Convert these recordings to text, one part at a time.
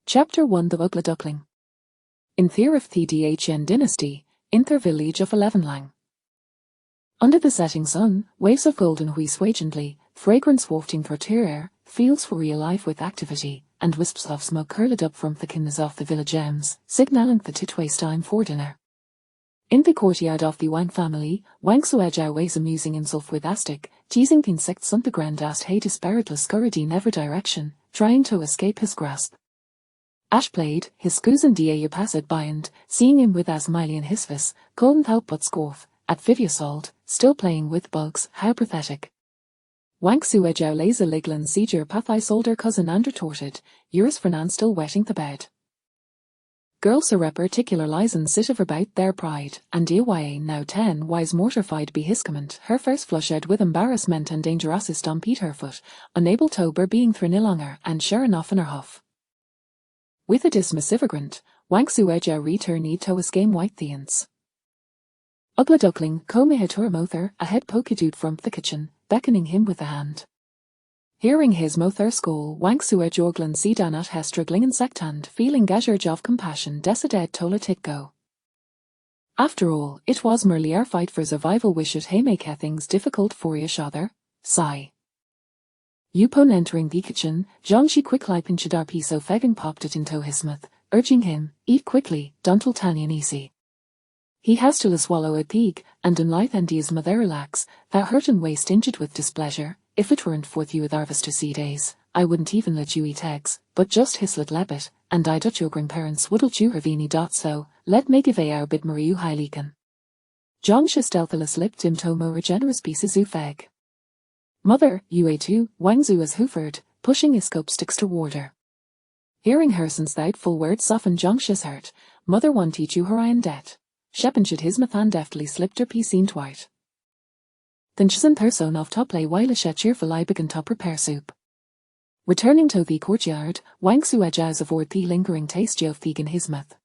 Chapter 1 The Ugly Duckling. In Thir of the Dhn dynasty, in their village of Elevenlang. Under the setting sun, waves of golden whiz gently, fragrance wafting through the air, fields were alive with activity, and wisps of smoke curled up from the chimneys of the village elms, signalling that it was time for dinner. In the courtyard of the Wang family, Wang Suejia was amusing himself with astic, teasing the insects on the ground as he disparately scurried in every direction, trying to escape his grasp. Ash played, his cousin Dia passed by and, seeing him with as Miley in his face, couldn't help but scoff at Viviusald, still playing with bugs. How pathetic. Wang Suejia lays a liglan seeger pathis older cousin and retorted, yours Fernan still wetting the bed. Girls are particular lies and sit of about their pride, and Dia now 10 was mortified by his comment, her first flush out with embarrassment and dangerous stampede her foot, unable to bear being through no longer, and sure enough in her huff. With a dismissive grunt, Wang Suejia returned to his game white theans. Ugly duckling come her mother a head pokedude from the kitchen, beckoning him with a hand. Hearing his mother scold, Wang Suejia oglan sedan at her struggling insect hand, feeling gazurge of compassion decided to let it go. After all, it was merely our fight for survival we should make things difficult for each other. Sigh. Upon entering the kitchen, Zhangxi quickly pinched our piece of fagging popped it into his mouth, urging him, eat quickly, don't Tanyan easy. He hastily swallowed a pig, and unlike Andy's mother relax, that hurt and waist injured with displeasure. If it weren't for you with harvest to see days, I wouldn't even let you eat eggs, but just his little lebbet, and I dot your grandparents wouldn't you have any dot so, let me give our bit Marie heiliken. Zhangxi stealthily slipped him to more generous pieces of egg. Mother, you ate too, Wang Zu is hoovered, pushing his scope sticks toward her. Hearing her since doubtful words softened Zhangxi's heart, Mother won't teach you her iron debt. Sheppen should his mathan deftly slipped her piece in twite. Then she's in person off top lay while a cheerful I began to prepare soup. Returning to the courtyard, Wang Suejia avoided the lingering taste of thig in his mouth.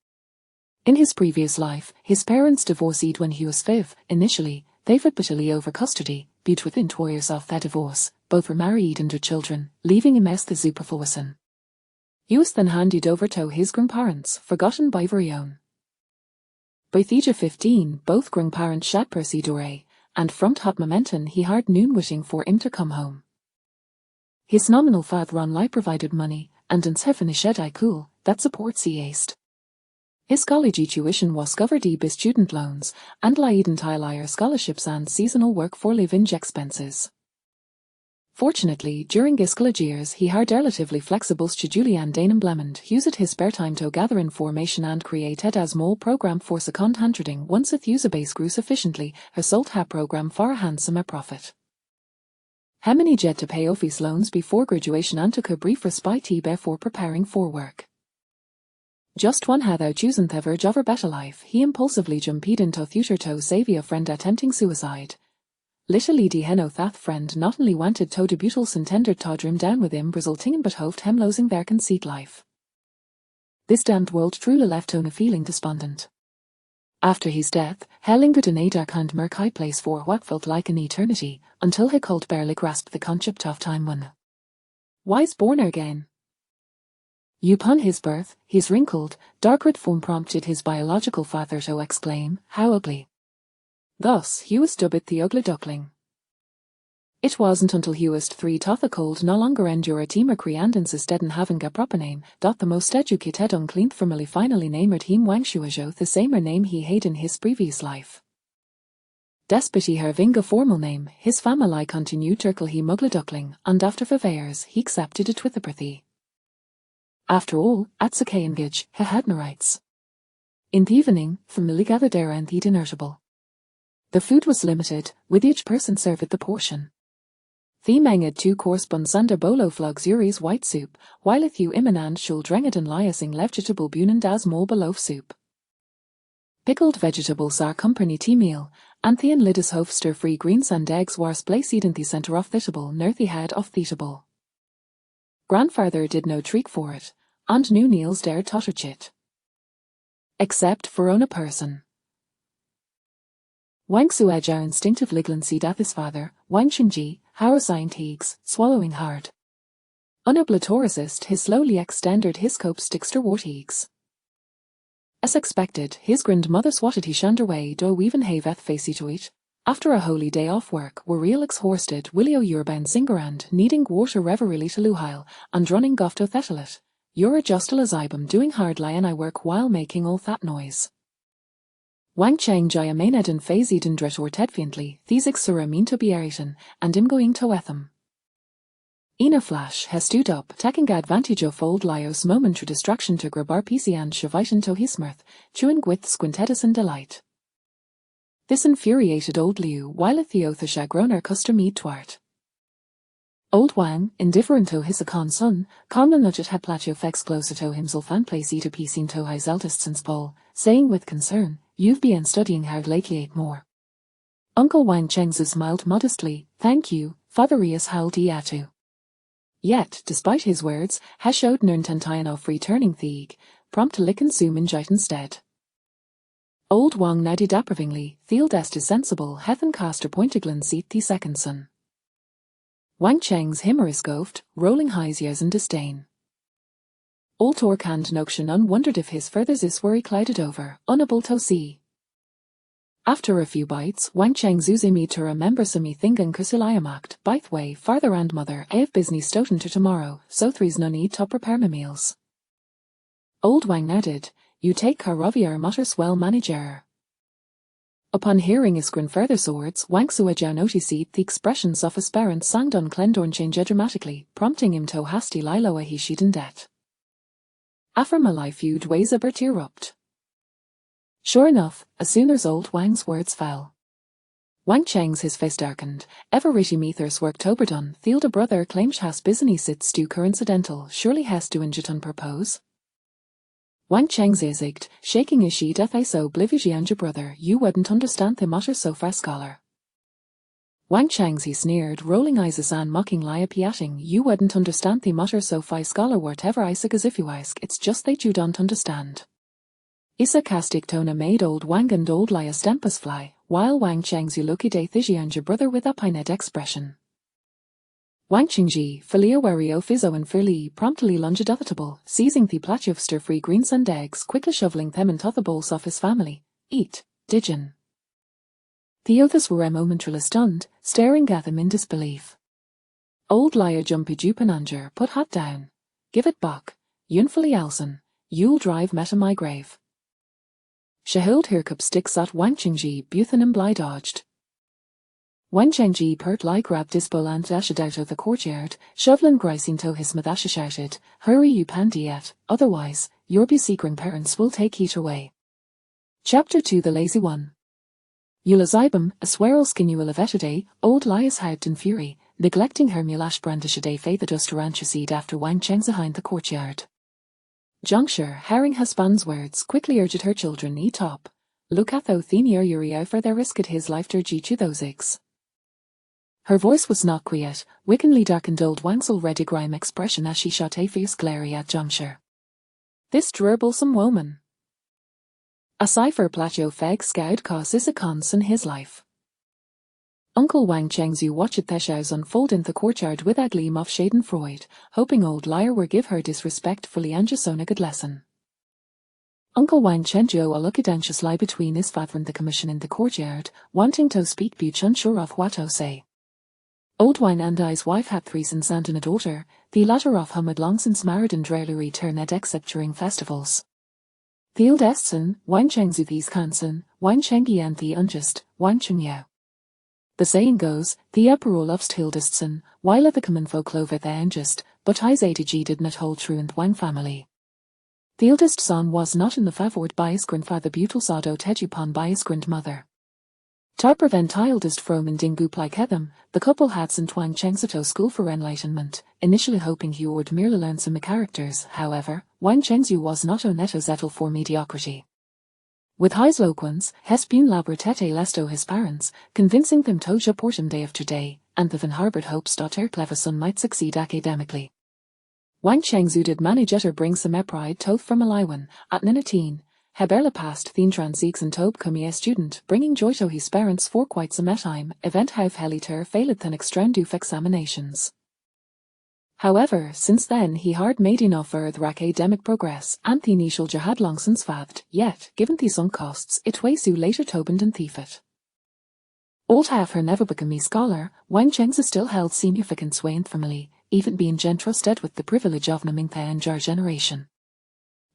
In his previous life, his parents divorced when he was 5. Initially, they fought bitterly over custody, but within 2 years of that divorce, both were married and had children, leaving him as the superfluous. He was then handed over to his grandparents, forgotten by very own. By the age of 15, both grandparents shat Percy Dore, and from top momentum he hard noon wishing for him to come home. His nominal father only provided money, and in heaven shed I cool, that supports he aced. His college tuition was covered by student loans, and lied entire scholarships and seasonal work for living expenses. Fortunately, during his college years he had relatively flexible schedule and an employment, used his spare time to gather information and created a small program for second-hand trading. Once its user base grew sufficiently, he sold her program for a handsome profit. He managed to pay off his loans before graduation and took a brief respite before preparing for work. Just one had out chosen the verge of a better life, he impulsively jumped into theatre to save a friend attempting suicide. Little Edie Heno that friend not only wanted to debuttals intended to dream down with him resulting in but hoped him losing their conceit life. This damned world truly left Tona feeling despondent. After his death, he lingered in a dark and murky place for what felt like an eternity, until he could barely grasp the concept of time when was born again. Upon his birth, his wrinkled, dark-red form prompted his biological father to exclaim, "How ugly!" Thus, he was dubbed the Ugly Duckling. It wasn't until he was 3 the cold no longer endure a team and instead in having a proper name, that the most educated unclean family finally named him Wang Shuozhou, the same name he had in his previous life. Despite having a formal name, his family continued to call him Ugly Duckling, and after 5 years he accepted it with apathy. After all, at Sakayangage, he had no rights. In the evening, family gathered around the dinner table. The food was limited, with each person served the portion. The manged 2-course buns and a bowl of luxurious white soup, while a few imminent schuldrenged and liasing vegetable bunand as small loaf soup. Pickled vegetables are company tea meal, and the lidis hof stir-free greens and eggs was placed in the centre of the table near the head of the table. Grandfather did no trick for it, and no Niels dared touch it. Except for own a person. Wang Suejia instinctively glanced at his father, Wang Xinji, how resigned he is, swallowing hard. Unoblatoricist his slowly extended his cope stickster wartigs. As expected, his grandmother swatted he shanderway do weaven haveth facey to it. After a holy day off work, were realix horsted Willio Urban Singerand, needing water reverily to luhile, and running gofto thetalit. Ura justal as ibum doing hard lion I work while making all that noise. Wang Cheng jaya mained and phased and dret or tedfiently, thesix sura mean to be eriton, and im going to etham. Ina Flash has stood up, taking advantage of old Lios momentary distraction to grab RPC and shavitan to hismirth, chewing with squintedis and delight. This infuriated old Liu, while a theothasha groner custom mead twart. Old Wang, indifferent to his akon son, calmly nudged had plateau fex closer to himself and place to piecing to his eldest since Paul, saying with concern, "You've been studying hard lately 8 more." Uncle Wang Chengzu smiled modestly, "Thank you, Father Rias Hal Diatu." Yet, despite his words, has showed Nern of returning Thieg, prompt to lick and zoom in Jite instead. Old Wang nodded approvingly, "Thield est is sensible, hethen caster pointiglan seat the second son." Wang Cheng's himmer is goafed, rolling highs years in disdain. Old Torkand Nokshan unwondered if his furthers were clouded over, unable to see. After a few bites, Wang Cheng zuzimi to remember sami thingan kusilayamacht, bythway, father and mother, I have business stoten to tomorrow, so three's no need to prepare my meals. Old Wang nodded, "You take Karavier mutters well manager." Upon hearing his grin further swords, Wang Suejao noticed the expressions of his parents Sangdon Clendorn change dramatically, prompting him to hasty liloa he sheet in debt. After my life feud ways a bert erupt. Sure enough, as soon as old Wang's words fell, Wang Cheng's his face darkened, ever Rishi Methers worked oberdon, Thielda brother claims has business sits do coincidental, surely has do injit on purpose. Wang Cheng ziziged, shaking his sheet if I so blivigianja brother, you wouldn't understand the matter so far scholar. Wang Cheng's he sneered, rolling eyes and mocking lia piatting, you wouldn't understand the matter so far scholar whatever Isaac as if you ask, it's just that you don't understand. A sarcastic tone made old Wang and old Lia stempus fly, while Wang Cheng's lucky day thigianja brother with a pined expression. Wang Qingji, Filia Wario Fizzo and Firli promptly lunged adaptable, seizing the platch of stir-free greens and eggs, quickly shoveling them into the bowls of his family. Eat, Digen. The others were momentarily stunned, staring at them in disbelief. Old Lia jumpy Jupananger put hat down. Give it back, Yunfully Alson, you'll drive meta my grave. Shahuld Hirkup sticks at Wang Qingji, Buthan and Bly dodged. Wang Chengji pert like grabbed his bowl and dashed out of the courtyard, shoveling grising to his madasha shouted, "Hurry you pandiet, otherwise, your beseeching parents will take it away." Chapter 2 The Lazy One. Eulazibum, a swearel skin uilavetade, old Lias howled in fury, neglecting her mulash brandishade faith the dust ranchseed after Wang Cheng's behind the courtyard. Juncture, herring husband's words, quickly urged her children eat up. Look at thou thenier Uriah for their risked his life to jichu those eggs. Her voice was not quiet, wickedly darkened old Wang's already grime expression as she shot a fierce glare at Juncture. This drurblesome woman. A cipher plateau feg scout causes a cons in his life. Uncle Wang Chengzu watched the shows unfold in the courtyard with a gleam of schadenfreude, hoping old Liar would give her disrespectfully and just a good lesson. Uncle Wang Chengzu looked anxiously between his father and the commission in the courtyard, wanting to speak but unsure of what to say. Old Wang and I's wife had 3 sons and a daughter, the latter of whom had long since married and rarely returned except during festivals. The eldest son, Wang Chengzu the Kanson, Wang Chengyi and the unjust, Wang Chengyao. The saying goes, the emperor loves eldest son, while the common folk love the unjust, but his ATG did not hold true in the Wang family. The eldest son was not in the favored by his grandfather Butalsado Tejupon by his grandmother. To prevent eldest from and Dingu Plykedem, the couple had sent Wang Chengzu to school for enlightenment, initially hoping he would merely learn some characters. However, Wang Chengzu was not a netto zettel for mediocrity. With his loquence, has been labortete lesto his parents, convincing them to support him day after day, and the Van Harbored hopes that her clever son might succeed academically. Wang Chengzu did manage to bring some pride to from Aliwan, at 19, Heberla passed the Transigs and Tobe become a student, bringing joy to his parents for quite some time, event have heliter failed than extranduf examinations. However, since then he hard made enough for the academic progress, and the initial had long since fathed, yet, given the sunk costs, it way su later toband and thiefet. Old half her never become a scholar, Wang Cheng's still held significant sway in family, even being entrusted with the privilege of naming the entire generation.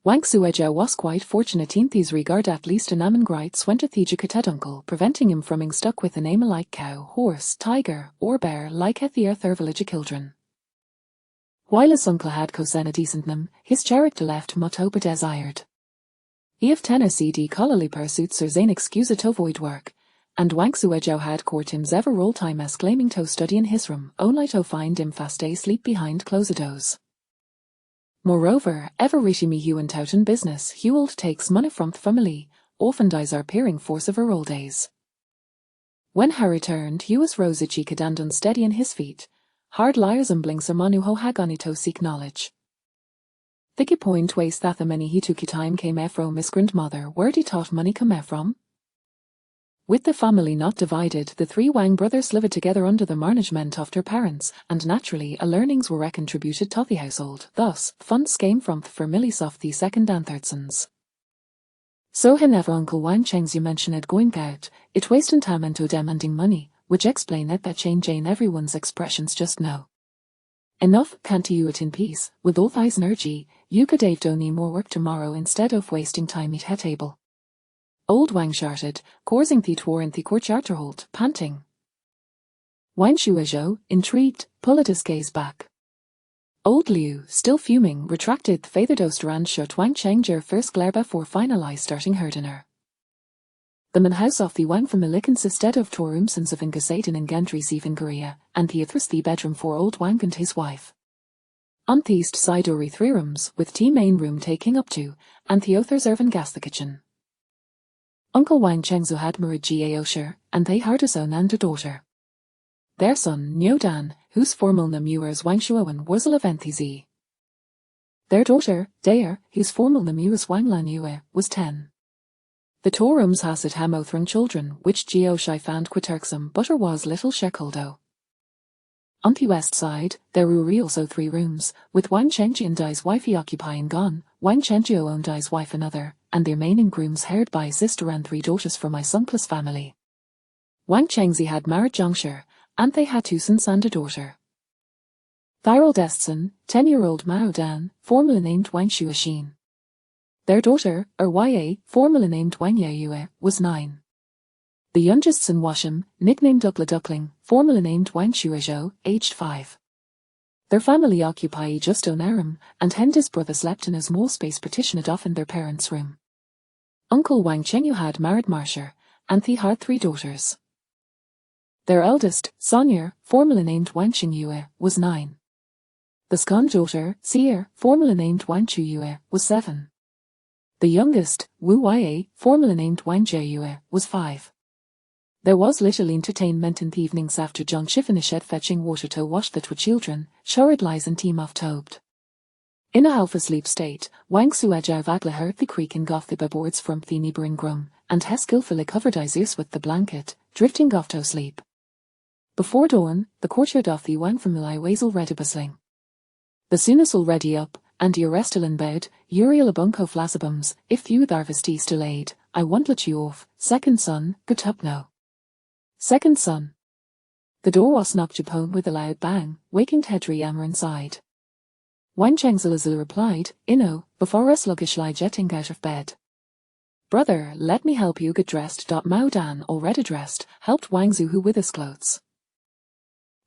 Wang Suizhou was quite fortunate in these regard, at least in Amengrites went to the uncle, preventing him from being stuck with a name like cow, horse, tiger, or bear like at the other village children. While his uncle had cosen a decent name, his character left much hope desired. He of Tennessee collally pursuits or an excuse to avoid work, and Wang Suizhou had court him's ever all time as claiming to study in his room, only to find him fast asleep behind closed doors. Moreover, ever reaching me Hugh and Towton business, Hugh old takes money from the family, often dies our peering force of her old days. When her returned, Hugh was rosy cheeked and unsteady in his feet, hard liars and blinks a manu ho hagani to seek knowledge. Thicky point waste that the many he took time came from his grandmother, where he taught money come from. With the family not divided, the three Wang brothers lived together under the management of their parents, and naturally, learnings were contributed to the household. Thus, funds came from the families of the second and third sons. So whenever Uncle Wang Cheng's you mentioned going out, it wasted time into demanding money, which explained that change in everyone's expressions just now. Enough can't you it in peace, with all thy energy, you could have done more work tomorrow instead of wasting time at head table. Old Wang shouted, coursing the twar in the courtyard hold, panting. Wang Suizhou, intrigued, pulled his gaze back. Old Liu, still fuming, retracted the feathered oster and shut Wang Cheng'er first glare before finalized starting her dinner. The main house of the Wang family consisted of 2 rooms of Ingasaten and Gantries in Korea, and the others the bedroom for old Wang and his wife. On the east side are 3 rooms, with the main room taking up 2, and the others are in gas the kitchen. Uncle Wang Chengzu had married Ga Osher, and they had a son and a daughter. Their son, Niu Dan, whose formal name was Wang Shuowen, was 11 Z. Their daughter, Daer, whose formal name was Wang Lan Yue, was 10. The 2 rooms had Hamothrang children, which Ga Oshai found quite irksome, but was little Shekoldo. On the west side, there were also 3 rooms, with Wang Chengji and Dai's wife occupying one, Wang Chengjiu owned Dai's wife another, and the remaining rooms hired by his sister and 3 daughters from my uncle's family. Wang Chengzi had married Zhangshi, and they had 2 sons and a daughter. Their oldest son, 10-year-old Mao Dan, formerly named Wang Shuoxin. Their daughter, Ya, formerly named Wang Yue, was 9. The youngest son Washam, nicknamed Duckling, formerly named Wang Suizhou, aged 5. Their family occupy just on Aram, and his brother slept in a small space partitioned off in their parents' room. Uncle Wang Chengyu had married Marcia, and they had 3 daughters. Their eldest, Sonia, formerly named Wang Xingyue, was 9. The second daughter, Xie, formerly named Wang Chuyue, was 7. The youngest, Wu Ye, formerly named Wang Jieyue, was 5. There was little entertainment in the evenings after John finished fetching water to wash the 2 children, showered lies and team off tobed. In a half-asleep state, Wang Suizhou vaguely heard the creaking of the boards from the neighbouring room, and he skillfully covered his ears with the blanket, drifting off to sleep. Before dawn, the courtyard of the Wang family was already bustling. The soon is already up, and you're still in bed, Uriel Bunko flassibums, if you tharvest delayed, I won't let you off, second son, get up now. Second son. The door was knocked upon with a loud bang, waking Tedri Yammer inside. Wang Chengzilazil replied, Inno, before us sluggishly jetting out of bed. Brother, let me help you get dressed. Mao Dan, already dressed, helped Wang Zuhu with his clothes.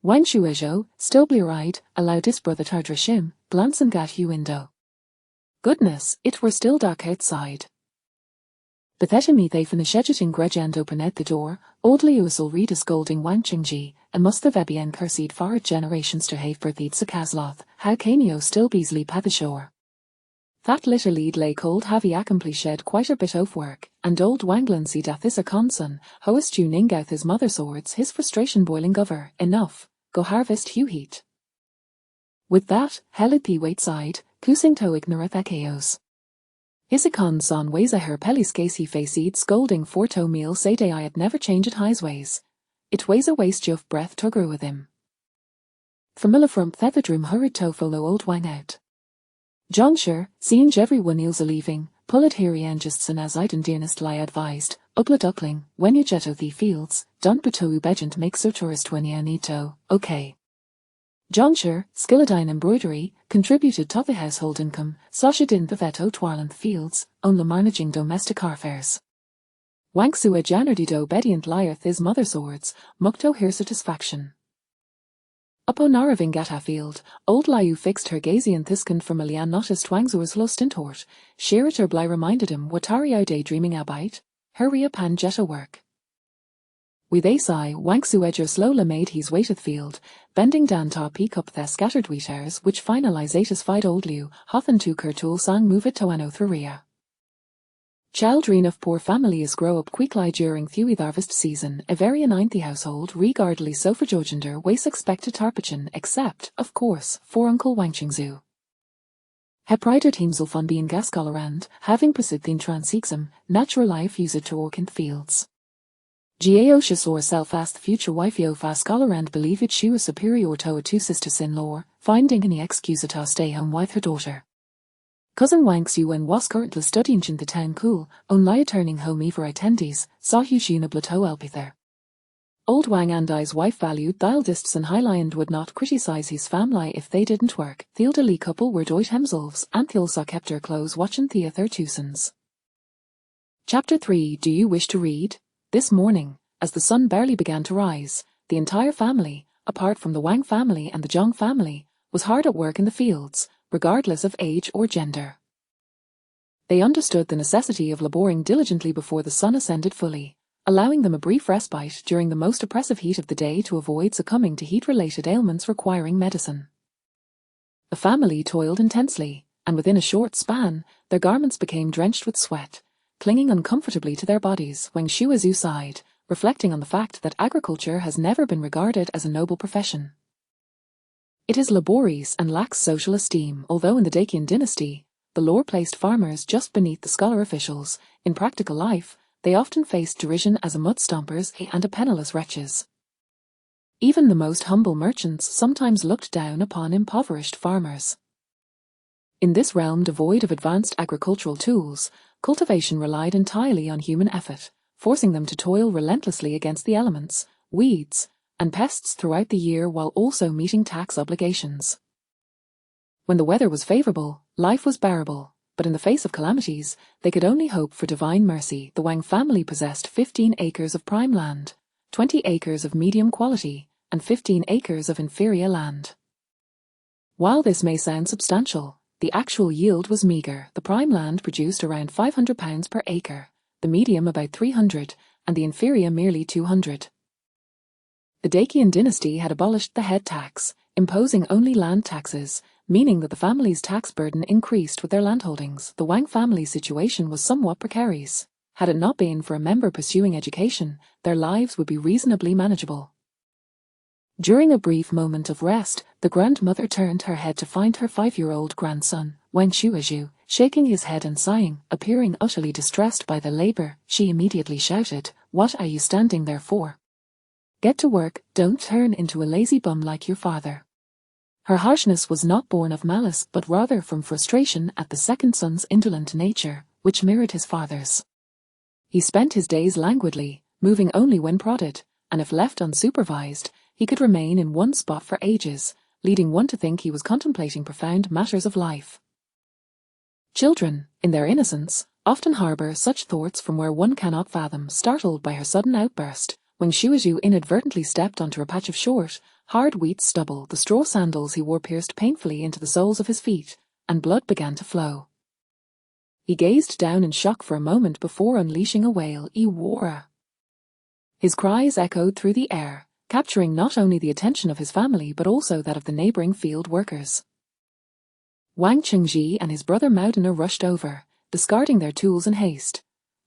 Wang Shuizhou, still blear-eyed, allowed his brother Tardrashim, glancing at Hu window. Goodness, it were still dark outside. Betheshimi they finished in Grudge and opened the door, old Liusel read scolding Wang Chingji, and must have Ebian cursed for generations to have birthed Sakazloth, how Canio still beasley at the shore. That little lead lay cold heavy accomplished quite a bit of work, and old Wanglan see that this a conson, hoist tuning out his mother swords, his frustration boiling over, enough, go harvest Hugh heat. With that, hellid the wait side, coosing to ignoreth echoes. Isakon son ways a her pelly's casey faced scolding for to meal say day I had never changed his ways. It weighs a waste of breath to grow with him. Familiar from Thetherdrum hurried to follow old Wang out. Jongsher, seeing everyone else leaving, Pullet Hiriangistsen as Iden Dienest lie advised, Ugla Duckling, when you jet out the fields, don't beto begent make so tourist when you need to, okay. Jongsher, Skilladine embroidery, contributed to the household income, Soshadin the veto Twarland fields, only managing domestic car fares. Wangsua Janardido Bediant liarth his mother's swords, Mukto her satisfaction. Upon Naraving Gata field, old Liu fixed her gazian thiskan from Milian noticed Wangzua's lustintort, Shirater Bly reminded him what Tario daydreaming abite, Huria pan jetta work. With a sigh, Wangsueger slowly made his weighted field, bending down to pick up the scattered wheaters which finalizatus fied old Liu, hothen to Kurtul sang move it to ano thuria. Children of poor families grow up quickly during the harvest season, a very ninth household regardless so for Jojender ways expected tarpachin except, of course, for Uncle Wang Qingzu. He prided himself on being Gascolarand, having pursued the transexum, natural life used to work in the fields. Gao saw herself as the future wife of Gascolarand believed she was superior to her two sisters-in-law, finding any excuse to stay home with her daughter. Cousin Wang Xuen was currently studying in the town school, only turning home ever attendees, saw Hushina Blato Elpither. Old Wang and I's wife valued the eldest and Highland would not criticize his family if they didn't work. The elderly couple were doit hemselves and they also kept their clothes watching theatre twosons. Chapter 3 Do you wish to read? This morning, as the sun barely began to rise, the entire family, apart from the Wang family and the Zhang family, was hard at work in the fields, regardless of age or gender. They understood the necessity of laboring diligently before the sun ascended fully, allowing them a brief respite during the most oppressive heat of the day to avoid succumbing to heat-related ailments requiring medicine. The family toiled intensely, and within a short span, their garments became drenched with sweat, clinging uncomfortably to their bodies. Wang Shuazhu sighed, reflecting on the fact that agriculture has never been regarded as a noble profession. It is laborious and lacks social esteem, although in the Dacian dynasty, the law placed farmers just beneath the scholar officials. In practical life, they often faced derision as a mud-stompers and a penniless wretches. Even the most humble merchants sometimes looked down upon impoverished farmers. In this realm devoid of advanced agricultural tools, cultivation relied entirely on human effort, forcing them to toil relentlessly against the elements, weeds, and pests throughout the year while also meeting tax obligations. When the weather was favorable, life was bearable, but in the face of calamities, they could only hope for divine mercy. The Wang family possessed 15 acres of prime land, 20 acres of medium quality, and 15 acres of inferior land. While this may sound substantial, the actual yield was meager. The prime land produced around £500 per acre, the medium about 300, and the inferior merely 200. The Dacian dynasty had abolished the head tax, imposing only land taxes, meaning that the family's tax burden increased with their landholdings. The Wang family's situation was somewhat precarious. Had it not been for a member pursuing education, their lives would be reasonably manageable. During a brief moment of rest, the grandmother turned her head to find her 5-year-old grandson, Wang Shuazhu, shaking his head and sighing, appearing utterly distressed by the labor. She immediately shouted, "What are you standing there for? Get to work, don't turn into a lazy bum like your father." Her harshness was not born of malice but rather from frustration at the second son's indolent nature, which mirrored his father's. He spent his days languidly, moving only when prodded, and if left unsupervised, he could remain in one spot for ages, leading one to think he was contemplating profound matters of life. Children, in their innocence, often harbor such thoughts from where one cannot fathom. Startled by her sudden outburst, Wang Shuazhu inadvertently stepped onto a patch of short, hard wheat stubble. The straw sandals he wore pierced painfully into the soles of his feet, and blood began to flow. He gazed down in shock for a moment before unleashing a wail. "Iwara!" His cries echoed through the air, capturing not only the attention of his family but also that of the neighboring field workers. Wang Chengji and his brother Maudina rushed over, discarding their tools in haste.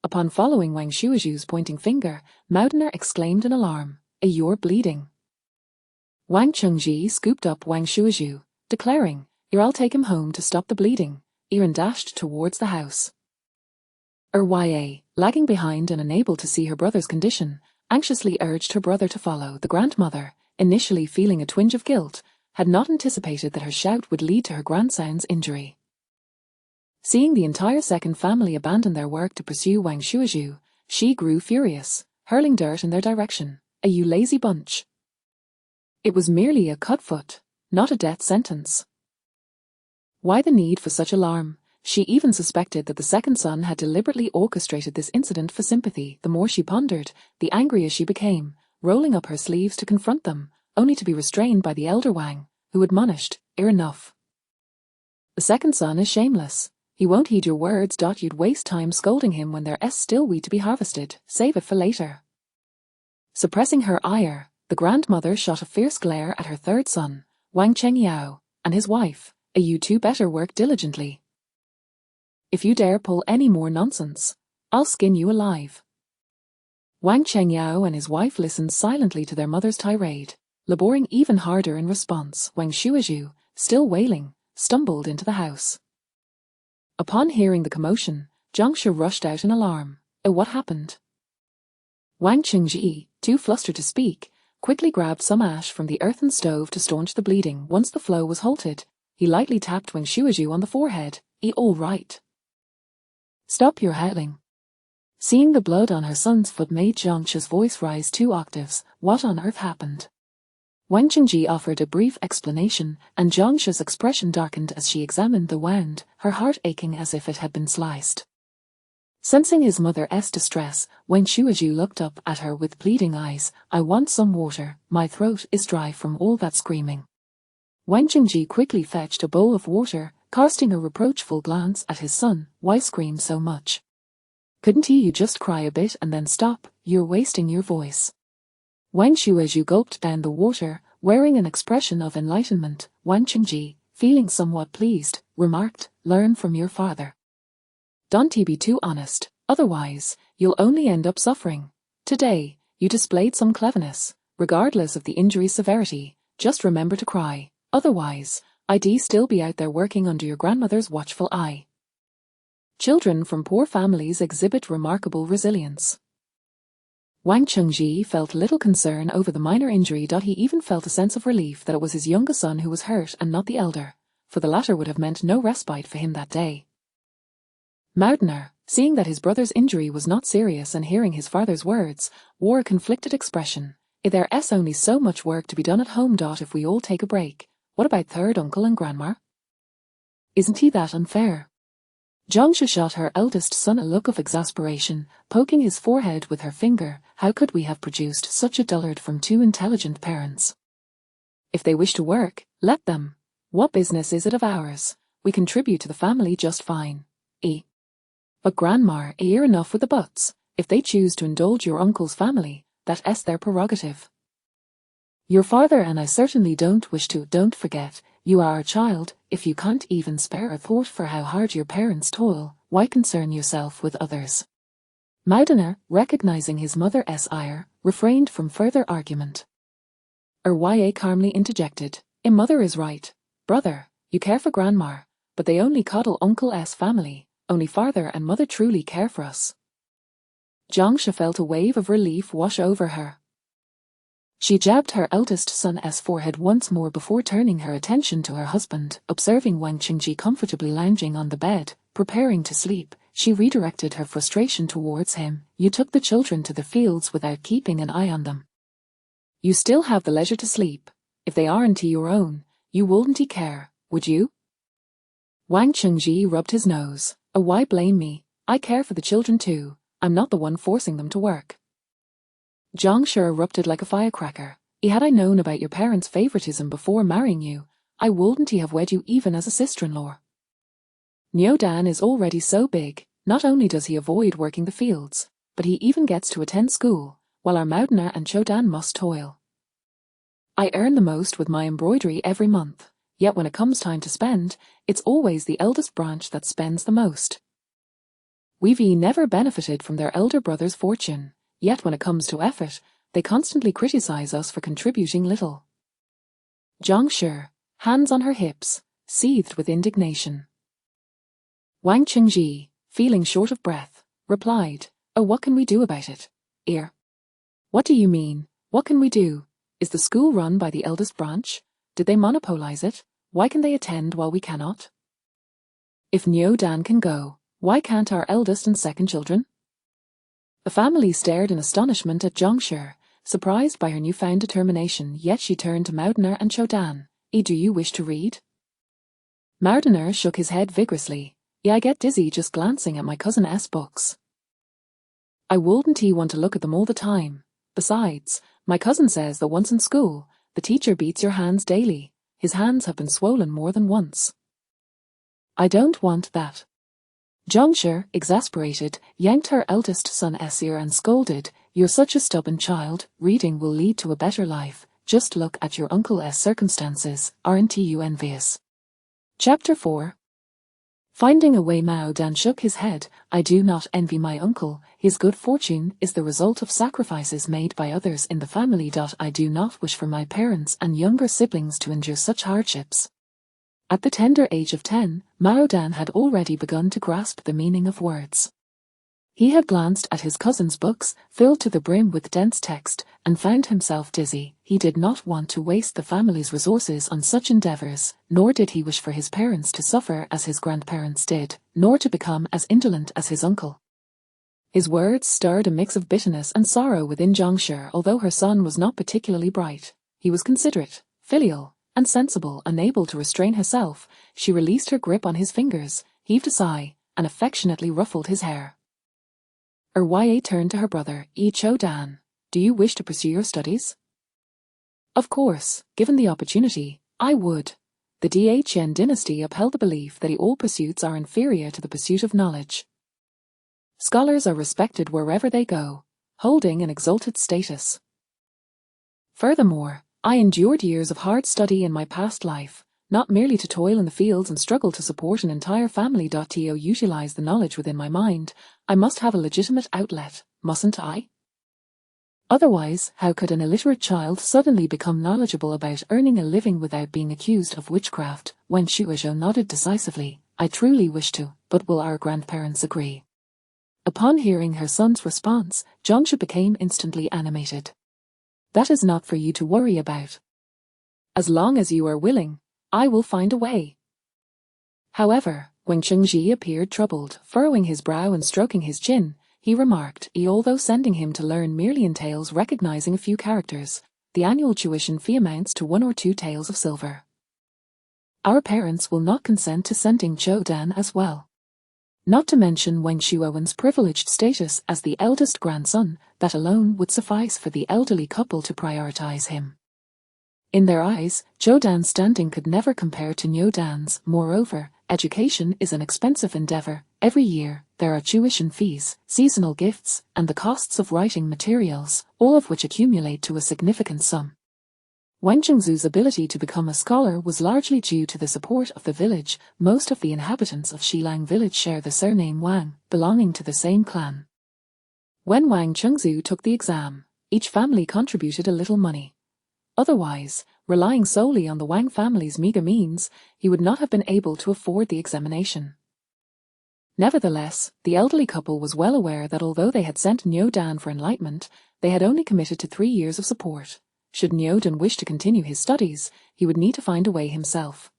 Upon following Wang Shuazhu's pointing finger, Maudina exclaimed in alarm, "You're bleeding." Wang Chengji scooped up Wang Shuazhu, declaring, "I'll take him home to stop the bleeding," and dashed towards the house. Ya, lagging behind and unable to see her brother's condition, anxiously urged her brother to follow. The grandmother, initially feeling a twinge of guilt, had not anticipated that her shout would lead to her grandson's injury. Seeing the entire second family abandon their work to pursue Wang Shuizhu, she grew furious, hurling dirt in their direction. You lazy bunch. It was merely a cut foot, not a death sentence. Why the need for such alarm? She even suspected that the second son had deliberately orchestrated this incident for sympathy. The more she pondered, the angrier she became, rolling up her sleeves to confront them, only to be restrained by the elder Wang, who admonished, enough. The second son is shameless. He won't heed your words. You'd waste time scolding him when there's still wheat to be harvested. Save it for later. Suppressing her ire, the grandmother shot a fierce glare at her third son, Wang Chengyao, and his wife. You two better work diligently. If you dare pull any more nonsense, I'll skin you alive. Wang Chengyao and his wife listened silently to their mother's tirade, laboring even harder in response. Wang Shuizhu, still wailing, stumbled into the house. Upon hearing the commotion, Zhang Shi rushed out in alarm. What happened? Wang Qingji, too flustered to speak, quickly grabbed some ash from the earthen stove to staunch the bleeding. Once the flow was halted, he lightly tapped Wang Shuizhu on the forehead. All right. Stop your howling. Seeing the blood on her son's foot made Zhang Shi's voice rise 2 octaves. What on earth happened? Wang Qingji offered a brief explanation, and Zhang Shi's expression darkened as she examined the wound, her heart aching as if it had been sliced. Sensing his mother's distress, Wang Shuizhu looked up at her with pleading eyes. I want some water, my throat is dry from all that screaming. Wang Qingji quickly fetched a bowl of water, casting a reproachful glance at his son. Why scream so much? Couldn't you just cry a bit and then stop? You're wasting your voice. Wang Shuizhu gulped down the water, wearing an expression of enlightenment. Wang Qingji, feeling somewhat pleased, remarked, learn from your father. Don't be too honest, otherwise, you'll only end up suffering. Today, you displayed some cleverness. Regardless of the injury's severity, just remember to cry, otherwise, I'd still be out there working under your grandmother's watchful eye. Children from poor families exhibit remarkable resilience. Wang Qingji felt little concern over the minor injury. He even felt a sense of relief that it was his younger son who was hurt and not the elder, for the latter would have meant no respite for him that day. Maudener, seeing that his brother's injury was not serious and hearing his father's words, wore a conflicted expression. There's only so much work to be done at home. If we all take a break, what about third uncle and grandma? Isn't he that unfair? Zhang Shi shot her eldest son a look of exasperation, poking his forehead with her finger. How could we have produced such a dullard from 2 intelligent parents? If they wish to work, let them. What business is it of ours? We contribute to the family just fine. But grandma, enough with the buts. If they choose to indulge your uncle's family, that's their prerogative. Your father and I certainly don't wish to. Don't forget, you are a child. If you can't even spare a thought for how hard your parents toil, why concern yourself with others? Maudener, recognizing his mother's ire, refrained from further argument. Ya calmly interjected, mother is right. Brother, you care for grandma, but they only coddle uncle's family. Only father and mother truly care for us. Zhang Shi felt a wave of relief wash over her. She jabbed her eldest son's forehead once more before turning her attention to her husband. Observing Wang Qingji comfortably lounging on the bed, preparing to sleep, she redirected her frustration towards him. You took the children to the fields without keeping an eye on them. You still have the leisure to sleep. If they aren't your own, you wouldn't care, would you? Wang Qingji rubbed his nose. Why blame me? I care for the children too. I'm not the one forcing them to work. Zhang Shi erupted like a firecracker. Had I known about your parents' favoritism before marrying you, I wouldn't have wed you even as a sister-in-law. Niu Dan is already so big, not only does he avoid working the fields, but he even gets to attend school, while our Maudener and Chodan must toil. I earn the most with my embroidery every month, yet when it comes time to spend, it's always the eldest branch that spends the most. We've never benefited from their elder brother's fortune, yet when it comes to effort, they constantly criticize us for contributing little. Zhang Shi, hands on her hips, seethed with indignation. Wang Qingji, feeling short of breath, replied, what can we do about it? What do you mean, what can we do? Is the school run by the eldest branch? Did they monopolize it? Why can they attend while we cannot? If Nyo Dan can go, why can't our eldest and second children? The family stared in astonishment at Zhongshi, surprised by her newfound determination, yet she turned to Maudener and Chodan. Do you wish to read? Maudener shook his head vigorously. I get dizzy just glancing at my cousin S books. I wouldn't want to look at them all the time. Besides, my cousin says that once in school, the teacher beats your hands daily. His hands have been swollen more than once. I don't want that. Zhongshi, exasperated, yanked her eldest son ear and scolded, You're such a stubborn child, reading will lead to a better life, just look at your uncle's circumstances, aren't you envious? Chapter 4. Finding a way, Mao Dan shook his head. I do not envy my uncle. His good fortune is the result of sacrifices made by others in the family. I do not wish for my parents and younger siblings to endure such hardships. At the tender age of 10, Mao Dan had already begun to grasp the meaning of words. He had glanced at his cousin's books, filled to the brim with dense text, and found himself dizzy. He did not want to waste the family's resources on such endeavors, nor did he wish for his parents to suffer as his grandparents did, nor to become as indolent as his uncle. His words stirred a mix of bitterness and sorrow within Zhongshi. Although her son was not particularly bright, he was considerate, filial, and sensible. Unable to restrain herself, she released her grip on his fingers, heaved a sigh, and affectionately ruffled his hair. Ya turned to her brother, Chodan. Do you wish to pursue your studies? Of course, given the opportunity, I would. The Dhn dynasty upheld the belief that all pursuits are inferior to the pursuit of knowledge. Scholars are respected wherever they go, holding an exalted status. Furthermore, I endured years of hard study in my past life, not merely to toil in the fields and struggle to support an entire family. To utilize the knowledge within my mind, I must have a legitimate outlet, mustn't I? Otherwise, how could an illiterate child suddenly become knowledgeable about earning a living without being accused of witchcraft? Wen Shuozhou nodded decisively. I truly wish to, but will our grandparents agree? Upon hearing her son's response, Zhongshi became instantly animated. That is not for you to worry about. As long as you are willing, I will find a way. However, when Chengji appeared troubled, furrowing his brow and stroking his chin, he remarked, although sending him to learn merely entails recognizing a few characters, the annual tuition fee amounts to 1 or 2 taels of silver. Our parents will not consent to sending Chodan as well. Not to mention Wang Shuowen's privileged status as the eldest grandson, that alone would suffice for the elderly couple to prioritize him. In their eyes, Chodan's standing could never compare to Nyo Dan's. Moreover, education is an expensive endeavor. Every year, there are tuition fees, seasonal gifts, and the costs of writing materials, all of which accumulate to a significant sum. Wang Chengzu's ability to become a scholar was largely due to the support of the village. Most of the inhabitants of Shilang village share the surname Wang, belonging to the same clan. When Wang Chengzu took the exam, each family contributed a little money. Otherwise, relying solely on the Wang family's meager means, he would not have been able to afford the examination. Nevertheless, the elderly couple was well aware that although they had sent Nyo Dan for enlightenment, they had only committed to 3 years of support. Should Nyo Dan wish to continue his studies, he would need to find a way himself.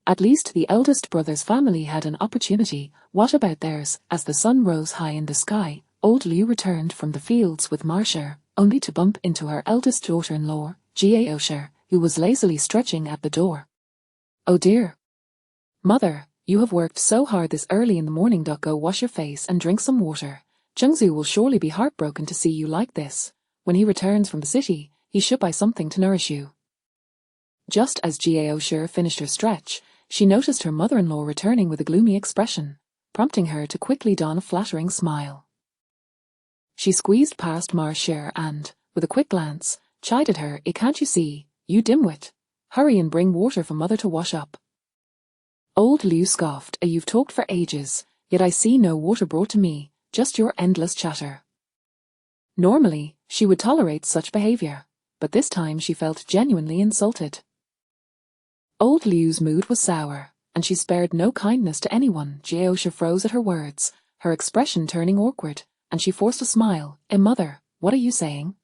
At least the eldest brother's family had an opportunity. What about theirs? As the sun rose high in the sky, old Liu returned from the fields with Marcia, only to bump into her eldest daughter-in-law, Jiaoshe, who was lazily stretching at the door. Oh dear. Mother, you have worked so hard this early in the morning. Go wash your face and drink some water. Chengzu will surely be heartbroken to see you like this. When he returns from the city, he should buy something to nourish you. Just as Jiaoshe finished her stretch, she noticed her mother-in-law returning with a gloomy expression, prompting her to quickly don a flattering smile. She squeezed past Marcia and, with a quick glance, chided her. Can't you see, you dimwit? Hurry and bring water for mother to wash up. Old Liu scoffed. You've talked for ages, yet I see no water brought to me, just your endless chatter. Normally, she would tolerate such behavior, but this time she felt genuinely insulted. Old Liu's mood was sour, and she spared no kindness to anyone. Jiaoshe froze at her words, her expression turning awkward, and she forced a smile. Mother, what are you saying?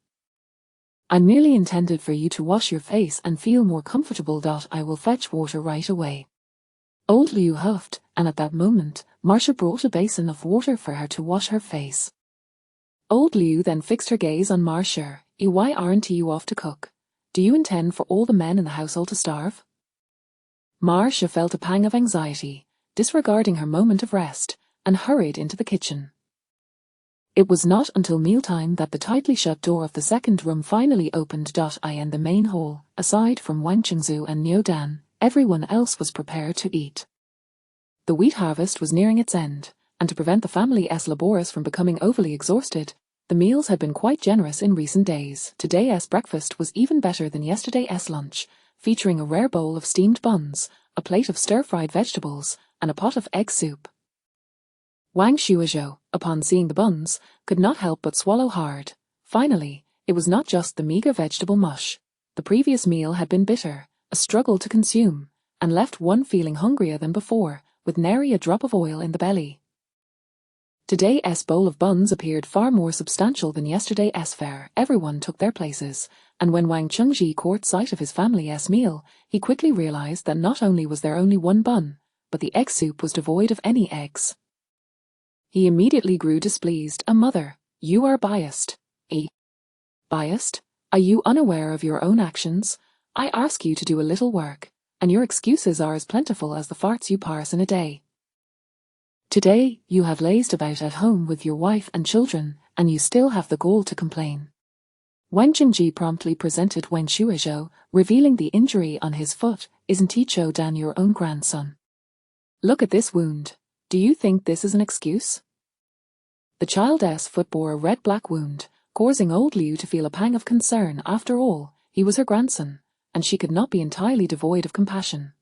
I merely intended for you to wash your face and feel more comfortable. I will fetch water right away. Old Liu huffed, and at that moment, Marcia brought a basin of water for her to wash her face. Old Liu then fixed her gaze on Marcia. Why aren't you off to cook? Do you intend for all the men in the household to starve? Marcia felt a pang of anxiety, disregarding her moment of rest, and hurried into the kitchen. It was not until mealtime that the tightly shut door of the second room finally opened. In the main hall, aside from Wang Qingzu and Niu Dan, everyone else was prepared to eat. The wheat harvest was nearing its end, and to prevent the family's laborers from becoming overly exhausted, the meals had been quite generous in recent days. Today's breakfast was even better than yesterday's lunch, featuring a rare bowl of steamed buns, a plate of stir-fried vegetables, and a pot of egg soup. Wang Shuizhou, upon seeing the buns, could not help but swallow hard. Finally, it was not just the meager vegetable mush. The previous meal had been bitter, a struggle to consume, and left one feeling hungrier than before, with nary a drop of oil in the belly. Today's bowl of buns appeared far more substantial than yesterday's fare. Everyone took their places, and when Wang Chengji caught sight of his family's meal, he quickly realized that not only was there only one bun, but the egg soup was devoid of any eggs. He immediately grew displeased. Mother, you are biased. Biased? Are you unaware of your own actions? I ask you to do a little work, and your excuses are as plentiful as the farts you parse in a day. Today, you have lazed about at home with your wife and children, and you still have the gall to complain. Wang Jingji promptly presented Wen Shuizhou, revealing the injury on his foot. Isn't he Zhou Dan your own grandson? Look at this wound. Do you think this is an excuse? The child's foot bore a red-black wound, causing old Liu to feel a pang of concern. After all, he was her grandson, and she could not be entirely devoid of compassion.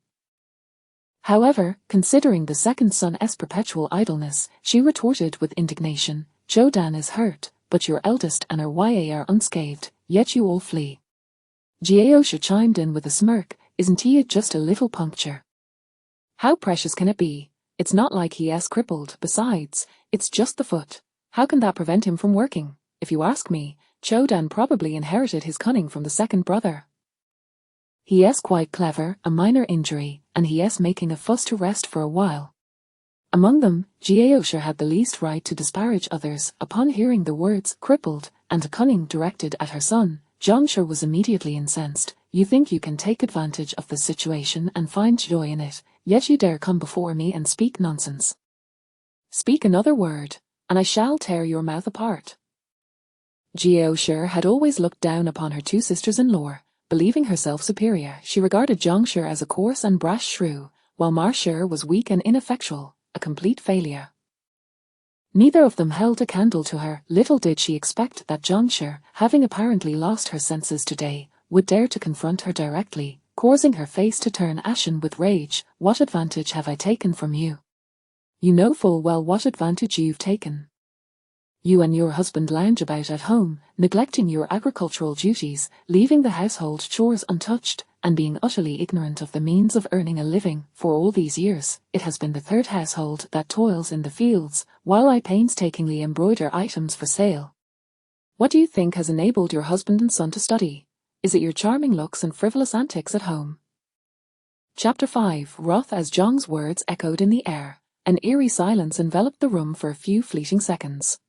However, considering the second son's perpetual idleness, she retorted with indignation, Zhou Dan is hurt, but your eldest and her YA are unscathed, yet you all flee. Jiaosha chimed in with a smirk, isn't he just a little puncture? How precious can it be? It's not like he's crippled. Besides, it's just the foot. How can that prevent him from working? If you ask me, Zhou Dan probably inherited his cunning from the second brother. He is quite clever, a minor injury, and he is making a fuss to rest for a while. Among them, Jiaosha had the least right to disparage others. Upon hearing the words crippled and cunning directed at her son, Zhongshe was immediately incensed. You think you can take advantage of the situation and find joy in it, yet you dare come before me and speak nonsense. Speak another word, and I shall tear your mouth apart. Jiaosha had always looked down upon her two sisters-in-law. Believing herself superior, she regarded Zhongshe as a coarse and brash shrew, while Marcia was weak and ineffectual, a complete failure. Neither of them held a candle to her. Little did she expect that Zhongshe, having apparently lost her senses today, would dare to confront her directly, causing her face to turn ashen with rage. What advantage have I taken from you? You know full well what advantage you've taken. You and your husband lounge about at home, neglecting your agricultural duties, leaving the household chores untouched, and being utterly ignorant of the means of earning a living. For all these years, it has been the third household that toils in the fields, while I painstakingly embroider items for sale. What do you think has enabled your husband and son to study? Is it your charming looks and frivolous antics at home? Chapter 5. Wrath. As Zhang's words echoed in the air, an eerie silence enveloped the room for a few fleeting seconds.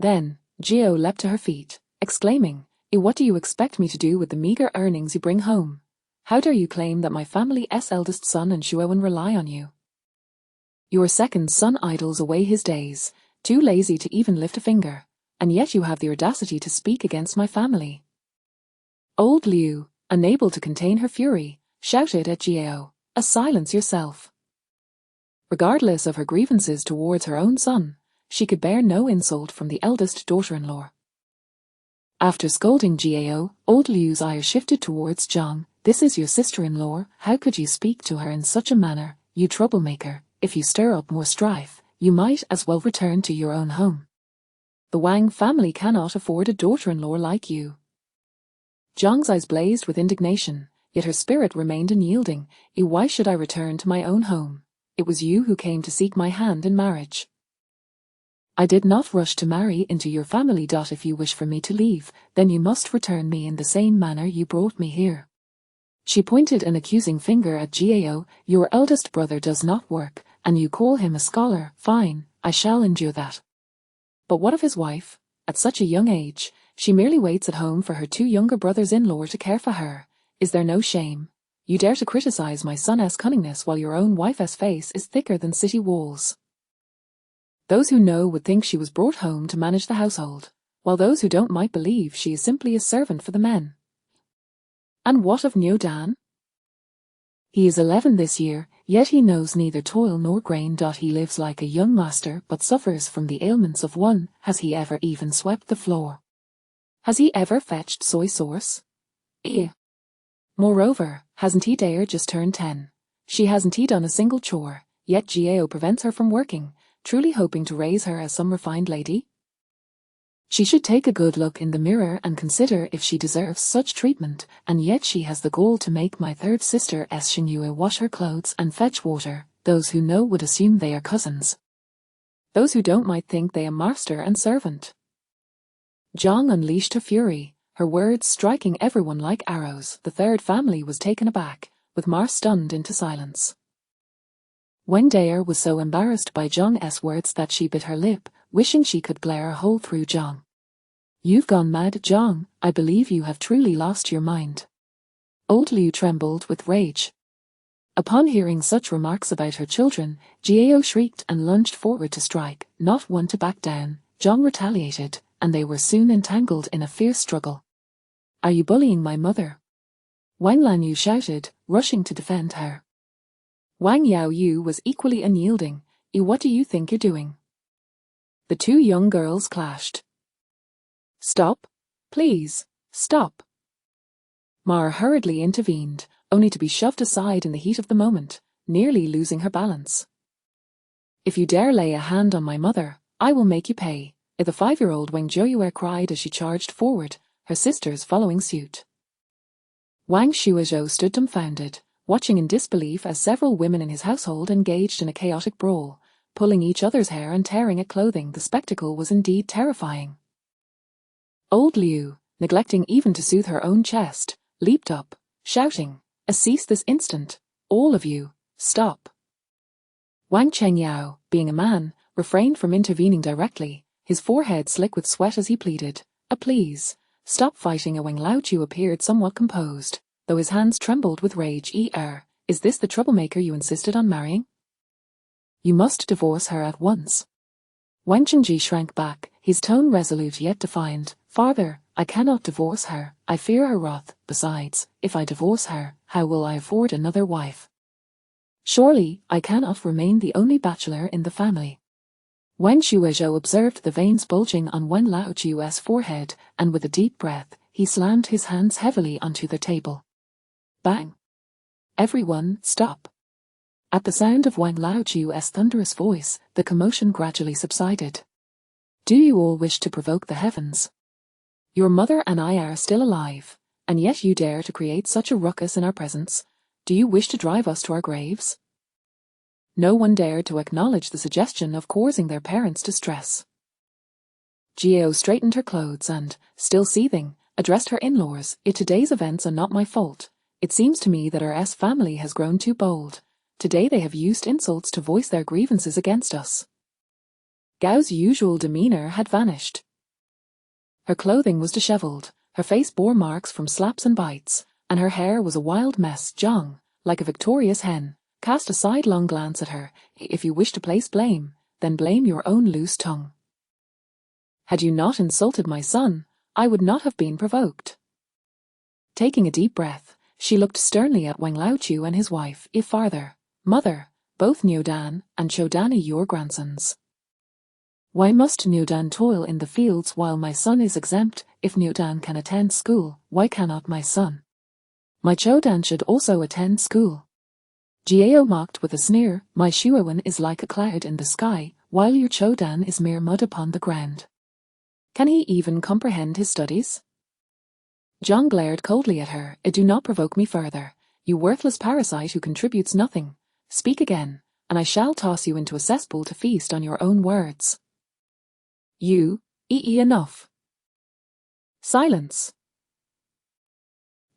Then, Jiao leapt to her feet, exclaiming, what do you expect me to do with the meager earnings you bring home? How dare you claim that my family's eldest son and Shuowen rely on you? Your second son idles away his days, too lazy to even lift a finger, and yet you have the audacity to speak against my family. Old Liu, unable to contain her fury, shouted at Jiao, silence yourself. Regardless of her grievances towards her own son, she could bear no insult from the eldest daughter-in-law. After scolding Jiao, old Liu's eyes shifted towards Zhang. This is your sister-in-law. How could you speak to her in such a manner, you troublemaker? If you stir up more strife, you might as well return to your own home. The Wang family cannot afford a daughter-in-law like you. Zhang's eyes blazed with indignation, yet her spirit remained unyielding. Why should I return to my own home? It was you who came to seek my hand in marriage. I did not rush to marry into your family. If you wish for me to leave, then you must return me in the same manner you brought me here. She pointed an accusing finger at Gao. Your eldest brother does not work, and you call him a scholar. Fine, I shall endure that. But what of his wife? At such a young age, she merely waits at home for her 2 younger brothers-in-law to care for her. Is there no shame? You dare to criticize my son's cunningness while your own wife's face is thicker than city walls. Those who know would think she was brought home to manage the household, while those who don't might believe she is simply a servant for the men. And what of Niu Dan? He is 11 this year, yet he knows neither toil nor grain. He lives like a young master but suffers from the ailments of one. Has he ever even swept the floor? Has he ever fetched soy sauce? Moreover, hasn't he dared just turned 10? She hasn't he done a single chore, yet Gao prevents her from working, truly hoping to raise her as some refined lady? She should take a good look in the mirror and consider if she deserves such treatment, and yet she has the gall to make my 3rd sister Xinyue wash her clothes and fetch water. Those who know would assume they are cousins. Those who don't might think they are master and servant. Zhang unleashed her fury, her words striking everyone like arrows. The 3rd family was taken aback, with Ma stunned into silence. Wang Dare was so embarrassed by Zhang's words that she bit her lip, wishing she could glare a hole through Zhang. You've gone mad, Zhang. I believe you have truly lost your mind. Old Liu trembled with rage. Upon hearing such remarks about her children, Gao shrieked and lunged forward to strike, not one to back down. Zhang retaliated, and they were soon entangled in a fierce struggle. Are you bullying my mother? Wang Lanyu shouted, rushing to defend her. Wang Yaoyu was equally unyielding. What do you think you're doing? The 2 young girls clashed. Stop. Please, stop. Ma hurriedly intervened, only to be shoved aside in the heat of the moment, nearly losing her balance. If you dare lay a hand on my mother, I will make you pay, the 5-year-old Wang Zhuoyue cried as she charged forward, her sisters following suit. Wang Shuozhou stood dumbfounded, watching in disbelief as several women in his household engaged in a chaotic brawl, pulling each other's hair and tearing at clothing. The spectacle was indeed terrifying. Old Liu, neglecting even to soothe her own chest, leaped up, shouting, cease this instant, all of you, stop. Wang Chengyao, being a man, refrained from intervening directly, his forehead slick with sweat as he pleaded, please, stop fighting. Wang Laochu appeared somewhat composed, though his hands trembled with rage. Is this the troublemaker you insisted on marrying? You must divorce her at once. Wang Chengji shrank back, his tone resolute yet defiant. Father, I cannot divorce her. I fear her wrath. Besides, if I divorce her, how will I afford another wife? Surely, I cannot remain the only bachelor in the family. Wang Shuozhou observed the veins bulging on Wang Laochu's forehead, and with a deep breath, he slammed his hands heavily onto the table. Bang! Everyone, stop! At the sound of Wang Laochu's thunderous voice, the commotion gradually subsided. Do you all wish to provoke the heavens? Your mother and I are still alive, and yet you dare to create such a ruckus in our presence. Do you wish to drive us to our graves? No one dared to acknowledge the suggestion of causing their parents distress. Gao straightened her clothes and, still seething, addressed her in-laws. Today's events are not my fault. It seems to me that our family has grown too bold. Today they have used insults to voice their grievances against us. Gao's usual demeanor had vanished. Her clothing was disheveled, her face bore marks from slaps and bites, and her hair was a wild mess. Zhang, like a victorious hen, cast a sidelong glance at her. If you wish to place blame, then blame your own loose tongue. Had you not insulted my son, I would not have been provoked. Taking a deep breath, she looked sternly at Wang Laochu and his wife. Father, mother, both Niu Dan and Chou Dan are your grandsons. Why must Niu Dan toil in the fields while my son is exempt? If Niu Dan can attend school, why cannot my son? My Chou Dan should also attend school. Gao mocked with a sneer. My Shuowen is like a cloud in the sky, while your Chou Dan is mere mud upon the ground. Can he even comprehend his studies? Zhang glared coldly at her. Do not provoke me further, you worthless parasite who contributes nothing. Speak again, and I shall toss you into a cesspool to feast on your own words. Enough. Silence.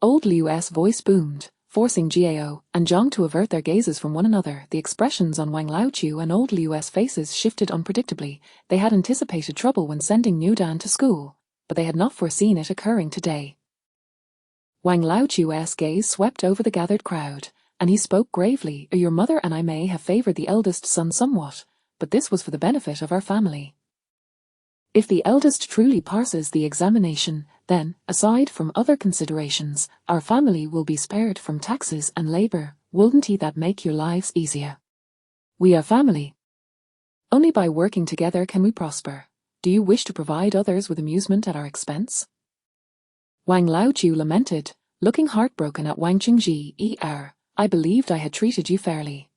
Old Liu's voice boomed, forcing Gao and Zhang to avert their gazes from one another. The expressions on Wang Laochu and old Liu's faces shifted unpredictably. They had anticipated trouble when sending Niu Dan to school, but they had not foreseen it occurring today. Wang Laochu's gaze swept over the gathered crowd, and he spoke gravely. Your mother and I may have favored the eldest son somewhat, but this was for the benefit of our family. If the eldest truly passes the examination, then, aside from other considerations, our family will be spared from taxes and labor. Wouldn't that make your lives easier? We are family. Only by working together can we prosper. Do you wish to provide others with amusement at our expense? Wang Laochu lamented, looking heartbroken at Wang Qingji. I believed I had treated you fairly.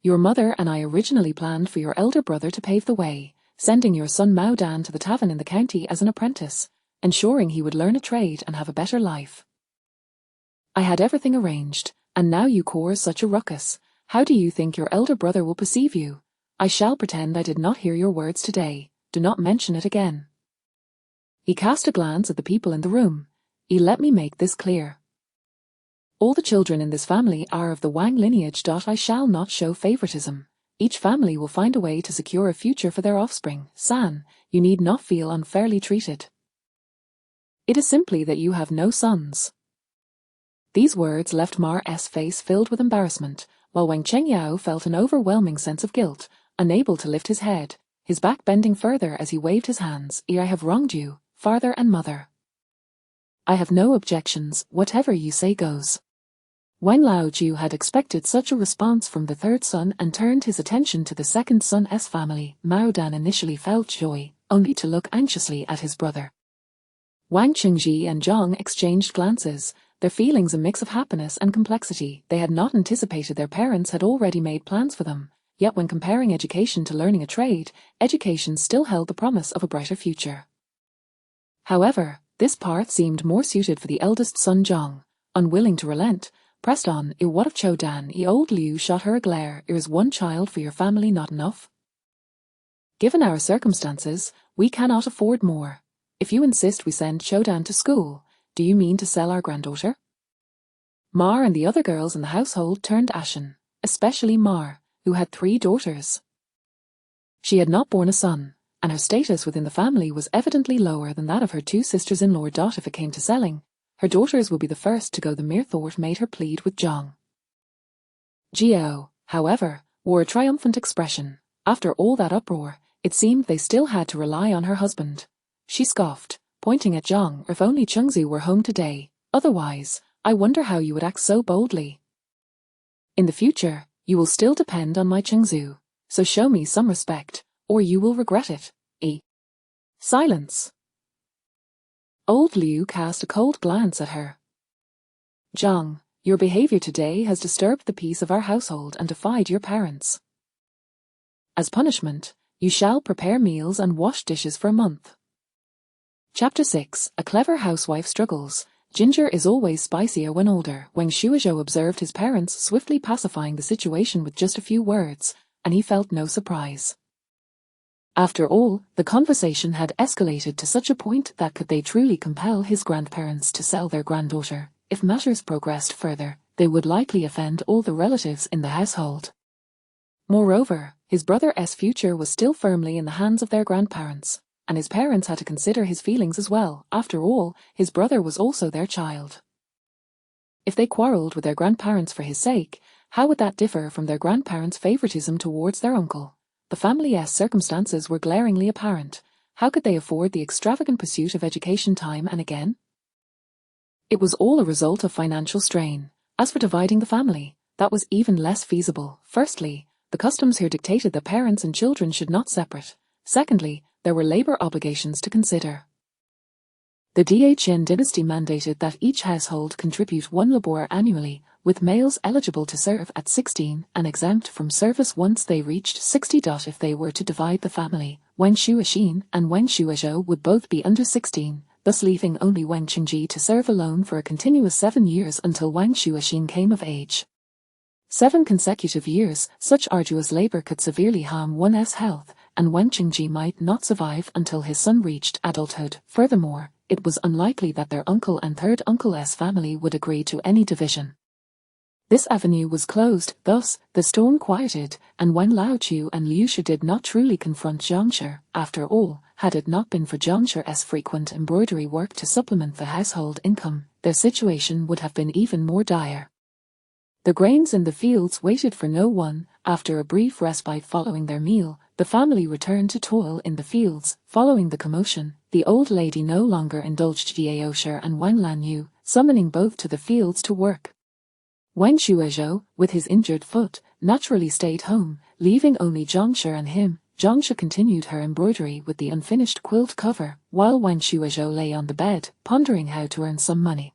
Your mother and I originally planned for your elder brother to pave the way, sending your son Mao Dan to the tavern in the county as an apprentice, ensuring he would learn a trade and have a better life. I had everything arranged, and now you cause such a ruckus. How do you think your elder brother will perceive you? I shall pretend I did not hear your words today. Do not mention it again. He cast a glance at the people in the room. Let me make this clear. All the children in this family are of the Wang lineage. I shall not show favoritism. Each family will find a way to secure a future for their offspring. San, you need not feel unfairly treated. It is simply that you have no sons. These words left Ma's face filled with embarrassment, while Wang Chengyao felt an overwhelming sense of guilt, unable to lift his head, his back bending further as he waved his hands. I have wronged you, father and mother. I have no objections, whatever you say goes. Wang Laochu had expected such a response from the third son and turned his attention to the second son's family. Mao Dan initially felt joy, only to look anxiously at his brother. Wang Qingji and Zhang exchanged glances, their feelings a mix of happiness and complexity. They had not anticipated their parents had already made plans for them, yet when comparing education to learning a trade, education still held the promise of a brighter future. However, this path seemed more suited for the eldest son Zhang. Unwilling to relent, pressed on. What of Cho Dan? Old Liu shot her a glare. Is one child for your family not enough? Given our circumstances, we cannot afford more. If you insist we send Cho Dan to school, do you mean to sell our granddaughter? Mar and the other girls in the household turned ashen, especially Mar, who had 3 daughters. She had not borne a son, and her status within the family was evidently lower than that of her 2 sisters-in-law. If it came to selling, her daughters would be the first to go. The mere thought made her plead with Zhang. Gao, however, wore a triumphant expression. After all that uproar, it seemed they still had to rely on her husband. She scoffed, pointing at Zhang. If only Chengzu were home today. Otherwise, I wonder how you would act so boldly. In the future, you will still depend on my Chengzu, so show me some respect, or you will regret it. Silence. Old Liu cast a cold glance at her. Zhang, your behavior today has disturbed the peace of our household and defied your parents. As punishment, you shall prepare meals and wash dishes for a month. Chapter 6. A clever housewife struggles. Ginger is always spicier when older. Wang Shuozhou observed his parents swiftly pacifying the situation with just a few words, and he felt no surprise. After all, the conversation had escalated to such a point that could they truly compel his grandparents to sell their granddaughter, if matters progressed further, they would likely offend all the relatives in the household. Moreover, his brother's future was still firmly in the hands of their grandparents, and his parents had to consider his feelings as well. After all, his brother was also their child. If they quarreled with their grandparents for his sake, how would that differ from their grandparents' favoritism towards their uncle? The family's circumstances were glaringly apparent. How could they afford the extravagant pursuit of education time and again? It was all a result of financial strain. As for dividing the family, that was even less feasible. Firstly, the customs here dictated that parents and children should not separate. Secondly, there were labor obligations to consider. The Dhen dynasty mandated that each household contribute 1 laborer annually, with males eligible to serve at 16 and exempt from service once they reached 60. If they were to divide the family, Wang Shuoxin and Wang Shuozhou would both be under 16, thus leaving only Wang Qingji to serve alone for a continuous 7 years until Wang Shuoxin came of age. 7 consecutive years, such arduous labor could severely harm one's health, and Wen Qingji might not survive until his son reached adulthood. Furthermore, it was unlikely that their uncle and third uncle's family would agree to any division. This avenue was closed, thus, the storm quieted, and when Lao Chu and Liu Shi did not truly confront Zhang Shi, after all, had it not been for Zhang Shi's frequent embroidery work to supplement the household income, their situation would have been even more dire. The grains in the fields waited for no one. After a brief respite following their meal, the family returned to toil in the fields. Following the commotion, the old lady no longer indulged Jiao Shi and Wang Lanyu, summoning both to the fields to work. Wen Shuizhou, with his injured foot, naturally stayed home, leaving only Zhang Shi and him. Zhang Shi continued her embroidery with the unfinished quilt cover, while Wen Shuizhou lay on the bed, pondering how to earn some money.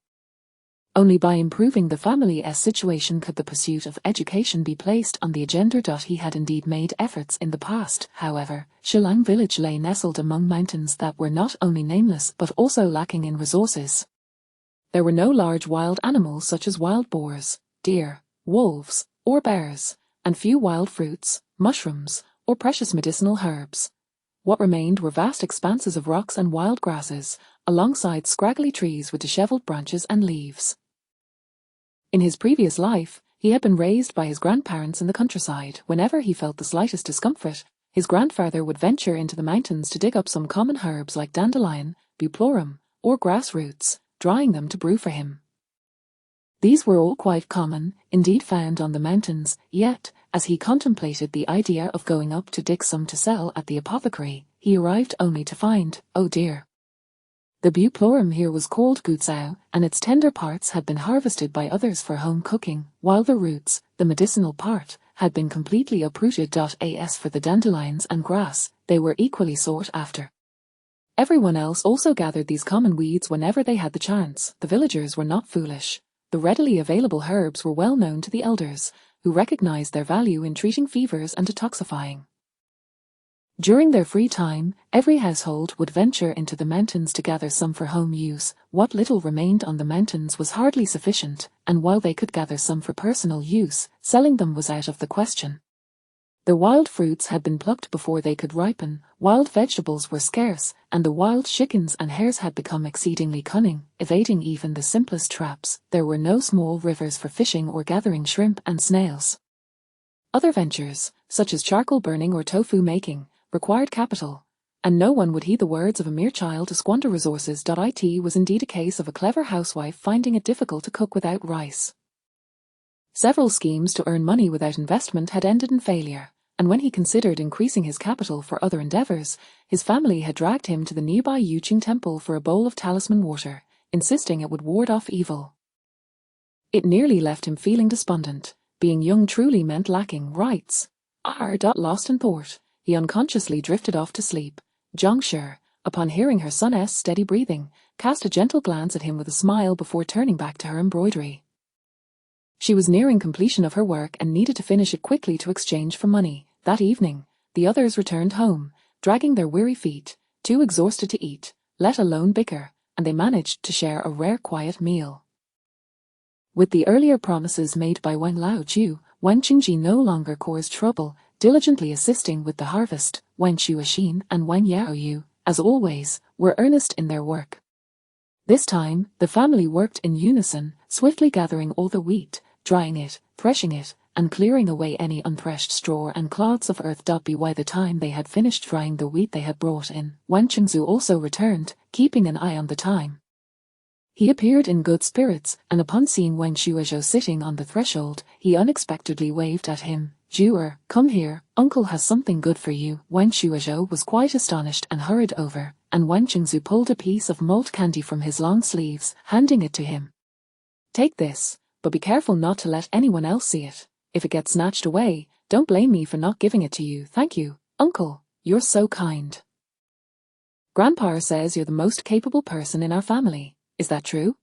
Only by improving the family's situation could the pursuit of education be placed on the agenda. He had indeed made efforts in the past, however. Shilang village lay nestled among mountains that were not only nameless but also lacking in resources. There were no large wild animals such as wild boars, deer, wolves, or bears, and few wild fruits, mushrooms, or precious medicinal herbs. What remained were vast expanses of rocks and wild grasses, alongside scraggly trees with disheveled branches and leaves. In his previous life, he had been raised by his grandparents in the countryside. Whenever he felt the slightest discomfort, his grandfather would venture into the mountains to dig up some common herbs like dandelion, buplorum, or grass roots, drying them to brew for him. These were all quite common, indeed found on the mountains, yet, as he contemplated the idea of going up to dig some to sell at the apothecary, he arrived only to find, oh dear. The buplorum here was called gutsao, and its tender parts had been harvested by others for home cooking, while the roots, the medicinal part, had been completely uprooted. As for the dandelions and grass, they were equally sought after. Everyone else also gathered these common weeds whenever they had the chance. The villagers were not foolish. The readily available herbs were well known to the elders, who recognized their value in treating fevers and detoxifying. During their free time, every household would venture into the mountains to gather some for home use. What little remained on the mountains was hardly sufficient, and while they could gather some for personal use, selling them was out of the question. The wild fruits had been plucked before they could ripen, wild vegetables were scarce, and the wild chickens and hares had become exceedingly cunning, evading even the simplest traps. There were no small rivers for fishing or gathering shrimp and snails. Other ventures, such as charcoal burning or tofu making, required capital, and no one would heed the words of a mere child to squander resources. It was indeed a case of a clever housewife finding it difficult to cook without rice. Several schemes to earn money without investment had ended in failure, and when he considered increasing his capital for other endeavors, his family had dragged him to the nearby Yuqing temple for a bowl of talisman water, insisting it would ward off evil. It nearly left him feeling despondent. Being young truly meant lacking rights. Lost in thought, he unconsciously drifted off to sleep. Zhang Shi, upon hearing her son's steady breathing, cast a gentle glance at him with a smile before turning back to her embroidery. She was nearing completion of her work and needed to finish it quickly to exchange for money. That evening, the others returned home, dragging their weary feet, too exhausted to eat, let alone bicker, and they managed to share a rare quiet meal. With the earlier promises made by Wen Laoju, Wen Qingji no longer caused trouble, diligently assisting with the harvest. Wen Shuixin and Wen Yaoyu, as always, were earnest in their work. This time, the family worked in unison, swiftly gathering all the wheat, drying it, threshing it, and clearing away any unthreshed straw and clods of earth. By the time they had finished drying the wheat they had brought in, Wen Qingzu also returned, keeping an eye on the time. He appeared in good spirits, and upon seeing Wen Shuizhou sitting on the threshold, he unexpectedly waved at him. "Zhu'er, come here, uncle has something good for you." Wen Shuizhou was quite astonished and hurried over, and Wen Qingzu pulled a piece of malt candy from his long sleeves, handing it to him. "Take this, but be careful not to let anyone else see it. If it gets snatched away, don't blame me for not giving it to you." "Thank you, uncle, you're so kind. Grandpa says you're the most capable person in our family. Is that true?"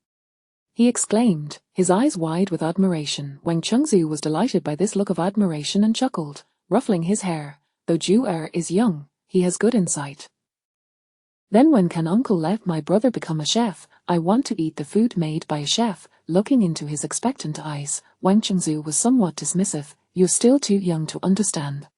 he exclaimed, his eyes wide with admiration. Wang Chengzu was delighted by this look of admiration and chuckled, ruffling his hair. "Though Zhu'er is young, he has good insight. Then when can uncle let my brother become a chef? I want to eat the food made by a chef." Looking into his expectant eyes, Wang Chengzu was somewhat dismissive. "You're still too young to understand.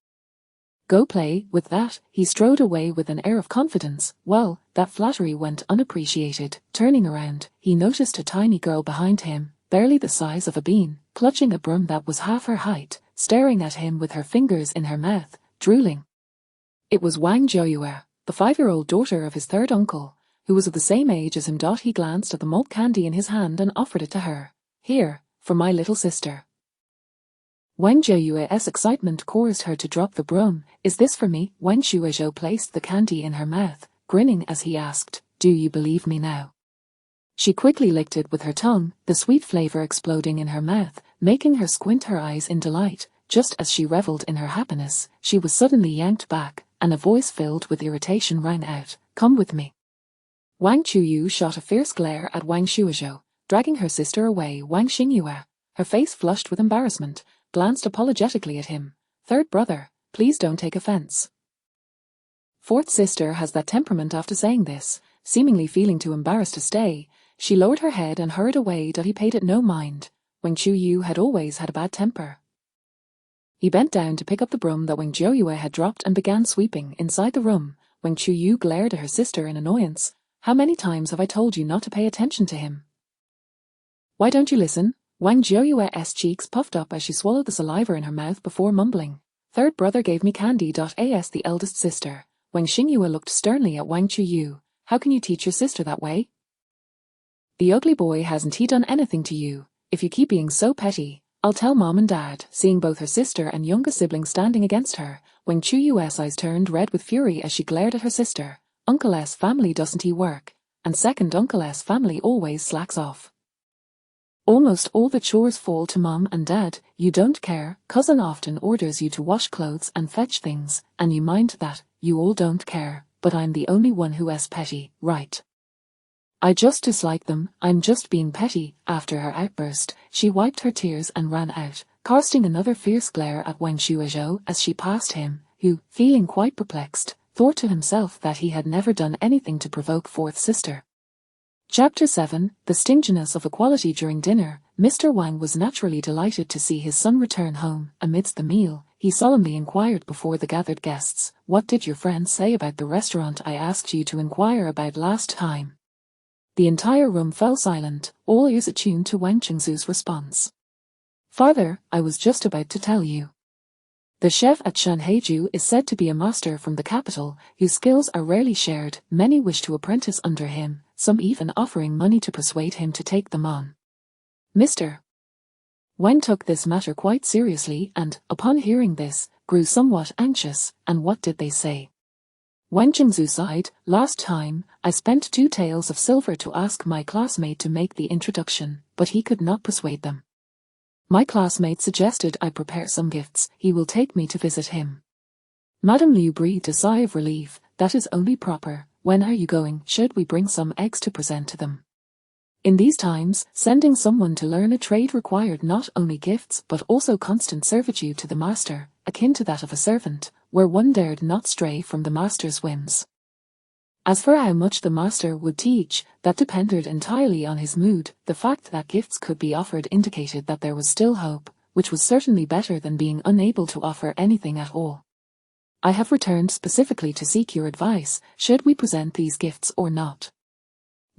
Go play. With that, he strode away with an air of confidence. Well, that flattery went unappreciated. Turning around, he noticed a tiny girl behind him, barely the size of a bean, clutching a broom that was half her height, staring at him with her fingers in her mouth, drooling. It was Wang Jiuyue, the 5-year-old daughter of his third uncle, who was of the same age as him. He glanced at the malt candy in his hand and offered it to her. Here, for my little sister. Wang Jiuyue's excitement caused her to drop the broom. Is this for me? Wang Shuizhou placed the candy in her mouth, grinning as he asked, do you believe me now? She quickly licked it with her tongue, the sweet flavor exploding in her mouth, making her squint her eyes in delight. Just as she reveled in her happiness, she was suddenly yanked back, and a voice filled with irritation rang out, come with me. Wang Chuyu shot a fierce glare at Wang Shuizhou, dragging her sister away. Wang Xingyue, her face flushed with embarrassment, glanced apologetically at him. Third brother, please don't take offense. Fourth sister has that temperament. After saying this, seemingly feeling too embarrassed to stay, she lowered her head and hurried away. He paid it no mind. Wang Chuyu had always had a bad temper. He bent down to pick up the broom that Wang Jiuyue had dropped and began sweeping. Inside the room, Wang Chuyu glared at her sister in annoyance. How many times have I told you not to pay attention to him? Why don't you listen? Wang Jiuyue's cheeks puffed up as she swallowed the saliva in her mouth before mumbling. Third brother gave me candy. As the eldest sister, Wang Xingyue looked sternly at Wang Chuyu. How can you teach your sister that way? The ugly boy hasn't he done anything to you? If you keep being so petty, I'll tell mom and dad. Seeing both her sister and younger sibling standing against her, Wang Chuyue's eyes turned red with fury as she glared at her sister. Uncle's family doesn't he work? And second uncle's family always slacks off. Almost all the chores fall to mom and dad. You don't care. Cousin often orders you to wash clothes and fetch things, and you mind that. You all don't care, but I'm the only one who's petty, right? I just dislike them. I'm just being petty. After her outburst, she wiped her tears and ran out, casting another fierce glare at Wang Shuizhou as she passed him, who, feeling quite perplexed, thought to himself that he had never done anything to provoke fourth sister. Chapter 7, The Stinginess of Equality. During dinner, Mr. Wang was naturally delighted to see his son return home. Amidst the meal, he solemnly inquired before the gathered guests, "What did your friends say about the restaurant I asked you to inquire about last time?" The entire room fell silent, all ears attuned to Wang Chengzu's response. "Father, I was just about to tell you. The chef at Shanheiju is said to be a master from the capital, whose skills are rarely shared. Many wish to apprentice under him, some even offering money to persuade him to take them on." Mr. Wang took this matter quite seriously and, upon hearing this, grew somewhat anxious. "And what did they say?" Wang Chengzu sighed. "Last time, I spent 2 taels of silver to ask my classmate to make the introduction, but he could not persuade them. My classmate suggested I prepare some gifts. He will take me to visit him." Madame Liu breathed a sigh of relief. "That is only proper. When are you going? Should we bring some eggs to present to them?" In these times, sending someone to learn a trade required not only gifts but also constant servitude to the master, akin to that of a servant, where one dared not stray from the master's whims. As for how much the master would teach, that depended entirely on his mood. The fact that gifts could be offered indicated that there was still hope, which was certainly better than being unable to offer anything at all. "I have returned specifically to seek your advice. Should we present these gifts or not?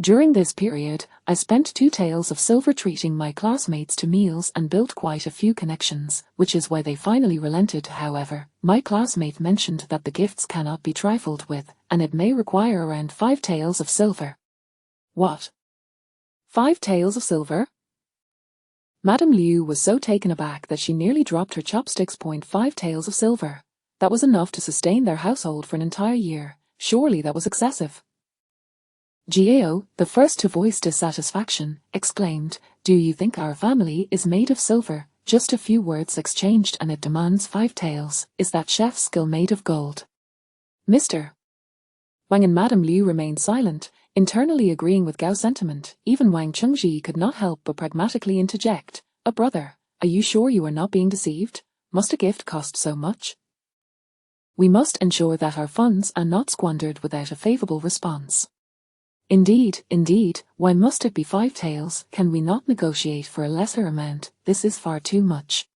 During this period, I spent 2 taels of silver treating my classmates to meals and built quite a few connections, which is why they finally relented. However, my classmate mentioned that the gifts cannot be trifled with, and it may require around 5 taels of silver." "What? 5 taels of silver?" Madame Liu was so taken aback that she nearly dropped her chopsticks. 5 taels of silver. That was enough to sustain their household for an entire year. Surely that was excessive. Jiao, the first to voice dissatisfaction, exclaimed, "Do you think our family is made of silver? Just a few words exchanged and it demands 5 taels. Is that chef's skill made of gold?" Mr. Wang and Madame Liu remained silent, internally agreeing with Gao's sentiment. Even Wang Chengji could not help but pragmatically interject, "A brother, are you sure you are not being deceived? Must a gift cost so much? We must ensure that our funds are not squandered without a favorable response." Indeed, why must it be 5 taels? Can we not negotiate for a lesser amount? This is far too much."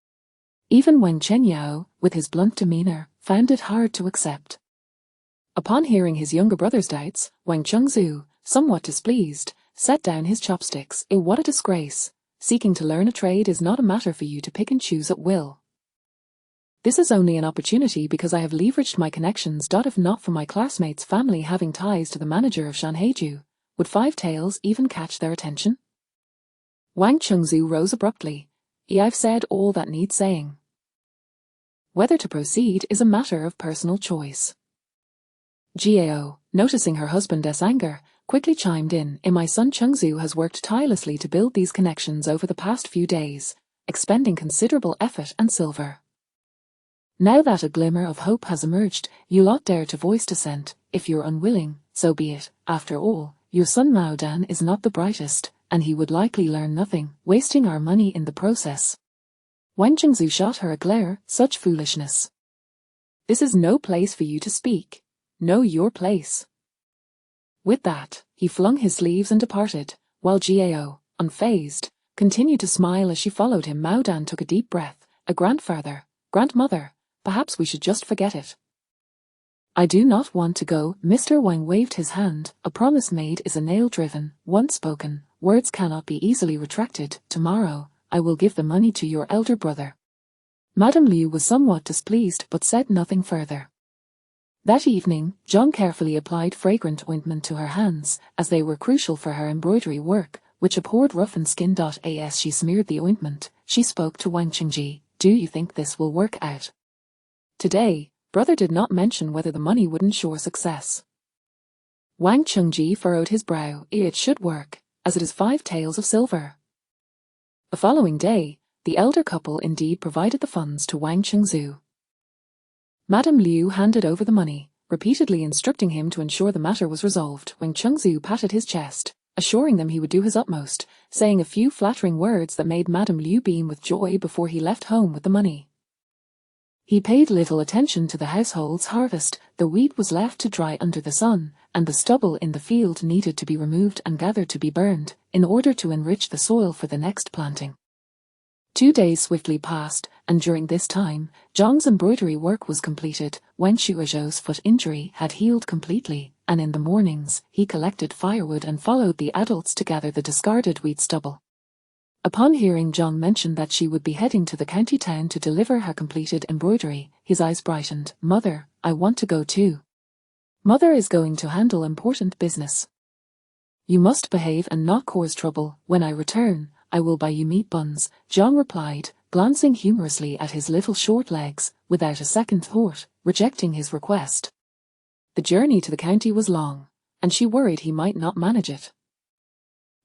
Even Wang Chenyao, with his blunt demeanor, found it hard to accept. Upon hearing his younger brother's doubts, Wang Chengzu, somewhat displeased, set down his chopsticks. What a disgrace! Seeking to learn a trade is not a matter for you to pick and choose at will. This is only an opportunity because I have leveraged my connections. If not for my classmates' family having ties to the manager of Shanheiju, would Five Tails even catch their attention? Wang Chengzu rose abruptly. I've said all that needs saying. Whether to proceed is a matter of personal choice. Gao, noticing her husband's anger, quickly chimed in. My son Chengzu has worked tirelessly to build these connections over the past few days, expending considerable effort and silver. Now that a glimmer of hope has emerged, you lot dare to voice dissent. If you're unwilling, so be it. After all, your son Mao Dan is not the brightest, and he would likely learn nothing, wasting our money in the process. Wang Chengzu shot her a glare. Such foolishness. This is no place for you to speak. Know your place. With that, he flung his sleeves and departed, while Gao, unfazed, continued to smile as she followed him. Mao Dan took a deep breath. A grandfather, grandmother, perhaps we should just forget it. I do not want to go. Mr. Wang waved his hand. A promise made is a nail driven, once spoken, words cannot be easily retracted. Tomorrow, I will give the money to your elder brother. Madame Liu was somewhat displeased but said nothing further. That evening, Zhang carefully applied fragrant ointment to her hands, as they were crucial for her embroidery work, which abhorred roughened skin. As she smeared the ointment, she spoke to Wang Qingji. Do you think this will work out? Today, brother did not mention whether the money would ensure success. Wang Qingji furrowed his brow. It should work, as it is 5 taels of silver. The following day, the elder couple indeed provided the funds to Wang Chengzu. Madame Liu handed over the money, repeatedly instructing him to ensure the matter was resolved. Wang Chengzu patted his chest, assuring them he would do his utmost, saying a few flattering words that made Madame Liu beam with joy before he left home with the money. He paid little attention to the household's harvest. The wheat was left to dry under the sun, and the stubble in the field needed to be removed and gathered to be burned, in order to enrich the soil for the next planting. 2 days swiftly passed, and during this time, Zhang's embroidery work was completed. Wen Shuozhou's foot injury had healed completely, and in the mornings, he collected firewood and followed the adults to gather the discarded wheat stubble. Upon hearing Zhang mention that she would be heading to the county town to deliver her completed embroidery, his eyes brightened. Mother, I want to go too. Mother is going to handle important business. You must behave and not cause trouble. When I return, I will buy you meat buns, Zhang replied, glancing humorously at his little short legs, without a second thought, rejecting his request. The journey to the county was long, and she worried he might not manage it.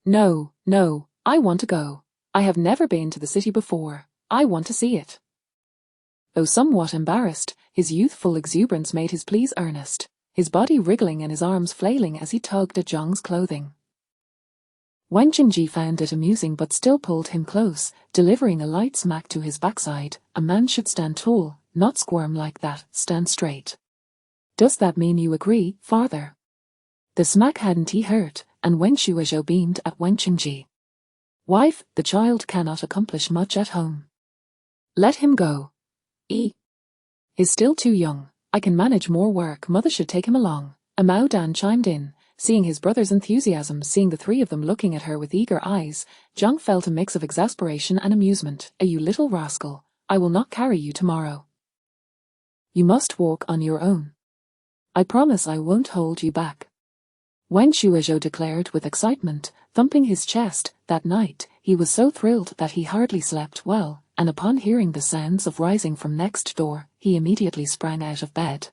No, I want to go. I have never been to the city before. I want to see it. Though somewhat embarrassed, his youthful exuberance made his pleas earnest, his body wriggling and his arms flailing as he tugged at Zhang's clothing. Wang Qingji found it amusing but still pulled him close, delivering a light smack to his backside. A man should stand tall, not squirm like that. Stand straight. Does that mean you agree, father? The smack hadn't he hurt, and Wen Shuozhou beamed at Wang Qingji. Wife, the child cannot accomplish much at home. Let him go. He's still too young. I can manage more work. Mother should take him along. Mao Dan chimed in, seeing his brother's enthusiasm. Seeing the three of them looking at her with eager eyes, Zhang felt a mix of exasperation and amusement. You little rascal, I will not carry you tomorrow. You must walk on your own. I promise I won't hold you back. Wen Shuozhou declared with excitement, thumping his chest. That night, he was so thrilled that he hardly slept well, and upon hearing the sounds of rising from next door, he immediately sprang out of bed.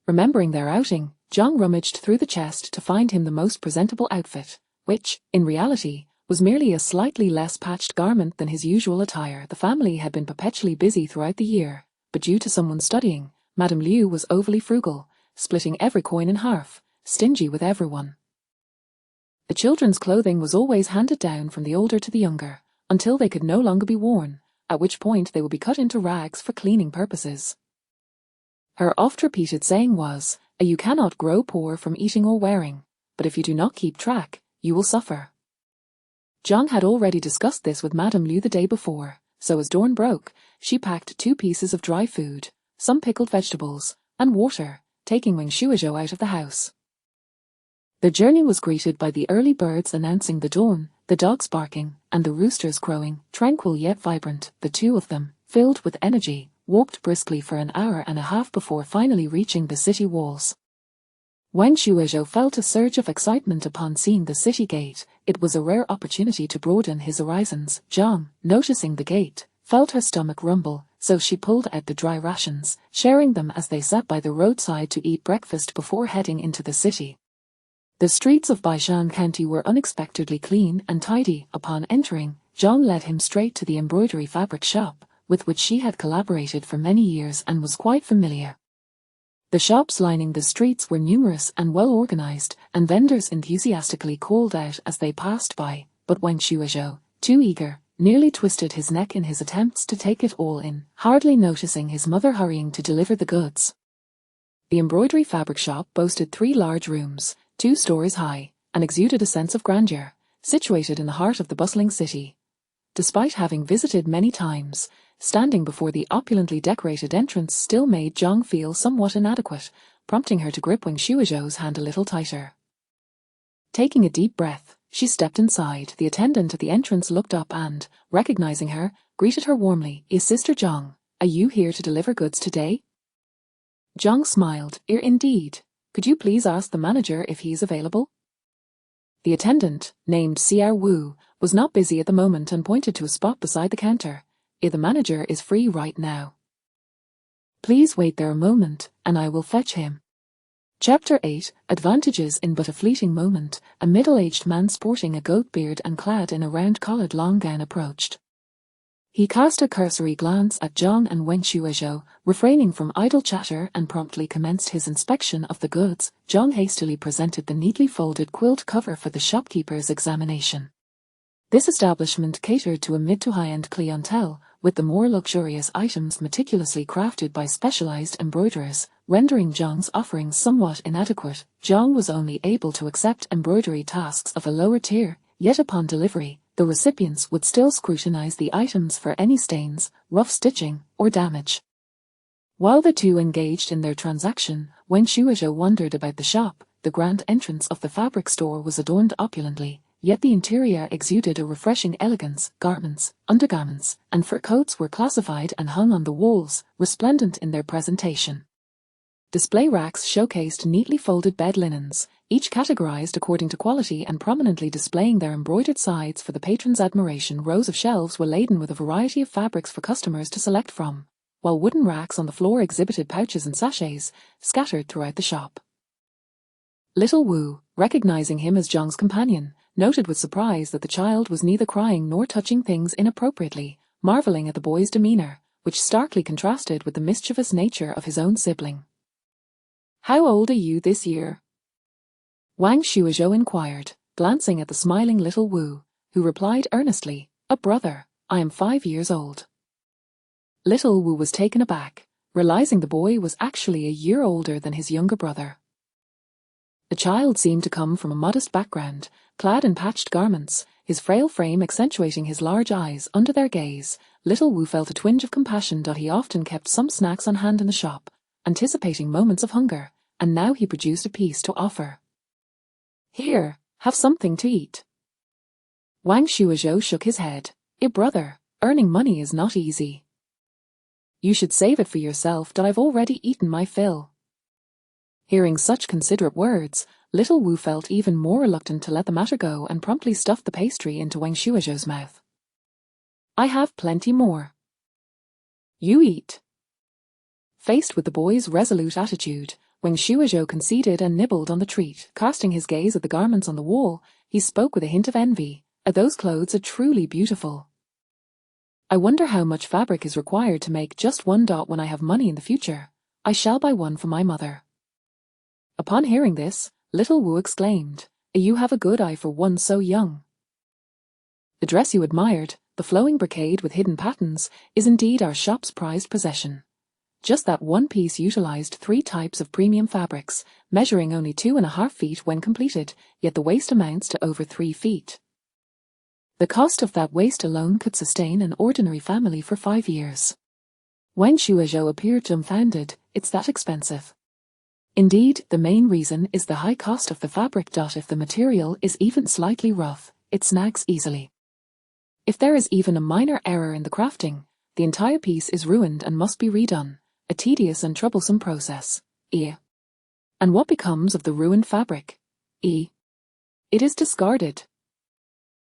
Remembering their outing, Zhang rummaged through the chest to find him the most presentable outfit, which, in reality, was merely a slightly less patched garment than his usual attire. The family had been perpetually busy throughout the year, but due to someone studying, Madame Liu was overly frugal, splitting every coin in half, stingy with everyone. The children's clothing was always handed down from the older to the younger, until they could no longer be worn, at which point they would be cut into rags for cleaning purposes. Her oft-repeated saying was, you cannot grow poor from eating or wearing, but if you do not keep track, you will suffer. Zhang had already discussed this with Madame Liu the day before, so as dawn broke, she packed 2 pieces of dry food, some pickled vegetables, and water, taking Wang Shuizhou out of the house. Their journey was greeted by the early birds announcing the dawn, the dogs barking, and the roosters crowing, tranquil yet vibrant. The two of them, filled with energy, walked briskly for an hour and a half before finally reaching the city walls. Wang Shuizhou felt a surge of excitement upon seeing the city gate. It was a rare opportunity to broaden his horizons. Zhang, noticing the gate, felt her stomach rumble, so she pulled out the dry rations, sharing them as they sat by the roadside to eat breakfast before heading into the city. The streets of Baishan County were unexpectedly clean and tidy. Upon entering, Zhang led him straight to the embroidery fabric shop, with which she had collaborated for many years and was quite familiar. The shops lining the streets were numerous and well organized, and vendors enthusiastically called out as they passed by, but Wang Shuizhou, too eager, nearly twisted his neck in his attempts to take it all in, hardly noticing his mother hurrying to deliver the goods. The embroidery fabric shop boasted 3 large rooms, 2 stories high, and exuded a sense of grandeur, situated in the heart of the bustling city. Despite having visited many times, standing before the opulently decorated entrance still made Zhang feel somewhat inadequate, prompting her to grip Wang Shuizhou's hand a little tighter. Taking a deep breath, she stepped inside. The attendant at the entrance looked up and, recognizing her, greeted her warmly. "Is Sister Zhang, are you here to deliver goods today?" Zhang smiled. Indeed. Could you please ask the manager if he's available?" The attendant, named Xiao Wu, was not busy at the moment and pointed to a spot beside the counter. "The manager is free right now. Please wait there a moment, and I will fetch him." Chapter 8, Advantages. In but a fleeting moment, a middle-aged man sporting a goat beard and clad in a round-collared long gown approached. He cast a cursory glance at Zhang and Wang Shuizhou, refraining from idle chatter, and promptly commenced his inspection of the goods. Zhang hastily presented the neatly folded quilt cover for the shopkeeper's examination. This establishment catered to a mid to high-end clientele, with the more luxurious items meticulously crafted by specialized embroiderers, rendering Zhang's offerings somewhat inadequate. Zhang was only able to accept embroidery tasks of a lower tier, yet upon delivery, the recipients would still scrutinize the items for any stains, rough stitching, or damage. While the two engaged in their transaction, Wang Shuizhou wondered about the shop. The grand entrance of the fabric store was adorned opulently, yet the interior exuded a refreshing elegance. Garments, undergarments, and fur coats were classified and hung on the walls, resplendent in their presentation. Display racks showcased neatly folded bed linens, each categorized according to quality and prominently displaying their embroidered sides for the patrons' admiration. Rows of shelves were laden with a variety of fabrics for customers to select from, while wooden racks on the floor exhibited pouches and sachets, scattered throughout the shop. Little Wu, recognizing him as Zhang's companion, noted with surprise that the child was neither crying nor touching things inappropriately, marveling at the boy's demeanor, which starkly contrasted with the mischievous nature of his own sibling. "How old are you this year?" Wang Shuizhou inquired, glancing at the smiling little Wu, who replied earnestly, "Brother, I am 5 years old." Little Wu was taken aback, realizing the boy was actually a year older than his younger brother. The child seemed to come from a modest background, clad in patched garments, his frail frame accentuating his large eyes. Under their gaze, little Wu felt a twinge of compassion. He often kept some snacks on hand in the shop, anticipating moments of hunger, and now he produced a piece to offer. "Here, have something to eat." Wang Shuizhou shook his head. Brother, earning money is not easy. You should save it for yourself. I've already eaten my fill." Hearing such considerate words, little Wu felt even more reluctant to let the matter go and promptly stuffed the pastry into Wang Shuizhou's mouth. "I have plenty more." "You eat." Faced with the boy's resolute attitude, Wang Shuizhou conceded and nibbled on the treat. Casting his gaze at the garments on the wall, he spoke with a hint of envy. "Those clothes are truly beautiful. I wonder how much fabric is required to make just one. When I have money in the future, I shall buy one for my mother." Upon hearing this, little Wu exclaimed, "You have a good eye for one so young. The dress you admired, the flowing brocade with hidden patterns, is indeed our shop's prized possession. Just that one piece utilized 3 types of premium fabrics, measuring only 2.5 feet when completed, yet the waist amounts to over 3 feet. The cost of that waist alone could sustain an ordinary family for 5 years. Wen Shuizhou appeared dumbfounded. It's that expensive. Indeed, the main reason is the high cost of the fabric. If the material is even slightly rough, it snags easily. If there is even a minor error in the crafting, the entire piece is ruined and must be redone, a tedious and troublesome process. And what becomes of the ruined fabric? It is discarded.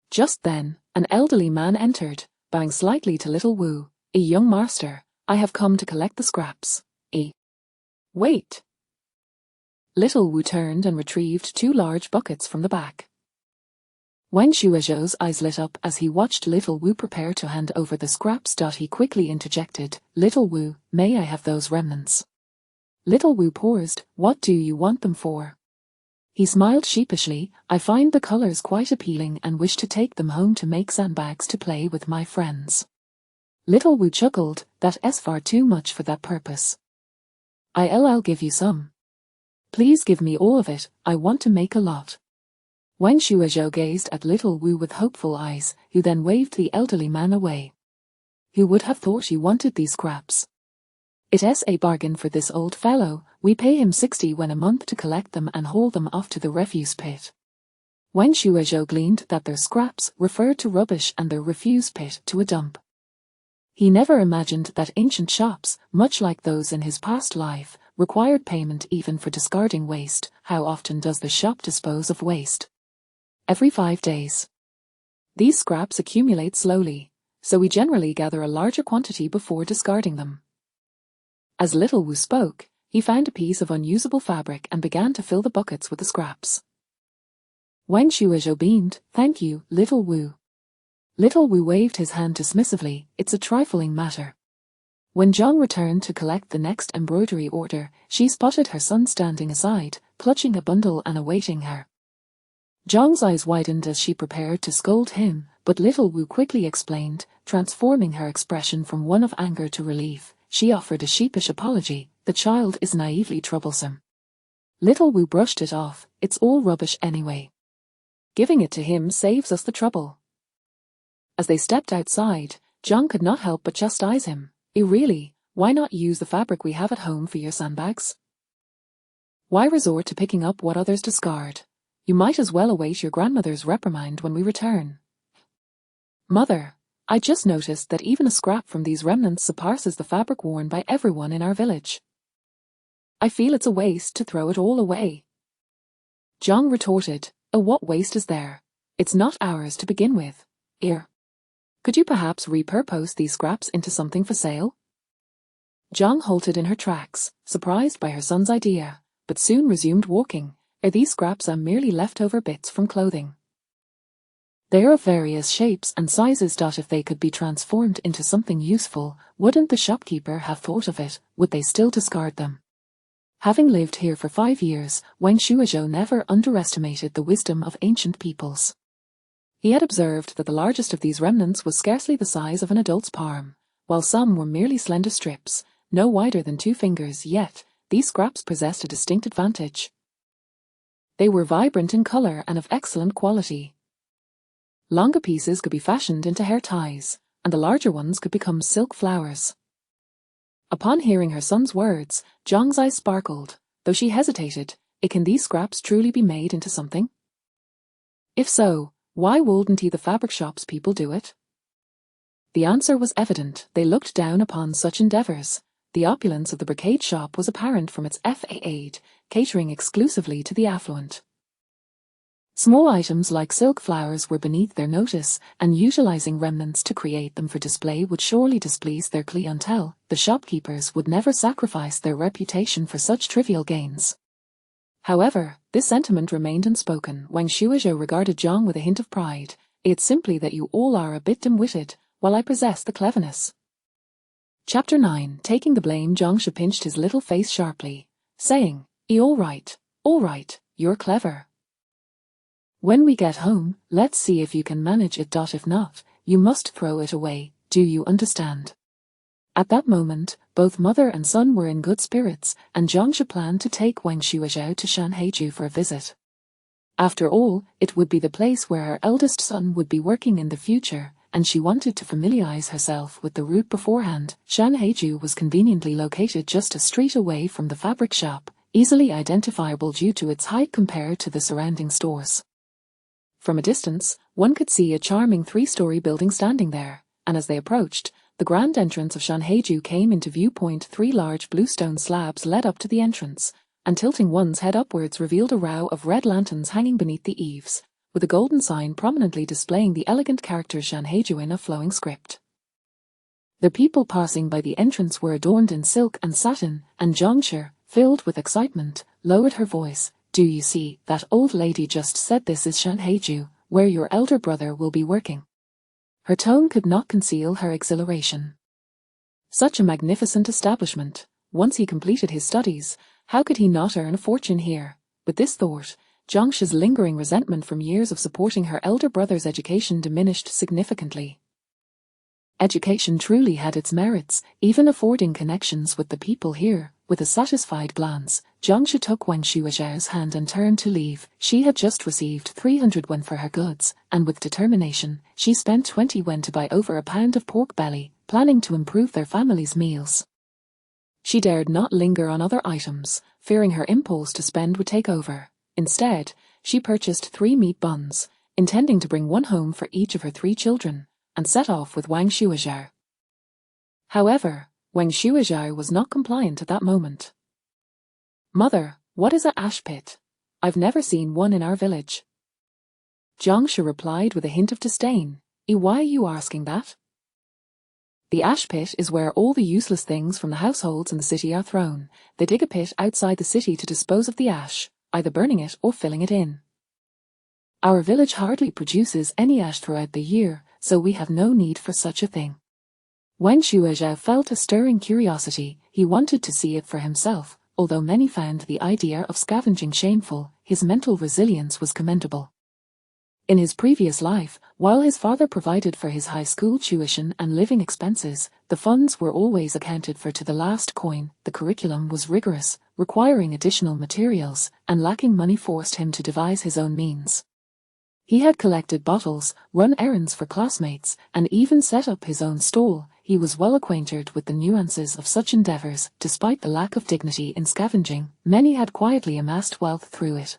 Just then, an elderly man entered, bowing slightly to little Wu. Young master, I have come to collect the scraps. Wait. Little Wu turned and retrieved 2 large buckets from the back. Wen Shuizhou's eyes lit up as he watched little Wu prepare to hand over the scraps. He quickly interjected, Little Wu, may I have those remnants? Little Wu paused. What do you want them for? He smiled sheepishly. I find the colors quite appealing and wish to take them home to make sandbags to play with my friends. Little Wu chuckled. That's far too much for that purpose. I'll give you some. Please give me all of it, I want to make a lot. Wen Shuizhou gazed at little Wu with hopeful eyes, who then waved the elderly man away. Who would have thought he wanted these scraps? It's a bargain for this old fellow. We pay him 60 Wen a month to collect them and haul them off to the refuse pit. Wen Shuizhou gleaned that their scraps referred to rubbish and their refuse pit to a dump. He never imagined that ancient shops, much like those in his past life, required payment even for discarding waste. How often does the shop dispose of waste? Every 5 days. These scraps accumulate slowly, so we generally gather a larger quantity before discarding them. As little Wu spoke, he found a piece of unusable fabric and began to fill the buckets with the scraps. Wen Shuizhou beamed. Thank you, little Wu. Little Wu waved his hand dismissively. It's a trifling matter. When Zhang returned to collect the next embroidery order, she spotted her son standing aside, clutching a bundle and awaiting her. Zhang's eyes widened as she prepared to scold him, but little Wu quickly explained, transforming her expression from one of anger to relief. She offered a sheepish apology. The child is naively troublesome. Little Wu brushed it off. It's all rubbish anyway. Giving it to him saves us the trouble. As they stepped outside, Zhang could not help but chastise him. Really, why not use the fabric we have at home for your sandbags? Why resort to picking up what others discard? You might as well await your grandmother's reprimand when we return. Mother, I just noticed that even a scrap from these remnants surpasses the fabric worn by everyone in our village. I feel it's a waste to throw it all away. Zhang retorted, what waste is there? It's not ours to begin with. Could you perhaps repurpose these scraps into something for sale? Zhang halted in her tracks, surprised by her son's idea, but soon resumed walking. These scraps are merely leftover bits from clothing. They are of various shapes and sizes. If they could be transformed into something useful, wouldn't the shopkeeper have thought of it? Would they still discard them? Having lived here for 5 years, Wen Shuizhou never underestimated the wisdom of ancient peoples. He had observed that the largest of these remnants was scarcely the size of an adult's palm, while some were merely slender strips, no wider than 2 fingers. Yet, these scraps possessed a distinct advantage. They were vibrant in color and of excellent quality. Longer pieces could be fashioned into hair ties, and the larger ones could become silk flowers. Upon hearing her son's words, Zhang's eyes sparkled, though she hesitated. Can these scraps truly be made into something? If so, why wouldn't the fabric shop's people do it? The answer was evident. They looked down upon such endeavors. The opulence of the brocade shop was apparent from its facade, catering exclusively to the affluent. Small items like silk flowers were beneath their notice, and utilizing remnants to create them for display would surely displease their clientele. The shopkeepers would never sacrifice their reputation for such trivial gains. However, this sentiment remained unspoken. When Shuizhou regarded Zhang with a hint of pride, it's simply that you all are a bit dim-witted, while I possess the cleverness. Chapter 9. Taking the blame. Zhang pinched his little face sharply, saying, all right, you're clever. When we get home, let's see if you can manage it. If not, you must throw it away, do you understand? At that moment, both mother and son were in good spirits, and Zhang planned to take Wen Shuizhou to Shanhaiju for a visit. After all, it would be the place where her eldest son would be working in the future, and she wanted to familiarize herself with the route beforehand. Shanhaiju was conveniently located just a street away from the fabric shop, easily identifiable due to its height compared to the surrounding stores. From a distance, one could see a charming 3-story building standing there, and as they approached, the grand entrance of Shanhaiju came into viewpoint. 3 large bluestone slabs led up to the entrance, and tilting one's head upwards revealed a row of red lanterns hanging beneath the eaves, with a golden sign prominently displaying the elegant characters Shanhaiju in a flowing script. The people passing by the entrance were adorned in silk and satin, and Zhangshi, filled with excitement, lowered her voice. "Do you see, that old lady just said this is Shanhaiju, where your elder brother will be working?" Her tone could not conceal her exhilaration. Such a magnificent establishment. Once he completed his studies, how could he not earn a fortune here? With this thought, Zhangshi's lingering resentment from years of supporting her elder brother's education diminished significantly. Education truly had its merits, even affording connections with the people here. With a satisfied glance, Zhangshi took Wang Shuozhao's hand and turned to leave. She had just received 300 yuan for her goods, and with determination, she spent 20 yuan to buy over a pound of pork belly, planning to improve their family's meals. She dared not linger on other items, fearing her impulse to spend would take over. Instead, she purchased 3 meat buns, intending to bring one home for each of her 3 children, and set off with Wang Shuozhao. However, Wang Shuozhao was not compliant at that moment. "Mother, what is a ash pit? I've never seen one in our village." Zhangshi replied with a hint of disdain. "Why are you asking that?" "The ash pit is where all the useless things from the households in the city are thrown. They dig a pit outside the city to dispose of the ash, either burning it or filling it in. Our village hardly produces any ash throughout the year, so we have no need for such a thing." Wang Shuozhao felt a stirring curiosity. He wanted to see it for himself. Although many found the idea of scavenging shameful, his mental resilience was commendable. In his previous life, while his father provided for his high school tuition and living expenses, the funds were always accounted for to the last coin. The curriculum was rigorous, requiring additional materials, and lacking money forced him to devise his own means. He had collected bottles, run errands for classmates, and even set up his own stall. He was well acquainted with the nuances of such endeavors. Despite the lack of dignity in scavenging, many had quietly amassed wealth through it.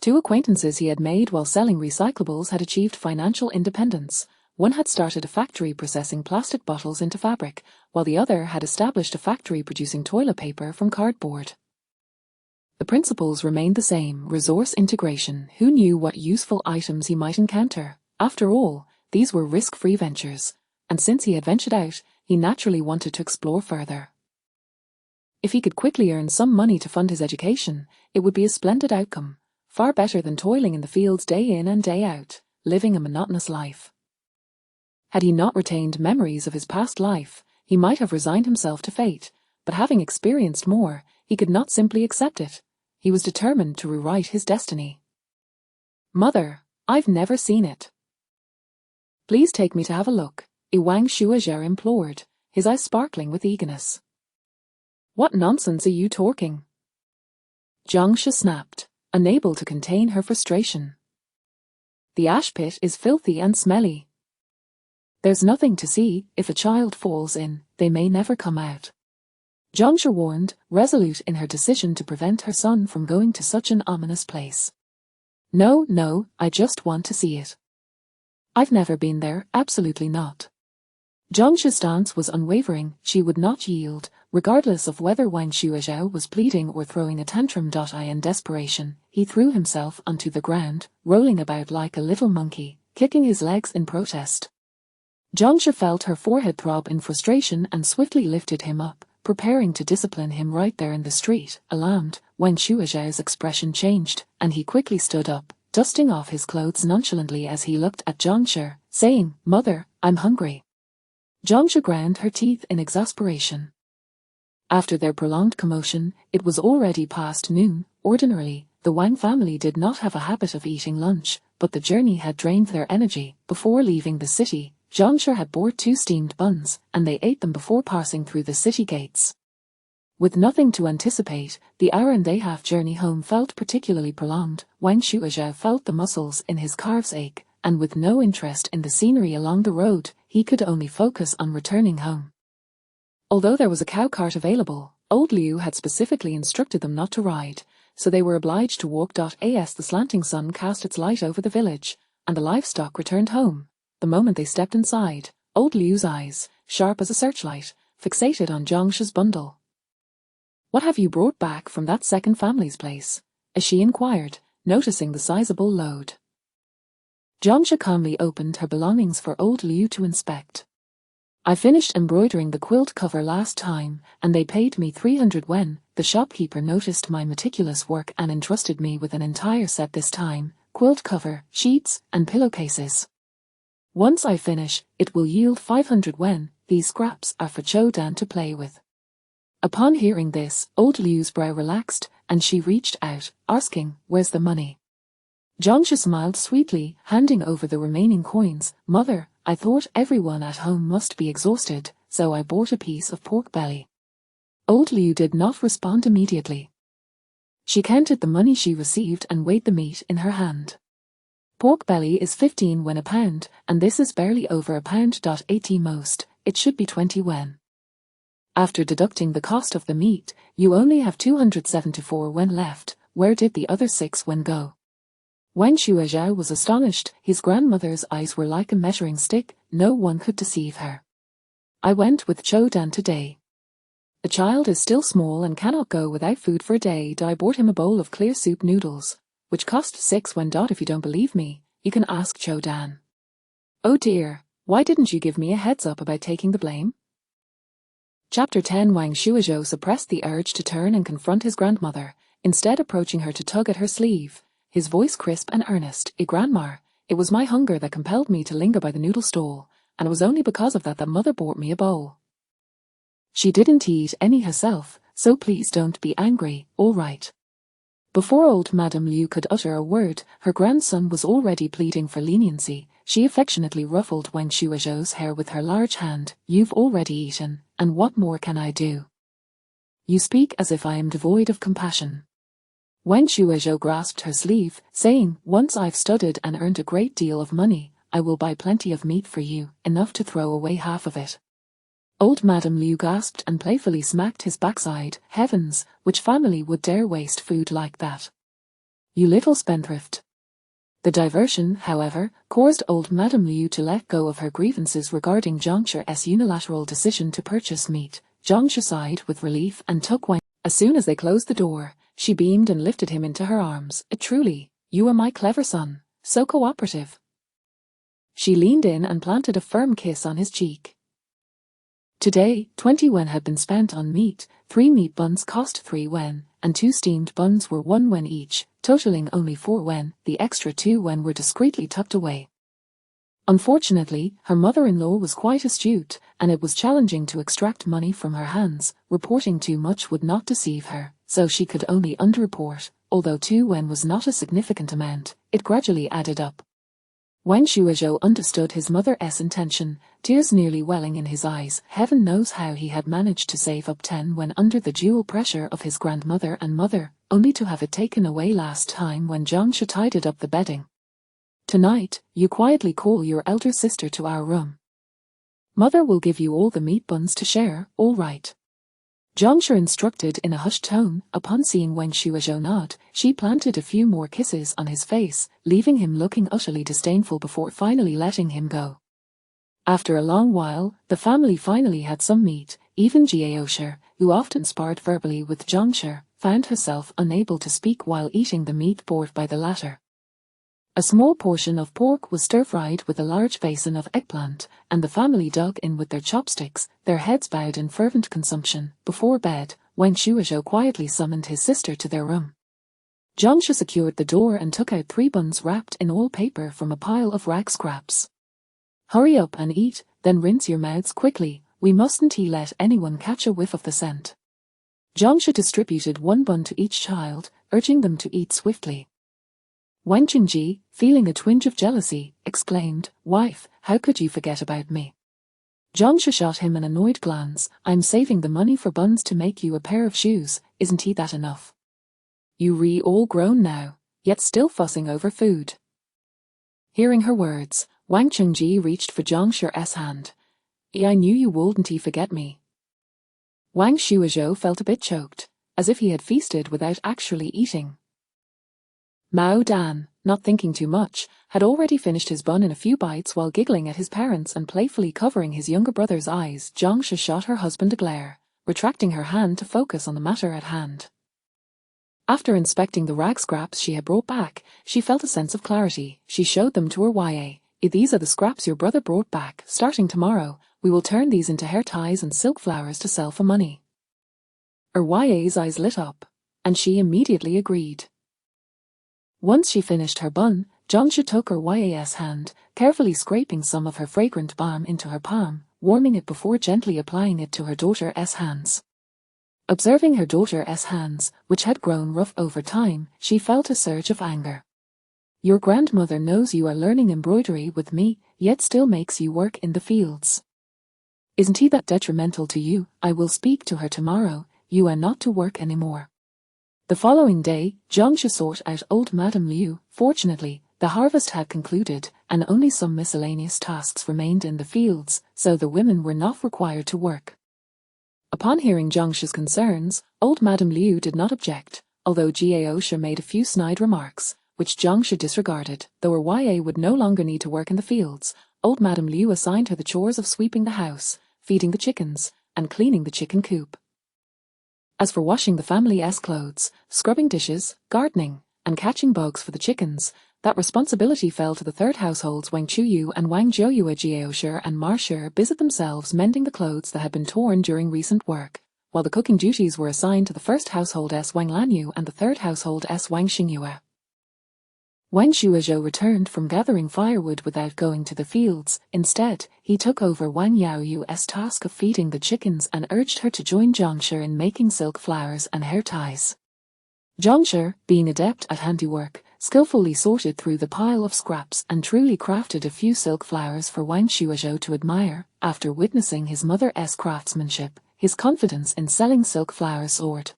2 acquaintances he had made while selling recyclables had achieved financial independence. One had started a factory processing plastic bottles into fabric, while the other had established a factory producing toilet paper from cardboard. The principles remained the same: resource integration. Who knew what useful items he might encounter? After all, these were risk-free ventures, and since he had ventured out, he naturally wanted to explore further. If he could quickly earn some money to fund his education, it would be a splendid outcome, far better than toiling in the fields day in and day out, living a monotonous life. Had he not retained memories of his past life, he might have resigned himself to fate, but having experienced more, he could not simply accept it. He was determined to rewrite his destiny. "Mother, I've never seen it." "Please take me to have a look," Wang Shuozhao implored, his eyes sparkling with eagerness. "What nonsense are you talking?" Zhangshi snapped, unable to contain her frustration. "The ash pit is filthy and smelly. There's nothing to see. If a child falls in, they may never come out." Zhangshi warned, resolute in her decision to prevent her son from going to such an ominous place. No, I just want to see it." "I've never been there, absolutely not." Zhangshi's stance was unwavering. She would not yield, regardless of whether Wang Shuozhao was pleading or throwing a tantrum. In desperation, he threw himself onto the ground, rolling about like a little monkey, kicking his legs in protest. Zhangshi felt her forehead throb in frustration and swiftly lifted him up, preparing to discipline him right there in the street. Alarmed, Wang Shuozhao's expression changed, and he quickly stood up, dusting off his clothes nonchalantly as he looked at Zhangshi, saying, "Mother, I'm hungry." Zhangshi ground her teeth in exasperation. After their prolonged commotion, it was already past noon. Ordinarily, the Wang family did not have a habit of eating lunch, but the journey had drained their energy. Before leaving the city, Zhangshi had bought 2 steamed buns, and they ate them before passing through the city gates. With nothing to anticipate, the hour-and-a-half journey home felt particularly prolonged. Wang Shuozhao felt the muscles in his calves ache, and with no interest in the scenery along the road, he could only focus on returning home. Although there was a cow cart available, old Liu had specifically instructed them not to ride, so they were obliged to walk. As the slanting sun cast its light over the village, and the livestock returned home, the moment they stepped inside, old Liu's eyes, sharp as a searchlight, fixated on Zhongsha's bundle. "What have you brought back from that second family's place?" as she inquired, noticing the sizable load. Zhongsha calmly opened her belongings for old Liu to inspect. "I finished embroidering the quilt cover last time, and they paid me 300 wen. The shopkeeper noticed my meticulous work and entrusted me with an entire set this time, quilt cover, sheets, and pillowcases. Once I finish, it will yield 500 wen. These scraps are for Cho Dan to play with." Upon hearing this, old Liu's brow relaxed, and she reached out, asking, "Where's the money?" Zhongsha smiled sweetly, handing over the remaining coins. "Mother, I thought everyone at home must be exhausted, so I bought a piece of pork belly." Old Liu did not respond immediately. She counted the money she received and weighed the meat in her hand. "Pork belly is 15 wen a pound, and this is barely over a pound. At most, it should be 20 wen. After deducting the cost of the meat, you only have 274 wen left. Where did the other 6 wen go?" Wen Shuozhao was astonished. His grandmother's eyes were like a measuring stick. No one could deceive her. "I went with Cho Dan today. The child is still small and cannot go without food for a day. I bought him a bowl of clear soup noodles, which cost 6 wen. If you don't believe me, you can ask Cho Dan." "Oh dear, why didn't you give me a heads up about taking the blame?" Chapter 10. Wang Shuozhou suppressed the urge to turn and confront his grandmother, instead approaching her to tug at her sleeve, his voice crisp and earnest. "Grandma, it was my hunger that compelled me to linger by the noodle stall, and it was only because of that Mother bought me a bowl. She didn't eat any herself, so please don't be angry, all right?" Before old Madame Liu could utter a word, her grandson was already pleading for leniency. She affectionately ruffled Wang Shuozhou's hair with her large hand. "You've already eaten, and what more can I do? You speak as if I am devoid of compassion." Wang Shuozhou grasped her sleeve, saying, "Once I've studied and earned a great deal of money, I will buy plenty of meat for you, enough to throw away half of it." Old Madame Liu gasped and playfully smacked his backside. Heavens, which family would dare waste food like that? "You little spendthrift." The diversion, however, caused old Madame Liu to let go of her grievances regarding Zhongsha's unilateral decision to purchase meat. Zhongsha sighed with relief and took Wang. As soon as they closed the door, she beamed and lifted him into her arms. "Truly, you are my clever son, so cooperative." She leaned in and planted a firm kiss on his cheek. Today, 20 wen had been spent on meat. 3 meat buns cost 3 wen, and 2 steamed buns were 1 wen each, totaling only 4 wen. The extra 2 wen were discreetly tucked away. Unfortunately, her mother-in-law was quite astute, and it was challenging to extract money from her hands. Reporting too much would not deceive her, so she could only underreport. Although 2 wen was not a significant amount, it gradually added up. Wang Shuozhou understood his mother's intention, tears nearly welling in his eyes. Heaven knows how he had managed to save up 10 when under the dual pressure of his grandmother and mother, only to have it taken away last time when Zhongsha tidied up the bedding. "Tonight, you quietly call your elder sister to our room. Mother will give you all the meat buns to share, all right?" Zhongsha instructed in a hushed tone. Upon seeing Wang Shuozhou nod, she planted a few more kisses on his face, leaving him looking utterly disdainful before finally letting him go. After a long while, the family finally had some meat. Even Jiaosher, who often sparred verbally with Zhongsha, found herself unable to speak while eating the meat brought by the latter. A small portion of pork was stir-fried with a large basin of eggplant, and the family dug in with their chopsticks, their heads bowed in fervent consumption. Before bed, Wang Shuozhou quietly summoned his sister to their room. Zhongsha secured the door and took out 3 buns wrapped in oil paper from a pile of rag scraps. "Hurry up and eat, then rinse your mouths quickly. We mustn't let anyone catch a whiff of the scent." Zhongsha distributed 1 bun to each child, urging them to eat swiftly. Wang Qingji, feeling a twinge of jealousy, exclaimed, "Wife, how could you forget about me?" Zhongsha shot him an annoyed glance. "I'm saving the money for buns to make you a pair of shoes, isn't he that enough? You all grown now, yet still fussing over food." Hearing her words, Wang Chengji reached for Zhang Shi's hand. I knew you wouldn't forget me. Wang Shuizhou felt a bit choked, as if he had feasted without actually eating. Mao Dan, not thinking too much, had already finished his bun in a few bites while giggling at his parents and playfully covering his younger brother's eyes. Zhang Shi shot her husband a glare, retracting her hand to focus on the matter at hand. After inspecting the rag scraps she had brought back, she felt a sense of clarity. She showed them to her YA. These are the scraps your brother brought back. Starting tomorrow, we will turn these into hair ties and silk flowers to sell for money. Her YA's eyes lit up, and she immediately agreed. Once she finished her bun, Zhang Shi took her YA's hand, carefully scraping some of her fragrant balm into her palm, warming it before gently applying it to her daughter's hands. Observing her daughter's hands, which had grown rough over time, she felt a surge of anger. Your grandmother knows you are learning embroidery with me, yet still makes you work in the fields. Isn't he that detrimental to you? I will speak to her tomorrow. You are not to work anymore. The following day, Zhang Shi sought out old Madame Liu. Fortunately, the harvest had concluded, and only some miscellaneous tasks remained in the fields, so the women were not required to work. Upon hearing Zhang Shi's concerns, old Madame Liu did not object, although Gao Shi made a few snide remarks, which Zhang Shi disregarded. Though her YA would no longer need to work in the fields, old Madame Liu assigned her the chores of sweeping the house, feeding the chickens, and cleaning the chicken coop. As for washing the family's clothes, scrubbing dishes, gardening, and catching bugs for the chickens, that responsibility fell to the third households. Wang Chuyu and Wang Zhouyu. Gao Shi and Ma Shi busied themselves mending the clothes that had been torn during recent work, while the cooking duties were assigned to the first household's Wang Lanyu and the third household's Wang Xingyue. Wang Shuizhou returned from gathering firewood without going to the fields. Instead, he took over Wang Yaoyu's task of feeding the chickens and urged her to join Zhang Shi in making silk flowers and hair ties. Zhang Shi, being adept at handiwork, skillfully sorted through the pile of scraps and truly crafted a few silk flowers for Wang Shuizhou to admire. After witnessing his mother's craftsmanship, his confidence in selling silk flowers soared.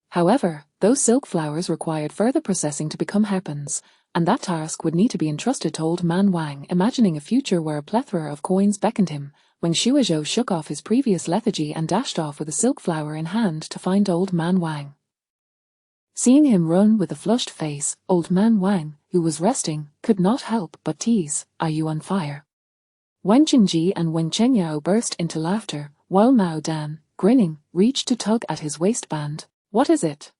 However, those silk flowers required further processing to become hairpins, and that task would need to be entrusted to old man Wang. Imagining a future where a plethora of coins beckoned him, Wang Shuizhou shook off his previous lethargy and dashed off with a silk flower in hand to find old man Wang. Seeing him run with a flushed face, old man Wang, who was resting, could not help but tease, "Are you on fire?" Wang Chengji and Wang Chengyao burst into laughter, while Mao Dan, grinning, reached to tug at his waistband. "What is it?"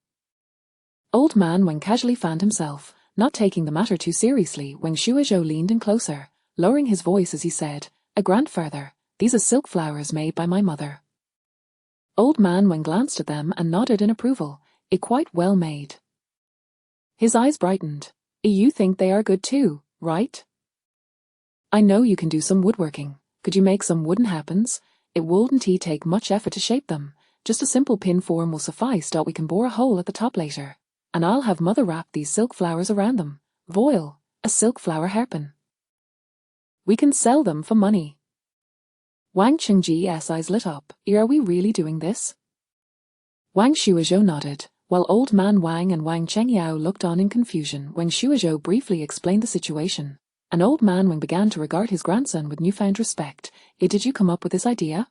Old man Wang casually fanned himself, not taking the matter too seriously. Wang Shuizhou leaned in closer, lowering his voice as he said, "A grandfather, these are silk flowers made by my mother." Old man Wang glanced at them and nodded in approval. Quite well made. His eyes brightened. You think they are good too, right? I know you can do some woodworking. Could you make some wooden hairpins? It wouldn't take much effort to shape them. Just a simple pin form will suffice. We can bore a hole at the top later, and I'll have mother wrap these silk flowers around them. Voil, a silk flower hairpin. We can sell them for money. Wang Chengji's eyes lit up. Are we really doing this? Wang Shuizhou nodded, while old man Wang and Wang Chengyao looked on in confusion. Wang Shuizhou briefly explained the situation, and old man Wang began to regard his grandson with newfound respect. Did you come up with this idea?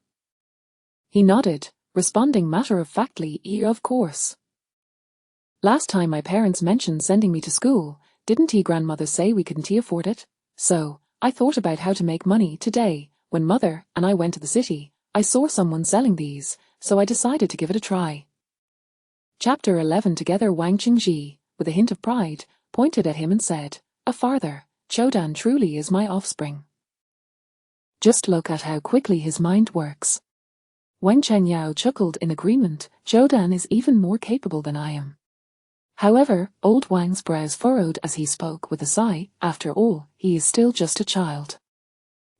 He nodded, responding matter-of-factly, of course. Last time my parents mentioned sending me to school, didn't grandmother say we couldn't afford it? So, I thought about how to make money today. When mother and I went to the city, I saw someone selling these, so I decided to give it a try. Chapter 11. Together Wang Chengji, with a hint of pride, pointed at him and said, "A father, Chodan truly is my offspring. Just look at how quickly his mind works." Wang Chengyao chuckled in agreement. Chodan is even more capable than I am. However, old Wang's brows furrowed as he spoke with a sigh. After all, he is still just a child.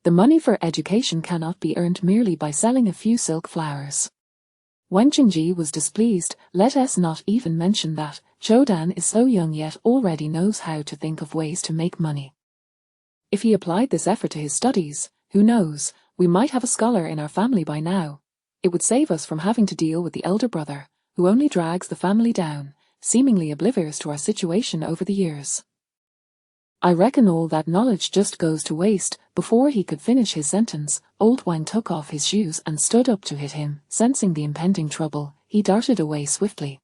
The money for education cannot be earned merely by selling a few silk flowers. Wang Chengji was displeased. Let us not even mention that Chodan is so young yet already knows how to think of ways to make money. If he applied this effort to his studies, who knows, we might have a scholar in our family by now. It would save us from having to deal with the elder brother, who only drags the family down, seemingly oblivious to our situation over the years. I reckon all that knowledge just goes to waste. Before he could finish his sentence, old Wang took off his shoes and stood up to hit him. Sensing the impending trouble, he darted away swiftly.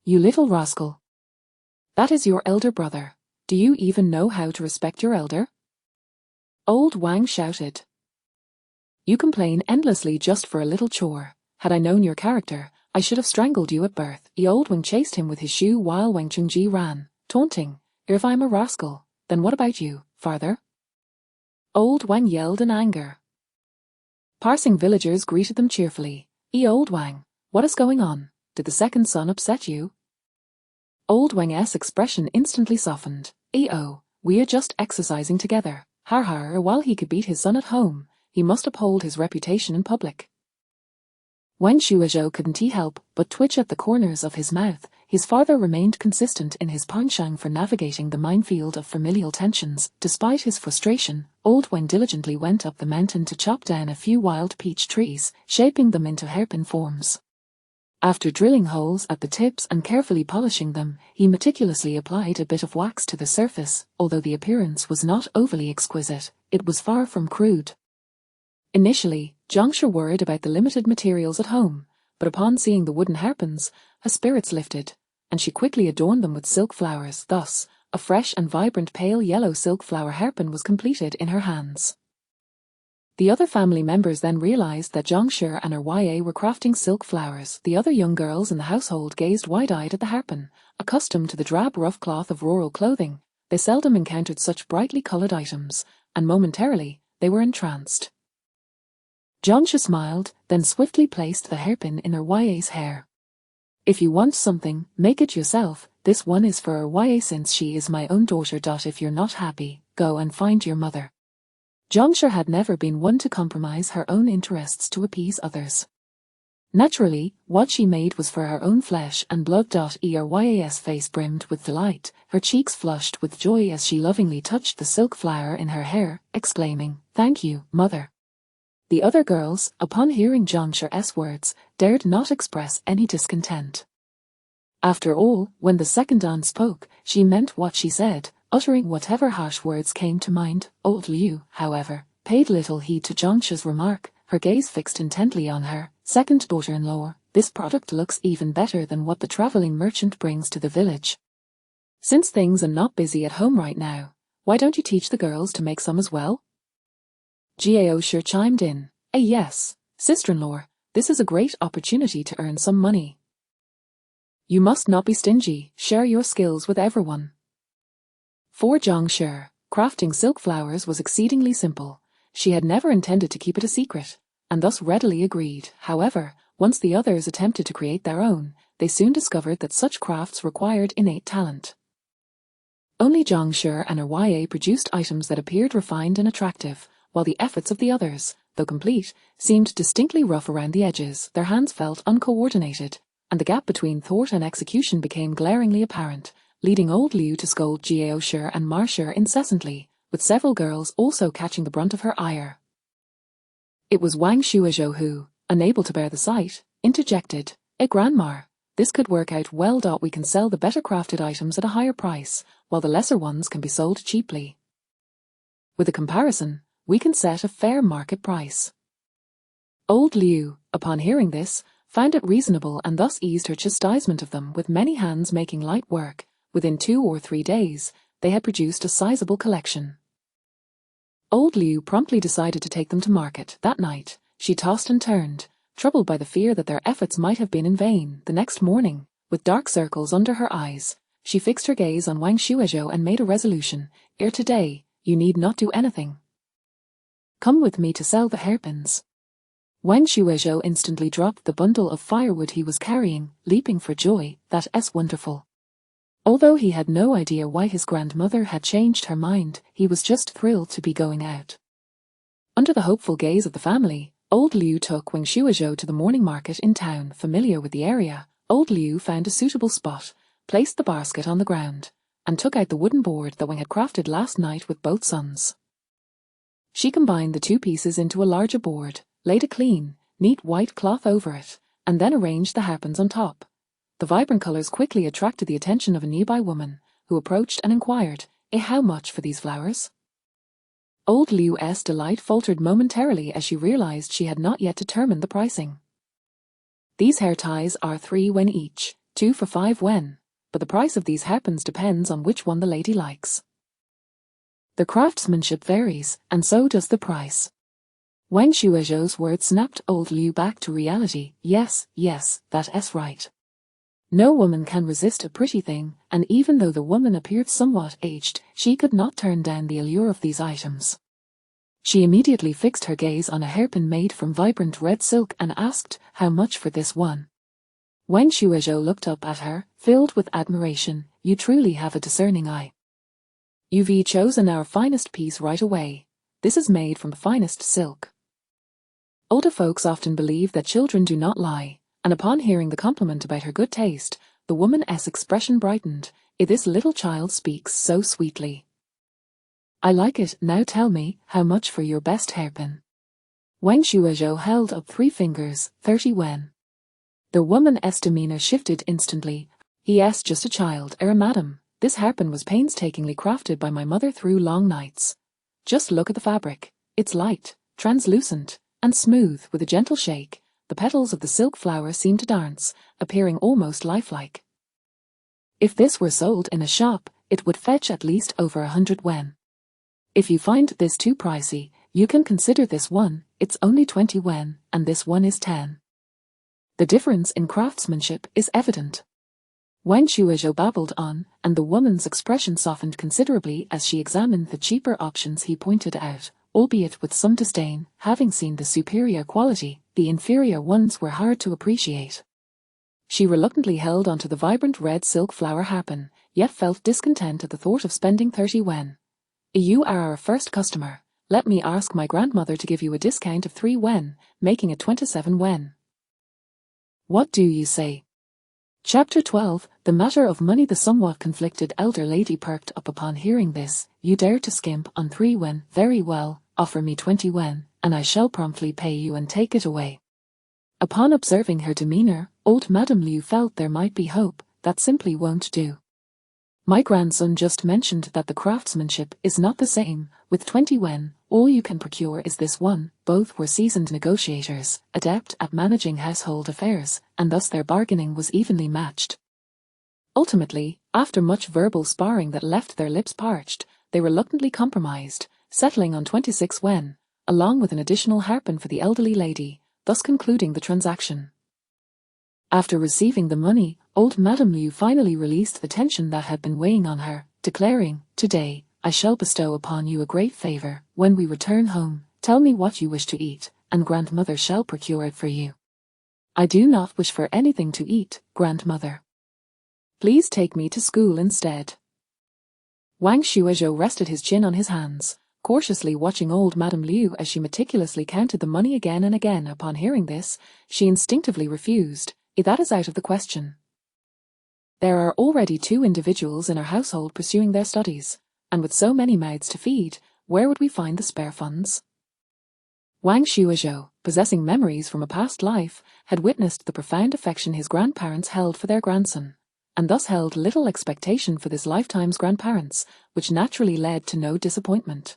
You little rascal. That is your elder brother. Do you even know how to respect your elder? Old Wang shouted. You complain endlessly just for a little chore. Had I known your character, I should have strangled you at birth. Old Wang chased him with his shoe while Wang Chungji ran, taunting. If I'm a rascal, then what about you, father? Old Wang yelled in anger. Passing villagers greeted them cheerfully. Old Wang, what is going on? Did the second son upset you? Old Wang's expression instantly softened. We are just exercising together. While he could beat his son at home, he must uphold his reputation in public. Wang Shuizhou couldn't help but twitch at the corners of his mouth. His father remained consistent in his penchant for navigating the minefield of familial tensions. Despite his frustration, old Wang diligently went up the mountain to chop down a few wild peach trees, shaping them into hairpin forms. After drilling holes at the tips and carefully polishing them, he meticulously applied a bit of wax to the surface. Although the appearance was not overly exquisite, it was far from crude. Initially, Zhangshi worried about the limited materials at home, but upon seeing the wooden hairpins, her spirits lifted, and she quickly adorned them with silk flowers. Thus, a fresh and vibrant pale yellow silk flower hairpin was completed in her hands. The other family members then realized that Zhangshi and her were crafting silk flowers. The other young girls in the household gazed wide-eyed at the hairpin. Accustomed to the drab rough cloth of rural clothing, they seldom encountered such brightly colored items, and momentarily, they were entranced. Zhangshi smiled, then swiftly placed the hairpin in her Ya's hair. If you want something, make it yourself. This one is for her Ya since she is my own daughter. If you're not happy, go and find your mother. Zhangshi had never been one to compromise her own interests to appease others. Naturally, what she made was for her own flesh and blood. Her Ya's face brimmed with delight, her cheeks flushed with joy as she lovingly touched the silk flower in her hair, exclaiming, "Thank you, mother." The other girls, upon hearing Zhangshi's words, dared not express any discontent. After all, when the second aunt spoke, she meant what she said, uttering whatever harsh words came to mind. Old Liu, however, paid little heed to Zhangshi's remark, her gaze fixed intently on her second daughter-in-law. This product looks even better than what the traveling merchant brings to the village. Since things are not busy at home right now, why don't you teach the girls to make some as well? Gao Shi chimed in. Yes, sister-in-law, this is a great opportunity to earn some money. You must not be stingy, share your skills with everyone. For Zhangshi, crafting silk flowers was exceedingly simple. She had never intended to keep it a secret, and thus readily agreed. However, once the others attempted to create their own, they soon discovered that such crafts required innate talent. Only Zhangshi and her Ya produced items that appeared refined and attractive, while the efforts of the others, though complete, seemed distinctly rough around the edges. Their hands felt uncoordinated, and the gap between thought and execution became glaringly apparent, leading old Liu to scold Gao Shi and Ma Shi incessantly, with several girls also catching the brunt of her ire. It was Wang Shuizhou who, unable to bear the sight, interjected, Grandma, this could work out well. We can sell the better crafted items at a higher price, while the lesser ones can be sold cheaply. With a comparison, we can set a fair market price. Old Liu, upon hearing this, found it reasonable and thus eased her chastisement of them, with many hands making light work. Within 2 or 3 days, they had produced a sizable collection. Old Liu promptly decided to take them to market. That night, she tossed and turned, troubled by the fear that their efforts might have been in vain. The next morning, with dark circles under her eyes, she fixed her gaze on Wang Shuizhou and made a resolution. Today, you need not do anything. Come with me to sell the hairpins. Wang Shuizhou instantly dropped the bundle of firewood he was carrying, leaping for joy. That's wonderful. Although he had no idea why his grandmother had changed her mind, he was just thrilled to be going out. Under the hopeful gaze of the family, old Liu took Wang Shuizhou to the morning market in town. Familiar with the area, old Liu found a suitable spot, placed the basket on the ground, and took out the wooden board that Wang had crafted last night with both sons. She combined the 2 pieces into a larger board, laid a clean, neat white cloth over it, and then arranged the hairpins on top. The vibrant colors quickly attracted the attention of a nearby woman, who approached and inquired, How much for these flowers?" Old Liu's delight faltered momentarily as she realized she had not yet determined the pricing. "These hair ties are 3 wen each, 2 for 5 wen, but the price of these hairpins depends on which one the lady likes. The craftsmanship varies, and so does the price." Wang Shuizhou's words snapped old Liu back to reality. Yes, that's right. No woman can resist a pretty thing, and even though the woman appeared somewhat aged, she could not turn down the allure of these items. She immediately fixed her gaze on a hairpin made from vibrant red silk and asked, "How much for this one?" Wang Shuizhou looked up at her, filled with admiration. "You truly have a discerning eye. You've chosen our finest piece right away. This is made from the finest silk." Older folks often believe that children do not lie, and upon hearing the compliment about her good taste, the woman's expression brightened. This little child speaks so sweetly. I like it. Now tell me, how much for your best hairpin?" Wang Shuizhou held up 3 fingers. 30 wen. The woman's demeanor shifted instantly. "He's just a child, madam. This hairpin was painstakingly crafted by my mother through long nights. Just look at the fabric. It's light, translucent, and smooth. With a gentle shake, the petals of the silk flower seem to dance, appearing almost lifelike. If this were sold in a shop, it would fetch at least over 100 wen. If you find this too pricey, you can consider this one. It's only 20 wen, and this one is 10. The difference in craftsmanship is evident." Wang Shuizhou babbled on, and the woman's expression softened considerably as she examined the cheaper options he pointed out, albeit with some disdain. Having seen the superior quality, the inferior ones were hard to appreciate. She reluctantly held onto the vibrant red silk flower hairpin, yet felt discontent at the thought of spending 30 wen. "You are our first customer. Let me ask my grandmother to give you a discount of 3 wen, making it 27 wen. What do you say?" Chapter 12, The Matter of Money. The somewhat conflicted elder lady perked up upon hearing this. "You dare to skimp on 3 wen? Very well, offer me 20 wen, and I shall promptly pay you and take it away." Upon observing her demeanor, old Madame Liu felt there might be hope. "That simply won't do. My grandson just mentioned that the craftsmanship is not the same. With 20 wen, all you can procure is this one." Both were seasoned negotiators, adept at managing household affairs, and thus their bargaining was evenly matched. Ultimately, after much verbal sparring that left their lips parched, they reluctantly compromised, settling on 26 wen, along with an additional hairpin for the elderly lady, thus concluding the transaction. After receiving the money, old Madame Liu finally released the tension that had been weighing on her, declaring, "Today, I shall bestow upon you a great favor. When we return home, tell me what you wish to eat, and grandmother shall procure it for you." "I do not wish for anything to eat, grandmother. Please take me to school instead." Wang Shuizhou rested his chin on his hands, cautiously watching old Madame Liu as she meticulously counted the money again and again. Upon hearing this, she instinctively refused. "That is out of the question. There are already 2 individuals in our household pursuing their studies, and with so many mouths to feed, where would we find the spare funds?" Wang Shuizhou, possessing memories from a past life, had witnessed the profound affection his grandparents held for their grandson, and thus held little expectation for this lifetime's grandparents, which naturally led to no disappointment.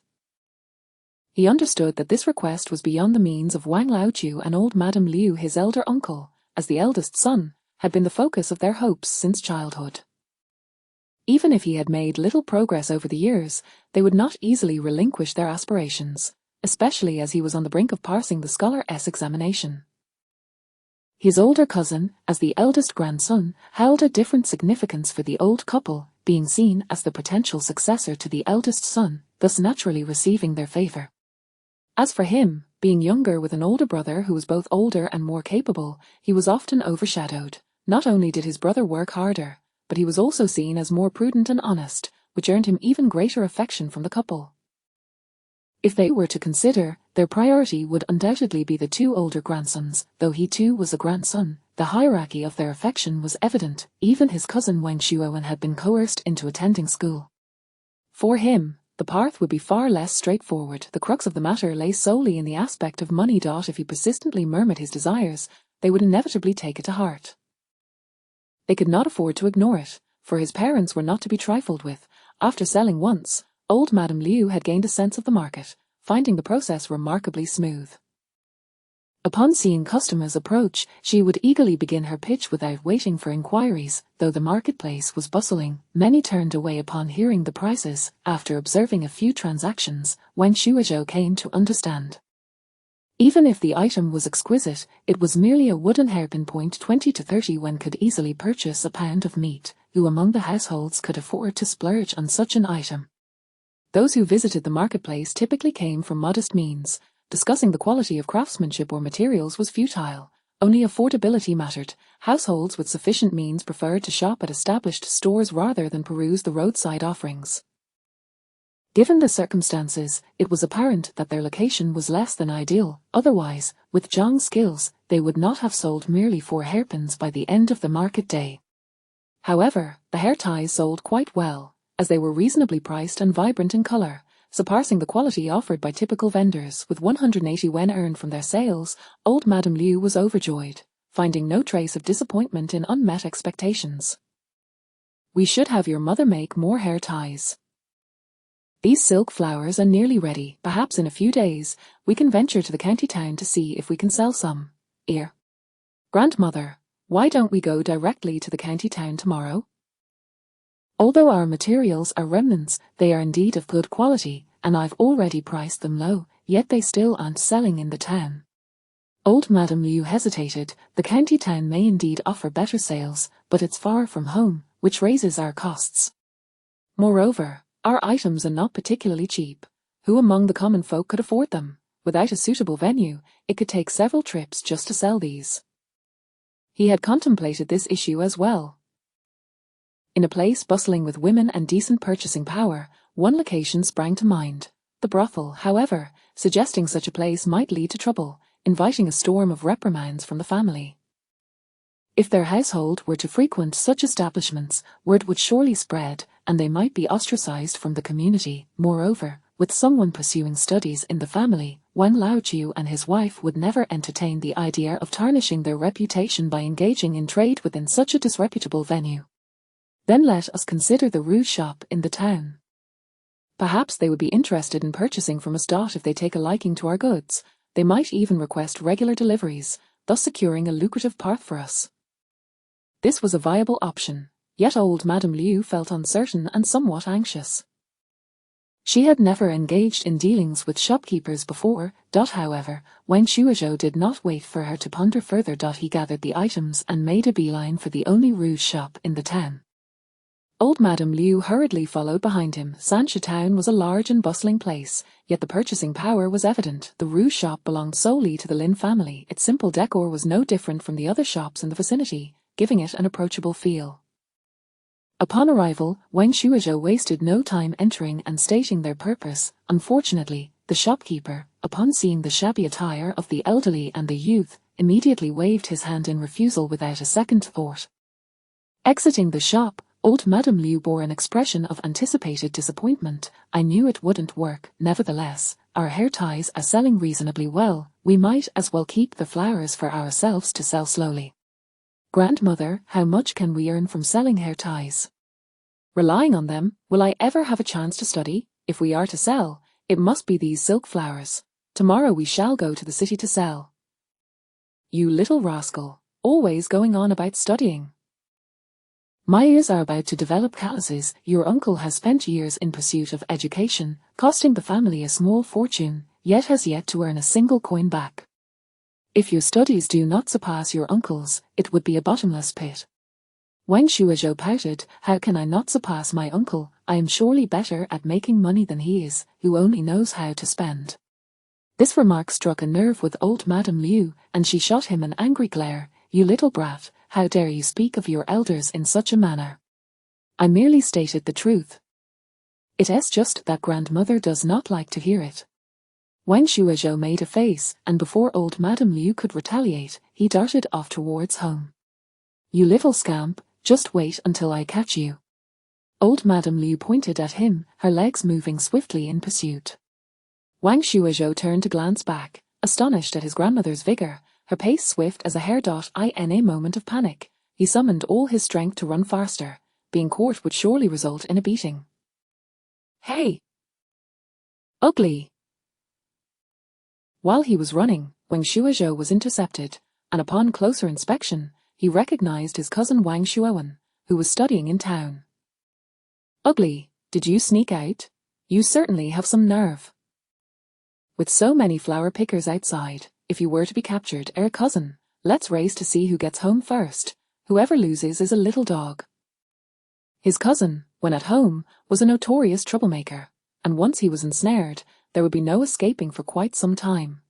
He understood that this request was beyond the means of Wang Laochu, and old Madame Liu, his elder uncle, as the eldest son, had been the focus of their hopes since childhood. Even if he had made little progress over the years, they would not easily relinquish their aspirations, especially as he was on the brink of passing the scholar's examination. His older cousin, as the eldest grandson, held a different significance for the old couple, being seen as the potential successor to the eldest son, thus naturally receiving their favor. As for him, being younger with an older brother who was both older and more capable, he was often overshadowed. Not only did his brother work harder, but he was also seen as more prudent and honest, which earned him even greater affection from the couple. If they were to consider, their priority would undoubtedly be the 2 older grandsons. Though he too was a grandson, the hierarchy of their affection was evident. Even his cousin Wang Shuowen had been coerced into attending school. For him, the path would be far less straightforward. The crux of the matter lay solely in the aspect of money. If he persistently murmured his desires, they would inevitably take it to heart. They could not afford to ignore it, for his parents were not to be trifled with, After selling once, old Madame Liu had gained a sense of the market, finding the process remarkably smooth. Upon seeing customers approach, she would eagerly begin her pitch without waiting for inquiries. Though the marketplace was bustling, many turned away upon hearing the prices. After observing a few transactions, Wang Shuizhou came to understand. Even if the item was exquisite, it was merely a wooden hairpin. 20 to 30 Wen could easily purchase a pound of meat. Who among the households could afford to splurge on such an item? Those who visited the marketplace typically came from modest means. Discussing the quality of craftsmanship or materials was futile. Only affordability mattered. Households with sufficient means preferred to shop at established stores rather than peruse the roadside offerings. Given the circumstances, it was apparent that their location was less than ideal. Otherwise, with Zhang's skills, they would not have sold merely 4 hairpins by the end of the market day. However, the hair ties sold quite well, as they were reasonably priced and vibrant in color, surpassing the quality offered by typical vendors. With 180 Wen earned from their sales, old Madame Liu was overjoyed, finding no trace of disappointment in unmet expectations. We should have your mother make more hair ties. These silk flowers are nearly ready. Perhaps in a few days, we can venture to the county town to see if we can sell some. Grandmother, why don't we go directly to the county town tomorrow? Although our materials are remnants, they are indeed of good quality, and I've already priced them low, yet they still aren't selling in the town. Old Madame Liu hesitated. The county town may indeed offer better sales, but it's far from home, which raises our costs. Moreover, our items are not particularly cheap. Who among the common folk could afford them? Without a suitable venue, it could take several trips just to sell these. He had contemplated this issue as well. In a place bustling with women and decent purchasing power, one location sprang to mind. The brothel, however, suggesting such a place might lead to trouble, inviting a storm of reprimands from the family. If their household were to frequent such establishments, word would surely spread, and they might be ostracized from the community. Moreover, with someone pursuing studies in the family, Wang Laoqiu and his wife would never entertain the idea of tarnishing their reputation by engaging in trade within such a disreputable venue. Then let us consider the rouge shop in the town. Perhaps they would be interested in purchasing from us. If they take a liking to our goods, they might even request regular deliveries, thus securing a lucrative part for us. This was a viable option, yet old Madame Liu felt uncertain and somewhat anxious. She had never engaged in dealings with shopkeepers before. However, Wang Shuizhou did not wait for her to ponder further. He gathered the items and made a beeline for the only rouge shop in the town. Old Madame Liu hurriedly followed behind him. Sanxia Town was a large and bustling place, yet the purchasing power was evident. The rouge shop belonged solely to the Lin family. Its simple decor was no different from the other shops in the vicinity, giving it an approachable feel. Upon arrival, Wang Shuizhou wasted no time entering and stating their purpose. Unfortunately, the shopkeeper, upon seeing the shabby attire of the elderly and the youth, immediately waved his hand in refusal without a second thought. Exiting the shop, old Madame Liu bore an expression of anticipated disappointment. I knew it wouldn't work. Nevertheless, our hair ties are selling reasonably well. We might as well keep the flowers for ourselves to sell slowly. Grandmother, how much can we earn from selling hair ties? Relying on them, will I ever have a chance to study? If we are to sell, it must be these silk flowers. Tomorrow we shall go to the city to sell. You little rascal, always going on about studying. My ears are about to develop calluses. Your uncle has spent years in pursuit of education, costing the family a small fortune, yet has yet to earn a single coin back. If your studies do not surpass your uncle's, it would be a bottomless pit. Wang Shuizhou pouted. How can I not surpass my uncle? I am surely better at making money than he is, who only knows how to spend. This remark struck a nerve with old Madame Liu, and she shot him an angry glare. You little brat, how dare you speak of your elders in such a manner? I merely stated the truth. It's just that grandmother does not like to hear it. Wang Shuizhou made a face, and before old Madame Liu could retaliate, he darted off towards home. You little scamp, just wait until I catch you. Old Madame Liu pointed at him, her legs moving swiftly in pursuit. Wang Shuizhou turned to glance back, astonished at his grandmother's vigor, her pace swift as a hare. In a moment of panic, he summoned all his strength to run faster. Being caught would surely result in a beating. Hey! Ugly! While he was running, Wang Shuozhou was intercepted, and upon closer inspection, he recognized his cousin Wang Shuowen, who was studying in town. Ugly, did you sneak out? You certainly have some nerve. With so many flower pickers outside, if you were to be captured, cousin, let's race to see who gets home first. Whoever loses is a little dog. His cousin, when at home, was a notorious troublemaker, and once he was ensnared, there would be no escaping for quite some time.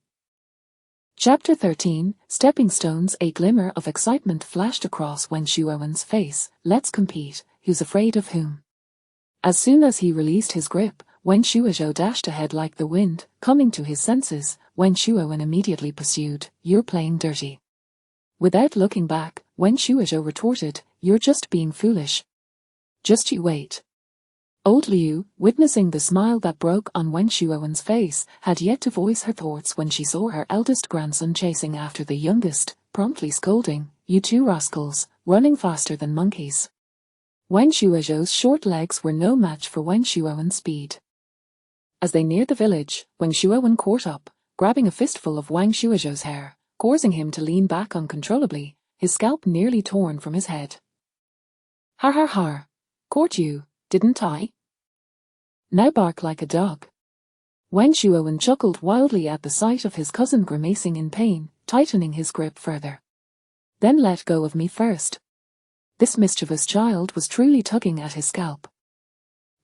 Chapter 13, Stepping Stones. A glimmer of excitement flashed across Wang Shuowen's face. Let's compete, who's afraid of whom? As soon as he released his grip, Wang Shuozhou dashed ahead like the wind. Coming to his senses, Wang Shuowen immediately pursued, "You're playing dirty." Without looking back, Wang Shuozhou retorted, "You're just being foolish. Just you wait." Old Liu, witnessing the smile that broke on Wang Shuowen's face, had yet to voice her thoughts when she saw her eldest grandson chasing after the youngest, promptly scolding, "You two rascals, running faster than monkeys." Wang Shuozhou's short legs were no match for Wang Shuowen's speed. As they neared the village, Wang Shuowen caught up, grabbing a fistful of Wang Shuozhou's hair, causing him to lean back uncontrollably, his scalp nearly torn from his head. "Har har har. Caught you, didn't I? Now bark like a dog." Wang Shuowen chuckled wildly at the sight of his cousin grimacing in pain, tightening his grip further. "Then let go of me first." This mischievous child was truly tugging at his scalp.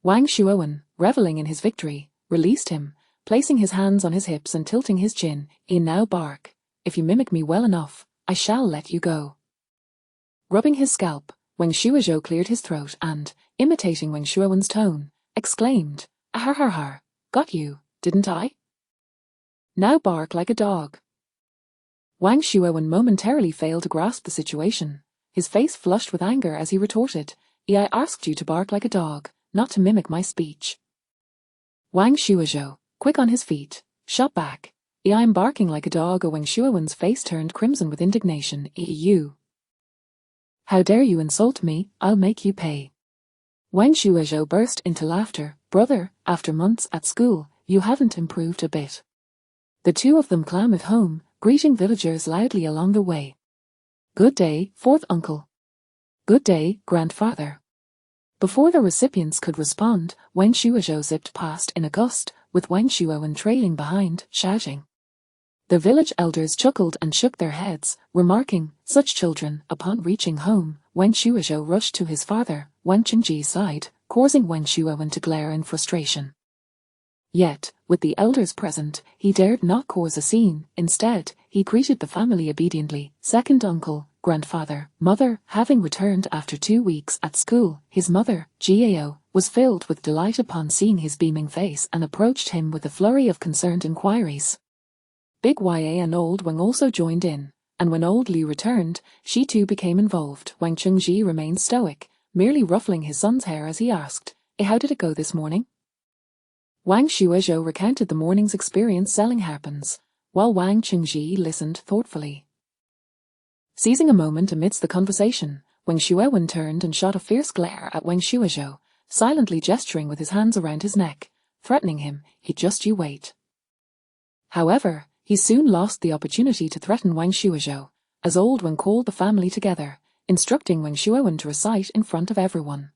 Wang Shuowen, reveling in his victory, released him, placing his hands on his hips and tilting his chin. "Now bark. If you mimic me well enough, I shall let you go." Rubbing his scalp, Wang Shuozhou cleared his throat and, imitating Wang Shuowen's tone, exclaimed, "Har har har, got you, didn't I? Now bark like a dog." Wang Shuowen momentarily failed to grasp the situation, his face flushed with anger as he retorted, "I asked you to bark like a dog, not to mimic my speech." Wang Shuozhou, quick on his feet, shot back, "I'm barking like a dog." Wang Shuowen's face turned crimson with indignation. "You! How dare you insult me? I'll make you pay." Wang Shuozhou burst into laughter. "Brother, after months at school, you haven't improved a bit." The two of them clambered home, greeting villagers loudly along the way. "Good day, fourth uncle." "Good day, grandfather." Before the recipients could respond, Wang Shuozhou zipped past in a gust, with Wang Shuowen trailing behind, shouting. The village elders chuckled and shook their heads, remarking, "Such children." Upon reaching home, Wang Shuozhou rushed to his father, Wang Qingji's side, causing Wang Shuowen to glare in frustration. Yet, with the elders present, he dared not cause a scene. Instead, he greeted the family obediently. "Second uncle, grandfather, mother." Having returned after 2 weeks at school, his mother, Jiao, was filled with delight upon seeing his beaming face and approached him with a flurry of concerned inquiries. Big Ya and Old Wang also joined in, and when Old Liu returned, she too became involved. Wang Qingji remained stoic, merely ruffling his son's hair as he asked, "How did it go this morning?" Wang Shuozhou recounted the morning's experience selling hairpins, while Wang Qingji listened thoughtfully. Seizing a moment amidst the conversation, Wang Shuowen turned and shot a fierce glare at Wang Shuozhou, silently gesturing with his hands around his neck, threatening him, "Just you wait." However, he soon lost the opportunity to threaten Wang Shuozhou, as Old Wang called the family together, instructing Wang Shuowen to recite in front of everyone.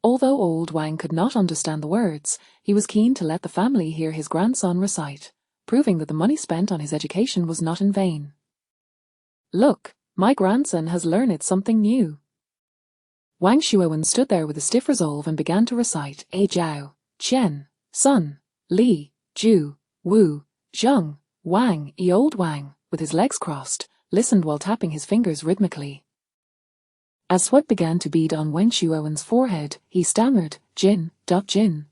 Although Old Wang could not understand the words, he was keen to let the family hear his grandson recite, proving that the money spent on his education was not in vain. "Look, my grandson has learned something new." Wang Shuowen stood there with a stiff resolve and began to recite, Jiao, Qian, Sun, Li, Ju, Wu, Zheng, Wang. Old Wang, with his legs crossed, listened while tapping his fingers rhythmically. As sweat began to bead on Wang Shuowen's forehead, he stammered, "Jin,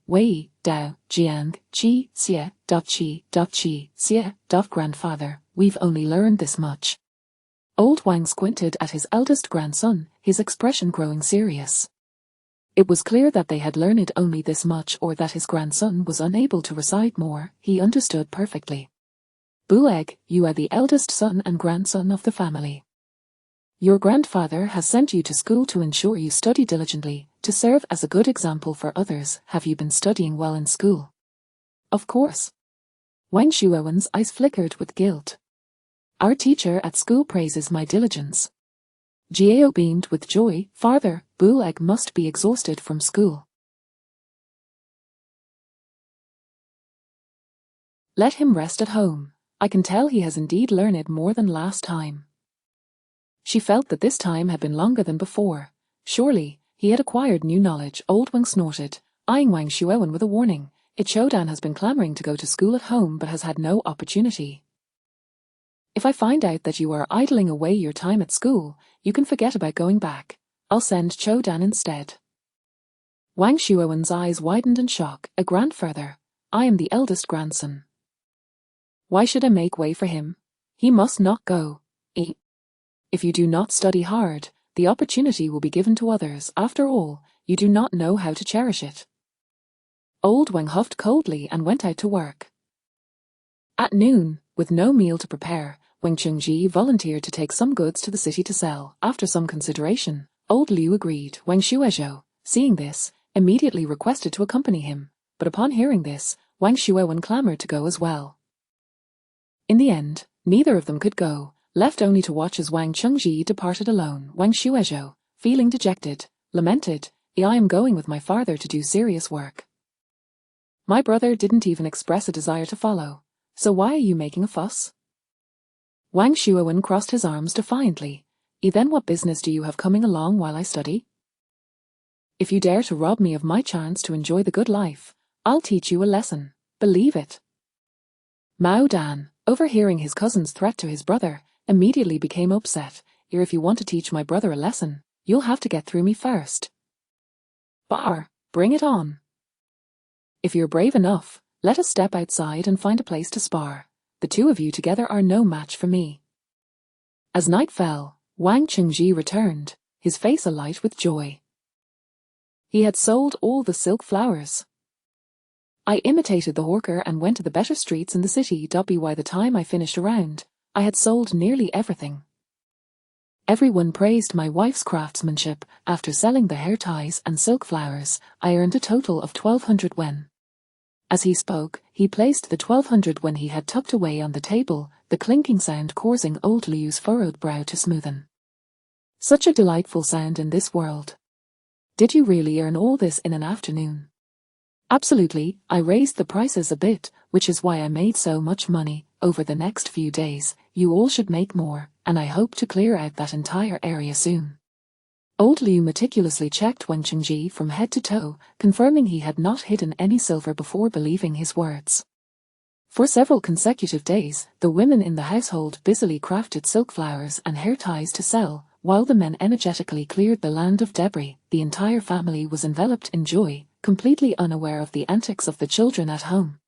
Wei, Dao, Jiang, Qi, Xie, Qi, Xie, grandfather, we've only learned this much." Old Wang squinted at his eldest grandson, his expression growing serious. It was clear that they had learned only this much or that his grandson was unable to recite more. He understood perfectly. "Bueg, you are the eldest son and grandson of the family. Your grandfather has sent you to school to ensure you study diligently, to serve as a good example for others. Have you been studying well in school? Of course. Wang Shuowen's eyes flickered with guilt. Our teacher at school praises my diligence. Jiao beamed with joy. Farther, Buleg must be exhausted from school. Let him rest at home. I can tell he has indeed learned more than last time. She felt that this time had been longer than before. Surely, he had acquired new knowledge. Old Wang snorted, eyeing Wang Shuowen with a warning. Ichodan has been clamoring to go to school at home but has had no opportunity. If I find out that you are idling away your time at school, you can forget about going back. I'll send Chodan instead. Wang Shuowen's eyes widened in shock. A grandfather. I am the eldest grandson. Why should I make way for him? He must not go. If you do not study hard, the opportunity will be given to others. After all, you do not know how to cherish it. Old Wang huffed coldly and went out to work. At noon, with no meal to prepare, Wang Chengji volunteered to take some goods to the city to sell. After some consideration, old Liu agreed. Wang Shuozhou, seeing this, immediately requested to accompany him, but upon hearing this, Wang Shuowen clamored to go as well. In the end, neither of them could go, left only to watch as Wang Chengji departed alone. Wang Shuozhou, feeling dejected, lamented, I am going with my father to do serious work. My brother didn't even express a desire to follow, so why are you making a fuss? Wang Shuowen crossed his arms defiantly. Then what business do you have coming along while I study? If you dare to rob me of my chance to enjoy the good life, I'll teach you a lesson, believe it. Mao Dan, overhearing his cousin's threat to his brother, immediately became upset. If you want to teach my brother a lesson, you'll have to get through me first. Bring it on. If you're brave enough, let us step outside and find a place to spar. The two of you together are no match for me. As night fell, Wang Chengji returned, his face alight with joy. He had sold all the silk flowers. I imitated the hawker and went to the better streets in the city. By the time I finished a round, I had sold nearly everything. Everyone praised my wife's craftsmanship. After selling the hair ties and silk flowers, I earned a total of 1,200 wen. As he spoke, he placed the 1,200 wen he had tucked away on the table, the clinking sound causing old Liu's furrowed brow to smoothen. Such a delightful sound in this world. Did you really earn all this in an afternoon? Absolutely, I raised the prices a bit, which is why I made so much money. Over the next few days, you all should make more, and I hope to clear out that entire area soon. Old Liu meticulously checked Wang Chengji from head to toe, confirming he had not hidden any silver before believing his words. For several consecutive days, the women in the household busily crafted silk flowers and hair ties to sell, while the men energetically cleared the land of debris. The entire family was enveloped in joy, completely unaware of the antics of the children at home.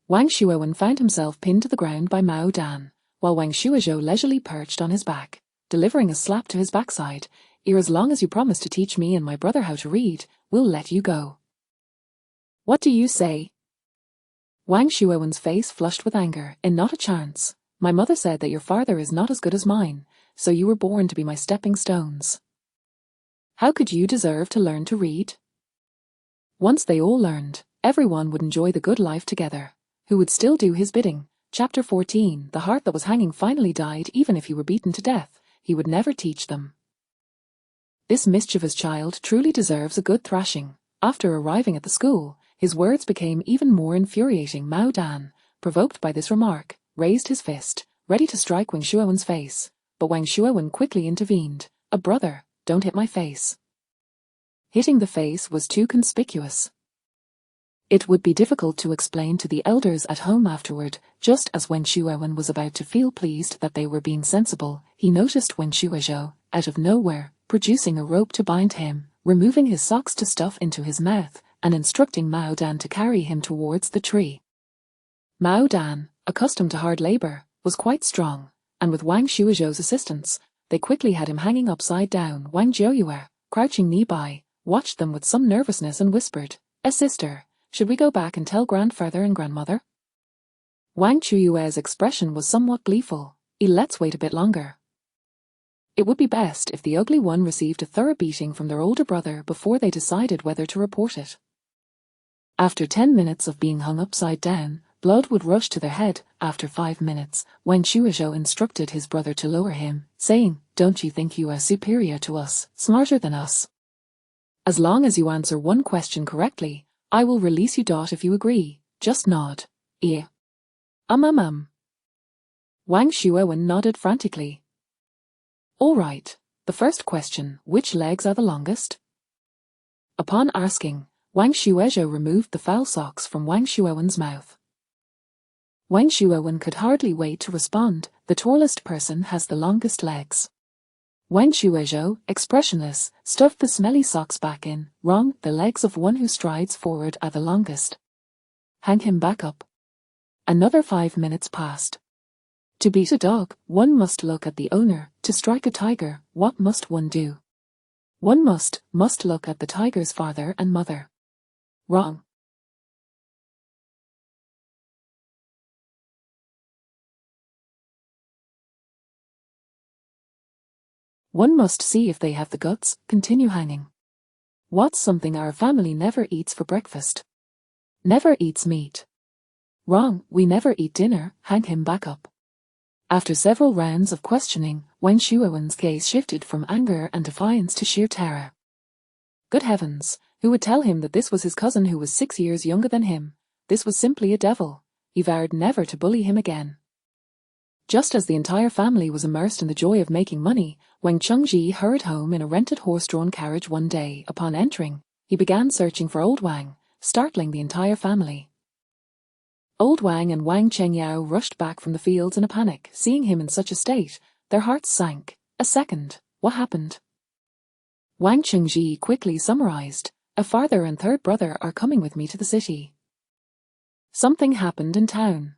Wang Shuowen found himself pinned to the ground by Mao Dan, while Wang Shuozhou leisurely perched on his back, delivering a slap to his backside. As long as you promise to teach me and my brother how to read, we'll let you go. What do you say? Wang Shuowen's face flushed with anger. Not a chance. My mother said that your father is not as good as mine, so you were born to be my stepping stones. How could you deserve to learn to read? Once they all learned, everyone would enjoy the good life together. Who would still do his bidding? Chapter 14. The heart that was hanging finally died. Even if he were beaten to death, he would never teach them. This mischievous child truly deserves a good thrashing. After arriving at the school, his words became even more infuriating. Mao Dan, provoked by this remark, raised his fist, ready to strike Wang Shuowen's face, but Wang Shuowen quickly intervened. Brother, don't hit my face. Hitting the face was too conspicuous. It would be difficult to explain to the elders at home afterward. Just as Wang Shuowen was about to feel pleased that they were being sensible, he noticed Wang Shuozhou, out of nowhere, producing a rope to bind him, removing his socks to stuff into his mouth, and instructing Mao Dan to carry him towards the tree. Mao Dan, accustomed to hard labor, was quite strong, and with Wang Shuozhou's assistance, they quickly had him hanging upside down. Wang Jiuyue, crouching nearby, watched them with some nervousness and whispered, sister, should we go back and tell grandfather and grandmother? Wang Chuyue's expression was somewhat gleeful. Let's wait a bit longer. It would be best if the ugly one received a thorough beating from their older brother before they decided whether to report it. After 10 minutes of being hung upside down, blood would rush to their head. After 5 minutes, Wang Shuozhou instructed his brother to lower him, saying, "Don't you think you are superior to us, smarter than us? As long as you answer one question correctly, I will release you. If you agree, just nod." Yeah. Wang Shuowen nodded frantically. All right, the first question, which legs are the longest? Upon asking, Wang Shuozhou removed the foul socks from Wang Shuowen's mouth. Wang Shuowen could hardly wait to respond. The tallest person has the longest legs. Wang Shuozhou, expressionless, stuffed the smelly socks back in. Wrong, the legs of one who strides forward are the longest. Hang him back up. Another 5 minutes passed. To beat a dog, one must look at the owner. To strike a tiger, what must one do? One must look at the tiger's father and mother. Wrong. One must see if they have the guts. Continue hanging. What's something our family never eats for breakfast? Never eats meat. Wrong, we never eat dinner. Hang him back up. After several rounds of questioning, Wang Shuowen's gaze shifted from anger and defiance to sheer terror. Good heavens, who would tell him that this was his cousin who was 6 years younger than him? This was simply a devil. He vowed never to bully him again. Just as the entire family was immersed in the joy of making money, Wang Chengji hurried home in a rented horse-drawn carriage one day. Upon entering, he began searching for old Wang, startling the entire family. Old Wang and Wang Chengyao rushed back from the fields in a panic. Seeing him in such a state, their hearts sank. A second, what happened? Wang Chengji quickly summarized, "A father and third brother are coming with me to the city. Something happened in town."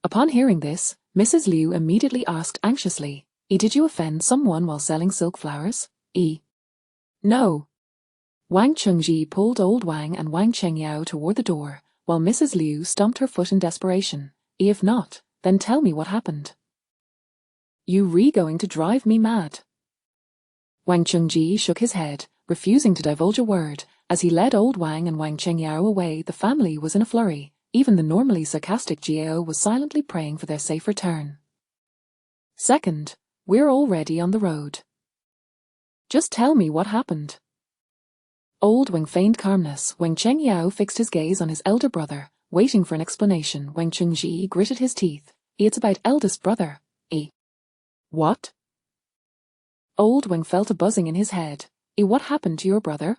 Upon hearing this, Mrs. Liu immediately asked anxiously, "Did you offend someone while selling silk flowers?" No. Wang Chengji pulled old Wang and Wang Chengyao toward the door, while Mrs. Liu stomped her foot in desperation. "If not, then tell me what happened." "You going to drive me mad?" Wang Chengji shook his head, refusing to divulge a word. As he led old Wang and Wang Chengyao away, the family was in a flurry. Even the normally sarcastic Jiao was silently praying for their safe return. Second, we're already on the road. Just tell me what happened. Old Wang feigned calmness. Wang Chengyao fixed his gaze on his elder brother, waiting for an explanation. Wang Chengji gritted his teeth. "It's about eldest brother." What? Old Wang felt a buzzing in his head. What happened to your brother?"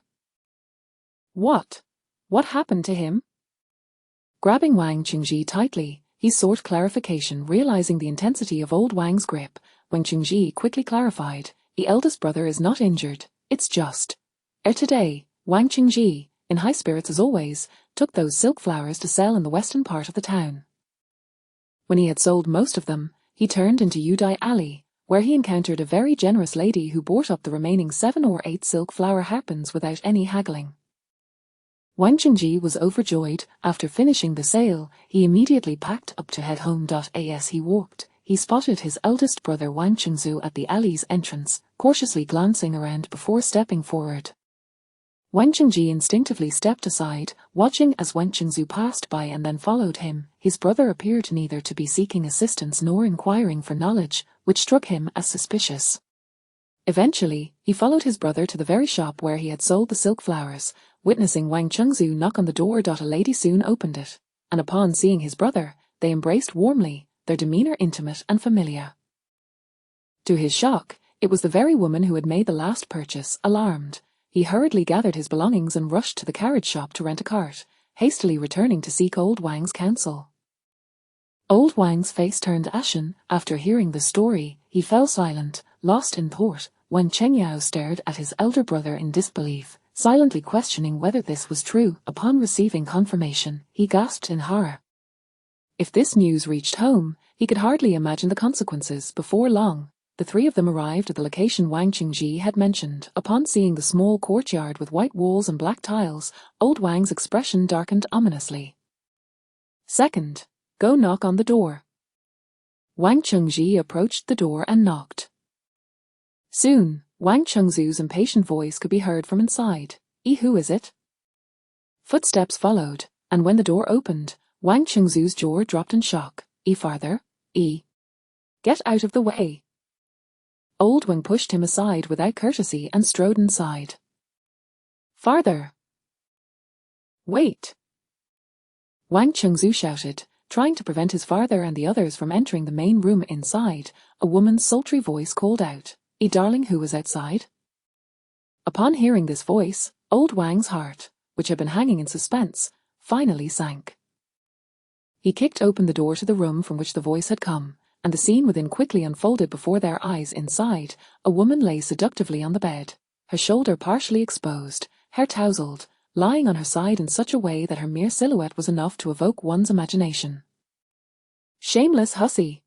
What? What happened to him? Grabbing Wang Chengji tightly, he sought clarification. Realizing the intensity of old Wang's grip, Wang Chengji quickly clarified, "The eldest brother is not injured, it's just." Today, Wang Chengji, in high spirits as always, took those silk flowers to sell in the western part of the town. When he had sold most of them, he turned into Yudai Alley, where he encountered a very generous lady who bought up the remaining 7 or 8 silk flower hairpins without any haggling. Wang Chengji was overjoyed. After finishing the sale, he immediately packed up to head home. As he walked, he spotted his eldest brother Wang Chengzu at the alley's entrance, cautiously glancing around before stepping forward. Wang Chengji instinctively stepped aside, watching as Wang Chengzu passed by and then followed him. His brother appeared neither to be seeking assistance nor inquiring for knowledge, which struck him as suspicious. Eventually, he followed his brother to the very shop where he had sold the silk flowers. Witnessing Wang Chengzu knock on the door, a lady soon opened it, and upon seeing his brother, they embraced warmly, their demeanor intimate and familiar. To his shock, it was the very woman who had made the last purchase. Alarmed, he hurriedly gathered his belongings and rushed to the carriage shop to rent a cart, hastily returning to seek old Wang's counsel. Old Wang's face turned ashen. After hearing the story, he fell silent, lost in thought. Wang Chengyao stared at his elder brother in disbelief, silently questioning whether this was true. Upon receiving confirmation, he gasped in horror. If this news reached home, he could hardly imagine the consequences. Before long, the three of them arrived at the location Wang Chengji had mentioned. Upon seeing the small courtyard with white walls and black tiles, old Wang's expression darkened ominously. Second, go knock on the door. Wang Chengji approached the door and knocked. Soon, Wang Chengzu's impatient voice could be heard from inside. Who is it? Footsteps followed, and when the door opened, Wang Chengzu's jaw dropped in shock. Farther. Get out of the way. Old Wang pushed him aside without courtesy and strode inside. Farther. Wait. Wang Chengzu shouted, trying to prevent his father and the others from entering the main room inside. A woman's sultry voice called out, darling, who was outside? Upon hearing this voice, old Wang's heart, which had been hanging in suspense, finally sank. He kicked open the door to the room from which the voice had come, and the scene within quickly unfolded before their eyes. Inside, a woman lay seductively on the bed, her shoulder partially exposed, hair tousled, lying on her side in such a way that her mere silhouette was enough to evoke one's imagination. Shameless hussy!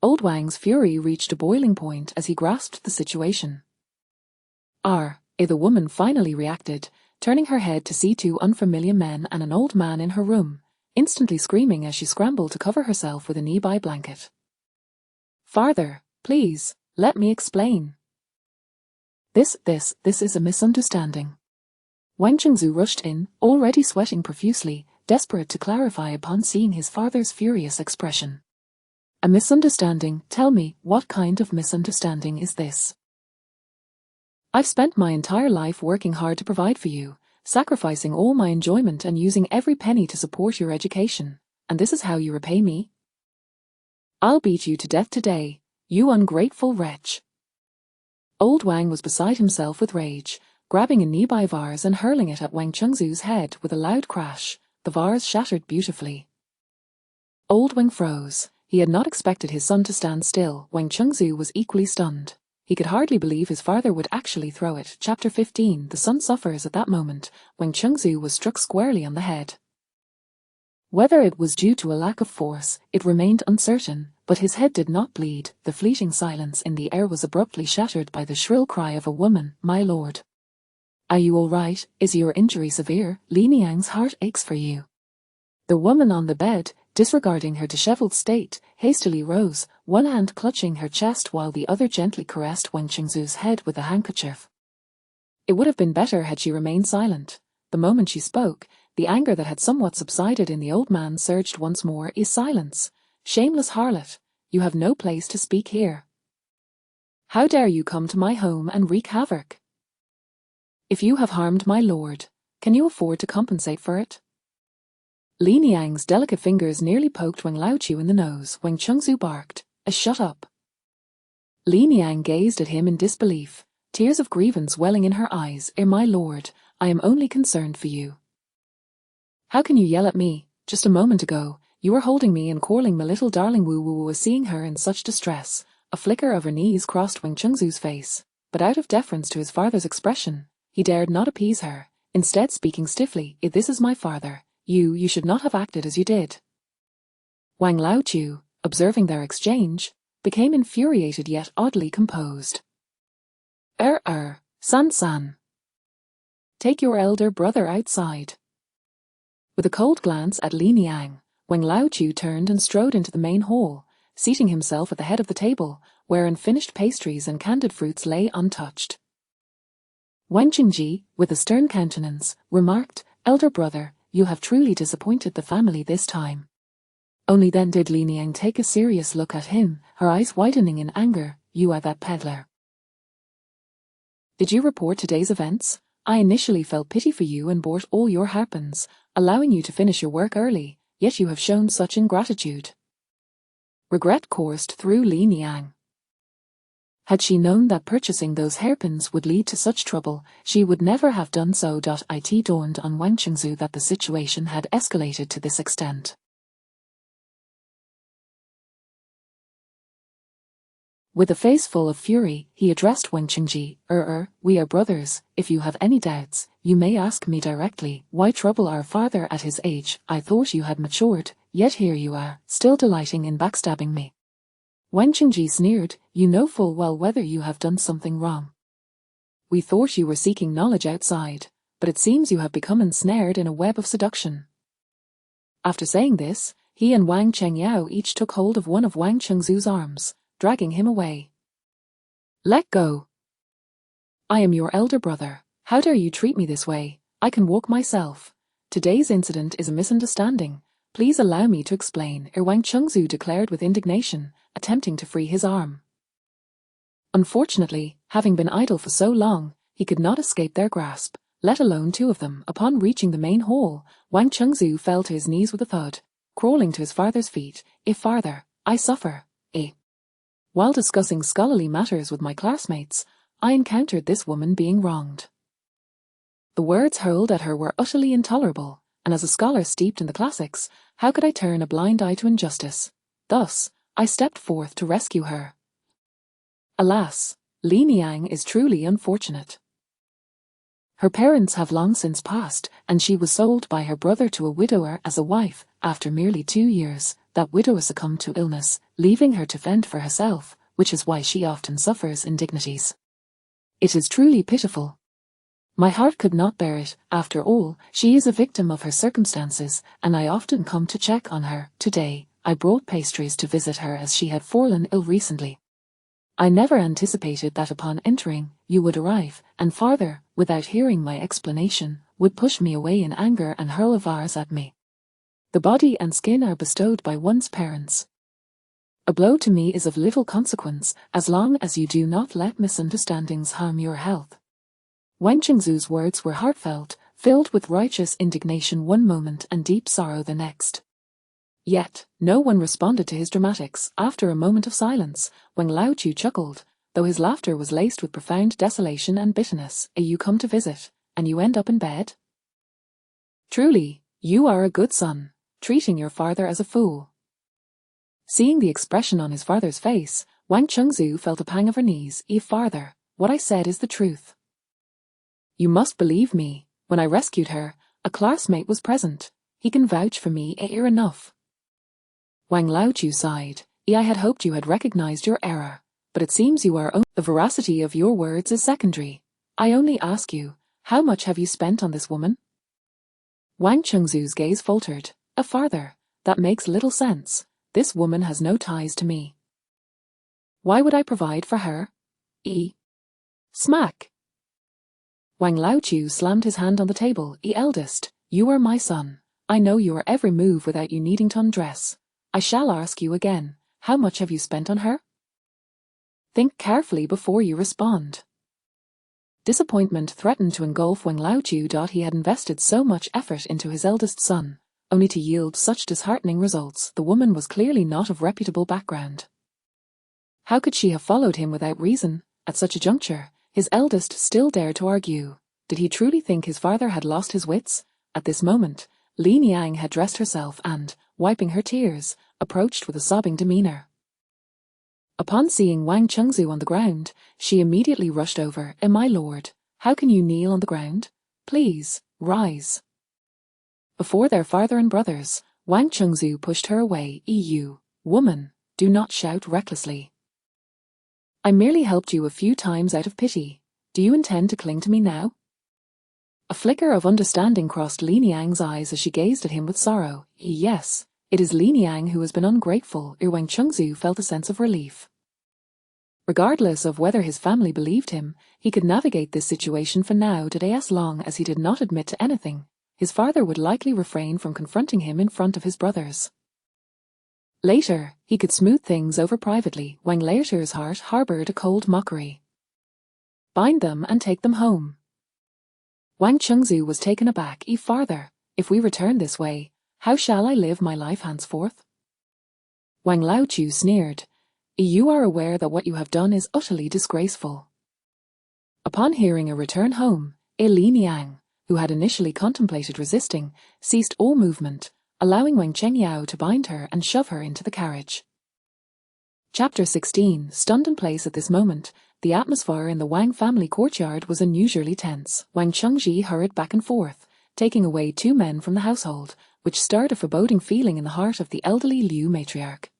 Old Wang's fury reached a boiling point as he grasped the situation. The woman finally reacted, turning her head to see two unfamiliar men and an old man in her room, instantly screaming as she scrambled to cover herself with a nearby blanket. Farther, please, let me explain. This is a misunderstanding. Wang Chengzu rushed in, already sweating profusely, desperate to clarify upon seeing his father's furious expression. A misunderstanding? Tell me, what kind of misunderstanding is this? I've spent my entire life working hard to provide for you, sacrificing all my enjoyment and using every penny to support your education, and this is how you repay me? I'll beat you to death today, you ungrateful wretch. Old Wang was beside himself with rage, grabbing a nearby vase and hurling it at Wang Chengzu's head with a loud crash. The vase shattered beautifully. Old Wang froze. He had not expected his son to stand still. Wang Chengzu was equally stunned. He could hardly believe his father would actually throw it. Chapter 15. The son suffers. At that moment, Wang Chengzu was struck squarely on the head. Whether it was due to a lack of force, it remained uncertain, but his head did not bleed. The fleeting silence in the air was abruptly shattered by the shrill cry of a woman. My lord. Are you all right? Is your injury severe? Li Niang's heart aches for you. The woman on the bed, disregarding her disheveled state, hastily rose, one hand clutching her chest while the other gently caressed Wang Chengzu's head with a handkerchief. It would have been better had she remained silent. The moment she spoke, the anger that had somewhat subsided in the old man surged once more. Silence. Shameless harlot, you have no place to speak here. How dare you come to my home and wreak havoc? If you have harmed my lord, can you afford to compensate for it? Li Niang's delicate fingers nearly poked Wang Laoqiu in the nose. Wang Chengzu barked, shut up. Li Niang gazed at him in disbelief, tears of grievance welling in her eyes. My lord, I am only concerned for you. How can you yell at me? Just a moment ago, you were holding me and calling my little darling. Wu Wu was seeing her in such distress. A flicker of her knees crossed Wang Chengzu's face, but out of deference to his father's expression, he dared not appease her, instead speaking stiffly. This is my father. You should not have acted as you did. Wang Laoqiu, observing their exchange, became infuriated yet oddly composed. San. Take your elder brother outside. With a cold glance at Li Niang, Wang Laoqiu turned and strode into the main hall, seating himself at the head of the table, where unfinished pastries and candied fruits lay untouched. Wang Qingji, with a stern countenance, remarked, Elder brother, you have truly disappointed the family this time. Only then did Li Niang take a serious look at him, her eyes widening in anger. You are that peddler. Did you report today's events? I initially felt pity for you and bought all your hairpins, allowing you to finish your work early, yet you have shown such ingratitude. Regret coursed through Li Niang. Had she known that purchasing those hairpins would lead to such trouble, she would never have done so. It dawned on Wang Chengzu that the situation had escalated to this extent. With a face full of fury, he addressed Wang Qingji. We are brothers. If you have any doubts, you may ask me directly. Why trouble our father at his age? I thought you had matured, yet here you are, still delighting in backstabbing me. Wang Qingji sneered, you know full well whether you have done something wrong. We thought you were seeking knowledge outside, but it seems you have become ensnared in a web of seduction. After saying this, he and Wang Chengyao each took hold of one of Wang Chengzu's arms, dragging him away. Let go. I am your elder brother. How dare you treat me this way? I can walk myself. Today's incident is a misunderstanding. Please allow me to explain, Wang Chengzu declared with indignation, attempting to free his arm. Unfortunately, having been idle for so long, he could not escape their grasp, let alone two of them. Upon reaching the main hall, Wang Chengzu fell to his knees with a thud, crawling to his father's feet. If father, I suffer. While discussing scholarly matters with my classmates, I encountered this woman being wronged. The words hurled at her were utterly intolerable, and as a scholar steeped in the classics, how could I turn a blind eye to injustice? Thus, I stepped forth to rescue her. Alas, Li Niang is truly unfortunate. Her parents have long since passed, and she was sold by her brother to a widower as a wife. After merely 2 years, that widower succumbed to illness, leaving her to fend for herself, which is why she often suffers indignities. It is truly pitiful. My heart could not bear it. After all, she is a victim of her circumstances, and I often come to check on her. Today, I brought pastries to visit her as she had fallen ill recently. I never anticipated that upon entering, you would arrive, and farther, without hearing my explanation, would push me away in anger and hurl a vase at me. The body and skin are bestowed by one's parents. A blow to me is of little consequence, as long as you do not let misunderstandings harm your health. Wang Chengzu's words were heartfelt, filled with righteous indignation one moment and deep sorrow the next. Yet, no one responded to his dramatics. After a moment of silence, Wang Laochu chuckled, though his laughter was laced with profound desolation and bitterness. You come to visit, and you end up in bed? Truly, you are a good son, treating your father as a fool. Seeing the expression on his father's face, Wang Chengzu felt a pang of unease. Father, what I said is the truth. You must believe me. When I rescued her, a classmate was present. He can vouch for me enough. Wang Laochu sighed. I had hoped you had recognized your error, but it seems you are. The veracity of your words is secondary. I only ask you, how much have you spent on this woman? Wang Chengzu's gaze faltered. Father, that makes little sense. This woman has no ties to me. Why would I provide for her? Smack. Wang Laochu slammed his hand on the table. Eldest, you are my son. I know your every move without you needing to undress. I shall ask you again, how much have you spent on her? Think carefully before you respond. Disappointment threatened to engulf Wang Laochu. He had invested so much effort into his eldest son, only to yield such disheartening results. The woman was clearly not of reputable background. How could she have followed him without reason? At such a juncture, his eldest still dared to argue. Did he truly think his father had lost his wits? At this moment, Li Niang had dressed herself and, wiping her tears, approached with a sobbing demeanor. Upon seeing Wang Chengzu on the ground, she immediately rushed over. My lord, how can you kneel on the ground? Please, rise. Before their father and brothers, Wang Chengzu pushed her away. You, woman, do not shout recklessly. I merely helped you a few times out of pity. Do you intend to cling to me now? A flicker of understanding crossed Li Niang's eyes as she gazed at him with sorrow. Yes, it is Li Niang who has been ungrateful. Wang Chengzu felt a sense of relief. Regardless of whether his family believed him, he could navigate this situation for now. As long as he did not admit to anything, his father would likely refrain from confronting him in front of his brothers. Later, he could smooth things over privately. Wang Laochu's heart harbored a cold mockery. Bind them and take them home. Wang Chengzu was taken aback. Father, if we return this way, how shall I live my life henceforth? Wang Laochu sneered. You are aware that what you have done is utterly disgraceful. Upon hearing a return home, Li Niang, who had initially contemplated resisting, ceased all movement, allowing Wang Chengyao to bind her and shove her into the carriage. Chapter 16. Stunned in place at this moment, the atmosphere in the Wang family courtyard was unusually tense. Wang Chengji hurried back and forth, taking away 2 men from the household, which stirred a foreboding feeling in the heart of the elderly Liu matriarch.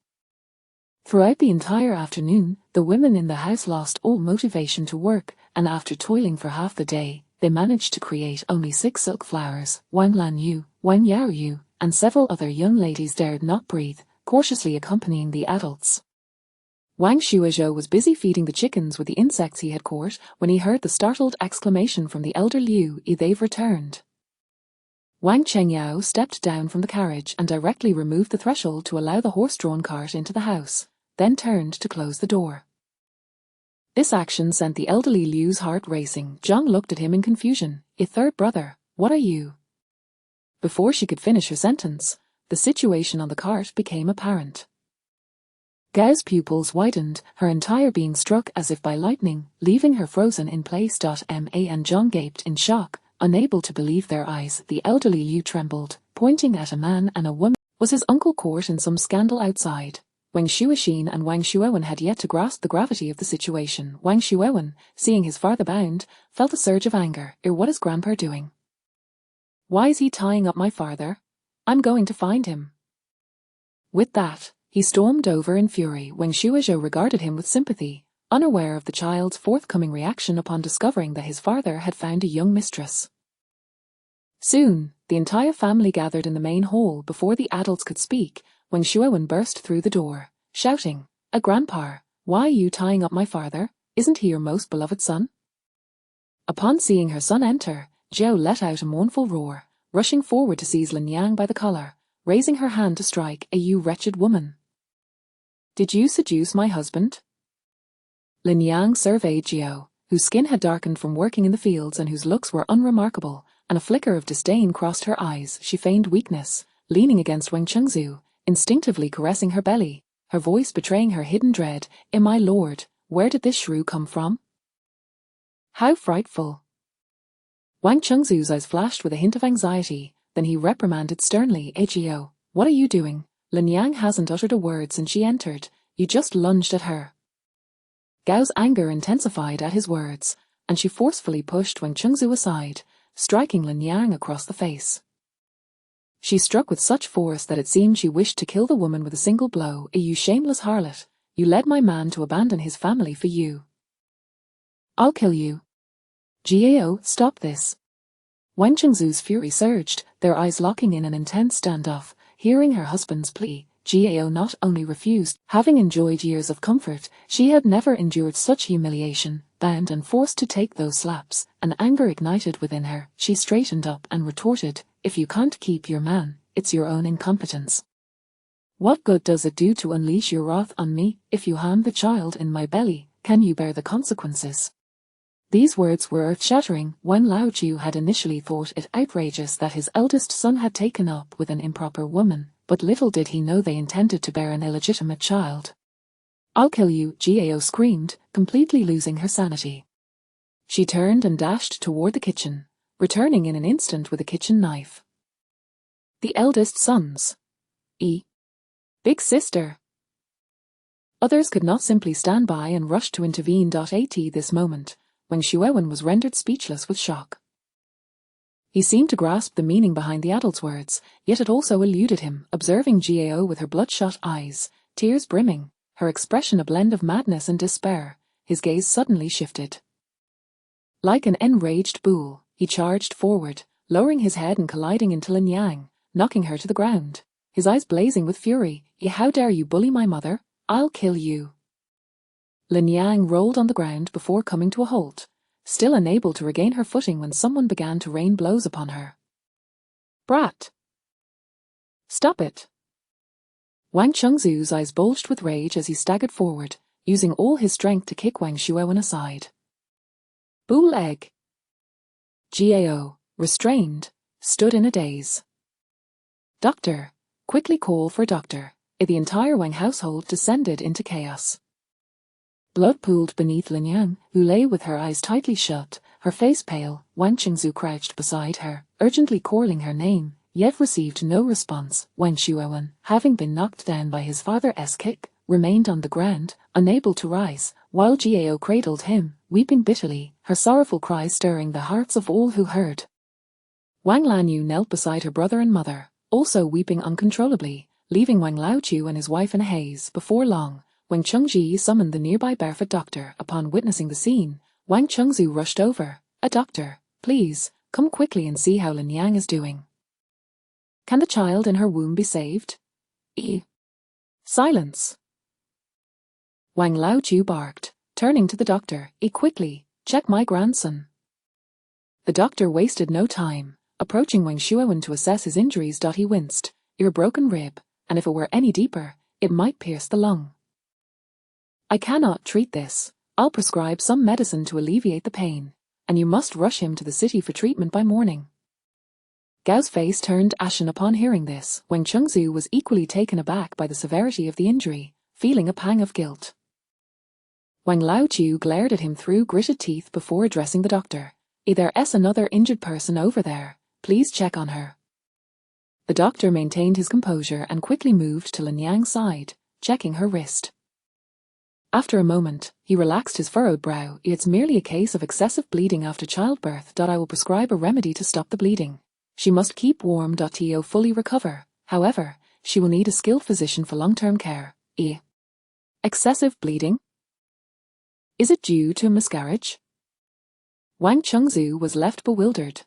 Throughout the entire afternoon, the women in the house lost all motivation to work, and after toiling for half the day, they managed to create only 6 silk flowers. Wang Lanyu, Wang Yaoyu, and several other young ladies dared not breathe, cautiously accompanying the adults. Wang Shuozhou was busy feeding the chickens with the insects he had caught when he heard the startled exclamation from the elder Liu, "They've returned." Wang Chengyao stepped down from the carriage and directly removed the threshold to allow the horse-drawn cart into the house, then turned to close the door. This action sent the elderly Liu's heart racing. Zhang looked at him in confusion. "A third brother, what are you?" Before she could finish her sentence, the situation on the cart became apparent. Gao's pupils widened, her entire being struck as if by lightning, leaving her frozen in place. Ma and Zhang gaped in shock, unable to believe their eyes. The elderly Liu trembled, pointing at a man and a woman. Was his uncle caught in some scandal outside? Wang Shuoxin and Wang Shuowen had yet to grasp the gravity of the situation. Wang Shuowen, seeing his father bound, felt a surge of anger. What is Grandpa doing? Why is he tying up my father? I'm going to find him." With that, he stormed over in fury. Wang Shuozhou regarded him with sympathy, unaware of the child's forthcoming reaction upon discovering that his father had found a young mistress. Soon, the entire family gathered in the main hall. Before the adults could speak, Wang Shuowen burst through the door, shouting, "Grandpa, why are you tying up my father? Isn't he your most beloved son?" Upon seeing her son enter, Zhao let out a mournful roar, rushing forward to seize Lin Yang by the collar, raising her hand to strike. "You wretched woman! Did you seduce my husband?" Lin Yang surveyed Zhao, whose skin had darkened from working in the fields and whose looks were unremarkable, and a flicker of disdain crossed her eyes. She feigned weakness, leaning against Wang Chengzu, instinctively caressing her belly, her voice betraying her hidden dread. My lord, where did this shrew come from? How frightful!" Wang Chengzu's eyes flashed with a hint of anxiety, then he reprimanded sternly, "Zhao, what are you doing? Lin Yang hasn't uttered a word since she entered. You just lunged at her." Gao's anger intensified at his words, and she forcefully pushed Wang Chengzu aside, striking Lin Yang across the face. She struck with such force that it seemed she wished to kill the woman with a single blow. "You shameless harlot, you led my man to abandon his family for you. I'll kill you. Zhao, stop this." Wang Chengzu's fury surged, their eyes locking in an intense standoff. Hearing her husband's plea, Zhao not only refused. Having enjoyed years of comfort, she had never endured such humiliation. Bound and forced to take those slaps, an anger ignited within her. She straightened up and retorted, "If you can't keep your man, it's your own incompetence. What good does it do to unleash your wrath on me? If you harm the child in my belly, can you bear the consequences?" These words were earth-shattering. Wen Laoqiu had initially thought it outrageous that his eldest son had taken up with an improper woman, but little did he know they intended to bear an illegitimate child. "I'll kill you," Zhao screamed, completely losing her sanity. She turned and dashed toward the kitchen, returning in an instant with a kitchen knife. The eldest sons. Big sister. Others could not simply stand by and rush to intervene. At this moment, Wang Shuowen was rendered speechless with shock. He seemed to grasp the meaning behind the adult's words, yet it also eluded him. Observing Zhao with her bloodshot eyes, tears brimming, her expression a blend of madness and despair, his gaze suddenly shifted. Like an enraged bull, he charged forward, lowering his head and colliding into Lin Yang, knocking her to the ground, his eyes blazing with fury. "How dare you bully my mother? I'll kill you." Lin Yang rolled on the ground before coming to a halt, still unable to regain her footing when someone began to rain blows upon her. "Brat! Stop it!" Wang Chengzu's eyes bulged with rage as he staggered forward, using all his strength to kick Wang Shuowen aside. "Bull egg!" Zhao, restrained, stood in a daze. "Doctor! Quickly call for a doctor!" The entire Wang household descended into chaos. Blood pooled beneath Lin Yang, who lay with her eyes tightly shut, her face pale. Wang Chengzu crouched beside her, urgently calling her name, yet received no response. Wang Shuowen, having been knocked down by his father's kick, remained on the ground, unable to rise, while Zhao cradled him, weeping bitterly, her sorrowful cries stirring the hearts of all who heard. Wang Lanyu knelt beside her brother and mother, also weeping uncontrollably, leaving Wang Laoqiu and his wife in a haze. Before long, Wang Chengji summoned the nearby barefoot doctor. Upon witnessing the scene, Wang Chengzu rushed over. "A doctor, please, come quickly and see how Lin Yang is doing. Can the child in her womb be saved?" Silence! Wang Laochu barked, turning to the doctor. Quickly, check my grandson. The doctor wasted no time, approaching Wang Shuowen to assess his injuries. He winced. Your broken rib, and if it were any deeper, it might pierce the lung. I cannot treat this. I'll prescribe some medicine to alleviate the pain, and you must rush him to the city for treatment by morning. Gao's face turned ashen upon hearing this. Wang Chengzu was equally taken aback by the severity of the injury, feeling a pang of guilt. Wang Laochu glared at him through gritted teeth before addressing the doctor. There's another injured person over there. Please check on her. The doctor maintained his composure and quickly moved to Lin Yang's side, checking her wrist. After a moment, he relaxed his furrowed brow. It's merely a case of excessive bleeding after childbirth. I will prescribe a remedy to stop the bleeding. She must keep warm. To fully recover. However, she will need a skilled physician for long-term care. Excessive bleeding? Is it due to a miscarriage? Wang Chengzu was left bewildered.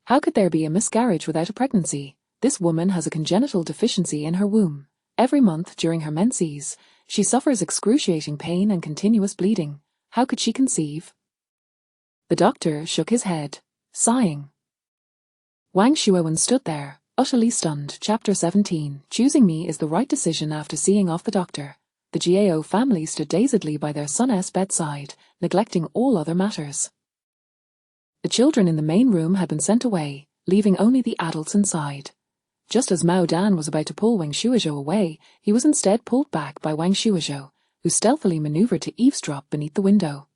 How could there be a miscarriage without a pregnancy? This woman has a congenital deficiency in her womb. Every month during her menses, she suffers excruciating pain and continuous bleeding. How could she conceive? The doctor shook his head, sighing. Wang Shuowen stood there, utterly stunned. Chapter 17. Choosing me is the right decision. After seeing off the doctor, the Gao family stood dazedly by their son's bedside, neglecting all other matters. The children in the main room had been sent away, leaving only the adults inside. Just as Mao Dan was about to pull Wang Shuozhou away, he was instead pulled back by Wang Shuozhou, who stealthily maneuvered to eavesdrop beneath the window.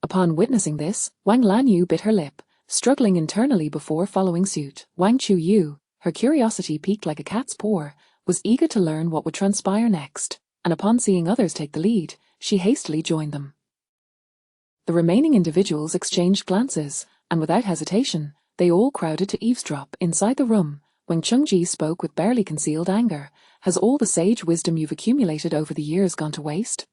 Upon witnessing this, Wang Lanyu bit her lip, struggling internally before following suit. Wang Chuyu, her curiosity peaked like a cat's paw, was eager to learn what would transpire next, and upon seeing others take the lead, she hastily joined them. The remaining individuals exchanged glances, and without hesitation, they all crowded to eavesdrop. Inside the room, Wang Chengji spoke with barely concealed anger. Has all the sage wisdom you've accumulated over the years gone to waste?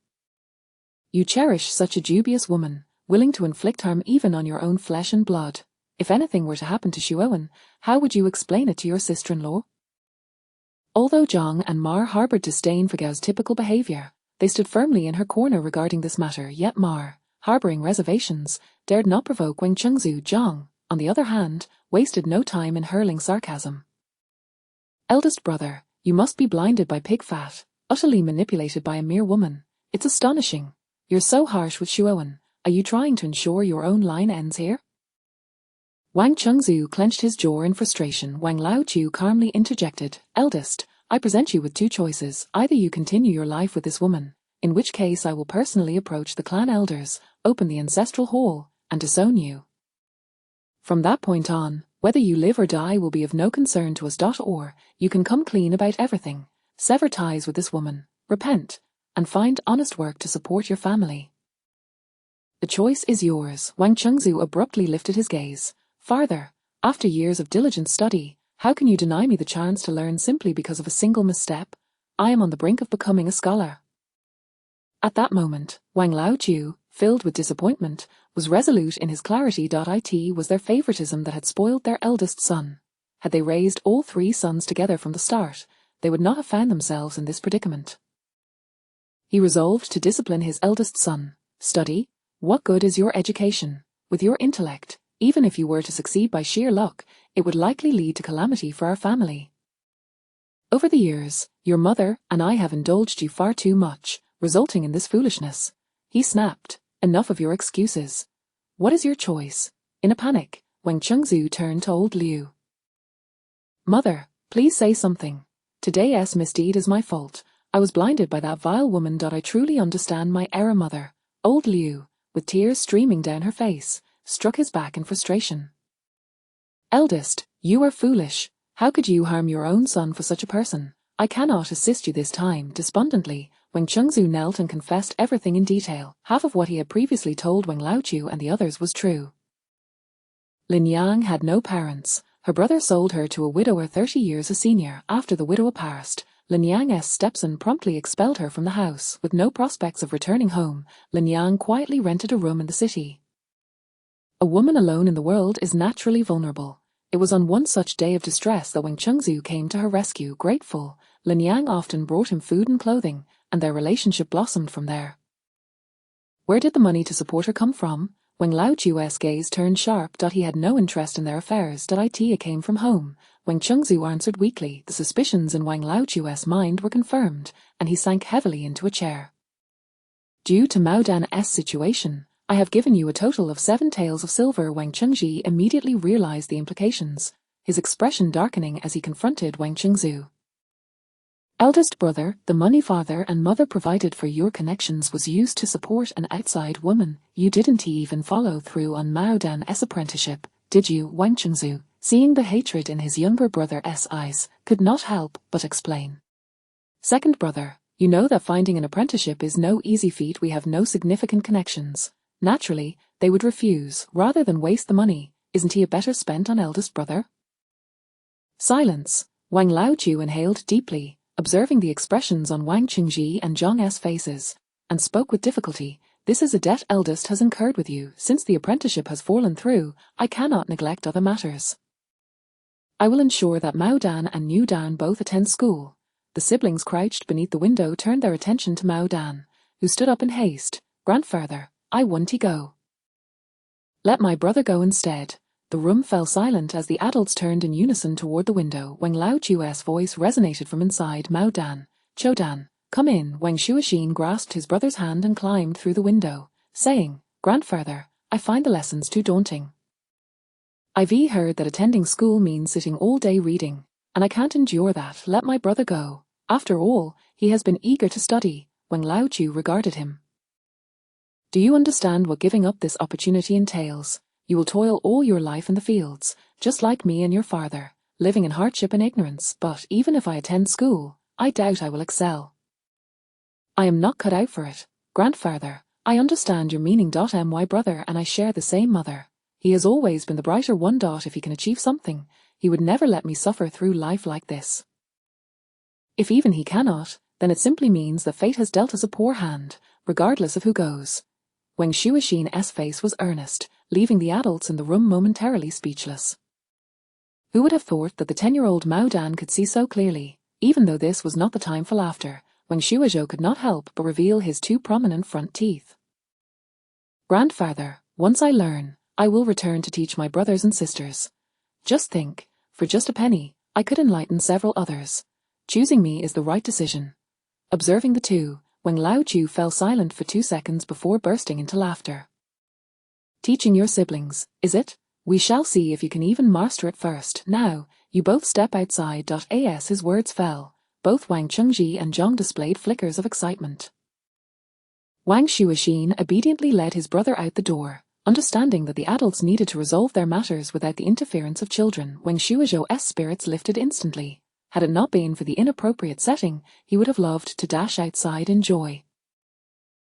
You cherish such a dubious woman, willing to inflict harm even on your own flesh and blood. If anything were to happen to Shuowen, how would you explain it to your sister-in-law? Although Zhang and Mar harbored disdain for Gao's typical behavior, they stood firmly in her corner regarding this matter. Yet Mar, harboring reservations, dared not provoke Wang Chengzu. Zhang, on the other hand, wasted no time in hurling sarcasm. Eldest brother, you must be blinded by pig fat, utterly manipulated by a mere woman. It's astonishing. You're so harsh with Shuowen. Are you trying to ensure your own line ends here? Wang Chengzu clenched his jaw in frustration. Wang Laochu calmly interjected. Eldest, I present you with two choices. Either you continue your life with this woman, in which case I will personally approach the clan elders, open the ancestral hall, and disown you. From that point on, whether you live or die will be of no concern to us. Or, you can come clean about everything, sever ties with this woman, repent, and find honest work to support your family. The choice is yours. Wang Chengzu abruptly lifted his gaze. Farther, after years of diligent study, how can you deny me the chance to learn simply because of a single misstep? I am on the brink of becoming a scholar. At that moment, Wang Laochu, filled with disappointment, was resolute in his clarity. It was their favoritism that had spoiled their eldest son. Had they raised all three sons together from the start, they would not have found themselves in this predicament. He resolved to discipline his eldest son. Study? What good is your education? With your intellect, even if you were to succeed by sheer luck, it would likely lead to calamity for our family. Over the years, your mother and I have indulged you far too much, resulting in this foolishness. He snapped. Enough of your excuses. What is your choice? In a panic, Wang Chengzu turned to old Liu. Mother, please say something. Today's misdeed is my fault. I was blinded by that vile woman. I truly understand my error, mother. Old Liu, with tears streaming down her face, struck his back in frustration. Eldest, you are foolish. How could you harm your own son for such a person? I cannot assist you this time. Despondently, Wang Chengzu knelt and confessed everything in detail. Half of what he had previously told Wang Laochu and the others was true. Lin Yang had no parents. Her brother sold her to a widower 30 years a senior. After the widower passed, Lin Yang's stepson promptly expelled her from the house. With no prospects of returning home, Lin Yang quietly rented a room in the city. A woman alone in the world is naturally vulnerable. It was on one such day of distress that Wang Chengzu came to her rescue. Grateful, Lin Yang often brought him food and clothing, and their relationship blossomed from there. Where did the money to support her come from? Wang Laochu's gaze turned sharp. He had no interest in their affairs. It came from home. Wang Chengzu answered weakly. The suspicions in Wang Laochu's mind were confirmed, and he sank heavily into a chair. Due to Mao Dan's situation, I have given you a total of 7 taels of silver. Wang Chengji immediately realized the implications, his expression darkening as he confronted Wang Chengzu. Eldest brother, the money father and mother provided for your connections was used to support an outside woman. You didn't even follow through on Mao Dan's apprenticeship, did you? Wang Chengzu, seeing the hatred in his younger brother's eyes, could not help but explain. Second brother, you know that finding an apprenticeship is no easy feat. We have no significant connections. Naturally, they would refuse. Rather than waste the money, isn't he better spent on eldest brother? Silence. Wang Laochu inhaled deeply, observing the expressions on Wang Qingji and Zhang's faces, and spoke with difficulty. This is a debt eldest has incurred with you. Since the apprenticeship has fallen through, I cannot neglect other matters. I will ensure that Mao Dan and Niu Dan both attend school. The siblings crouched beneath the window turned their attention to Mao Dan, who stood up in haste. Grandfather, I want to go. Let my brother go instead. The room fell silent as the adults turned in unison toward the window. Wang Laochu's voice resonated from inside. Mao Dan, Cho Dan, come in. Wang Shuoxin grasped his brother's hand and climbed through the window, saying, Grandfather, I find the lessons too daunting. I've heard that attending school means sitting all day reading, and I can't endure that. Let my brother go. After all, he has been eager to study. Wang Laochu regarded him. Do you understand what giving up this opportunity entails? You will toil all your life in the fields, just like me and your father, living in hardship and ignorance. But even if I attend school, I doubt I will excel. I am not cut out for it. Grandfather, I understand your meaning. My brother and I share the same mother. He has always been the brighter one. If he can achieve something, he would never let me suffer through life like this. If even he cannot, then it simply means that fate has dealt us a poor hand, regardless of who goes. Wang Shuoxin's face was earnest, leaving the adults in the room momentarily speechless. Who would have thought that the 10-year-old Mao Dan could see so clearly? Even though this was not the time for laughter, Wang Shuozhou could not help but reveal his 2 prominent front teeth. Grandfather, once I learn, I will return to teach my brothers and sisters. Just think, for just a penny, I could enlighten several others. Choosing me is the right decision. Observing the two, Wang Laochu fell silent for 2 seconds before bursting into laughter. Teaching your siblings, is it? We shall see if you can even master it first. Now, you both step outside. As his words fell, both Wang Chengji and Zhang displayed flickers of excitement. Wang Shuoxin obediently led his brother out the door, understanding that the adults needed to resolve their matters without the interference of children. Wang Shuozhou's spirits lifted instantly. Had it not been for the inappropriate setting, he would have loved to dash outside in joy.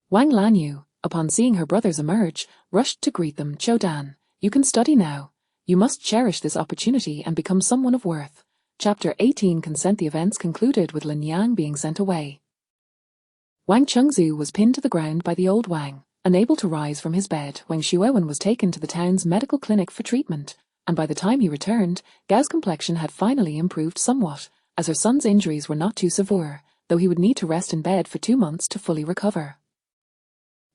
Wang Lanyu, upon seeing her brothers emerge, rushed to greet them. Cho Dan, you can study now. You must cherish this opportunity and become someone of worth. Chapter 18 Consent. The events concluded with Lin Yang being sent away. Wang Chengzu was pinned to the ground by the old Wang, unable to rise from his bed. Wang Shuowen was taken to the town's medical clinic for treatment, and by the time he returned, Gao's complexion had finally improved somewhat, as her son's injuries were not too severe, though he would need to rest in bed for 2 months to fully recover.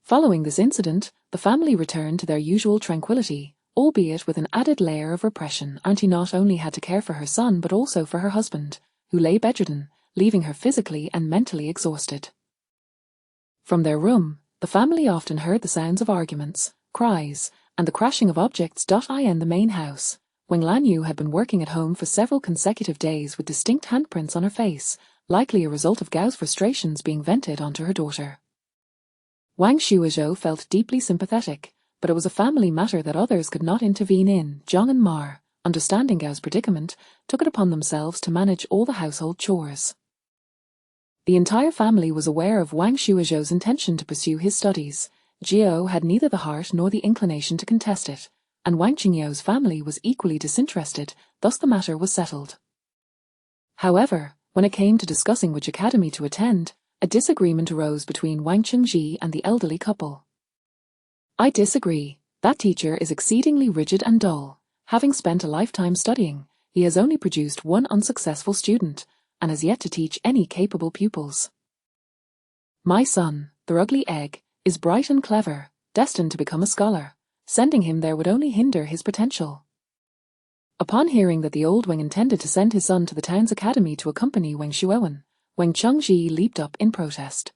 Following this incident, the family returned to their usual tranquility, albeit with an added layer of repression. Auntie not only had to care for her son but also for her husband, who lay bedridden, leaving her physically and mentally exhausted. From their room, the family often heard the sounds of arguments, cries, and the crashing of objects. In the main house, Wang Lanyu had been working at home for several consecutive days with distinct handprints on her face, likely a result of Gao's frustrations being vented onto her daughter. Wang Shuozhou felt deeply sympathetic, but it was a family matter that others could not intervene in. Zhang and Mar, understanding Gao's predicament, took it upon themselves to manage all the household chores. The entire family was aware of Wang Shuozhou's intention to pursue his studies. Jiao had neither the heart nor the inclination to contest it, and Wang Qingyou's family was equally disinterested, thus the matter was settled. However, when it came to discussing which academy to attend, a disagreement arose between Wang Chengji and the elderly couple. I disagree. That teacher is exceedingly rigid and dull. Having spent a lifetime studying, he has only produced 1 unsuccessful student, and has yet to teach any capable pupils. My son, the ugly egg, is bright and clever, destined to become a scholar. Sending him there would only hinder his potential. Upon hearing that the old Wang intended to send his son to the town's academy to accompany Wang Shuowen, Wang Chengji leaped up in protest.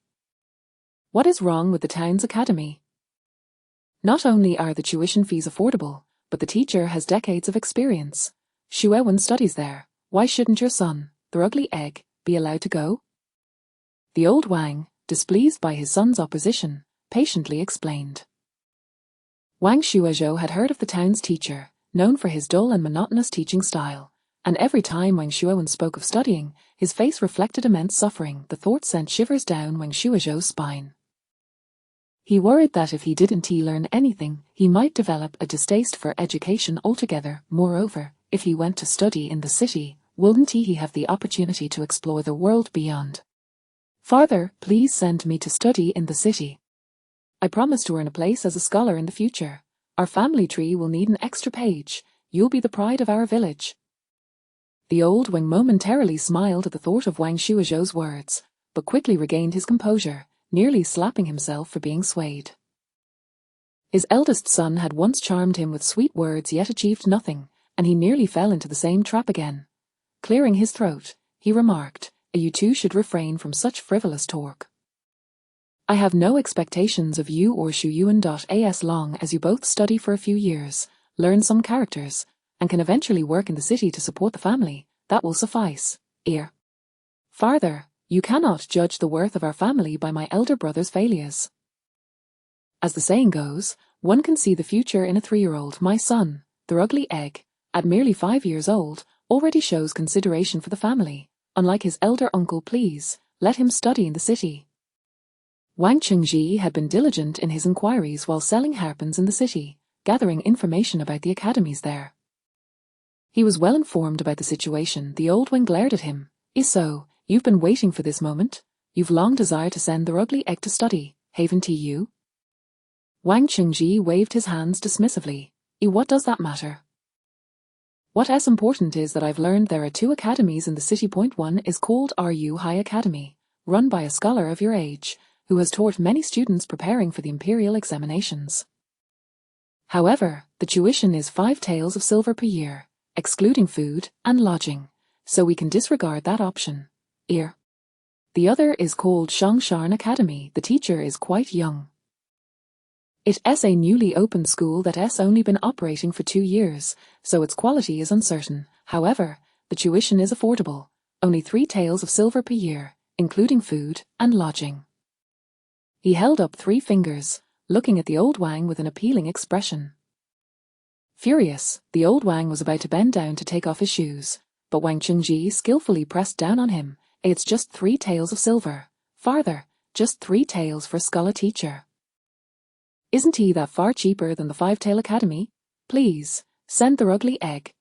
What is wrong with the town's academy? Not only are the tuition fees affordable, but the teacher has decades of experience. Shuowen studies there. Why shouldn't your son, the ugly egg, be allowed to go? The old Wang, displeased by his son's opposition, patiently explained. Wang Shuozhou had heard of the town's teacher, known for his dull and monotonous teaching style, and every time Wang Shuowen spoke of studying, his face reflected immense suffering. The thought sent shivers down Wang Shuozhou's spine. He worried that if he didn't learn anything, he might develop a distaste for education altogether. Moreover, if he went to study in the city, wouldn't he have the opportunity to explore the world beyond? Father, please send me to study in the city. I promise to earn a place as a scholar in the future. Our family tree will need an extra page. You'll be the pride of our village. The old Wang momentarily smiled at the thought of Wang Shuozhou's words, but quickly regained his composure, nearly slapping himself for being swayed. His eldest son had once charmed him with sweet words yet achieved nothing, and he nearly fell into the same trap again. Clearing his throat, he remarked, "You two should refrain from such frivolous talk. I have no expectations of you or Shuyuan. As long as you both study for a few years, learn some characters, and can eventually work in the city to support the family, that will suffice. Farther, you cannot judge the worth of our family by my elder brother's failures. As the saying goes, one can see the future in a 3-year-old. My son, the ugly egg, at merely 5 years old, already shows consideration for the family. Unlike his elder uncle, please, let him study in the city." Wang Chengji had been diligent in his inquiries while selling hairpins in the city, gathering information about the academies there. He was well informed about the situation. The old Wang glared at him. "So, you've been waiting for this moment? You've long desired to send the ugly egg to study, haven't you?" Wang Chengji waved his hands dismissively. What does that matter? What's important is that I've learned there are 2 academies in the city. One is called RU High Academy, run by a scholar of your age, who has taught many students preparing for the imperial examinations. However, the tuition is 5 taels of silver per year, excluding food and lodging, so we can disregard that option. The other is called Shongshan Academy. The teacher is quite young. It's a newly opened school that's only been operating for 2 years, so its quality is uncertain. However, the tuition is affordable, only 3 taels of silver per year, including food and lodging. He held up 3 fingers, looking at the old Wang with an appealing expression. Furious, the old Wang was about to bend down to take off his shoes, but Wang Chengji skillfully pressed down on him. It's just 3 taels of silver. Farther, just 3 taels for a scholar teacher. Isn't he that far cheaper than the 5-tael academy? Please, send the ugly egg.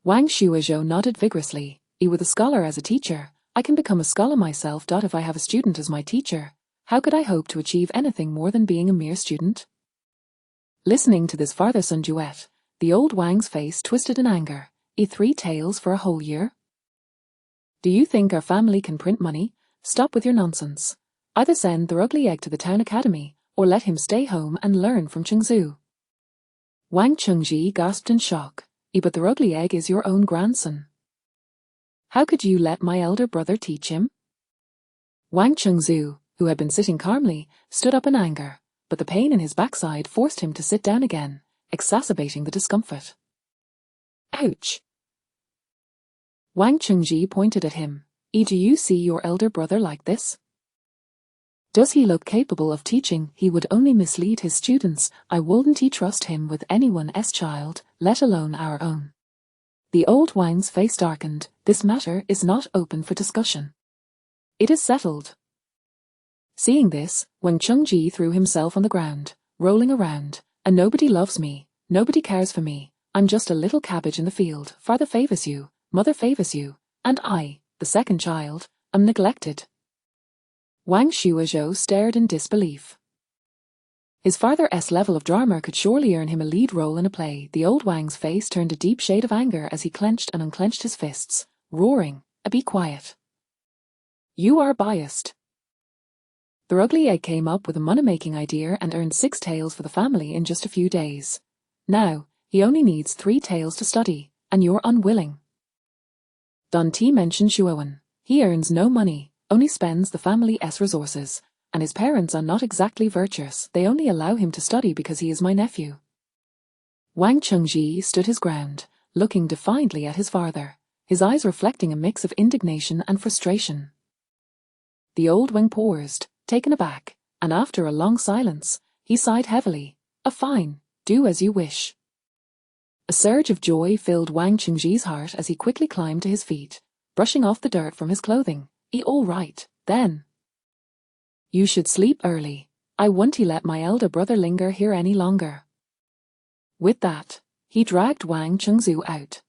Wang Shuozhou nodded vigorously. With a scholar as a teacher, I can become a scholar myself. If I have a student as my teacher, how could I hope to achieve anything more than being a mere student? Listening to this father-son duet, the old Wang's face twisted in anger. 3 taels for a whole year? Do you think our family can print money? Stop with your nonsense. Either send the ugly egg to the town academy, or let him stay home and learn from Chengzu. Wang Chengji gasped in shock. But the ugly egg is your own grandson. How could you let my elder brother teach him? Wang Chengzu, who had been sitting calmly, stood up in anger, but the pain in his backside forced him to sit down again, exacerbating the discomfort. Ouch! Wang Chengji pointed at him. Do you see your elder brother like this? Does he look capable of teaching? He would only mislead his students. I wouldn't trust him with anyone's child, let alone our own. The old Wang's face darkened. This matter is not open for discussion. It is settled. Seeing this, Wang Chengji threw himself on the ground, rolling around. And nobody loves me, nobody cares for me. I'm just a little cabbage in the field. Father favors you, mother favors you, and I, the second child, am neglected. Wang Shuozhou stared in disbelief. His father's level of drama could surely earn him a lead role in a play. The old Wang's face turned a deep shade of anger as he clenched and unclenched his fists, roaring, "Be quiet. You are biased. The ugly egg came up with a money-making idea and earned 6 taels for the family in just a few days. Now, he only needs 3 taels to study, and you're unwilling. Don T mentioned Shuowen. He earns no money, only spends the family's resources, and his parents are not exactly virtuous. They only allow him to study because he is my nephew. Wang Chengji stood his ground, looking defiantly at his father, his eyes reflecting a mix of indignation and frustration. The old Wang paused, taken aback, and after a long silence, he sighed heavily. Fine, do as you wish. A surge of joy filled Wang Chengji's heart as he quickly climbed to his feet, brushing off the dirt from his clothing. All right, then. You should sleep early. I won't let my elder brother linger here any longer. With that, he dragged Wang Chengzu out.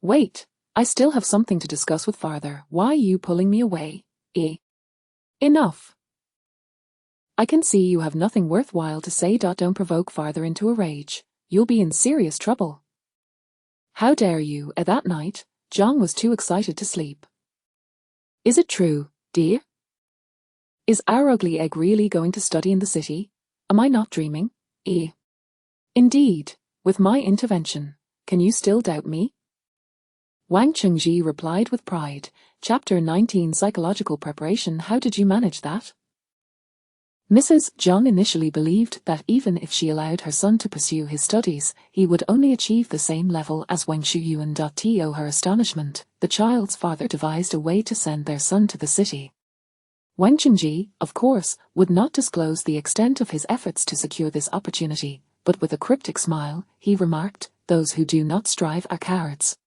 Wait, I still have something to discuss with father. Why are you pulling me away? Enough. I can see you have nothing worthwhile to say. Don't provoke father into a rage. You'll be in serious trouble. How dare you? At that night, Zhang was too excited to sleep. Is it true, dear? Is our ugly egg really going to study in the city? Am I not dreaming? Indeed, with my intervention. Can you still doubt me? Wang Chengji replied with pride. Chapter 19 Psychological Preparation. How did you manage that? Mrs. Zhang initially believed that even if she allowed her son to pursue his studies, he would only achieve the same level as Wang Shuyuan. To her astonishment, the child's father devised a way to send their son to the city. Wang Chengji, of course, would not disclose the extent of his efforts to secure this opportunity, but with a cryptic smile, he remarked, those who do not strive are cowards.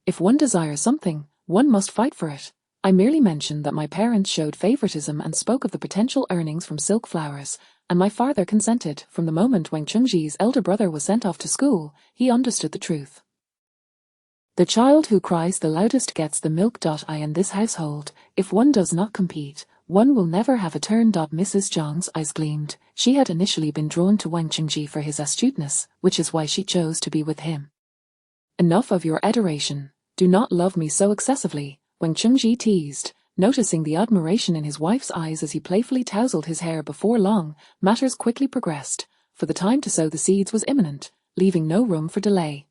If one desires something, one must fight for it. I merely mentioned that my parents showed favoritism and spoke of the potential earnings from silk flowers, and my father consented. From the moment Wang Chengji's elder brother was sent off to school, he understood the truth. The child who cries the loudest gets the milk. In this household, if one does not compete, one will never have a turn. Mrs. Zhang's eyes gleamed. She had initially been drawn to Wang Chengji for his astuteness, which is why she chose to be with him. Enough of your adoration. Do not love me so excessively, Wang Chengji teased, noticing the admiration in his wife's eyes as he playfully tousled his hair. Before long, matters quickly progressed, for the time to sow the seeds was imminent, leaving no room for delay.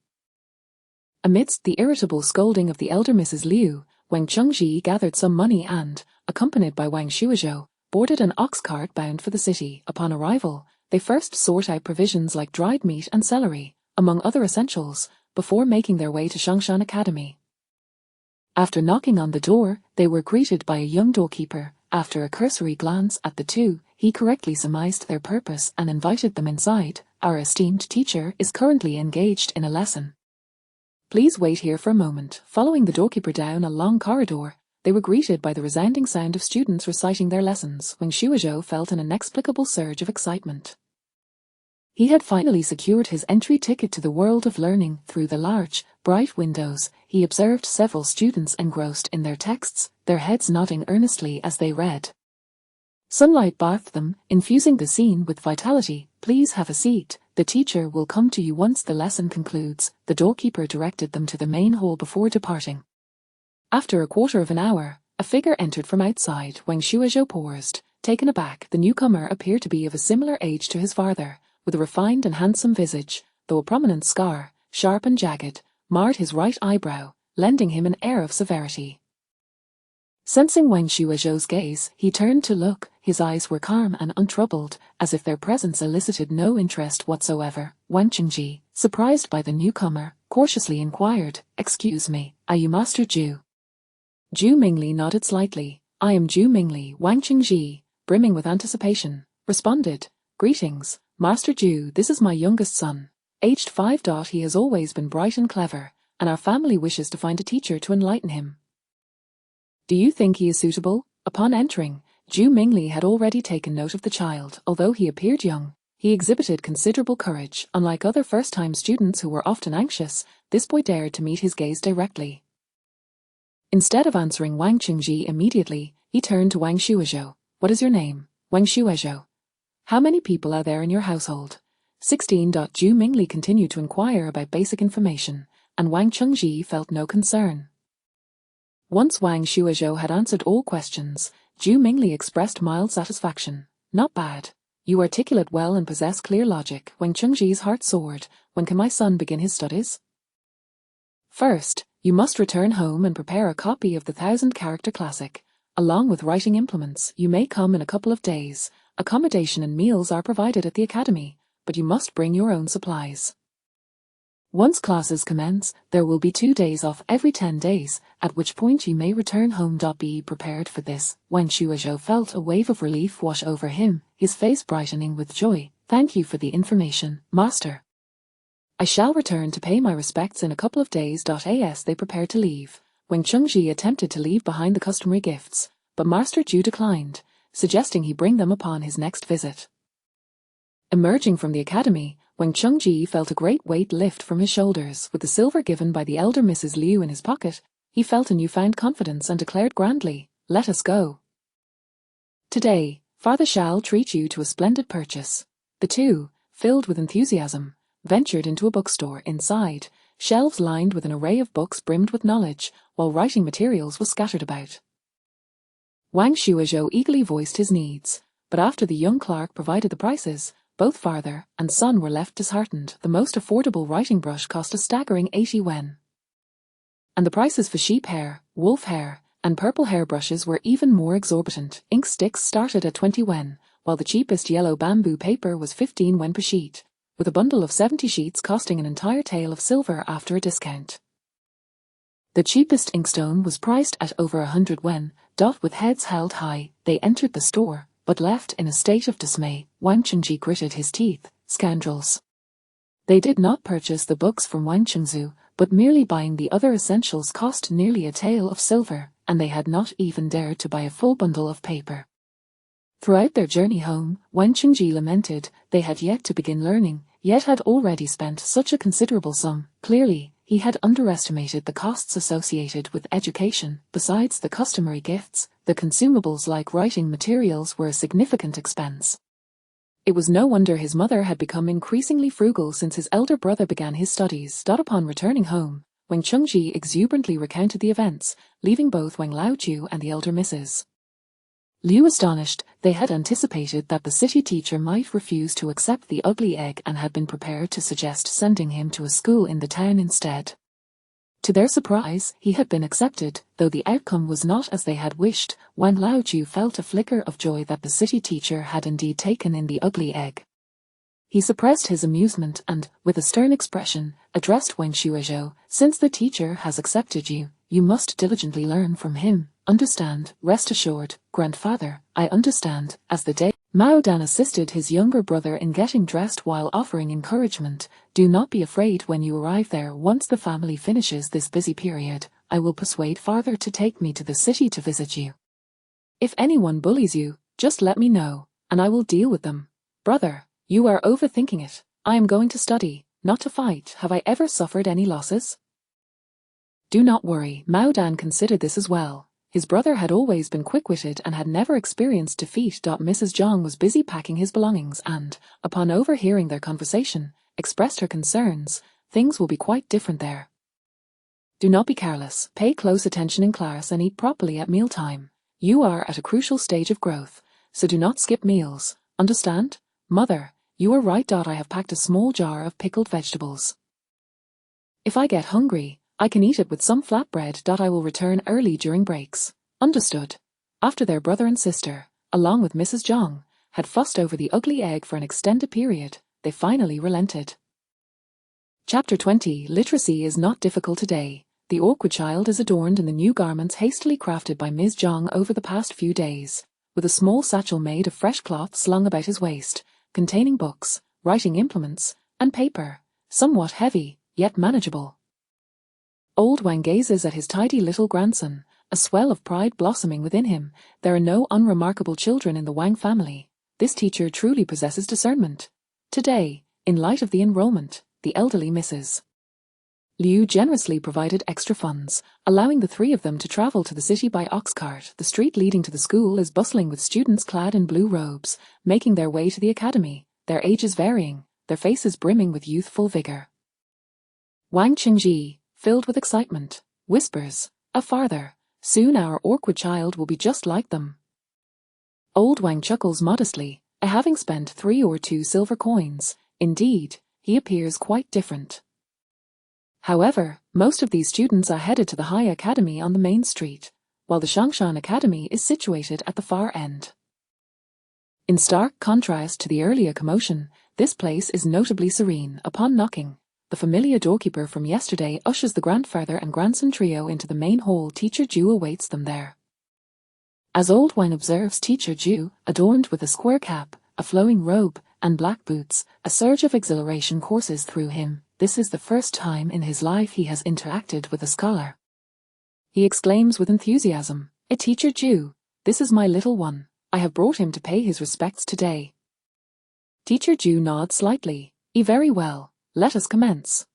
Amidst the irritable scolding of the elder Mrs. Liu, Wang Chengji gathered some money and, accompanied by Wang Shuozhou, boarded an ox cart bound for the city. Upon arrival, they first sought out provisions like dried meat and celery, among other essentials, before making their way to Shongshan Academy. After knocking on the door, they were greeted by a young doorkeeper. After a cursory glance at the two, he correctly surmised their purpose and invited them inside. Our esteemed teacher is currently engaged in a lesson. Please wait here for a moment. Following the doorkeeper down a long corridor, they were greeted by the resounding sound of students reciting their lessons. Wang Shuozhou felt an inexplicable surge of excitement. He had finally secured his entry ticket to the world of learning. Through the large, bright windows, he observed several students engrossed in their texts, their heads nodding earnestly as they read. Sunlight bathed them, infusing the scene with vitality. Please have a seat. The teacher will come to you once the lesson concludes. The doorkeeper directed them to the main hall before departing. After a quarter of an hour, a figure entered from outside. Wang Shuozhou paused, taken aback. The newcomer appeared to be of a similar age to his father, with a refined and handsome visage, though a prominent scar, sharp and jagged, marred his right eyebrow, lending him an air of severity. Sensing Wang Shuozhou's gaze, he turned to look. His eyes were calm and untroubled, as if their presence elicited no interest whatsoever. Wang Chengji, surprised by the newcomer, cautiously inquired, "Excuse me, are you Master Zhu?" Zhu Mingli nodded slightly. "I am Zhu Mingli." Wang Chengji, brimming with anticipation, responded, "Greetings, Master Zhu. This is my youngest son, aged 5. He has always been bright and clever, and our family wishes to find a teacher to enlighten him. Do you think he is suitable?" Upon entering, Zhu Mingli had already taken note of the child. Although he appeared young, he exhibited considerable courage. Unlike other first-time students who were often anxious, this boy dared to meet his gaze directly. Instead of answering Wang Chengji immediately, he turned to Wang Shuozhou. "What is your name?" "Wang Shuozhou." "How many people are there in your household?" 16. Zhu Mingli continued to inquire about basic information, and Wang Chengji felt no concern. Once Wang Shuozhou had answered all questions, Zhu Mingli expressed mild satisfaction. Not bad. You articulate well and possess clear logic. Wang Chengji's heart soared. When can my son begin his studies? First, you must return home and prepare a copy of the 1,000-character classic. Along with writing implements, you may come in a couple of days. Accommodation and meals are provided at the academy, but you must bring your own supplies. Once classes commence, there will be 2 days off every 10 days, at which point you may return home. Be prepared for this. Wang Shuozhou felt a wave of relief wash over him, his face brightening with joy. Thank you for the information, Master. I shall return to pay my respects in a couple of days. As they prepared to leave, Wang Chengji attempted to leave behind the customary gifts, but Master Zhu declined, suggesting he bring them upon his next visit. Emerging from the academy, Wang Chengji felt a great weight lift from his shoulders. With the silver given by the elder Mrs. Liu in his pocket, he felt a newfound confidence and declared grandly, "Let us go. Today, father shall treat you to a splendid purchase." The two, filled with enthusiasm, ventured into a bookstore. Inside, shelves lined with an array of books brimmed with knowledge, while writing materials was scattered about. Wang Shuozhou eagerly voiced his needs, but after the young clerk provided the prices, both father and son were left disheartened. The most affordable writing brush cost a staggering 80 yuan. And the prices for sheep hair, wolf hair, and purple hair brushes were even more exorbitant. Ink sticks started at 20 yuan, while the cheapest yellow bamboo paper was 15 yuan per sheet, with a bundle of 70 sheets costing an entire tael of silver after a discount. The cheapest inkstone was priced at over 100 yuan. With heads held high, they entered the store, but left in a state of dismay. Wang Chengji gritted his teeth. Scoundrels. They did not purchase the books from Wang Chengzu, but merely buying the other essentials cost nearly a tael of silver, and they had not even dared to buy a full bundle of paper. Throughout their journey home, Wang Chengji lamented they had yet to begin learning, yet had already spent such a considerable sum. Clearly, he had underestimated the costs associated with education. Besides the customary gifts, the consumables like writing materials were a significant expense. It was no wonder his mother had become increasingly frugal since his elder brother began his studies. Upon returning home, Wang Chengji exuberantly recounted the events, leaving both Wang Laoju and the elder Mrs. Liu astonished. They had anticipated that the city teacher might refuse to accept the ugly egg and had been prepared to suggest sending him to a school in the town instead. To their surprise, he had been accepted, though the outcome was not as they had wished. Wang Laoju felt a flicker of joy that the city teacher had indeed taken in the ugly egg. He suppressed his amusement and, with a stern expression, addressed Wang Shuozhou. "Since the teacher has accepted you, you must diligently learn from him. Understand, rest assured, grandfather, I understand." As the day, Mao Dan assisted his younger brother in getting dressed while offering encouragement. "Do not be afraid when you arrive there. Once the family finishes this busy period, I will persuade father to take me to the city to visit you. If anyone bullies you, just let me know, and I will deal with them. Brother, you are overthinking it. I am going to study, not to fight. Have I ever suffered any losses?" "Do not worry." Mao Dan considered this as well. His brother had always been quick-witted and had never experienced defeat. Mrs. Zhang was busy packing his belongings and, upon overhearing their conversation, expressed her concerns. "Things will be quite different there. Do not be careless, pay close attention in class and eat properly at mealtime. You are at a crucial stage of growth, so do not skip meals. Understand? Mother, you are right. I have packed a small jar of pickled vegetables. If I get hungry, I can eat it with some flatbread. I will return early during breaks." Understood. After their brother and sister, along with Mrs. Zhang, had fussed over the ugly egg for an extended period, they finally relented. Chapter 20. Literacy is not difficult today. The awkward child is adorned in the new garments hastily crafted by Ms. Zhang over the past few days, with a small satchel made of fresh cloth slung about his waist, containing books, writing implements, and paper, somewhat heavy, yet manageable. Old Wang gazes at his tidy little grandson, a swell of pride blossoming within him. There are no unremarkable children in the Wang family. This teacher truly possesses discernment. Today, in light of the enrollment, the elderly Mrs. Liu generously provided extra funds, allowing the three of them to travel to the city by ox cart. The street leading to the school is bustling with students clad in blue robes, making their way to the academy, their ages varying, their faces brimming with youthful vigor. Wang Chengji, filled with excitement, whispers, "A father, soon our awkward child will be just like them." Old Wang chuckles modestly, having spent 3 or 2 silver coins. Indeed, he appears quite different. However, most of these students are headed to the High Academy on the main street, while the Shangshan Academy is situated at the far end. In stark contrast to the earlier commotion, this place is notably serene. Upon knocking, the familiar doorkeeper from yesterday ushers the grandfather and grandson trio into the main hall. Teacher Ju awaits them there. As Old Wang observes Teacher Ju, adorned with a square cap, a flowing robe, and black boots, a surge of exhilaration courses through him. This is the first time in his life he has interacted with a scholar. He exclaims with enthusiasm, Teacher Ju, this is my little one. I have brought him to pay his respects today. Teacher Ju nods slightly. Very well, let us commence.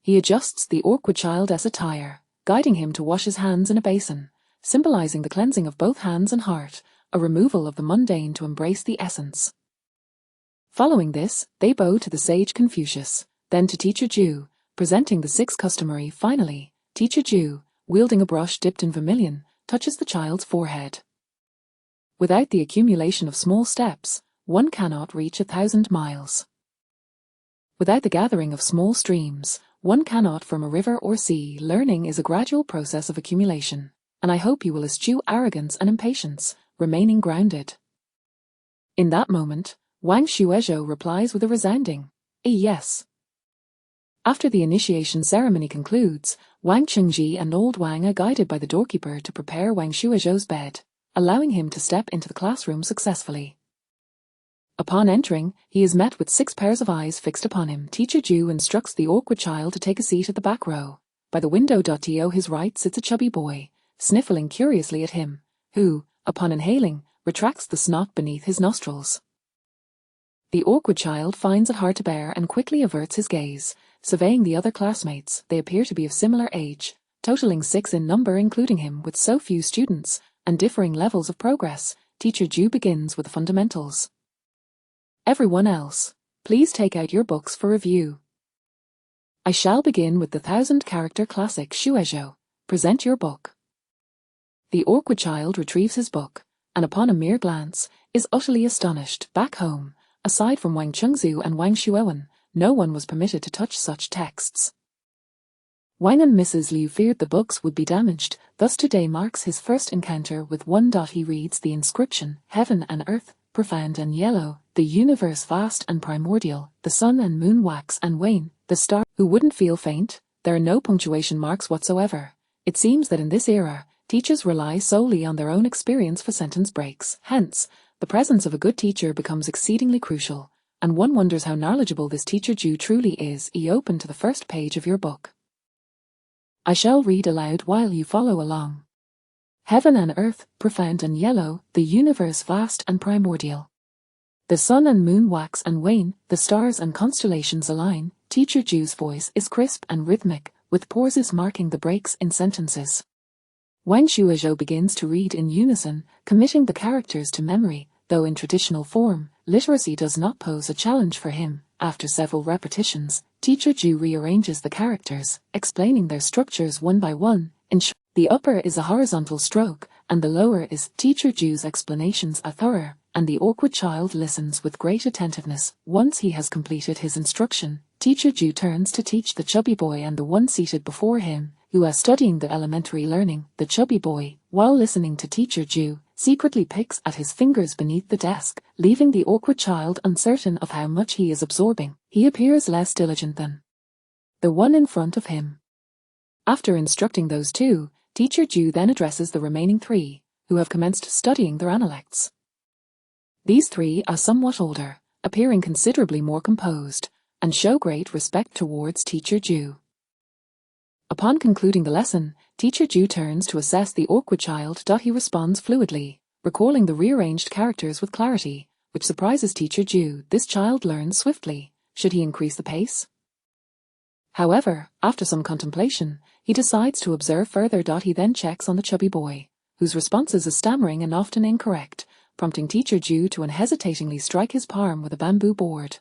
He adjusts the awkward child's attire, guiding him to wash his hands in a basin, symbolizing the cleansing of both hands and heart, a removal of the mundane to embrace the essence. Following this, they bow to the sage Confucius, then to Teacher Ju, presenting the 6 customary. Finally, Teacher Ju, wielding a brush dipped in vermilion, touches the child's forehead. Without the accumulation of small steps, one cannot reach 1,000 miles. Without the gathering of small streams, one cannot form a river or sea. Learning is a gradual process of accumulation, and I hope you will eschew arrogance and impatience, remaining grounded. In that moment, Wang Shuezhou replies with a resounding, yes. After the initiation ceremony concludes, Wang Chengji and Old Wang are guided by the doorkeeper to prepare Wang Shuezhou's bed, allowing him to step into the classroom successfully. Upon entering, he is met with 6 pairs of eyes fixed upon him. Teacher Ju instructs the awkward child to take a seat at the back row. By the window. To his right sits a chubby boy, sniffling curiously at him, who, upon inhaling, retracts the snot beneath his nostrils. The awkward child finds it hard to bear and quickly averts his gaze, surveying the other classmates. They appear to be of similar age, totaling 6 in number, including him. With so few students and differing levels of progress, Teacher Ju begins with the fundamentals. Everyone else, please take out your books for review. I shall begin with the 1,000-character classic Shuezhou. Present your book. The awkward child retrieves his book, and upon a mere glance, is utterly astonished. Back home, aside from Wang Chengzu and Wang Xuewen, no one was permitted to touch such texts. Wang and Mrs. Liu feared the books would be damaged, thus today marks his first encounter with one. He reads the inscription, Heaven and earth, profound and yellow, the universe vast and primordial, the sun and moon wax and wane, the star. Who wouldn't feel faint? There are no punctuation marks whatsoever. It seems that in this era, teachers rely solely on their own experience for sentence breaks. Hence, the presence of a good teacher becomes exceedingly crucial, and one wonders how knowledgeable this Teacher Ju truly is. Open to the first page of your book. I shall read aloud while you follow along. Heaven and earth, profound and yellow, the universe vast and primordial. The sun and moon wax and wane, the stars and constellations align. Teacher Ju's voice is crisp and rhythmic, with pauses marking the breaks in sentences. Wang Shuezhou begins to read in unison, committing the characters to memory, though in traditional form, literacy does not pose a challenge for him. After several repetitions, Teacher Ju rearranges the characters, explaining their structures one by one. The upper is a horizontal stroke, and the lower is. Teacher Ju's explanations are thorough, and the awkward child listens with great attentiveness. Once he has completed his instruction, Teacher Ju turns to teach the chubby boy and the one seated before him, who are studying the elementary learning. The chubby boy, while listening to Teacher Ju, secretly picks at his fingers beneath the desk, leaving the awkward child uncertain of how much he is absorbing. He appears less diligent than the one in front of him. After instructing those 2, Teacher Ju then addresses the remaining 3, who have commenced studying their analects. These 3 are somewhat older, appearing considerably more composed, and show great respect towards Teacher Ju. Upon concluding the lesson, Teacher Ju turns to assess the awkward child. He responds fluidly, recalling the rearranged characters with clarity, which surprises Teacher Ju. This child learns swiftly. Should he increase the pace? However, after some contemplation, he decides to observe further. He then checks on the chubby boy, whose responses are stammering and often incorrect, prompting Teacher Ju to unhesitatingly strike his palm with a bamboo board.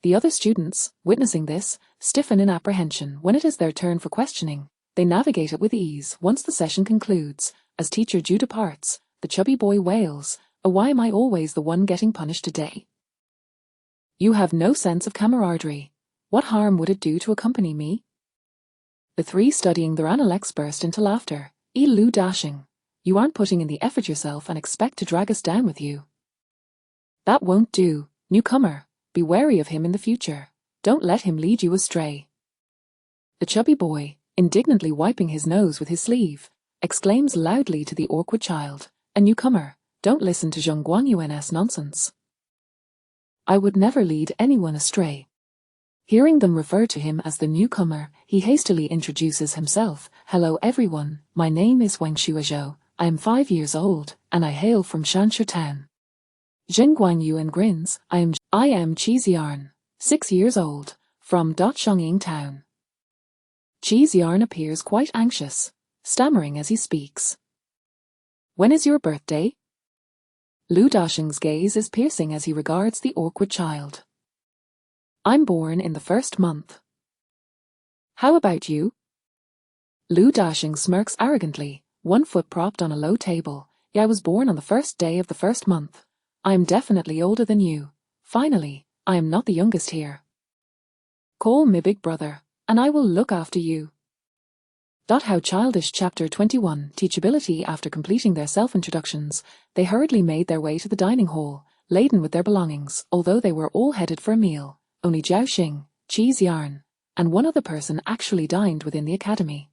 The other students, witnessing this, stiffen in apprehension. When it is their turn for questioning, they navigate it with ease. Once the session concludes, As teacher Ju departs, the chubby boy wails, "Oh, why am I always the one getting punished today? You have no sense of camaraderie. What harm would it do to accompany me?" The three studying their analects burst into laughter. Lu Dashing, you aren't putting in the effort yourself and expect to drag us down with you. That won't do. Newcomer, be wary of him in the future. Don't let him lead you astray. The chubby boy, indignantly wiping his nose with his sleeve, exclaims loudly to the awkward child, "A newcomer, don't listen to Zheng Guangyuan's nonsense. I would never lead anyone astray." Hearing them refer to him as the newcomer, he hastily introduces himself. "Hello everyone, my name is Wang Shuazhou. I am 5 years old, and I hail from Shanshu Town." Zheng Guangyuan grins. I am Qi Xiarn, 6 years old, from Shongying Town." Qi Xiarn appears quite anxious, stammering as he speaks. "When is your birthday?" Lu Dashing's gaze is piercing as he regards the awkward child. "I'm born in the first month." "How about you?" Lu Dashing smirks arrogantly, one foot propped on a low table. "Yeah, I was born on the first day of the first month. I am definitely older than you. Finally, I am not the youngest here. Call me big brother, and I will look after you." How childish. Chapter 21 Teachability. After completing their self-introductions, they hurriedly made their way to the dining hall, laden with their belongings. Although they were all headed for a meal, only Zhao Xing, Qi Xiarn, and one other person actually dined within the academy.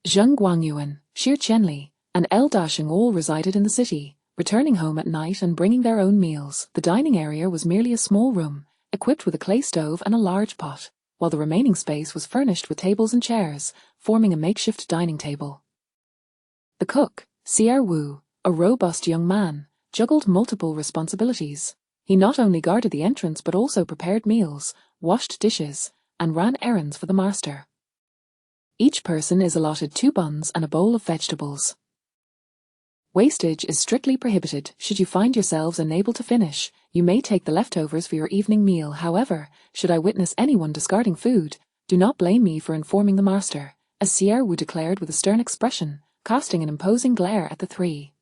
Zheng Guangyuan, Xie Qianli, and El Dashing all resided in the city, returning home at night and bringing their own meals. The dining area was merely a small room, equipped with a clay stove and a large pot, while the remaining space was furnished with tables and chairs, forming a makeshift dining table. The cook, Xiao Wu, a robust young man, juggled multiple responsibilities. He not only guarded the entrance but also prepared meals, washed dishes, and ran errands for the master. Each person is allotted 2 buns and a bowl of vegetables. Wastage is strictly prohibited. Should you find yourselves unable to finish, you may take the leftovers for your evening meal. However, should I witness anyone discarding food, do not blame me for informing the master, as Xiao Wu declared with a stern expression, casting an imposing glare at the three.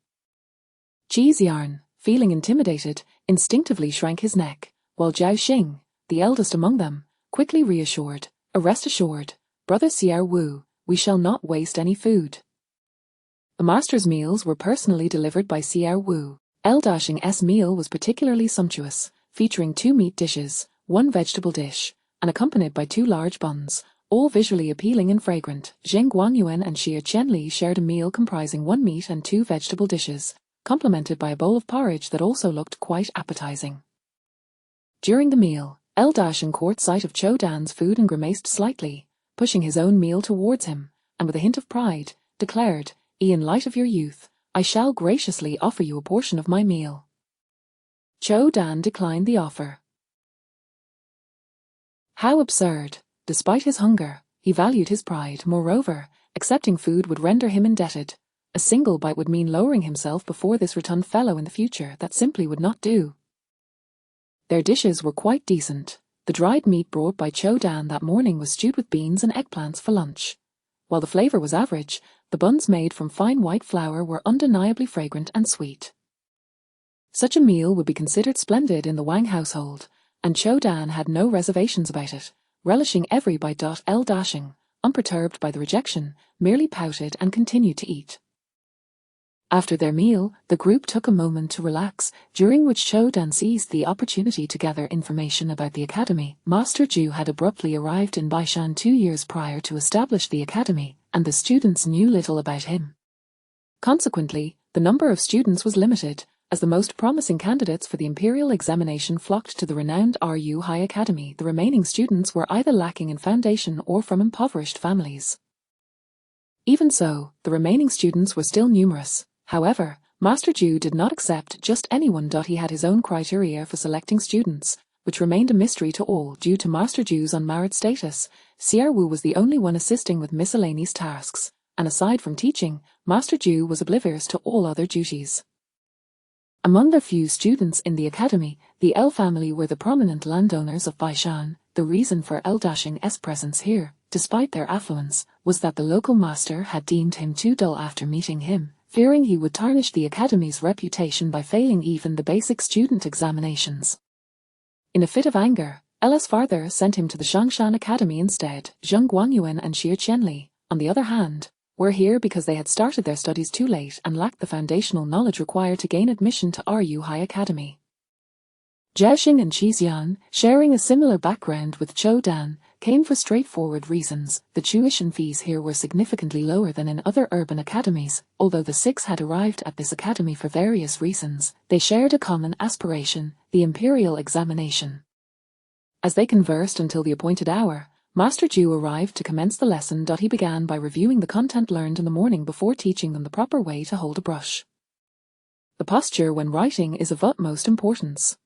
Qi Xiarn, feeling intimidated, instinctively shrank his neck, while Zhao Xing, the eldest among them, quickly reassured, "Rest assured, Brother Xiao Wu, we shall not waste any food." The master's meals were personally delivered by Xiao Wu. El Dashing's meal was particularly sumptuous, featuring 2 meat dishes, 1 vegetable dish, and accompanied by 2 large buns, all visually appealing and fragrant. Zheng Guangyuan and Xie Qianli shared a meal comprising 1 meat and 2 vegetable dishes, complemented by a bowl of porridge that also looked quite appetizing. During the meal, El Dashing caught sight of Cho Dan's food and grimaced slightly, pushing his own meal towards him, and with a hint of pride, declared, "In light of your youth, I shall graciously offer you a portion of my meal." Cho Dan declined the offer. How absurd! Despite his hunger, he valued his pride. Moreover, accepting food would render him indebted. A single bite would mean lowering himself before this rotund fellow in the future. That simply would not do. Their dishes were quite decent. The dried meat brought by Cho Dan that morning was stewed with beans and eggplants for lunch. While the flavor was average, the buns made from fine white flour were undeniably fragrant and sweet. Such a meal would be considered splendid in the Wang household, and Cho Dan had no reservations about it, relishing every bite. El Dashing, unperturbed by the rejection, merely pouted and continued to eat. After their meal, the group took a moment to relax, during which Cho Dan seized the opportunity to gather information about the academy. Master Ju had abruptly arrived in Baishan 2 years prior to establish the academy, and the students knew little about him. Consequently, the number of students was limited, as the most promising candidates for the imperial examination flocked to the renowned RU High Academy. The remaining students were either lacking in foundation or from impoverished families. Even so, the remaining students were still numerous. However, Master Ju did not accept just anyone. He had his own criteria for selecting students, which remained a mystery to all due to Master Ju's unmarried status. Xiao Wu was the only one assisting with miscellaneous tasks, and aside from teaching, Master Ju was oblivious to all other duties. Among the few students in the academy, the El family were the prominent landowners of Baishan, The reason for L-S presence here, despite their affluence, was that the local master had deemed him too dull after meeting him, fearing he would tarnish the academy's reputation by failing even the basic student examinations. In a fit of anger, L.S. Father sent him to the Xiangshan Academy instead. Zheng Guangyuan and Xie Qianli, on the other hand, were here because they had started their studies too late and lacked the foundational knowledge required to gain admission to RU High Academy. Zhaoxing and Qixian, sharing a similar background with Zhou Dan, came for straightforward reasons. The tuition fees here were significantly lower than in other urban academies. Although the six had arrived at this academy for various reasons, they shared a common aspiration, the imperial examination. As they conversed until the appointed hour, Master Zhu arrived to commence the lesson. He began by reviewing the content learned in the morning before teaching them the proper way to hold a brush. The posture when writing is of utmost importance.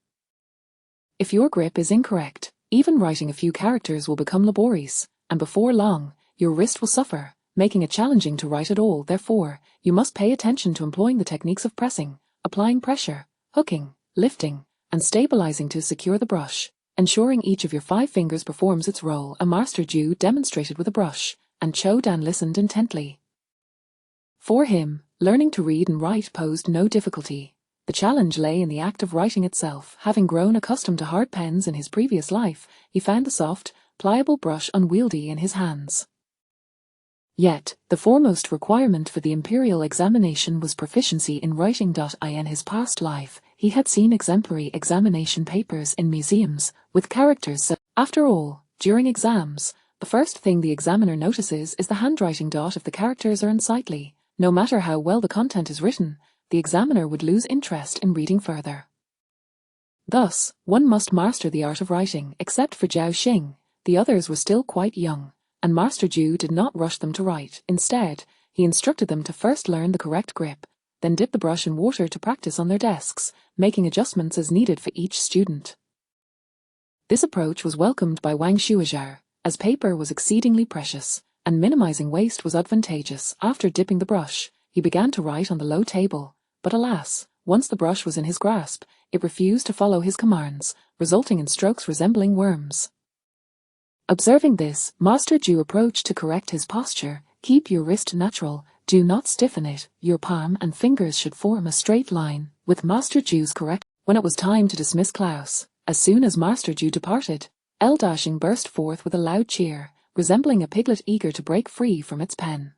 If your grip is incorrect, even writing a few characters will become laborious, and before long, your wrist will suffer, making it challenging to write at all. Therefore, you must pay attention to employing the techniques of pressing, applying pressure, hooking, lifting, and stabilizing to secure the brush, ensuring each of your 5 fingers performs its role. A Master Zhu demonstrated with a brush, and Zhou Dan listened intently. For him, learning to read and write posed no difficulty. The challenge lay in the act of writing itself. Having grown accustomed to hard pens in his previous life, he found the soft, pliable brush unwieldy in his hands. Yet, the foremost requirement for the imperial examination was proficiency in writing. In his past life, he had seen exemplary examination papers in museums, with characters so. After all, during exams, the first thing the examiner notices is the handwriting. If the characters are unsightly, no matter how well the content is written, the examiner would lose interest in reading further. Thus, one must master the art of writing. Except for Zhaoxing, the others were still quite young, and Master Zhu did not rush them to write. Instead, he instructed them to first learn the correct grip, then dip the brush in water to practice on their desks, making adjustments as needed for each student. This approach was welcomed by Wang Shuozhao, as paper was exceedingly precious, and minimizing waste was advantageous. After dipping the brush, he began to write on the low table, but alas, once the brush was in his grasp, it refused to follow his commands, resulting in strokes resembling worms. Observing this, Master Zhu approached to correct his posture. Keep your wrist natural, do not stiffen it. Your palm and fingers should form a straight line. With Master Zhu's correct, when it was time to dismiss Klaus, as soon as Master Zhu departed, L-Dashing burst forth with a loud cheer, resembling a piglet eager to break free from its pen.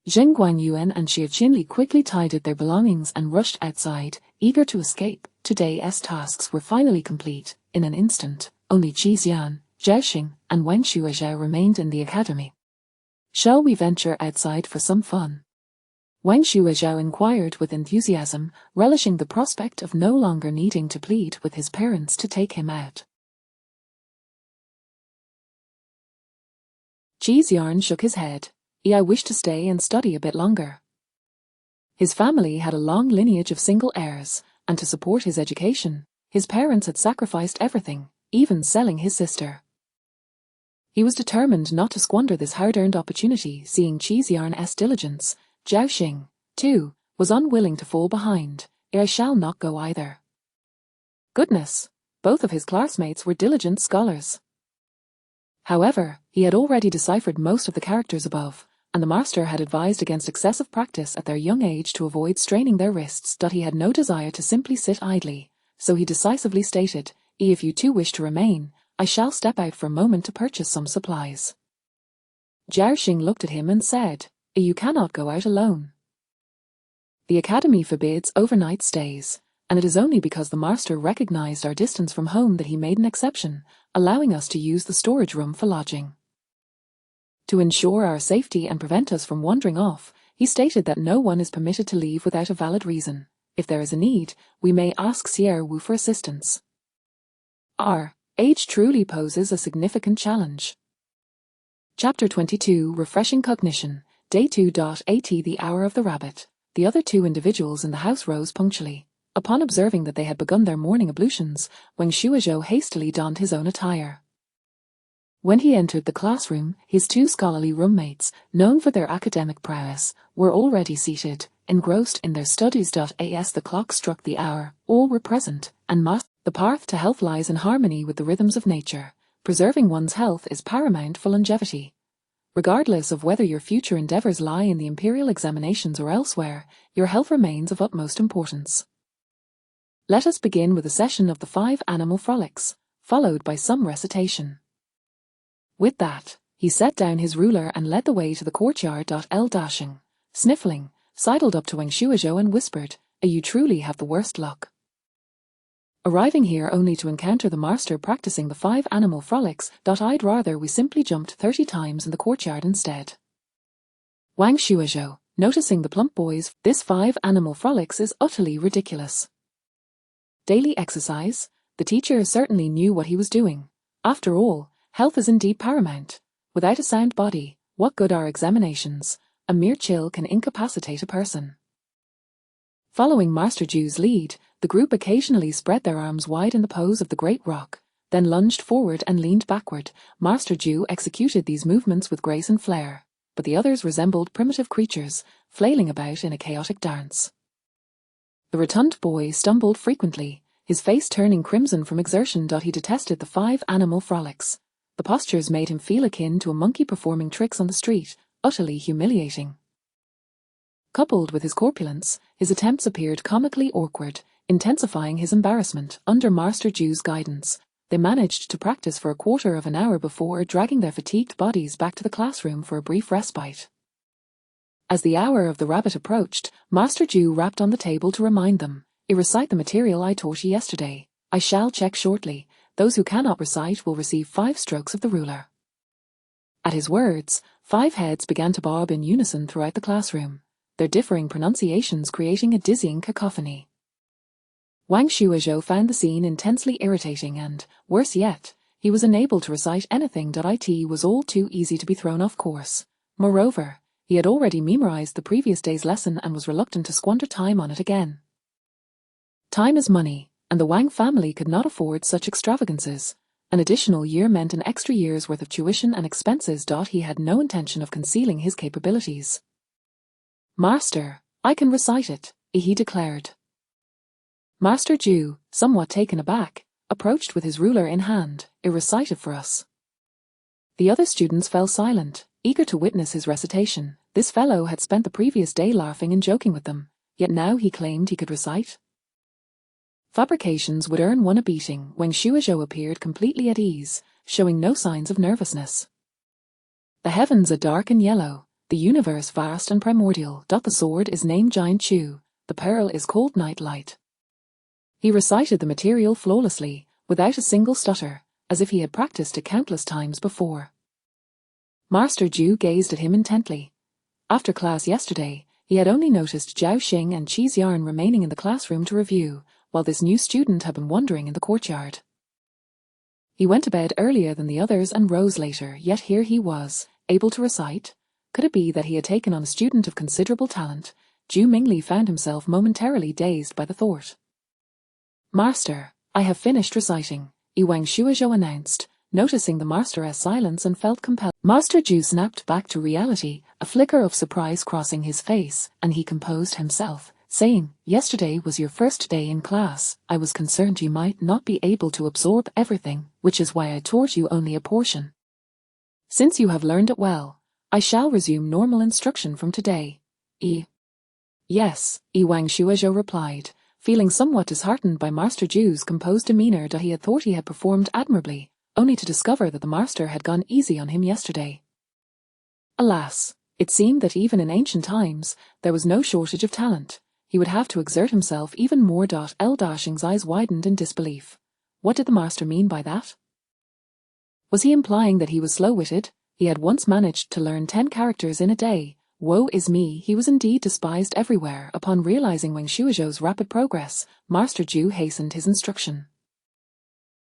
Zheng Guangyuan and Xie Qianli quickly tidied their belongings and rushed outside, eager to escape. Today's tasks were finally complete. In an instant, only Qixian, Zhaoxing, and Wang Shuozhao remained in the academy. Shall we venture outside for some fun? Wang Shuozhao inquired with enthusiasm, relishing the prospect of no longer needing to plead with his parents to take him out. Qixian shook his head. I wish to stay and study a bit longer. His family had a long lineage of single heirs, and to support his education, his parents had sacrificed everything, even selling his sister. He was determined not to squander this hard-earned opportunity. Seeing Qixian's diligence, Zhaoxing, too, was unwilling to fall behind. I shall not go either. Goodness, both of his classmates were diligent scholars. However, he had already deciphered most of the characters above, and the master had advised against excessive practice at their young age to avoid straining their wrists. He had no desire to simply sit idly, so he decisively stated, if you two wish to remain, I shall step out for a moment to purchase some supplies. Zhaoxing looked at him and said, you cannot go out alone. The academy forbids overnight stays, and it is only because the master recognized our distance from home that he made an exception, allowing us to use the storage room for lodging. To ensure our safety and prevent us from wandering off, he stated that no one is permitted to leave without a valid reason. If there is a need, we may ask Sierra Wu for assistance. Our age truly poses a significant challenge. Chapter 22 Refreshing Cognition, Day 2.at The hour of the rabbit. The other two individuals in the house rose punctually. Upon observing that they had begun their morning ablutions, Wang Shuozhao hastily donned his own attire. When he entered the classroom, his two scholarly roommates, known for their academic prowess, were already seated, engrossed in their studies. As the clock struck the hour, all were present, and the path to health lies in harmony with the rhythms of nature. Preserving one's health is paramount for longevity. Regardless of whether your future endeavors lie in the imperial examinations or elsewhere, your health remains of utmost importance. Let us begin with a session of the 5 animal frolics, followed by some recitation. With that, he set down his ruler and led the way to the courtyard. Dashing, sniffling, sidled up to Wang Shuizhou and whispered, "You truly have the worst luck." Arriving here only to encounter the master practicing the 5 animal frolics. I'd rather we simply jumped 30 times in the courtyard instead. Wang Shuizhou, noticing the plump boys, this 5 animal frolics is utterly ridiculous. Daily exercise? The teacher certainly knew what he was doing. After all, health is indeed paramount. Without a sound body, what good are examinations? A mere chill can incapacitate a person. Following Master Zhu's lead, the group occasionally spread their arms wide in the pose of the Great Rock, then lunged forward and leaned backward. Master Zhu executed these movements with grace and flair, but the others resembled primitive creatures, flailing about in a chaotic dance. The rotund boy stumbled frequently, his face turning crimson from exertion. He detested the 5 animal frolics. The postures made him feel akin to a monkey performing tricks on the street, utterly humiliating. Coupled with his corpulence, his attempts appeared comically awkward, intensifying his embarrassment. Under Master Zhu's guidance, they managed to practice for a quarter of an hour before dragging their fatigued bodies back to the classroom for a brief respite. As the hour of the rabbit approached, Master Zhu rapped on the table to remind them, "Recite the material I taught you yesterday. I shall check shortly. Those who cannot recite will receive 5 strokes of the ruler." At his words, 5 heads began to bob in unison throughout the classroom, their differing pronunciations creating a dizzying cacophony. Wang Shuizhou found the scene intensely irritating and, worse yet, he was unable to recite anything. It was all too easy to be thrown off course. Moreover, he had already memorized the previous day's lesson and was reluctant to squander time on it again. Time is money, and the Wang family could not afford such extravagances. An additional year meant an extra year's worth of tuition and expenses. He had no intention of concealing his capabilities. "Master, I can recite it," he declared. Master Zhu, somewhat taken aback, approached with his ruler in hand. "Recite it for us." The other students fell silent, eager to witness his recitation. This fellow had spent the previous day laughing and joking with them, yet now he claimed he could recite. Fabrications would earn one a beating. Wang Shuizhou appeared completely at ease, showing no signs of nervousness. "The heavens are dark and yellow, the universe vast and primordial. The sword is named Giant Chu, the pearl is called Night Light." He recited the material flawlessly, without a single stutter, as if he had practiced it countless times before. Master Zhu gazed at him intently. After class yesterday, he had only noticed Zhao Xing and Qi's Yarn remaining in the classroom to review, while this new student had been wandering in the courtyard. He went to bed earlier than the others and rose later, yet here he was, able to recite. Could it be that he had taken on a student of considerable talent? Zhu Mingli found himself momentarily dazed by the thought. "Master, I have finished reciting," Wang Shuizhou announced, noticing the master's silence and felt compelled. Master Zhu snapped back to reality, a flicker of surprise crossing his face, and he composed himself, saying, "Yesterday was your first day in class. I was concerned you might not be able to absorb everything, which is why I taught you only a portion. Since you have learned it well, I shall resume normal instruction from today." "Yes," Wang Shuizhou replied, feeling somewhat disheartened by Master Zhu's composed demeanor. He had thought he had performed admirably, only to discover that the master had gone easy on him yesterday. Alas, it seemed that even in ancient times, there was no shortage of talent. He would have to exert himself even more. Dashing's eyes widened in disbelief. What did the master mean by that? Was he implying that he was slow-witted? He had once managed to learn 10 characters in a day. Woe is me, he was indeed despised everywhere. Upon realizing Wang Shuizhou's rapid progress, Master Zhu hastened his instruction.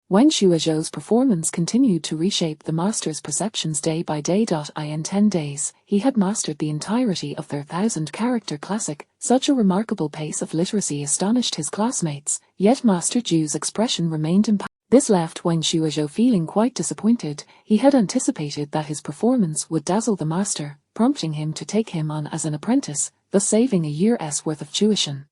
Wang Shuizhou's performance continued to reshape the master's perceptions day by day. In 10 days, he had mastered the entirety of their 1,000-character classic. Such a remarkable pace of literacy astonished his classmates, yet Master Zhu's expression remained impassive. This left Wang Shuizhou feeling quite disappointed. He had anticipated that his performance would dazzle the master, prompting him to take him on as an apprentice, thus saving a year's worth of tuition.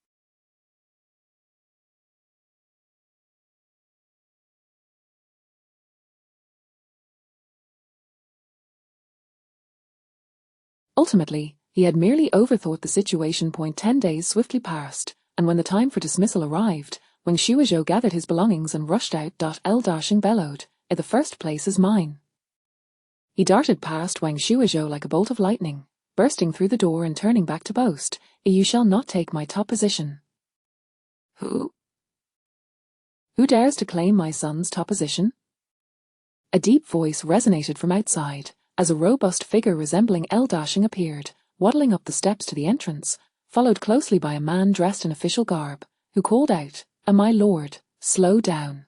Ultimately, he had merely overthought the situation. 10 days swiftly passed, and when the time for dismissal arrived, Wang Shuizhou gathered his belongings and rushed out. Dashing bellowed, "The first place is mine." He darted past Wang Shuizhou like a bolt of lightning, bursting through the door and turning back to boast, "You shall not take my top position." Who dares to claim my son's top position? A deep voice resonated from outside, as a robust figure resembling Dashing appeared, waddling up the steps to the entrance, followed closely by a man dressed in official garb, who called out, "My lord, slow down.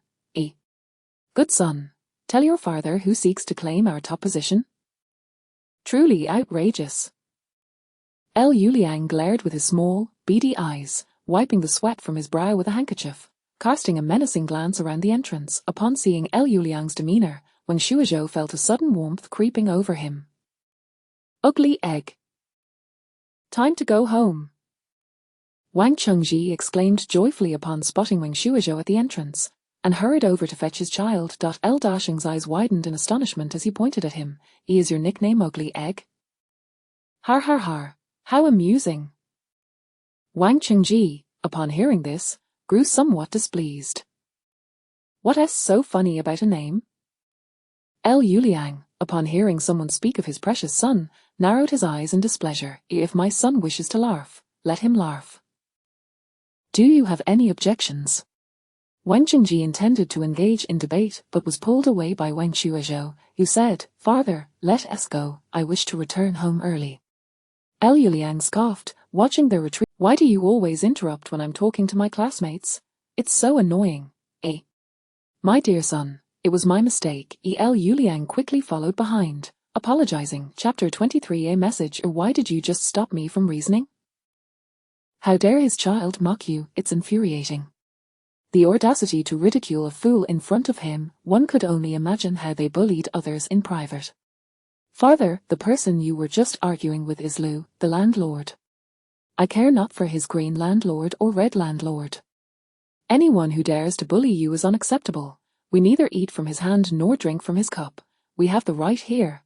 Good son, tell your father who seeks to claim our top position." Truly outrageous. Yuliang glared with his small, beady eyes, wiping the sweat from his brow with a handkerchief, casting a menacing glance around the entrance. Upon seeing Yuliang's demeanor, Wang Shuizhou felt a sudden warmth creeping over him. Ugly egg. Time to go home. Wang Chengji exclaimed joyfully upon spotting Wang Shuizhou at the entrance, and hurried over to fetch his child. Dashing's eyes widened in astonishment as he pointed at him. "Is your nickname Ugly Egg?" Har har har, how amusing. Wang Chengji, upon hearing this, grew somewhat displeased. What's so funny about a name? Yuliang, upon hearing someone speak of his precious son, narrowed his eyes in displeasure. "If my son wishes to laugh, let him laugh. Do you have any objections?" Wang Chengji intended to engage in debate but was pulled away by Wang Shuizhou, who said, "Father, let us go, I wish to return home early." Yuliang scoffed, watching their retreat. "Why do you always interrupt when I'm talking to my classmates? It's so annoying." My dear son, it was my mistake." Yuliang quickly followed behind, apologizing. Chapter 23. A message. Why did you just stop me from reasoning? How dare his child mock you? It's infuriating. The audacity to ridicule a fool in front of him, one could only imagine how they bullied others in private. "Father, the person you were just arguing with is Lu, the landlord. I care not for his green landlord or red landlord. Anyone who dares to bully you is unacceptable. We neither eat from his hand nor drink from his cup. We have the right here.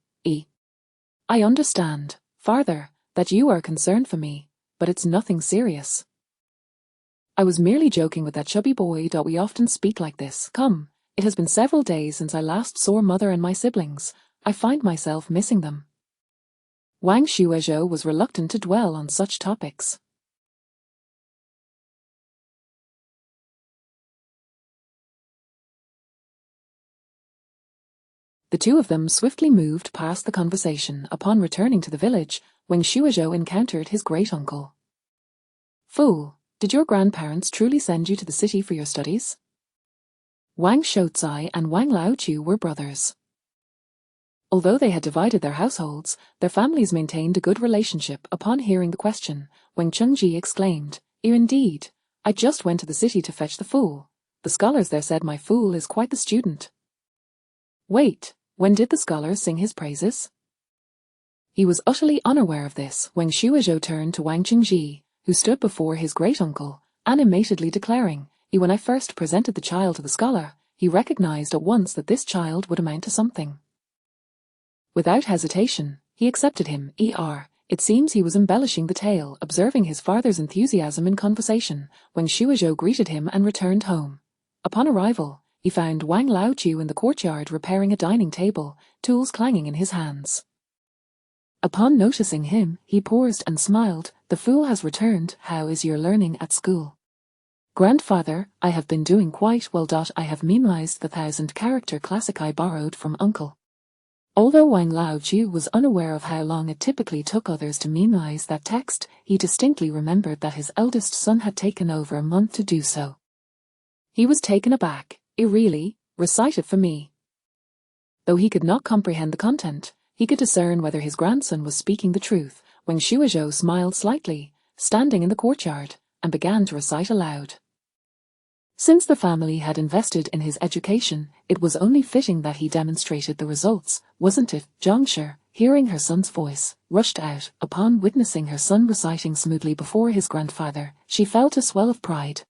I understand, father, that you are concerned for me, but it's nothing serious. I was merely joking with that chubby boy. We often speak like this. Come, it has been several days since I last saw mother and my siblings. I find myself missing them." Wang Shuizhou was reluctant to dwell on such topics. The two of them swiftly moved past the conversation. Upon returning to the village, Wang Shuizhou encountered his great-uncle. "Fool, did your grandparents truly send you to the city for your studies?" Wang Shouzai and Wang Laochu were brothers. Although they had divided their households, their families maintained a good relationship. Upon hearing the question, Wang Chengji exclaimed, "Indeed, I just went to the city to fetch the fool. The scholars there said my fool is quite the student." Wait, when did the scholars sing his praises? He was utterly unaware of this when Shuizhou turned to Wang Chengji, who stood before his great-uncle, animatedly declaring, "When I first presented the child to the scholar, he recognized at once that this child would amount to something. Without hesitation, he accepted him. It seems he was embellishing the tale, observing his father's enthusiasm in conversation, when Shuizhou greeted him and returned home. Upon arrival, he found Wang Laochu in the courtyard repairing a dining table, tools clanging in his hands. Upon noticing him, he paused and smiled. "The fool has returned. How is your learning at school?" "Grandfather, I have been doing quite well. I have memorized the 1,000-character classic I borrowed from uncle." Although Wang Laochu was unaware of how long it typically took others to memorize that text, he distinctly remembered that his eldest son had taken over a month to do so. He was taken aback. Really? Recite it for me." Though he could not comprehend the content, he could discern whether his grandson was speaking the truth. Wang Shuizhou smiled slightly, standing in the courtyard, and began to recite aloud. Since the family had invested in his education, it was only fitting that he demonstrated the results, wasn't it? Zhang Shi, hearing her son's voice, rushed out. Upon witnessing her son reciting smoothly before his grandfather, she felt a swell of pride.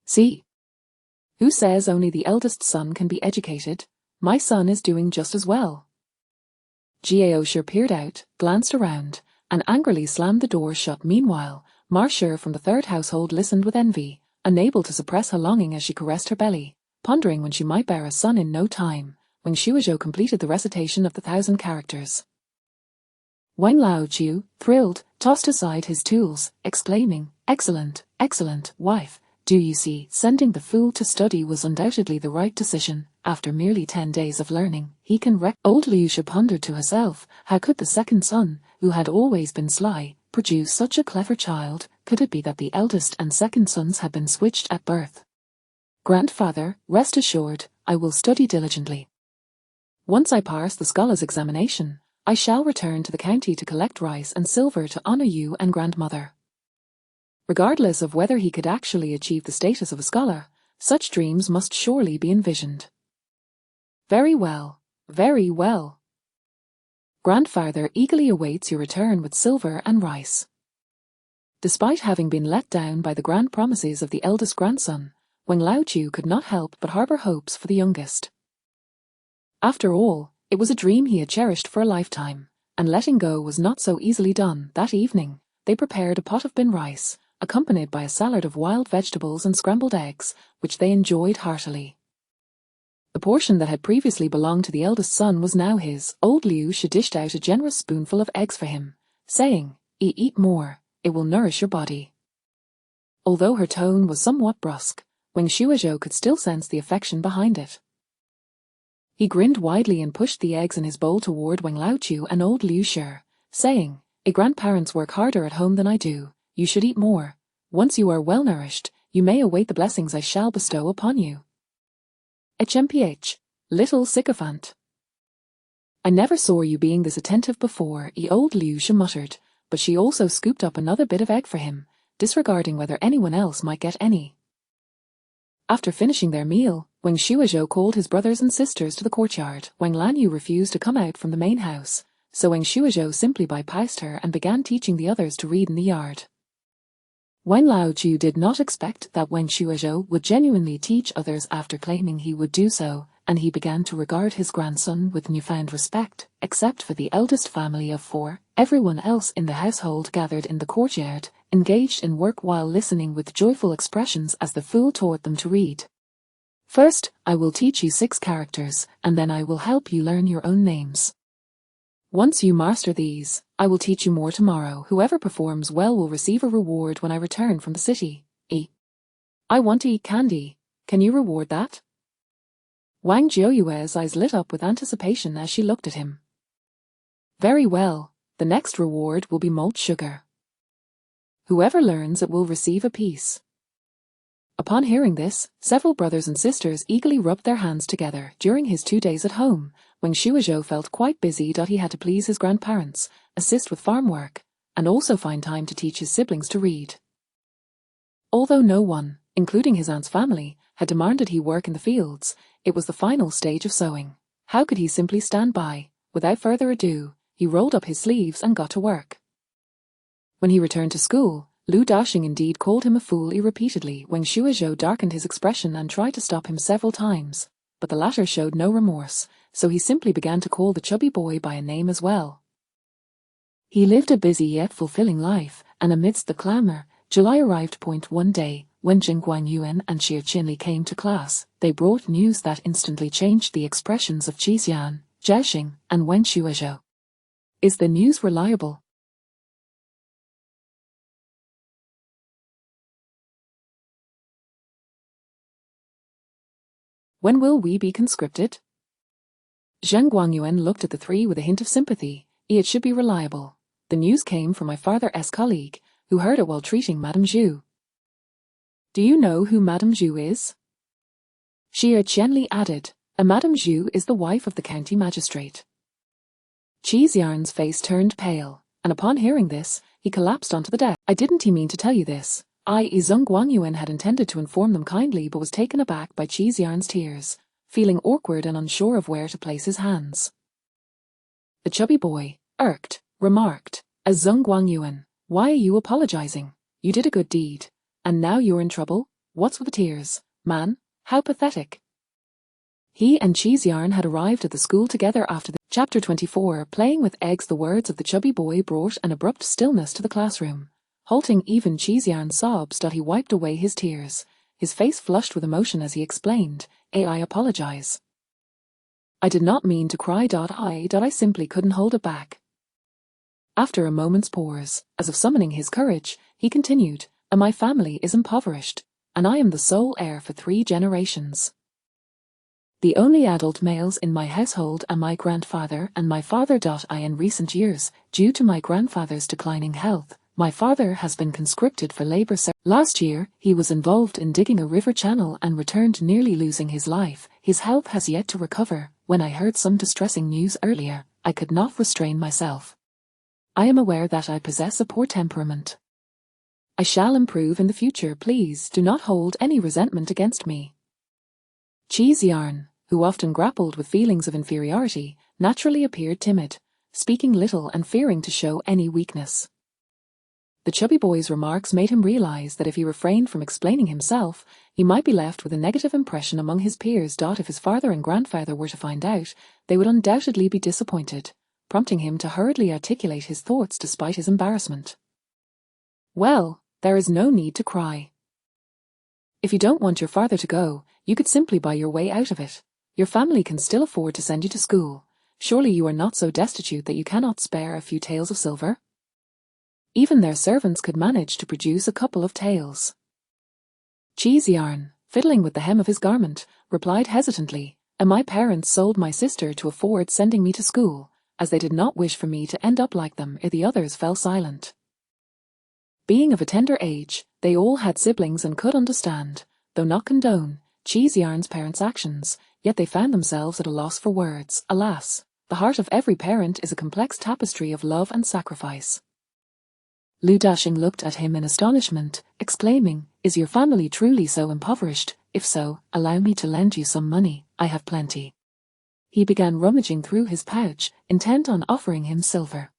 "See? Who says only the eldest son can be educated? My son is doing just as well." Jiao Shi peered out, glanced around, and angrily slammed the door shut. Meanwhile, Marcia from the third household listened with envy, unable to suppress her longing as she caressed her belly, pondering when she might bear a son. In no time, Wang Shuozhou completed the recitation of the 1,000 characters. Wang Laoqiu, thrilled, tossed aside his tools, exclaiming, "Excellent, excellent, wife. Do you see, sending the fool to study was undoubtedly the right decision. After merely 10 days of learning, he can Old Liuxia pondered to herself, how could the second son, who had always been sly, produce such a clever child? Could it be that the eldest and second sons had been switched at birth? Grandfather, rest assured, I will study diligently. Once I pass the scholars' examination, I shall return to the county to collect rice and silver to honor you and grandmother." Regardless of whether he could actually achieve the status of a scholar, such dreams must surely be envisioned. "Very well, very well. Grandfather eagerly awaits your return with silver and rice." Despite having been let down by the grand promises of the eldest grandson, Wang Laoqiu could not help but harbor hopes for the youngest. After all, it was a dream he had cherished for a lifetime, and letting go was not so easily done. That evening, they prepared a pot of bin rice, accompanied by a salad of wild vegetables and scrambled eggs, which they enjoyed heartily. The portion that had previously belonged to the eldest son was now his. Old Liuxia dished out a generous spoonful of eggs for him, saying, Eat more, it will nourish your body." Although her tone was somewhat brusque, Wang Shuozhou could still sense the affection behind it. He grinned widely and pushed the eggs in his bowl toward Wang Laoqiu and old Liuxia, saying, "Grandparents work harder at home than I do. You should eat more. Once you are well nourished, you may await the blessings I shall bestow upon you." HMPH, little sycophant. "I never saw you being this attentive before," old Liuxia muttered, but she also scooped up another bit of egg for him, disregarding whether anyone else might get any. After finishing their meal, Wang Shuozhou called his brothers and sisters to the courtyard. Wang Lanyu refused to come out from the main house, so Wang Shuozhou simply bypassed her and began teaching the others to read in the yard. Wang Laoqiu did not expect that Wang Shuozhou would genuinely teach others after claiming he would do so, and he began to regard his grandson with newfound respect. Except for the eldest family of 4, everyone else in the household gathered in the courtyard, engaged in work while listening with joyful expressions as the fool taught them to read. "First, I will teach you 6 characters, and then I will help you learn your own names. Once you master these, I will teach you more tomorrow. Whoever performs well will receive a reward when I return from the city. I want to eat candy. Can you reward that?" Wang Jiuyue's eyes lit up with anticipation as she looked at him. "Very well, the next reward will be malt sugar. Whoever learns it will receive a piece." Upon hearing this, several brothers and sisters eagerly rubbed their hands together. During his 2 days at home, Wang Shuozhou felt quite busy. He had to please his grandparents, assist with farm work, and also find time to teach his siblings to read. Although no one, including his aunt's family, had demanded he work in the fields, it was the final stage of sowing. How could he simply stand by? Without further ado, he rolled up his sleeves and got to work. When he returned to school, Lu Daxing indeed called him a fool repeatedly. Wang Shuozhou darkened his expression and tried to stop him several times, but the latter showed no remorse, so he simply began to call the chubby boy by a name as well. He lived a busy yet fulfilling life, and amidst the clamor, July arrived. One day, when Zheng Guangyuan and Xie Qinli came to class, they brought news that instantly changed the expressions of Qi Xian, Zhao Xing, and Wang Shuozhou. Is the news reliable? When will we be conscripted? Zheng Guangyuan looked at the three with a hint of sympathy. It should be reliable. The news came from my father's colleague, who heard it while treating Madame Zhu. Do you know who Madame Zhu is? Xie Qianli added, Madame Zhu is the wife of the county magistrate. Qi Xian's face turned pale, and upon hearing this, he collapsed onto the deck. I didn't mean to tell you this. Zheng Guangyuan had intended to inform them kindly but was taken aback by Qi Xian's tears, feeling awkward and unsure of where to place his hands. The chubby boy, irked, remarked, as Zheng Guangyuan, why are you apologizing? You did a good deed, and now you're in trouble? What's with the tears, man? How pathetic. He and Qi Xian had arrived at the school together after the Chapter 24. Playing with eggs. The words of the chubby boy brought an abrupt stillness to the classroom. Halting even Cheeseyarn's sobs. He wiped away his tears, his face flushed with emotion as he explained, I apologize. I did not mean to cry. I simply couldn't hold it back. After a moment's pause, as if summoning his courage, he continued, my family is impoverished, and I am the sole heir for 3 generations. The only adult males in my household are my grandfather and my father. In recent years, due to my grandfather's declining health, my father has been conscripted for labor. Last year, he was involved in digging a river channel and returned nearly losing his life. His health has yet to recover. When I heard some distressing news earlier, I could not restrain myself. I am aware that I possess a poor temperament. I shall improve in the future. Please do not hold any resentment against me. Cheeseyarn, who often grappled with feelings of inferiority, naturally appeared timid, speaking little and fearing to show any weakness. The chubby boy's remarks made him realize that if he refrained from explaining himself, he might be left with a negative impression among his peers. If his father and grandfather were to find out, they would undoubtedly be disappointed, prompting him to hurriedly articulate his thoughts despite his embarrassment. Well, there is no need to cry. If you don't want your father to go, you could simply buy your way out of it. Your family can still afford to send you to school. Surely you are not so destitute that you cannot spare a few taels of silver? Even their servants could manage to produce a couple of taels. Cheeseyarn, fiddling with the hem of his garment, replied hesitantly, my parents sold my sister to afford sending me to school, as they did not wish for me to end up like them. The others fell silent. Being of a tender age, they all had siblings and could understand, though not condone, Cheeseyarn's parents' actions, yet they found themselves at a loss for words. Alas, the heart of every parent is a complex tapestry of love and sacrifice. Ludashing looked at him in astonishment, exclaiming, is your family truly so impoverished? If so, allow me to lend you some money, I have plenty. He began rummaging through his pouch, intent on offering him silver.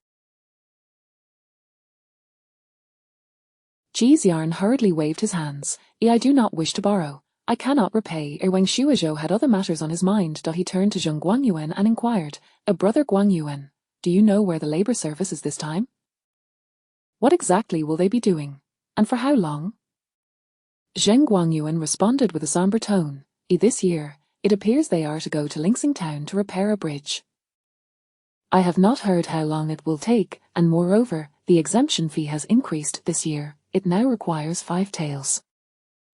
Cheeseyarn hurriedly waved his hands. I do not wish to borrow. I cannot repay. Wang Shuozhou had other matters on his mind. He turned to Zheng Guangyuan and inquired, Brother Guangyuan, do you know where the labor service is this time? What exactly will they be doing? And for how long? Zheng Guangyuan responded with a somber tone, this year, it appears they are to go to Lingsing Town to repair a bridge. I have not heard how long it will take, and moreover, the exemption fee has increased this year. It now requires 5 taels.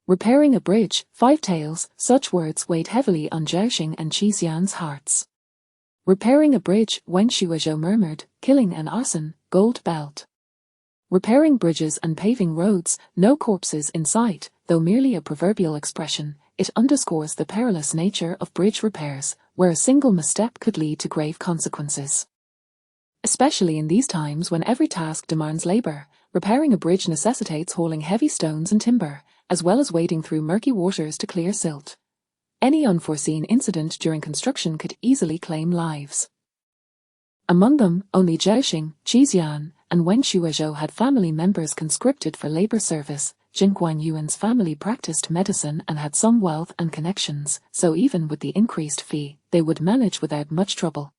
Repairing a bridge, 5 taels, such words weighed heavily on Zhaoxing and Cheeseyarn's hearts. Repairing a bridge, Wang Shuozhou murmured, killing an arson, gold belt. Repairing bridges and paving roads, no corpses in sight, though merely a proverbial expression, it underscores the perilous nature of bridge repairs, where a single misstep could lead to grave consequences. Especially in these times when every task demands labor, repairing a bridge necessitates hauling heavy stones and timber, as well as wading through murky waters to clear silt. Any unforeseen incident during construction could easily claim lives. Among them, only Zhaoxing, Cheeseyarn, and Wang Shuozhou had family members conscripted for labor service. Zheng Guangyuan's family practiced medicine and had some wealth and connections, so even with the increased fee, they would manage without much trouble.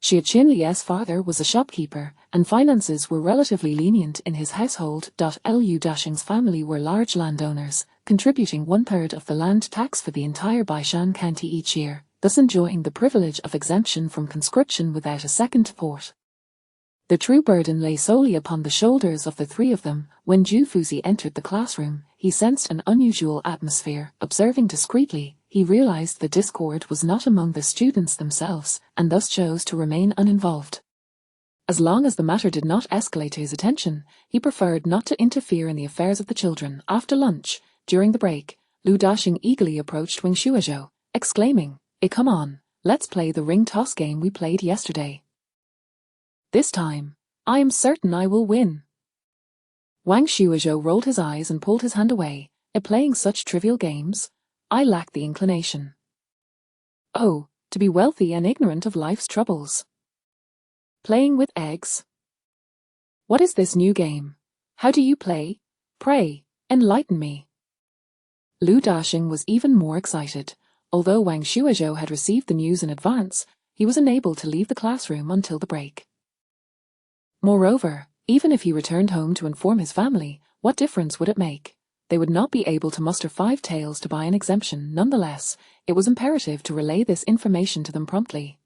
Xie Qinli's father was a shopkeeper, and finances were relatively lenient in his household. Lu Dashing's family were large landowners, contributing 1/3 of the land tax for the entire Baishan County each year, thus enjoying the privilege of exemption from conscription without a second thought. The true burden lay solely upon the shoulders of the 3 of them. When Zhu Fuzi entered the classroom, he sensed an unusual atmosphere. Observing discreetly, he realized the discord was not among the students themselves, and thus chose to remain uninvolved. As long as the matter did not escalate to his attention, he preferred not to interfere in the affairs of the children. After lunch, during the break, Lu Dashing eagerly approached Wang Shuozhou, exclaiming, come on, let's play the ring toss game we played yesterday. This time, I am certain I will win. Wang Shuozhou rolled his eyes and pulled his hand away. Playing such trivial games? I lack the inclination. Oh, to be wealthy and ignorant of life's troubles. Playing with eggs? What is this new game? How do you play? Pray, enlighten me. Lu Dashing was even more excited. Although Wang Shuozhou had received the news in advance, he was unable to leave the classroom until the break. Moreover, even if he returned home to inform his family, what difference would it make? They would not be able to muster 5 taels to buy an exemption. Nonetheless, it was imperative to relay this information to them promptly.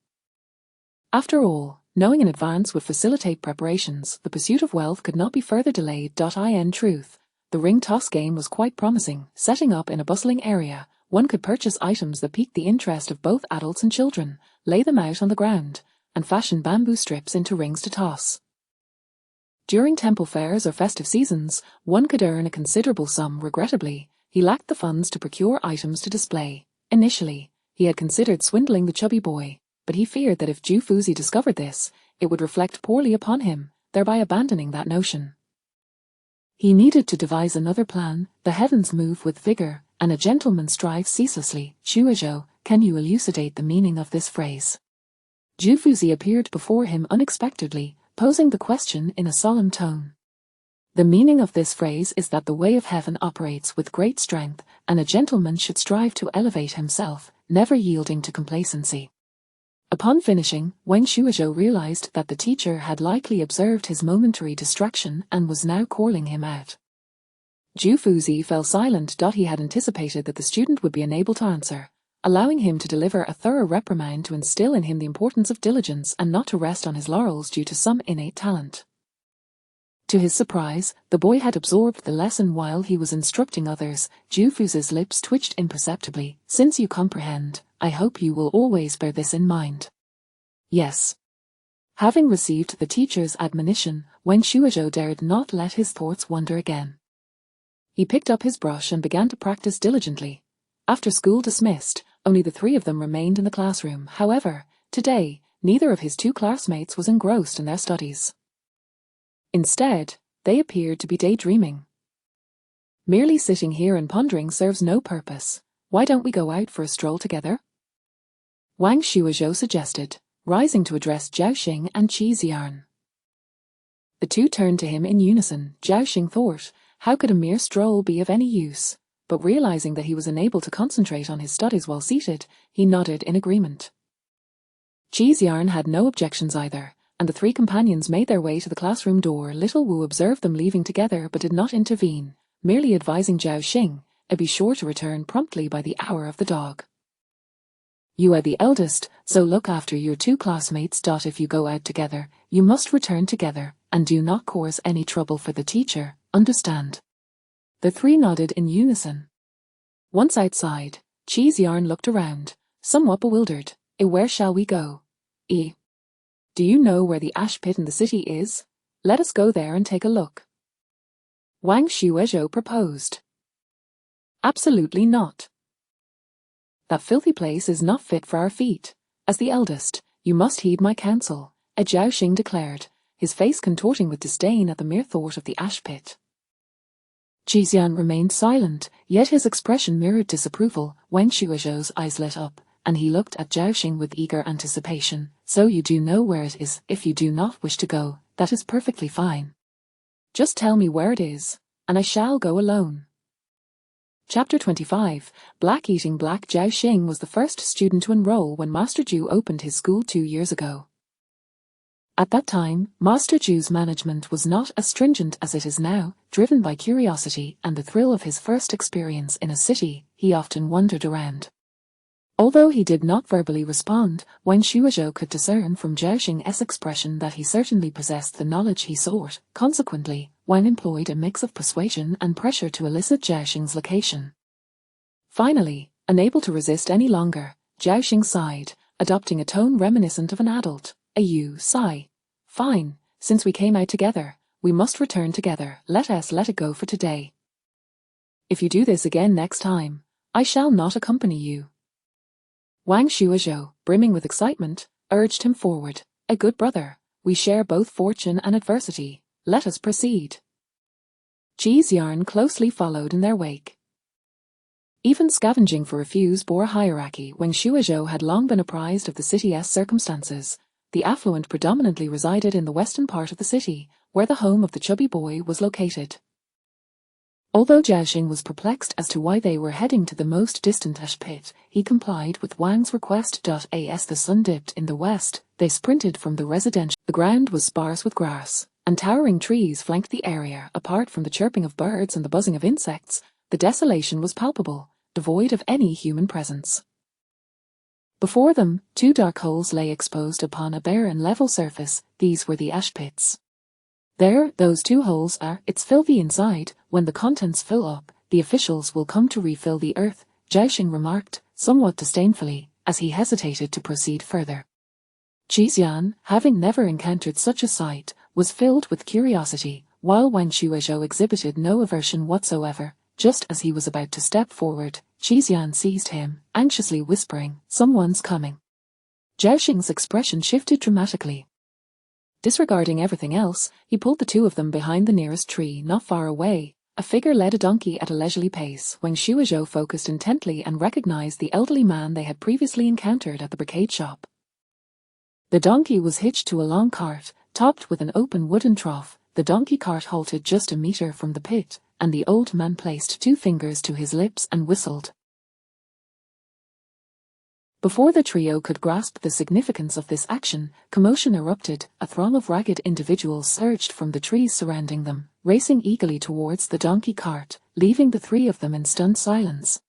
After all, knowing in advance would facilitate preparations. The pursuit of wealth could not be further delayed. In truth, the ring toss game was quite promising. Setting up in a bustling area, one could purchase items that piqued the interest of both adults and children, lay them out on the ground, and fashion bamboo strips into rings to toss. During temple fairs or festive seasons, one could earn a considerable sum. Regrettably, he lacked the funds to procure items to display. Initially, he had considered swindling the chubby boy, but he feared that if Zhu Fuzi discovered this, it would reflect poorly upon him, thereby abandoning that notion. He needed to devise another plan. The heavens move with vigor, and a gentleman strives ceaselessly. Shuozhou, can you elucidate the meaning of this phrase? Zhu Fuzi appeared before him unexpectedly, posing the question in a solemn tone. The meaning of this phrase is that the way of heaven operates with great strength, and a gentleman should strive to elevate himself, never yielding to complacency. Upon finishing, Wang Shuozhou realized that the teacher had likely observed his momentary distraction and was now calling him out. Zhu Fuzi fell silent. He had anticipated that the student would be unable to answer, allowing him to deliver a thorough reprimand to instill in him the importance of diligence and not to rest on his laurels due to some innate talent. To his surprise, the boy had absorbed the lesson while he was instructing others. Zhu Fuzi's lips twitched imperceptibly. Since you comprehend, I hope you will always bear this in mind. Yes. Having received the teacher's admonition, Wang Shuozhou dared not let his thoughts wander again. He picked up his brush and began to practice diligently. After school dismissed, only the 3 of them remained in the classroom. However, today, neither of his 2 classmates was engrossed in their studies. Instead, they appeared to be daydreaming. Merely sitting here and pondering serves no purpose. Why don't we go out for a stroll together? Wang Shuozhou suggested, rising to address Zhao Xing and Qi Ziyan. The 2 turned to him in unison. Zhao Xing thought, how could a mere stroll be of any use? But realizing that he was unable to concentrate on his studies while seated, he nodded in agreement. Qi Ziyan had no objections either, and the 3 companions made their way to the classroom door. Little Wu observed them leaving together but did not intervene, merely advising Zhao Xing, be sure to return promptly by the hour of the dog. You are the eldest, so look after your 2 classmates. If you go out together, you must return together, and do not cause any trouble for the teacher, understand? The 3 nodded in unison. Once outside, Qi Ziyan looked around, somewhat bewildered. Where shall we go? Do you know where the ash pit in the city is? Let us go there and take a look. Wang Shuozhou proposed. Absolutely not. That filthy place is not fit for our feet. As the eldest, you must heed my counsel, Zhao Xing declared, his face contorting with disdain at the mere thought of the ash pit. Qi Ziyan remained silent, yet his expression mirrored disapproval. Wang Shuozhou's eyes lit up, and he looked at Zhao Xing with eager anticipation. So you do know where it is. If you do not wish to go, that is perfectly fine. Just tell me where it is, and I shall go alone. Chapter 25, Black Eating Black. Zhao Xing was the first student to enroll when Master Zhu opened his school 2 years ago. At that time, Master Zhu's management was not as stringent as it is now. Driven by curiosity and the thrill of his first experience in a city, he often wandered around. Although he did not verbally respond, Wang Shuozhou could discern from Zhao Xing's expression that he certainly possessed the knowledge he sought. Consequently, Wang employed a mix of persuasion and pressure to elicit Zhao Xing's location. Finally, unable to resist any longer, Zhao Xing sighed, adopting a tone reminiscent of an adult. You sigh. Fine, since we came out together, we must return together. Let us let it go for today. If you do this again next time, I shall not accompany you. Wang Shuozhou, brimming with excitement, urged him forward. A good brother, we share both fortune and adversity. Let us proceed. Qi Ziyan closely followed in their wake. Even scavenging for refuse bore a hierarchy. Wang Shuozhou had long been apprised of the city's circumstances. The affluent predominantly resided in the western part of the city, where the home of the chubby boy was located. Although Zhao was perplexed as to why they were heading to the most distant ash pit, he complied with Wang's request. As the sun dipped in the west, they sprinted from the residential. The ground was sparse with grass, and towering trees flanked the area. Apart from the chirping of birds and the buzzing of insects, the desolation was palpable, devoid of any human presence. Before them, 2 dark holes lay exposed upon a bare and level surface. These were the ash pits. There, those 2 holes are. It's filthy inside. When the contents fill up, the officials will come to refill the earth, Zhao Xing remarked, somewhat disdainfully, as he hesitated to proceed further. Qixian, having never encountered such a sight, was filled with curiosity, while Wang Shuizhou exhibited no aversion whatsoever. Just as he was about to step forward, Qixian seized him, anxiously whispering, "Someone's coming." Zhao Xing's expression shifted dramatically. Disregarding everything else, he pulled the 2 of them behind the nearest tree not far away. A figure led a donkey at a leisurely pace. Wang Shuizhou focused intently and recognized the elderly man they had previously encountered at the brocade shop. The donkey was hitched to a long cart, topped with an open wooden trough. The donkey cart halted just a meter from the pit, and the old man placed 2 fingers to his lips and whistled. Before the trio could grasp the significance of this action, commotion erupted. A throng of ragged individuals surged from the trees surrounding them, racing eagerly towards the donkey cart, leaving the 3 of them in stunned silence.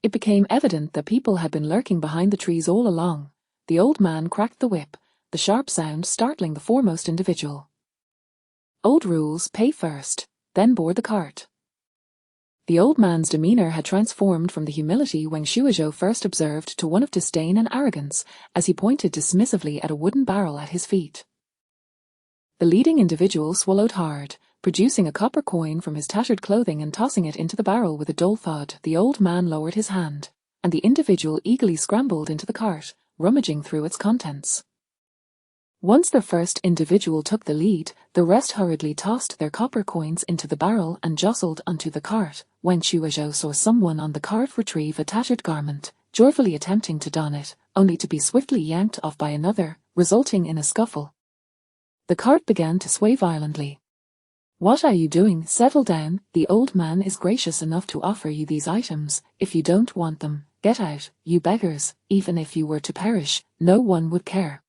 It became evident that people had been lurking behind the trees all along. The old man cracked the whip, the sharp sound startling the foremost individual. Old rules: pay first, then board the cart. The old man's demeanor had transformed from the humility Wang Shuizhou first observed to one of disdain and arrogance, as he pointed dismissively at a wooden barrel at his feet. The leading individual swallowed hard, producing a copper coin from his tattered clothing and tossing it into the barrel with a dull thud. The old man lowered his hand, and the individual eagerly scrambled into the cart, rummaging through its contents. Once the first individual took the lead, the rest hurriedly tossed their copper coins into the barrel and jostled onto the cart. Wang Shuizhou saw someone on the cart retrieve a tattered garment, joyfully attempting to don it, only to be swiftly yanked off by another, resulting in a scuffle. The cart began to sway violently. "What are you doing? Settle down. The old man is gracious enough to offer you these items. If you don't want them, get out, you beggars. Even if you were to perish, no one would care."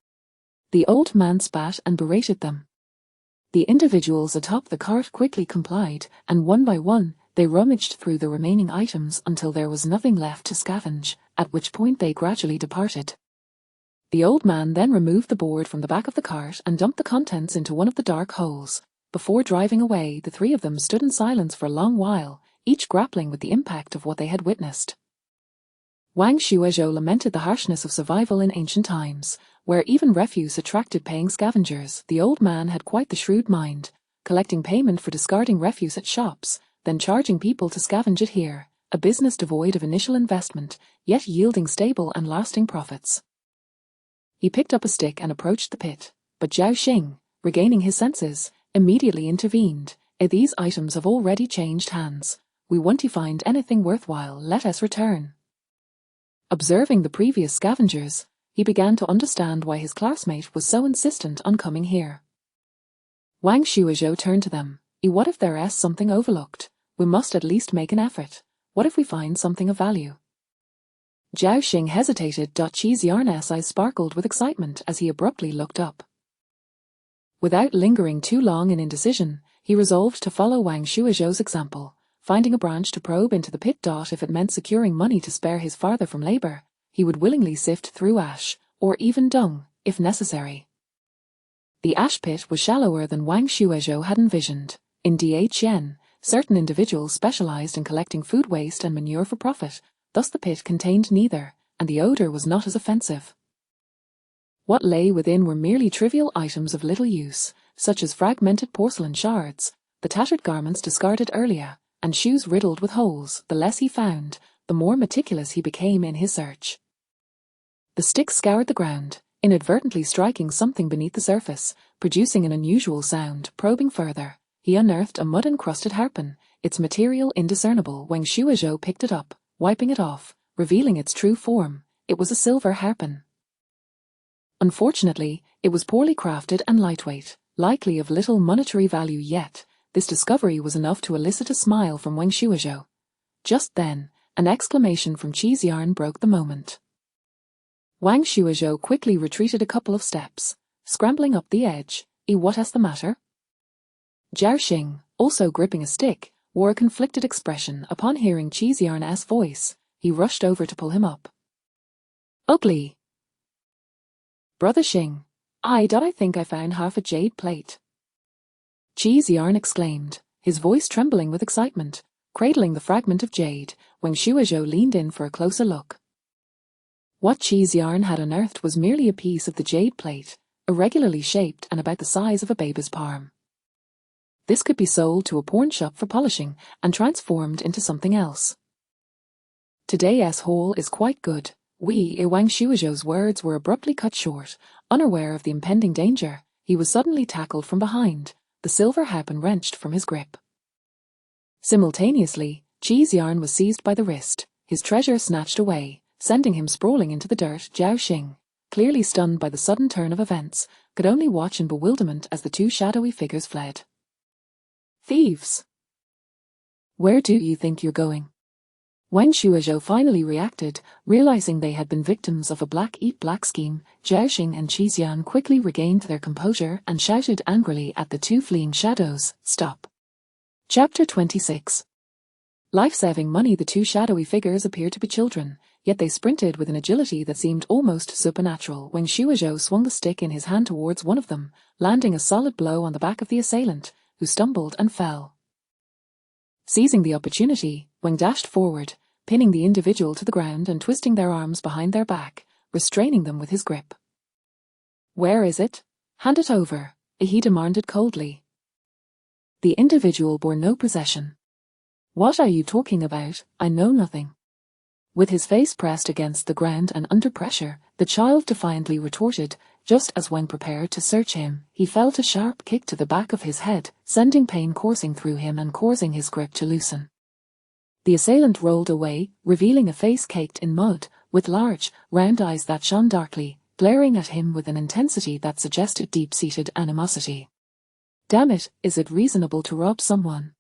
The old man spat and berated them. The individuals atop the cart quickly complied, and one by one, they rummaged through the remaining items until there was nothing left to scavenge, at which point they gradually departed. The old man then removed the board from the back of the cart and dumped the contents into one of the dark holes. Before driving away, the 3 of them stood in silence for a long while, each grappling with the impact of what they had witnessed. Wang Shuizhou lamented the harshness of survival in ancient times, where even refuse attracted paying scavengers. The old man had quite the shrewd mind, collecting payment for discarding refuse at shops, then charging people to scavenge it here, a business devoid of initial investment, yet yielding stable and lasting profits. He picked up a stick and approached the pit, but Zhao Xing, regaining his senses, immediately intervened. "These items have already changed hands. We want to find anything worthwhile. Let us return." Observing the previous scavengers, he began to understand why his classmate was so insistent on coming here. Wang Shuizhou turned to them. "What if there is something overlooked? We must at least make an effort. What if we find something of value?" Zhao Xing hesitated. Qixian's eyes sparkled with excitement as he abruptly looked up. Without lingering too long in indecision, he resolved to follow Wang Shuizhou's example, finding a branch to probe into the pit. If it meant securing money to spare his father from labor, he would willingly sift through ash, or even dung, if necessary. The ash pit was shallower than Wang Shuizhou had envisioned. In Dhn, certain individuals specialized in collecting food waste and manure for profit, thus the pit contained neither, and the odor was not as offensive. What lay within were merely trivial items of little use, such as fragmented porcelain shards, the tattered garments discarded earlier, and shoes riddled with holes. The less he found, the more meticulous he became in his search. The stick scoured the ground, inadvertently striking something beneath the surface, producing an unusual sound. Probing further, he unearthed a mud-encrusted harpoon, its material indiscernible. Wang Shuizhou picked it up, wiping it off, revealing its true form. It was a silver harpoon. Unfortunately, it was poorly crafted and lightweight, likely of little monetary value, yet This discovery was enough to elicit a smile from Wang Shuozhou. Just then, an exclamation from Cheese Yarn broke the moment. Wang Shuozhou quickly retreated a couple of steps, scrambling up the edge. What's the matter? Zhao Xing, also gripping a stick, wore a conflicted expression upon hearing Cheese Yarn's voice. He rushed over to pull him up. Ugly! Brother Xing, I think I found half a jade plate. Cheese Yarn exclaimed, his voice trembling with excitement. Cradling the fragment of jade, Wang Shuozhou leaned in for a closer look. What Cheese Yarn had unearthed was merely a piece of the jade plate, irregularly shaped and about the size of a baby's palm. This could be sold to a pawn shop for polishing and transformed into something else. Today's haul is quite good. Wang Shuozhou's words were abruptly cut short. Unaware of the impending danger, he was suddenly tackled from behind, the silver harpoon wrenched from his grip. Simultaneously, Cheese Yarn was seized by the wrist, his treasure snatched away, sending him sprawling into the dirt. Zhao Xing, clearly stunned by the sudden turn of events, could only watch in bewilderment as the two shadowy figures fled. Thieves! Where do you think you're going? Wang Shuozhou finally reacted, realizing they had been victims of a black-eat-black scheme. Zhao Xing and Cheese Yarn quickly regained their composure and shouted angrily at the two fleeing shadows, "Stop!" Chapter 26. Life-saving money. The two shadowy figures appeared to be children, yet they sprinted with an agility that seemed almost supernatural. Wang Shuozhou swung the stick in his hand towards one of them, landing a solid blow on the back of the assailant, who stumbled and fell. Seizing the opportunity, Wang dashed forward, pinning the individual to the ground and twisting their arms behind their back, restraining them with his grip. Where is it? Hand it over, he demanded coldly. The individual bore no possession. What are you talking about? I know nothing. With his face pressed against the ground and under pressure, the child defiantly retorted. Just as Wang prepared to search him, he felt a sharp kick to the back of his head, sending pain coursing through him and causing his grip to loosen. The assailant rolled away, revealing a face caked in mud, with large, round eyes that shone darkly, glaring at him with an intensity that suggested deep-seated animosity. Damn it, is it reasonable to rob someone?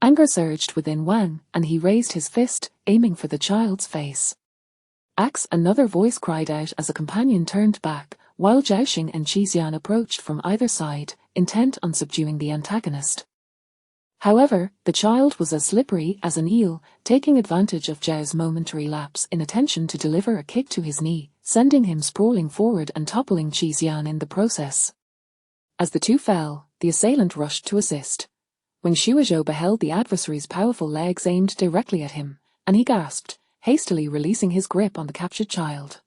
Anger surged within Wang, and he raised his fist, aiming for the child's face. Axe! Another voice cried out as a companion turned back, while Zhao Xing and Cheese Yarn approached from either side, intent on subduing the antagonist. However, the child was as slippery as an eel, taking advantage of Zhao's momentary lapse in attention to deliver a kick to his knee, sending him sprawling forward and toppling Cheese Yarn in the process. As the two fell, the assailant rushed to assist. Wang Shuozhou beheld the adversary's powerful legs aimed directly at him, and he gasped, hastily releasing his grip on the captured child.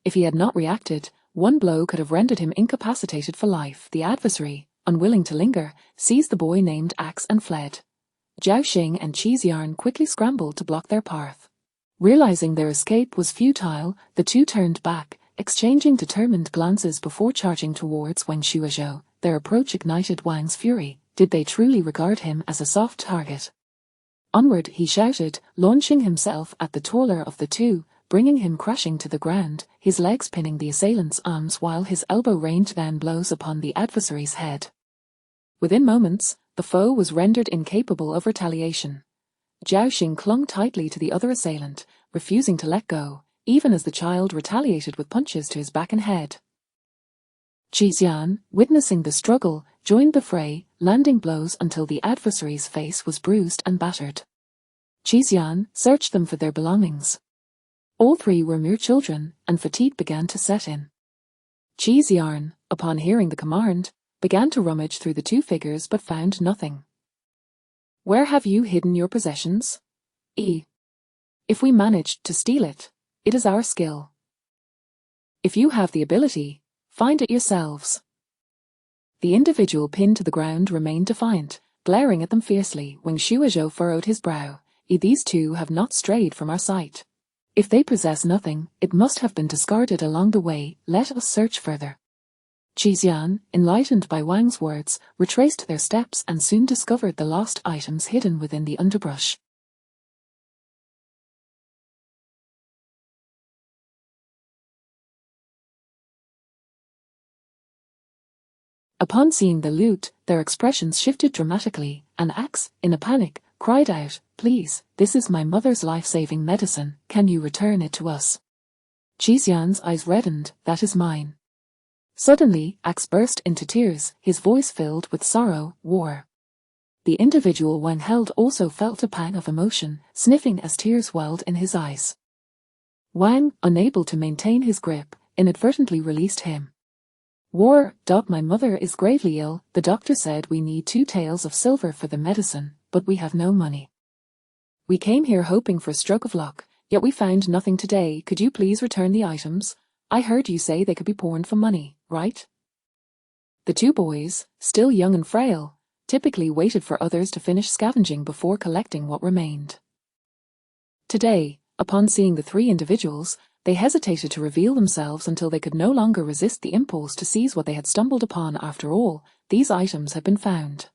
If he had not reacted, one blow could have rendered him incapacitated for life. The adversary, unwilling to linger, seized the boy named Axe and fled. Zhao Xing and Cheese Yarn quickly scrambled to block their path. Realizing their escape was futile, the two turned back, exchanging determined glances before charging towards Wang Shuozhou. Their approach ignited Wang's fury. Did they truly regard him as a soft target? Onward, he shouted, launching himself at the taller of the two, bringing him crashing to the ground, his legs pinning the assailant's arms while his elbow rained down blows upon the adversary's head. Within moments, the foe was rendered incapable of retaliation. Zhao Xing clung tightly to the other assailant, refusing to let go, even as the child retaliated with punches to his back and head. Cheese Yarn, witnessing the struggle, joined the fray, landing blows until the adversary's face was bruised and battered. Cheese Yarn searched them for their belongings. All three were mere children, and fatigue began to set in. Cheese Yarn, upon hearing the command, began to rummage through the two figures but found nothing. Where have you hidden your possessions? If we managed to steal it, it is our skill. If you have the ability, find it yourselves. The individual pinned to the ground remained defiant, glaring at them fiercely. Wang Shuozhou furrowed his brow. These two have not strayed from our sight. If they possess nothing, it must have been discarded along the way. Let us search further. Cheese Yarn, enlightened by Wang's words, retraced their steps and soon discovered the lost items hidden within the underbrush. Upon seeing the loot, their expressions shifted dramatically, and Axe, in a panic, cried out, "Please, this is my mother's life-saving medicine, can you return it to us?" Xixian's eyes reddened. "That is mine." Suddenly, Axe burst into tears, his voice filled with sorrow. "War." The individual Wang held also felt a pang of emotion, sniffing as tears welled in his eyes. Wang, unable to maintain his grip, inadvertently released him. "War. My mother is gravely ill. The doctor said we need 2 taels of silver for the medicine, but we have no money. We came here hoping for a stroke of luck, yet we found nothing today. Could you please return the items? I heard you say they could be pawned for money, right?" The 2 boys, still young and frail, typically waited for others to finish scavenging before collecting what remained. Today, upon seeing the 3 individuals, they hesitated to reveal themselves until they could no longer resist the impulse to seize what they had stumbled upon. After all, these items had been found.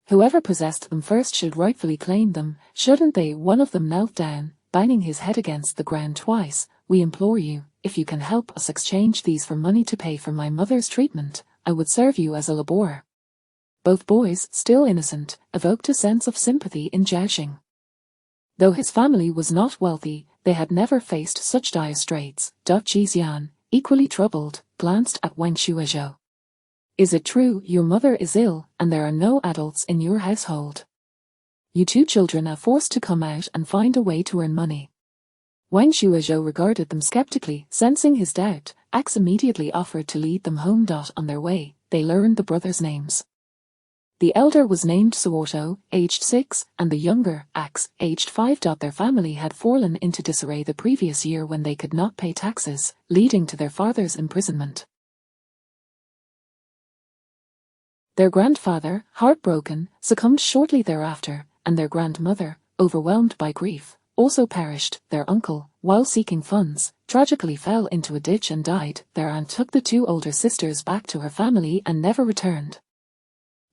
Whoever possessed them first should rightfully claim them, shouldn't they? One of them knelt down, banging his head against the ground twice. "We implore you, if you can help us exchange these for money to pay for my mother's treatment, I would serve you as a laborer." Both boys, still innocent, evoked a sense of sympathy in Jiaxing. Though his family was not wealthy, they had never faced such dire straits. Xixian, equally troubled, glanced at Wang Shuizhou. "Is it true your mother is ill and there are no adults in your household? You 2 children are forced to come out and find a way to earn money." Wang Shuizhou regarded them skeptically. Sensing his doubt, Axe immediately offered to lead them home. On their way, they learned the brothers' names. The elder was named Suoto, aged 6, and the younger, Axe, aged 5. Their family had fallen into disarray the previous year when they could not pay taxes, leading to their father's imprisonment. Their grandfather, heartbroken, succumbed shortly thereafter, and their grandmother, overwhelmed by grief, also perished. Their uncle, while seeking funds, tragically fell into a ditch and died. Their aunt took the 2 older sisters back to her family and never returned.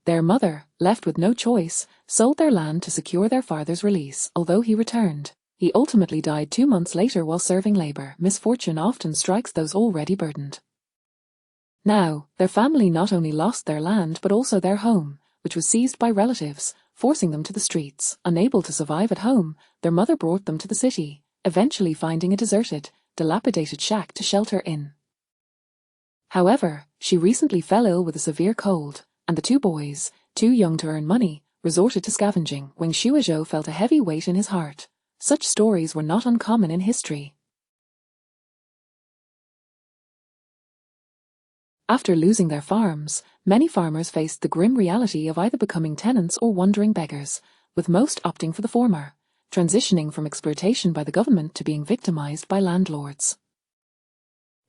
Their mother, left with no choice, sold their land to secure their father's release. Although he returned, he ultimately died 2 months later while serving labor. Misfortune often strikes those already burdened. Now, their family not only lost their land but also their home, which was seized by relatives, forcing them to the streets. Unable to survive at home, their mother brought them to the city, eventually finding a deserted, dilapidated shack to shelter in. However, she recently fell ill with a severe cold, and the 2 boys, too young to earn money, resorted to scavenging. Wang Shuizhou felt a heavy weight in his heart. Such stories were not uncommon in history. After losing their farms, many farmers faced the grim reality of either becoming tenants or wandering beggars, with most opting for the former, transitioning from exploitation by the government to being victimized by landlords.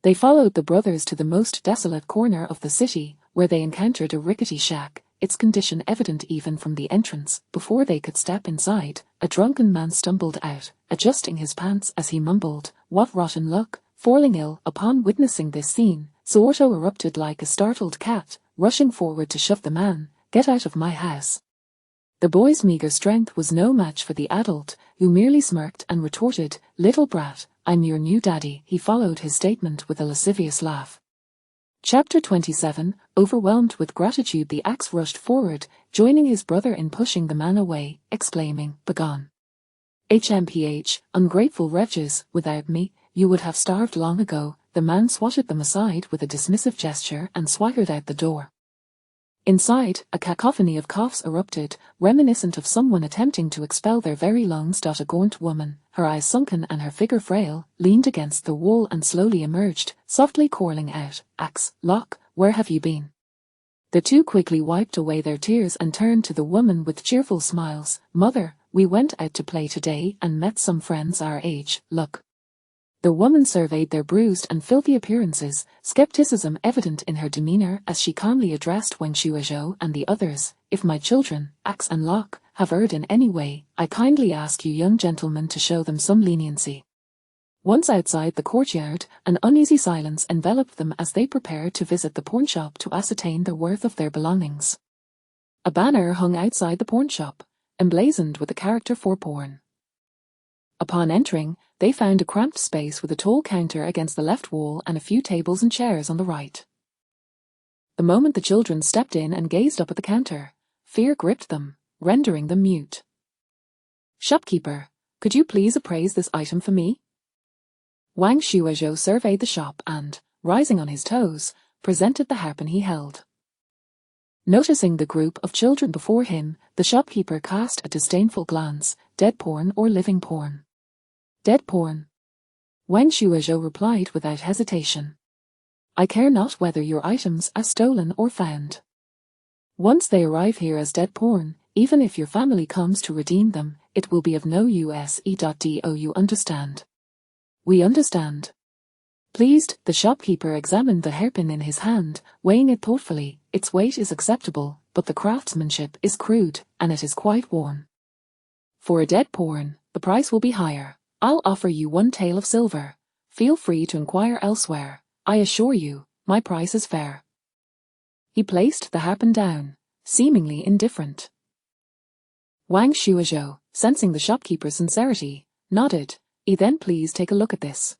They followed the brothers to the most desolate corner of the city, where they encountered a rickety shack, its condition evident even from the entrance. Before they could step inside, a drunken man stumbled out, adjusting his pants as he mumbled, "What rotten luck." Falling ill upon witnessing this scene, Suoto erupted like a startled cat, rushing forward to shove the man. "Get out of my house." The boy's meager strength was no match for the adult, who merely smirked and retorted, "Little brat, I'm your new daddy." He followed his statement with a lascivious laugh. Chapter 27, overwhelmed with gratitude, the Axe rushed forward, joining his brother in pushing the man away, exclaiming, "Begone. HMPH, ungrateful wretches, without me, you would have starved long ago." The man swatted them aside with a dismissive gesture and swaggered out the door. Inside, a cacophony of coughs erupted, reminiscent of someone attempting to expel their very lungs. A gaunt woman, her eyes sunken and her figure frail, leaned against the wall and slowly emerged, softly calling out, "Axe, Locke, where have you been?" The 2 quickly wiped away their tears and turned to the woman with cheerful smiles. "Mother, we went out to play today and met some friends our age. Look." The woman surveyed their bruised and filthy appearances, skepticism evident in her demeanor as she calmly addressed Wang Shuizhou and the others. "If my children, Axe and Locke, have erred in any way, I kindly ask you young gentlemen to show them some leniency." Once outside the courtyard, an uneasy silence enveloped them as they prepared to visit the pawnshop to ascertain the worth of their belongings. A banner hung outside the pawnshop, emblazoned with the character for porn. Upon entering, they found a cramped space with a tall counter against the left wall and a few tables and chairs on the right. The moment the children stepped in and gazed up at the counter, fear gripped them, rendering them mute. "Shopkeeper, could you please appraise this item for me?" Wang Shuozhou surveyed the shop and, rising on his toes, presented the harpin he held. Noticing the group of children before him, the shopkeeper cast a disdainful glance. Dead porn or living porn? Dead porn. Wang Shuozhou replied without hesitation. "I care not whether your items are stolen or found. Once they arrive here as dead porn, even if your family comes to redeem them, it will be of no use. Do you understand?" "We understand." Pleased, the shopkeeper examined the hairpin in his hand, weighing it thoughtfully. Its weight is acceptable, but the craftsmanship is crude, and it is quite worn. For a dead porn, the price will be higher. I'll offer you 1 tael of silver. Feel free to inquire elsewhere. I assure you, my price is fair. He placed the hairpin down, seemingly indifferent. Wang Shuozhou, sensing the shopkeeper's sincerity, nodded. Then please take a look at this."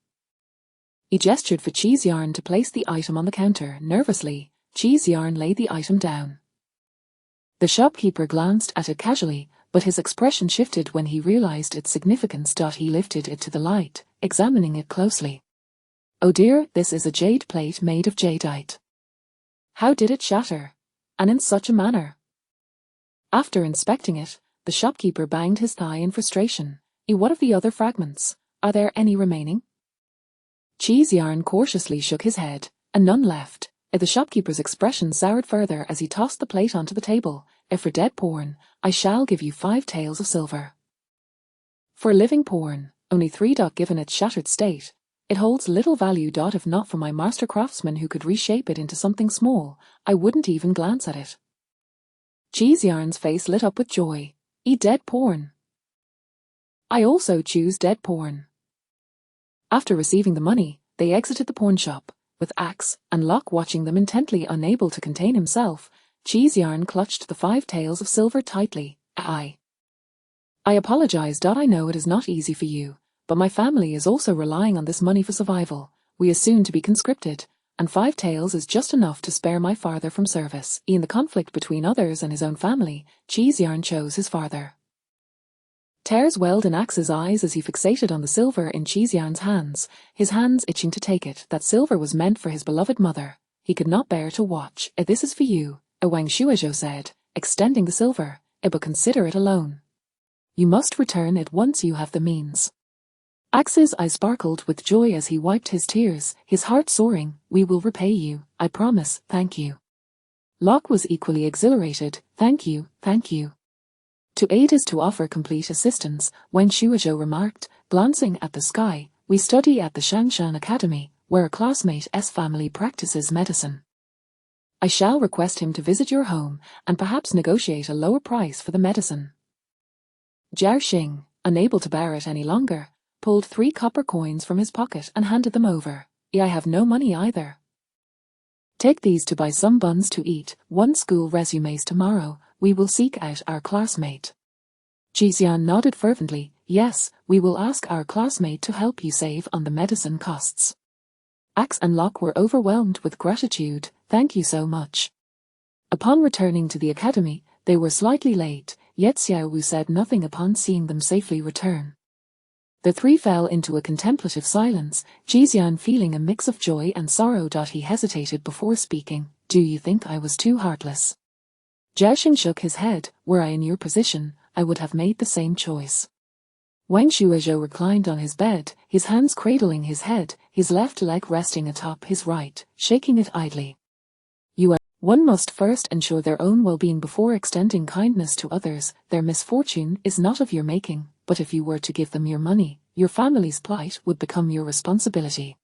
He gestured for Cheese Yarn to place the item on the counter. Nervously, Cheese Yarn laid the item down. The shopkeeper glanced at it casually, but his expression shifted when he realized its significance. He lifted it to the light, examining it closely. "Oh dear, this is a jade plate made of jadeite. How did it shatter? And in such a manner?" After inspecting it, the shopkeeper banged his thigh in frustration. "What of the other fragments? Are there any remaining?" Cheese Yarn cautiously shook his head, and none left. The shopkeeper's expression soured further as he tossed the plate onto the table. "For dead porn, I shall give you 5 taels of silver. For living porn, only 3. Given its shattered state, it holds little value. If not for my master craftsman who could reshape it into something small, I wouldn't even glance at it." Cheese Yarn's face lit up with joy. Dead porn. I also choose dead porn." After receiving the money, they exited the pawn shop, with Axe and Locke watching them intently. Unable to contain himself, Cheese Yarn clutched the 5 taels of silver tightly. I apologize. I know it is not easy for you, but my family is also relying on this money for survival. We are soon to be conscripted, and 5 taels is just enough to spare my father from service." In the conflict between others and his own family, Cheese Yarn chose his father. Tears welled in Axe's eyes as he fixated on the silver in Cheese Yarn's hands, his hands itching to take it. That silver was meant for his beloved mother. He could not bear to watch. "This is for you," Wang Shuozhou said, extending the silver. "But consider it a loan. You must return it once you have the means." Axe's eyes sparkled with joy as he wiped his tears, his heart soaring. "We will repay you, I promise. Thank you." Locke was equally exhilarated. Thank you, thank you." "To aid is to offer complete assistance," Wang Shuozhou remarked, glancing at the sky. "We study at the Shangshan Academy, where a classmate's family practices medicine. I shall request him to visit your home and perhaps negotiate a lower price for the medicine." Jiao Xing, unable to bear it any longer, pulled 3 copper coins from his pocket and handed them over. "I have no money either. Take these to buy some buns to eat. 1 school resumes tomorrow. We will seek out our classmate." Cheese Yarn nodded fervently. "Yes, we will ask our classmate to help you save on the medicine costs." Axe and Locke were overwhelmed with gratitude. "Thank you so much." Upon returning to the academy, they were slightly late, yet Xiao Wu said nothing upon seeing them safely return. The 3 fell into a contemplative silence, Cheese Yarn feeling a mix of joy and sorrow. He hesitated before speaking. "Do you think I was too heartless?" Jiao Xing shook his head. "Were I in your position, I would have made the same choice." Wang Shuozhou reclined on his bed, his hands cradling his head, his left leg resting atop his right, shaking it idly. One must first ensure their own well-being before extending kindness to others. Their misfortune is not of your making, but if you were to give them your money, your family's plight would become your responsibility.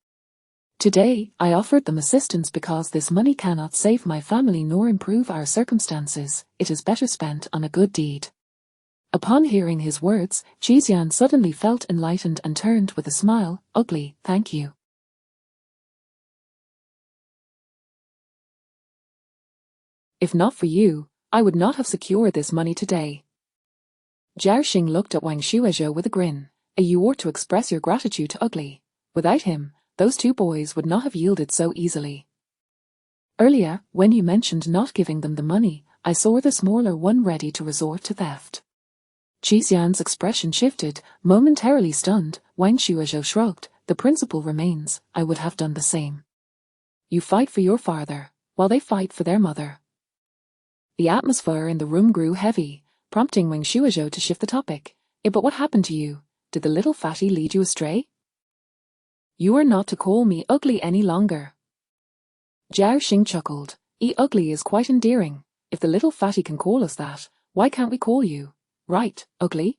Today, I offered them assistance because this money cannot save my family nor improve our circumstances. It is better spent on a good deed." Upon hearing his words, Cheese Yarn suddenly felt enlightened and turned with a smile. "Ugly, thank you." "If not for you, I would not have secured this money today." Jiao Xing looked at Wang Shuozhou with a grin. "You ought to express your gratitude to Ugly. Without him, those 2 boys would not have yielded so easily." Earlier, when you mentioned not giving them the money, I saw the smaller one ready to resort to theft. Qixian's expression shifted, momentarily stunned. Wang Shuozhou shrugged. The principle remains, I would have done the same. You fight for your father, while they fight for their mother. The atmosphere in the room grew heavy, prompting Wang Shuozhou to shift the topic. But what happened to you? Did the little fatty lead you astray? You are not to call me ugly any longer. Zhao Xing chuckled. Ugly is quite endearing. If the little fatty can call us that, why can't we call you, right, ugly?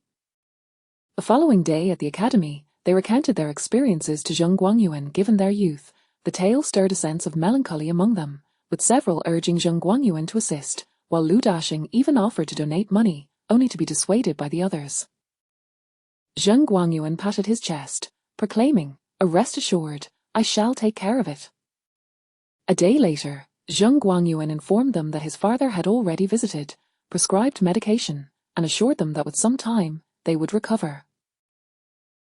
The following day at the academy, they recounted their experiences to Zheng Guangyuan given their youth. The tale stirred a sense of melancholy among them, with several urging Zheng Guangyuan to assist, while Lu Daxing even offered to donate money, only to be dissuaded by the others. Zheng Guangyuan patted his chest, proclaiming, rest assured, I shall take care of it. A day later, Zheng Guangyuan informed them that his father had already visited, prescribed medication, and assured them that with some time, they would recover.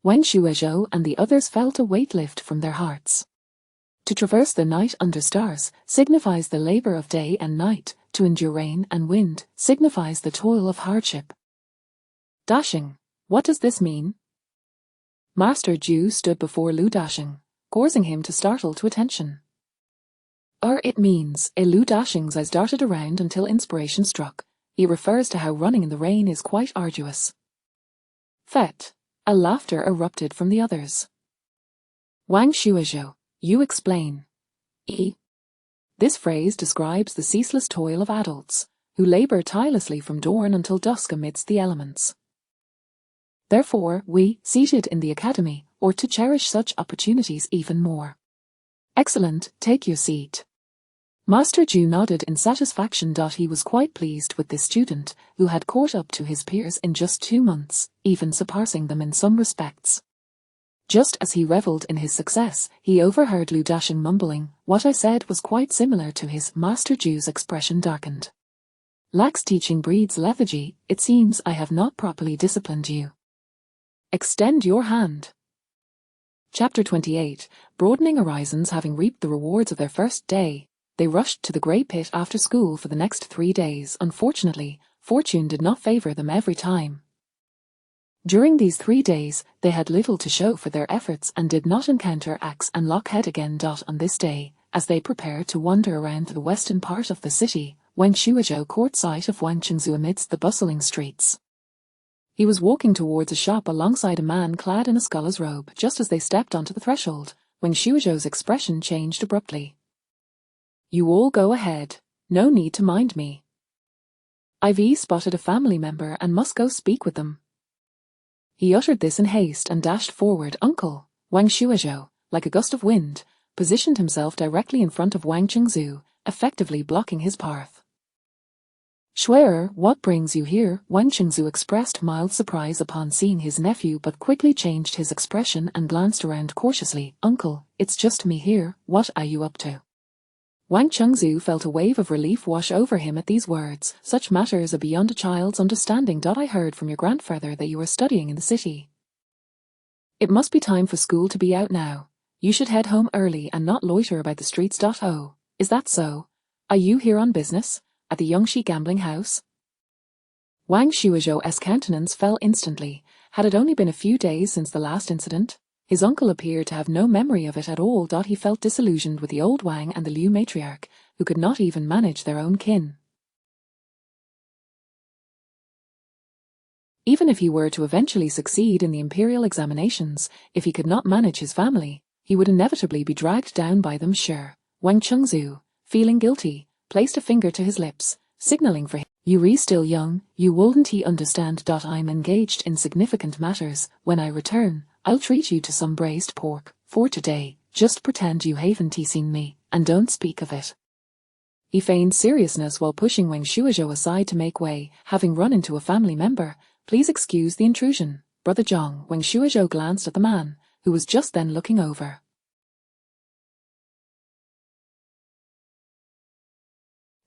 Wang Shuozhou and the others felt a weight lift from their hearts. To traverse the night under stars signifies the labor of day and night, to endure rain and wind signifies the toil of hardship. Daxing, what does this mean? Master Zhu stood before Lu Daxing, causing him to startle to attention. It means, Lu Daxing's eyes darted around until inspiration struck. It refers to how running in the rain is quite arduous. Fet. A laughter erupted from the others. Wang Shuozhou, you explain. This phrase describes the ceaseless toil of adults, who labor tirelessly from dawn until dusk amidst the elements. Therefore, we, seated in the academy, ought to cherish such opportunities even more. Excellent, take your seat. Master Zhu nodded in satisfaction. He was quite pleased with this student, who had caught up to his peers in just 2 months, even surpassing them in some respects. Just as he revelled in his success, he overheard Lu Daxing mumbling. What I said was quite similar to his. Master Zhu's expression darkened. Lax teaching breeds lethargy. It seems I have not properly disciplined you. Extend your hand. Chapter 28. Broadening horizons. Having reaped the rewards of their first day, they rushed to the Grey Pit after school for the next 3 days. Unfortunately, fortune did not favor them every time. During these 3 days, they had little to show for their efforts and did not encounter Axe and Lockhead again. On this day, as they prepared to wander around the western part of the city, Wang Shuozhou caught sight of Wang Qingzu amidst the bustling streets. He was walking towards a shop alongside a man clad in a scholar's robe. Just as they stepped onto the threshold, Wang Shuozhou's expression changed abruptly. You all go ahead, no need to mind me. I've spotted a family member and must go speak with them. He uttered this in haste and dashed forward. Uncle, Wang Shuozhou, like a gust of wind, positioned himself directly in front of Wang Qingzu, effectively blocking his path. Shui'er, what brings you here? Wang Qingzu expressed mild surprise upon seeing his nephew but quickly changed his expression and glanced around cautiously. Uncle, it's just me here, what are you up to? Wang Qingzu felt a wave of relief wash over him at these words. Such matters are beyond a child's understanding. I heard from your grandfather that you are studying in the city. It must be time for school to be out now. You should head home early and not loiter about the streets. Oh, is that so? Are you here on business? At the Yongxi gambling house? Wang Shuozhou's countenance fell instantly. Had it only been a few days since the last incident? His uncle appeared to have no memory of it at all. He felt disillusioned with the old Wang and the Liu matriarch, who could not even manage their own kin. Even if he were to eventually succeed in the imperial examinations, if he could not manage his family, he would inevitably be dragged down by them. Sure. Wang Qingzu, feeling guilty, placed a finger to his lips, signaling for him. You're still young, you wouldn't understand. I'm engaged in significant matters. When I return, I'll treat you to some braised pork. For today, just pretend you haven't seen me, and don't speak of it. He feigned seriousness while pushing Wang Shuozhou aside to make way, having run into a family member. Please excuse the intrusion, Brother Zhang. Wang Shuozhou glanced at the man, who was just then looking over.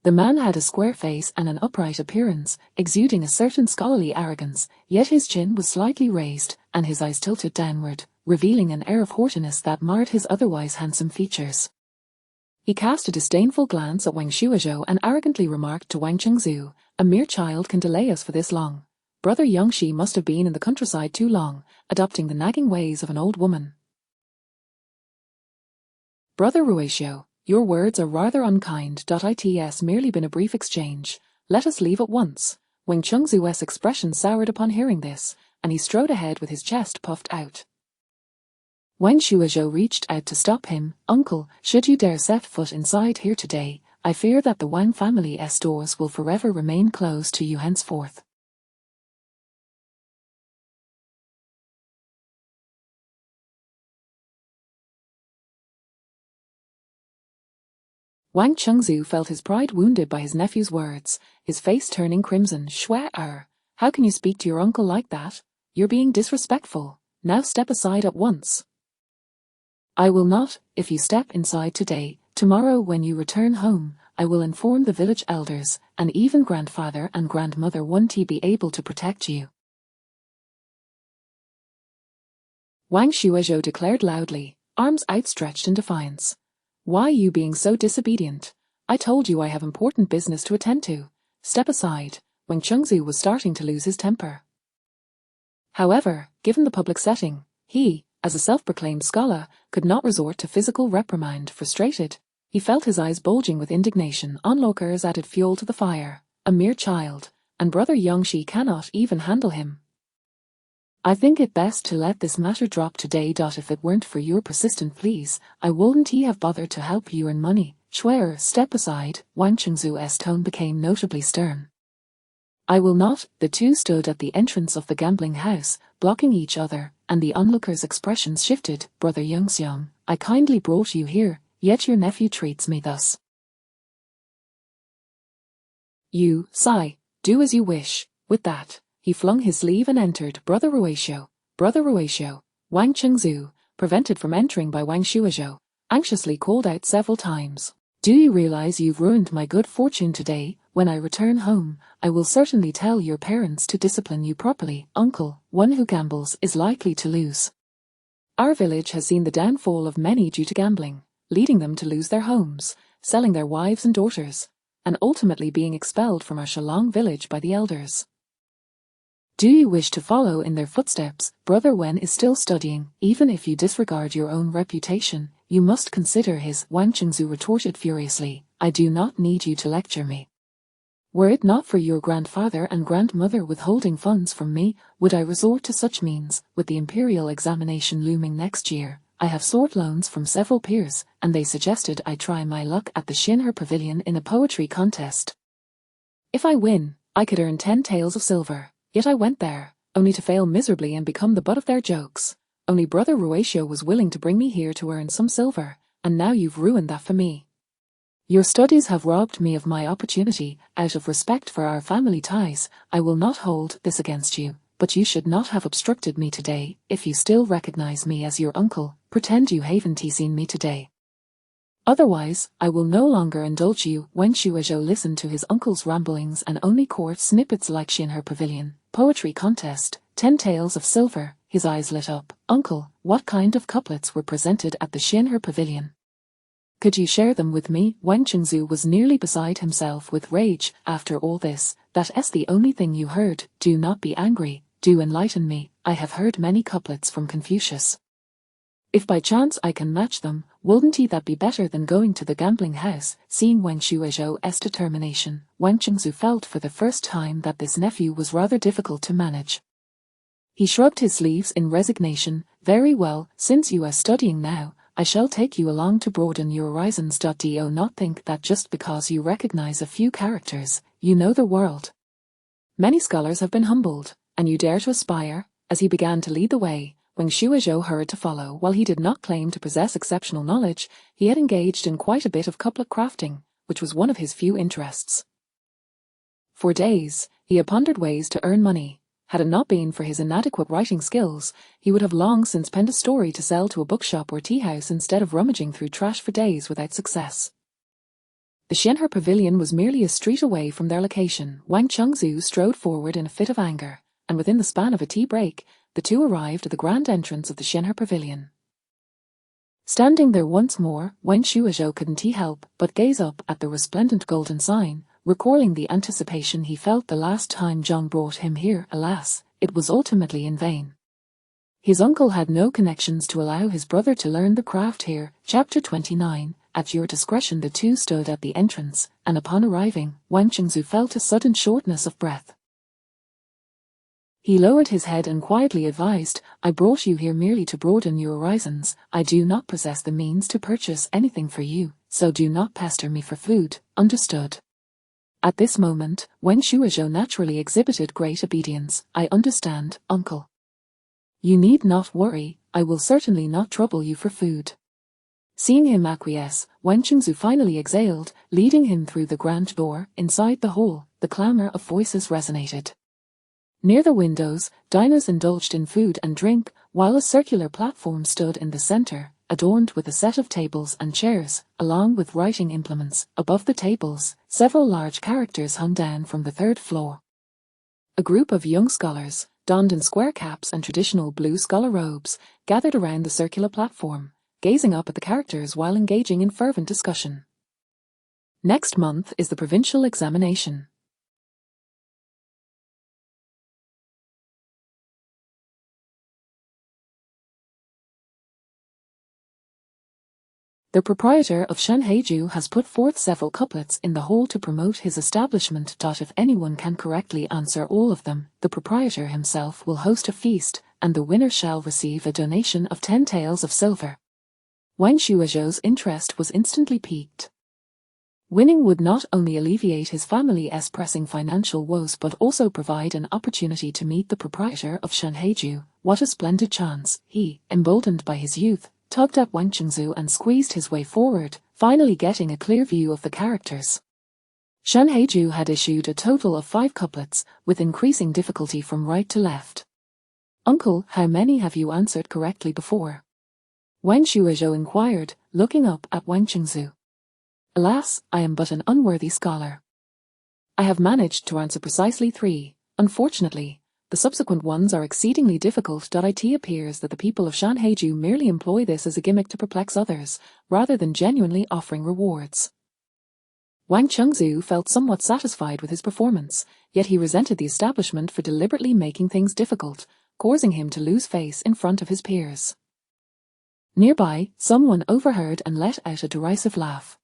The man had a square face and an upright appearance, exuding a certain scholarly arrogance, yet his chin was slightly raised, and his eyes tilted downward, revealing an air of haughtiness that marred his otherwise handsome features. He cast a disdainful glance at Wang Shuazhou and arrogantly remarked to Wang Chengzu, "A mere child can delay us for this long. Brother Yangshi must have been in the countryside too long, adopting the nagging ways of an old woman." "Brother Ruexiu, your words are rather unkind. It's merely been a brief exchange. Let us leave at once." Wang Chengzu's expression soured upon hearing this, and he strode ahead with his chest puffed out. Wang Shuazhou reached out to stop him. "Uncle, should you dare set foot inside here today, I fear that the Wang family's doors will forever remain closed to you henceforth." Wang Chengzu felt his pride wounded by his nephew's words, his face turning crimson. "Shuai-er, how can you speak to your uncle like that? You're being disrespectful. Now step aside at once." "I will not. If you step inside today, tomorrow when you return home, I will inform the village elders, and even grandfather and grandmother won't be able to protect you." Wang Shuazhou declared loudly, arms outstretched in defiance. "Why you being so disobedient? I told you I have important business to attend to. Step aside." Wang Chengzu was starting to lose his temper. However, given the public setting, he, as a self-proclaimed scholar, could not resort to physical reprimand. Frustrated, he felt his eyes bulging with indignation. Onlookers added fuel to the fire. A mere child, and Brother Yangshi cannot even handle him. "I think it best to let this matter drop today. If it weren't for your persistent pleas, I wouldn't have bothered to help you earn money." "Shuai-er, step aside." Wang Chengzu's tone became notably stern. "I will not." The two stood at the entrance of the gambling house, blocking each other, and the onlookers' expressions shifted. "Brother Yangxiang, I kindly brought you here, yet your nephew treats me thus." "You, Sai, do as you wish." With that, he flung his sleeve and entered. "Brother Ruexiu, Brother Ruexiu." Wang Chengzu, prevented from entering by Wang Shuazhou, anxiously called out several times. "Do you realize you've ruined my good fortune today? When I return home, I will certainly tell your parents to discipline you properly." "Uncle, one who gambles is likely to lose. Our village has seen the downfall of many due to gambling, leading them to lose their homes, selling their wives and daughters, and ultimately being expelled from our Shalong village by the elders. Do you wish to follow in their footsteps? Brother Wen is still studying. Even if you disregard your own reputation, you must consider his." Wang Chengzu retorted furiously, "I do not need you to lecture me. Were it not for your grandfather and grandmother withholding funds from me, would I resort to such means? With the imperial examination looming next year, I have sought loans from several peers, and they suggested I try my luck at the Xinhe Pavilion in a poetry contest. If I win, I could earn 10 taels of silver. Yet I went there, only to fail miserably and become the butt of their jokes. Only Brother Ruexiu was willing to bring me here to earn some silver, and now you've ruined that for me. Your studies have robbed me of my opportunity. Out of respect for our family ties, I will not hold this against you, but you should not have obstructed me today. If you still recognize me as your uncle, pretend you haven't seen me today. Otherwise, I will no longer indulge you." Wang Shuazhou listened to his uncle's ramblings and only caught snippets like Xinhe Pavilion, poetry contest, 10 taels of silver. His eyes lit up. "Uncle, what kind of couplets were presented at the Xinhe Pavilion? Could you share them with me?" Wang Chengzu was nearly beside himself with rage. "After all this, that's the only thing you heard. Do not be angry, do enlighten me. I have heard many couplets from Confucius. If by chance I can match them, wouldn't that be better than going to the gambling house?" Seeing Wang Shuazhou's determination, Wang Chengzu felt for the first time that this nephew was rather difficult to manage. He shrugged his sleeves in resignation. "Very well, since you are studying now, I shall take you along to broaden your horizons. Do not think that just because you recognize a few characters, you know the world. Many scholars have been humbled, and you dare to aspire." As he began to lead the way, Wang Shuazhou hurried to follow. While he did not claim to possess exceptional knowledge, he had engaged in quite a bit of couplet crafting, which was one of his few interests. For days, he had pondered ways to earn money. Had it not been for his inadequate writing skills, he would have long since penned a story to sell to a bookshop or tea-house instead of rummaging through trash for days without success. The Xinhe Pavilion was merely a street away from their location. Wang Chengzu strode forward in a fit of anger, and within the span of a tea break, the two arrived at the grand entrance of the Xinhe Pavilion. Standing there once more, Wen Shuozhou couldn't he help but gaze up at the resplendent golden sign, recalling the anticipation he felt the last time Zhang brought him here. Alas, it was ultimately in vain. His uncle had no connections to allow his brother to learn the craft here. Chapter 29. At your discretion. The two stood at the entrance, and upon arriving, Wang Chengzu felt a sudden shortness of breath. He lowered his head and quietly advised, I brought you here merely to broaden your horizons. I do not possess the means to purchase anything for you, so do not pester me for food, understood? At this moment, Wen Shuozhou naturally exhibited great obedience. I understand, uncle. You need not worry, I will certainly not trouble you for food. Seeing him acquiesce, Wen Chengzu finally exhaled, leading him through the grand door. Inside the hall, the clamor of voices resonated. Near the windows, diners indulged in food and drink, while a circular platform stood in the center, adorned with a set of tables and chairs, along with writing implements. Above the tables, several large characters hung down from the third floor. A group of young scholars, donned in square caps and traditional blue scholar robes, gathered around the circular platform, gazing up at the characters while engaging in fervent discussion. Next month is the provincial examination. The proprietor of Shenheiju has put forth several couplets in the hall to promote his establishment. If anyone can correctly answer all of them, the proprietor himself will host a feast, and the winner shall receive a donation of 10 taels of silver. Wang Shuozhou's interest was instantly piqued. Winning would not only alleviate his family's pressing financial woes but also provide an opportunity to meet the proprietor of Shenheiju. What a splendid chance! He, emboldened by his youth, tugged at Wang Chengzu and squeezed his way forward, finally getting a clear view of the characters. Shenheiju had issued a total of 5 couplets, with increasing difficulty from right to left. Uncle, how many have you answered correctly before? Wen Shuozhou inquired, looking up at Wang Chengzu. Alas, I am but an unworthy scholar. I have managed to answer precisely 3, unfortunately. The subsequent ones are exceedingly difficult. It appears that the people of Shenheiju merely employ this as a gimmick to perplex others, rather than genuinely offering rewards. Wang Chengzu felt somewhat satisfied with his performance, yet he resented the establishment for deliberately making things difficult, causing him to lose face in front of his peers. Nearby, someone overheard and let out a derisive laugh.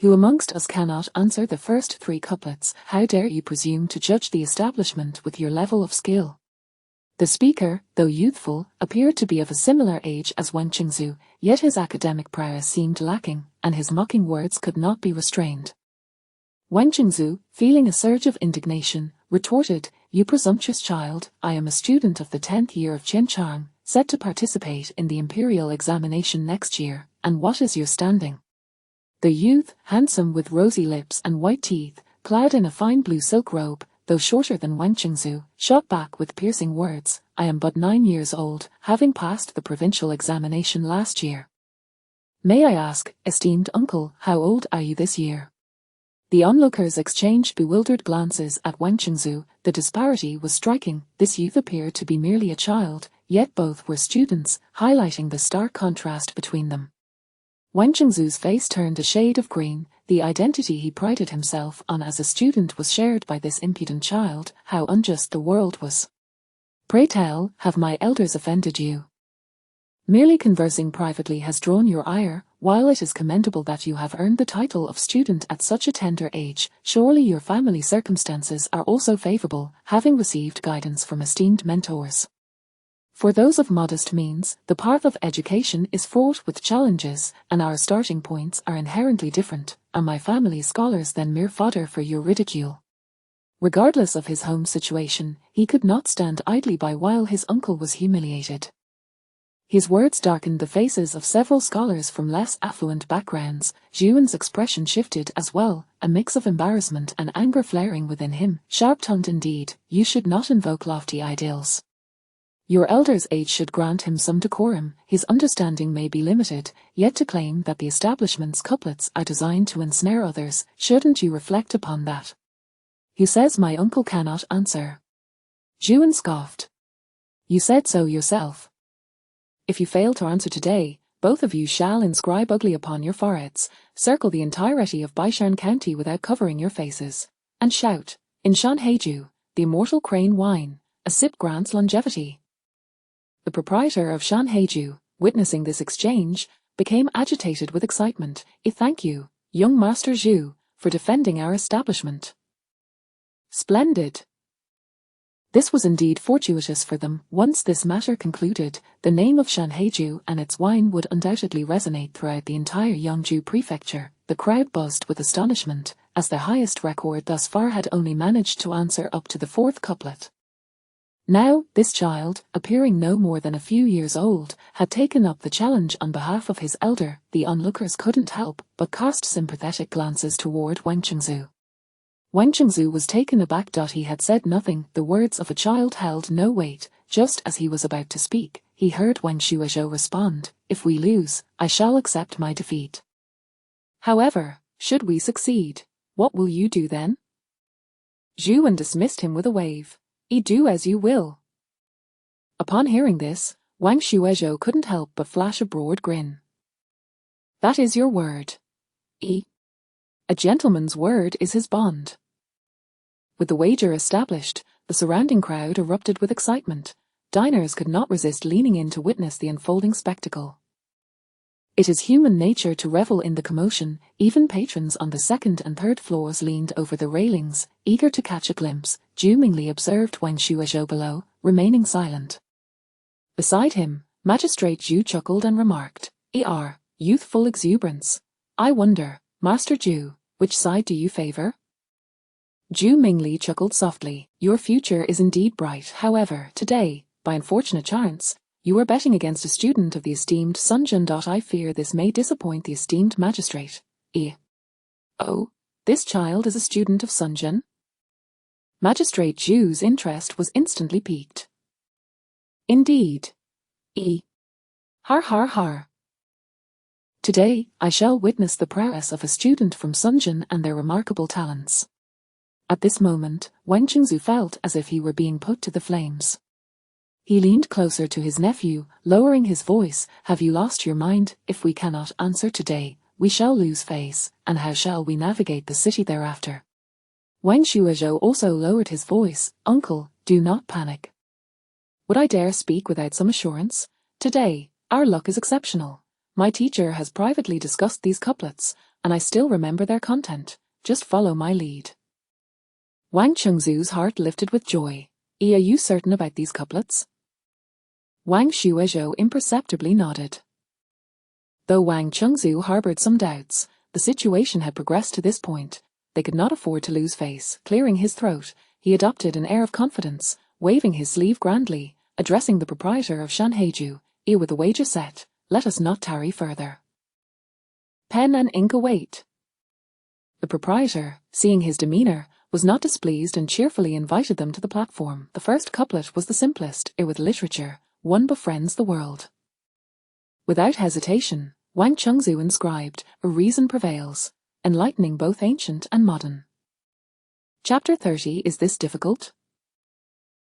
Who amongst us cannot answer the first 3 couplets? How dare you presume to judge the establishment with your level of skill? The speaker, though youthful, appeared to be of a similar age as Wen Chengzu, yet his academic prowess seemed lacking, and his mocking words could not be restrained. Wen Chengzu, feeling a surge of indignation, retorted, You presumptuous child, I am a student of the 10th year of Qianchang, set to participate in the imperial examination next year, and what is your standing? The youth, handsome with rosy lips and white teeth, clad in a fine blue silk robe, though shorter than Wang Chengzu, shot back with piercing words, I am but 9 years old, having passed the provincial examination last year. May I ask, esteemed uncle, how old are you this year? The onlookers exchanged bewildered glances at Wang Chengzu. The disparity was striking. This youth appeared to be merely a child, yet both were students, highlighting the stark contrast between them. Wang Chengzu's face turned a shade of green. The identity he prided himself on as a student was shared by this impudent child. How unjust the world was. Pray tell, have my elders offended you? Merely conversing privately has drawn your ire. While it is commendable that you have earned the title of student at such a tender age, surely your family circumstances are also favorable, having received guidance from esteemed mentors. For those of modest means, the path of education is fraught with challenges, and our starting points are inherently different. Are my family's scholars then mere fodder for your ridicule? Regardless of his home situation, he could not stand idly by while his uncle was humiliated. His words darkened the faces of several scholars from less affluent backgrounds. Zhuan's expression shifted as well, a mix of embarrassment and anger flaring within him. Sharp-tongued indeed, you should not invoke lofty ideals. Your elder's age should grant him some decorum. His understanding may be limited, yet to claim that the establishment's couplets are designed to ensnare others, shouldn't you reflect upon that? Who says my uncle cannot answer? Zhuan scoffed. You said so yourself. If you fail to answer today, Both of you shall inscribe ugly upon your foreheads, circle the entirety of Baishan County without covering your faces, and shout, in Shanhaiju, the immortal crane wine, a sip grants longevity. The proprietor of Shanhaiju, witnessing this exchange, became agitated with excitement. Thank you, young Master Zhu, for defending our establishment. Splendid. This was indeed fortuitous for them. Once this matter concluded, the name of Shanhaiju and its wine would undoubtedly resonate throughout the entire Yangzhou prefecture. The crowd buzzed with astonishment, as the highest record thus far had only managed to answer up to the fourth couplet. Now, this child, appearing no more than a few years old, had taken up the challenge on behalf of his elder. The onlookers couldn't help but cast sympathetic glances toward Wang Chengzu. Wang Chengzu was taken aback. He had said nothing. The words of a child held no weight. Just as he was about to speak, he heard Wang Shuizhou respond, if we lose, I shall accept my defeat. However, should we succeed, what will you do then? Zhu Wen dismissed him with a wave. Do as you will. Upon hearing this, Wang Shuizhou couldn't help but flash a broad grin. That is your word. A gentleman's word is his bond. With the wager established, the surrounding crowd erupted with excitement. Diners could not resist leaning in to witness the unfolding spectacle. It is human nature to revel in the commotion. Even patrons on the second and third floors leaned over the railings, eager to catch a glimpse. Zhu Mingli observed Wang Shuizhou below, remaining silent. Beside him, Magistrate Zhu chuckled and remarked, youthful exuberance. I wonder, Master Zhu, which side do you favor? Zhu Mingli chuckled softly. Your future is indeed bright. However, today, by unfortunate chance, you are betting against a student of the esteemed Sun Jun. I fear this may disappoint the esteemed magistrate. Oh, this child is a student of Sun Jun? Magistrate Zhu's interest was instantly piqued. Indeed. Har har har. Today, I shall witness the prowess of a student from Sun Jun and their remarkable talents. At this moment, Wang Chengzu felt as if he were being put to the flames. He leaned closer to his nephew, lowering his voice. Have you lost your mind? If we cannot answer today, we shall lose face, and how shall we navigate the city thereafter? Wang Shuizhou also lowered his voice. Uncle, do not panic. Would I dare speak without some assurance? Today, our luck is exceptional. My teacher has privately discussed these couplets, and I still remember their content. Just follow my lead. Wang Chengzu's heart lifted with joy. Are you certain about these couplets? Wang Shuizhou imperceptibly nodded. Though Wang Chengzu harbored some doubts, the situation had progressed to this point. They could not afford to lose face. Clearing his throat, he adopted an air of confidence, waving his sleeve grandly, addressing the proprietor of Shanhaiju. With the wager set, let us not tarry further. Pen and ink await. The proprietor, seeing his demeanor, was not displeased and cheerfully invited them to the platform. The first couplet was the simplest. With literature, one befriends the world. Without hesitation, Wang Chengzu inscribed, a reason prevails, enlightening both ancient and modern. Chapter 30. Is this difficult?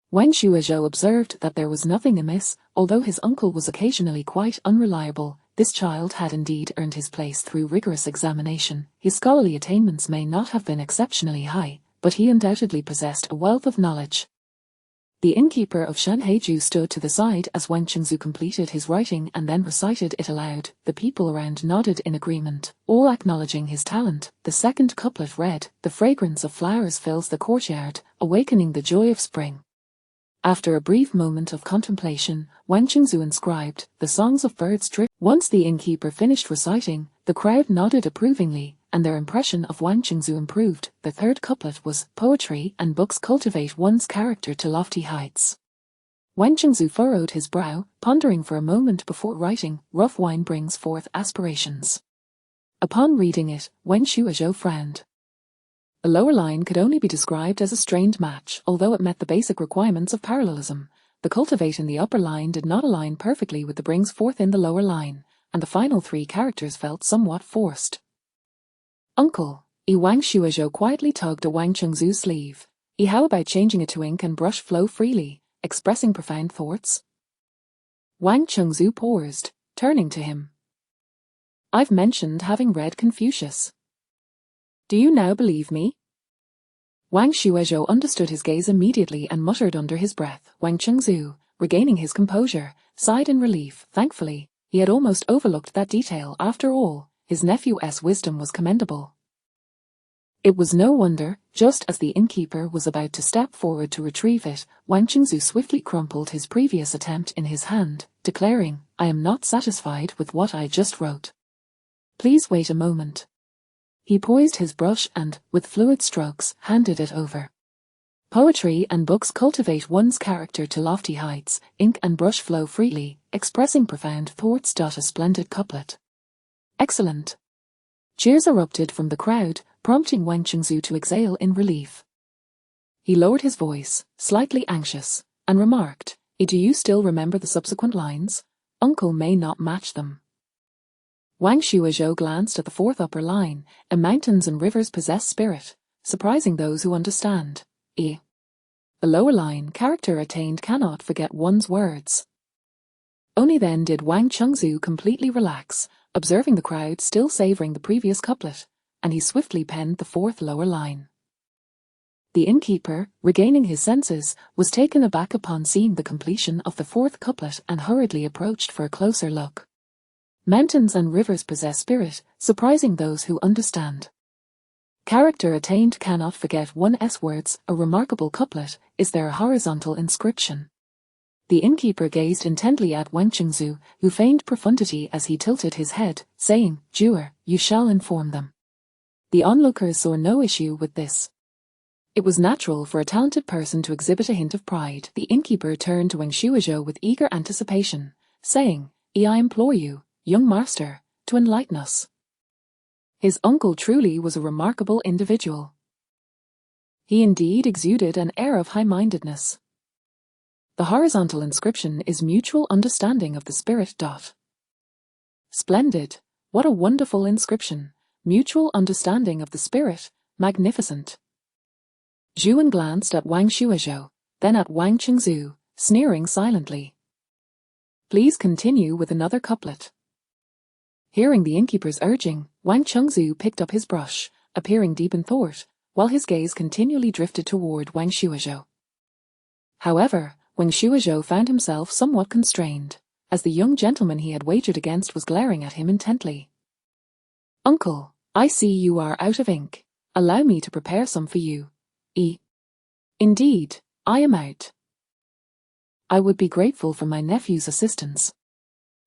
Wang Shuizhou observed that there was nothing amiss. Although his uncle was occasionally quite unreliable, this child had indeed earned his place through rigorous examination. His scholarly attainments may not have been exceptionally high, but he undoubtedly possessed a wealth of knowledge. The innkeeper of Shanhaiju stood to the side as Wang Chengzu completed his writing and then recited it aloud. The people around nodded in agreement, all acknowledging his talent. The second couplet read, the fragrance of flowers fills the courtyard, awakening the joy of spring. After a brief moment of contemplation, Wang Chengzu inscribed, the songs of birds drip. Once the innkeeper finished reciting, the crowd nodded approvingly, and their impression of Wang Chengzu improved. The third couplet was, poetry and books cultivate one's character to lofty heights. Wang Chengzu furrowed his brow, pondering for a moment before writing, rough wine brings forth aspirations. Upon reading it, Wang Shuizhou frowned. The lower line could only be described as a strained match, although it met the basic requirements of parallelism. The cultivate in the upper line did not align perfectly with the brings forth in the lower line, and the final three characters felt somewhat forced. Uncle, Wang Shuizhou quietly tugged a Wang Chengzu's sleeve. How about changing it to ink and brush flow freely, expressing profound thoughts? Wang Chengzu paused, turning to him. I've mentioned having read Confucius. Do you now believe me? Wang Shuizhou understood his gaze immediately and muttered under his breath. Wang Chengzu, regaining his composure, sighed in relief. Thankfully, he had almost overlooked that detail. After all, his nephew's wisdom was commendable. It was no wonder, just as the innkeeper was about to step forward to retrieve it, Wang Chengzu swiftly crumpled his previous attempt in his hand, declaring, I am not satisfied with what I just wrote. Please wait a moment. He poised his brush and, with fluid strokes, handed it over. Poetry and books cultivate one's character to lofty heights. Ink and brush flow freely, expressing profound thoughts. A splendid couplet. Excellent. Cheers erupted from the crowd, prompting Wang Chengzu to exhale in relief. He lowered his voice, slightly anxious, and remarked, Do you still remember the subsequent lines? Uncle may not match them. Wang Shuizhou glanced at the fourth upper line, mountains and rivers possess spirit, surprising those who understand. The lower line, character attained cannot forget one's words. Only then did Wang Chengzu completely relax, observing the crowd still savoring the previous couplet, and he swiftly penned the fourth lower line. The innkeeper, regaining his senses, was taken aback upon seeing the completion of the fourth couplet and hurriedly approached for a closer look. Mountains and rivers possess spirit, surprising those who understand. Character attained cannot forget one's words. A remarkable couplet. Is there a horizontal inscription? The innkeeper gazed intently at Wang Chengzu, who feigned profundity as he tilted his head, saying, Jewer, you shall inform them. The onlookers saw no issue with this. It was natural for a talented person to exhibit a hint of pride. The innkeeper turned to Wang Shuizhou with eager anticipation, saying, I implore you, young master, to enlighten us. His uncle truly was a remarkable individual. He indeed exuded an air of high-mindedness. The horizontal inscription is mutual understanding of the spirit. Splendid. What a wonderful inscription. Mutual understanding of the spirit. Magnificent. Zhu Wen glanced at Wang Shuizhou, then at Wang Chengzu, sneering silently. Please continue with another couplet. Hearing the innkeeper's urging, Wang Chengzu picked up his brush, appearing deep in thought, while his gaze continually drifted toward Wang Shuizhou. However, Wang Shuizhou found himself somewhat constrained, as the young gentleman he had wagered against was glaring at him intently. Uncle, I see you are out of ink. Allow me to prepare some for you. Indeed, I am out. I would be grateful for my nephew's assistance.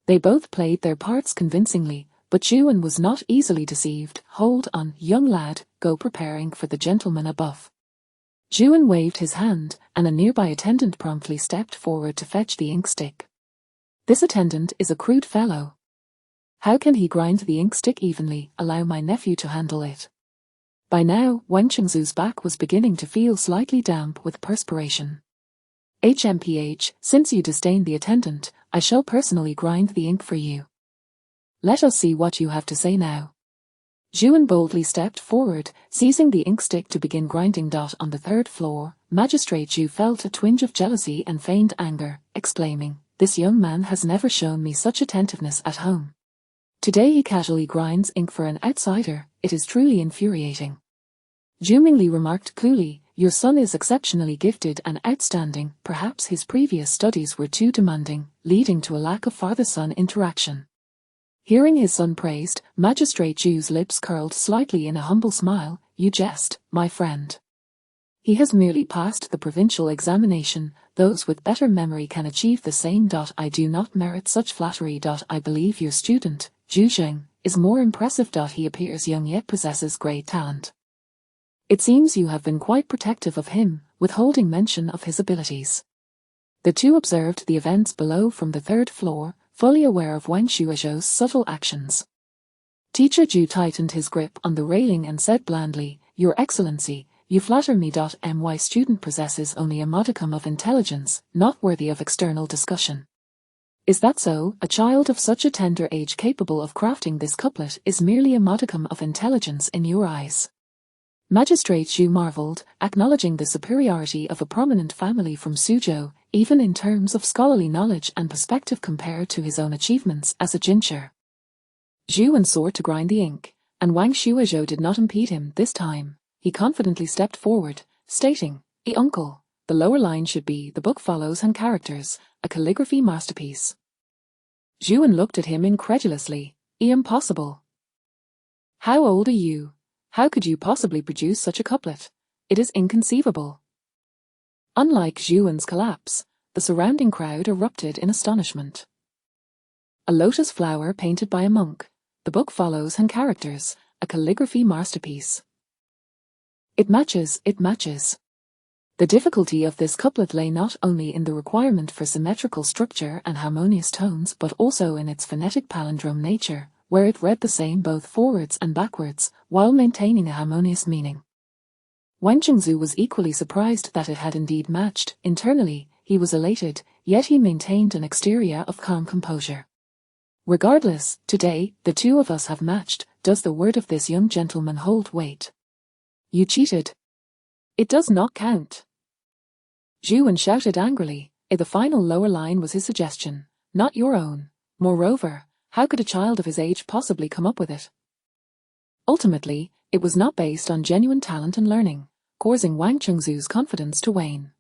They both played their parts convincingly, but Zhu Wen was not easily deceived. Hold on, young lad, go preparing for the gentleman above. Zhu Wen waved his hand, and a nearby attendant promptly stepped forward to fetch the ink stick. This attendant is a crude fellow. How can he grind the ink stick evenly? Allow my nephew to handle it. By now, Wang Chengzu's back was beginning to feel slightly damp with perspiration. HMPH, since you disdain the attendant, I shall personally grind the ink for you. Let us see what you have to say now. Zhu Wen boldly stepped forward, seizing the ink stick to begin grinding. On the third floor, Magistrate Zhu felt a twinge of jealousy and feigned anger, exclaiming, This young man has never shown me such attentiveness at home. Today he casually grinds ink for an outsider. It is truly infuriating. Zhu Mingli remarked coolly, Your son is exceptionally gifted and outstanding. Perhaps his previous studies were too demanding, leading to a lack of father-son interaction. Hearing his son praised, Magistrate Zhu's lips curled slightly in a humble smile. You jest, my friend. He has merely passed the provincial examination. Those with better memory can achieve the same. I do not merit such flattery. I believe your student, Zhu Zheng, is more impressive. He appears young yet possesses great talent. It seems you have been quite protective of him, withholding mention of his abilities. The two observed the events below from the third floor, fully aware of Wang Shuizhou's subtle actions. Teacher Zhu tightened his grip on the railing and said blandly, Your Excellency, you flatter me. My student possesses only a modicum of intelligence, not worthy of external discussion. Is that so? A child of such a tender age capable of crafting this couplet is merely a modicum of intelligence in your eyes. Magistrate Zhu marveled, acknowledging the superiority of a prominent family from Suzhou, even in terms of scholarly knowledge and perspective compared to his own achievements as a jincher. Zhu sought to grind the ink, and Wang Shuozhou did not impede him this time. He confidently stepped forward, stating, Uncle, the lower line should be, the book follows hand characters, a calligraphy masterpiece. Zhu looked at him incredulously. Impossible. How old are you? How could you possibly produce such a couplet? It is inconceivable. Unlike Zhu collapse, the surrounding crowd erupted in astonishment. A lotus flower painted by a monk. The book follows hand characters, a calligraphy masterpiece. It matches, it matches. The difficulty of this couplet lay not only in the requirement for symmetrical structure and harmonious tones but also in its phonetic palindrome nature, where it read the same both forwards and backwards, while maintaining a harmonious meaning. Wang Chengzu was equally surprised that it had indeed matched. Internally, he was elated, yet he maintained an exterior of calm composure. Regardless, today, the two of us have matched. Does the word of this young gentleman hold weight? You cheated. It does not count. Zhu shouted angrily. The final lower line was his suggestion, not your own. Moreover, how could a child of his age possibly come up with it? Ultimately, it was not based on genuine talent and learning, causing Wang Chengzu's confidence to wane.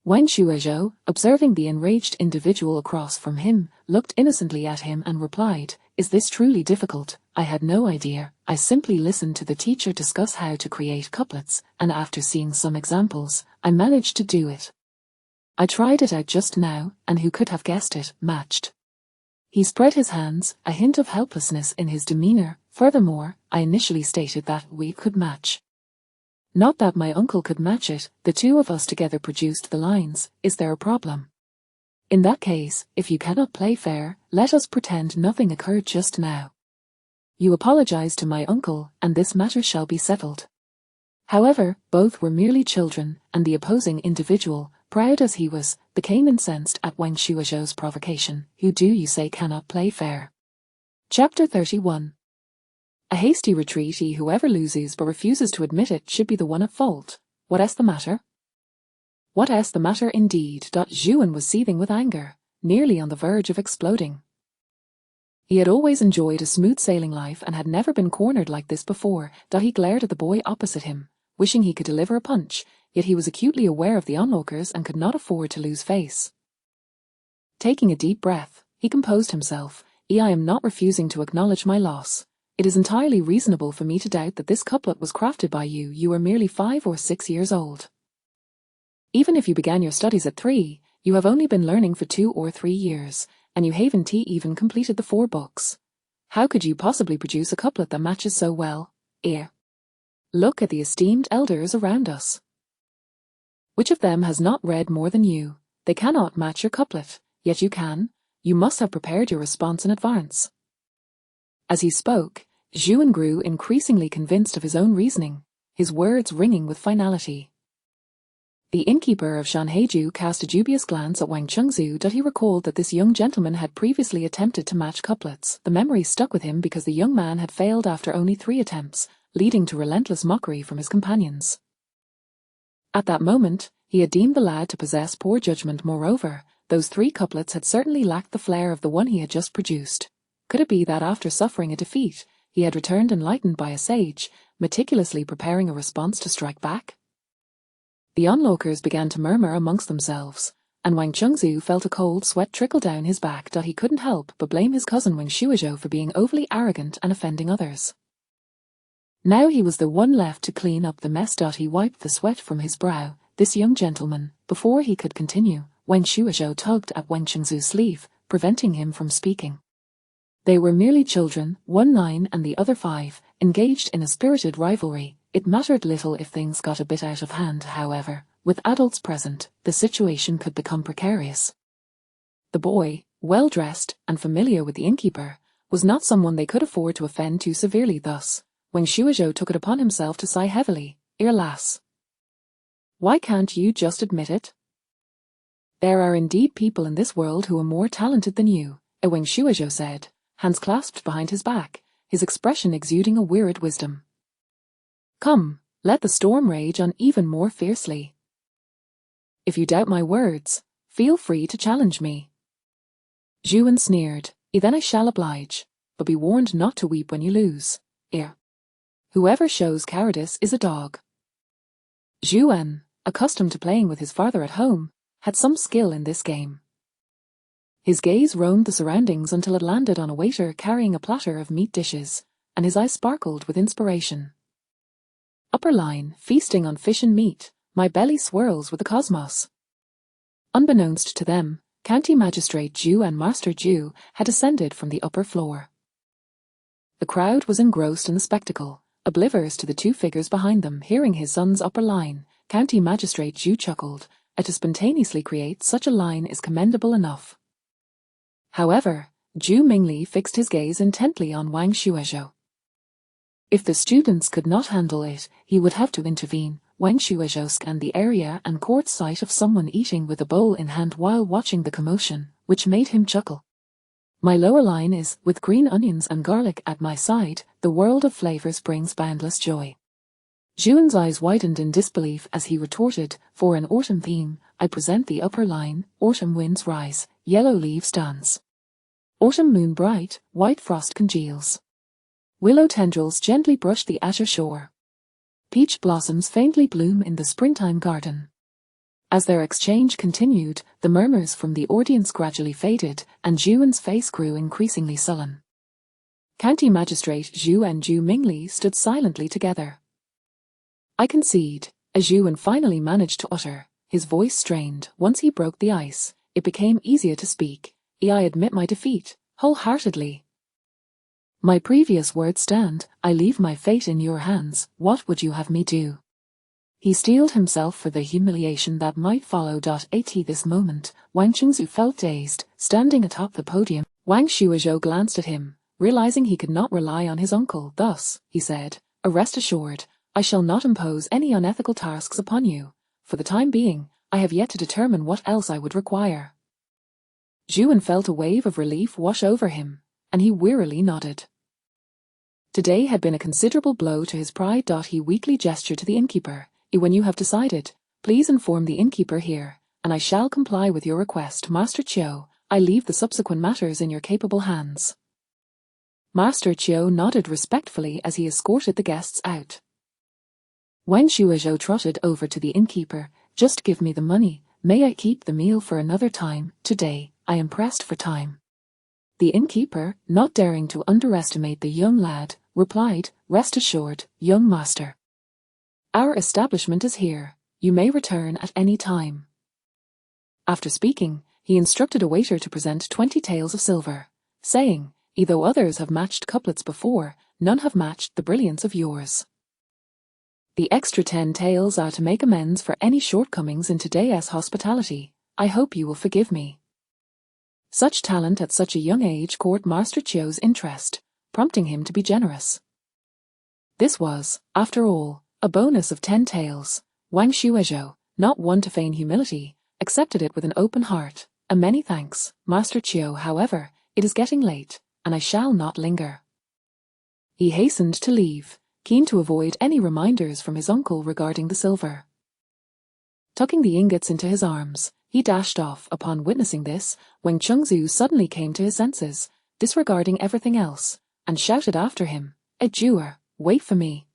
Wang Shuozhou, observing the enraged individual across from him, looked innocently at him and replied, Is this truly difficult? I had no idea. I simply listened to the teacher discuss how to create couplets, and after seeing some examples, I managed to do it. I tried it out just now, and who could have guessed it, matched. He spread his hands, a hint of helplessness in his demeanor. Furthermore, I initially stated that we could match. Not that my uncle could match it, the two of us together produced the lines. Is there a problem? In that case, if you cannot play fair, let us pretend nothing occurred just now. You apologize to my uncle, and this matter shall be settled. However, both were merely children, and the opposing individual, proud as he was, became incensed at Wang Shuozhou's provocation. Who do you say cannot play fair? Chapter 31. A hasty retreat. Whoever loses but refuses to admit it should be the one at fault. What is the matter? What is the matter indeed? Zhu was seething with anger, nearly on the verge of exploding. He had always enjoyed a smooth sailing life and had never been cornered like this before. He glared at the boy opposite him, wishing he could deliver a punch, yet he was acutely aware of the onlookers and could not afford to lose face. Taking a deep breath, he composed himself. I am not refusing to acknowledge my loss. It is entirely reasonable for me to doubt that this couplet was crafted by you. You are merely 5 or 6 years old. Even if you began your studies at 3, you have only been learning for 2 or 3 years, and you haven't even completed the 4 books. How could you possibly produce a couplet that matches so well? Look at the esteemed elders around us. Which of them has not read more than you? They cannot match your couplet, yet you can. You must have prepared your response in advance. As he spoke, Zhu grew increasingly convinced of his own reasoning, his words ringing with finality. The innkeeper of Shanheiju cast a dubious glance at Wang Chengzu. He recalled that this young gentleman had previously attempted to match couplets. The memory stuck with him because the young man had failed after only 3 attempts, leading to relentless mockery from his companions. At that moment, he had deemed the lad to possess poor judgment. Moreover, those 3 couplets had certainly lacked the flair of the one he had just produced. Could it be that after suffering a defeat, he had returned enlightened by a sage, meticulously preparing a response to strike back? The onlookers began to murmur amongst themselves, and Wang Chengzu felt a cold sweat trickle down his back. He couldn't help but blame his cousin Wang Shuozhou for being overly arrogant and offending others. Now he was the one left to clean up the mess. He wiped the sweat from his brow. This young gentleman, before he could continue, Wang Shuozhou tugged at Wang Chengzu's sleeve, preventing him from speaking. They were merely children, one 9 and the other 5, engaged in a spirited rivalry. It mattered little if things got a bit out of hand. However, with adults present, the situation could become precarious. The boy, well-dressed and familiar with the innkeeper, was not someone they could afford to offend too severely. Thus, Wang Shuozhou took it upon himself to sigh heavily. Lass, why can't you just admit it? There are indeed people in this world who are more talented than you, Wang Shuozhou said, hands clasped behind his back, his expression exuding a weird wisdom. Come, let the storm rage on even more fiercely. If you doubt my words, feel free to challenge me. Zhu sneered. Then I shall oblige. but be warned not to weep when you lose. Ear. Whoever shows cowardice is a dog. Zhu En, accustomed to playing with his father at home, had some skill in this game. His gaze roamed the surroundings until it landed on a waiter carrying a platter of meat dishes, and his eyes sparkled with inspiration. Upper line, feasting on fish and meat, my belly swirls with the cosmos. Unbeknownst to them, County Magistrate Zhu and Master Zhu had ascended from the upper floor. The crowd was engrossed in the spectacle, oblivious to the two figures behind them. Hearing his son's upper line, County Magistrate Zhu chuckled. To spontaneously create such a line is commendable enough. However, Zhu Mingli fixed his gaze intently on Wang Shuizhou. If the students could not handle it, he would have to intervene. Wang Shuizhou scanned the area and caught sight of someone eating with a bowl in hand while watching the commotion, which made him chuckle. My lower line is, with green onions and garlic at my side, the world of flavors brings boundless joy. Zhuan's eyes widened in disbelief as he retorted, for an autumn theme, I present the upper line, autumn winds rise, yellow leaves dance. Autumn moon bright, white frost congeals. Willow tendrils gently brush the azure shore. Peach blossoms faintly bloom in the springtime garden. As their exchange continued, the murmurs from the audience gradually faded, and Zhuan's face grew increasingly sullen. County Magistrate Zhu and Zhu Mingli stood silently together. I concede, as Zhuan finally managed to utter, his voice strained. Once he broke the ice, it became easier to speak. I admit my defeat, wholeheartedly. My previous words stand. I leave my fate in your hands. What would you have me do? He steeled himself for the humiliation that might follow. At this moment, Wang Chengzu felt dazed, standing atop the podium. Wang Shuizhou glanced at him, realizing he could not rely on his uncle. Thus, he said, rest assured, I shall not impose any unethical tasks upon you. For the time being, I have yet to determine what else I would require. Zhuan felt a wave of relief wash over him, and he wearily nodded. Today had been a considerable blow to his pride. He weakly gestured to the innkeeper. When you have decided, please inform the innkeeper here, and I shall comply with your request. Master Qiu, I leave the subsequent matters in your capable hands. Master Qiu nodded respectfully as he escorted the guests out. Wang Shuizhou trotted over to the innkeeper. Just give me the money. May I keep the meal for another time? Today, I am pressed for time. The innkeeper, not daring to underestimate the young lad, replied, rest assured, young master. Our establishment is here. You may return at any time. After speaking, he instructed a waiter to present 20 taels of silver, saying, though others have matched couplets before, none have matched the brilliance of yours. The extra 10 taels are to make amends for any shortcomings in today's hospitality. I hope you will forgive me. Such talent at such a young age caught Master Qiu's interest, prompting him to be generous. This was, after all, a bonus of 10 taels. Wang Shuizhou, not one to feign humility, accepted it with an open heart. Many thanks, Master Qiu. However, it is getting late, and I shall not linger. He hastened to leave, keen to avoid any reminders from his uncle regarding the silver. Tucking the ingots into his arms, he dashed off. Upon witnessing this, Wang Chengzu suddenly came to his senses, disregarding everything else, and shouted after him, Zhuer, wait for me.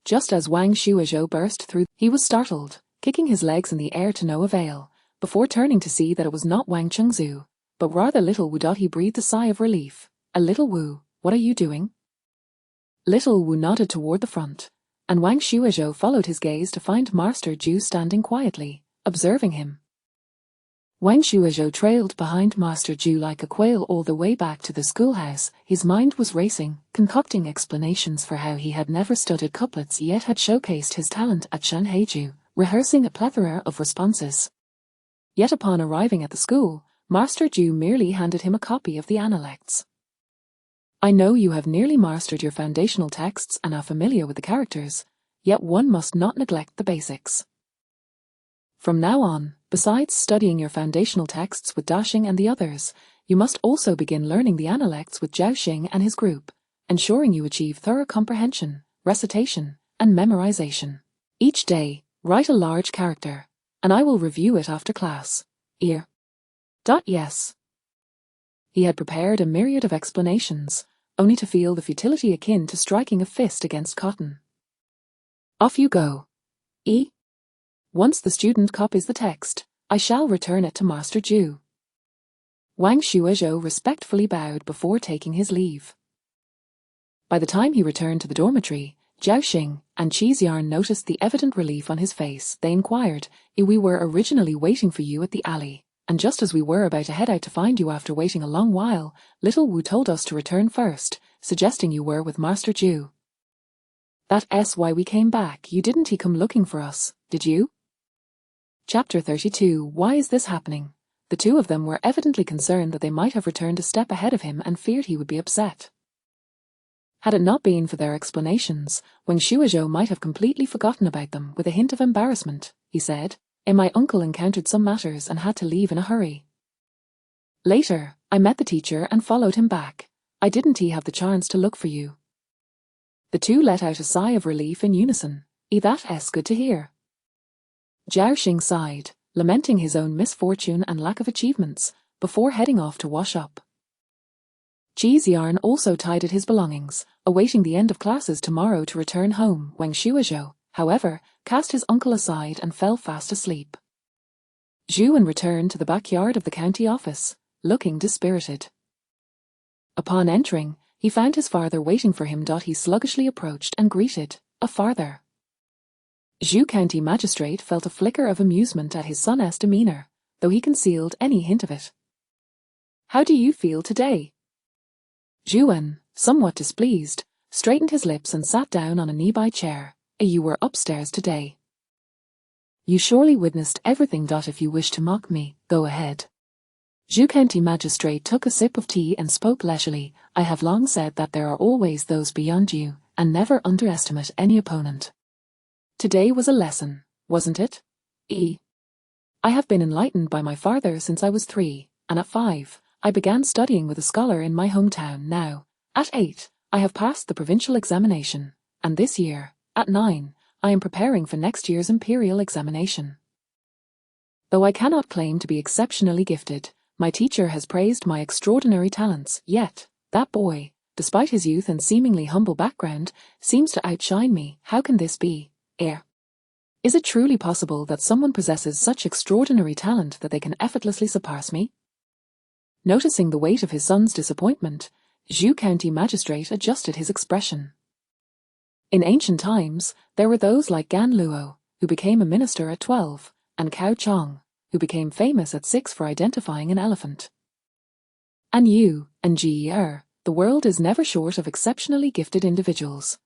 Just as Wang Shuizhou burst through, he was startled, kicking his legs in the air to no avail, before turning to see that it was not Wang Chengzu, but rather Little Wu. He breathed a sigh of relief. Little Wu, what are you doing? Little Wu nodded toward the front, and Wang Shuizhou followed his gaze to find Master Zhu standing quietly, observing him. Wang Shuizhou trailed behind Master Zhu like a quail all the way back to the schoolhouse. His mind was racing, concocting explanations for how he had never studied couplets yet had showcased his talent at Shanheiju, rehearsing a plethora of responses. Yet upon arriving at the school, Master Zhu merely handed him a copy of the Analects. I know you have nearly mastered your foundational texts and are familiar with the characters, yet one must not neglect the basics. From now on, besides studying your foundational texts with Dashing and the others, you must also begin learning the Analects with Zhao Xing and his group, ensuring you achieve thorough comprehension, recitation, and memorization. Each day, write a large character, and I will review it after class. Yes. He had prepared a myriad of explanations, only to feel the futility akin to striking a fist against cotton. Off you go. Once the student copies the text, I shall return it to Master Zhu. Wang Shuizhou respectfully bowed before taking his leave. By the time he returned to the dormitory, Zhao Xing and Cheese Yarn noticed the evident relief on his face. They inquired, "We were originally waiting for you at the alley, and just as we were about to head out to find you after waiting a long while, Little Wu told us to return first, suggesting you were with Master Zhu. That's why we came back. You didn't come looking for us, did you?" Chapter 32. Why is this happening? The two of them were evidently concerned that they might have returned a step ahead of him and feared he would be upset. Had it not been for their explanations, Wang Shuizhou might have completely forgotten about them. With a hint of embarrassment, he said, "My uncle encountered some matters and had to leave in a hurry. Later, I met the teacher and followed him back. I didn't have the chance to look for you." The two let out a sigh of relief in unison. That's good to hear. Zhao Xing sighed, lamenting his own misfortune and lack of achievements, before heading off to wash up. Cheese Yarn also tidied his belongings, awaiting the end of classes tomorrow to return home. Wang Shuizhou, however, cast his uncle aside and fell fast asleep. Zhuan returned to the backyard of the county office, looking dispirited. Upon entering, he found his father waiting for him. He sluggishly approached and greeted, "A father." Zhu County Magistrate felt a flicker of amusement at his son's demeanor, though he concealed any hint of it. "How do you feel today?" Zhuan, somewhat displeased, straightened his lips and sat down on a nearby chair. "You were upstairs today. You surely witnessed everything. If you wish to mock me, go ahead." Zhu County Magistrate took a sip of tea and spoke leisurely. "I have long said that there are always those beyond you, and never underestimate any opponent. Today was a lesson, wasn't it? I have been enlightened by my father since I was 3, and at 5, I began studying with a scholar in my hometown. Now, at 8, I have passed the provincial examination, and this year, at 9, I am preparing for next year's imperial examination. Though I cannot claim to be exceptionally gifted, my teacher has praised my extraordinary talents, yet, that boy, despite his youth and seemingly humble background, seems to outshine me. How can this be? Is it truly possible that someone possesses such extraordinary talent that they can effortlessly surpass me?" Noticing the weight of his son's disappointment, Zhu County Magistrate adjusted his expression. In ancient times, there were those like Gan Luo, who became a minister at 12, and Cao Chong, who became famous at 6 for identifying an elephant. And you, and Ji the world is never short of exceptionally gifted individuals.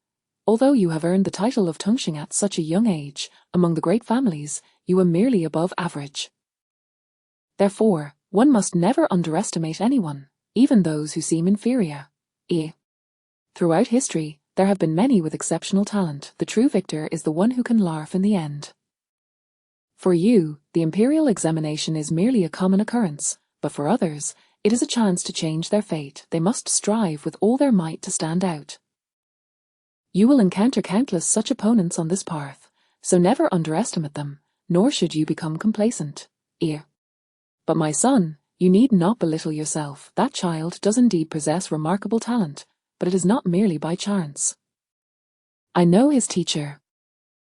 Although you have earned the title of Tongxing at such a young age, among the great families, you are merely above average. Therefore, one must never underestimate anyone, even those who seem inferior. Throughout history, there have been many with exceptional talent. The true victor is the one who can laugh in the end. For you, the imperial examination is merely a common occurrence, but for others, it is a chance to change their fate. They must strive with all their might to stand out. You will encounter countless such opponents on this path, so never underestimate them, nor should you become complacent. But my son, you need not belittle yourself. That child does indeed possess remarkable talent, but it is not merely by chance. I know his teacher.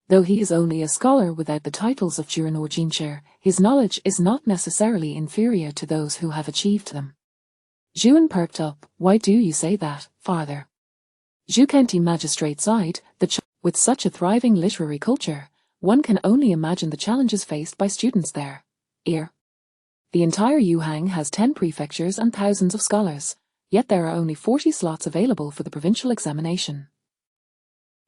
Though he is only a scholar without the titles of Juren or Jinshi, his knowledge is not necessarily inferior to those who have achieved them. Zhuan perked up. Why do you say that, father? Zhu County Magistrate sighed. With such a thriving literary culture, one can only imagine the challenges faced by students there. The entire Yuhang has 10 prefectures and thousands of scholars, yet there are only 40 slots available for the provincial examination.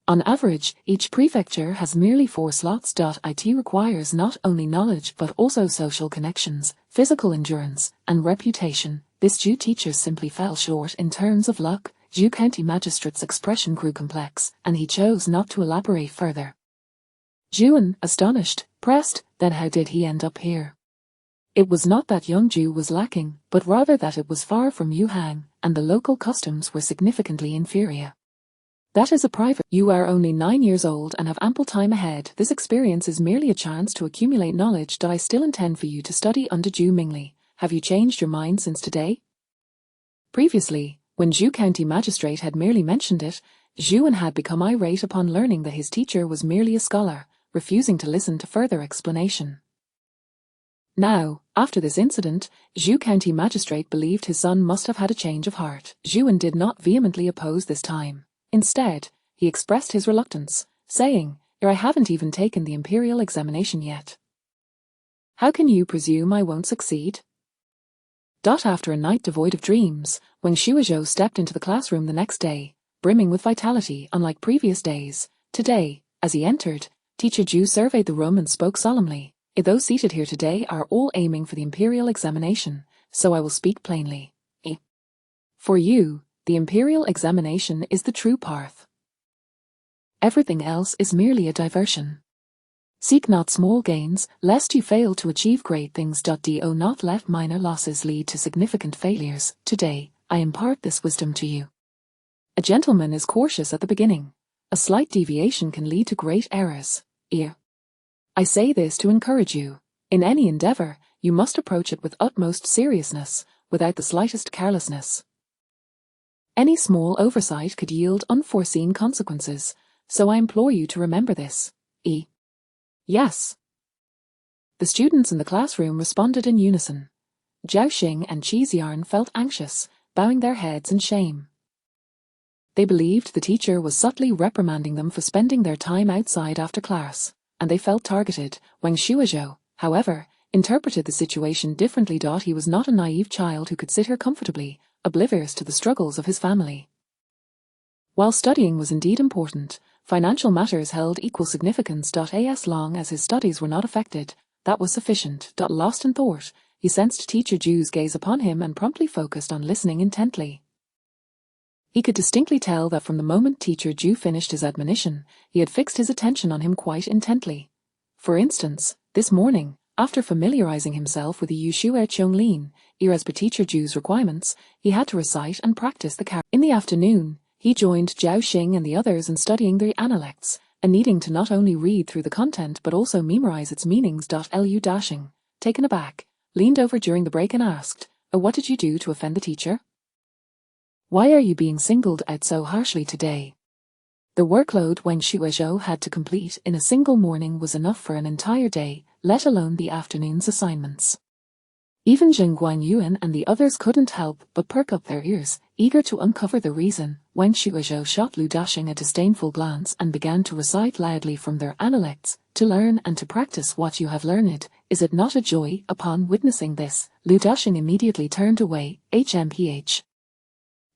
On average, each prefecture has merely 4 slots. It requires not only knowledge but also social connections, physical endurance, and reputation. This Zhu teacher simply fell short in terms of luck. Zhu County Magistrate's expression grew complex, and he chose not to elaborate further. Zhuan, astonished, pressed, "Then how did he end up here?" It was not that young Zhu was lacking, but rather that it was far from Yuhang, and the local customs were significantly inferior. That is a private. You are only 9 years old and have ample time ahead. This experience is merely a chance to accumulate knowledge. I still intend for you to study under Zhu Mingli. Have you changed your mind since today? Previously, when Zhu County Magistrate had merely mentioned it, Zhuan had become irate upon learning that his teacher was merely a scholar, refusing to listen to further explanation. Now, after this incident, Zhu County Magistrate believed his son must have had a change of heart. Zhuan did not vehemently oppose this time. Instead, he expressed his reluctance, saying, I haven't even taken the imperial examination yet. How can you presume I won't succeed? After a night devoid of dreams, Wang Shuozhou stepped into the classroom the next day, brimming with vitality unlike previous days. Today, as he entered, Teacher Zhu surveyed the room and spoke solemnly. Those seated here today are all aiming for the imperial examination, so I will speak plainly. For you, the imperial examination is the true path. Everything else is merely a diversion. Seek not small gains, lest you fail to achieve great things. Do not let minor losses lead to significant failures. Today, I impart this wisdom to you. A gentleman is cautious at the beginning. A slight deviation can lead to great errors. I say this to encourage you. In any endeavor, you must approach it with utmost seriousness, without the slightest carelessness. Any small oversight could yield unforeseen consequences, so I implore you to remember this. Yes. The students in the classroom responded in unison. Zhao Xing and Qi Xian felt anxious, bowing their heads in shame. They believed the teacher was subtly reprimanding them for spending their time outside after class, and they felt targeted. Wang Shuozhou, however, interpreted the situation differently. He was not a naive child who could sit here comfortably, oblivious to the struggles of his family. While studying was indeed important, financial matters held equal significance. As long as his studies were not affected, that was sufficient. Lost in thought, he sensed Teacher Zhu's gaze upon him and promptly focused on listening intently. He could distinctly tell that from the moment Teacher Zhu finished his admonition, he had fixed his attention on him quite intently. For instance, this morning, after familiarizing himself with the Yushue Chonglin, as per Teacher Zhu's requirements, he had to recite and practice the character. In the afternoon, he joined Zhao Xing and the others in studying the analects, and needing to not only read through the content but also memorize its meanings. Liu Dashing, taken aback, leaned over during the break and asked, what did you do to offend the teacher? Why are you being singled out so harshly today? The workload Wang Shuozhou had to complete in a single morning was enough for an entire day, let alone the afternoon's assignments. Even Zheng Guangyuan and the others couldn't help but perk up their ears, eager to uncover the reason. Wang Shuozhou shot Liu Dashing a disdainful glance and began to recite loudly from their analects, to learn and to practice what you have learned. Is it not a joy? Upon witnessing this, Liu Dashing immediately turned away. HMPH.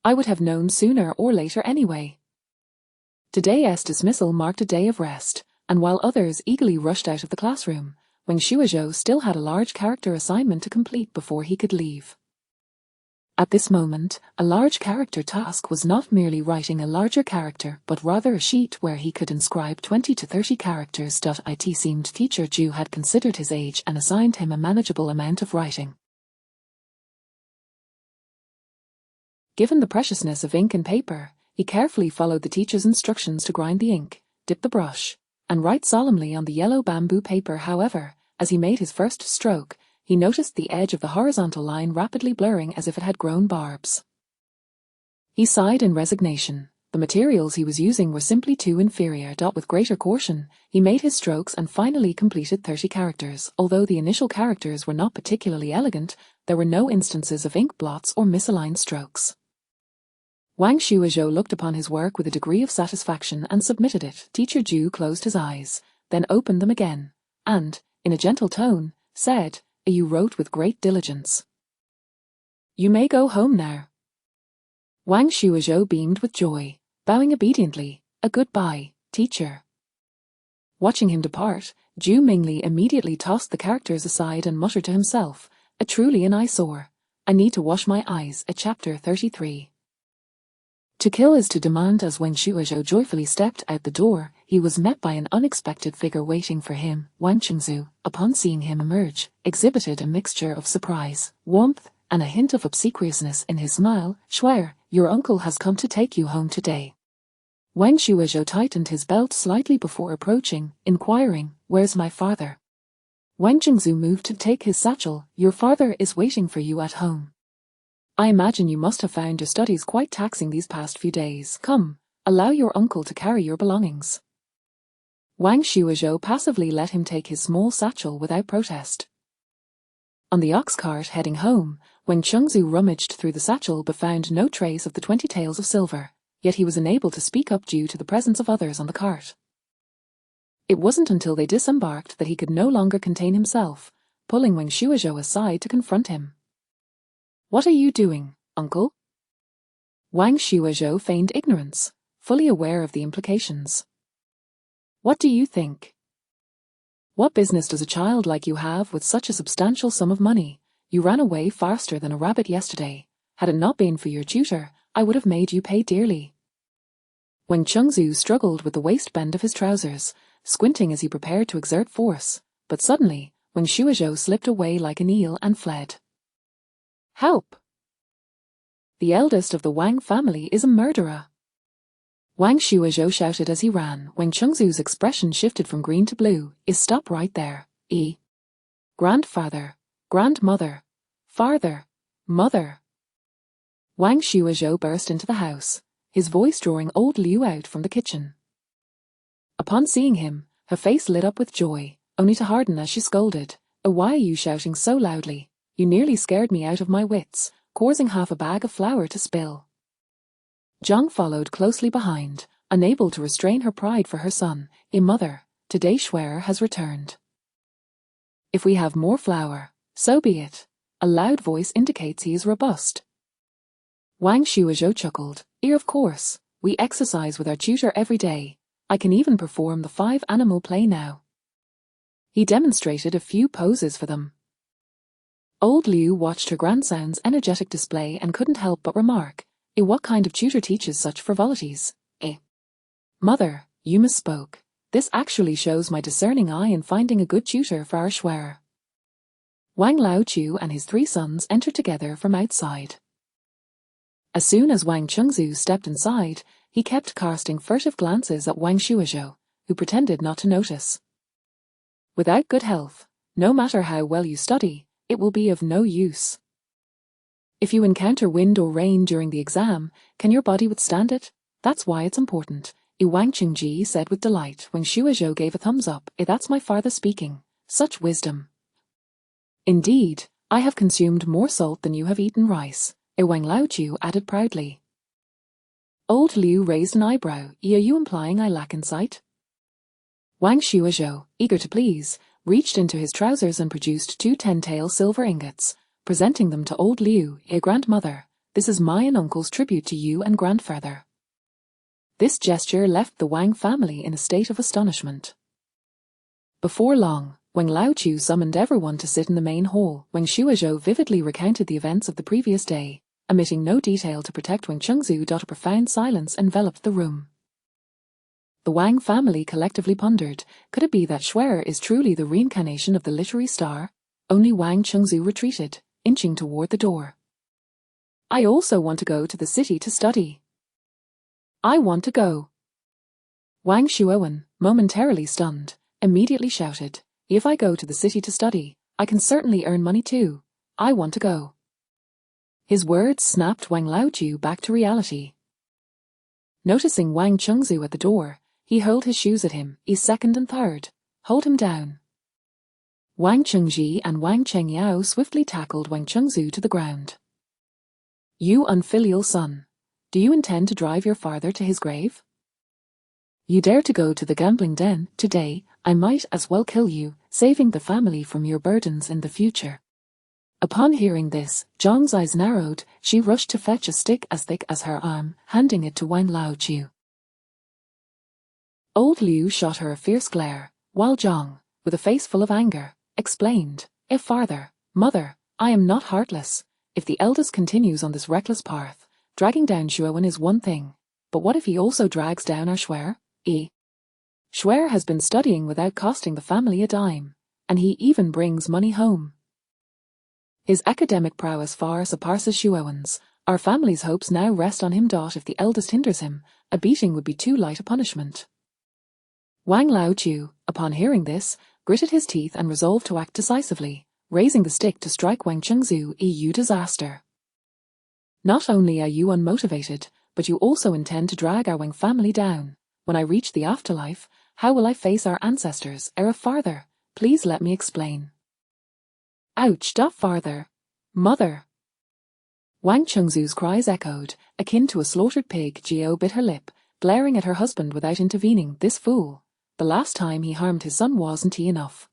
I would have known sooner or later anyway. Today's dismissal marked a day of rest, and while others eagerly rushed out of the classroom, Wang Shuozhou still had a large character assignment to complete before he could leave. At this moment, a large character task was not merely writing a larger character but rather a sheet where he could inscribe 20 to 30 characters. It seemed Teacher Zhu had considered his age and assigned him a manageable amount of writing. Given the preciousness of ink and paper, he carefully followed the teacher's instructions to grind the ink, dip the brush, and write solemnly on the yellow bamboo paper. However, as he made his first stroke, he noticed the edge of the horizontal line rapidly blurring as if it had grown barbs. He sighed in resignation. The materials he was using were simply too inferior. With greater caution, he made his strokes and finally completed 30 characters. Although the initial characters were not particularly elegant, there were no instances of ink blots or misaligned strokes. Wang Shuozhou looked upon his work with a degree of satisfaction and submitted it. Teacher Zhu closed his eyes, then opened them again, and, in a gentle tone, said, You wrote with great diligence. You may go home now. Wang Shuozhou beamed with joy, bowing obediently. A goodbye, teacher. Watching him depart, Zhu Mingli immediately tossed the characters aside and muttered to himself, Truly an eyesore. I need to wash my eyes. Chapter 33. To kill is to demand. As Wang Shuozhou joyfully stepped out the door, he was met by an unexpected figure waiting for him. Wang Chengzu, upon seeing him emerge, exhibited a mixture of surprise, warmth, and a hint of obsequiousness in his smile. Shuai, your uncle has come to take you home today. Wang Shuozhou tightened his belt slightly before approaching, inquiring, Where's my father? Wang Chengzu moved to take his satchel. Your father is waiting for you at home. I imagine you must have found your studies quite taxing these past few days. Come, allow your uncle to carry your belongings. Wang Shuozhou passively let him take his small satchel without protest. On the ox cart heading home, Wang Chengzu rummaged through the satchel but found no trace of the 20 taels of silver, yet he was unable to speak up due to the presence of others on the cart. It wasn't until they disembarked that he could no longer contain himself, pulling Wang Shuozhou aside to confront him. What are you doing, uncle? Wang Shuozhou feigned ignorance, fully aware of the implications. What do you think? What business does a child like you have with such a substantial sum of money? You ran away faster than a rabbit yesterday. Had it not been for your tutor, I would have made you pay dearly. Wang Chengzu struggled with the waist bend of his trousers, squinting as he prepared to exert force, but suddenly, Wang Shuozhou slipped away like an eel and fled. Help! The eldest of the Wang family is a murderer. Wang Shuozhou shouted as he ran. Wang Chengzu's expression shifted from green to blue. Stop right there. Grandfather, grandmother, father, mother. Wang Shuozhou burst into the house, his voice drawing old Liu out from the kitchen. Upon seeing him, her face lit up with joy, only to harden as she scolded. Oh, why are you shouting so loudly? You nearly scared me out of my wits, causing half a bag of flour to spill. Zhang followed closely behind, unable to restrain her pride for her son. Mother, today Schwerer has returned. If we have more flour, so be it. A loud voice indicates he is robust. Wang Shuozhou chuckled. Of course, we exercise with our tutor every day. I can even perform the 5-animal play now. He demonstrated a few poses for them. Old Liu watched her grandson's energetic display and couldn't help but remark, what kind of tutor teaches such frivolities? Mother, you misspoke. This actually shows my discerning eye in finding a good tutor for our Schwerer. Wang Laochu and his 3 sons entered together from outside. As soon as Wang Chengzu stepped inside, he kept casting furtive glances at Wang Shuozhou, who pretended not to notice. Without good health, no matter how well you study, it will be of no use. If you encounter wind or rain during the exam, can your body withstand it? That's why it's important, Wang Qingji said with delight. Wang Shuozhou gave a thumbs up. That's my father speaking. Such wisdom. Indeed, I have consumed more salt than you have eaten rice, Wang Laochu added proudly. Old Liu raised an eyebrow. Are you implying I lack insight? Wang Shuozhou, eager to please, reached into his trousers and produced 2 10-tael silver ingots, presenting them to old Liu. Grandmother, this is my and uncle's tribute to you and grandfather. This gesture left the Wang family in a state of astonishment. Before long, Wang Laochu summoned everyone to sit in the main hall. Wang Shuozhou vividly recounted the events of the previous day, omitting no detail to protect Wang Chengzu. A profound silence enveloped the room. The Wang family collectively pondered, could it be that Schwerer is truly the reincarnation of the literary star? Only Wang Chengzu retreated, inching toward the door. I also want to go to the city to study. I want to go. Wang Shuowen, momentarily stunned, immediately shouted, if I go to the city to study, I can certainly earn money too. I want to go. His words snapped Wang Laochu back to reality. Noticing Wang Chengzu at the door, he hurled his shoes at him. Second and third. Hold him down. Wang Chengji and Wang Chengyao swiftly tackled Wang Chengzu to the ground. You unfilial son. Do you intend to drive your father to his grave? You dare to go to the gambling den today, I might as well kill you, saving the family from your burdens in the future. Upon hearing this, Zhang's eyes narrowed. She rushed to fetch a stick as thick as her arm, handing it to Wang Laochu. Old Liu shot her a fierce glare, while Zhang, with a face full of anger, explained, if father, mother, I am not heartless. If the eldest continues on this reckless path, dragging down Shuowen is one thing, but what if he also drags down our Schwerer? Schwerer has been studying without costing the family a dime, and he even brings money home. His academic prowess far surpasses Shuowen's. Our family's hopes now rest on him. If the eldest hinders him, a beating would be too light a punishment. Wang Laochu, upon hearing this, gritted his teeth and resolved to act decisively, raising the stick to strike Wang Chengzu. EU disaster. Not only are you unmotivated, but you also intend to drag our Wang family down. When I reach the afterlife, how will I face our ancestors, father? Please let me explain. Ouch, father. Mother. Wang Chengzu's cries echoed, akin to a slaughtered pig. Jiao bit her lip, glaring at her husband without intervening. This fool. The last time he harmed his son wasn't he enough?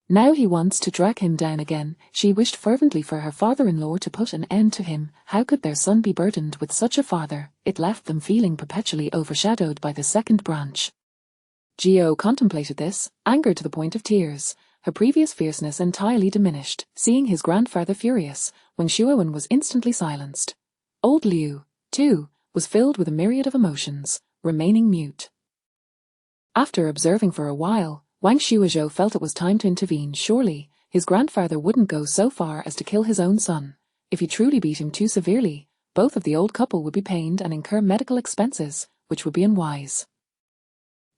Now he wants to drag him down again. She wished fervently for her father-in-law to put an end to him. How could their son be burdened with such a father? It left them feeling perpetually overshadowed by the second branch. Jiao contemplated this, angered to the point of tears. Her previous fierceness entirely diminished. Seeing his grandfather furious, Wang Shuowen was instantly silenced. Old Liu, too, was filled with a myriad of emotions, remaining mute. After observing for a while, Wang Shuozhou felt it was time to intervene. Surely, his grandfather wouldn't go so far as to kill his own son. If he truly beat him too severely, both of the old couple would be pained and incur medical expenses, which would be unwise.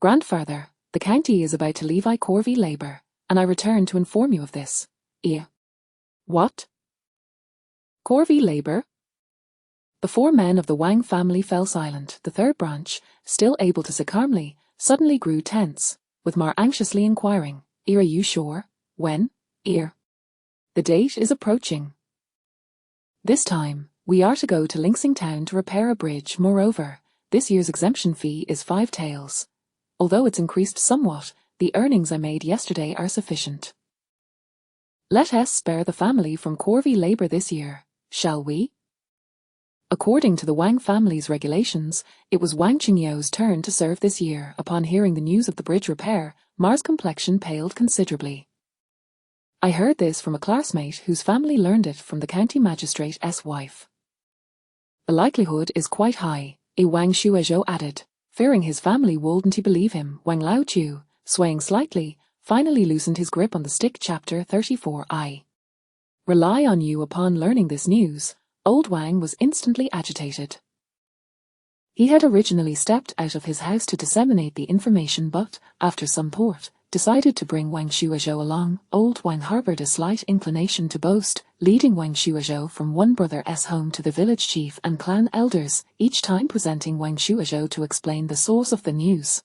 Grandfather, the county is about to leave Corvée Labour, and I return to inform you of this. What? Corvée Labour? The four men of the Wang family fell silent. The third branch, still able to sit calmly, suddenly grew tense, with Mar anxiously inquiring, are you sure? When? The date is approaching. This time, we are to go to Lingsing Town to repair a bridge. Moreover, this year's exemption fee is 5 taels. Although it's increased somewhat, the earnings I made yesterday are sufficient. Let us spare the family from Corvée Labour this year, shall we? According to the Wang family's regulations, it was Wang Qingyao's turn to serve this year. Upon hearing the news of the bridge repair, Mar's complexion paled considerably. I heard this from a classmate whose family learned it from the county magistrate's wife. The likelihood is quite high, Wang Shuozhou added, fearing his family wouldn't believe him. Wang Laochu, swaying slightly, finally loosened his grip on the stick. Chapter 34. I rely on you. Upon learning this news, Old Wang was instantly agitated. He had originally stepped out of his house to disseminate the information but, after some thought, decided to bring Wang Shuozhou along. Old Wang harbored a slight inclination to boast, leading Wang Shuozhou from one brother's home to the village chief and clan elders, each time presenting Wang Shuozhou to explain the source of the news.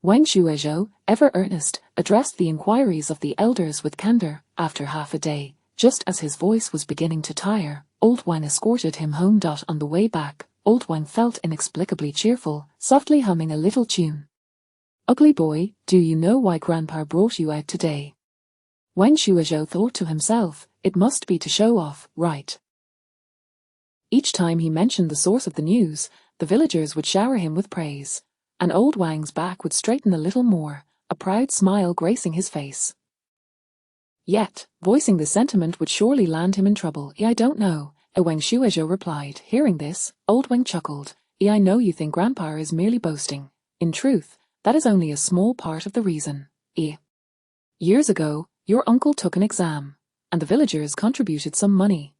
Wang Shuozhou, ever earnest, addressed the inquiries of the elders with candor. After half a day, just as his voice was beginning to tire, Old Wang escorted him home. On the way back, Old Wang felt inexplicably cheerful, softly humming a little tune. Ugly boy, do you know why Grandpa brought you out today? Wang Shuozhou thought to himself, it must be to show off, right? Each time he mentioned the source of the news, the villagers would shower him with praise, and Old Wang's back would straighten a little more, a proud smile gracing his face. Yet, voicing this sentiment would surely land him in trouble. I don't know, Wang Shuozhou replied. Hearing this, Old Wang chuckled. I know you think Grandpa is merely boasting. In truth, that is only a small part of the reason. Years ago, your uncle took an exam, and the villagers contributed some money.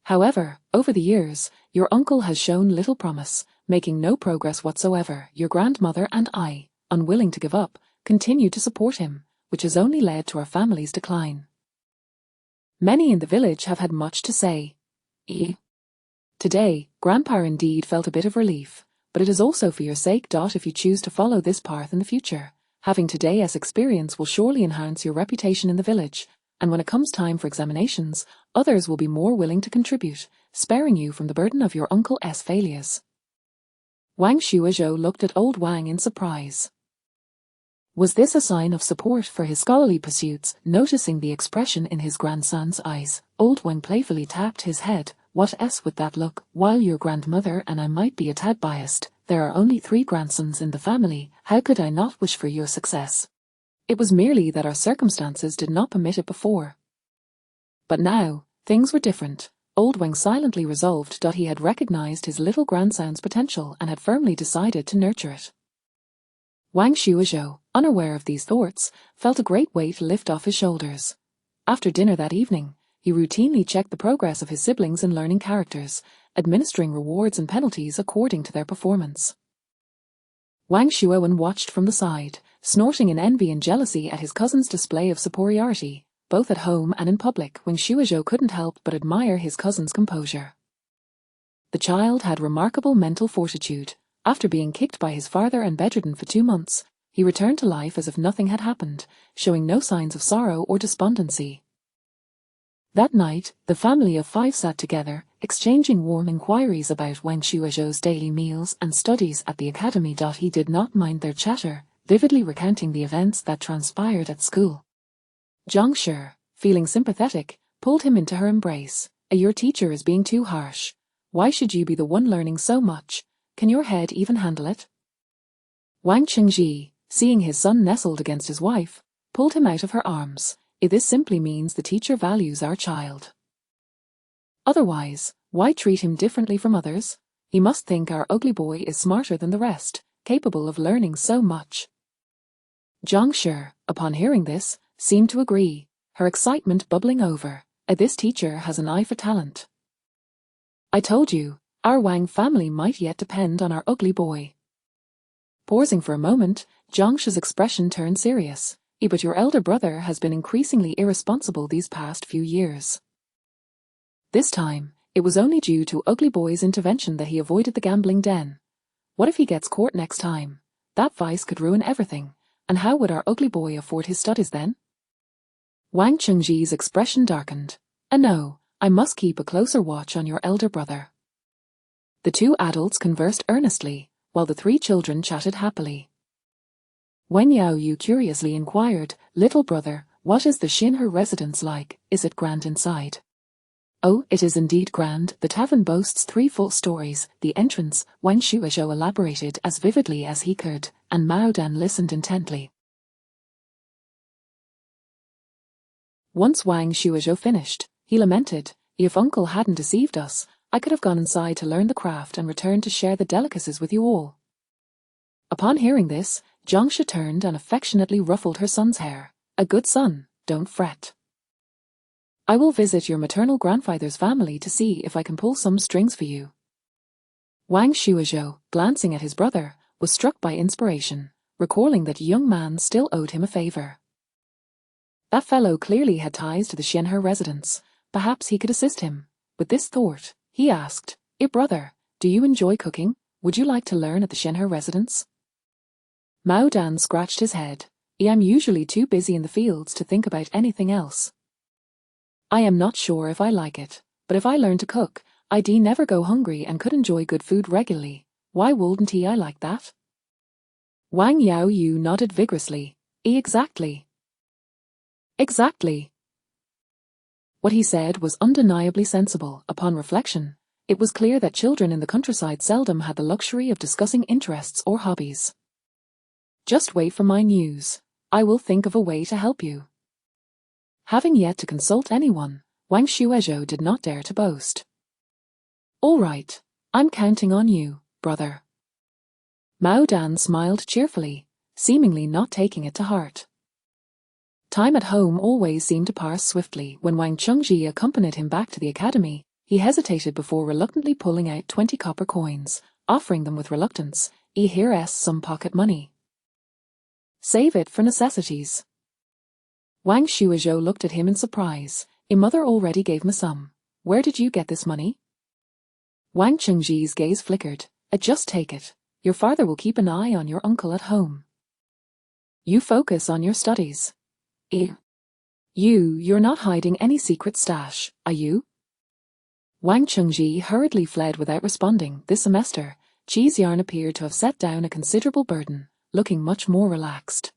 However, over the years, your uncle has shown little promise, making no progress whatsoever. Your grandmother and I, unwilling to give up, continued to support him, which has only led to our family's decline. Many in the village have had much to say. Today, Grandpa indeed felt a bit of relief, but it is also for your sake. If you choose to follow this path in the future, having today's experience will surely enhance your reputation in the village, and when it comes time for examinations, others will be more willing to contribute, sparing you from the burden of your uncle's failures. Wang Shuozhou looked at Old Wang in surprise. Was this a sign of support for his scholarly pursuits? Noticing the expression in his grandson's eyes, Old Wang playfully tapped his head. What else with that look? While your grandmother and I might be a tad biased, there are only 3 grandsons in the family. How could I not wish for your success? It was merely that our circumstances did not permit it before. But now, things were different. Old Wang silently resolved that he had recognized his little grandson's potential and had firmly decided to nurture it. Wang Shuozhou, unaware of these thoughts, felt a great weight lift off his shoulders. After dinner that evening, he routinely checked the progress of his siblings in learning characters, administering rewards and penalties according to their performance. Wang Shuowen watched from the side, snorting in envy and jealousy at his cousin's display of superiority, both at home and in public, Wang Shuozhou couldn't help but admire his cousin's composure. The child had remarkable mental fortitude. After being kicked by his father and bedridden for 2 months, he returned to life as if nothing had happened, showing no signs of sorrow or despondency. That night, the family of 5 sat together, exchanging warm inquiries about Wang Shuozhou's daily meals and studies at the academy. He did not mind their chatter, vividly recounting the events that transpired at school. Zhang Shi, feeling sympathetic, pulled him into her embrace. Your teacher is being too harsh. Why should you be the one learning so much? Can your head even handle it? Wang Chengji, seeing his son nestled against his wife, pulled him out of her arms. This simply means the teacher values our child. Otherwise, why treat him differently from others? He must think our ugly boy is smarter than the rest, capable of learning so much. Zhang Shi, upon hearing this, seemed to agree, her excitement bubbling over. This teacher has an eye for talent. I told you, our Wang family might yet depend on our ugly boy. Pausing for a moment, Zhang Shi's expression turned serious. But your elder brother has been increasingly irresponsible these past few years. This time, it was only due to ugly boy's intervention that he avoided the gambling den. What if he gets caught next time? That vice could ruin everything, and how would our ugly boy afford his studies then? Wang Chengji's expression darkened. No, I must keep a closer watch on your elder brother. The 2 adults conversed earnestly, while the 3 children chatted happily. Wen Yaoyu curiously inquired, Little brother, what is the Xinhe residence like? Is it grand inside? Oh, it is indeed grand. The tavern boasts 3 full stories. The entrance, Wang Shuozhou elaborated as vividly as he could, and Mao Dan listened intently. Once Wang Shuozhou finished, he lamented, if uncle hadn't deceived us, I could have gone inside to learn the craft and returned to share the delicacies with you all. Upon hearing this, Zhang Shi turned and affectionately ruffled her son's hair. A good son, don't fret. I will visit your maternal grandfather's family to see if I can pull some strings for you. Wang Shuozhou, glancing at his brother, was struck by inspiration, recalling that young man still owed him a favor. That fellow clearly had ties to the Xinhe residence. Perhaps he could assist him. With this thought, he asked, brother, do you enjoy cooking? Would you like to learn at the Xinhe residence? Mao Dan scratched his head. I'm usually too busy in the fields to think about anything else. I am not sure if I like it, but if I learn to cook, I'd never go hungry and could enjoy good food regularly. Why wouldn't I like that? Wang Yaoyu nodded vigorously. Exactly. Exactly. What he said was undeniably sensible. Upon reflection, it was clear that children in the countryside seldom had the luxury of discussing interests or hobbies. Just wait for my news. I will think of a way to help you. Having yet to consult anyone, Wang Shuozhou did not dare to boast. All right, I'm counting on you, brother. Mao Dan smiled cheerfully, seemingly not taking it to heart. Time at home always seemed to pass swiftly. When Wang Chengji accompanied him back to the academy, he hesitated before reluctantly pulling out 20 copper coins, offering them with reluctance. Here's some pocket money. Save it for necessities. Wang Shuozhou looked at him in surprise. Mother already gave me some. Where did you get this money? Wang Chengji's gaze flickered. Just take it. Your father will keep an eye on your uncle at home. You focus on your studies. You're not hiding any secret stash, are you? Wang Chengji hurriedly fled without responding. This semester, Qi Yarn appeared to have set down a considerable burden, looking much more relaxed.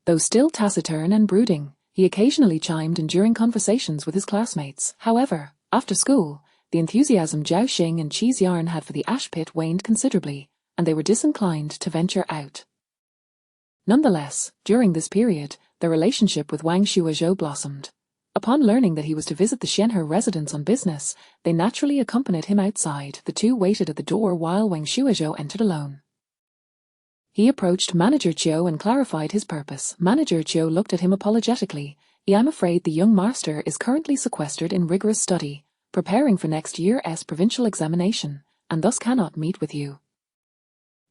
Though still taciturn and brooding, he occasionally chimed in during conversations with his classmates. However, after school, the enthusiasm Zhao Xing and Qi Yarn had for the ash pit waned considerably, and they were disinclined to venture out. Nonetheless, during this period, their relationship with Wang Shuozhou blossomed. Upon learning that he was to visit the Xinhe residence on business, they naturally accompanied him outside. The 2 waited at the door while Wang Shuozhou entered alone. He approached Manager Qiu and clarified his purpose. Manager Qiu looked at him apologetically. I'm afraid the young master is currently sequestered in rigorous study, preparing for next year's provincial examination, and thus cannot meet with you.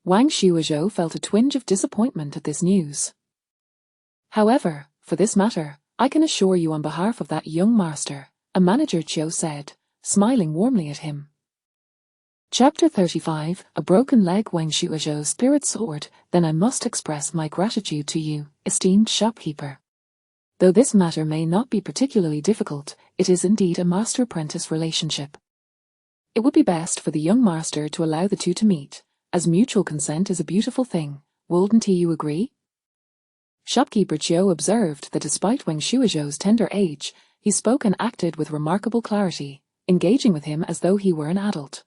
Wang Shuozhou felt a twinge of disappointment at this news. However, for this matter, I can assure you on behalf of that young master, a manager Chiu said, smiling warmly at him. Chapter 35, A Broken Leg. Wang Shuizhou's spirit soared. Then I must express my gratitude to you, esteemed shopkeeper. Though this matter may not be particularly difficult, it is indeed a master-apprentice relationship. It would be best for the young master to allow the two to meet, as mutual consent is a beautiful thing. Wouldn't you agree? Shopkeeper Chiu observed that despite Wang Shuizhou's tender age, he spoke and acted with remarkable clarity, engaging with him as though he were an adult.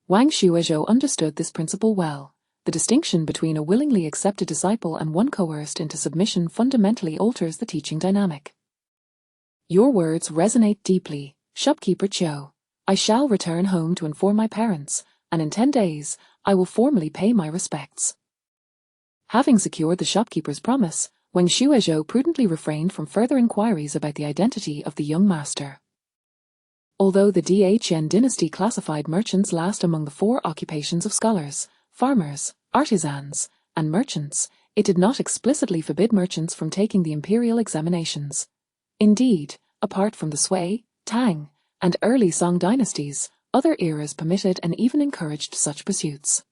Wang Shuizhou understood this principle well. The distinction between a willingly accepted disciple and one coerced into submission fundamentally alters the teaching dynamic. Your words resonate deeply, Shopkeeper Chiu. I shall return home to inform my parents, and in 10 days, I will formally pay my respects. Having secured the shopkeeper's promise, Wang Shuizhou prudently refrained from further inquiries about the identity of the young master. Although the Dhn dynasty classified merchants last among the 4 occupations of scholars, farmers, artisans, and merchants, it did not explicitly forbid merchants from taking the imperial examinations. Indeed, apart from the Sui, Tang, and early Song dynasties, other eras permitted and even encouraged such pursuits.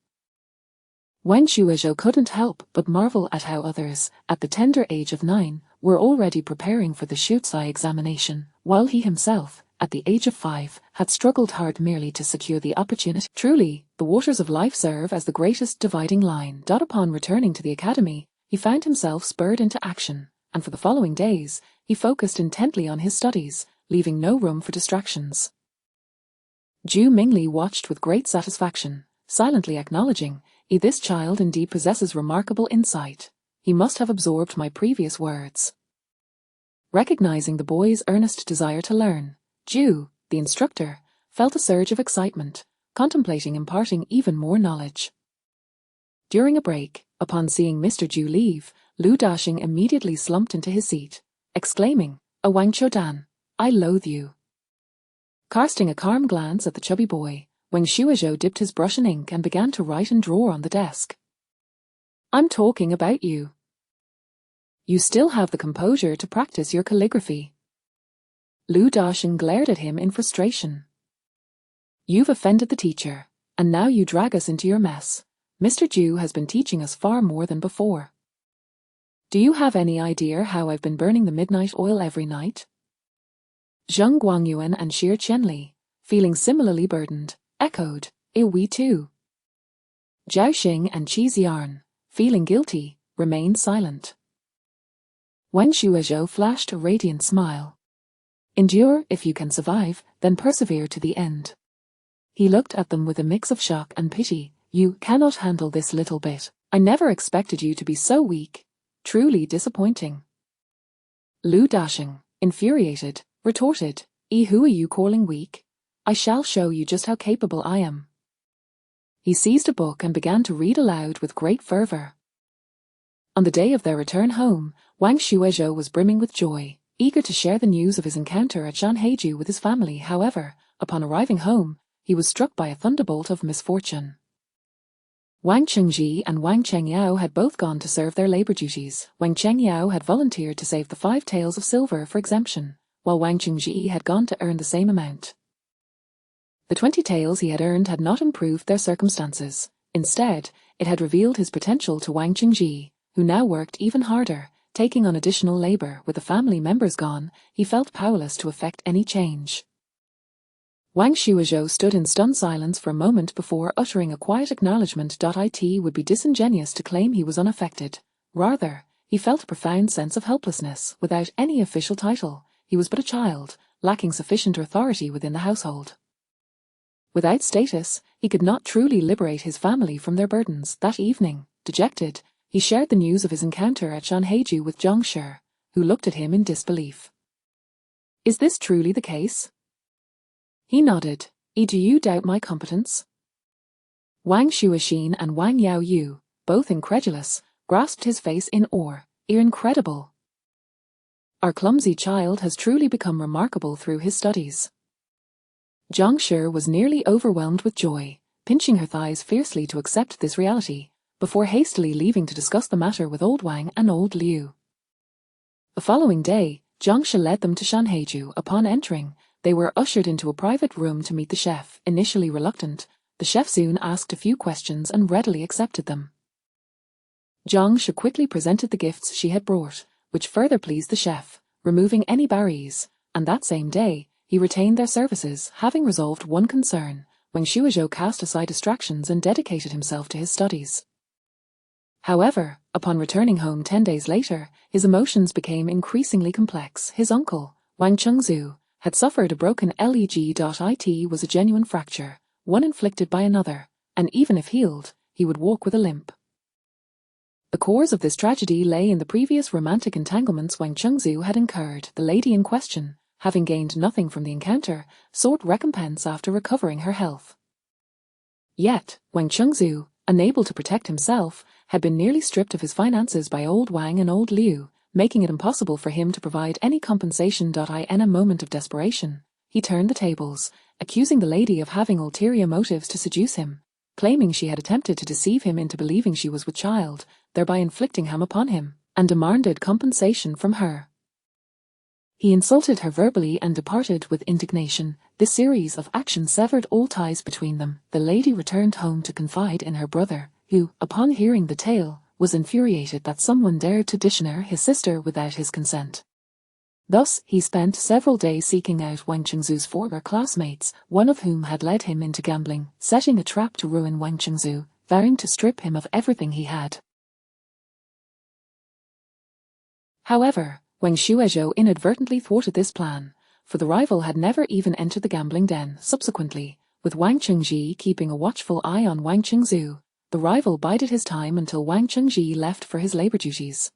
Wang Shuizhou couldn't help but marvel at how others, at the tender age of 9, were already preparing for the Shucai examination, while he himself, at the age of 5, had struggled hard merely to secure the opportunity. Truly, the waters of life serve as the greatest dividing line. Upon returning to the academy, he found himself spurred into action, and for the following days, he focused intently on his studies, leaving no room for distractions. Zhu Mingli watched with great satisfaction, silently acknowledging, this child indeed possesses remarkable insight. He must have absorbed my previous words. Recognizing the boy's earnest desire to learn, Zhu, the instructor, felt a surge of excitement, contemplating imparting even more knowledge. During a break, upon seeing Mr. Zhu leave, Lu Dashing immediately slumped into his seat, exclaiming, "Oh Wang Choudan, I loathe you." Casting a calm glance at the chubby boy, Wang Shuizhou dipped his brush in ink and began to write and draw on the desk. "I'm talking about you. You still have the composure to practice your calligraphy." Lu Dashing glared at him in frustration. "You've offended the teacher, and now you drag us into your mess. Mr. Zhu has been teaching us far more than before. Do you have any idea how I've been burning the midnight oil every night?" Zheng Guangyuan and Xie Qianli, feeling similarly burdened, echoed, "We too." Zhao Xing and Qi Xian, feeling guilty, remained silent. Wang Shuizhou flashed a radiant smile. "Endure if you can survive, then persevere to the end." He looked at them with a mix of shock and pity. "You cannot handle this little bit. I never expected you to be so weak. Truly disappointing." Lu Dashing, infuriated, retorted, Who are you calling weak? I shall show you just how capable I am." He seized a book and began to read aloud with great fervor. On the day of their return home, Wang Shuizhou was brimming with joy, eager to share the news of his encounter at Shanheiju with his family. However, upon arriving home, he was struck by a thunderbolt of misfortune. Wang Chengji and Wang Chengyao had both gone to serve their labor duties. Wang Chengyao had volunteered to save the 5 taels of silver for exemption, while Wang Chengji had gone to earn the same amount. The 20 taels he had earned had not improved their circumstances. Instead, it had revealed his potential to Wang Chengji, who now worked even harder, taking on additional labor. With the family members gone, he felt powerless to effect any change. Wang Shuizhou stood in stunned silence for a moment before uttering a quiet acknowledgement. It would be disingenuous to claim he was unaffected. Rather, he felt a profound sense of helplessness. Without any official title, he was but a child, lacking sufficient authority within the household. Without status, he could not truly liberate his family from their burdens. That evening, dejected, he shared the news of his encounter at Shanheiju with Zhang Shi, who looked at him in disbelief. "Is this truly the case?" He nodded. "Do you doubt my competence?" Wang Shuixin and Wang Yaoyu, both incredulous, grasped his face in awe. "Incredible! Our clumsy child has truly become remarkable through his studies." Zhang Shi was nearly overwhelmed with joy, pinching her thighs fiercely to accept this reality, before hastily leaving to discuss the matter with old Wang and old Liu. The following day, Zhang Shi led them to Shanheiju. Upon entering, they were ushered into a private room to meet the chef. Initially reluctant, the chef soon asked a few questions and readily accepted them. Zhang Shi quickly presented the gifts she had brought, which further pleased the chef, removing any barriers, and that same day, he retained their services, having resolved one concern. Wang Shuizhou cast aside distractions and dedicated himself to his studies. However, upon returning home 10 days later, his emotions became increasingly complex. His uncle, Wang Chengzu, had suffered a broken leg. It was a genuine fracture, one inflicted by another, and even if healed, he would walk with a limp. The cause of this tragedy lay in the previous romantic entanglements Wang Chengzu had incurred. The lady in question, having gained nothing from the encounter, sought recompense after recovering her health. Yet, Wang Chengzu, unable to protect himself, had been nearly stripped of his finances by old Wang and old Liu, making it impossible for him to provide any compensation. In a moment of desperation, he turned the tables, accusing the lady of having ulterior motives to seduce him, claiming she had attempted to deceive him into believing she was with child, thereby inflicting harm upon him, and demanded compensation from her. He insulted her verbally and departed with indignation. This series of actions severed all ties between them. The lady returned home to confide in her brother, who, upon hearing the tale, was infuriated that someone dared to dishonor his sister without his consent. Thus, he spent several days seeking out Wang Chengzu's former classmates, one of whom had led him into gambling, setting a trap to ruin Wang Chengzu, vowing to strip him of everything he had. However, Wang Shuizhou inadvertently thwarted this plan, for the rival had never even entered the gambling den. Subsequently, with Wang Chengji keeping a watchful eye on Wang Chengzu, the rival bided his time until Wang Chengji left for his labor duties.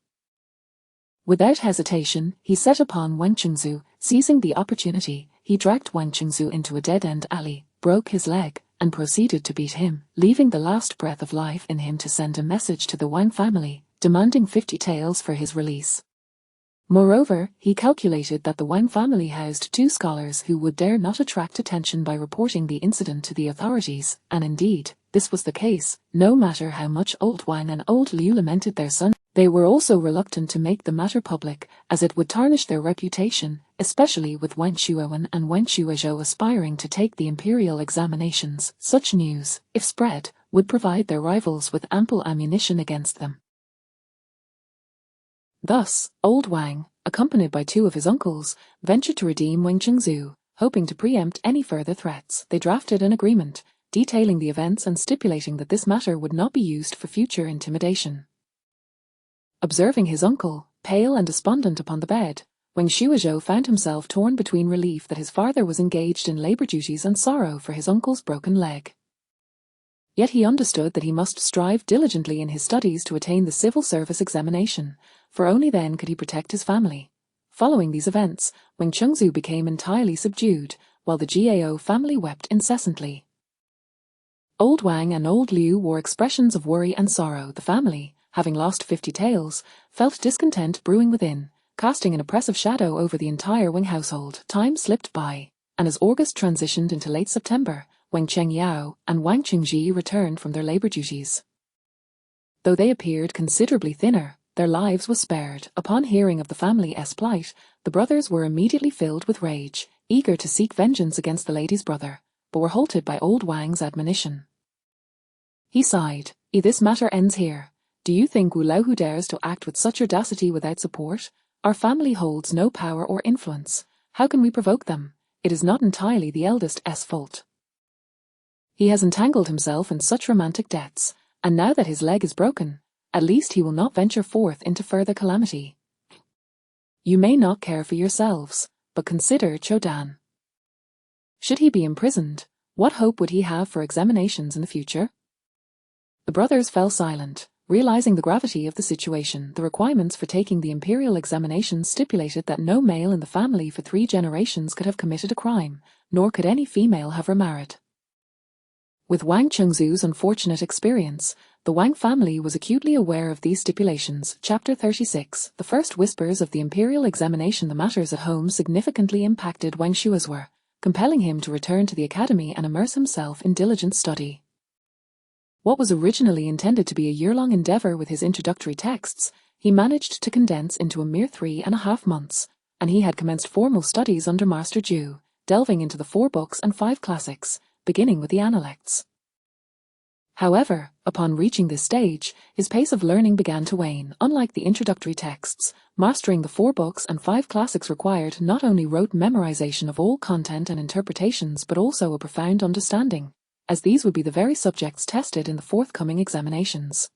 Without hesitation, he set upon Wang Chengzu. Seizing the opportunity, he dragged Wang Chengzu into a dead-end alley, broke his leg, and proceeded to beat him, leaving the last breath of life in him to send a message to the Wang family, demanding 50 taels for his release. Moreover, he calculated that the Wang family housed 2 scholars who would dare not attract attention by reporting the incident to the authorities, and indeed, this was the case. No matter how much old Wang and old Liu lamented their son, they were also reluctant to make the matter public, as it would tarnish their reputation, especially with Wang Shuowen and Wang Shuizhou aspiring to take the imperial examinations. Such news, if spread, would provide their rivals with ample ammunition against them. Thus, old Wang, accompanied by 2 of his uncles, ventured to redeem Wang Chengzu, hoping to preempt any further threats. They drafted an agreement, detailing the events and stipulating that this matter would not be used for future intimidation. Observing his uncle, pale and despondent upon the bed, Wang Shuizhou found himself torn between relief that his father was engaged in labor duties and sorrow for his uncle's broken leg. Yet he understood that he must strive diligently in his studies to attain the civil service examination, for only then could he protect his family. Following these events, Wang Chengzu became entirely subdued, while the Gao family wept incessantly. Old Wang and old Liu wore expressions of worry and sorrow. The family, having lost 50 taels, felt discontent brewing within, casting an oppressive shadow over the entire Wang household. Time slipped by, and as August transitioned into late September, Wang Chengyao and Wang Qingji returned from their labor duties. Though they appeared considerably thinner, their lives were spared. Upon hearing of the family's plight, the brothers were immediately filled with rage, eager to seek vengeance against the lady's brother, but were halted by old Wang's admonition. He sighed. This matter ends here. Do you think Wu Laohu dares to act with such audacity without support? Our family holds no power or influence. How can we provoke them? It is not entirely the eldest's fault. He has entangled himself in such romantic debts, and now that his leg is broken, at least he will not venture forth into further calamity. You may not care for yourselves, but consider Chodan. Should he be imprisoned, what hope would he have for examinations in the future? The brothers fell silent, realizing the gravity of the situation. The requirements for taking the imperial examinations stipulated that no male in the family for 3 generations could have committed a crime, nor could any female have remarried. With Wang Chengzu's unfortunate experience, the Wang family was acutely aware of these stipulations. Chapter 36. The first whispers of the imperial examination. The matters at home significantly impacted Wang Shuizhou, compelling him to return to the academy and immerse himself in diligent study. What was originally intended to be a year-long endeavor with his introductory texts, he managed to condense into a mere 3.5 months, and he had commenced formal studies under Master Ju, delving into the 4 books and 5 classics, beginning with the Analects. However, upon reaching this stage, his pace of learning began to wane. Unlike the introductory texts, mastering the 4 books and 5 classics required not only rote memorization of all content and interpretations but also a profound understanding, as these would be the very subjects tested in the forthcoming examinations.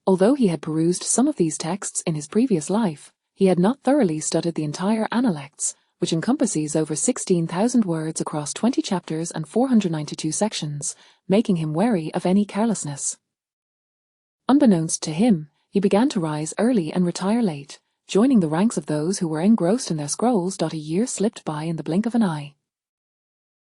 Although he had perused some of these texts in his previous life, he had not thoroughly studied the entire Analects, which encompasses over 16,000 words across 20 chapters and 492 sections, making him wary of any carelessness. Unbeknownst to him, he began to rise early and retire late, joining the ranks of those who were engrossed in their scrolls. A year slipped by in the blink of an eye.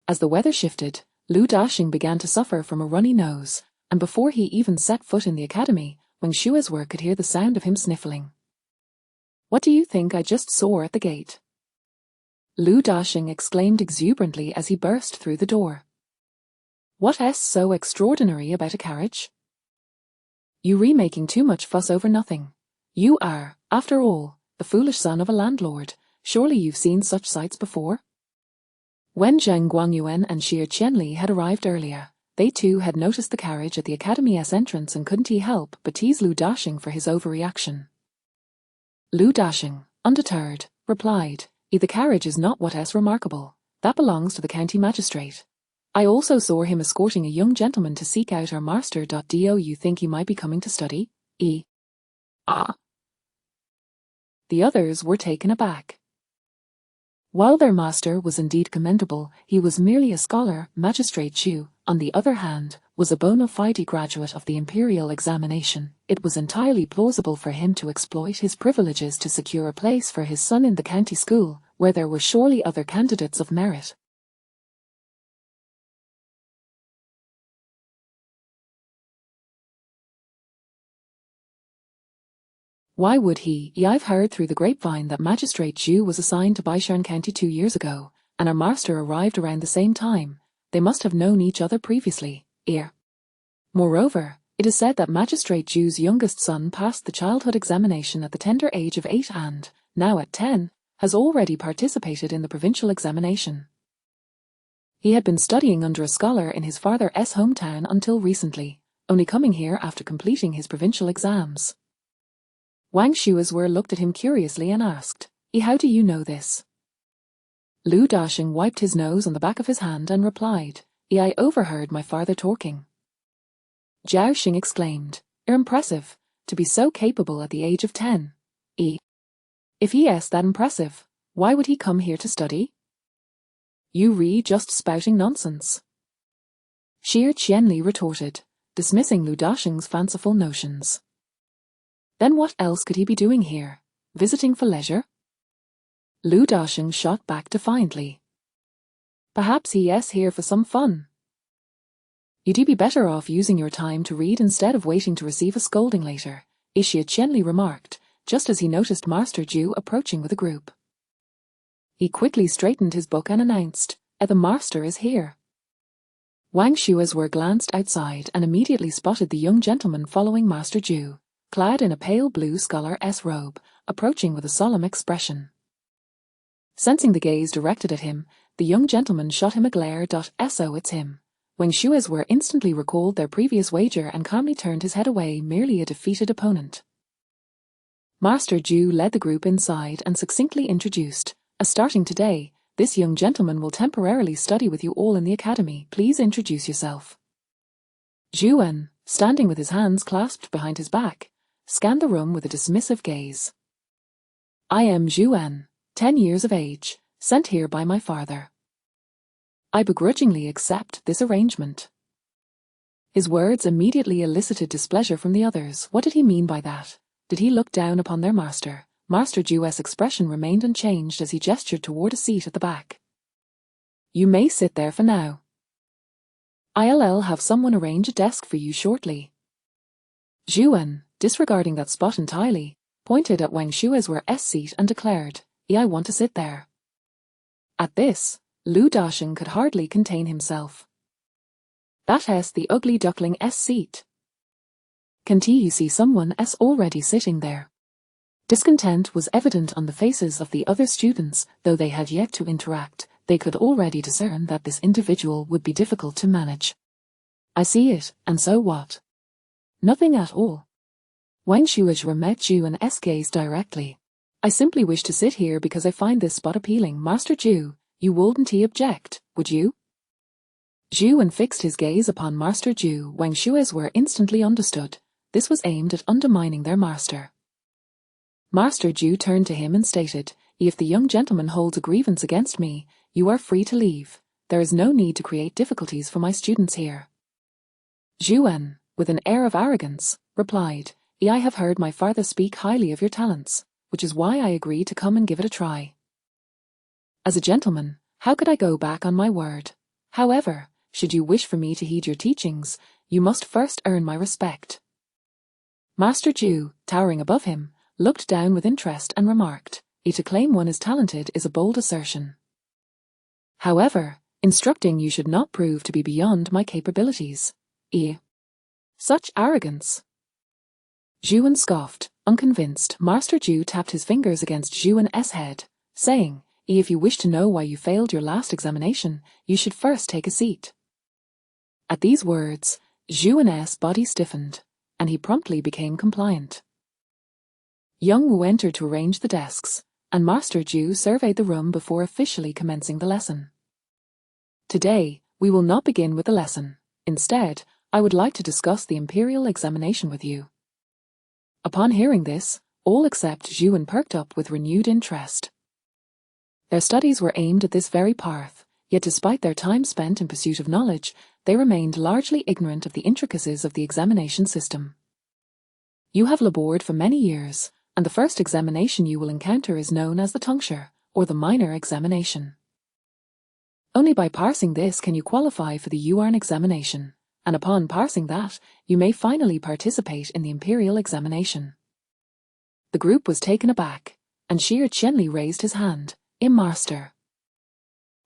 As the weather shifted, Lu Daxing began to suffer from a runny nose, and before he even set foot in the academy, Wang Shuizhe could hear the sound of him sniffling. "What do you think I just saw at the gate?" Lu Daxing exclaimed exuberantly as he burst through the door. "What's so extraordinary about a carriage? You remaking too much fuss over nothing. You are, after all, the foolish son of a landlord. Surely you've seen such sights before?" When Zhang Guangyuan and Xie Qianli had arrived earlier, they too had noticed the carriage at the academy's entrance, and couldn't he help but tease Lu Daxing for his overreaction. Lu Daxing, undeterred, replied, "The carriage is not what's remarkable. That belongs to the county magistrate. I also saw him escorting a young gentleman to seek out our master. Do you think he might be coming to study? Ah." The others were taken aback. While their master was indeed commendable, he was merely a scholar. Magistrate Zhu, on the other hand, was a bona fide graduate of the imperial examination. It was entirely plausible for him to exploit his privileges to secure a place for his son in the county school, where there were surely other candidates of merit. Why would he? I've heard through the grapevine that Magistrate Zhu was assigned to Baishan County 2 years ago, and our master arrived around the same time. They must have known each other previously. Moreover, it is said that Magistrate Zhu's youngest son passed the childhood examination at the tender age of 8 and, now at 10, has already participated in the provincial examination. He had been studying under a scholar in his father's hometown until recently, only coming here after completing his provincial exams. Wang Shuizhe looked at him curiously and asked, "How do you know this?" Lu Daxing wiped his nose on the back of his hand and replied, "I overheard my father talking." Zhao Xing exclaimed, "Impressive, to be so capable at the age of 10. If he is that impressive, why would he come here to study? You just spouting nonsense." Xie Qianli retorted, dismissing Lu Daxing's fanciful notions. Then what else could he be doing here? Visiting for leisure? Lu Daxing shot back defiantly. Perhaps he is here for some fun. You'd be better off using your time to read instead of waiting to receive a scolding later, Xie Qianli remarked, just as he noticed Master Ju approaching with a group. He quickly straightened his book and announced, "The master is here." Wang Shuizhe glanced outside and immediately spotted the young gentleman following Master Ju, clad in a pale blue scholar's robe, approaching with a solemn expression. Sensing the gaze directed at him, the young gentleman shot him a glare. So it's him. Wang Shuizhe instantly recalled their previous wager and calmly turned his head away, merely a defeated opponent. Master Ju led the group inside and succinctly introduced, "Starting today, this young gentleman will temporarily study with you all in the academy. Please introduce yourself." Zhuan, standing with his hands clasped behind his back, scanned the room with a dismissive gaze. "I am Zhuan, 10 years of age, sent here by my father. I begrudgingly accept this arrangement." His words immediately elicited displeasure from the others. What did he mean by that? Did he look down upon their master? Master Ju's expression remained unchanged as he gestured toward a seat at the back. "You may sit there for now. I'll have someone arrange a desk for you shortly." Zhuan, disregarding that spot entirely, pointed at Wang Shuizhe's seat and declared, "I want to sit there." At this, Lu Daxing could hardly contain himself. "That's the ugly duckling's seat. Can't you see someone else already sitting there? Discontent was evident on the faces of the other students, though they had yet to interact. They could already discern that this individual would be difficult to manage. I see it, and so what? Nothing at all. Wang Shuizhe met Yuan's gaze directly. I simply wish to sit here because I find this spot appealing. Master Zhu, you wouldn't object, would you? Yuan fixed his gaze upon Master Zhu. Wang Shuizhe were instantly understood. This was aimed at undermining their master. Master Zhu turned to him and stated, if the young gentleman holds a grievance against me, you are free to leave. There is no need to create difficulties for my students here. Yuan, with an air of arrogance, replied, I have heard my father speak highly of your talents, which is why I agreed to come and give it a try. As a gentleman, how could I go back on my word? However, should you wish for me to heed your teachings, you must first earn my respect. Master Zhu, towering above him, looked down with interest and remarked, to claim one is talented is a bold assertion. However, instructing you should not prove to be beyond my capabilities. Such arrogance. Yuan scoffed, unconvinced. Master Zhu tapped his fingers against Yuan's head, saying, if you wish to know why you failed your last examination, you should first take a seat. At these words, Yuan's body stiffened, and he promptly became compliant. Young Wu entered to arrange the desks, and Master Zhu surveyed the room before officially commencing the lesson. Today, we will not begin with the lesson. Instead, I would like to discuss the imperial examination with you. Upon hearing this, all except Yuan perked up with renewed interest. Their studies were aimed at this very path, yet despite their time spent in pursuit of knowledge, they remained largely ignorant of the intricacies of the examination system. You have labored for many years, and the first examination you will encounter is known as the tongshur, or the minor examination. Only by passing this can you qualify for the Yuan examination, and upon passing that, you may finally participate in the imperial examination. The group was taken aback, and Shi Qianli raised his hand, Master.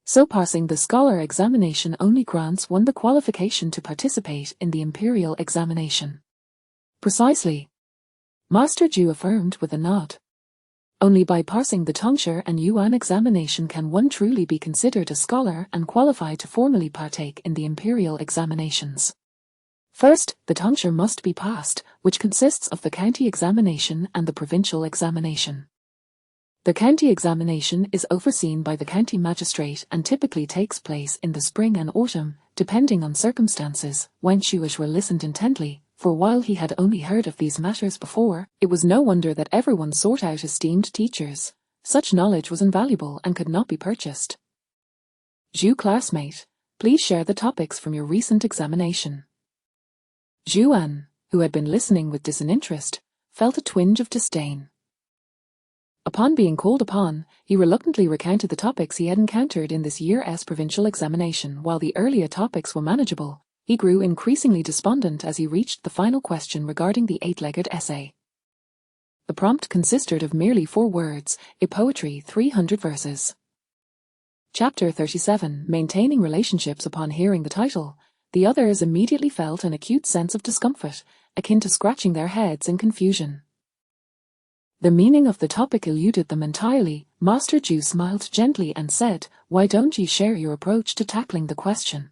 So passing the scholar examination only grants one the qualification to participate in the imperial examination. Precisely. Master Zhu affirmed with a nod. Only by passing the tongshur and Yuan examination can one truly be considered a scholar and qualified to formally partake in the imperial examinations. First, the tongshur must be passed, which consists of the county examination and the provincial examination. The county examination is overseen by the county magistrate and typically takes place in the spring and autumn, depending on circumstances. Wang Shuizhe listened intently, for while he had only heard of these matters before, it was no wonder that everyone sought out esteemed teachers. Such knowledge was invaluable and could not be purchased. Zhu classmate, please share the topics from your recent examination. Yuan, who had been listening with disinterest, felt a twinge of disdain. Upon being called upon, he reluctantly recounted the topics he had encountered in this year's provincial examination. While the earlier topics were manageable, he grew increasingly despondent as he reached the final question regarding the 8-legged essay. The prompt consisted of merely 4 words, poetry 300 verses. Chapter 37, Maintaining Relationships. Upon hearing the title, the others immediately felt an acute sense of discomfort, akin to scratching their heads in confusion. The meaning of the topic eluded them entirely. Master Zhu smiled gently and said, why don't you share your approach to tackling the question?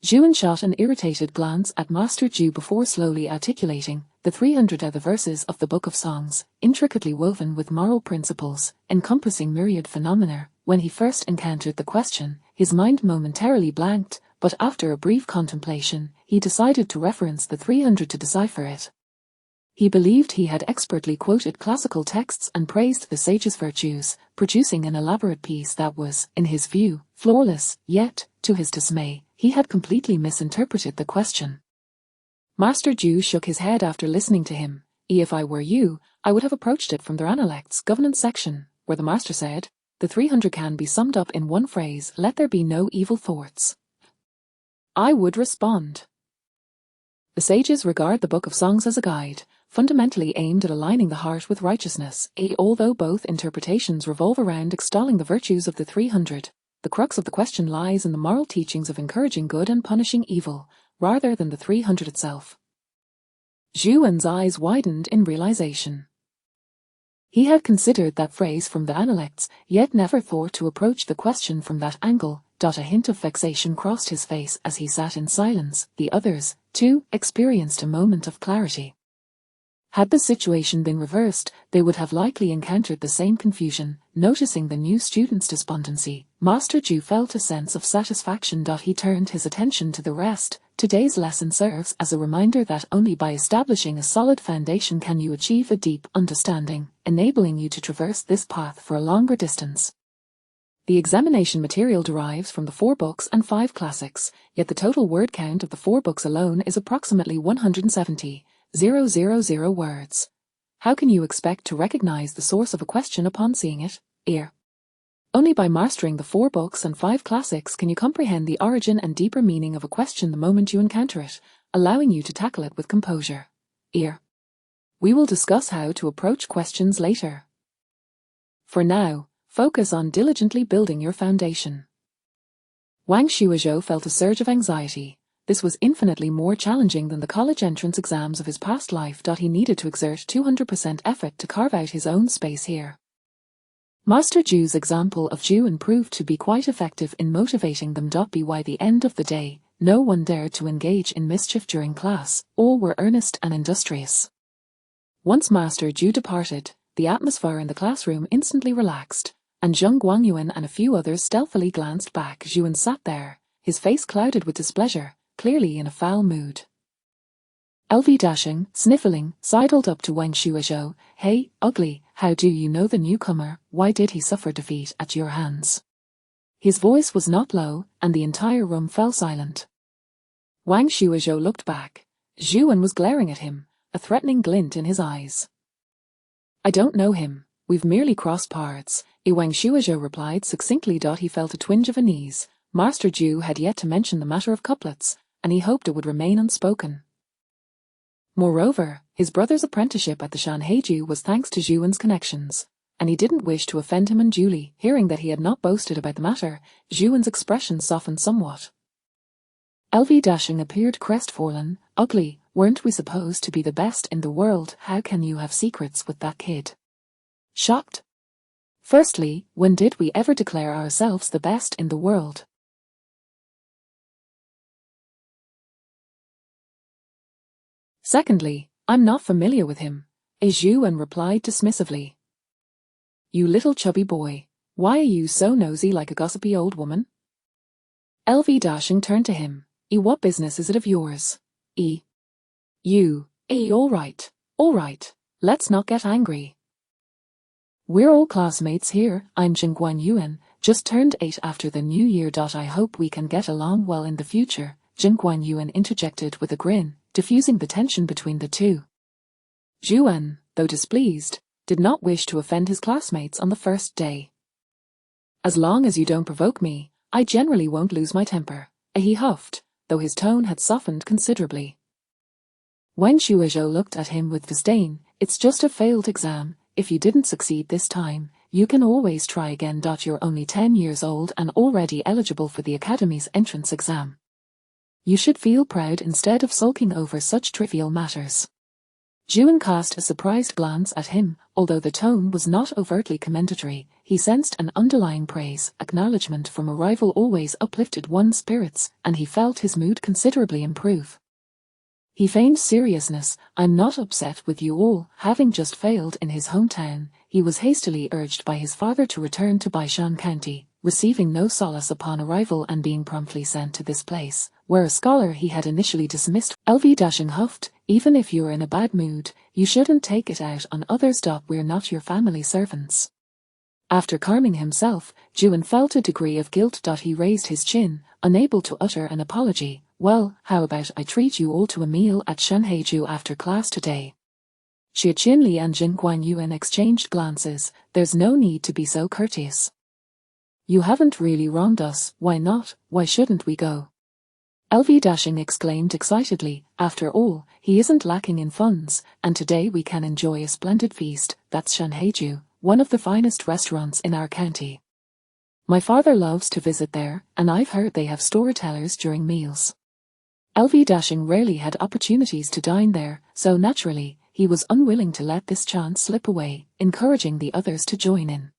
Yuan shot an irritated glance at Master Zhu before slowly articulating, the 300 are the verses of the Book of Songs, intricately woven with moral principles, encompassing myriad phenomena. When he first encountered the question, his mind momentarily blanked, but after a brief contemplation, he decided to reference the 300 to decipher it. He believed he had expertly quoted classical texts and praised the sage's virtues, producing an elaborate piece that was, in his view, flawless, yet, to his dismay, he had completely misinterpreted the question. Master Zhu shook his head after listening to him. If I were you, I would have approached it from the Analect's governance section, where the master said, the 300 can be summed up in one phrase, let there be no evil thoughts. I would respond. The sages regard the Book of Songs as a guide, fundamentally aimed at aligning the heart with righteousness. Although both interpretations revolve around extolling the virtues of the 300, the crux of the question lies in the moral teachings of encouraging good and punishing evil, rather than the 300 itself. Zhuan's eyes widened in realization. He had considered that phrase from the Analects, yet never thought to approach the question from that angle. A hint of vexation crossed his face as he sat in silence. The others, too, experienced a moment of clarity. Had the situation been reversed, they would have likely encountered the same confusion. Noticing the new student's despondency, Master Zhu felt a sense of satisfaction. He turned his attention to the rest. Today's lesson serves as a reminder that only by establishing a solid foundation can you achieve a deep understanding, enabling you to traverse this path for a longer distance. The examination material derives from the 4 books and 5 classics, yet the total word count of the 4 books alone is approximately 170,000 words. How can you expect to recognize the source of a question upon seeing it? Only by mastering the 4 books and 5 classics can you comprehend the origin and deeper meaning of a question the moment you encounter it, allowing you to tackle it with composure. We will discuss how to approach questions later. For now, focus on diligently building your foundation. Wang Xuezhou felt a surge of anxiety. This was infinitely more challenging than the college entrance exams of his past life. He needed to exert 200% effort to carve out his own space here. Master Zhu's example of Zhuan proved to be quite effective in motivating them. By the end of the day, no one dared to engage in mischief during class. All were earnest and industrious. Once Master Zhu departed, the atmosphere in the classroom instantly relaxed, and Zheng Guangyuan and a few others stealthily glanced back. Zhuan sat there, his face clouded with displeasure, clearly in a foul mood. LV Dashing, sniffling, sidled up to Wang Xuezhou. "Hey, ugly, how do you know the newcomer? Why did he suffer defeat at your hands?" His voice was not low, and the entire room fell silent. Wang Xuezhou looked back. Zhuan was glaring at him, a threatening glint in his eyes. "I don't know him, we've merely crossed paths," Wang Xuezhou replied succinctly. He felt a twinge of unease. Master Zhu had yet to mention the matter of couplets, and he hoped it would remain unspoken. Moreover, his brother's apprenticeship at the Shanheiju was thanks to Zhuan's connections, and he didn't wish to offend him unduly. Hearing that he had not boasted about the matter, Zhuan's expression softened somewhat. LV Dashing appeared crestfallen. "Ugly, weren't we supposed to be the best in the world? How can you have secrets with that kid?" Shocked. Firstly, when did we ever declare ourselves the best in the world? Secondly, I'm not familiar with him, Zhuan replied dismissively. "You little chubby boy, why are you so nosy like a gossipy old woman?" LV Dashing turned to him. What business is it of yours?" You. All right, let's not get angry. We're all classmates here. I'm Zheng Guangyuan, just turned 8 after the new year. I hope we can get along well in the future, Zheng Guangyuan interjected with a grin, diffusing the tension between the two. Zhuan, though displeased, did not wish to offend his classmates on the first day. "As long as you don't provoke me, I generally won't lose my temper," he huffed, though his tone had softened considerably. Wang Xuezhou looked at him with disdain. "It's just a failed exam. If you didn't succeed this time, you can always try again. You're only 10 years old and already eligible for the Academy's entrance exam. You should feel proud instead of sulking over such trivial matters." Zhuan cast a surprised glance at him. Although the tone was not overtly commendatory, he sensed an underlying praise. Acknowledgement from a rival always uplifted one's spirits, and he felt his mood considerably improve. He feigned seriousness. "I'm not upset with you all." Having just failed in his hometown, he was hastily urged by his father to return to Baishan County, receiving no solace upon arrival and being promptly sent to this place, where a scholar he had initially dismissed. LV Dashing huffed. "Even if you're in a bad mood, you shouldn't take it out on others. We're not your family servants." After calming himself, Zhuan felt a degree of guilt. He raised his chin, unable to utter an apology. "Well, how about I treat you all to a meal at Shanheiju after class today?" Xie Qinli and Zheng Guangyuan exchanged glances. "There's no need to be so courteous. You haven't really wronged us. Why not? Why shouldn't we go?" LV Dashing exclaimed excitedly. "After all, he isn't lacking in funds, and today we can enjoy a splendid feast. That's Shanheiju, one of the finest restaurants in our county. My father loves to visit there, and I've heard they have storytellers during meals." LV Dashing rarely had opportunities to dine there, so naturally, he was unwilling to let this chance slip away, encouraging the others to join in.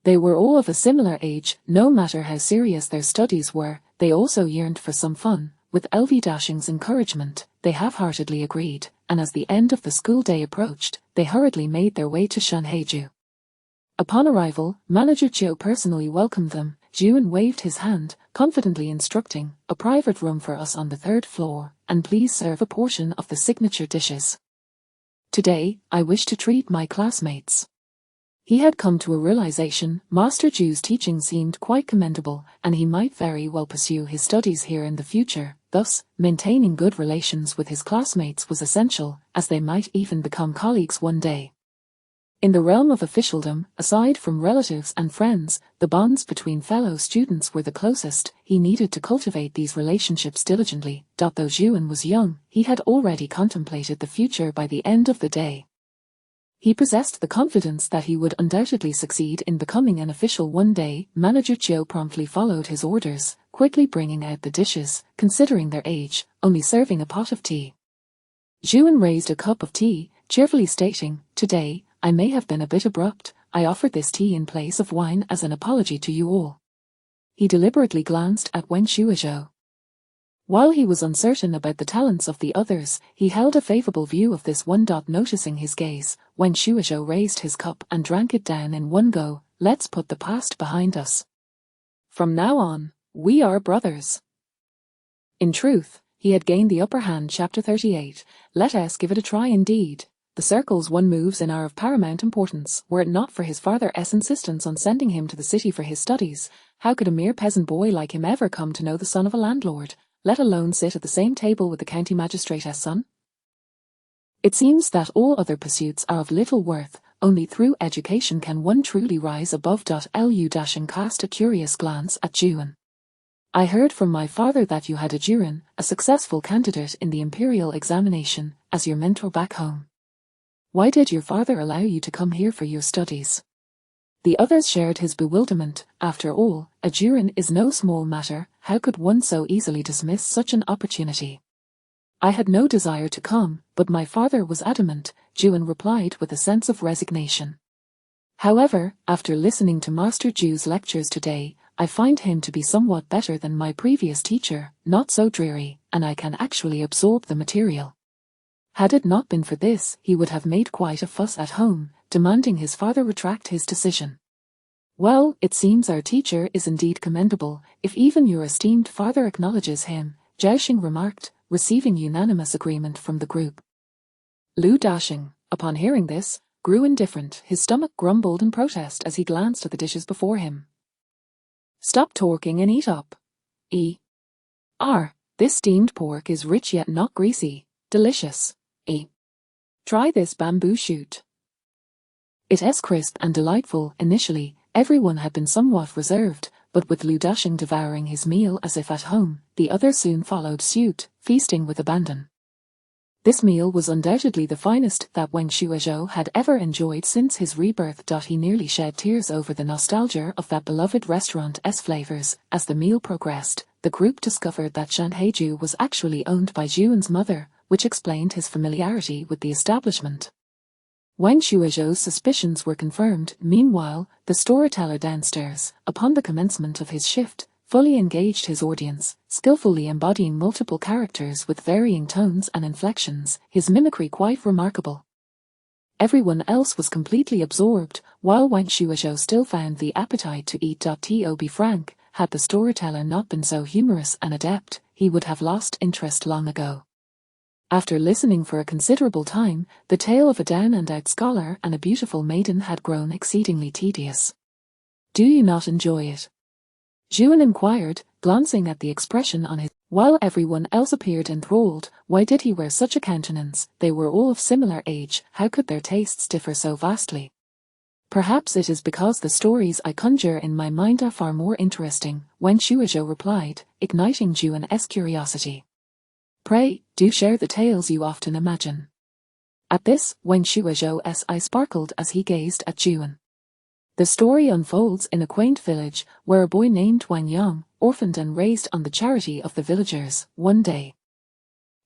They were all of a similar age, no matter how serious their studies were, they also yearned for some fun. With LV Dashing's encouragement, they half-heartedly agreed, and as the end of the school day approached, they hurriedly made their way to Shanhaiju. Upon arrival, Manager Chiu personally welcomed them. Jiun waved his hand, confidently instructing, "A private room for us on the 3rd floor, and please serve a portion of the signature dishes. Today, I wish to treat my classmates." He had come to a realization Master Jiu's teaching seemed quite commendable, and he might very well pursue his studies here in the future. Thus, maintaining good relations with his classmates was essential, as they might even become colleagues one day. In the realm of officialdom, aside from relatives and friends, the bonds between fellow students were the closest. He needed to cultivate these relationships diligently. Though Jiun was young, he had already contemplated the future by the end of the day. He possessed the confidence that he would undoubtedly succeed in becoming an official one day. Manager Chiu promptly followed his orders, quickly bringing out the dishes, considering their age, only serving a pot of tea. Jiun raised a cup of tea, cheerfully stating, "Today, I may have been a bit abrupt. I offered this tea in place of wine as an apology to you all." He deliberately glanced at Wen Shuizhou. While he was uncertain about the talents of the others, he held a favorable view of this one. Noticing his gaze, Wen Shuizhou raised his cup and drank it down in one go. "Let's put the past behind us. From now on, we are brothers." In truth, he had gained the upper hand. Chapter 38. Let us give it a try indeed. The circles one moves in are of paramount importance. Were it not for his father's insistence on sending him to the city for his studies, how could a mere peasant boy like him ever come to know the son of a landlord, let alone sit at the same table with the county magistrate's son? It seems that all other pursuits are of little worth. Only through education can one truly rise above. Lu Dashing cast a curious glance at Jiun. "I heard from my father that you had a Jiren, a successful candidate in the imperial examination, as your mentor back home. Why did your father allow you to come here for your studies?" The others shared his bewilderment. After all, a Jiren is no small matter. How could one so easily dismiss such an opportunity? "I had no desire to come, but my father was adamant," Jiun replied with a sense of resignation. "However, after listening to Master Jiu's lectures today, I find him to be somewhat better than my previous teacher, not so dreary, and I can actually absorb the material." Had it not been for this, he would have made quite a fuss at home, demanding his father retract his decision. "Well, it seems our teacher is indeed commendable, if even your esteemed father acknowledges him," Zhaoxing remarked, receiving unanimous agreement from the group. Lu Dashing, upon hearing this, grew indifferent. His stomach grumbled in protest as he glanced at the dishes before him. "Stop talking and eat up. This steamed pork is rich yet not greasy. Delicious. Try this bamboo shoot. It is crisp and delightful." Initially, everyone had been somewhat reserved, but with Lu Dashing devouring his meal as if at home, the others soon followed suit, feasting with abandon. This meal was undoubtedly the finest that Wen Shuizhou had ever enjoyed since his rebirth. He nearly shed tears over the nostalgia of that beloved restaurant's flavors. As the meal progressed, the group discovered that Shanhaiju was actually owned by Jiun's mother, which explained his familiarity with the establishment. Wen Shuizhou's suspicions were confirmed. Meanwhile, the storyteller downstairs, upon the commencement of his shift, fully engaged his audience, skillfully embodying multiple characters with varying tones and inflections, his mimicry quite remarkable. Everyone else was completely absorbed, while Wen Shuizhou still found the appetite to eat. To be frank, had the storyteller not been so humorous and adept, he would have lost interest long ago. After listening for a considerable time, the tale of a down-and-out scholar and a beautiful maiden had grown exceedingly tedious. "Do you not enjoy it?" Jiun inquired, glancing at the expression on his. While everyone else appeared enthralled, why did he wear such a countenance? They were all of similar age, how could their tastes differ so vastly? "Perhaps it is because the stories I conjure in my mind are far more interesting," Wen Shuizhou replied, igniting Jiun's curiosity. "Pray, do share the tales you often imagine." At this, Wen Shuizhou's eye sparkled as he gazed at Jiun. The story unfolds in a quaint village, where a boy named Wang Yang, orphaned and raised on the charity of the villagers, one day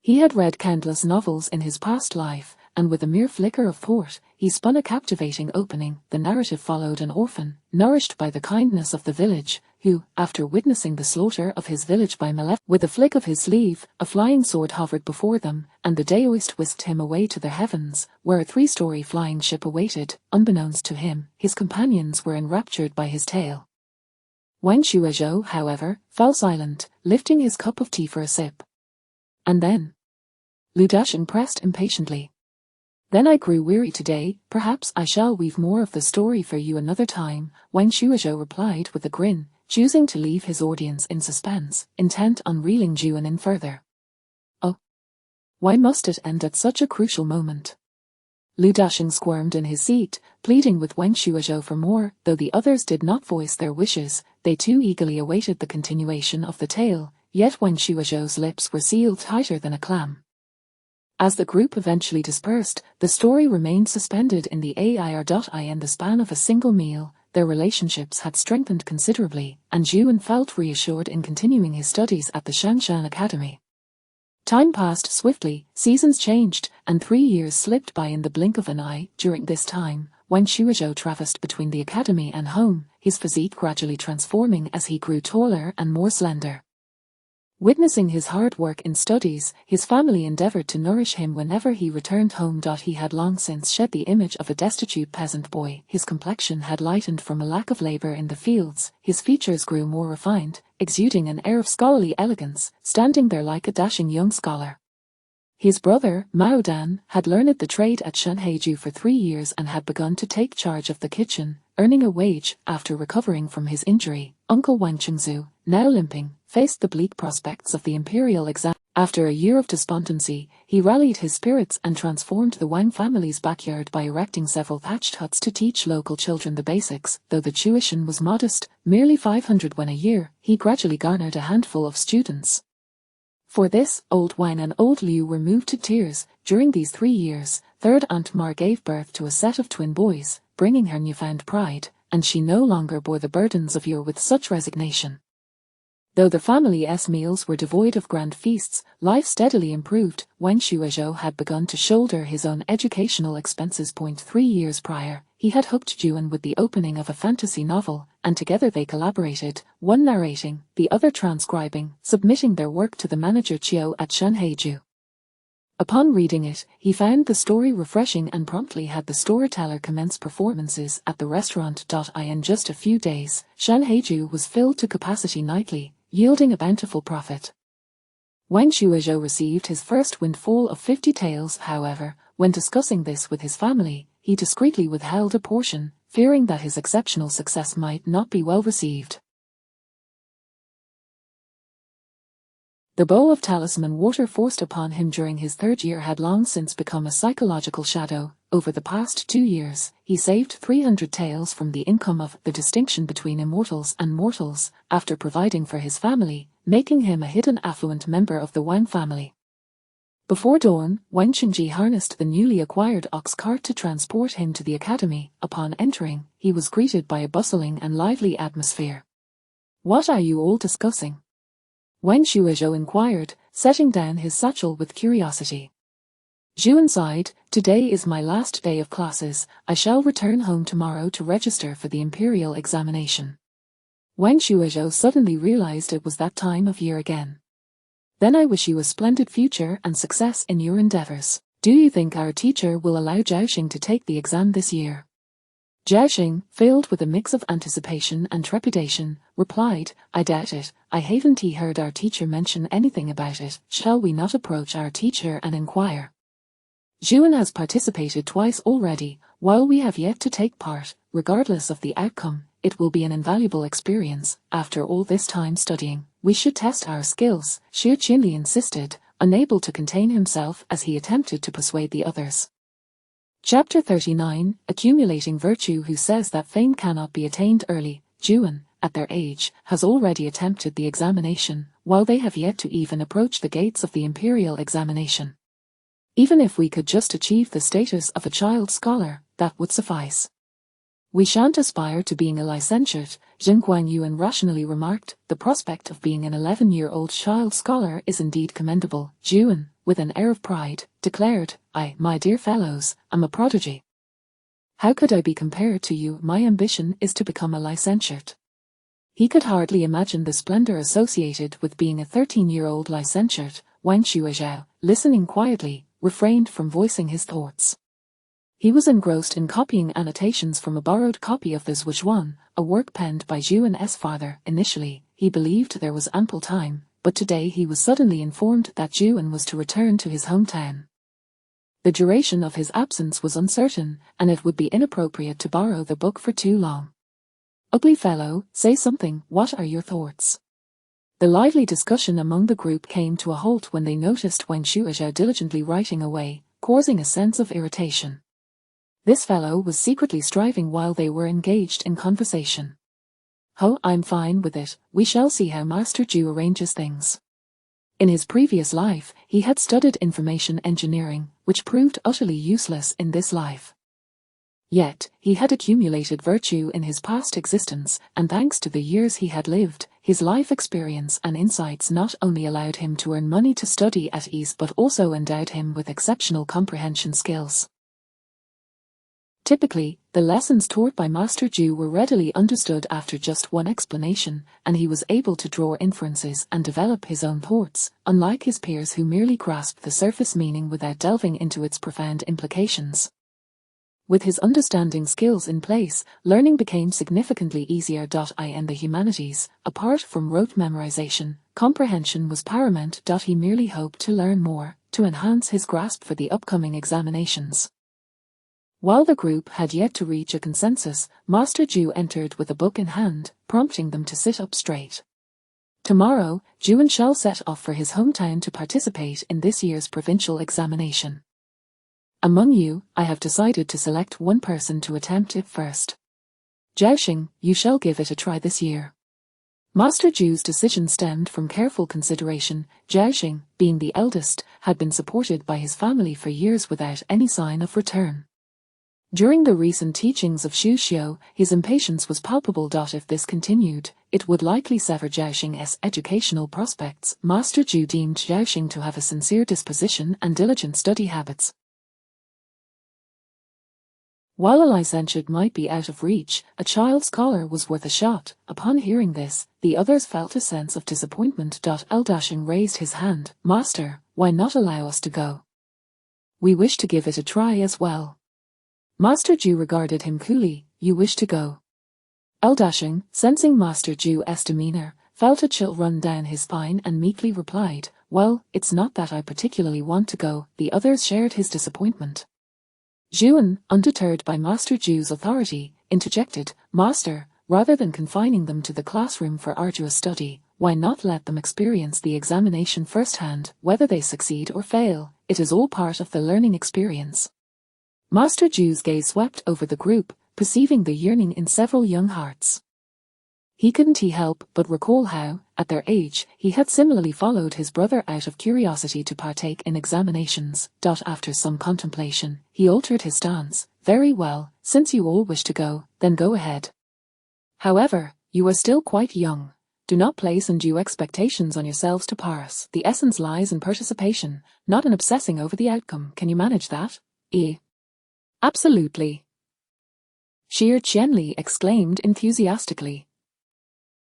He had read countless novels in his past life, and with a mere flicker of thought, he spun a captivating opening. The narrative followed an orphan, nourished by the kindness of the village, who, after witnessing the slaughter of his village by with a flick of his sleeve, a flying sword hovered before them, and the Daoist whisked him away to the heavens, where a 3-story flying ship awaited. Unbeknownst to him, his companions were enraptured by his tale. Wang Shuozhou, however, fell silent, lifting his cup of tea for a sip. And then? Lu Dasheng pressed impatiently. Then I grew weary today. Perhaps I shall weave more of the story for you another time, Wang Shuozhou replied with a grin, choosing to leave his audience in suspense, intent on reeling Juan in further. Oh. Why must it end at such a crucial moment? Lu Dasheng squirmed in his seat, pleading with Wang Shuozhou for more. Though the others did not voice their wishes, they too eagerly awaited the continuation of the tale, yet Wang Shuozhou's lips were sealed tighter than a clam. As the group eventually dispersed, the story remained suspended in the air.in the span of a single meal. Their relationships had strengthened considerably, and Juan felt reassured in continuing his studies at the Shanshan Academy. Time passed swiftly, seasons changed, and 3 years slipped by in the blink of an eye. During this time, Wang Shuozhou traversed between the academy and home, his physique gradually transforming as he grew taller and more slender. Witnessing his hard work in studies, his family endeavored to nourish him whenever he returned home. He had long since shed the image of a destitute peasant boy. His complexion had lightened from a lack of labor in the fields, his features grew more refined, exuding an air of scholarly elegance, standing there like a dashing young scholar. His brother, Mao Dan, had learned the trade at Shenheiju for 3 years and had begun to take charge of the kitchen, earning a wage. After recovering from his injury, Uncle Wang Chengzu, now limping, faced the bleak prospects of the imperial exam. After a year of despondency, he rallied his spirits and transformed the Wang family's backyard by erecting several thatched huts to teach local children the basics. Though the tuition was modest, merely 500 yuan a year, he gradually garnered a handful of students. For this, old Wang and old Liu were moved to tears. During these 3 years, third Aunt Mar gave birth to a set of twin boys, bringing her newfound pride, and she no longer bore the burdens of year with such resignation. Though the family's meals were devoid of grand feasts, life steadily improved. Wang Shuozhou had begun to shoulder his own educational expenses. 3 years prior, he had hooked Juan with the opening of a fantasy novel, and together they collaborated, one narrating, the other transcribing, submitting their work to the manager Qiu at Shenheiju. Upon reading it, he found the story refreshing and promptly had the storyteller commence performances at the restaurant. In just a few days, Shenheiju was filled to capacity nightly, yielding a bountiful profit. Wang Shuozhou received his first windfall of 50 taels. However, when discussing this with his family, he discreetly withheld a portion, fearing that his exceptional success might not be well received. The bow of talisman water forced upon him during his 3rd year had long since become a psychological shadow. Over the past 2 years, he saved 300 taels from the income of the distinction between immortals and mortals, after providing for his family, making him a hidden affluent member of the Wang family. Before dawn, Wang Chengji harnessed the newly acquired ox cart to transport him to the academy. Upon entering, he was greeted by a bustling and lively atmosphere. "What are you all discussing?" Wang Shuozhou inquired, setting down his satchel with curiosity. Juan sighed, "Today is my last day of classes. I shall return home tomorrow to register for the imperial examination." Wang Shuozhou suddenly realized it was that time of year again. "Then I wish you a splendid future and success in your endeavors. Do you think our teacher will allow Zhaoxing to take the exam this year?" Zhaoxing, filled with a mix of anticipation and trepidation, replied, "I doubt it. I haven't heard our teacher mention anything about it. Shall we not approach our teacher and inquire?" Juan has participated twice already, while we have yet to take part. Regardless of the outcome, it will be an invaluable experience. After all this time studying, we should test our skills, Xie Qinli insisted, unable to contain himself as he attempted to persuade the others. Chapter 39, Accumulating Virtue. Who says that fame cannot be attained early? Juan, at their age, has already attempted the examination, while they have yet to even approach the gates of the imperial examination. Even if we could just achieve the status of a child scholar, that would suffice. "We shan't aspire to being a licentiate," Zheng Guangyuan rationally remarked. "The prospect of being an 11-year-old child scholar is indeed commendable." Juan, with an air of pride, declared, "I, my dear fellows, am a prodigy. How could I be compared to you? My ambition is to become a licentiate." He could hardly imagine the splendor associated with being a 13-year-old licentiate. Wang Shuizhao, listening quietly, refrained from voicing his thoughts. He was engrossed in copying annotations from a borrowed copy of the Zhuizhuan, a work penned by Zhuan's father. Initially, he believed there was ample time, but today he was suddenly informed that Zhuan was to return to his hometown. The duration of his absence was uncertain, and it would be inappropriate to borrow the book for too long. "Ugly fellow, say something. What are your thoughts?" The lively discussion among the group came to a halt when they noticed Wang Shuizhao diligently writing away, causing a sense of irritation. This fellow was secretly striving while they were engaged in conversation. "Oh, I'm fine with it. We shall see how Master Zhu arranges things." In his previous life, he had studied information engineering, which proved utterly useless in this life. Yet, he had accumulated virtue in his past existence, and thanks to the years he had lived, his life experience and insights not only allowed him to earn money to study at ease but also endowed him with exceptional comprehension skills. Typically, the lessons taught by Master Zhu were readily understood after just one explanation, and he was able to draw inferences and develop his own thoughts, unlike his peers who merely grasped the surface meaning without delving into its profound implications. With his understanding skills in place, learning became significantly easier. In the humanities, apart from rote memorization, comprehension was paramount. He merely hoped to learn more, to enhance his grasp for the upcoming examinations. While the group had yet to reach a consensus, Master Zhu entered with a book in hand, prompting them to sit up straight. Tomorrow, Zhuan shall set off for his hometown to participate in this year's provincial examination. Among you, I have decided to select one person to attempt it first. Zhaoxing, you shall give it a try this year. Master Zhu's decision stemmed from careful consideration. Zhaoxing, being the eldest, had been supported by his family for years without any sign of return. During the recent teachings of Xu Xiu, his impatience was palpable. If this continued, it would likely sever Zhaoxing's educational prospects. Master Zhu deemed Zhaoxing to have a sincere disposition and diligent study habits. While a licentiate might be out of reach, a child scholar was worth a shot. Upon hearing this, the others felt a sense of disappointment. Zhaoxing raised his hand. "Master, why not allow us to go? We wish to give it a try as well." Master Zhu regarded him coolly. "You wish to go?" Zhaoxing, sensing Master Zhu's demeanor, felt a chill run down his spine and meekly replied, "Well, it's not that I particularly want to go." The others shared his disappointment. Zhuan, undeterred by Master Zhu's authority, interjected, "Master, rather than confining them to the classroom for arduous study, why not let them experience the examination firsthand? Whether they succeed or fail, it is all part of the learning experience." Master Zhu's gaze swept over the group, perceiving the yearning in several young hearts. He couldn't help but recall how, at their age, he had similarly followed his brother out of curiosity to partake in examinations. After some contemplation, he altered his stance. "Very well, since you all wish to go, then go ahead. However, you are still quite young. Do not place undue expectations on yourselves to pass. The essence lies in participation, not in obsessing over the outcome. Can you manage that?" "Absolutely," Xie Qianli exclaimed enthusiastically.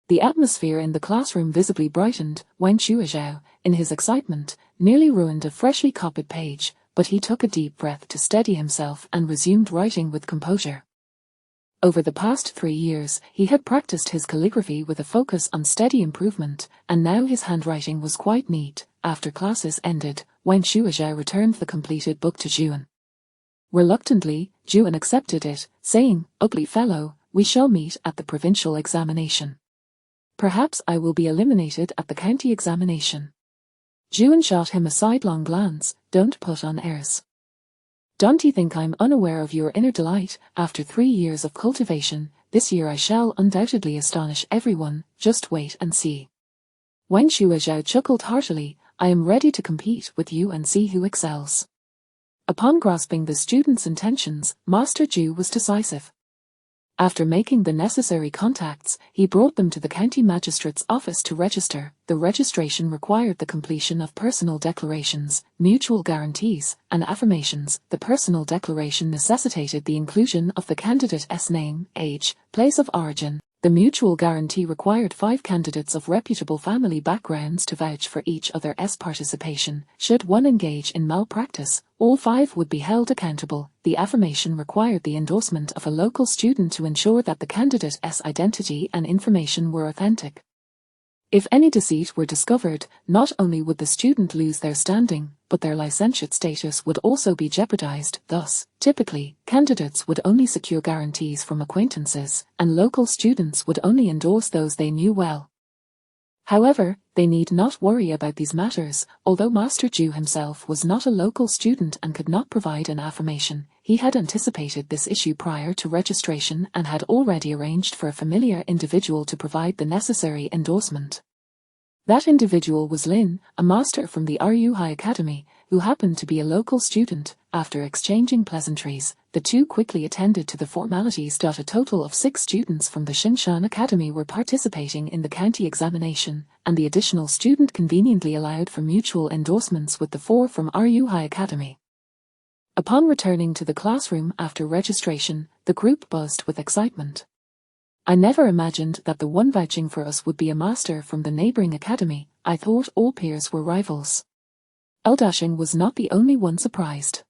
The atmosphere in the classroom visibly brightened. Wang Shuizhao, in his excitement, nearly ruined a freshly copied page, but he took a deep breath to steady himself and resumed writing with composure. Over the past 3 years, he had practiced his calligraphy with a focus on steady improvement, and now his handwriting was quite neat. After classes ended, Wang Shuizhao returned the completed book to Zhuan. Reluctantly, Zhuan accepted it, saying, "Ugly fellow, we shall meet at the provincial examination. Perhaps I will be eliminated at the county examination." Zhuan shot him a sidelong glance. "Don't put on airs. Don't you think I'm unaware of your inner delight? After 3 years of cultivation, this year I shall undoubtedly astonish everyone. Just wait and see." Wang Shuizhao chuckled heartily. "I am ready to compete with you and see who excels." Upon grasping the student's intentions, Master Zhu was decisive. After making the necessary contacts, he brought them to the county magistrate's office to register. The registration required the completion of personal declarations, mutual guarantees, and affirmations. The personal declaration necessitated the inclusion of the candidate's name, age, place of origin. The mutual guarantee required 5 candidates of reputable family backgrounds to vouch for each other's participation. Should one engage in malpractice, all 5 would be held accountable. The affirmation required the endorsement of a local student to ensure that the candidate's identity and information were authentic. If any deceit were discovered, not only would the student lose their standing, but their licentiate status would also be jeopardized. Thus, typically, candidates would only secure guarantees from acquaintances, and local students would only endorse those they knew well. However, they need not worry about these matters. Although Master Jew himself was not a local student and could not provide an affirmation, he had anticipated this issue prior to registration and had already arranged for a familiar individual to provide the necessary endorsement. That individual was Lin, a master from the RU High Academy, who happened to be a local student. After exchanging pleasantries, the two quickly attended to the formalities. A total of 6 students from the Shinshan Academy were participating in the county examination, and the additional student conveniently allowed for mutual endorsements with the 4 from RU High Academy. Upon returning to the classroom after registration, the group buzzed with excitement. I never imagined that the one vouching for us would be a master from the neighboring academy. I thought all peers were rivals. Eldashing was not the only one surprised.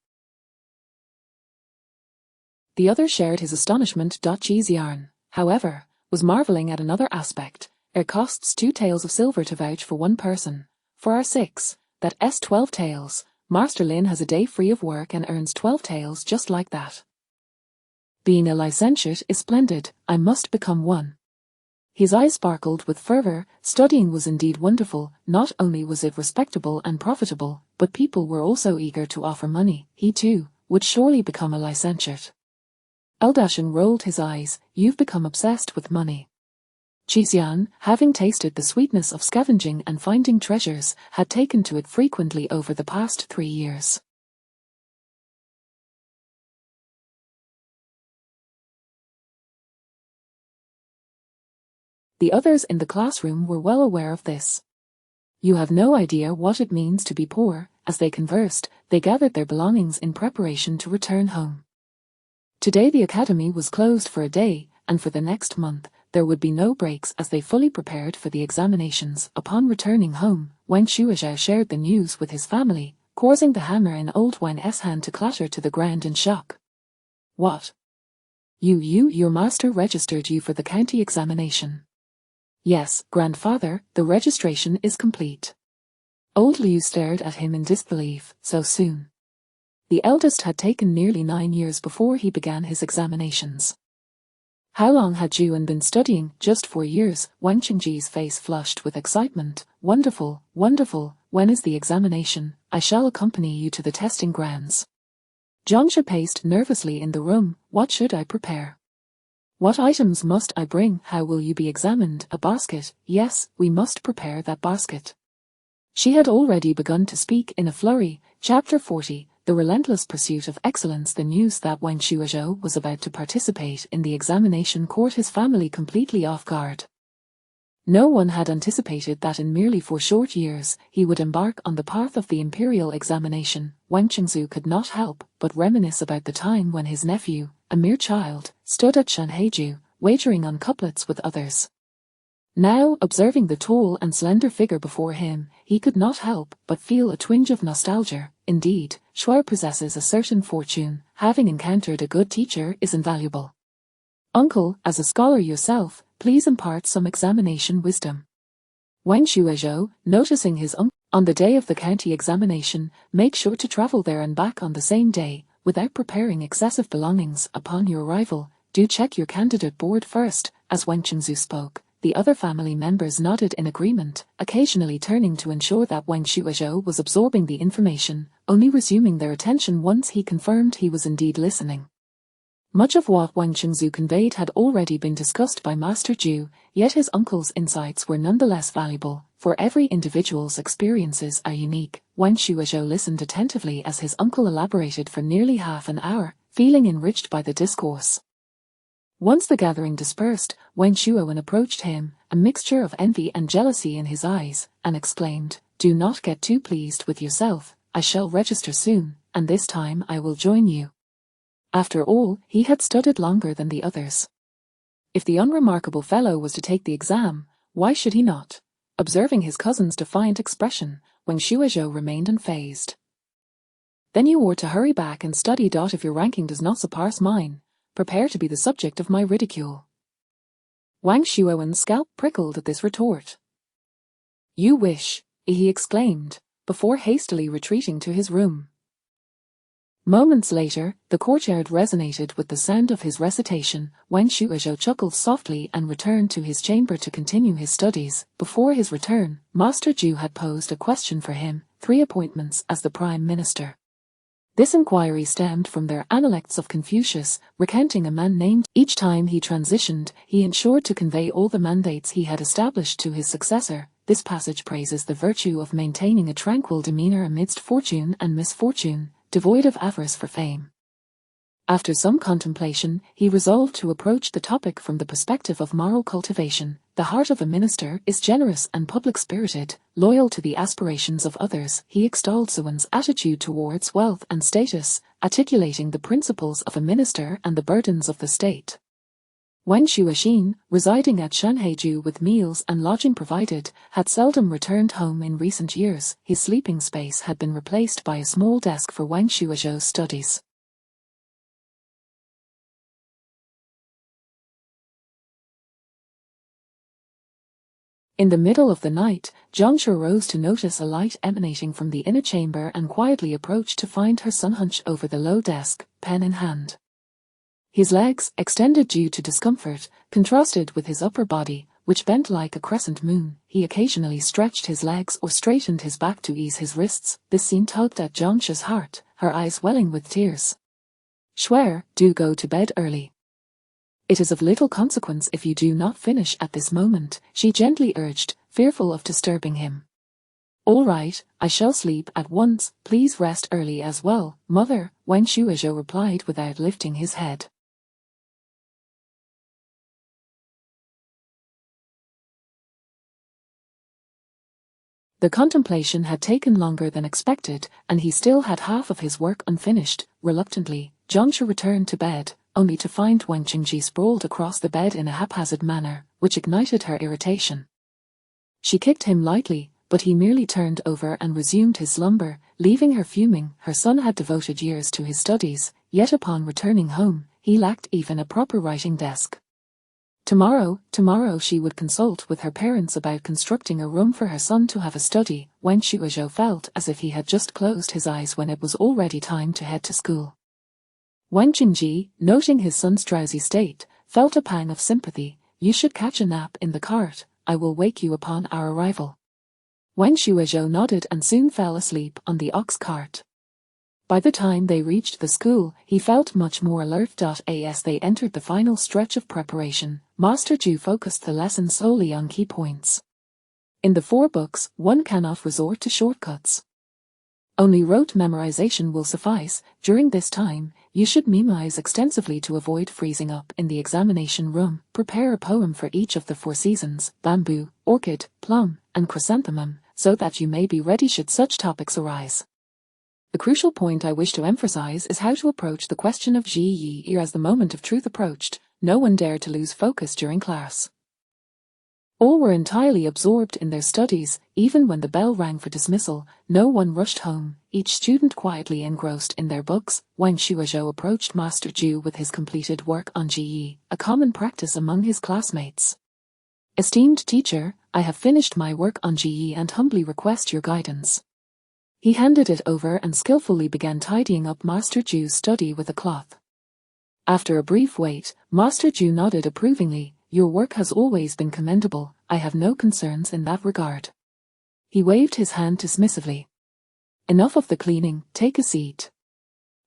The other shared his astonishment. Cheeseyarn, however, was marvelling at another aspect. It costs 2 taels of silver to vouch for one person. For our 6, that's 12 taels. Master Lin has a day free of work and earns 12 taels just like that. Being a licentiate is splendid. I must become one. His eyes sparkled with fervour. Studying was indeed wonderful. Not only was it respectable and profitable, but people were also eager to offer money. He too would surely become a licentiate. Eldashan rolled his eyes. You've become obsessed with money. Cheeseyarn, having tasted the sweetness of scavenging and finding treasures, had taken to it frequently over the past 3 years. The others in the classroom were well aware of this. You have no idea what it means to be poor. As they conversed, they gathered their belongings in preparation to return home. Today the academy was closed for a day, and for the next month, there would be no breaks as they fully prepared for the examinations. Upon returning home, Wang Shuizhao shared the news with his family, causing the hammer in old Wang's hand to clatter to the ground in shock. What? Your master registered you for the county examination? Yes, grandfather, the registration is complete. Old Liu stared at him in disbelief. So soon? The eldest had taken nearly 9 years before he began his examinations. How long had Juan been studying? Just 4 years. Wang Qingji's face flushed with excitement. Wonderful, wonderful. When is the examination? I shall accompany you to the testing grounds. Zhongsha paced nervously in the room. What should I prepare? What items must I bring? How will you be examined? A basket? Yes, we must prepare that basket. She had already begun to speak in a flurry. Chapter 40, The Relentless Pursuit of Excellence. The news that Wang Shuizhou was about to participate in the examination caught his family completely off guard. No one had anticipated that in merely 4 short years, he would embark on the path of the imperial examination. Wang Qingzu could not help but reminisce about the time when his nephew, a mere child, stood at Shanheiju, wagering on couplets with others. Now, observing the tall and slender figure before him, he could not help but feel a twinge of nostalgia. Indeed, Shuai possesses a certain fortune. Having encountered a good teacher is invaluable. Uncle, as a scholar yourself, please impart some examination wisdom. Wang Shuizhou, noticing his uncle on the day of the county examination, make sure to travel there and back on the same day, without preparing excessive belongings. Upon your arrival, do check your candidate board first. As Wang Qingzu spoke, the other family members nodded in agreement, occasionally turning to ensure that Wang Shuizhou was absorbing the information, only resuming their attention once he confirmed he was indeed listening. Much of what Wang Qingzu conveyed had already been discussed by Master Zhu, yet his uncle's insights were nonetheless valuable, for every individual's experiences are unique. Wang Shuizhou listened attentively as his uncle elaborated for nearly half an hour, feeling enriched by the discourse. Once the gathering dispersed, Wen Shuowen approached him, a mixture of envy and jealousy in his eyes, and exclaimed, "Do not get too pleased with yourself. I shall register soon, and this time I will join you." After all, he had studied longer than the others. If the unremarkable fellow was to take the exam, why should he not? Observing his cousin's defiant expression, Wang Shuozhou remained unfazed. "Then you ought to hurry back and study. If your ranking does not surpass mine, prepare to be the subject of my ridicule." Wang Shuowen's scalp prickled at this retort. "You wish," he exclaimed, before hastily retreating to his room. Moments later, the courtyard resonated with the sound of his recitation. Wang Shuozhou chuckled softly and returned to his chamber to continue his studies. Before his return, Master Zhu had posed a question for him: 3 appointments as the Prime Minister. This inquiry stemmed from their Analects of Confucius, recounting a man named. Each time he transitioned, he ensured to convey all the mandates he had established to his successor. This passage praises the virtue of maintaining a tranquil demeanor amidst fortune and misfortune, devoid of avarice for fame. After some contemplation, he resolved to approach the topic from the perspective of moral cultivation. The heart of a minister is generous and public-spirited, loyal to the aspirations of others. He extolled Suwen's attitude towards wealth and status, articulating the principles of a minister and the burdens of the state. Wen Shuoxin, residing at Shanhaiju with meals and lodging provided, had seldom returned home in recent years. His sleeping space had been replaced by a small desk for Wang Shuozhou's studies. In the middle of the night, Zhang Shi rose to notice a light emanating from the inner chamber and quietly approached to find her son hunched over the low desk, pen in hand. His legs, extended due to discomfort, contrasted with his upper body, which bent like a crescent moon. He occasionally stretched his legs or straightened his back to ease his wrists. This scene tugged at Zhang Shi's heart, her eyes welling with tears. "Swear, do go to bed early. It is of little consequence if you do not finish at this moment," she gently urged, fearful of disturbing him. "All right, I shall sleep at once. Please rest early as well, mother," Wen Shuozhou replied without lifting his head. The contemplation had taken longer than expected, and he still had half of his work unfinished. Reluctantly, Zhang Shi returned to bed, only to find Wang Qingji sprawled across the bed in a haphazard manner, which ignited her irritation. She kicked him lightly, but he merely turned over and resumed his slumber, leaving her fuming. Her son had devoted years to his studies, yet upon returning home, he lacked even a proper writing desk. Tomorrow she would consult with her parents about constructing a room for her son to have a study. Wen Shuozhou felt as if he had just closed his eyes when it was already time to head to school. Wang Qingji, noting his son's drowsy state, felt a pang of sympathy. "You should catch a nap in the cart. I will wake you upon our arrival." Wen Shuozhou nodded and soon fell asleep on the ox cart. By the time they reached the school, he felt much more alert. As they entered the final stretch of preparation, Master Zhu focused the lesson solely on key points. In the 4 books, one cannot resort to shortcuts. Only rote memorization will suffice. During this time, you should memorize extensively to avoid freezing up in the examination room. Prepare a poem for each of the 4 seasons: bamboo, orchid, plum, and chrysanthemum, so that you may be ready should such topics arise. The crucial point I wish to emphasize is how to approach the question of Ji Yi. As the moment of truth approached, no one dared to lose focus during class. All were entirely absorbed in their studies. Even when the bell rang for dismissal, no one rushed home, each student quietly engrossed in their books. Wang Shuozhou approached Master Zhu with his completed work on Ji Yi, a common practice among his classmates. "Esteemed teacher, I have finished my work on Ji Yi and humbly request your guidance." He handed it over and skillfully began tidying up Master Zhu's study with a cloth. After a brief wait, Master Zhu nodded approvingly. "Your work has always been commendable. I have no concerns in that regard." He waved his hand dismissively. "Enough of the cleaning, take a seat."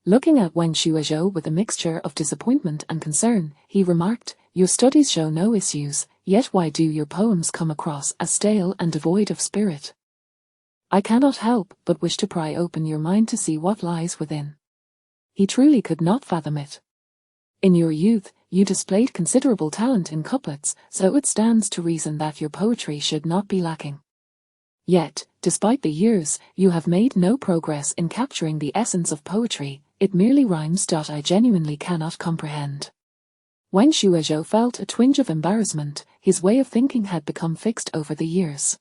Looking at Wen Shuozhou with a mixture of disappointment and concern, he remarked, "Your studies show no issues, yet why do your poems come across as stale and devoid of spirit? I cannot help but wish to pry open your mind to see what lies within." He truly could not fathom it. In your youth, you displayed considerable talent in couplets, so it stands to reason that your poetry should not be lacking. Yet, despite the years, you have made no progress in capturing the essence of poetry, it merely rhymes. I genuinely cannot comprehend. Wen Shuozhou felt a twinge of embarrassment, his way of thinking had become fixed over the years.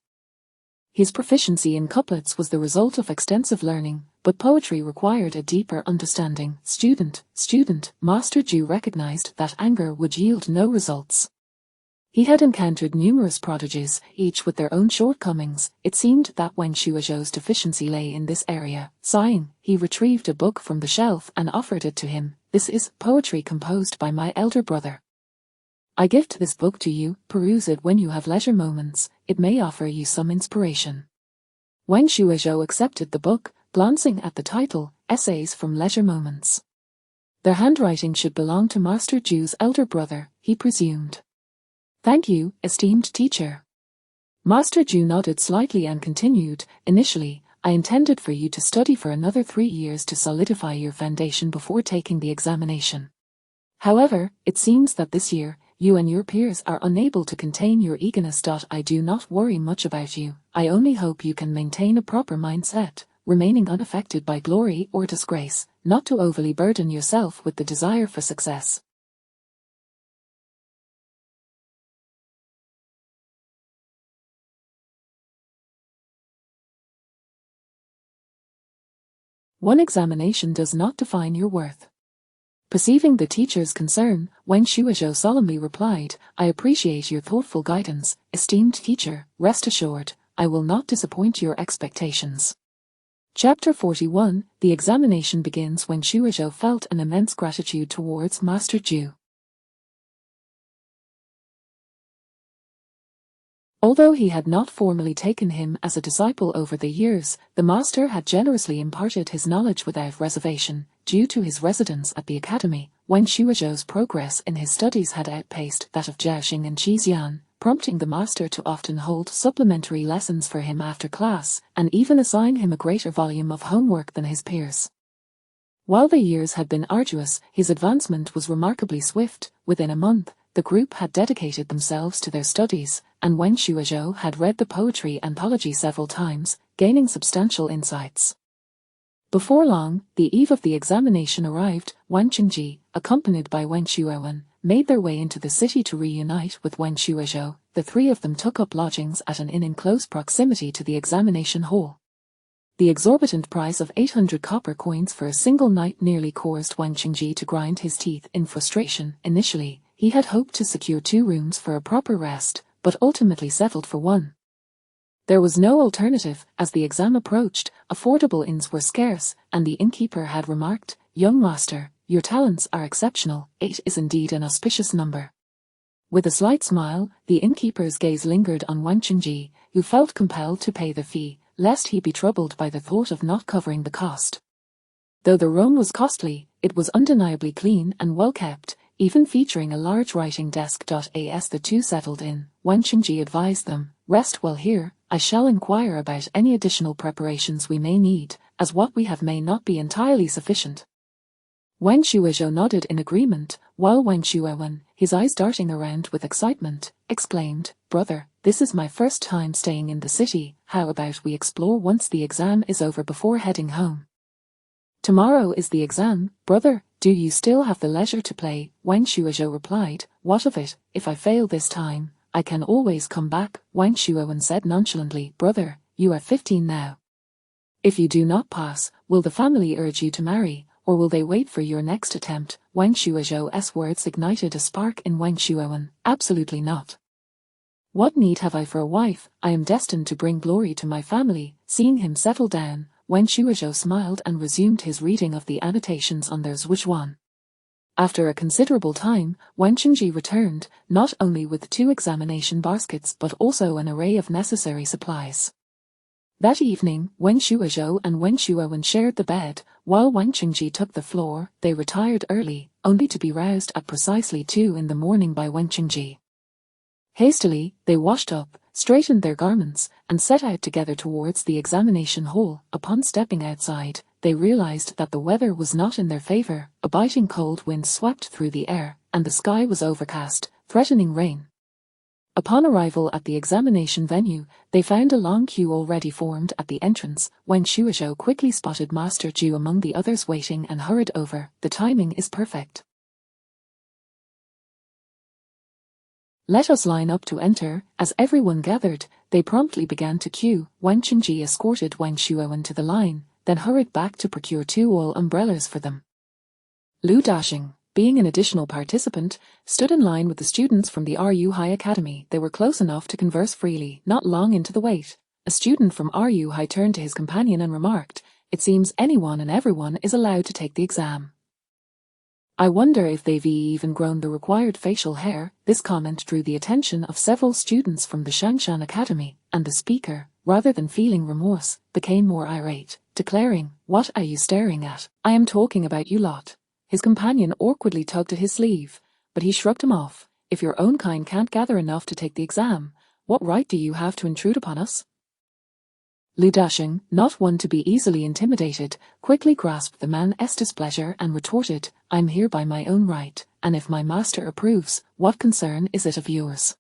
His proficiency in couplets was the result of extensive learning, but poetry required a deeper understanding. Student, Master Zhu recognized that anger would yield no results. He had encountered numerous prodigies, each with their own shortcomings. It seemed that Wen Shuozhou's deficiency lay in this area. Sighing, he retrieved a book from the shelf and offered it to him. This is poetry composed by my elder brother. I gift this book to you, peruse it when you have leisure moments, it may offer you some inspiration. Wen Shuozhou accepted the book, glancing at the title, Essays from Leisure Moments. Their handwriting should belong to Master Zhu's elder brother, he presumed. Thank you, esteemed teacher. Master Zhu nodded slightly and continued, initially, I intended for you to study for another 3 years to solidify your foundation before taking the examination. However, it seems that this year, you and your peers are unable to contain your eagerness. I do not worry much about you, I only hope you can maintain a proper mindset, remaining unaffected by glory or disgrace, not to overly burden yourself with the desire for success. One examination does not define your worth. Perceiving the teacher's concern, Wen Shuozhou solemnly replied, I appreciate your thoughtful guidance, esteemed teacher, rest assured, I will not disappoint your expectations. Chapter 41, The examination begins. Wen Shuozhou felt an immense gratitude towards Master Zhu. Although he had not formally taken him as a disciple over the years, the master had generously imparted his knowledge without reservation. Due to his residence at the academy, Wen Shuozhou's progress in his studies had outpaced that of Jiaxing and Qixian, prompting the master to often hold supplementary lessons for him after class, and even assign him a greater volume of homework than his peers. While the years had been arduous, his advancement was remarkably swift. Within a month, the group had dedicated themselves to their studies, and Wen Shuozhou had read the poetry anthology several times, gaining substantial insights. Before long, the eve of the examination arrived. Wang Qingji, accompanied by Wen Shuowen, made their way into the city to reunite with Wen Shuozhou. The three of them took up lodgings at an inn in close proximity to the examination hall. The exorbitant price of 800 copper coins for a single night nearly caused Wang Qingji to grind his teeth in frustration. Initially, he had hoped to secure 2 rooms for a proper rest, but ultimately settled for 1. There was no alternative. As the exam approached, affordable inns were scarce, and the innkeeper had remarked, Young master, your talents are exceptional. 8 is indeed an auspicious number. With a slight smile, the innkeeper's gaze lingered on Wang Qingji, who felt compelled to pay the fee, lest he be troubled by the thought of not covering the cost. Though the room was costly, it was undeniably clean and well kept, even featuring a large writing desk. As the two settled in, Wang Qingji advised them, rest well here, I shall inquire about any additional preparations we may need, as what we have may not be entirely sufficient. Wen Shuozhou nodded in agreement, while Wen Shuowen, his eyes darting around with excitement, exclaimed, Brother, this is my first time staying in the city, how about we explore once the exam is over before heading home? Tomorrow is the exam, brother, do you still have the leisure to play? Wang Shuozhou replied, what of it, if I fail this time, I can always come back. Wang Shuowen said nonchalantly, brother, you are 15 now. If you do not pass, will the family urge you to marry, or will they wait for your next attempt? Wang Shuozhou's words ignited a spark in Wang Shuowen, absolutely not. What need have I for a wife? I am destined to bring glory to my family. Seeing him settle down, Wen Shuozhou smiled and resumed his reading of the annotations on their Zhuchuan. After a considerable time, Wen Qingji returned, not only with 2 examination baskets but also an array of necessary supplies. That evening, Wen Shuozhou and Wen Shuowen shared the bed, while Wang Qingji took the floor. They retired early, only to be roused at precisely 2 in the morning by Wen Qingji. Hastily, they washed up, straightened their garments, and set out together towards the examination hall. Upon stepping outside, they realized that the weather was not in their favor. A biting cold wind swept through the air, and the sky was overcast, threatening rain. Upon arrival at the examination venue, they found a long queue already formed at the entrance. Wen Shuozhou quickly spotted Master Zhu among the others waiting and hurried over. The timing is perfect. Let us line up to enter. As everyone gathered, they promptly began to queue. Wang Qingji escorted Wen Shuowen to the line, then hurried back to procure 2 oil umbrellas for them. Lu Daxing, being an additional participant, stood in line with the students from the RU High Academy. They were close enough to converse freely. Not long into the wait, a student from RU High turned to his companion and remarked, "It seems anyone and everyone is allowed to take the exam. I wonder if they've even grown the required facial hair." This comment drew the attention of several students from the Shangshan Academy, and the speaker, rather than feeling remorse, became more irate, declaring, "What are you staring at? I am talking about you lot." His companion awkwardly tugged at his sleeve, but he shrugged him off. "If your own kind can't gather enough to take the exam, what right do you have to intrude upon us?" Lu Daxing, not one to be easily intimidated, quickly grasped the man's displeasure and retorted, "I'm here by my own right, and if my master approves, what concern is it of yours?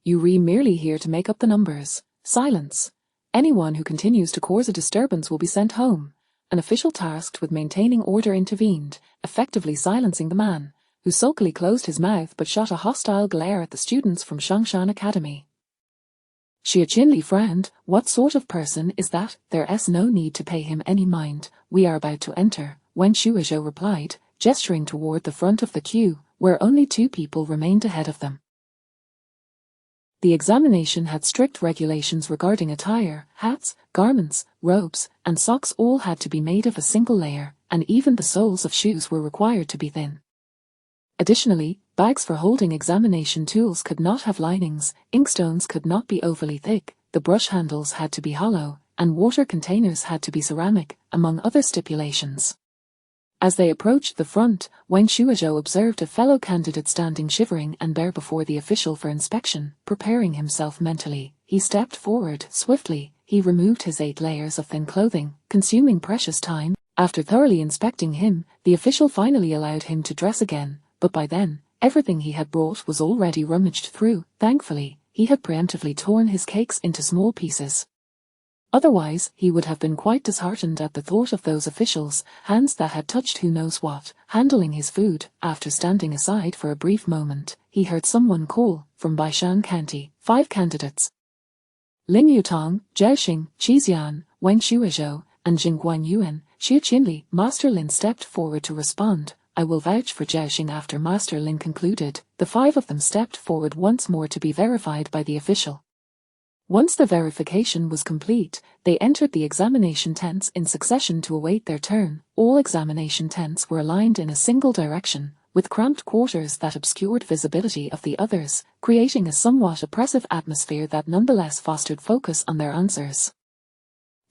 You're merely here to make up the numbers." Silence. Anyone who continues to cause a disturbance will be sent home. An official tasked with maintaining order intervened, effectively silencing the man, who sulkily closed his mouth but shot a hostile glare at the students from Shangshan Academy. Xie Qinli frowned. "What sort of person is that? There's no need to pay him any mind. We are about to enter," Wen Shuozhou replied, gesturing toward the front of the queue, where only 2 people remained ahead of them. The examination had strict regulations regarding attire. Hats, garments, robes, and socks all had to be made of a single layer, and even the soles of shoes were required to be thin. Additionally, bags for holding examination tools could not have linings, inkstones could not be overly thick, the brush handles had to be hollow, and water containers had to be ceramic, among other stipulations. As they approached the front, Wen Shuozhou observed a fellow candidate standing shivering and bare before the official for inspection. Preparing himself mentally, he stepped forward. Swiftly, he removed his 8 layers of thin clothing, consuming precious time. After thoroughly inspecting him, the official finally allowed him to dress again, but by then, everything he had brought was already rummaged through. Thankfully, he had preemptively torn his cakes into small pieces. Otherwise, he would have been quite disheartened at the thought of those officials' hands that had touched who knows what, handling his food. After standing aside for a brief moment, he heard someone call, from Baishan County, 5 candidates. Lin Yutong, Zhao Xing, Qixian, Wen Shuozhou, and Jingguan Yuan. Xie Qinli. Master Lin stepped forward to respond. "I will vouch for Zhao Xing." After Master Lin concluded, the 5 of them stepped forward once more to be verified by the official. Once the verification was complete, they entered the examination tents in succession to await their turn. All examination tents were aligned in a single direction, with cramped quarters that obscured visibility of the others, creating a somewhat oppressive atmosphere that nonetheless fostered focus on their answers.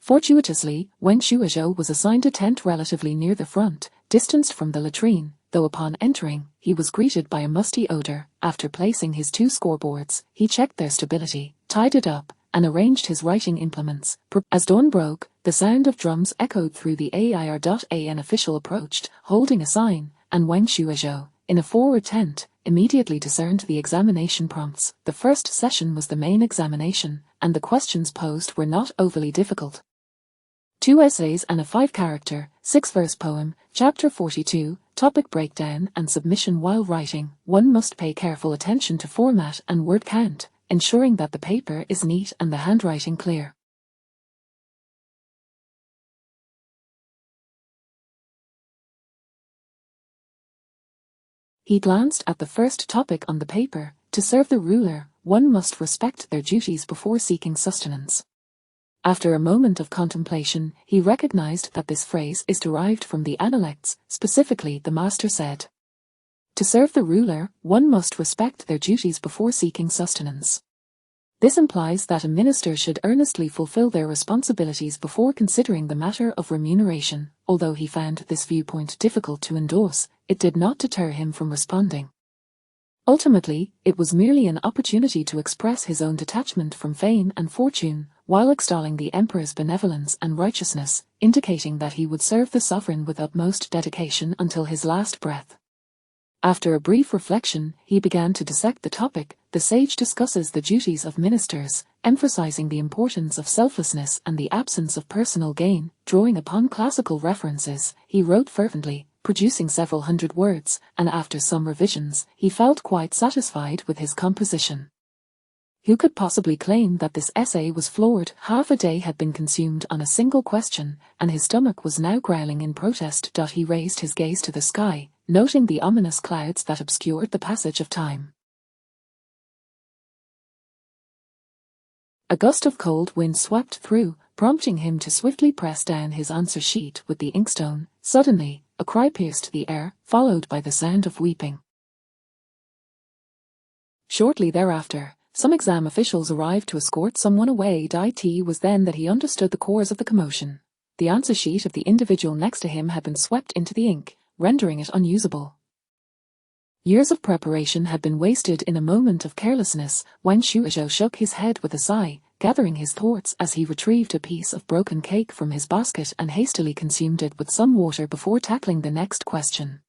Fortuitously, Wen Shuozhou was assigned a tent relatively near the front, distanced from the latrine, though upon entering, he was greeted by a musty odor. After placing his 2 scoreboards, he checked their stability, tied it up, and arranged his writing implements. As dawn broke, the sound of drums echoed through the AIR. An official approached, holding a sign, and Wen Shuozhou, in a forward tent, immediately discerned the examination prompts. The first session was the main examination, and the questions posed were not overly difficult. 2 essays and a 5-character, 6-verse poem, Chapter 42, topic breakdown and submission. While writing, one must pay careful attention to format and word count, ensuring that the paper is neat and the handwriting clear. He glanced at the first topic on the paper. To serve the ruler, one must respect their duties before seeking sustenance. After a moment of contemplation, he recognized that this phrase is derived from the Analects. Specifically, the master said, "To serve the ruler, one must respect their duties before seeking sustenance." This implies that a minister should earnestly fulfill their responsibilities before considering the matter of remuneration. Although he found this viewpoint difficult to endorse, it did not deter him from responding. Ultimately, it was merely an opportunity to express his own detachment from fame and fortune. while extolling the emperor's benevolence and righteousness, indicating that he would serve the sovereign with utmost dedication until his last breath. After a brief reflection, he began to dissect the topic. The sage discusses the duties of ministers, emphasizing the importance of selflessness and the absence of personal gain. Drawing upon classical references, he wrote fervently, producing several hundred words, and after some revisions, he felt quite satisfied with his composition. Who could possibly claim that this essay was flawed? Half a day had been consumed on a single question, and his stomach was now growling in protest. He raised his gaze to the sky, noting the ominous clouds that obscured the passage of time. A gust of cold wind swept through, prompting him to swiftly press down his answer sheet with the inkstone. Suddenly, a cry pierced the air, followed by the sound of weeping. Shortly thereafter, some exam officials arrived to escort someone away. It was then that he understood the cause of the commotion. The answer sheet of the individual next to him had been swept into the ink, rendering it unusable. Years of preparation had been wasted in a moment of carelessness. Wen Shuozhou shook his head with a sigh, gathering his thoughts as he retrieved a piece of broken cake from his basket and hastily consumed it with some water before tackling the next question.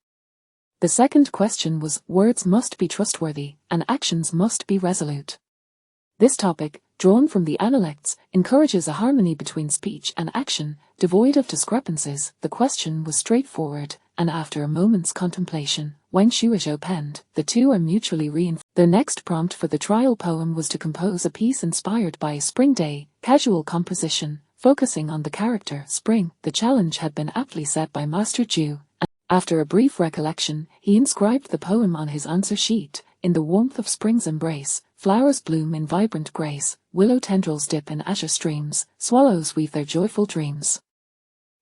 The second question was, words must be trustworthy, and actions must be resolute. This topic, drawn from the Analects, encourages a harmony between speech and action, devoid of discrepancies. The question was straightforward, and after a moment's contemplation, Wen Shuozhou penned, the two are mutually reinforcing. The next prompt for the trial poem was to compose a piece inspired by a spring day, casual composition, focusing on the character Spring. The challenge had been aptly set by Master Zhu. After a brief recollection, he inscribed the poem on his answer sheet. In the warmth of spring's embrace, flowers bloom in vibrant grace, willow tendrils dip in azure streams, swallows weave their joyful dreams.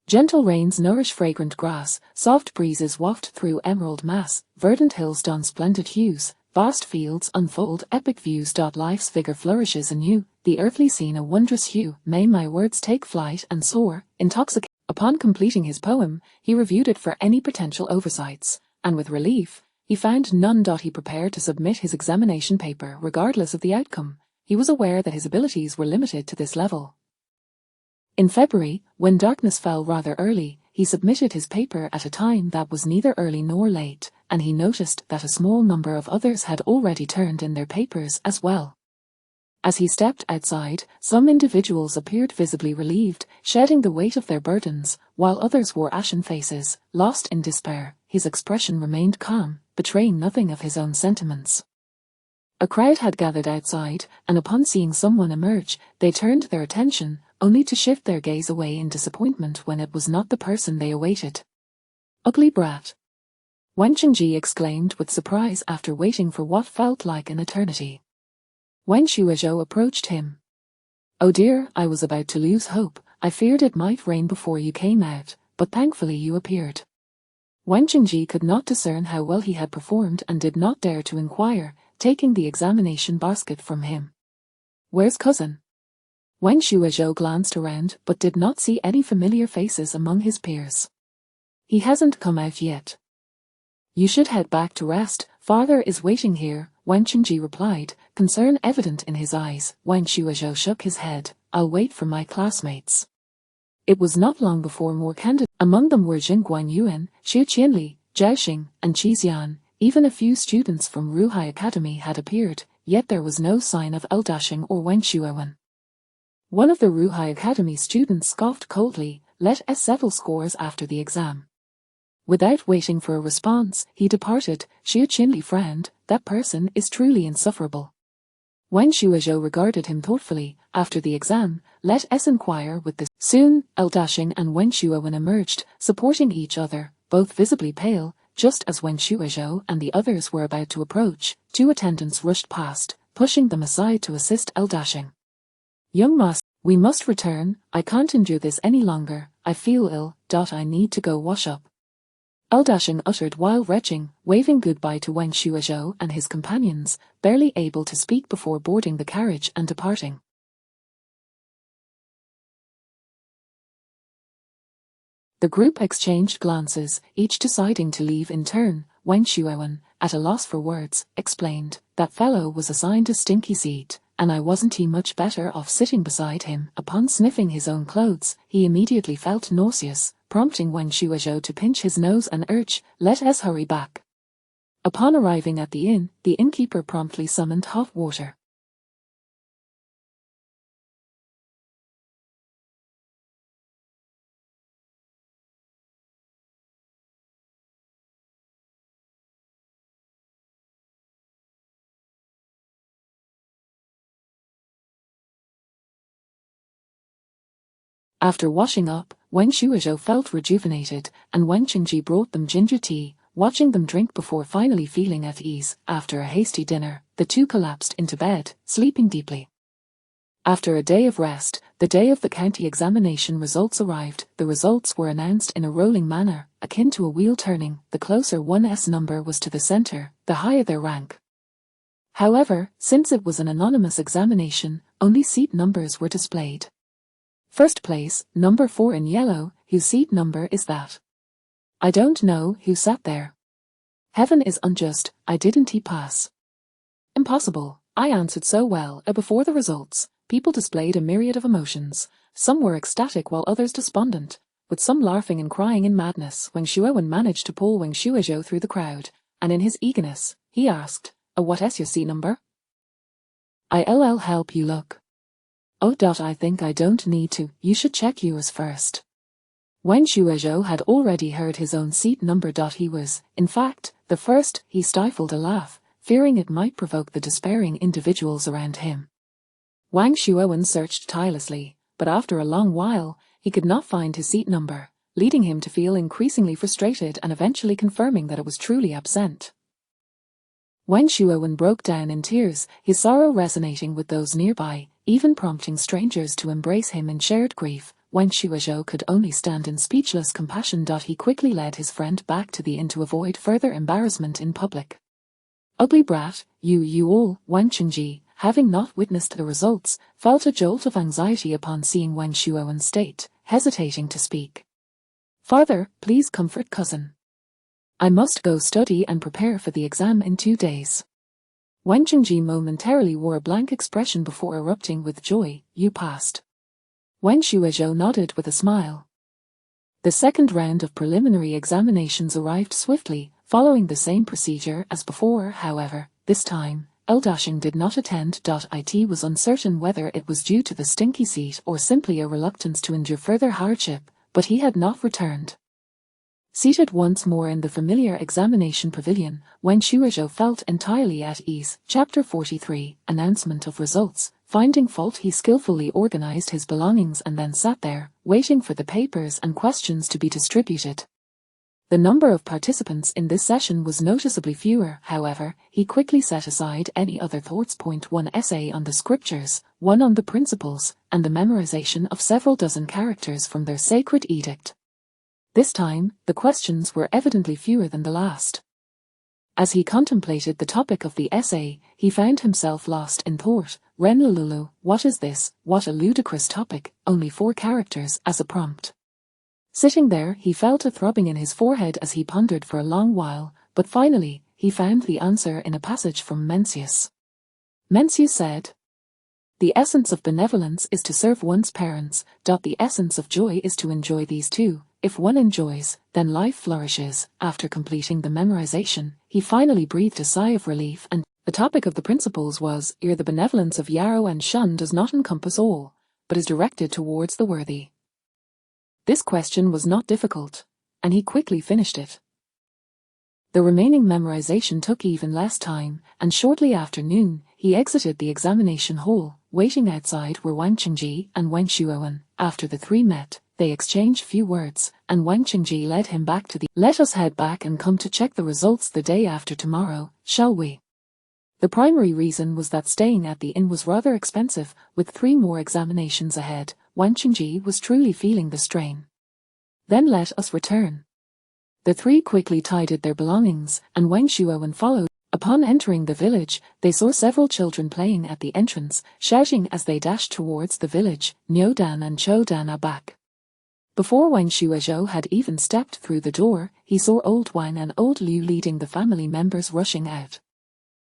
Gentle rains nourish fragrant grass, soft breezes waft through emerald mass, verdant hills don splendid hues, vast fields unfold epic views. Life's vigor flourishes anew, the earthly scene a wondrous hue. May my words take flight and soar, intoxicate. Upon completing his poem, he reviewed it for any potential oversights, and with relief, he found none. He prepared to submit his examination paper regardless of the outcome. He was aware that his abilities were limited to this level. In February, when darkness fell rather early, he submitted his paper at a time that was neither early nor late, and he noticed that a small number of others had already turned in their papers as well. As he stepped outside, some individuals appeared visibly relieved, shedding the weight of their burdens, while others wore ashen faces, lost in despair. His expression remained calm, betraying nothing of his own sentiments. A crowd had gathered outside, and upon seeing someone emerge, they turned their attention, only to shift their gaze away in disappointment when it was not the person they awaited. Ugly brat! Wen Qingji exclaimed with surprise after waiting for what felt like an eternity. Wen Shuozhou approached him. Oh dear, I was about to lose hope. I feared it might rain before you came out, but thankfully you appeared. Wen Qingji could not discern how well he had performed and did not dare to inquire, taking the examination basket from him. Where's cousin? Wen Shuozhou glanced around but did not see any familiar faces among his peers. He hasn't come out yet. You should head back to rest. Father is waiting here, Wen Qingji replied, concern evident in his eyes. Wen Shuozhou shook his head. I'll wait for my classmates. It was not long before more candidates, among them were Jin Guanyuan, Xu Qianli, Zhao Xing, and Qi Xian. Even a few students from Ruhai Academy had appeared, yet there was no sign of Dashing or Wen Shuowen. One of the Ruhai Academy students scoffed coldly, let us settle scores after the exam. Without waiting for a response, he departed. Xu Qianli frowned, that person is truly insufferable. Wen Shuozhou regarded him thoughtfully. After the exam, let us inquire with this. Soon, Dashing and Wen Shuowen emerged, supporting each other, both visibly pale. Just as Wen Shuozhou and the others were about to approach, two attendants rushed past, pushing them aside to assist Dashing. Young master, we must return. I can't endure this any longer. I feel ill. I need to go wash up. Dashing uttered while retching, waving goodbye to Wen Shuozhou and his companions, barely able to speak before boarding the carriage and departing. The group exchanged glances, each deciding to leave in turn. Wen Shuowen, at a loss for words, explained, that fellow was assigned a stinky seat, and I wasn't he much better off sitting beside him. Upon sniffing his own clothes, he immediately felt nauseous, prompting Wen Shuozhou to pinch his nose and urge, "Let us hurry back." Upon arriving at the inn, the innkeeper promptly summoned hot water. After washing up, Wen Shuozhou felt rejuvenated, and Wen Qingji brought them ginger tea. Watching them drink before finally feeling at ease, after a hasty dinner, the two collapsed into bed, sleeping deeply. After a day of rest, the day of the county examination results arrived. The results were announced in a rolling manner, akin to a wheel turning. The closer one's number was to the center, the higher their rank. However, since it was an anonymous examination, only seat numbers were displayed. First place, number 4 in yellow. Whose seat number is that? I don't know who sat there. Heaven is unjust, I didn't he pass? Impossible, I answered so well. Before the results, people displayed a myriad of emotions. Some were ecstatic while others despondent, with some laughing and crying in madness. Wen Shuowen managed to pull Wen Shuozhou through the crowd, and in his eagerness, he asked, what is your seat number? I'll help you look. Oh. I think I don't need to, you should check yours first. Wen Shuozhou had already heard his own seat number. He was, in fact, the first. He stifled a laugh, fearing it might provoke the despairing individuals around him. Wang Shuowen searched tirelessly, but after a long while, he could not find his seat number, leading him to feel increasingly frustrated and eventually confirming that it was truly absent. Wen Shuowen broke down in tears, his sorrow resonating with those nearby, even prompting strangers to embrace him in shared grief. Wen Shuozhou could only stand in speechless compassion. He quickly led his friend back to the inn to avoid further embarrassment in public. Ugly brat, you all. Wen Qingji, having not witnessed the results, felt a jolt of anxiety upon seeing Wen Shuowen's state, hesitating to speak. Father, please comfort cousin. I must go study and prepare for the exam in 2 days. Wen Qingji momentarily wore a blank expression before erupting with joy. You passed. Wen Shuozhou nodded with a smile. The second round of preliminary examinations arrived swiftly, following the same procedure as before. However, this time, Eldashing did not attend. It was uncertain whether it was due to the stinky seat or simply a reluctance to endure further hardship, but he had not returned. Seated once more in the familiar examination pavilion, Wen Shuozhou felt entirely at ease. Chapter 43, Announcement of Results. Finding fault, he skillfully organized his belongings and then sat there, waiting for the papers and questions to be distributed. The number of participants in this session was noticeably fewer. However, he quickly set aside any other thoughts. 1 Essay on the scriptures, 1 on the principles, and the memorization of several dozen characters from their sacred edict. This time, the questions were evidently fewer than the last. As he contemplated the topic of the essay, he found himself lost in thought. Renlululu, what is this? What a ludicrous topic, only 4 characters as a prompt. Sitting there, he felt a throbbing in his forehead as he pondered for a long while, but finally, he found the answer in a passage from Mencius. Mencius said, "The essence of benevolence is to serve one's parents. The essence of joy is to enjoy these too. If one enjoys, then life flourishes." After completing the memorization, he finally breathed a sigh of relief, and the topic of the principles was, the benevolence of Yarrow and Shun does not encompass all, but is directed towards the worthy. This question was not difficult, and he quickly finished it. The remaining memorization took even less time, and shortly after noon, he exited the examination hall. Waiting outside were Wang Qingji and Wen Shuowen. After the 3 met, they exchanged few words, and Wang Qingji led him back to the "Let us head back and come to check the results the day after tomorrow, shall we?" The primary reason was that staying at the inn was rather expensive. With 3 more examinations ahead, Wang Qingji was truly feeling the strain. "Then let us return." The 3 quickly tidied their belongings, and Wen Shuowen followed. Upon entering the village, they saw several children playing at the entrance, shouting as they dashed towards the village, "Nyodan and Chodan are back." Before Wen Shuozhou had even stepped through the door, he saw old Wang and old Liu leading the family members rushing out.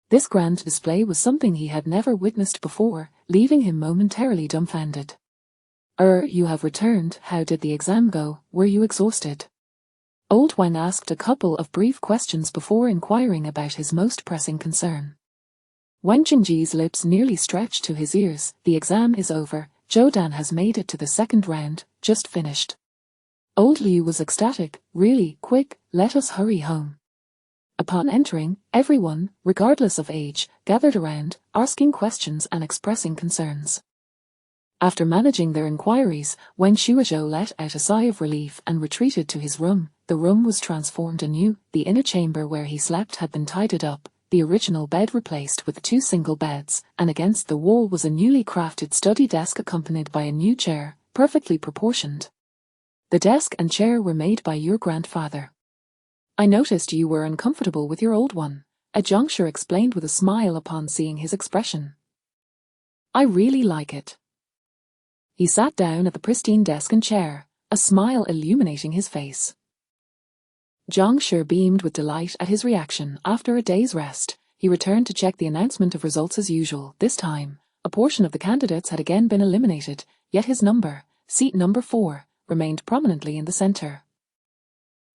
This grand display was something he had never witnessed before, leaving him momentarily dumbfounded. You have returned. How did the exam go? Were you exhausted? Old Wang asked a couple of brief questions before inquiring about his most pressing concern. Wang Qingji's lips nearly stretched to his ears. The exam is over. Zhou Dan has made it to the second round, just finished. Old Liu was ecstatic. Really, quick, let us hurry home. Upon entering, everyone, regardless of age, gathered around, asking questions and expressing concerns. After managing their inquiries, Wang Shuozhou let out a sigh of relief and retreated to his room. The room was transformed anew. The inner chamber where he slept had been tidied up, the original bed replaced with 2 single beds, and against the wall was a newly crafted study desk accompanied by a new chair, perfectly proportioned. The desk and chair were made by your grandfather. I noticed you were uncomfortable with your old one, a Zhongshu explained with a smile upon seeing his expression. I really like it. He sat down at the pristine desk and chair, a smile illuminating his face. Zhongshu beamed with delight at his reaction. After a day's rest, he returned to check the announcement of results as usual. This time, a portion of the candidates had again been eliminated, yet his number, seat number 4, remained prominently in the center.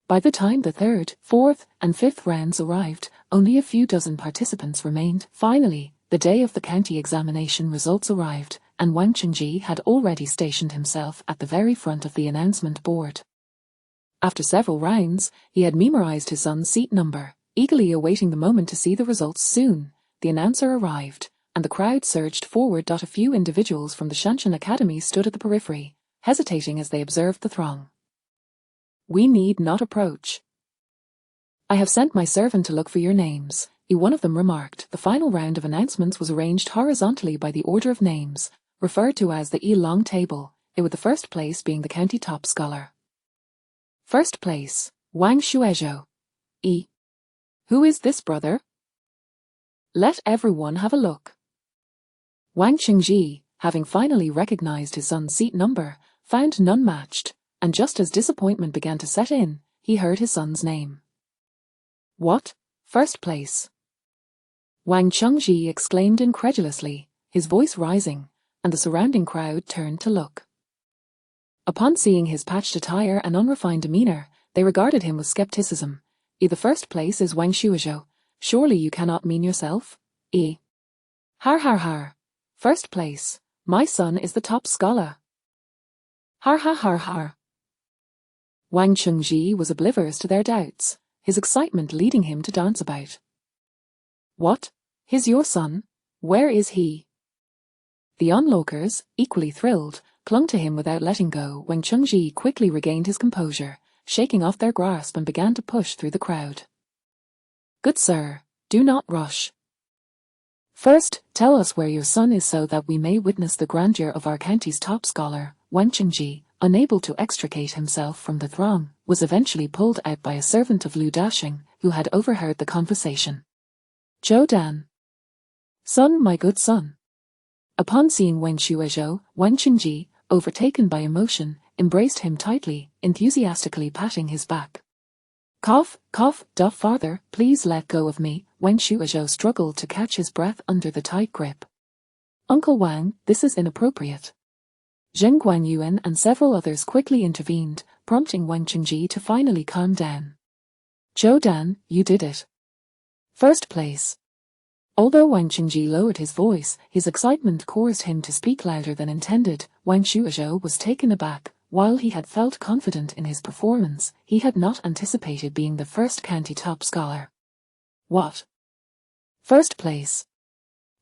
By the time the 3rd, 4th, and 5th rounds arrived, only a few dozen participants remained. Finally, the day of the county examination results arrived, and Wang Qingji had already stationed himself at the very front of the announcement board. After several rounds, he had memorized his son's seat number, eagerly awaiting the moment to see the results. Soon, the announcer arrived, and the crowd surged forward. A few individuals from the Shanshan Academy stood at the periphery, hesitating as they observed the throng. We need not approach. I have sent my servant to look for your names, one of them remarked. The final round of announcements was arranged horizontally by the order of names, referred to as the long table, with the first place being the county top scholar. First place, Wang Shuozhou. Who is this brother? Let everyone have a look. Wang Qingji, having finally recognized his son's seat number, found none matched, and just as disappointment began to set in, he heard his son's name. What? First place? Wang Qingji exclaimed incredulously, his voice rising, and the surrounding crowd turned to look. Upon seeing his patched attire and unrefined demeanor, they regarded him with skepticism. The first place is Wang Shuozhou. Surely you cannot mean yourself? Har har har. First place. My son is the top scholar. Har har har har. Wang Qingji was oblivious to their doubts, his excitement leading him to dance about. What? He's your son? Where is he? The onlookers, equally thrilled, clung to him without letting go. Wang Qingji quickly regained his composure, shaking off their grasp, and began to push through the crowd. Good sir, do not rush. First, tell us where your son is so that we may witness the grandeur of our county's top scholar. Wang Qingji, unable to extricate himself from the throng, was eventually pulled out by a servant of Lu Dashing, who had overheard the conversation. Zhou Dan. Son, my good son. Upon seeing Wang Shuozhou, Wang Qingji, overtaken by emotion, embraced him tightly, enthusiastically patting his back. Cough, cough, father, please let go of me. Wang Shuozhou struggled to catch his breath under the tight grip. Uncle Wang, this is inappropriate. Zheng Guanyuan and several others quickly intervened, prompting Wang Qingji to finally calm down. Zhou Dan, you did it. First place. Although Wang Qingji lowered his voice, his excitement caused him to speak louder than intended. Wang Shuozhou was taken aback. While he had felt confident in his performance, he had not anticipated being the first county top scholar. What? First place?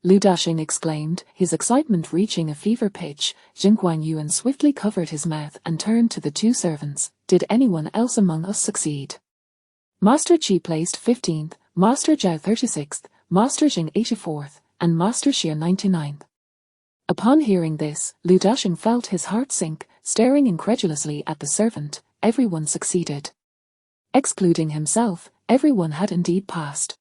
Lu Dashing exclaimed, his excitement reaching a fever pitch. Zheng Guanyuan swiftly covered his mouth and turned to the 2 servants. Did anyone else among us succeed? Master Qi placed 15th, Master Zhao 36th, Master Jing 84th, and Master Xia 99th. Upon hearing this, Lu Dashing felt his heart sink, staring incredulously at the servant. Everyone succeeded. Excluding himself, everyone had indeed passed.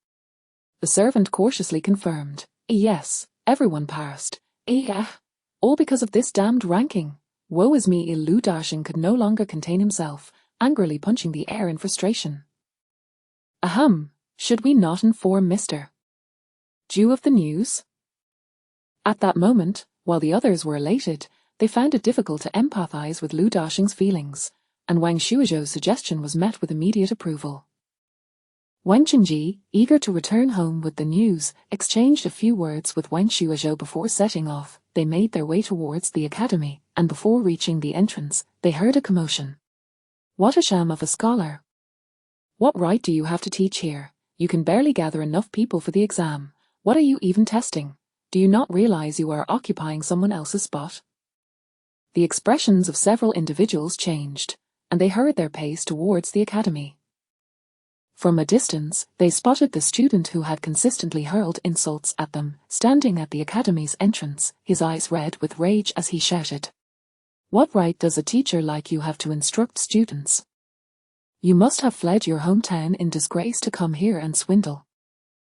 The servant cautiously confirmed, yes, everyone passed. All because of this damned ranking. Woe is me. Lu Dashing could no longer contain himself, angrily punching the air in frustration. Ahem, should we not inform Mr. Ju of the news? At that moment, while the others were elated, they found it difficult to empathize with Lu Daxing's feelings, and Wang Shuozhou's suggestion was met with immediate approval. Wang Qingji, eager to return home with the news, exchanged a few words with Wang Shuozhou before setting off. They made their way towards the academy, and before reaching the entrance, they heard a commotion. What a sham of a scholar! What right do you have to teach here? You can barely gather enough people for the exam. What are you even testing? Do you not realize you are occupying someone else's spot? The expressions of several individuals changed, and they hurried their pace towards the academy. From a distance, they spotted the student who had consistently hurled insults at them, standing at the academy's entrance, his eyes red with rage as he shouted. What right does a teacher like you have to instruct students? You must have fled your hometown in disgrace to come here and swindle.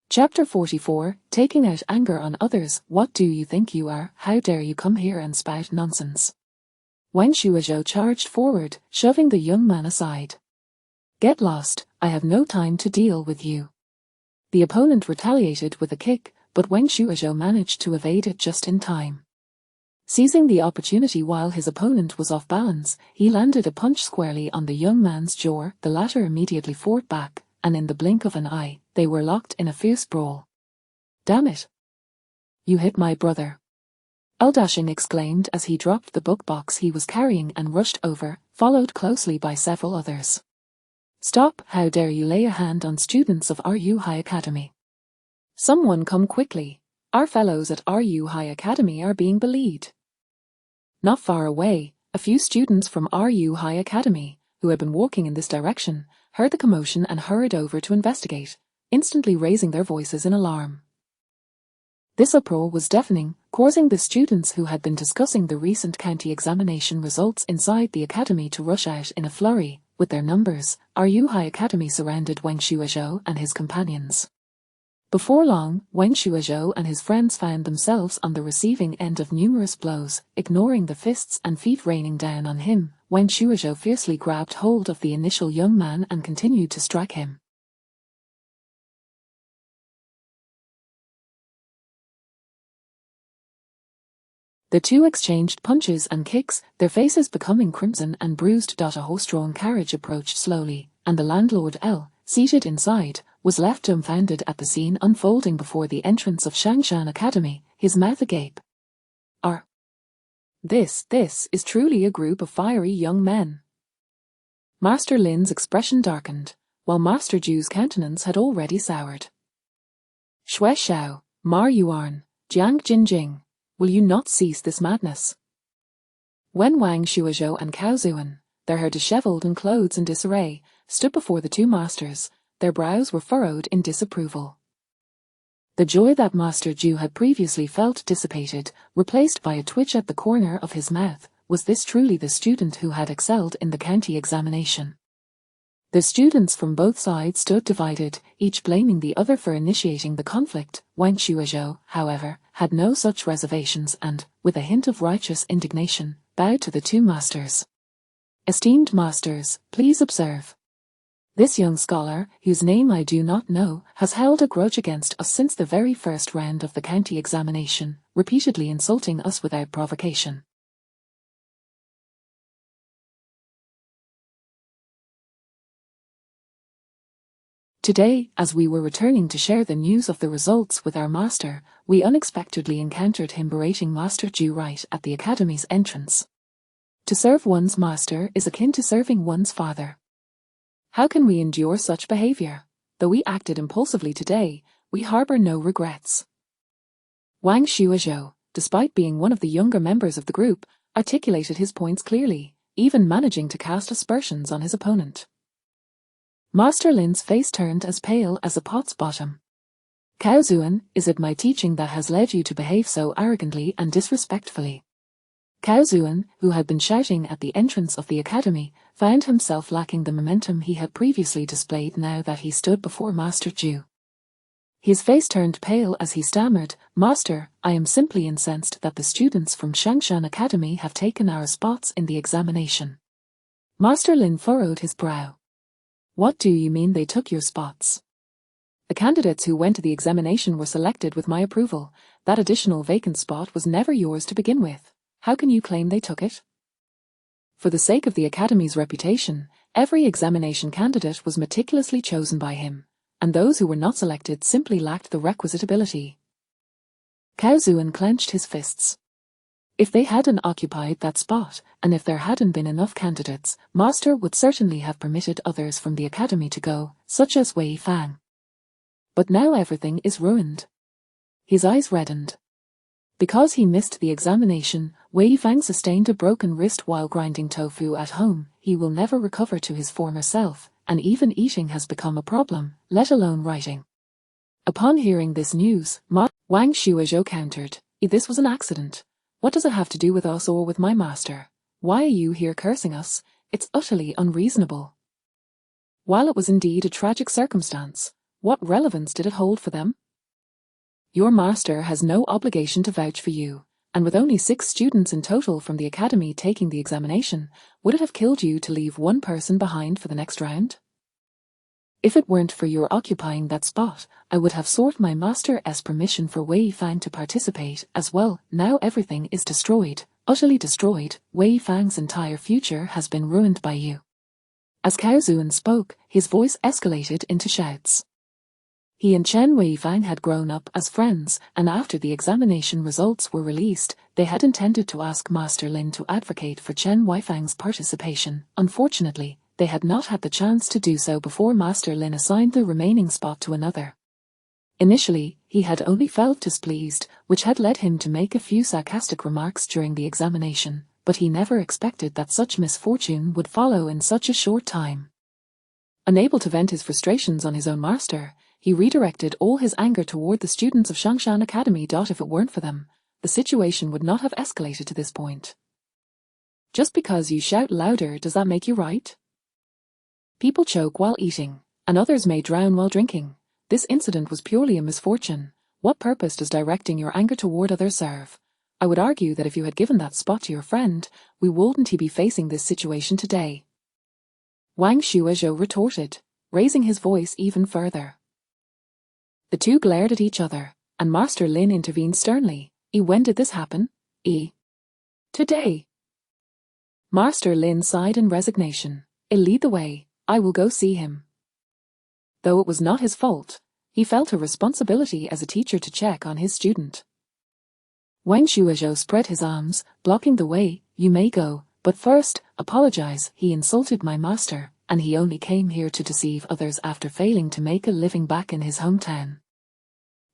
Chapter 44, Taking out anger on others. What do you think you are? How dare you come here and spout nonsense? Wang Shuozhou charged forward, shoving the young man aside. Get lost, I have no time to deal with you. The opponent retaliated with a kick, but Wang Shuozhou managed to evade it just in time. Seizing the opportunity while his opponent was off balance, he landed a punch squarely on the young man's jaw. The latter immediately fought back, and in the blink of an eye, they were locked in a fierce brawl. Damn it! You hit my brother! Lu Daxing exclaimed as he dropped the book box he was carrying and rushed over, followed closely by several others. Stop! How dare you lay a hand on students of RU High Academy? Someone come quickly! Our fellows at RU High Academy are being bullied. Not far away, a few students from RU High Academy, who had been walking in this direction, heard the commotion and hurried over to investigate, instantly raising their voices in alarm. This uproar was deafening, causing the students who had been discussing the recent county examination results inside the academy to rush out in a flurry. With their numbers, RU High Academy surrounded Wang Shuozhou and his companions. Before long, Wang Shuozhou and his friends found themselves on the receiving end of numerous blows. Ignoring the fists and feet raining down on him, Wang Shuozhou fiercely grabbed hold of the initial young man and continued to strike him. The two exchanged punches and kicks, their faces becoming crimson and bruised. A horse-drawn carriage approached slowly, and the landlord L, seated inside, was left dumbfounded at the scene unfolding before the entrance of Shangshan Academy, his mouth agape. This is truly a group of fiery young men. Master Lin's expression darkened, while Master Ju's countenance had already soured. Xue Xiao, Ma Yuan, Jiang Jinjing, will you not cease this madness? When Wang Shuozhou and Cao Zuan, their hair disheveled and clothes in disarray, stood before the two masters, their brows were furrowed in disapproval. The joy that Master Ju had previously felt dissipated, replaced by a twitch at the corner of his mouth. Was this truly the student who had excelled in the county examination? The students from both sides stood divided, each blaming the other for initiating the conflict. Wang Shuozhou, however, had no such reservations and, with a hint of righteous indignation, bowed to the two masters. Esteemed masters, please observe. This young scholar, whose name I do not know, has held a grudge against us since the very first round of the county examination, repeatedly insulting us without provocation. Today, as we were returning to share the news of the results with our master, we unexpectedly encountered him berating Master Ju right at the academy's entrance. To serve one's master is akin to serving one's father. How can we endure such behavior? Though we acted impulsively today, we harbor no regrets. Wang Shuozhou, despite being one of the younger members of the group, articulated his points clearly, even managing to cast aspersions on his opponent. Master Lin's face turned as pale as a pot's bottom. Cao Zuan, is it my teaching that has led you to behave so arrogantly and disrespectfully? Cao Zuan, who had been shouting at the entrance of the academy, found himself lacking the momentum he had previously displayed now that he stood before Master Ju. His face turned pale as he stammered, "Master, I am simply incensed that the students from Shangshan Academy have taken our spots in the examination." Master Lin furrowed his brow. What do you mean they took your spots? The candidates who went to the examination were selected with my approval. That additional vacant spot was never yours to begin with. How can you claim they took it? For the sake of the Academy's reputation, every examination candidate was meticulously chosen by him, and those who were not selected simply lacked the requisite ability. Cao Zuan clenched his fists. If they hadn't occupied that spot, and if there hadn't been enough candidates, Master would certainly have permitted others from the Academy to go, such as Wei Fang. But now everything is ruined. His eyes reddened. Because he missed the examination, Wei Fang sustained a broken wrist while grinding tofu at home. He will never recover to his former self, and even eating has become a problem, let alone writing. Upon hearing this news, Wang Shuozhou countered, "This was an accident. What does it have to do with us or with my master? Why are you here cursing us? It's utterly unreasonable." While it was indeed a tragic circumstance, what relevance did it hold for them? Your master has no obligation to vouch for you, and with only 6 students in total from the Academy taking the examination, would it have killed you to leave one person behind for the next round? If it weren't for your occupying that spot, I would have sought my master's permission for Wei Fang to participate as well. Now everything is destroyed, utterly destroyed. Wei Fang's entire future has been ruined by you. As Cao Zuan spoke, his voice escalated into shouts. He and Chen Weifang had grown up as friends, and after the examination results were released, they had intended to ask Master Lin to advocate for Chen Weifang's participation. Unfortunately, they had not had the chance to do so before Master Lin assigned the remaining spot to another. Initially, he had only felt displeased, which had led him to make a few sarcastic remarks during the examination, but he never expected that such misfortune would follow in such a short time. Unable to vent his frustrations on his own master, he redirected all his anger toward the students of Shangshan Academy. If it weren't for them, the situation would not have escalated to this point. Just because you shout louder, does that make you right? People choke while eating, and others may drown while drinking. This incident was purely a misfortune. What purpose does directing your anger toward others serve? I would argue that if you had given that spot to your friend, we wouldn't be facing this situation today. Wang Shuozhou retorted, raising his voice even further. The two glared at each other, and Master Lin intervened sternly. When did this happen? Today. Master Lin sighed in resignation. Lead the way, I will go see him. Though it was not his fault, he felt a responsibility as a teacher to check on his student. Wang Shuozhou spread his arms, blocking the way. You may go, but first, apologize. He insulted my master, and he only came here to deceive others after failing to make a living back in his hometown.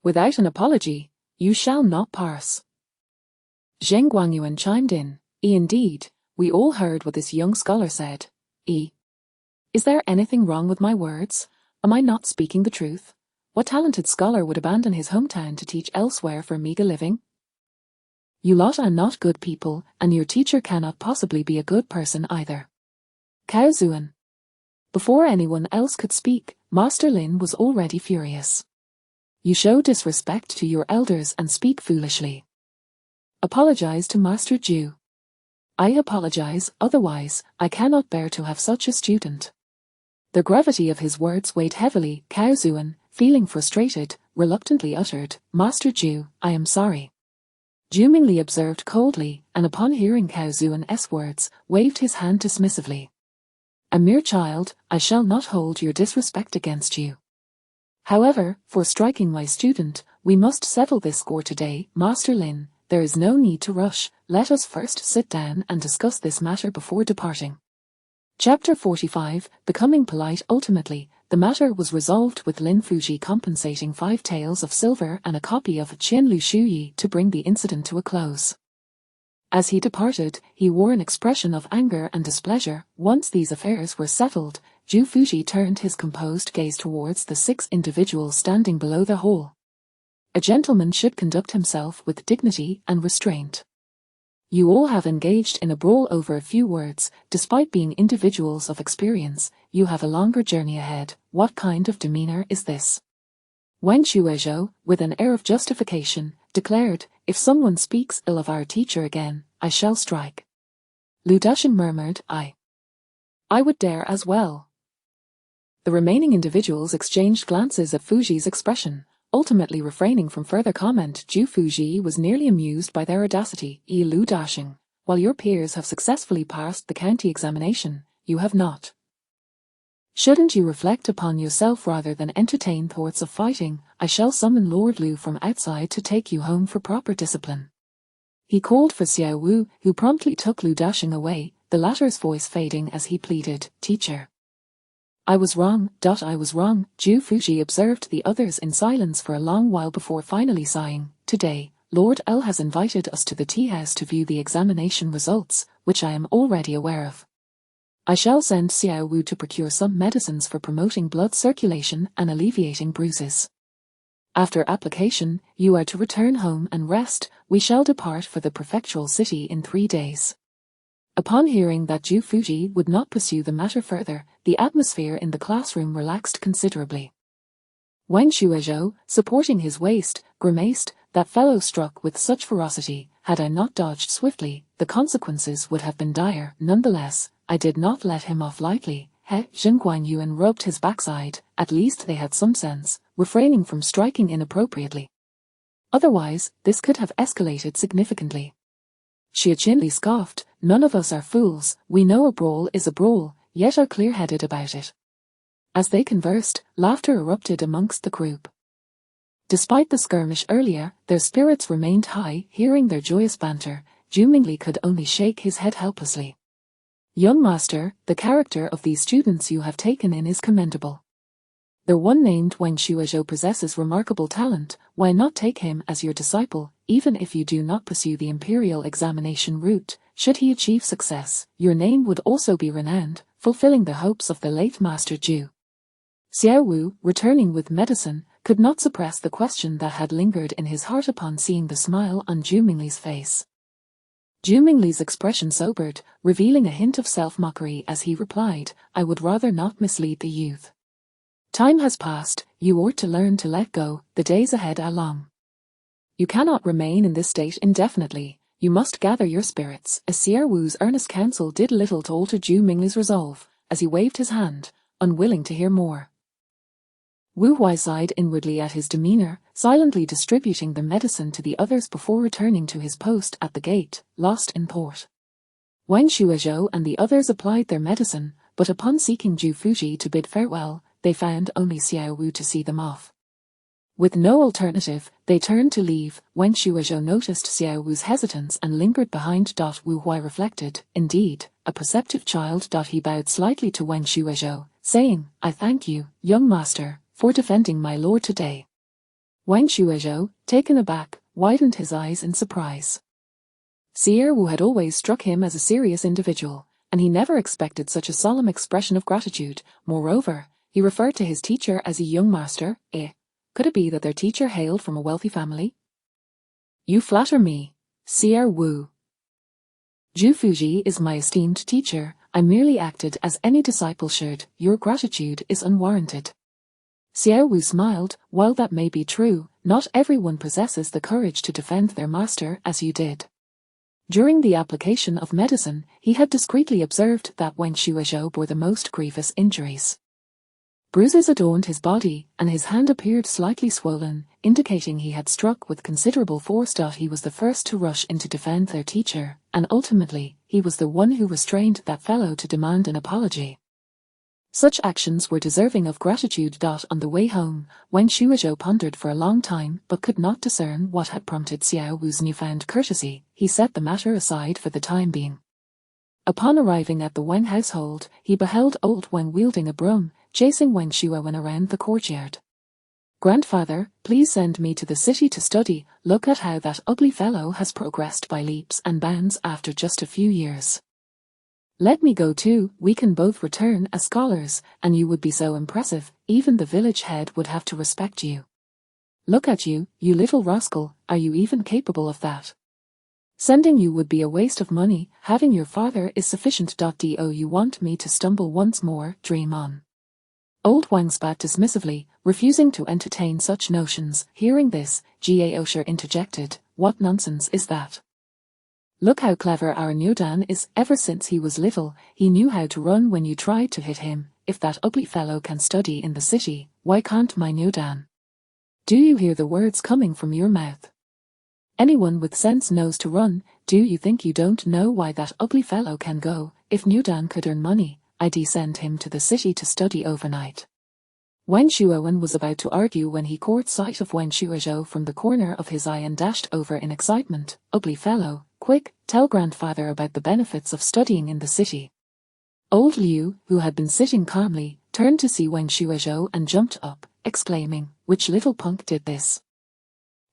Without an apology, you shall not pass. Zheng Guangyuan chimed in. Indeed, we all heard what this young scholar said. Is there anything wrong with my words? Am I not speaking the truth? What talented scholar would abandon his hometown to teach elsewhere for a meager living? You lot are not good people, and your teacher cannot possibly be a good person either. Cao Zuan. Before anyone else could speak, Master Lin was already furious. You show disrespect to your elders and speak foolishly. Apologize to Master Zhu. I apologize, otherwise, I cannot bear to have such a student. The gravity of his words weighed heavily. Cao Zuan, feeling frustrated, reluctantly uttered, Master Zhu, I am sorry. Zhu Mingli observed coldly, and upon hearing Cao Zuan's words, waved his hand dismissively. A mere child, I shall not hold your disrespect against you. However, for striking my student, we must settle this score today. Master Lin, there is no need to rush. Let us first sit down and discuss this matter before departing. Chapter 45, Becoming Polite. Ultimately, the matter was resolved with Lin Fuji compensating 5 taels of silver and a copy of Qian Lu Shuyi to bring the incident to a close. As he departed, he wore an expression of anger and displeasure. Once these affairs were settled, Zhu Fuji turned his composed gaze towards the 6 individuals standing below the hall. A gentleman should conduct himself with dignity and restraint. You all have engaged in a brawl over a few words. Despite being individuals of experience, you have a longer journey ahead. What kind of demeanor is this? Wang Shuozhou, with an air of justification, declared, if someone speaks ill of our teacher again, I shall strike. Lu Dushan murmured, I would dare as well. The remaining individuals exchanged glances at Fuji's expression, ultimately refraining from further comment. Zhu Fuji was nearly amused by their audacity. Lu Dashing, while your peers have successfully passed the county examination, you have not. Shouldn't you reflect upon yourself rather than entertain thoughts of fighting? I shall summon Lord Lu from outside to take you home for proper discipline. He called for Xiao Wu, who promptly took Lu Dashing away, the latter's voice fading as he pleaded, Teacher. I was wrong. I was wrong. Zhu Fuji observed the others in silence for a long while before finally sighing. Today, Lord L has invited us to the tea house to view the examination results, which I am already aware of. I shall send Xiao Wu to procure some medicines for promoting blood circulation and alleviating bruises. After application, you are to return home and rest. We shall depart for the prefectural city in 3 days. Upon hearing that Zhu Fuji would not pursue the matter further, the atmosphere in the classroom relaxed considerably. Wang Shuizhou, supporting his waist, grimaced, that fellow struck with such ferocity. Had I not dodged swiftly, the consequences would have been dire. Nonetheless, I did not let him off lightly. Zheng Guanyuan rubbed his backside. At least they had some sense, refraining from striking inappropriately. Otherwise, this could have escalated significantly. Xie Qinli scoffed, none of us are fools, we know a brawl is a brawl, yet are clear-headed about it. As they conversed, laughter erupted amongst the group. Despite the skirmish earlier, their spirits remained high. Hearing their joyous banter, Zhu Mingli could only shake his head helplessly. Young master, the character of these students you have taken in is commendable. The one named Wang Shuizhou possesses remarkable talent. Why not take him as your disciple? Even if you do not pursue the imperial examination route, should he achieve success, your name would also be renowned, fulfilling the hopes of the late Master Zhu. Xiao Wu, returning with medicine, could not suppress the question that had lingered in his heart upon seeing the smile on Zhu Mingli's face. Zhu Mingli's expression sobered, revealing a hint of self-mockery as he replied, I would rather not mislead the youth. Time has passed, you ought to learn to let go, the days ahead are long. You cannot remain in this state indefinitely, you must gather your spirits. As Xiao Wu's earnest counsel did little to alter Zhu Mingli's resolve, as he waved his hand, unwilling to hear more. Wu Huai sighed inwardly at his demeanor, silently distributing the medicine to the others before returning to his post at the gate, lost in thought. Wang Shuizhou and the others applied their medicine, but upon seeking Zhu Fuji to bid farewell, they found only Xiao Wu to see them off. With no alternative, they turned to leave. Wang Shuizhou noticed Xiao Wu's hesitance and lingered behind. Wu Huai reflected, indeed, a perceptive child. He bowed slightly to Wang Shuizhou, saying, I thank you, young master, for defending my lord today. Wang Shuizhou, taken aback, widened his eyes in surprise. Xiao Wu had always struck him as a serious individual, and he never expected such a solemn expression of gratitude. Moreover, he referred to his teacher as a young master. Could it be that their teacher hailed from a wealthy family? You flatter me, Xiao Wu. Zhu Fuji is my esteemed teacher. I merely acted as any disciple should. Your gratitude is unwarranted. Xiao Wu smiled. While that may be true, not everyone possesses the courage to defend their master as you did. During the application of medicine, he had discreetly observed that Wang Shuizhou bore the most grievous injuries. Bruises adorned his body, and his hand appeared slightly swollen, indicating he had struck with considerable force. He was the first to rush in to defend their teacher, and ultimately, he was the one who restrained that fellow to demand an apology. Such actions were deserving of gratitude. On the way home, Wang Shuizhou pondered for a long time but could not discern what had prompted Xiao Wu's newfound courtesy. He set the matter aside for the time being. Upon arriving at the Wang household, he beheld old Wang wielding a broom, chasing Wang Shuizhou around the courtyard. Grandfather, please send me to the city to study. Look at how that ugly fellow has progressed by leaps and bounds after just a few years. Let me go too, we can both return as scholars, and you would be so impressive, even the village head would have to respect you. Look at you, you little rascal, are you even capable of that? Sending you would be a waste of money, having your father is sufficient. Do you want me to stumble once more? Dream on. Old Wang spat dismissively, refusing to entertain such notions. Hearing this, Gao Shi interjected, what nonsense is that? Look how clever our Niudan is. Ever since he was little, he knew how to run when you tried to hit him. if that ugly fellow can study in the city, why can't my Nudan? Do you hear the words coming from your mouth? Anyone with sense knows to run. Do you think you don't know why that ugly fellow can go? If Nudan could earn money, I'd send him to the city to study overnight. Wen Shuowen was about to argue when he caught sight of Wen Shuozhou from the corner of his eye and dashed over in excitement. Ugly fellow, quick, tell grandfather about the benefits of studying in the city. Old Liu, who had been sitting calmly, turned to see Wen Shuozhou and jumped up, exclaiming, which little punk did this?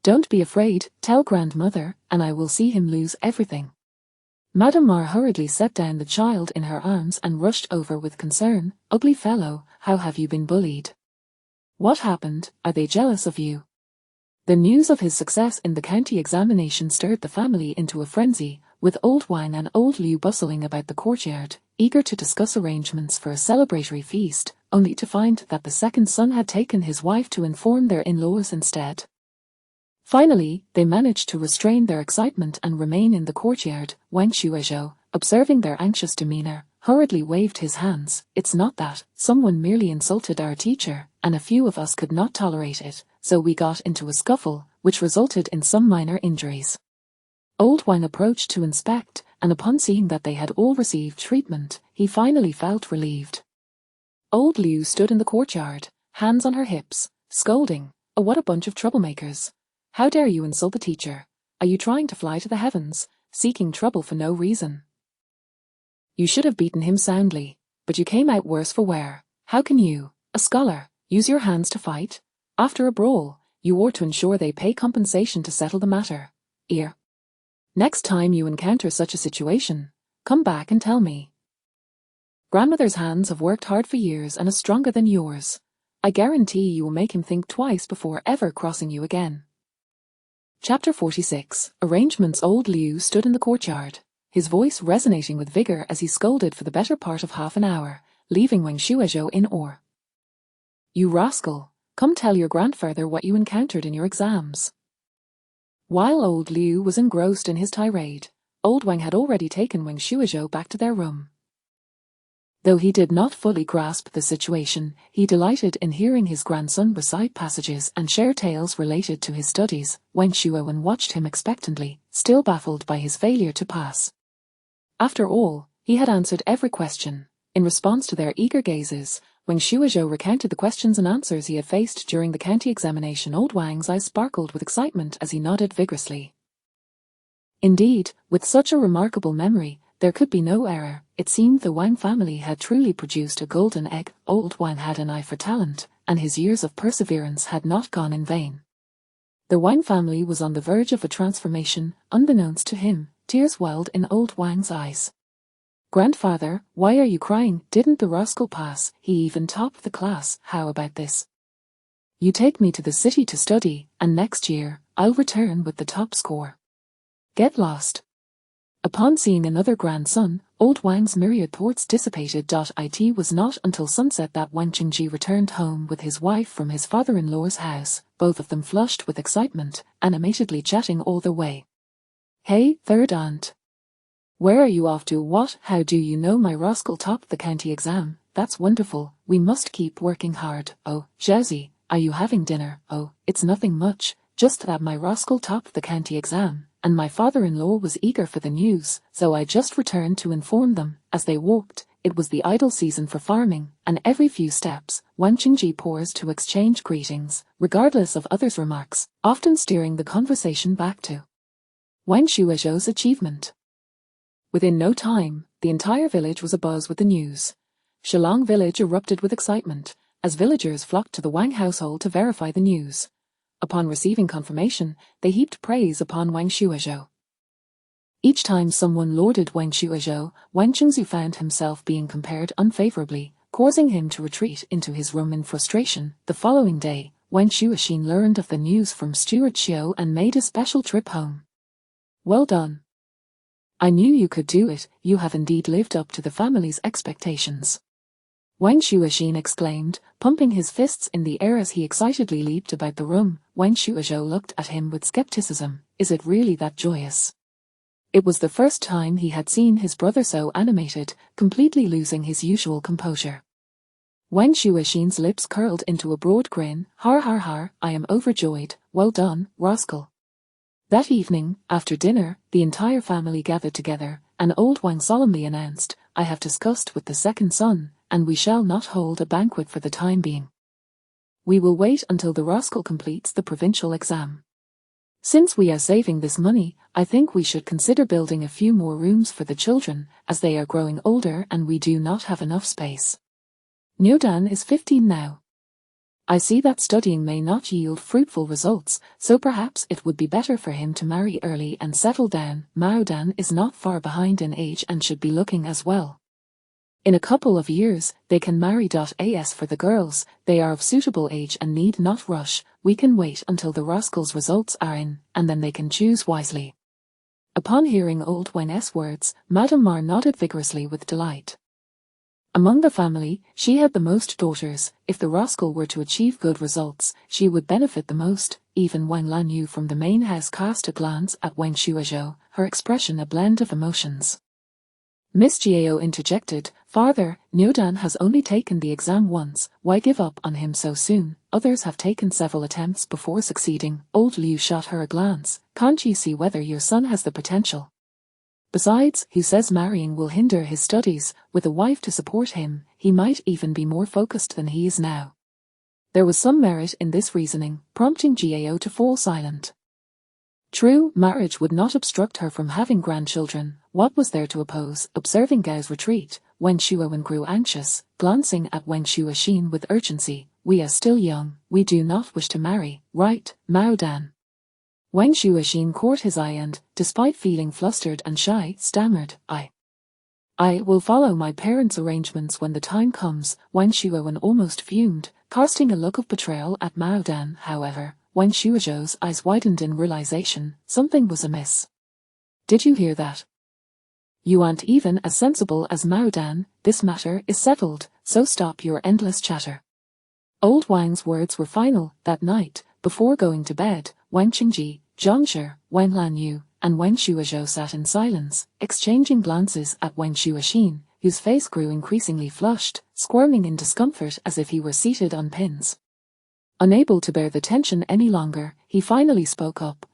Don't be afraid, tell grandmother, and I will see him lose everything. Madame Mar hurriedly set down the child in her arms and rushed over with concern. Ugly fellow, how have you been bullied? What happened? Are they jealous of you? The news of his success in the county examination stirred the family into a frenzy, with old Wang and old Liu bustling about the courtyard, eager to discuss arrangements for a celebratory feast, only to find that the second son had taken his wife to inform their in-laws instead. Finally, they managed to restrain their excitement and remain in the courtyard. Wang Shuozhou, observing their anxious demeanor, hurriedly waved his hands. It's not that, someone merely insulted our teacher, and a few of us could not tolerate it, so we got into a scuffle, which resulted in some minor injuries. Old Wang approached to inspect, and upon seeing that they had all received treatment, he finally felt relieved. Old Liu stood in the courtyard, hands on her hips, scolding, "Oh, what a bunch of troublemakers. How dare you insult the teacher? Are you trying to fly to the heavens, seeking trouble for no reason? You should have beaten him soundly, but you came out worse for wear. How can you, a scholar, use your hands to fight? After a brawl, you ought to ensure they pay compensation to settle the matter. Next time you encounter such a situation, come back and tell me. Grandmother's hands have worked hard for years and are stronger than yours. I guarantee you will make him think twice before ever crossing you again." Chapter 46. Arrangements. Old Liu stood in the courtyard, his voice resonating with vigor as he scolded for the better part of half an hour, leaving Wang Shuozhou in awe. "You rascal, come tell your grandfather what you encountered in your exams." While old Liu was engrossed in his tirade, old Wang had already taken Wang Shuozhou back to their room. Though he did not fully grasp the situation, he delighted in hearing his grandson recite passages and share tales related to his studies. Wen Shuowen watched him expectantly, still baffled by his failure to pass. After all, he had answered every question. In response to their eager gazes, when Shuozhou recounted the questions and answers he had faced during the county examination, old Wang's eyes sparkled with excitement as he nodded vigorously. Indeed, with such a remarkable memory, there could be no error. It seemed the Wang family had truly produced a golden egg. Old Wang had an eye for talent, and his years of perseverance had not gone in vain. The Wang family was on the verge of a transformation. Unbeknownst to him, tears welled in old Wang's eyes. "Grandfather, why are you crying? Didn't the rascal pass? He even topped the class. How about this? You take me to the city to study, and next year, I'll return with the top score. Get lost." Upon seeing another grandson, old Wang's myriad thoughts dissipated. It was not until sunset that Wang Qingji returned home with his wife from his father-in-law's house, both of them flushed with excitement, animatedly chatting all the way. "Hey, third aunt. Where are you off to? What? How do you know my rascal topped the county exam? That's wonderful. We must keep working hard. Oh, Xiaozi, are you having dinner? Oh, it's nothing much, just that my rascal topped the county exam, and my father-in-law was eager for the news, so I just returned to inform them." As they walked, it was the idle season for farming, and every few steps, Wang Qingji paused to exchange greetings, regardless of others' remarks, often steering the conversation back to Wang Shuozhou's achievement. Within no time, the entire village was abuzz with the news. Shillong village erupted with excitement, as villagers flocked to the Wang household to verify the news. Upon receiving confirmation, they heaped praise upon Wang Shuozhou. Each time someone lauded Wang Shuozhou, Wang Qingzu found himself being compared unfavorably, causing him to retreat into his room in frustration. The following day, Wang Shuoxin learned of the news from Steward Xiu and made a special trip home. "Well done. I knew you could do it. You have indeed lived up to the family's expectations," Wang Shuoxin exclaimed, pumping his fists in the air as he excitedly leaped about the room. Wang Shuozhou looked at him with skepticism. Is it really that joyous? It was the first time he had seen his brother so animated, completely losing his usual composure. Wen Shuixin's lips curled into a broad grin. Har har har, I am overjoyed. Well done, rascal. That evening, after dinner, the entire family gathered together, and old Wang solemnly announced, I have discussed with the second son, and we shall not hold a banquet for the time being. We will wait until the rascal completes the provincial exam. Since we are saving this money, I think we should consider building a few more rooms for the children, as they are growing older and we do not have enough space. Niudan is 15 now. I see that studying may not yield fruitful results, so perhaps it would be better for him to marry early and settle down. Maodan is not far behind in age and should be looking as well. In a couple of years, they can marry. As for the girls, they are of suitable age and need not rush. We can wait until the rascal's results are in, and then they can choose wisely. Upon hearing old Wen's words, Madame Mar nodded vigorously with delight. Among the family, she had the most daughters. If the rascal were to achieve good results, she would benefit the most. Even Wang Lanyu from the main house cast a glance at Wang Shuizhou, her expression a blend of emotions. Miss Jiao interjected, Father, Niudan has only taken the exam once, why give up on him so soon? Others have taken several attempts before succeeding. Old Liu shot her a glance. Can't you see whether your son has the potential? Besides, who says marrying will hinder his studies? With a wife to support him, he might even be more focused than he is now. There was some merit in this reasoning, prompting Jiao to fall silent. True, marriage would not obstruct her from having grandchildren. What was there to oppose? Observing Gao's retreat, Wen Shuowen grew anxious, glancing at Wen Shuixin with urgency. We are still young, we do not wish to marry, right, Maodan? Wen Shuixin caught his eye and, despite feeling flustered and shy, stammered, I will follow my parents' arrangements when the time comes. Wen Shuowen almost fumed, casting a look of betrayal at Maodan. However, Wen Shuizhou's eyes widened in realization, something was amiss. Did you hear that? You aren't even as sensible as Maodan. This matter is settled, so stop your endless chatter. Old Wang's words were final. That night, before going to bed, Wang Qingji, Zhang Shi, Wang Lanyu, and Wen Shuizhou sat in silence, exchanging glances at Wen Shuixin, whose face grew increasingly flushed, squirming in discomfort as if he were seated on pins. Unable to bear the tension any longer, he finally spoke up,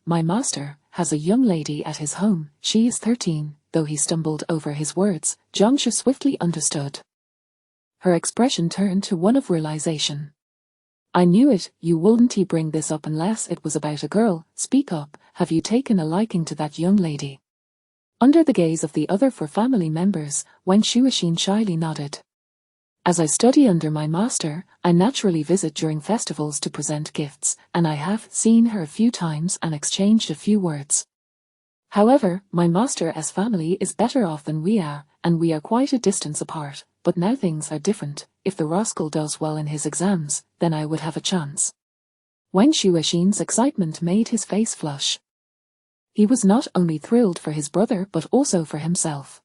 my master has a young lady at his home. She is 13, though he stumbled over his words, Zhang Shi swiftly understood. Her expression turned to one of realization. I knew it, you wouldn't bring this up unless it was about a girl. Speak up, have you taken a liking to that young lady? Under the gaze of the other four family members, Wen Shuixin shyly nodded. As I study under my master, I naturally visit during festivals to present gifts, and I have seen her a few times and exchanged a few words. However, my master's family is better off than we are, and we are quite a distance apart, but now things are different. If the rascal does well in his exams, then I would have a chance. Wen Shuixin's excitement made his face flush. He was not only thrilled for his brother but also for himself.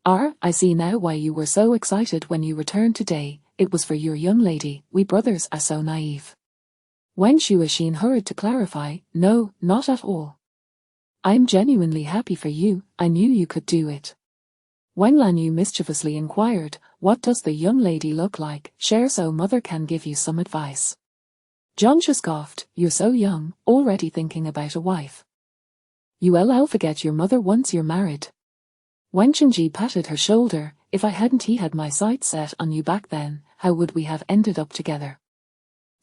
I see now why you were so excited when you returned today. It was for your young lady. We brothers are so naive. Wen Shuixin hurried to clarify, no, not at all. I'm genuinely happy for you, I knew you could do it. Wang Lanyu mischievously inquired, what does the young lady look like? Share so mother can give you some advice. Zhang Shi scoffed, you're so young, already thinking about a wife. You'll forget your mother once you're married. Wang Qingji patted her shoulder, if I hadn't had my sights set on you back then, how would we have ended up together?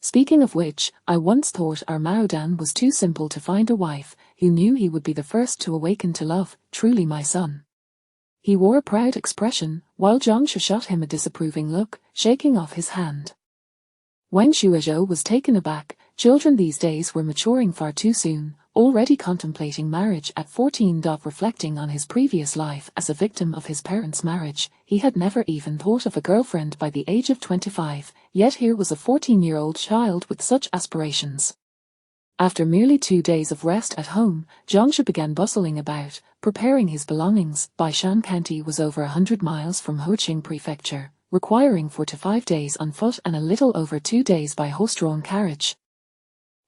Speaking of which, I once thought our Maodan was too simple to find a wife, who knew he would be the first to awaken to love, truly my son. He wore a proud expression, while Zhang Shi shot him a disapproving look, shaking off his hand. Wen Shuizhou was taken aback. Children these days were maturing far too soon, already contemplating marriage at 14. Reflecting on his previous life as a victim of his parents' marriage, he had never even thought of a girlfriend by the age of 25, yet here was a 14-year-old child with such aspirations. After merely 2 days of rest at home, Zhang Shi began bustling about, preparing his belongings. Baishan County was over 100 miles from Hoqing Prefecture, requiring 4 to 5 days on foot and a little over 2 days by horse-drawn carriage.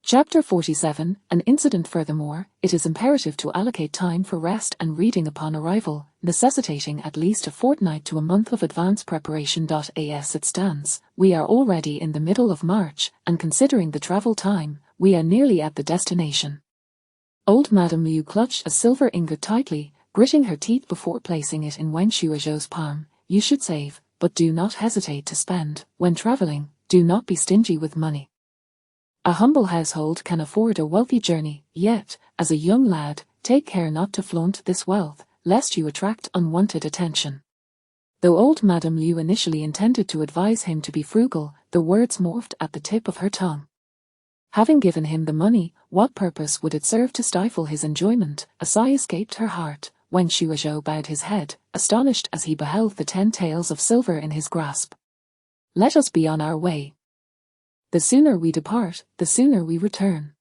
Chapter 47, an incident. Furthermore, it is imperative to allocate time for rest and reading upon arrival. necessitating at least a fortnight to a month of advance preparation. As it stands, we are already in the middle of March, and considering the travel time, we are nearly at the destination. Old Madame Liu clutched a silver ingot tightly, gritting her teeth before placing it in Wen Shuozhou's palm. You should save, but do not hesitate to spend. When traveling, do not be stingy with money. A humble household can afford a wealthy journey, yet, as a young lad, take care not to flaunt this wealth, lest you attract unwanted attention. Though old Madame Liu initially intended to advise him to be frugal, the words morphed at the tip of her tongue. Having given him the money, what purpose would it serve to stifle his enjoyment? A sigh escaped her heart. Wen Shuozhou bowed his head, astonished as he beheld the 10 taels of silver in his grasp. Let us be on our way. The sooner we depart, the sooner we return.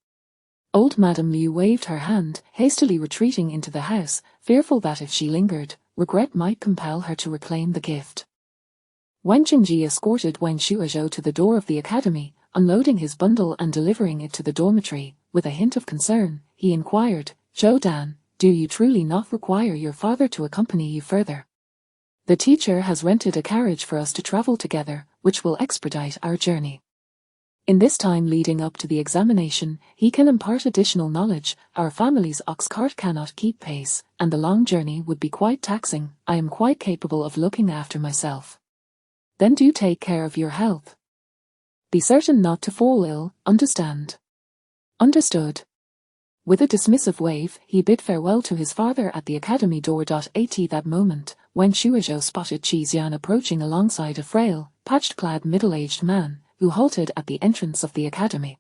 Old Madame Liu waved her hand, hastily retreating into the house, fearful that if she lingered, regret might compel her to reclaim the gift. Wen Qingji escorted Wen Shuozhou to the door of the academy, unloading his bundle and delivering it to the dormitory. With a hint of concern, he inquired, Zhou Dan, do you truly not require your father to accompany you further? The teacher has rented a carriage for us to travel together, which will expedite our journey. In this time leading up to the examination, he can impart additional knowledge. Our family's ox cart cannot keep pace, and the long journey would be quite taxing. I am quite capable of looking after myself. Then do take care of your health. Be certain not to fall ill, understand? Understood. With a dismissive wave, he bid farewell to his father at the academy door. At that moment, Wen Shuozhou spotted Qixian approaching alongside a frail, patched-clad middle-aged man, who halted at the entrance of the academy.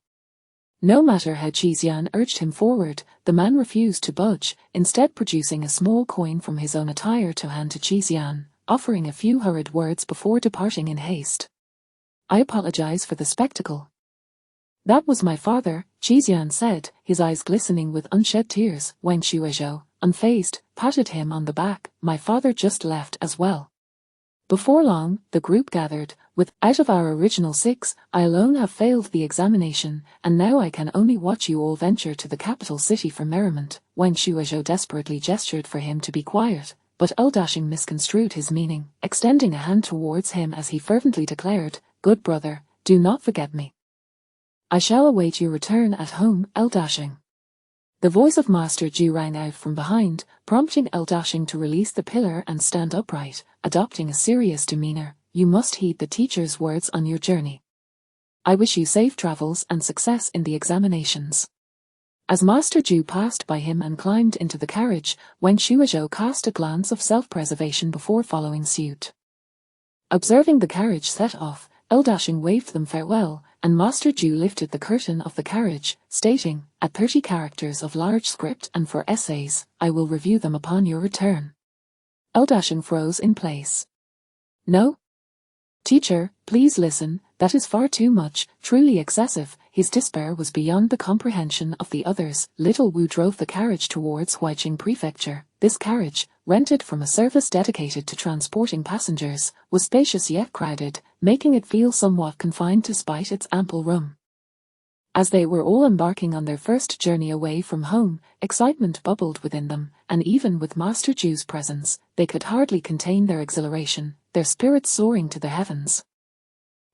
No matter how Qixian urged him forward, the man refused to budge, instead producing a small coin from his own attire to hand to Qixian, offering a few hurried words before departing in haste. I apologize for the spectacle. That was my father, Qixian said, his eyes glistening with unshed tears. Wen Shuozhou, unfazed, patted him on the back. My father just left as well. Before long, the group gathered. Out of our original 6, I alone have failed the examination, and now I can only watch you all venture to the capital city for merriment. Wen Shuozhou desperately gestured for him to be quiet, but Eldashing misconstrued his meaning, extending a hand towards him as he fervently declared, Good brother, do not forget me. I shall await your return at home, Eldashing. The voice of Master Zhu rang out from behind, prompting Eldashing to release the pillar and stand upright, adopting a serious demeanor. You must heed the teacher's words on your journey. I wish you safe travels and success in the examinations. As Master Zhu passed by him and climbed into the carriage, Wen Shuozhou cast a glance of self-preservation before following suit. Observing the carriage set off, Eldashing waved them farewell, and Master Zhu lifted the curtain of the carriage, stating, at 30 characters of large script and for essays, I will review them upon your return. Eldashing froze in place. No? Teacher, please listen, that is far too much, truly excessive. His despair was beyond the comprehension of the others. Little Wu drove the carriage towards Huaiqing Prefecture. This carriage, rented from a service dedicated to transporting passengers, was spacious yet crowded, making it feel somewhat confined despite its ample room. As they were all embarking on their first journey away from home, excitement bubbled within them, and even with Master Zhu's presence, they could hardly contain their exhilaration, their spirits soaring to the heavens.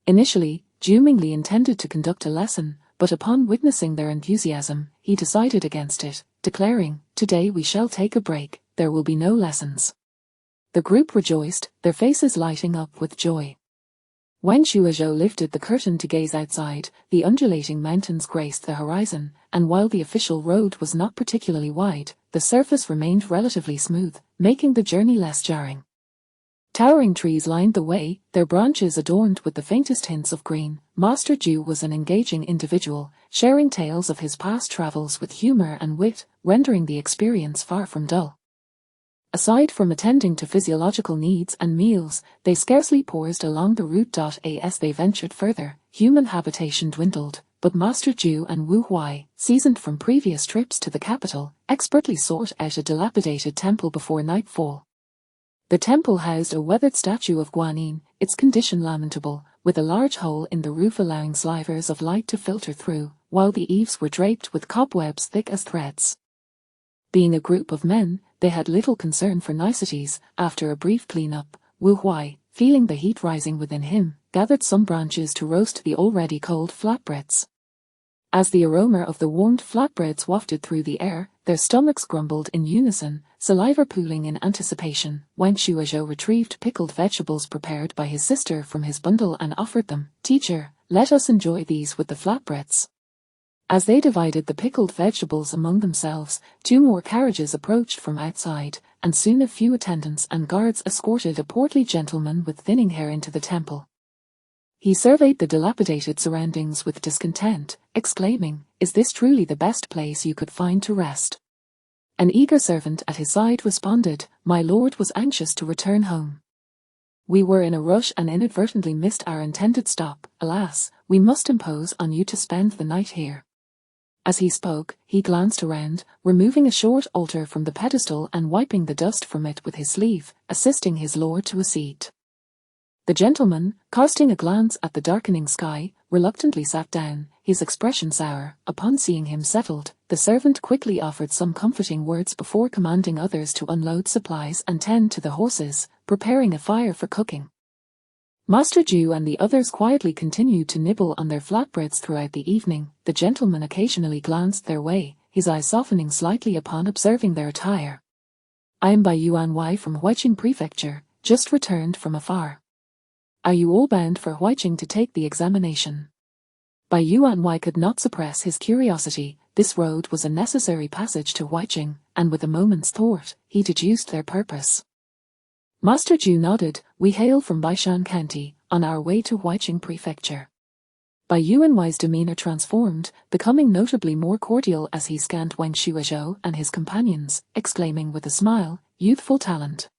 Initially, Zhu Mingli intended to conduct a lesson, but upon witnessing their enthusiasm, he decided against it, declaring, Today we shall take a break, there will be no lessons. The group rejoiced, their faces lighting up with joy. Wen Shuozhou lifted the curtain to gaze outside. The undulating mountains graced the horizon, and while the official road was not particularly wide, the surface remained relatively smooth, making the journey less jarring. Towering trees lined the way, their branches adorned with the faintest hints of green. Master Zhu was an engaging individual, sharing tales of his past travels with humor and wit, rendering the experience far from dull. Aside from attending to physiological needs and meals, they scarcely paused along the route. As they ventured further, human habitation dwindled, but Master Zhu and Wu Huai, seasoned from previous trips to the capital, expertly sought out a dilapidated temple before nightfall. The temple housed a weathered statue of Guanyin, its condition lamentable, with a large hole in the roof allowing slivers of light to filter through, while the eaves were draped with cobwebs thick as threads. Being a group of men, they had little concern for niceties. After a brief clean-up, Wu Huai, feeling the heat rising within him, gathered some branches to roast the already cold flatbreads. As the aroma of the warmed flatbreads wafted through the air, their stomachs grumbled in unison, saliva pooling in anticipation. Wang Shuozhou retrieved pickled vegetables prepared by his sister from his bundle and offered them. "Teacher, let us enjoy these with the flatbreads." As they divided the pickled vegetables among themselves, 2 more carriages approached from outside, and soon a few attendants and guards escorted a portly gentleman with thinning hair into the temple. He surveyed the dilapidated surroundings with discontent, exclaiming, "Is this truly the best place you could find to rest?" An eager servant at his side responded, "My lord was anxious to return home. We were in a rush and inadvertently missed our intended stop. Alas, we must impose on you to spend the night here." As he spoke, he glanced around, removing a short altar from the pedestal and wiping the dust from it with his sleeve, assisting his lord to a seat. The gentleman, casting a glance at the darkening sky, reluctantly sat down, his expression sour. Upon seeing him settled, the servant quickly offered some comforting words before commanding others to unload supplies and tend to the horses, preparing a fire for cooking. Master Zhu and the others quietly continued to nibble on their flatbreads throughout the evening. The gentleman occasionally glanced their way, his eyes softening slightly upon observing their attire. "I am Bai Yuanwei from Huiqing Prefecture, just returned from afar. Are you all bound for Huiqing to take the examination?" Bai Yuanwei could not suppress his curiosity. This road was a necessary passage to Huiqing, and with a moment's thought, he deduced their purpose. Master Zhu nodded. "We hail from Baishan County, on our way to Huiqing Prefecture." Bai Yuanwei's demeanor transformed, becoming notably more cordial as he scanned Wang Shuozhou and his companions, exclaiming with a smile, "Youthful talent.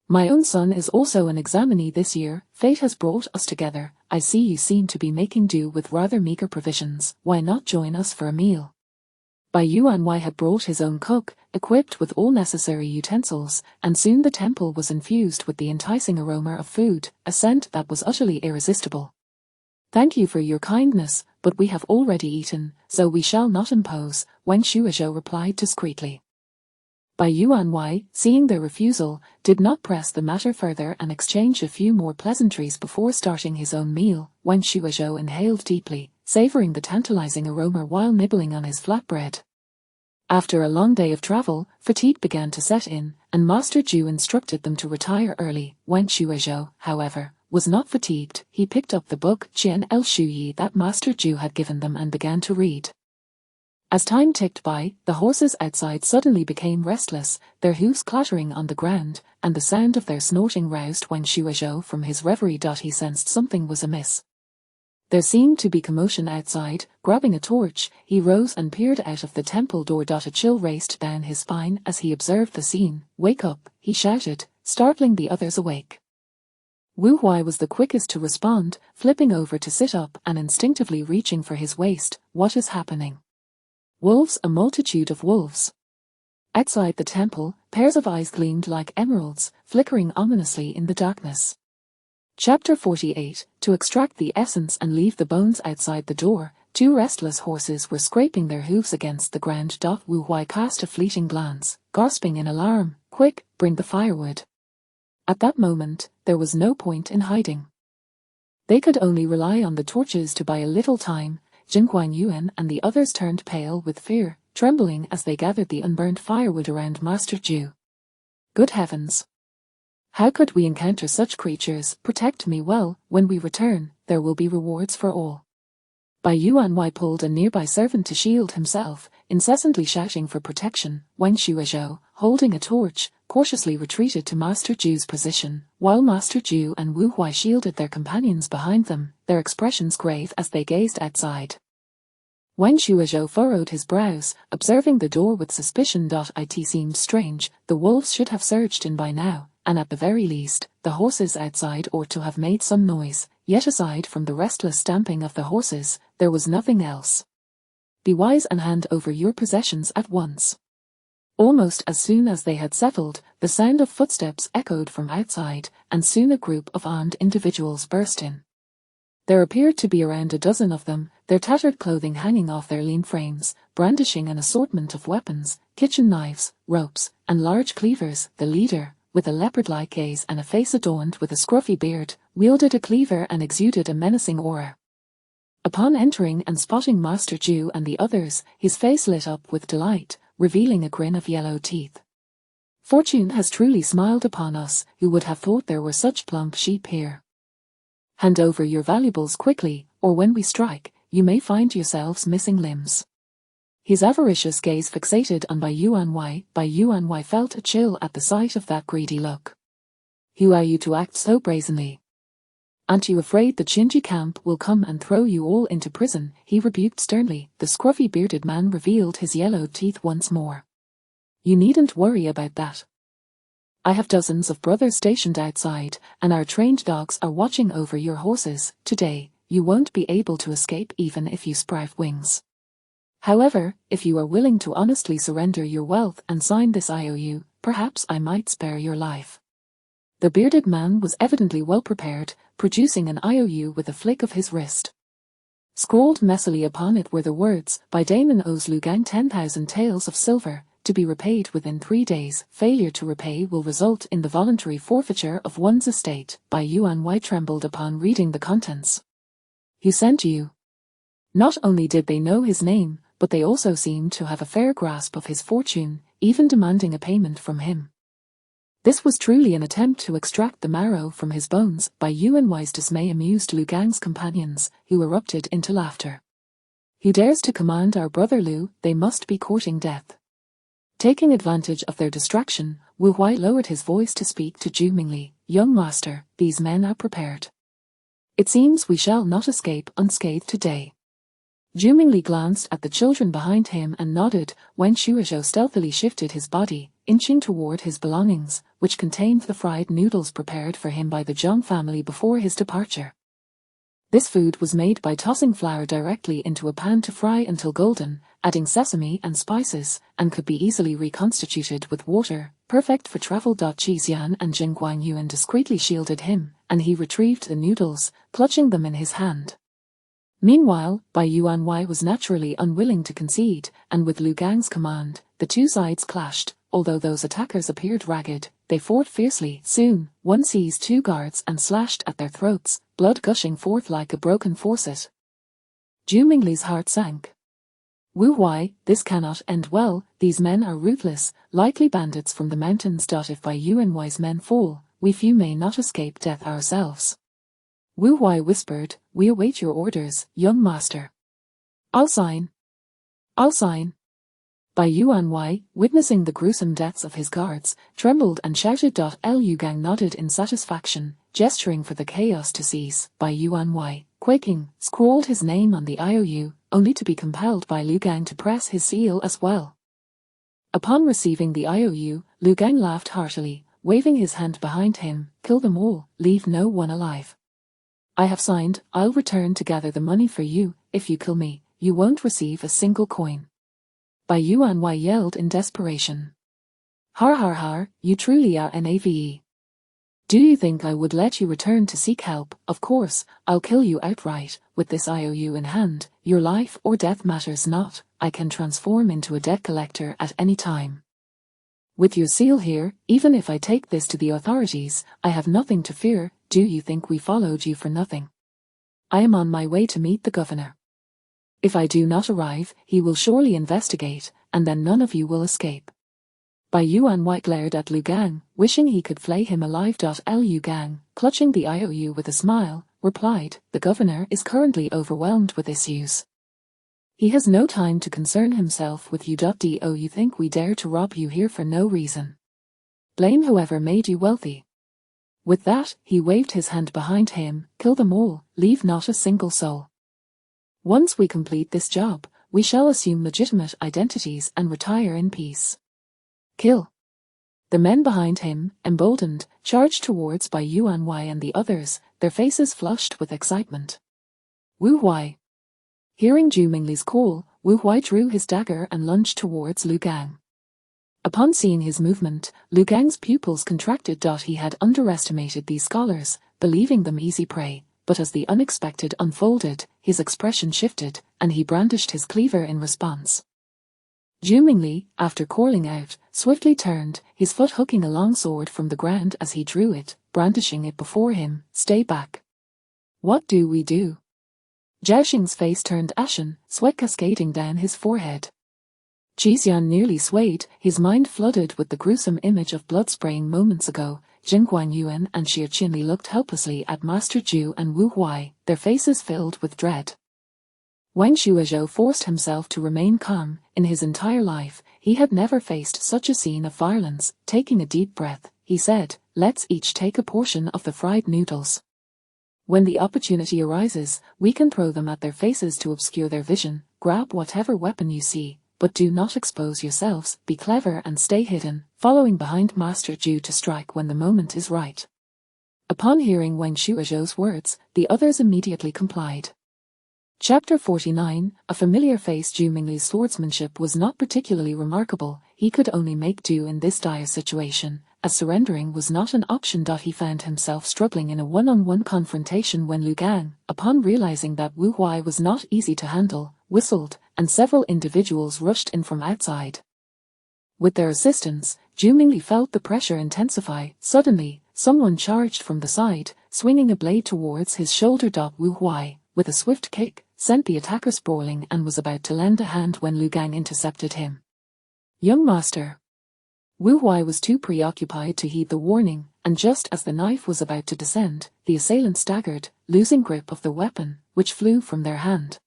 My own son is also an examinee this year. Fate has brought us together. I see you seem to be making do with rather meager provisions. Why not join us for a meal?" Bai Yuanwei had brought his own cook, equipped with all necessary utensils, and soon the temple was infused with the enticing aroma of food, a scent that was utterly irresistible. "Thank you for your kindness, but we have already eaten, so we shall not impose," Wang Shuozhou replied discreetly. Bai Yuanwei, seeing their refusal, did not press the matter further and exchanged a few more pleasantries before starting his own meal. Wang Shuozhou inhaled deeply, savoring the tantalizing aroma while nibbling on his flatbread. After a long day of travel, fatigue began to set in, and Master Zhu instructed them to retire early. Wang Shuozhou, however, was not fatigued. He picked up the book Qian El Shuyi that Master Zhu had given them and began to read. As time ticked by, the horses outside suddenly became restless, their hooves clattering on the ground, and the sound of their snorting roused Wang Shuozhou from his reverie. He sensed something was amiss. There seemed to be commotion outside. Grabbing a torch, he rose and peered out of the temple door. A chill raced down his spine as he observed the scene. "Wake up," he shouted, startling the others awake. Wu Huai was the quickest to respond, flipping over to sit up and instinctively reaching for his waist. "What is happening?" "Wolves, a multitude of wolves." Outside the temple, pairs of eyes gleamed like emeralds, flickering ominously in the darkness. Chapter 48. To extract the essence and leave the bones outside the door, 2 restless horses were scraping their hooves against the ground. Wu Huai cast a fleeting glance, gasping in alarm, "Quick, bring the firewood." At that moment, there was no point in hiding. They could only rely on the torches to buy a little time. Jin Guanyuan and the others turned pale with fear, trembling as they gathered the unburnt firewood around Master Zhu. "Good heavens! How could we encounter such creatures? Protect me well. When we return, there will be rewards for all." Bai Yuanwei pulled a nearby servant to shield himself, incessantly shouting for protection. Wang Shuozhou, holding a torch, cautiously retreated to Master Zhu's position, while Master Zhu and Wu Huai shielded their companions behind them, their expressions grave as they gazed outside. Wang Shuozhou furrowed his brows, observing the door with suspicion. It seemed strange. The wolves should have surged in by now, and at the very least, the horses outside ought to have made some noise, yet aside from the restless stamping of the horses, there was nothing else. "Be wise and hand over your possessions at once." Almost as soon as they had settled, the sound of footsteps echoed from outside, and soon a group of armed individuals burst in. There appeared to be around a dozen of them, their tattered clothing hanging off their lean frames, brandishing an assortment of weapons. kitchen knives, ropes, and large cleavers. The leader, with a leopard-like gaze and a face adorned with a scruffy beard, wielded a cleaver and exuded a menacing aura. Upon entering and spotting Master Jew and the others, his face lit up with delight, revealing a grin of yellow teeth. Fortune has truly smiled upon us, who would have thought there were such plump sheep here. Hand over your valuables quickly, or when we strike, you may find yourselves missing limbs. His avaricious gaze fixated on Bai Yuanwei. Bai Yuanwei felt a chill at the sight of that greedy look. Who are you to act so brazenly? Aren't you afraid the Chinji camp will come and throw you all into prison? He rebuked sternly. The scruffy bearded man revealed his yellowed teeth once more. You needn't worry about that. I have dozens of brothers stationed outside, and our trained dogs are watching over your horses. Today, you won't be able to escape even if you sprout wings. However, if you are willing to honestly surrender your wealth and sign this IOU, perhaps I might spare your life. The bearded man was evidently well prepared, producing an IOU with a flick of his wrist. Scrawled messily upon it were the words, by Damon owes Lu Gang 10,000 taels of silver, to be repaid within 3 days. Failure to repay will result in the voluntary forfeiture of one's estate. Bai Yuanwei trembled upon reading the contents. Who sent you? Not only did they know his name, but they also seemed to have a fair grasp of his fortune, even demanding a payment from him. This was truly an attempt to extract the marrow from his bones. Bai Yuanwei's dismay amused Lu Gang's companions, who erupted into laughter. Who dares to command our brother Lu? They must be courting death. Taking advantage of their distraction, Wu Huai lowered his voice to speak to Zhu Mingli. Young master, these men are prepared. It seems we shall not escape unscathed today. Zhu Mingli glanced at the children behind him and nodded when Shuizhou stealthily shifted his body, inching toward his belongings, which contained the fried noodles prepared for him by the Zhang family before his departure. This food was made by tossing flour directly into a pan to fry until golden, adding sesame and spices, and could be easily reconstituted with water, perfect for travel. Qixian and Jing Guangyuan discreetly shielded him, and he retrieved the noodles, clutching them in his hand. Meanwhile, Bai Yuanwei was naturally unwilling to concede, and with Lu Gang's command, the two sides clashed. Although those attackers appeared ragged, they fought fiercely. Soon, one seized 2 guards and slashed at their throats, blood gushing forth like a broken faucet. Zhu Mingli's heart sank. Wu Huai, this cannot end well. These men are ruthless, likely bandits from the mountains. If Bai Yuanwei's men fall, we few may not escape death ourselves. Wu Huai whispered, we await your orders, young master. I'll sign. I'll sign. Bai Yuanwei, witnessing the gruesome deaths of his guards, trembled and shouted. Lu Gang nodded in satisfaction, gesturing for the chaos to cease. Bai Yuanwei, quaking, scrawled his name on the IOU, only to be compelled by Lu Gang to press his seal as well. Upon receiving the IOU, Lu Gang laughed heartily, waving his hand behind him. Kill them all, leave no one alive. I have signed. I'll return to gather the money for you. If you kill me, you won't receive a single coin. Bai Yuanwei yelled in desperation. Har har har, you truly are an ave. Do you think I would let you return to seek help? Of course, I'll kill you outright. With this IOU in hand, your life or death matters not. I can transform into a debt collector at any time. With your seal here, even if I take this to the authorities, I have nothing to fear. Do you think we followed you for nothing? I am on my way to meet the governor. If I do not arrive, he will surely investigate, and then none of you will escape. Bai Yuanwei glared at Lu Gang, wishing he could flay him alive. Lu Gang, clutching the IOU with a smile, replied, the governor is currently overwhelmed with issues. He has no time to concern himself with you. Do you think we dare to rob you here for no reason? Blame whoever made you wealthy. With that, he waved his hand behind him. Kill them all, leave not a single soul. Once we complete this job, we shall assume legitimate identities and retire in peace. Kill. The men behind him, emboldened, charged towards Bai Yuanwei and the others, their faces flushed with excitement. Wu Huai. Hearing Zhu Mingli's call, Wu Huai drew his dagger and lunged towards Lu Gang. Upon seeing his movement, Lu Gang's pupils contracted. He had underestimated these scholars, believing them easy prey. But as the unexpected unfolded, his expression shifted, and he brandished his cleaver in response. Zhu Mingli, after calling out, swiftly turned, his foot hooking a long sword from the ground as he drew it, brandishing it before him. Stay back. What do we do? Zhao Xing's face turned ashen, sweat cascading down his forehead. Qixian nearly swayed, his mind flooded with the gruesome image of blood spraying moments ago. Jing Guanyuan and Xie Qinli looked helplessly at Master Zhu and Wu Huai, their faces filled with dread. Wen Shuozhou forced himself to remain calm. In his entire life, he had never faced such a scene of violence. Taking a deep breath, he said, "Let's each take a portion of the fried noodles. When the opportunity arises, we can throw them at their faces to obscure their vision. Grab whatever weapon you see, but do not expose yourselves. Be clever and stay hidden, following behind Master Zhu to strike when the moment is right." Upon hearing Wen Shuozhou's words, the others immediately complied. Chapter 49, a familiar face. Zhu Mingli's swordsmanship was not particularly remarkable. He could only make do in this dire situation, as surrendering was not an option. He found himself struggling in a one-on-one confrontation when Lu Gang, upon realizing that Wu Huai was not easy to handle, whistled, and several individuals rushed in from outside. With their assistance, Zhu Mingli felt the pressure intensify. Suddenly, someone charged from the side, swinging a blade towards his shoulder. Wu Huai, with a swift kick, sent the attacker sprawling and was about to lend a hand when Lu Gang intercepted him. "Young master." Wu Huai was too preoccupied to heed the warning, and just as the knife was about to descend, the assailant staggered, losing grip of the weapon, which flew from their hand.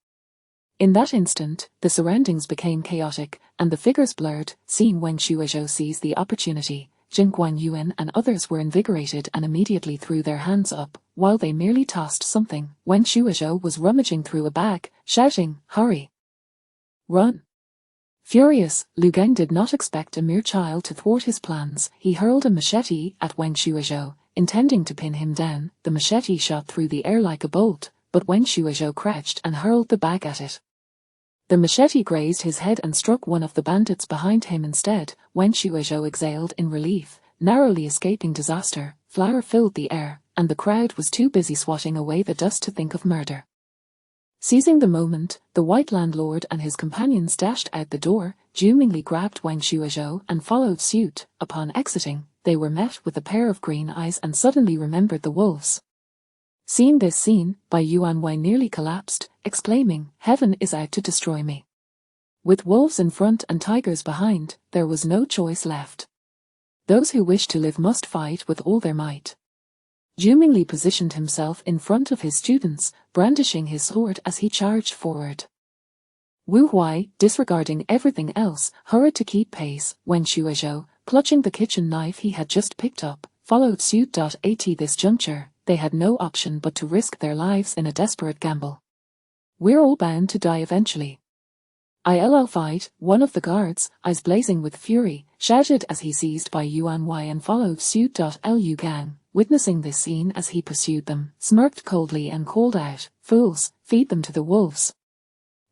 In that instant, the surroundings became chaotic, and the figures blurred. Seeing Wen Shuozhou seize the opportunity, Jing Guanyuan and others were invigorated and immediately threw their hands up, while they merely tossed something. Wen Shuozhou was rummaging through a bag, shouting, "Hurry! Run!" Furious, Lu Gang did not expect a mere child to thwart his plans. He hurled a machete at Wen Shuozhou, intending to pin him down. The machete shot through the air like a bolt, but Wen Shuozhou crouched and hurled the bag at it. The machete grazed his head and struck one of the bandits behind him instead. Wen Shuozhou exhaled in relief, narrowly escaping disaster. Flour filled the air, and the crowd was too busy swatting away the dust to think of murder. Seizing the moment, the white landlord and his companions dashed out the door. Zhu Mingli grabbed Wen Shuozhou and followed suit. Upon exiting, they were met with a pair of green eyes and suddenly remembered the wolves. Seeing this scene, Bai Yuanwei nearly collapsed, exclaiming, "Heaven is out to destroy me." With wolves in front and tigers behind, there was no choice left. Those who wish to live must fight with all their might. Zhu Mingli positioned himself in front of his students, brandishing his sword as he charged forward. Wu Huai, disregarding everything else, hurried to keep pace. Wen Shuozhou, clutching the kitchen knife he had just picked up, followed suit. At this juncture, they had no option but to risk their lives in a desperate gamble. "We're all bound to die eventually." "I'll fight," one of the guards, eyes blazing with fury, shouted as he seized Bai Yuanwei and followed suit. Lu Gang, witnessing this scene as he pursued them, smirked coldly and called out, "Fools, feed them to the wolves."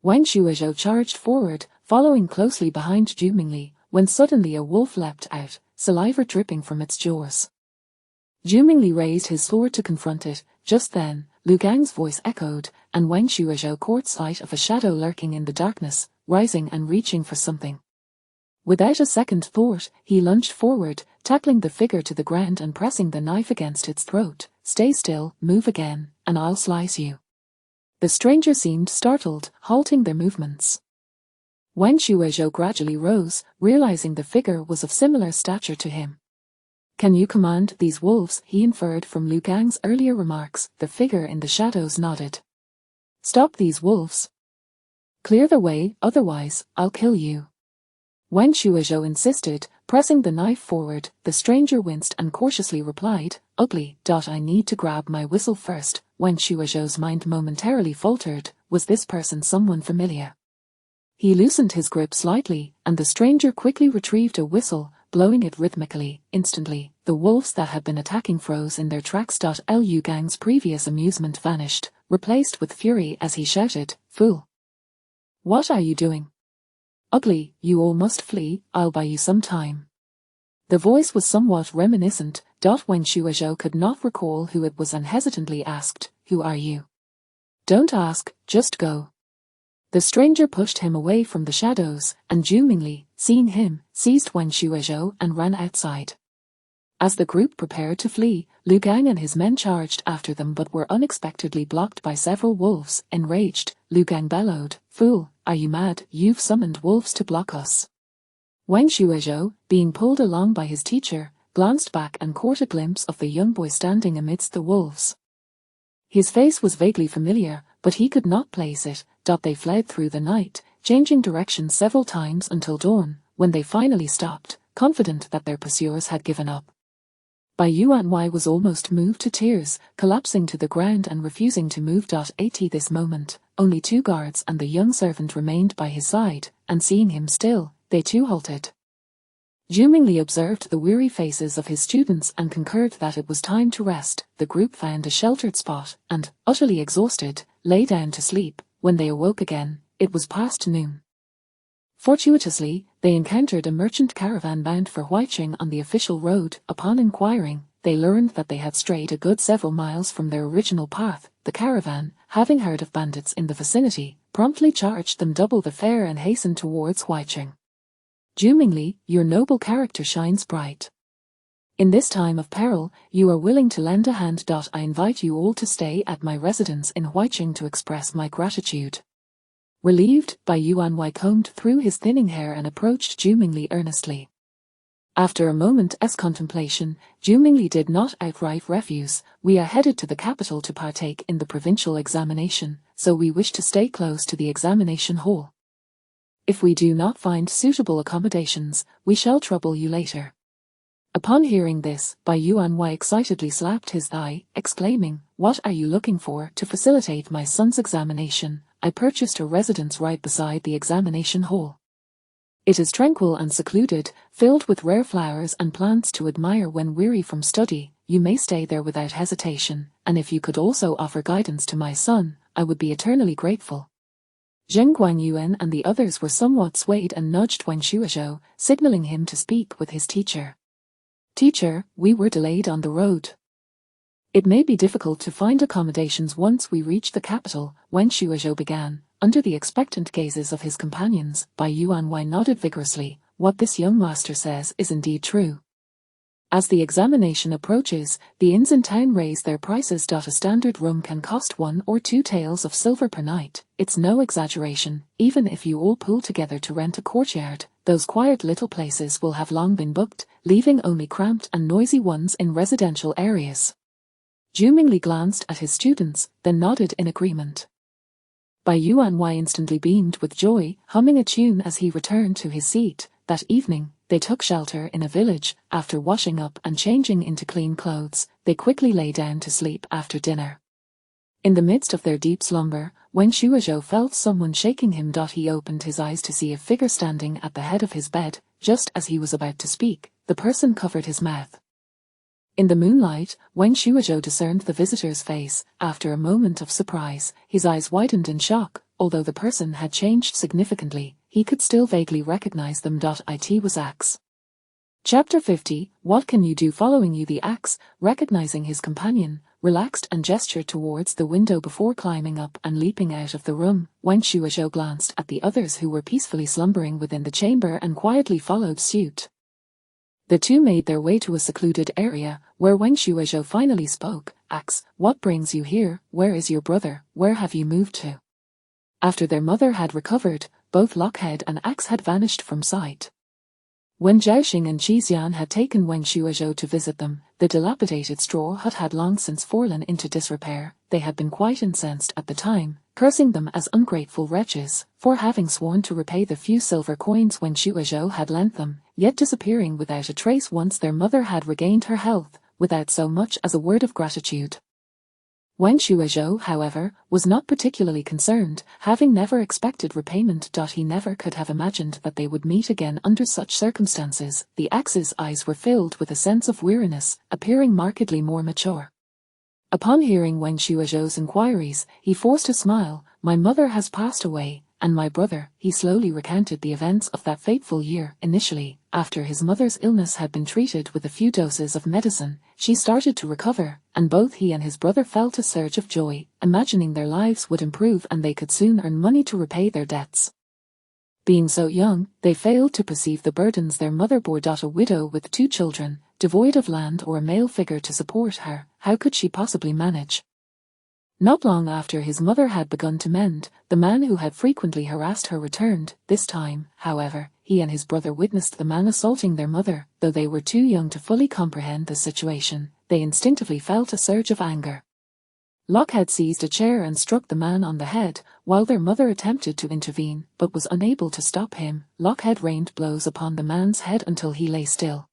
Wen Shuozhou charged forward, following closely behind Zhu Mingli, when suddenly a wolf leapt out, saliva dripping from its jaws. Zhu Mingli raised his sword to confront it. Just then, Lu Gang's voice echoed, and Wen Shuozhou caught sight of a shadow lurking in the darkness, rising and reaching for something. Without a second thought, he lunged forward, tackling the figure to the ground and pressing the knife against its throat. "Stay still, move again, and I'll slice you." The stranger seemed startled, halting their movements. Wen Shuozhou gradually rose, realizing the figure was of similar stature to him. "Can you command these wolves?" he inferred from Lu Gang's earlier remarks. The figure in the shadows nodded. "Stop these wolves. Clear the way, otherwise, I'll kill you." Wen Shuozhou insisted, pressing the knife forward. The stranger winced and cautiously replied, "Ugly. I need to grab my whistle first." Wen Shuozhou's mind momentarily faltered. Was this person someone familiar? He loosened his grip slightly, and the stranger quickly retrieved a whistle, blowing it rhythmically. Instantly, the wolves that had been attacking froze in their tracks. Lu Gang's previous amusement vanished, replaced with fury as he shouted, "Fool! What are you doing? Ugly, you all must flee, I'll buy you some time." The voice was somewhat reminiscent. When Shuozhou could not recall who it was and hesitantly asked, "Who are you?" "Don't ask, just go." The stranger pushed him away from the shadows, and Zhu Mingli, seeing him, seized Wen Shuizhou and ran outside. As the group prepared to flee, Lu Gang and his men charged after them but were unexpectedly blocked by several wolves. Enraged, Lu Gang bellowed, "Fool, are you mad? You've summoned wolves to block us." Wen Shuizhou, being pulled along by his teacher, glanced back and caught a glimpse of the young boy standing amidst the wolves. His face was vaguely familiar, but he could not place it. They fled through the night, changing direction several times until dawn, when they finally stopped, confident that their pursuers had given up. Bai Yuanwei was almost moved to tears, collapsing to the ground and refusing to move. At this moment, only 2 guards and the young servant remained by his side, and seeing him still, they too halted. Zhu Mingli observed the weary faces of his students and concurred that it was time to rest. The group found a sheltered spot and, utterly exhausted, lay down to sleep. When they awoke again, it was past noon. Fortuitously, they encountered a merchant caravan bound for Huaiqing on the official road. Upon inquiring, they learned that they had strayed a good several miles from their original path. The caravan, having heard of bandits in the vicinity, promptly charged them double the fare and hastened towards Huaiqing. Zhu Mingli, your noble character shines bright. In this time of peril, you are willing to lend a hand. I invite you all to stay at my residence in Huaiqing to express my gratitude. Relieved, Bai Yuanwei combed through his thinning hair and approached Zhu Mingli earnestly. After a moment's contemplation, Zhu Mingli did not outright refuse. We are headed to the capital to partake in the provincial examination, so we wish to stay close to the examination hall. If we do not find suitable accommodations, we shall trouble you later. Upon hearing this, Bai Yuanwei excitedly slapped his thigh, exclaiming, "What are you looking for? To facilitate my son's examination, I purchased a residence right beside the examination hall. It is tranquil and secluded, filled with rare flowers and plants to admire when weary from study. You may stay there without hesitation, and if you could also offer guidance to my son, I would be eternally grateful." Zheng Guangyuan and the others were somewhat swayed and nudged Wen Shuizhou, signaling him to speak with his teacher. "Teacher, we were delayed on the road. It may be difficult to find accommodations once we reach the capital," Wen Shuizhou began. Under the expectant gazes of his companions, Bai Yuanwei nodded vigorously. "What this young master says is indeed true. As the examination approaches, the inns in town raise their prices. A standard room can cost 1 or 2 taels of silver per night. It's no exaggeration. Even if you all pool together to rent a courtyard, those quiet little places will have long been booked, leaving only cramped and noisy ones in residential areas." Zhu Mingli glanced at his students, then nodded in agreement. Bai Yuanwei instantly beamed with joy, humming a tune as he returned to his seat. That evening, they took shelter in a village. After washing up and changing into clean clothes, they quickly lay down to sleep after dinner. In the midst of their deep slumber, Wen Shuizhou felt someone shaking him. He opened his eyes to see a figure standing at the head of his bed. Just as he was about to speak, the person covered his mouth. In the moonlight, Wen Shuizhou discerned the visitor's face. After a moment of surprise, his eyes widened in shock. Although the person had changed significantly, he could still vaguely recognize them. It was Axe. Chapter 50, What can you do? Following you, the Axe, recognizing his companion, relaxed and gestured towards the window before climbing up and leaping out of the room. Wen Shuizhou glanced at the others who were peacefully slumbering within the chamber and quietly followed suit. The two made their way to a secluded area, where Wen Shuizhou finally spoke. "Axe, what brings you here? Where is your brother? Where have you moved to?" After their mother had recovered, both Lockhead and Axe had vanished from sight. When Zhaoxing and Qixian had taken Wen Shuizhou to visit them, the dilapidated straw hut had long since fallen into disrepair. They had been quite incensed at the time, cursing them as ungrateful wretches for having sworn to repay the few silver coins Wen Shuizhou had lent them, yet disappearing without a trace once their mother had regained her health, without so much as a word of gratitude. Wen Shuizhou, however, was not particularly concerned, having never expected repayment. He never could have imagined that they would meet again under such circumstances. The Axe's eyes were filled with a sense of weariness, appearing markedly more mature. Upon hearing Wen Shuizhou's inquiries, he forced a smile. "My mother has passed away, and my brother. He slowly recounted the events of that fateful year. Initially, after his mother's illness had been treated with a few doses of medicine, she started to recover, and both he and his brother felt a surge of joy, imagining their lives would improve and they could soon earn money to repay their debts. Being so young, they failed to perceive the burdens their mother bore. A widow with 2 children, devoid of land or a male figure to support her, how could she possibly manage? Not long after his mother had begun to mend, the man who had frequently harassed her returned. This time, however, he and his brother witnessed the man assaulting their mother. Though they were too young to fully comprehend the situation, they instinctively felt a surge of anger. Locke had seized a chair and struck the man on the head, while their mother attempted to intervene, but was unable to stop him. Locke had rained blows upon the man's head until he lay still.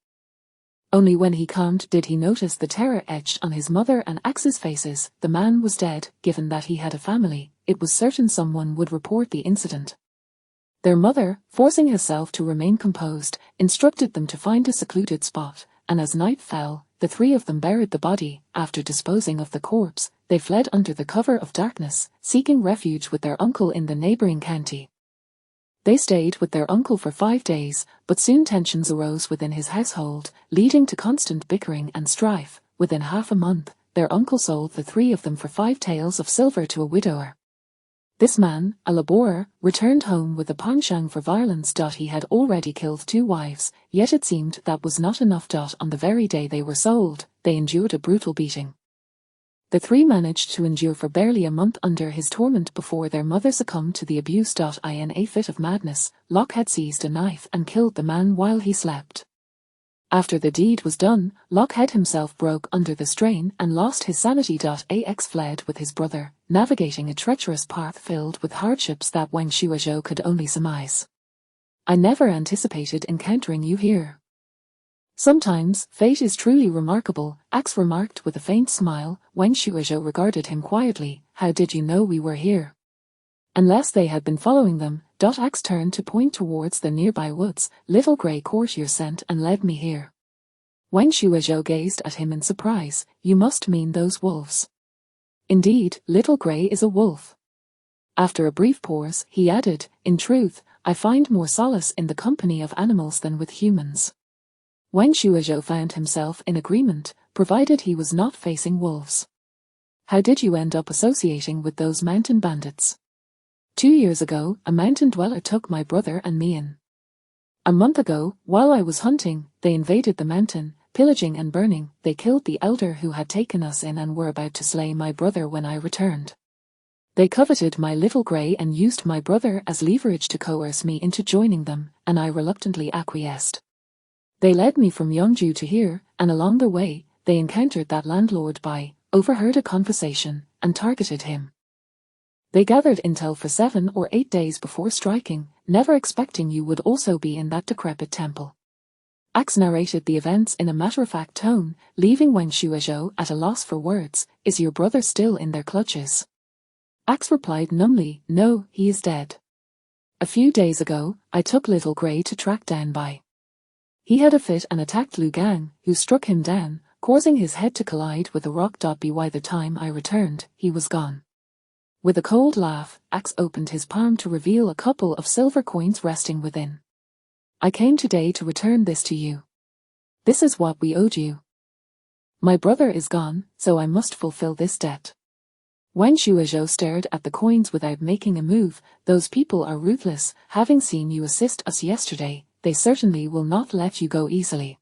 Only when he calmed did he notice the terror etched on his mother and Axe's faces. The man was dead. Given that he had a family, it was certain someone would report the incident. Their mother, forcing herself to remain composed, instructed them to find a secluded spot, and as night fell, the 3 of them buried the body. After disposing of the corpse, they fled under the cover of darkness, seeking refuge with their uncle in the neighboring county. They stayed with their uncle for 5 days, but soon tensions arose within his household, leading to constant bickering and strife. Within half a month, their uncle sold the 3 of them for 5 taels of silver to a widower. This man, a laborer, returned home with a penchant for violence. He had already killed 2 wives, yet it seemed that was not enough. On the very day they were sold, they endured a brutal beating. The 3 managed to endure for barely a month under his torment before their mother succumbed to the abuse. In a fit of madness, Locke had seized a knife and killed the man while he slept. After the deed was done, Locke himself broke under the strain and lost his sanity. Ax fled with his brother, navigating a treacherous path filled with hardships that Wang Shuozhou could only surmise. I never anticipated encountering you here. Sometimes, fate is truly remarkable, Ax remarked with a faint smile. Wang Shuozhou regarded him quietly. How did you know we were here? Unless they had been following them. Ax turned to point towards the nearby woods. Little grey courtier sent and led me here. Wang Shuozhou gazed at him in surprise. You must mean those wolves. Indeed, Little Grey is a wolf. After a brief pause, he added, in truth, I find more solace in the company of animals than with humans. Wang Shuozhou found himself in agreement, provided he was not facing wolves. How did you end up associating with those mountain bandits? 2 years ago, a mountain dweller took my brother and me in. A month ago, while I was hunting, they invaded the mountain, pillaging and burning. They killed the elder who had taken us in and were about to slay my brother when I returned. They coveted my Little Grey and used my brother as leverage to coerce me into joining them, and I reluctantly acquiesced. They led me from Yongju to here, and along the way, they encountered that landlord overheard a conversation, and targeted him. They gathered intel for 7 or 8 days before striking, never expecting you would also be in that decrepit temple. Ax narrated the events in a matter-of-fact tone, leaving Wang Shuozhou at a loss for words. Is your brother still in their clutches? Ax replied numbly, no, he is dead. A few days ago, I took Little Grey to track down Bai. He had a fit and attacked Lu Gang, who struck him down, causing his head to collide with a rock. By the time I returned, he was gone. With a cold laugh, Ax opened his palm to reveal a couple of silver coins resting within. I came today to return this to you. This is what we owed you. My brother is gone, so I must fulfill this debt. Wang Shuozhou stared at the coins without making a move. Those people are ruthless. Having seen you assist us yesterday, they certainly will not let you go easily.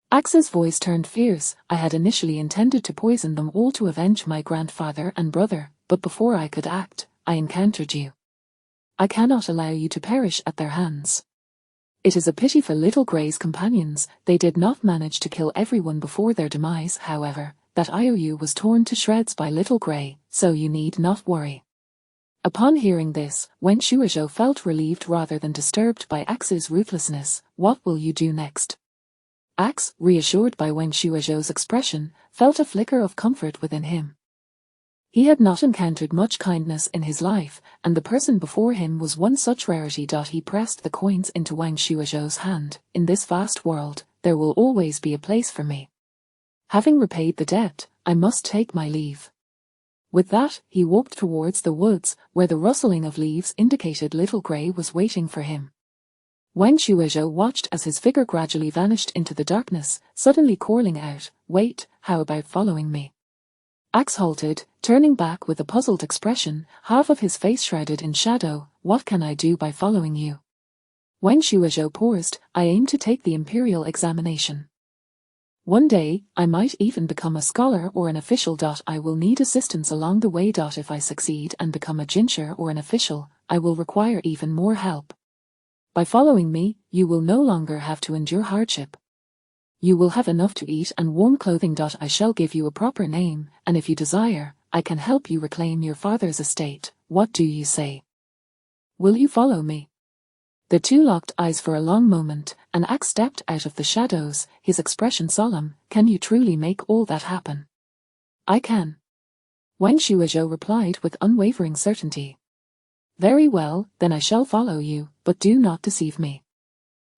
Axe's voice turned fierce. I had initially intended to poison them all to avenge my grandfather and brother, but before I could act, I encountered you. I cannot allow you to perish at their hands. It is a pity for Little Grey's companions. They did not manage to kill everyone before their demise, however. That IOU was torn to shreds by Little Grey, so you need not worry. Upon hearing this, Wang Shuozhou felt relieved rather than disturbed by Axe's ruthlessness. What will you do next? Axe, reassured by Wang Shuozhou's expression, felt a flicker of comfort within him. He had not encountered much kindness in his life, and the person before him was one such rarity. He pressed the coins into Wang Shuozhou's hand. In this vast world, there will always be a place for me. Having repaid the debt, I must take my leave. With that, he walked towards the woods, where the rustling of leaves indicated Little Grey was waiting for him. Wang Shuizhou watched as his figure gradually vanished into the darkness, suddenly calling out, "Wait, how about following me?" Axe halted, turning back with a puzzled expression, half of his face shrouded in shadow. "What can I do by following you?" Wang Shuizhou paused. "I aim to take the imperial examination. One day, I might even become a scholar or an official. I will need assistance along the way. If I succeed and become a jincher or an official, I will require even more help. By following me, you will no longer have to endure hardship. You will have enough to eat and warm clothing. I shall give you a proper name, and if you desire, I can help you reclaim your father's estate. What do you say? Will you follow me?" The two locked eyes for a long moment, and Axe stepped out of the shadows, his expression solemn. "Can you truly make all that happen?" "I can," Wang Shuizhou replied with unwavering certainty. "Very well, then I shall follow you, but do not deceive me."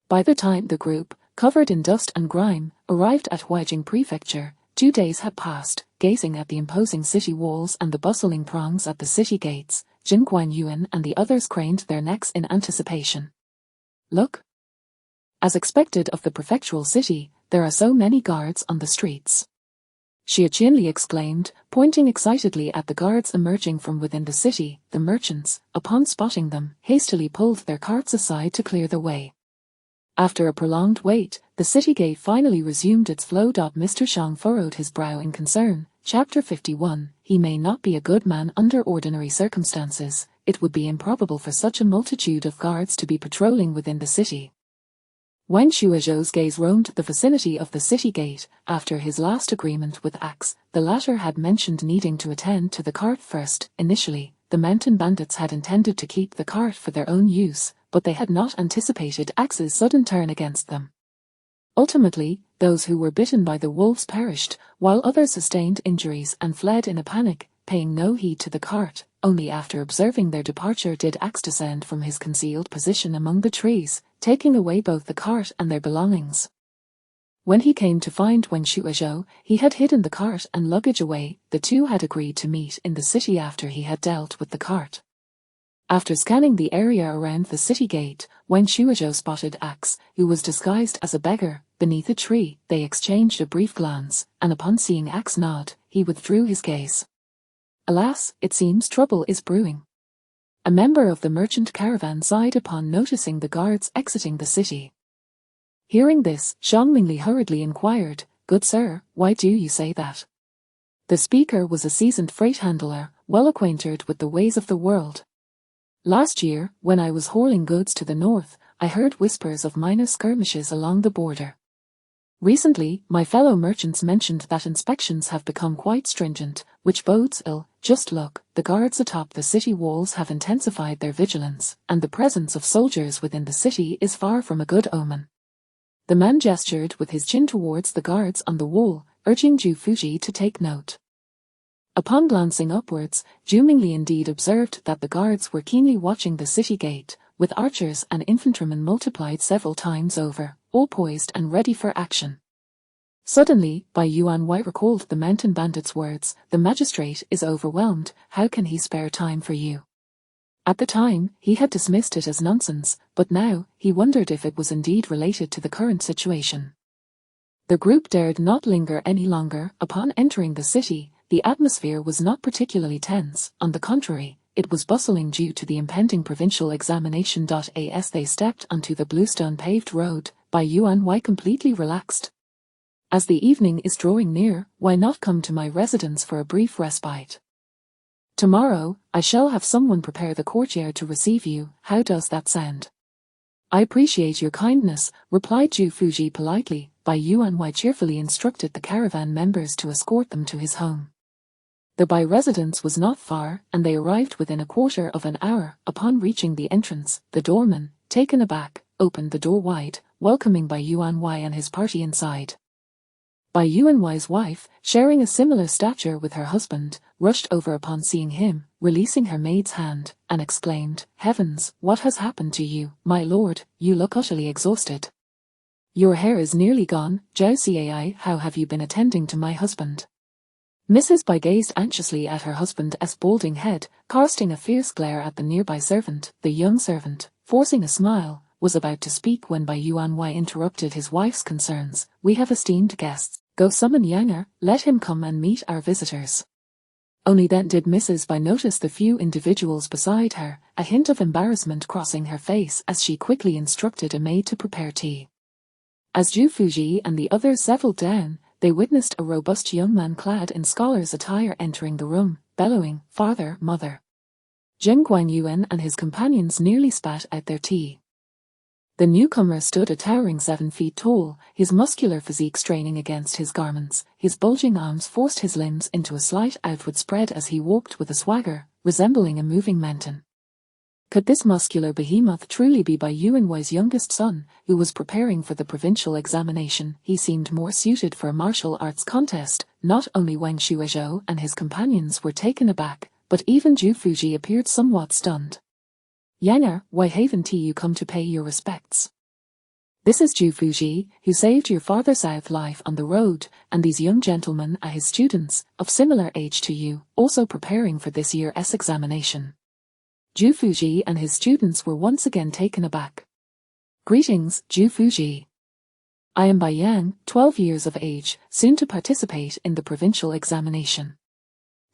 By the time the group, covered in dust and grime, arrived at Huaijing Prefecture, 2 days had passed. Gazing at the imposing city walls and the bustling throngs at the city gates, Jin Guanyuan and the others craned their necks in anticipation. "Look! As expected of the prefectural city, there are so many guards on the streets," Xie Qianli exclaimed, pointing excitedly at the guards emerging from within the city. The merchants, upon spotting them, hastily pulled their carts aside to clear the way. After a prolonged wait, the city gate finally resumed its flow. Mr. Shang furrowed his brow in concern. Chapter 51. He may not be a good man under ordinary circumstances. It would be improbable for such a multitude of guards to be patrolling within the city. Wang Shuizhou's gaze roamed the vicinity of the city gate. After his last agreement with Axe, the latter had mentioned needing to attend to the cart first. Initially, the mountain bandits had intended to keep the cart for their own use, but they had not anticipated Axe's sudden turn against them. Ultimately, those who were bitten by the wolves perished, while others sustained injuries and fled in a panic, paying no heed to the cart. Only after observing their departure did Axe descend from his concealed position among the trees, taking away both the cart and their belongings. When he came to find Wang Shuizhou, he had hidden the cart and luggage away. The two had agreed to meet in the city after he had dealt with the cart. After scanning the area around the city gate, Wang Shuizhou spotted Axe, who was disguised as a beggar, beneath a tree. They exchanged a brief glance, and upon seeing Axe nod, he withdrew his gaze. "Alas, it seems trouble is brewing." A member of the merchant caravan sighed upon noticing the guards exiting the city. Hearing this, Zhang Mingli hurriedly inquired, "Good sir, why do you say that?" The speaker was a seasoned freight handler, well acquainted with the ways of the world. "Last year, when I was hauling goods to the north, I heard whispers of minor skirmishes along the border. Recently, my fellow merchants mentioned that inspections have become quite stringent, which bodes ill. Just look, the guards atop the city walls have intensified their vigilance, and the presence of soldiers within the city is far from a good omen." The man gestured with his chin towards the guards on the wall, urging Zhu Fuji to take note. Upon glancing upwards, Zhu Mingli indeed observed that the guards were keenly watching the city gate, with archers and infantrymen multiplied several times over, all poised and ready for action. Suddenly, Bai Yuanwei recalled the mountain bandit's words, "The magistrate is overwhelmed, how can he spare time for you?" At the time, he had dismissed it as nonsense, but now, he wondered if it was indeed related to the current situation. The group dared not linger any longer. Upon entering the city, the atmosphere was not particularly tense. On the contrary, it was bustling due to the impending provincial examination. As they stepped onto the bluestone paved road, Bai Yuanwei completely relaxed. "As the evening is drawing near, why not come to my residence for a brief respite? Tomorrow, I shall have someone prepare the courtyard to receive you. How does that sound?" "I appreciate your kindness," replied Zhu Fuji politely. Bai Yuanwei cheerfully instructed the caravan members to escort them to his home. The Bai residence was not far, and they arrived within a quarter of an hour. Upon reaching the entrance, the doorman, taken aback, opened the door wide, welcoming Bai Yuanwei and his party inside. Bai Yuanwei's wife, sharing a similar stature with her husband, rushed over upon seeing him, releasing her maid's hand, and exclaimed, "Heavens, what has happened to you, my lord? You look utterly exhausted. Your hair is nearly gone. Zhao Cai, how have you been attending to my husband?" Mrs. Bai gazed anxiously at her husband's balding head, casting a fierce glare at the nearby servant. The young servant, forcing a smile, was about to speak when Bai Yuanwei interrupted his wife's concerns. "We have esteemed guests. Go summon Yang Er, let him come and meet our visitors." Only then did Mrs. Bai notice the few individuals beside her, a hint of embarrassment crossing her face as she quickly instructed a maid to prepare tea. As Zhu Fuji and the others settled down, they witnessed a robust young man clad in scholar's attire entering the room, bellowing, "Father, mother." Zheng Guanyuan and his companions nearly spat out their tea. The newcomer stood a towering 7 feet tall, his muscular physique straining against his garments. His bulging arms forced his limbs into a slight outward spread as he walked with a swagger, resembling a moving mountain. Could this muscular behemoth truly be Bai Yuanwei's youngest son, who was preparing for the provincial examination? He seemed more suited for a martial arts contest. Not only Wang Shuizhou and his companions were taken aback, but even Zhu Fuji appeared somewhat stunned. "Yang Er, why haven't you come to pay your respects? This is Zhu Fuji, who saved your father's life on the road, and these young gentlemen are his students, of similar age to you, also preparing for this year's examination." Zhu Fuji and his students were once again taken aback. "Greetings, Zhu Fuji. I am Bai Yang, 12 years of age, soon to participate in the provincial examination."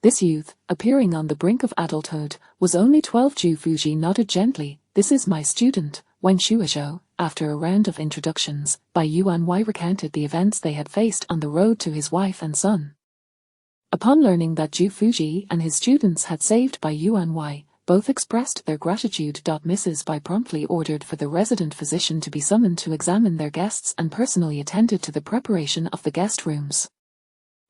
This youth, appearing on the brink of adulthood, was only 12. Zhu Fuji nodded gently. "This is my student, Wang Shuizhou." After a round of introductions, Bai Yuanwei recounted the events they had faced on the road to his wife and son. Upon learning that Zhu Fuji and his students had saved Bai Yuanwei, both expressed their gratitude. Mrs. Bai promptly ordered for the resident physician to be summoned to examine their guests and personally attended to the preparation of the guest rooms.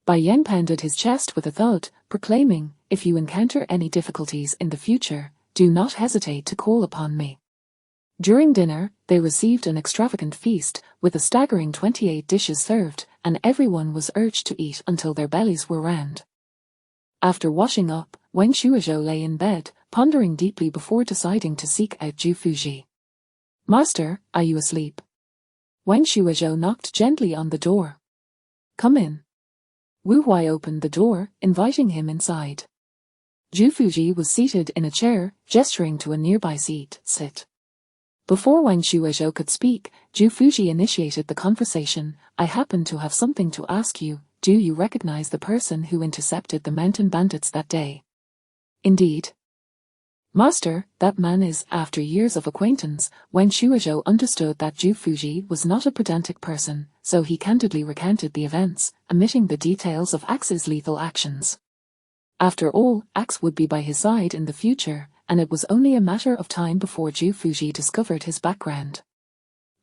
Bai Yang pounded his chest with a thud, proclaiming, "If you encounter any difficulties in the future, do not hesitate to call upon me." During dinner, they received an extravagant feast, with a staggering 28 dishes served, and everyone was urged to eat until their bellies were round. After washing up, Wang Shuizhou lay in bed, pondering deeply before deciding to seek out Zhu Fuji. "Master, are you asleep?" Wang Shuizhou knocked gently on the door. "Come in." Wu Huai opened the door, inviting him inside. Zhu Fuji was seated in a chair, gesturing to a nearby seat. "Sit." Before Wang Shuizhou could speak, Zhu Fuji initiated the conversation. "I happen to have something to ask you. Do you recognize the person who intercepted the mountain bandits that day?" "Indeed. Master, that man is." After years of acquaintance, Wang Shuizhou understood that Zhu Fuji was not a pedantic person, so he candidly recounted the events, omitting the details of Axe's lethal actions. After all, Axe would be by his side in the future, and it was only a matter of time before Zhu Fuji discovered his background.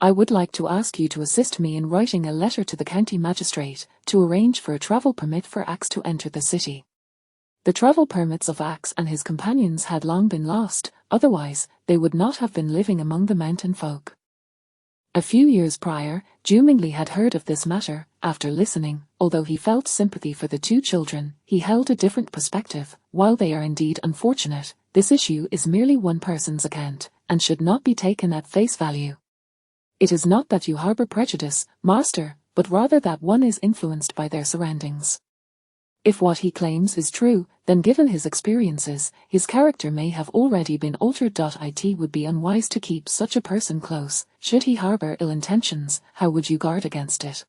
"I would like to ask you to assist me in writing a letter to the county magistrate, to arrange for a travel permit for Axe to enter the city." The travel permits of Axe and his companions had long been lost, otherwise, they would not have been living among the mountain folk. A few years prior, Zhu Mingli had heard of this matter. After listening, although he felt sympathy for the two children, he held a different perspective. While they are indeed unfortunate, this issue is merely one person's account, and should not be taken at face value. It is not that you harbor prejudice, master, but rather that one is influenced by their surroundings. If what he claims is true, then given his experiences, his character may have already been altered. It would be unwise to keep such a person close. Should he harbor ill intentions, how would you guard against it?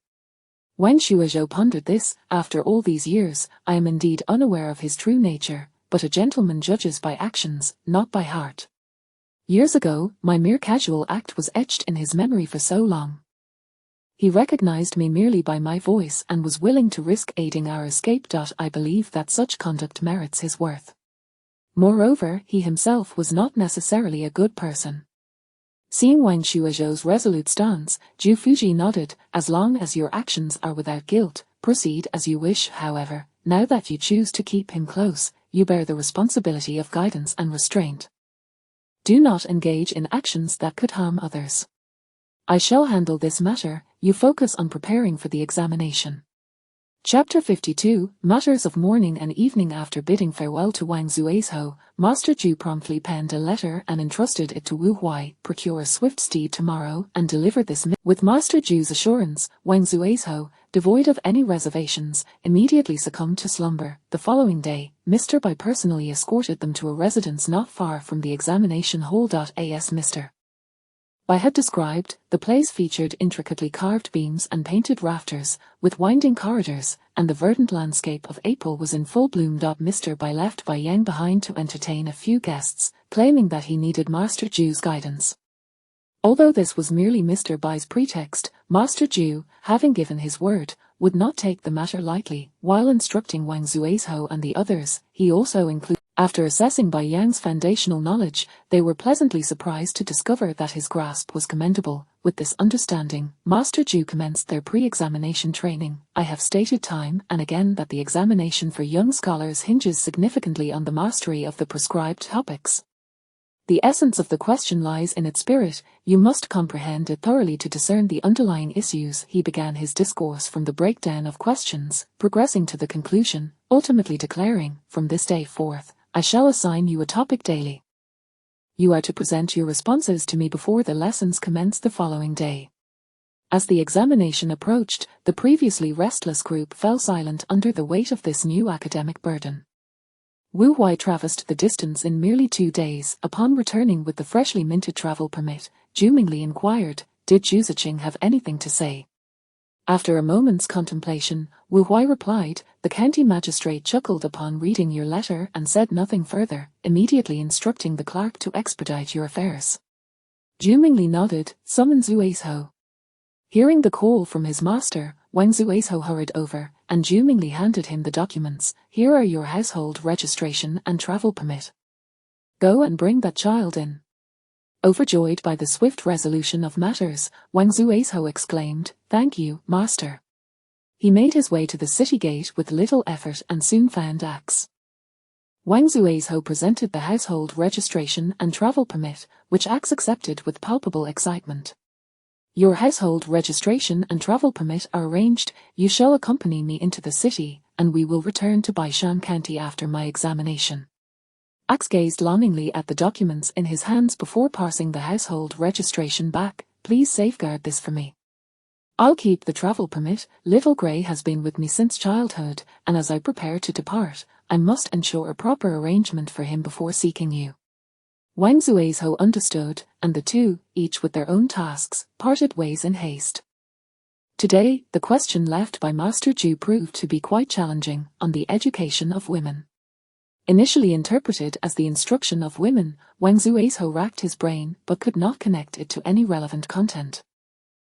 Wang Shuizhou pondered this. After all these years, I am indeed unaware of his true nature, but a gentleman judges by actions, not by heart. Years ago, my mere casual act was etched in his memory for so long. He recognized me merely by my voice and was willing to risk aiding our escape. I believe that such conduct merits his worth. Moreover, he himself was not necessarily a good person. Seeing Wang Shuizhou's resolute stance, Zhu Fuji nodded. "As long as your actions are without guilt, proceed as you wish. However, now that you choose to keep him close, you bear the responsibility of guidance and restraint. Do not engage in actions that could harm others. I shall handle this matter. You focus on preparing for the examination." Chapter 52, Matters of Morning and Evening. After bidding farewell to Wang Zuizhou, Master Zhu promptly penned a letter and entrusted it to Wu Huai. Procure a swift steed tomorrow and deliver this. With Master Zhu's assurance, Wang Zuizhou, devoid of any reservations, immediately succumbed to slumber. The following day, Mr. Bai personally escorted them to a residence not far from the examination hall. As Mr. Bai had described, the place featured intricately carved beams and painted rafters, with winding corridors, and the verdant landscape of April was in full bloom. Mr. Bai left Bai Yang behind to entertain a few guests, claiming that he needed Master Zhu's guidance. Although this was merely Mr. Bai's pretext, Master Zhu, having given his word, would not take the matter lightly. While instructing Wang Zuizhou and the others, he also included. After assessing Bai Yang's foundational knowledge, they were pleasantly surprised to discover that his grasp was commendable. With this understanding, Master Zhu commenced their pre-examination training. I have stated time and again that the examination for young scholars hinges significantly on the mastery of the prescribed topics. The essence of the question lies in its spirit. You must comprehend it thoroughly to discern the underlying issues. He began his discourse from the breakdown of questions, progressing to the conclusion, ultimately declaring, from this day forth, I shall assign you a topic daily. You are to present your responses to me before the lessons commence the following day. As the examination approached, the previously restless group fell silent under the weight of this new academic burden. Wu Huai traversed the distance in merely 2 days. Upon returning with the freshly minted travel permit, Zhu Mingli inquired, did Zhu Ziqing have anything to say? After a moment's contemplation, Wu Huai replied, the county magistrate chuckled upon reading your letter and said nothing further, immediately instructing the clerk to expedite your affairs. Zhu Mingli nodded, summon Zuizhou. Hearing the call from his master, Wang Zuizhou hurried over, and Zhu Mingli handed him the documents. Here are your household registration and travel permit. Go and bring that child in. Overjoyed by the swift resolution of matters, Wang Zuizhou exclaimed, thank you, master. He made his way to the city gate with little effort and soon found Axe. Wang Zuizhou presented the household registration and travel permit, which Axe accepted with palpable excitement. Your household registration and travel permit are arranged. You shall accompany me into the city, and we will return to Baishan County after my examination. Axe gazed longingly at the documents in his hands before passing the household registration back. Please safeguard this for me. I'll keep the travel permit. Little Grey has been with me since childhood, and as I prepare to depart, I must ensure a proper arrangement for him before seeking you. Wang Zuizhou understood, and the two, each with their own tasks, parted ways in haste. Today, the question left by Master Zhu proved to be quite challenging, on the education of women. Initially interpreted as the instruction of women, Wang Zuizhou racked his brain but could not connect it to any relevant content.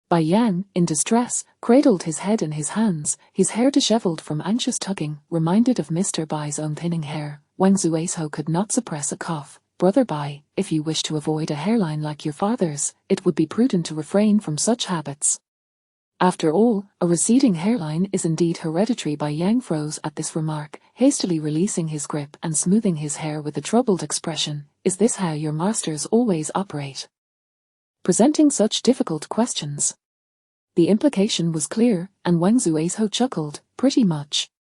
Bai Yang, in distress, cradled his head in his hands, his hair disheveled from anxious tugging, reminded of Mr. Bai's own thinning hair. Wang Zuizhou could not suppress a cough. Brother Bai, if you wish to avoid a hairline like your father's, it would be prudent to refrain from such habits. After all, a receding hairline is indeed hereditary. Bai Yang froze at this remark, hastily releasing his grip and smoothing his hair with a troubled expression. Is this how your masters always operate? Presenting such difficult questions? The implication was clear, and Wang Zuizhou chuckled, pretty much.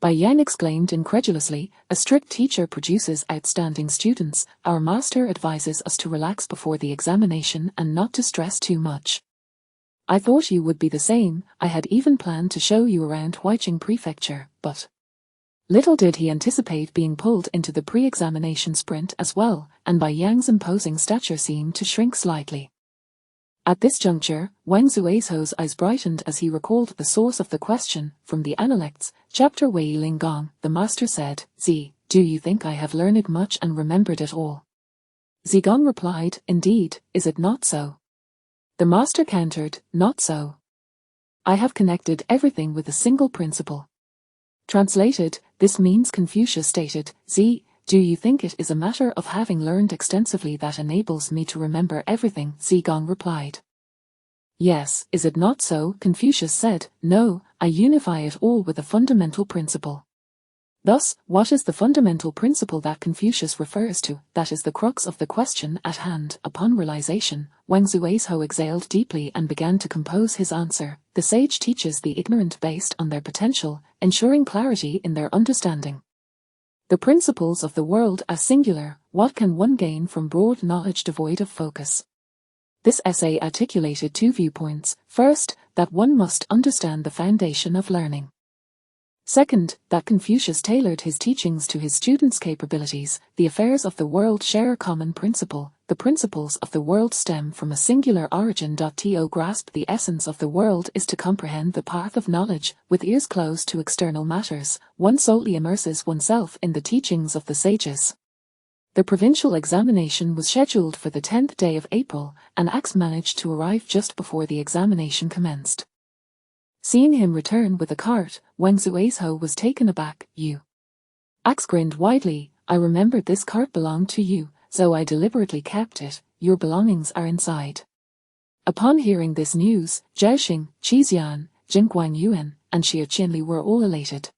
Bai Yang exclaimed incredulously, a strict teacher produces outstanding students. Our master advises us to relax before the examination and not to stress too much. I thought you would be the same. I had even planned to show you around Huaiqing Prefecture, but... Little did he anticipate being pulled into the pre-examination sprint as well, and Bai Yang's imposing stature seemed to shrink slightly. At this juncture, Wang Zuizhou's eyes brightened as he recalled the source of the question. From the Analects, chapter Wei Ling Gong, the master said, "Zi, do you think I have learned much and remembered it all?" Zigong replied, "Indeed, is it not so?" The master countered, "Not so. I have connected everything with a single principle." Translated, this means Confucius stated, "Zi, do you think it is a matter of having learned extensively that enables me to remember everything?" Zigong replied. "Yes, is it not so?" Confucius said, "No, I unify it all with a fundamental principle." Thus, what is the fundamental principle that Confucius refers to? That is the crux of the question at hand. Upon realization, Wang Zuizhou exhaled deeply and began to compose his answer. the sage teaches the ignorant based on their potential, ensuring clarity in their understanding. The principles of the world as singular, what can one gain from broad knowledge devoid of focus? This essay articulated two viewpoints. First, that one must understand the foundation of learning. Second, that Confucius tailored his teachings to his students' capabilities. The affairs of the world share a common principle. The principles of the world stem from a singular origin. To grasp the essence of the world is to comprehend the path of knowledge. With ears closed to external matters, one solely immerses oneself in the teachings of the sages. The provincial examination was scheduled for the 10th day of April, and Ax managed to arrive just before the examination commenced. Seeing him return with a cart, Wang Zuizhou was taken aback. You? Ax grinned widely. I remembered this cart belonged to you, so I deliberately kept it. Your belongings are inside. Upon hearing this news, Zhao Xing, Qixian, Jin Guangyuan, and Xie Qinli were all elated.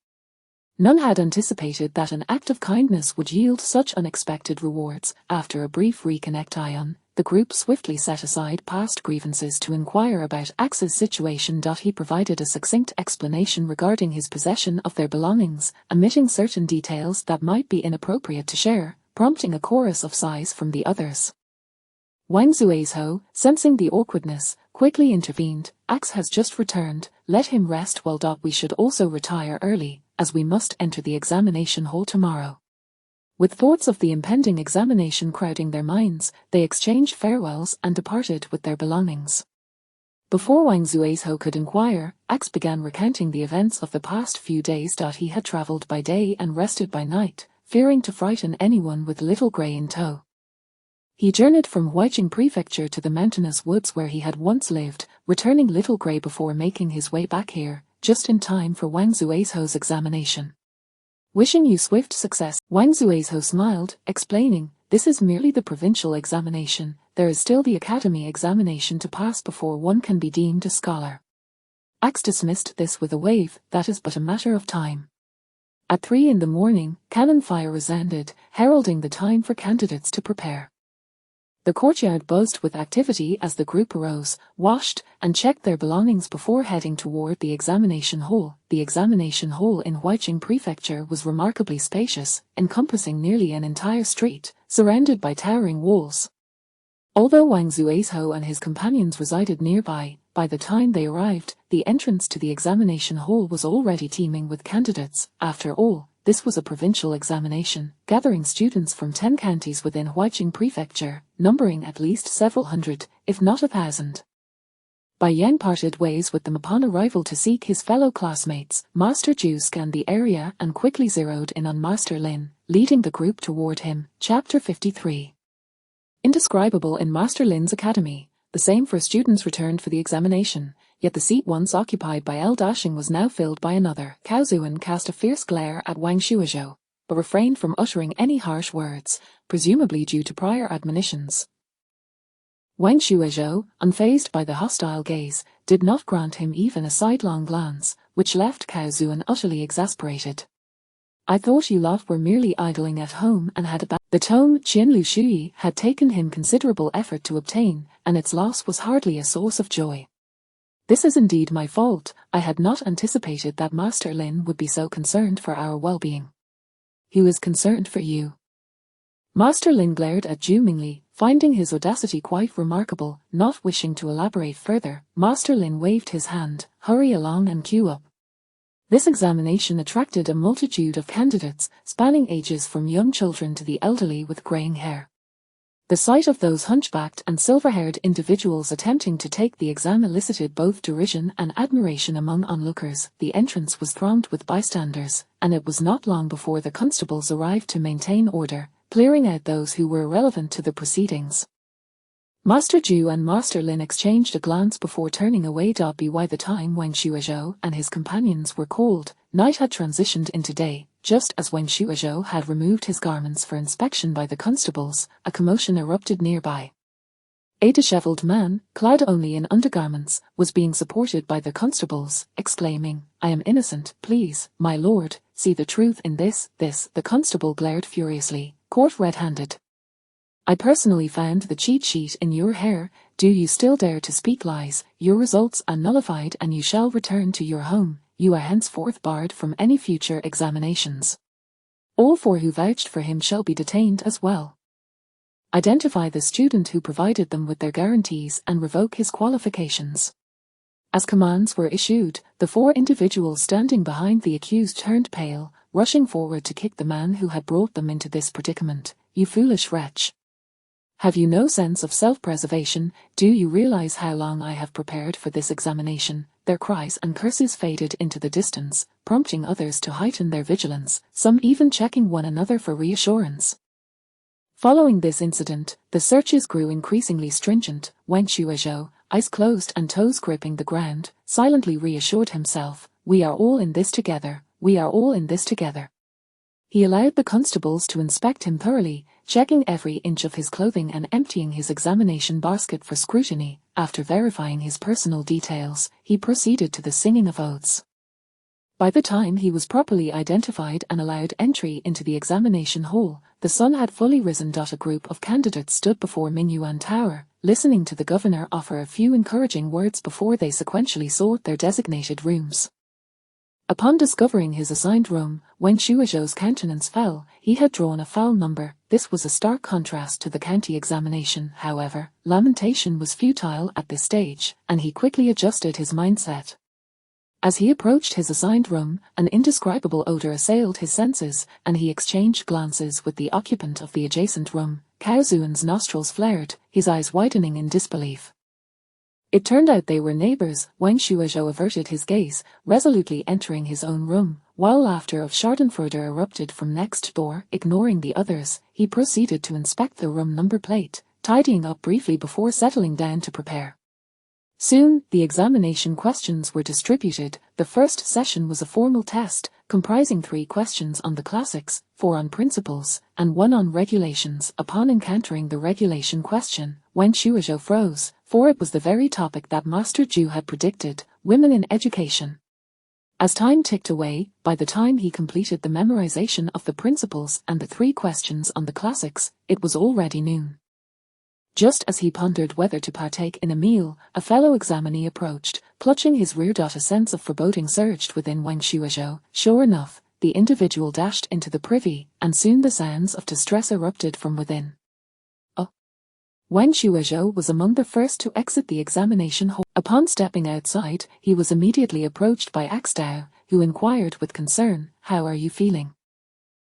None had anticipated that an act of kindness would yield such unexpected rewards. After a brief reconnection, the group swiftly set aside past grievances to inquire about Ax's situation. He provided a succinct explanation regarding his possession of their belongings, omitting certain details that might be inappropriate to share, prompting a chorus of sighs from the others. Wang Zuizhou, sensing the awkwardness, quickly intervened. Ax has just returned, let him rest well. We should also retire early, as we must enter the examination hall tomorrow. With thoughts of the impending examination crowding their minds, they exchanged farewells and departed with their belongings. Before Wang Zuizhou could inquire, Ax began recounting the events of the past few days. He had traveled by day and rested by night, fearing to frighten anyone with Little Grey in tow. He journeyed from Huaiqing Prefecture to the mountainous woods where he had once lived, returning Little Grey before making his way back here, just in time for Wang Zuizhou's examination. Wishing you swift success, Wang Zuizhou smiled, explaining, this is merely the provincial examination, there is still the academy examination to pass before one can be deemed a scholar. Ax dismissed this with a wave, that is but a matter of time. At 3 in the morning, cannon fire resounded, heralding the time for candidates to prepare. The courtyard buzzed with activity as the group arose, washed, and checked their belongings before heading toward the examination hall. The examination hall in Huaiqing Prefecture was remarkably spacious, encompassing nearly an entire street, surrounded by towering walls. Although Wang Zuizhou and his companions resided nearby, by the time they arrived, the entrance to the examination hall was already teeming with candidates. After all, this was a provincial examination, gathering students from 10 counties within Huaiqing Prefecture, numbering at least several hundred, if not 1,000. Bai Yang parted ways with them upon arrival to seek his fellow classmates. Master Zhu scanned the area and quickly zeroed in on Master Lin, leading the group toward him. Chapter 53. Indescribable in Master Lin's academy, the same for students returned for the examination. Yet the seat once occupied by L. Dashing was now filled by another. Cao Zuan cast a fierce glare at Wang Shuizhou, but refrained from uttering any harsh words, presumably due to prior admonitions. Wang Shuizhou, unfazed by the hostile gaze, did not grant him even a sidelong glance, which left Cao Zuan utterly exasperated. I thought you lot were merely idling at home and had abandoned the tome Qianlu Shui had taken him considerable effort to obtain, and its loss was hardly a source of joy. This is indeed my fault. I had not anticipated that Master Lin would be so concerned for our well-being. He was concerned for you. Master Lin glared at Zhu Mingli, finding his audacity quite remarkable. Not wishing to elaborate further, Master Lin waved his hand, hurry along and queue up. This examination attracted a multitude of candidates, spanning ages from young children to the elderly with graying hair. The sight of those hunchbacked and silver-haired individuals attempting to take the exam elicited both derision and admiration among onlookers. The entrance was thronged with bystanders, and it was not long before the constables arrived to maintain order, clearing out those who were irrelevant to the proceedings. Master Zhu and Master Lin exchanged a glance before turning away. By the time Wang Shuizhou and his companions were called, night had transitioned into day. Just as Wang Shuizhou had removed his garments for inspection by the constables, a commotion erupted nearby. A disheveled man, clad only in undergarments, was being supported by the constables, exclaiming, I am innocent, please, my lord, see the truth in this. The constable glared furiously, caught red-handed. I personally found the cheat sheet in your hair. Do you still dare to speak lies? Your results are nullified and you shall return to your home. You are henceforth barred from any future examinations. All 4 who vouched for him shall be detained as well. Identify the student who provided them with their guarantees and revoke his qualifications. As commands were issued, the 4 individuals standing behind the accused turned pale, rushing forward to kick the man who had brought them into this predicament. You foolish wretch! Have you no sense of self-preservation? Do you realize how long I have prepared for this examination? Their cries and curses faded into the distance, prompting others to heighten their vigilance, some even checking one another for reassurance. Following this incident, the searches grew increasingly stringent. Wen Shuozhou, eyes closed and toes gripping the ground, silently reassured himself, "We are all in this together, we are all in this together." He allowed the constables to inspect him thoroughly, checking every inch of his clothing and emptying his examination basket for scrutiny. After verifying his personal details, he proceeded to the singing of oaths. By the time he was properly identified and allowed entry into the examination hall, the sun had fully risen. A group of candidates stood before Mingyuan Tower, listening to the governor offer a few encouraging words before they sequentially sought their designated rooms. Upon discovering his assigned room, Wen Shuozhou's countenance fell. He had drawn a foul number. This was a stark contrast to the county examination. However, lamentation was futile at this stage, and he quickly adjusted his mindset. As he approached his assigned room, an indescribable odor assailed his senses, and he exchanged glances with the occupant of the adjacent room. Cao Zuan's nostrils flared, his eyes widening in disbelief. It turned out they were neighbors. Wen Shuozhou averted his gaze, resolutely entering his own room. While laughter of schadenfreude erupted from next door, ignoring the others, he proceeded to inspect the room number plate, tidying up briefly before settling down to prepare. Soon, the examination questions were distributed. The first session was a formal test, comprising 3 questions on the classics, 4 on principles, and 1 on regulations. Upon encountering the regulation question, Wen Shuozhou froze, for it was the very topic that Master Zhu had predicted: women in education. As time ticked away, by the time he completed the memorization of the principles and the 3 questions on the classics, it was already noon. Just as he pondered whether to partake in a meal, a fellow examinee approached, clutching his rear. A sense of foreboding surged within Wen Shuozhou. Sure enough, the individual dashed into the privy, and soon the sounds of distress erupted from within. Wen Shuozhou was among the first to exit the examination hall. Upon stepping outside, he was immediately approached by Axtao, who inquired with concern, "How are you feeling?"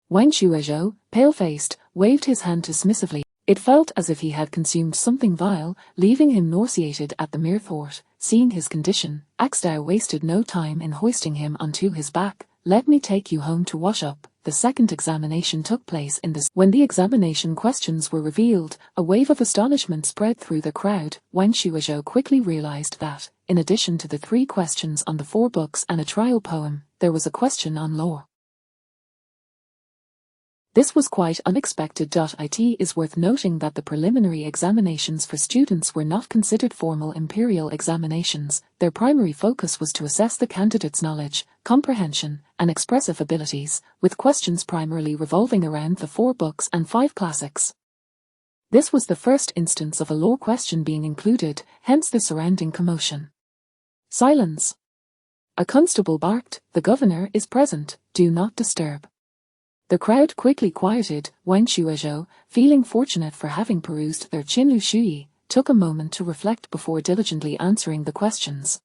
Wen Shuozhou, pale-faced, waved his hand dismissively. It felt as if he had consumed something vile, leaving him nauseated at the mere thought. Seeing his condition, Axtao wasted no time in hoisting him onto his back. "Let me take you home to wash up." The second examination took place in the... When the examination questions were revealed, a wave of astonishment spread through the crowd. Wen Shuozhou quickly realized that, in addition to the 3 questions on the 4 books and a trial poem, there was a question on law. This was quite unexpected. It is worth noting that the preliminary examinations for students were not considered formal imperial examinations. Their primary focus was to assess the candidates' knowledge, comprehension, and expressive abilities, with questions primarily revolving around the 4 books and 5 classics. This was the first instance of a law question being included, hence the surrounding commotion. Silence. A constable barked, "The governor is present, do not disturb." The crowd quickly quieted. Wen Shuozhou, feeling fortunate for having perused their Qinlu Shuyi, took a moment to reflect before diligently answering the questions.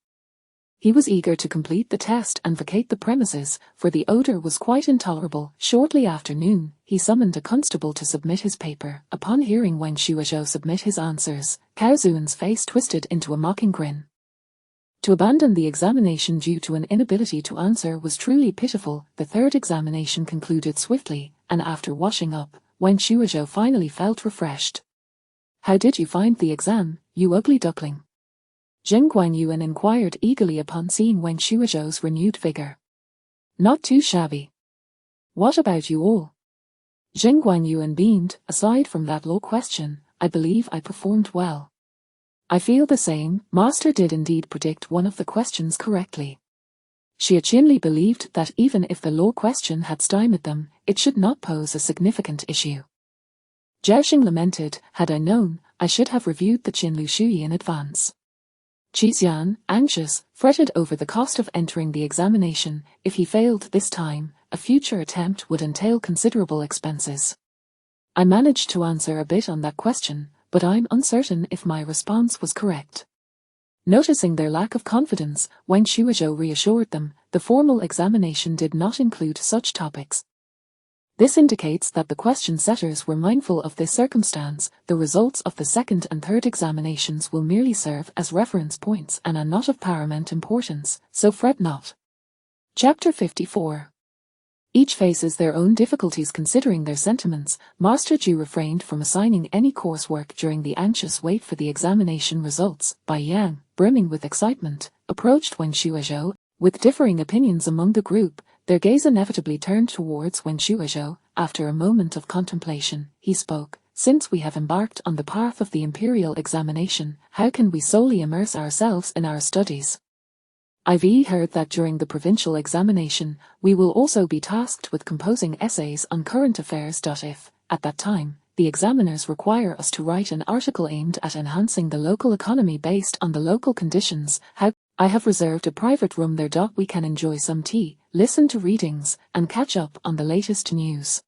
He was eager to complete the test and vacate the premises, for the odor was quite intolerable. Shortly after noon, he summoned a constable to submit his paper. Upon hearing Wen Shuozhou submit his answers, Cao Zuan's face twisted into a mocking grin. To abandon the examination due to an inability to answer was truly pitiful. The third examination concluded swiftly, and after washing up, Wen Shuozhou finally felt refreshed. "How did you find the exam, you ugly duckling?" Jing Guanyuan inquired eagerly upon seeing Wen Shuozhou's renewed vigor. "Not too shabby." "What about you all?" Jing Guanyuan beamed. "Aside from that law question, I believe I performed well." "I feel the same." Master did indeed predict one of the questions correctly. Xie Qinli believed that even if the law question had stymied them, it should not pose a significant issue. Zhao Xing lamented, had I known, I should have reviewed the Qinlu Shuyi in advance. Qi Xian, anxious, fretted over the cost of entering the examination. If he failed this time, a future attempt would entail considerable expenses. I managed to answer a bit on that question, but I'm uncertain if my response was correct. Noticing their lack of confidence, Wang Shuizhou reassured them, the formal examination did not include such topics. This indicates that the question setters were mindful of this circumstance. The results of the second and third examinations will merely serve as reference points and are not of paramount importance, so fret not. Chapter 54. Each faces their own difficulties. Considering their sentiments, Master Zhu refrained from assigning any coursework during the anxious wait for the examination results. Bai Yang, brimming with excitement, approached Wang Shuizhou. With differing opinions among the group, their gaze inevitably turned towards Wang Shuizhou. After a moment of contemplation, he spoke, "Since we have embarked on the path of the imperial examination, how can we solely immerse ourselves in our studies? I've heard that during the provincial examination, we will also be tasked with composing essays on current affairs. If, at that time, the examiners require us to write an article aimed at enhancing the local economy based on the local conditions, how I have reserved a private room there. We can enjoy some tea, listen to readings, and catch up on the latest news."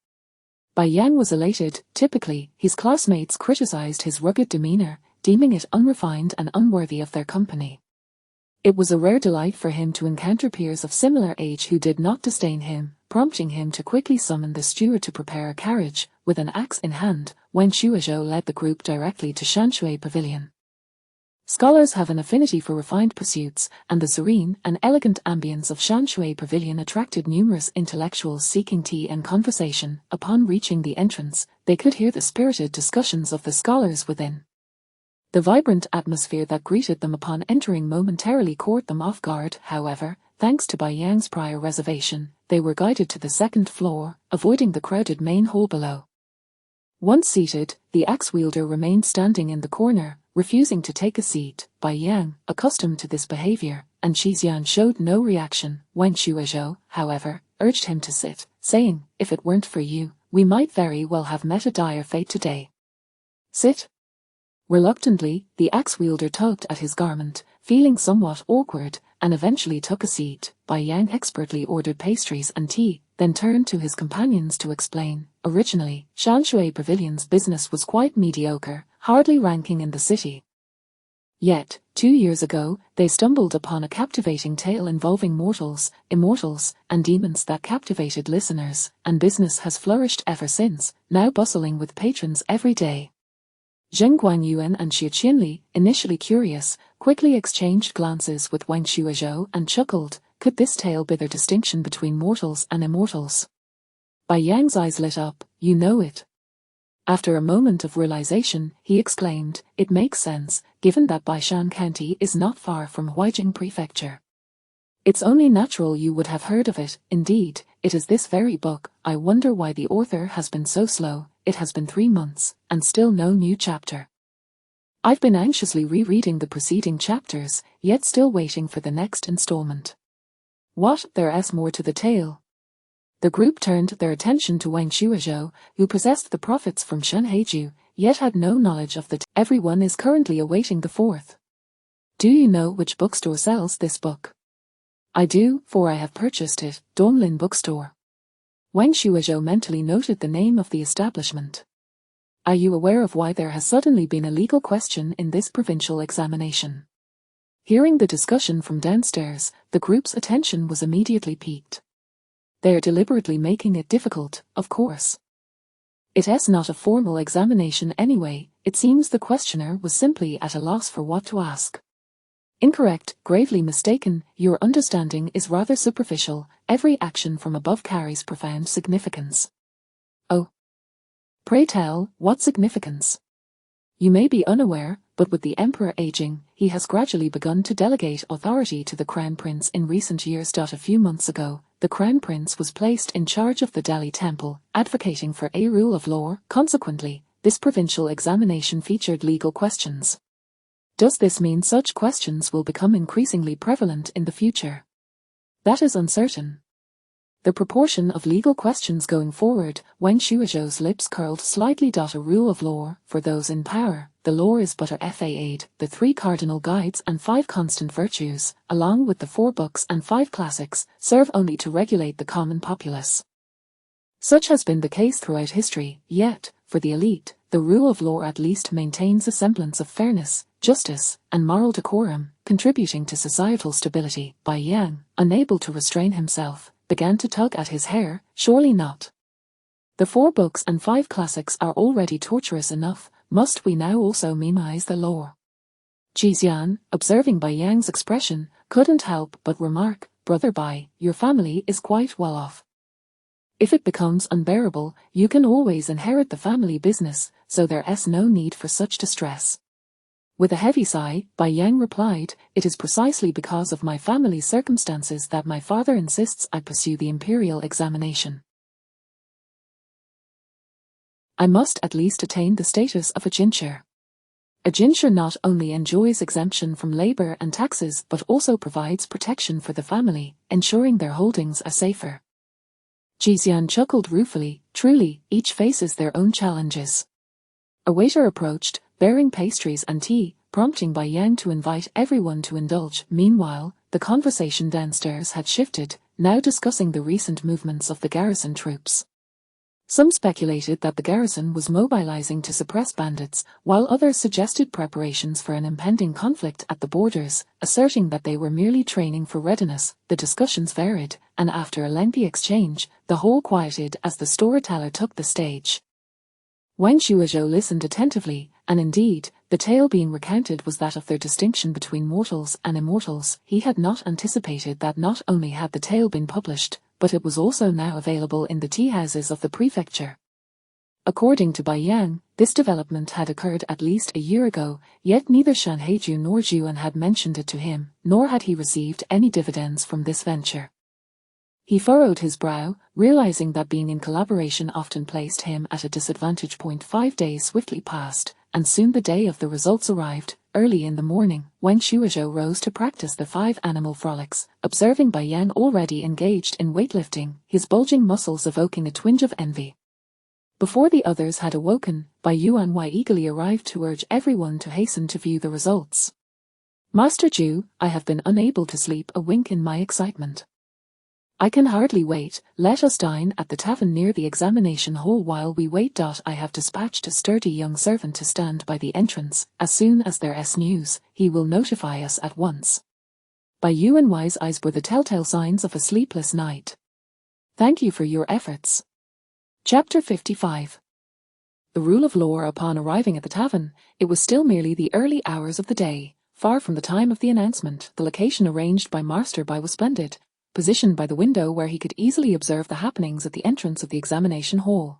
Bai Yang was elated. Typically, his classmates criticized his rugged demeanor, deeming it unrefined and unworthy of their company. It was a rare delight for him to encounter peers of similar age who did not disdain him, prompting him to quickly summon the steward to prepare a carriage. With an axe in hand, Wang Shuizhou led the group directly to Shanshui Pavilion. Scholars have an affinity for refined pursuits, and the serene and elegant ambience of Shanshui Pavilion attracted numerous intellectuals seeking tea and conversation. Upon reaching the entrance, they could hear the spirited discussions of the scholars within. The vibrant atmosphere that greeted them upon entering momentarily caught them off guard. However, thanks to Bai Yang's prior reservation, they were guided to the second floor, avoiding the crowded main hall below. Once seated, the axe-wielder remained standing in the corner, refusing to take a seat. Bai Yang, accustomed to this behavior, and Qi Xian showed no reaction. Wang Shuizhou, however, urged him to sit, saying, "If it weren't for you, we might very well have met a dire fate today. Sit." Reluctantly, the axe-wielder tugged at his garment, feeling somewhat awkward, and eventually took a seat. Bai Yang expertly ordered pastries and tea, then turned to his companions to explain. Originally, Shanshui Pavilion's business was quite mediocre, hardly ranking in the city. Yet, 2 years ago, they stumbled upon a captivating tale involving mortals, immortals, and demons that captivated listeners, and business has flourished ever since, now bustling with patrons every day. Zheng Guangyuan and Xie Qianli, initially curious, quickly exchanged glances with Wang Shuizhou and chuckled. Could this tale be the distinction between mortals and immortals? Bai Yang's eyes lit up. "You know it." After a moment of realization, he exclaimed, "It makes sense, given that Baishan County is not far from Huaijing Prefecture. It's only natural you would have heard of it. Indeed, it is this very book. I wonder why the author has been so slow. It has been 3 months, and still no new chapter. I've been anxiously rereading the preceding chapters, yet still waiting for the next installment. What, there's more to the tale?" The group turned their attention to Wang Shuizhou, who possessed the profits from Shen Heiju, yet had no knowledge of the Everyone is currently awaiting the fourth. "Do you know which bookstore sells this book?" "I do, for I have purchased it, Donglin Bookstore." Wang Shuizhou mentally noted the name of the establishment. "Are you aware of why there has suddenly been a legal question in this provincial examination?" Hearing the discussion from downstairs, the group's attention was immediately piqued. "They're deliberately making it difficult, of course. It's not a formal examination anyway." It seems the questioner was simply at a loss for what to ask. "Incorrect, gravely mistaken, your understanding is rather superficial. Every action from above carries profound significance." "Oh. Pray tell, what significance?" "You may be unaware, but with the emperor aging, he has gradually begun to delegate authority to the crown prince in recent years. A few months ago, the crown prince was placed in charge of the Delhi temple, advocating for a rule of law. Consequently, this provincial examination featured legal questions. Does this mean such questions will become increasingly prevalent in the future?" "That is uncertain. The proportion of legal questions going forward, Wen Shuozhou's lips curled slightly. A rule of law, for those in power, the law is but a fa8, the 3 cardinal guides and 5 constant virtues, along with the 4 books and 5 classics, serve only to regulate the common populace. Such has been the case throughout history, yet, for the elite, the rule of law at least maintains a semblance of fairness, justice, and moral decorum, contributing to societal stability. Bai Yang, unable to restrain himself, began to tug at his hair. Surely not. The 4 books and 5 classics are already torturous enough, must we now also memorize the law? Jixian, observing Bai Yang's expression, couldn't help but remark, Brother Bai, your family is quite well off. If it becomes unbearable, you can always inherit the family business, so there's no need for such distress. With a heavy sigh, Bai Yang replied, it is precisely because of my family's circumstances that my father insists I pursue the imperial examination. I must at least attain the status of a jinshi. A jinshi not only enjoys exemption from labor and taxes but also provides protection for the family, ensuring their holdings are safer. Jixian chuckled ruefully, truly, each faces their own challenges. A waiter approached, bearing pastries and tea, prompting Bai Yang to invite everyone to indulge. Meanwhile, the conversation downstairs had shifted, now discussing the recent movements of the garrison troops. Some speculated that the garrison was mobilizing to suppress bandits, while others suggested preparations for an impending conflict at the borders, asserting that they were merely training for readiness. The discussions varied, and after a lengthy exchange, the whole quieted as the storyteller took the stage. Wen Shuozhou listened attentively, and indeed, the tale being recounted was that of their distinction between mortals and immortals. He had not anticipated that not only had the tale been published, but it was also now available in the tea-houses of the prefecture. According to Bai Yang, this development had occurred at least a year ago, yet neither Shan Heiju nor Zhuan had mentioned it to him, nor had he received any dividends from this venture. He furrowed his brow, realizing that being in collaboration often placed him at a disadvantage. 5 days swiftly passed, and soon the day of the results arrived. Early in the morning, Wen Shuozhou rose to practice the 5 animal frolics, observing Bai Yang already engaged in weightlifting, his bulging muscles evoking a twinge of envy. Before the others had awoken, Bai Yuanwei eagerly arrived to urge everyone to hasten to view the results. Master Zhu, I have been unable to sleep a wink in my excitement. I can hardly wait. Let us dine at the tavern near the examination hall while we wait. I have dispatched a sturdy young servant to stand by the entrance. As soon as there's news, he will notify us at once. Bai Yuanwei's eyes were the telltale signs of a sleepless night. Thank you for your efforts. Chapter 55. The rule of law. Upon arriving at the tavern, it was still merely the early hours of the day, far from the time of the announcement. The location arranged by Master Bai was splendid, positioned by the window where he could easily observe the happenings at the entrance of the examination hall.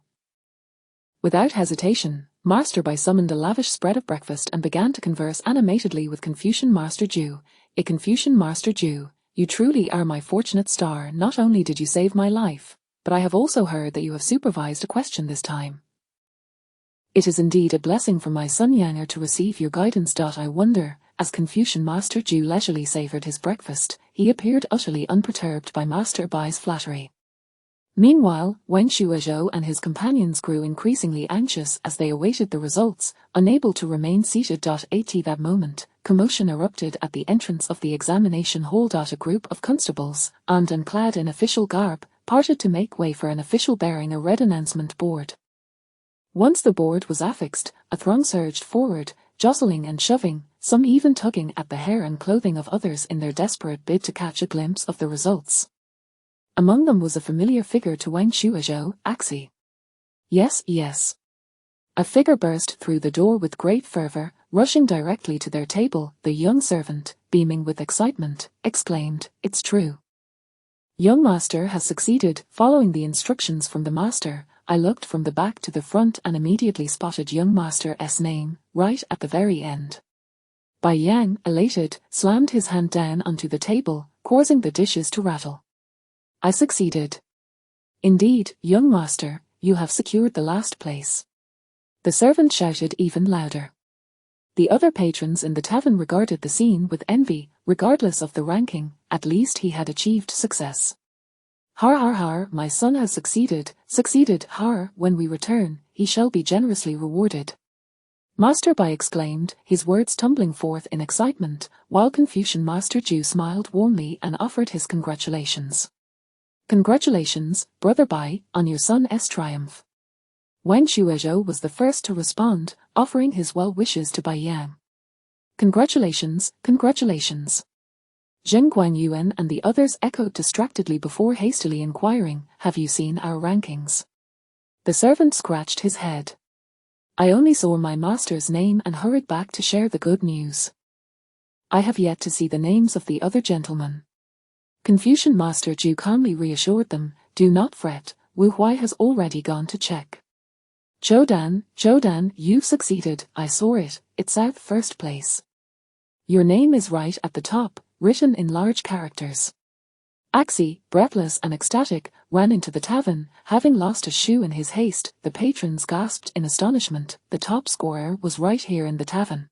Without hesitation, Master Bai summoned a lavish spread of breakfast and began to converse animatedly with Confucian Master Zhu. Confucian Master Zhu, you truly are my fortunate star. Not only did you save my life, but I have also heard that you have supervised a question this time. It is indeed a blessing for my son Yanger to receive your guidance. I wonder. As Confucian Master Zhu leisurely savoured his breakfast, he appeared utterly unperturbed by Master Bai's flattery. Meanwhile, Wen Shuozhou and his companions grew increasingly anxious as they awaited the results, unable to remain seated. At that moment, commotion erupted at the entrance of the examination hall. A group of constables, armed and clad in official garb, parted to make way for an official bearing a red announcement board. Once the board was affixed, a throng surged forward, jostling and shoving, some even tugging at the hair and clothing of others in their desperate bid to catch a glimpse of the results. Among them was a familiar figure to Wen Shuozhou, Axi. Yes, yes. A figure burst through the door with great fervor, rushing directly to their table. The young servant, beaming with excitement, exclaimed, "It's true. Young master has succeeded." Following the instructions from the master, I looked from the back to the front and immediately spotted young master's name, right at the very end. Bai Yang, elated, slammed his hand down onto the table, causing the dishes to rattle. I succeeded. Indeed, young master, you have secured the last place. The servant shouted even louder. The other patrons in the tavern regarded the scene with envy, regardless of the ranking. At least he had achieved success. Har har har, my son has succeeded, har, when we return, he shall be generously rewarded. Master Bai exclaimed, his words tumbling forth in excitement, while Confucian Master Zhu smiled warmly and offered his congratulations. Congratulations, Brother Bai, on your son's triumph. Wen Shuizhou was the first to respond, offering his well wishes to Bai Yang. Congratulations, congratulations. Zheng Guanyuan and the others echoed distractedly before hastily inquiring, have you seen our rankings? The servant scratched his head. I only saw my master's name and hurried back to share the good news. I have yet to see the names of the other gentlemen. Confucian Master Zhu calmly reassured them, do not fret, Wu Huai has already gone to check. Zhou Dan, you've succeeded, I saw it, it's out first place. Your name is right at the top, written in large characters. Axi, breathless and ecstatic, ran into the tavern, having lost a shoe in his haste. The patrons gasped in astonishment, the top scorer was right here in the tavern.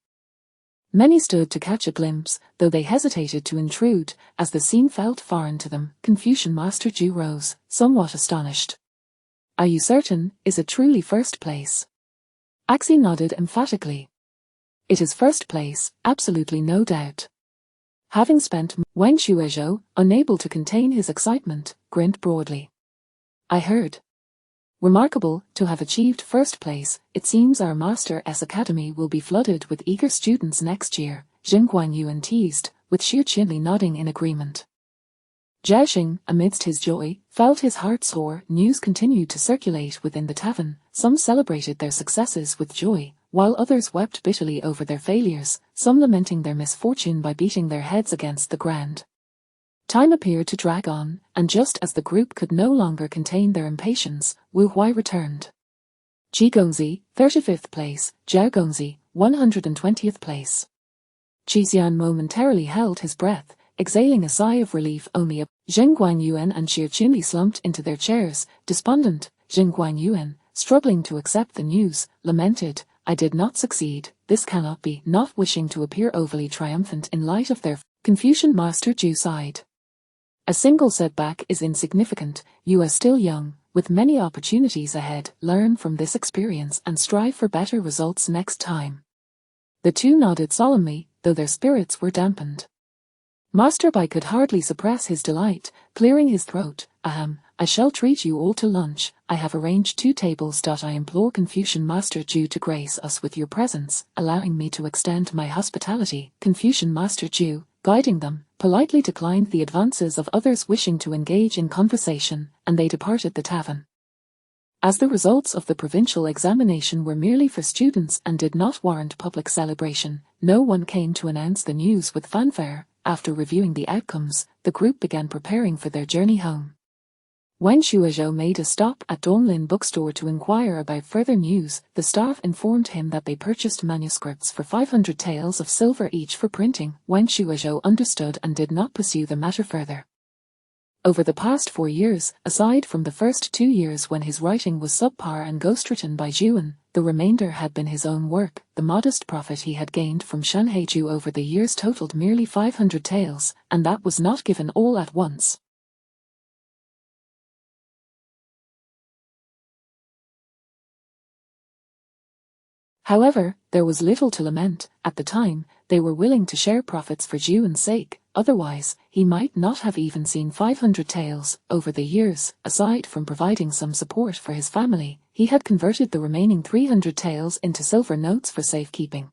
Many stood to catch a glimpse, though they hesitated to intrude, as the scene felt foreign to them. Confucian Master Zhu rose, somewhat astonished. Are you certain, is it truly first place? Axi nodded emphatically. It is first place, absolutely no doubt. Having spent, Wen Shuizhou, unable to contain his excitement, grinned broadly. I heard. Remarkable, to have achieved first place, it seems our Master's Academy will be flooded with eager students next year, Zheng Guanyuan teased, with Xie Qinli nodding in agreement. Zhao Xing, amidst his joy, felt his heart soar. News continued to circulate within the tavern, some celebrated their successes with joy, while others wept bitterly over their failures, some lamenting their misfortune by beating their heads against the ground. Time appeared to drag on, and just as the group could no longer contain their impatience, Wu Huai returned. Qi Gongzi, 35th place, Zhao Gongzi, 120th place. Qi Xian momentarily held his breath, exhaling a sigh of relief. Only Zheng Guanyuan and Xie Qinli slumped into their chairs, despondent. Zheng Guanyuan, struggling to accept the news, lamented, I did not succeed, this cannot be. Not wishing to appear overly triumphant in light of their Confucian Master Zhu sighed. A single setback is insignificant, you are still young, with many opportunities ahead. Learn from this experience and strive for better results next time. The two nodded solemnly, though their spirits were dampened. Master Bai could hardly suppress his delight, clearing his throat. Ahem, I shall treat you all to lunch. I have arranged 2 tables. I implore Confucian Master Zhu to grace us with your presence, allowing me to extend my hospitality. Confucian Master Zhu, guiding them, politely declined the advances of others wishing to engage in conversation, and they departed the tavern. As the results of the provincial examination were merely for students and did not warrant public celebration, no one came to announce the news with fanfare. After reviewing the outcomes, the group began preparing for their journey home. Wen Shuizhou made a stop at Donglin bookstore to inquire about further news. The staff informed him that they purchased manuscripts for 500 taels of silver each for printing. Wen Shuizhou understood and did not pursue the matter further. Over the past 4 years, aside from the first 2 years when his writing was subpar and ghostwritten by Zhuan, the remainder had been his own work. The modest profit he had gained from Shanheiju over the years totaled merely 500 taels, and that was not given all at once. However, there was little to lament. At the time, they were willing to share profits for Zhuan's sake, otherwise, he might not have even seen 500 taels. Over the years, aside from providing some support for his family, he had converted the remaining 300 taels into silver notes for safekeeping.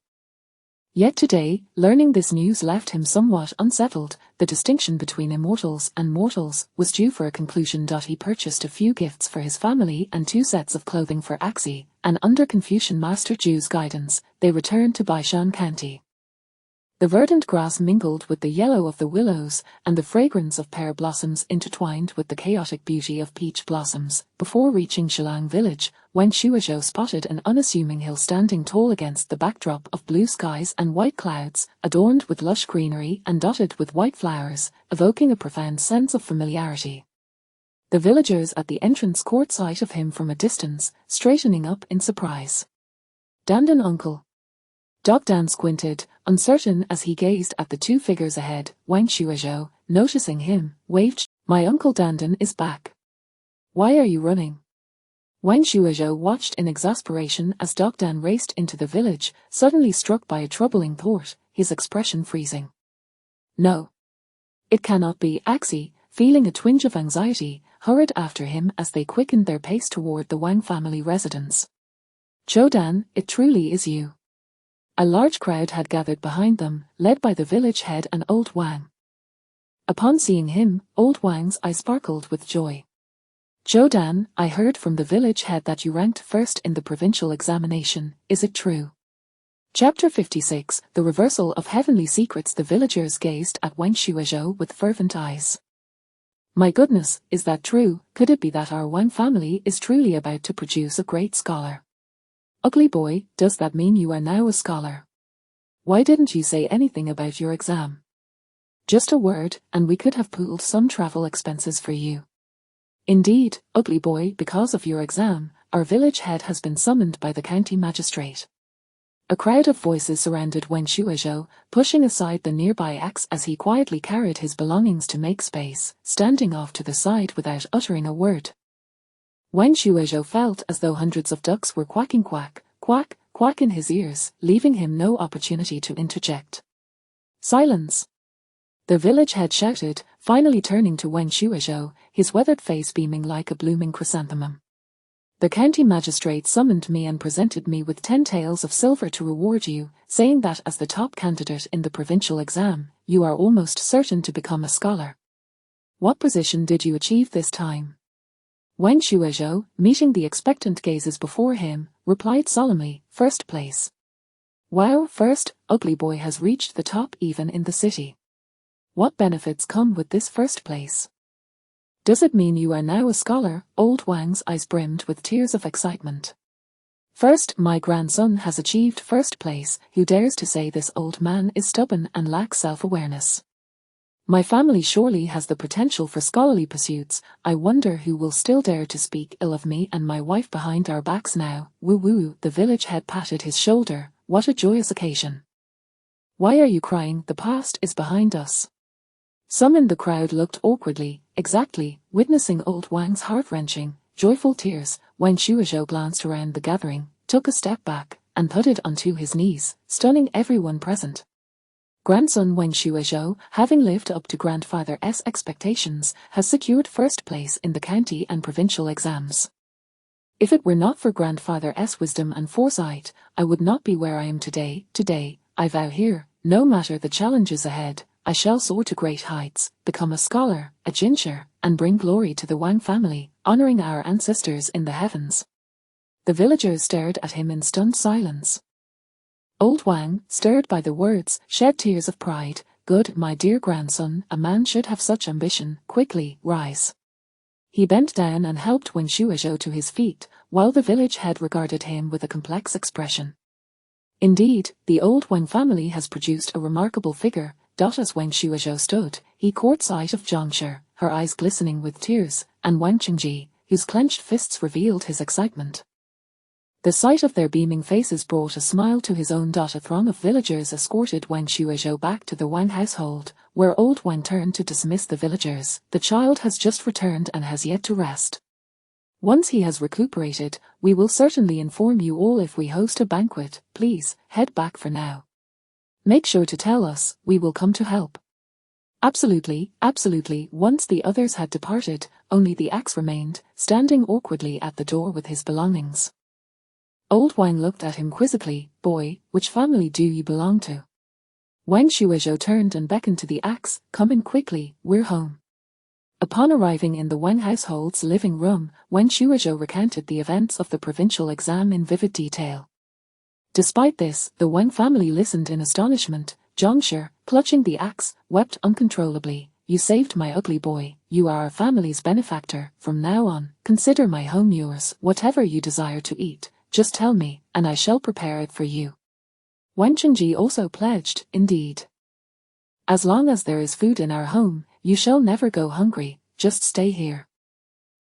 Yet today, learning this news left him somewhat unsettled. The distinction between immortals and mortals was due for a conclusion. He purchased a few gifts for his family and 2 sets of clothing for Axi, and under Confucian Master Zhu's guidance, they returned to Baishan County. The verdant grass mingled with the yellow of the willows, and the fragrance of pear blossoms intertwined with the chaotic beauty of peach blossoms. Before reaching Shilang village, Wen Shuizhou spotted an unassuming hill standing tall against the backdrop of blue skies and white clouds, adorned with lush greenery and dotted with white flowers, evoking a profound sense of familiarity. The villagers at the entrance caught sight of him from a distance, straightening up in surprise. Dandan uncle. Dogdan squinted, uncertain as he gazed at the 2 figures ahead. Wang Shuizhou, noticing him, waved. My Uncle Dandan is back. Why are you running? Wang Shuizhou watched in exasperation as Dok Dan raced into the village, suddenly struck by a troubling thought, his expression freezing. No. It cannot be. Axi, feeling a twinge of anxiety, hurried after him as they quickened their pace toward the Wang family residence. Zhou Dan, it truly is you. A large crowd had gathered behind them, led by the village head and old Wang. Upon seeing him, old Wang's eyes sparkled with joy. Zhou Dan, I heard from the village head that you ranked first in the provincial examination, is it true? Chapter 56, The Reversal of Heavenly Secrets. The villagers gazed at Wang Shuizhou with fervent eyes. My goodness, is that true? Could it be that our Wang family is truly about to produce a great scholar? Ugly boy, does that mean you are now a scholar? Why didn't you say anything about your exam? Just a word, and we could have pooled some travel expenses for you. Indeed, ugly boy, because of your exam, our village head has been summoned by the county magistrate. A crowd of voices surrounded Wang Shuizhou, pushing aside the nearby axe as he quietly carried his belongings to make space, standing off to the side without uttering a word. Wang Shuizhou felt as though hundreds of ducks were quacking quack, quack, quack in his ears, leaving him no opportunity to interject. Silence! The village head shouted, finally turning to Wang Shuizhou, his weathered face beaming like a blooming chrysanthemum. The county magistrate summoned me and presented me with 10 taels of silver to reward you, saying that as the top candidate in the provincial exam, you are almost certain to become a scholar. What position did you achieve this time? Wang Shuizhou, meeting the expectant gazes before him, replied solemnly, first place. Wow, first, ugly boy has reached the top even in the city. What benefits come with this first place? Does it mean you are now a scholar? Old Wang's eyes brimmed with tears of excitement. First, my grandson has achieved first place. Who dares to say this old man is stubborn and lacks self-awareness? My family surely has the potential for scholarly pursuits. I wonder who will still dare to speak ill of me and my wife behind our backs now. Woo woo, the village head patted his shoulder. What a joyous occasion. Why are you crying? The past is behind us. Some in the crowd looked awkwardly, exactly, witnessing old Wang's heart-wrenching, joyful tears. Wang Shuizhou glanced around the gathering, took a step back, and thudded onto his knees, stunning everyone present. Grandson Wang Shuizhou, having lived up to grandfather's expectations, has secured first place in the county and provincial exams. If it were not for grandfather's wisdom and foresight, I would not be where I am today. Today, I vow here, no matter the challenges ahead, I shall soar to great heights, become a scholar, a jincher, and bring glory to the Wang family, honoring our ancestors in the heavens. The villagers stared at him in stunned silence. Old Wang, stirred by the words, shed tears of pride. Good, my dear grandson, a man should have such ambition. Quickly, rise. He bent down and helped Wang Shuizhou to his feet, while the village head regarded him with a complex expression. Indeed, the old Wang family has produced a remarkable figure. As Wang Shuizhou stood, he caught sight of Zhangshi, her eyes glistening with tears, and Wang Qingji, whose clenched fists revealed his excitement. The sight of their beaming faces brought a smile to his own. A throng of villagers escorted Wang Shuizhou back to the Wang household, where old Wang turned to dismiss the villagers. The child has just returned and has yet to rest. Once he has recuperated, we will certainly inform you all if we host a banquet. Please, head back for now. Make sure to tell us, we will come to help. Absolutely, absolutely. Once the others had departed, only the axe remained, standing awkwardly at the door with his belongings. Old Wang looked at him quizzically. Boy, which family do you belong to? Wang Shuizhou turned and beckoned to the axe. Come in quickly, we're home. Upon arriving in the Wang household's living room, Wang Shuizhou recounted the events of the provincial exam in vivid detail. Despite this, the Wang family listened in astonishment. Zhangshi, clutching the axe, wept uncontrollably. You saved my ugly boy. You are our family's benefactor. From now on, consider my home yours. Whatever you desire to eat, just tell me, and I shall prepare it for you. Wang Qingji also pledged, indeed. As long as there is food in our home, you shall never go hungry. Just stay here.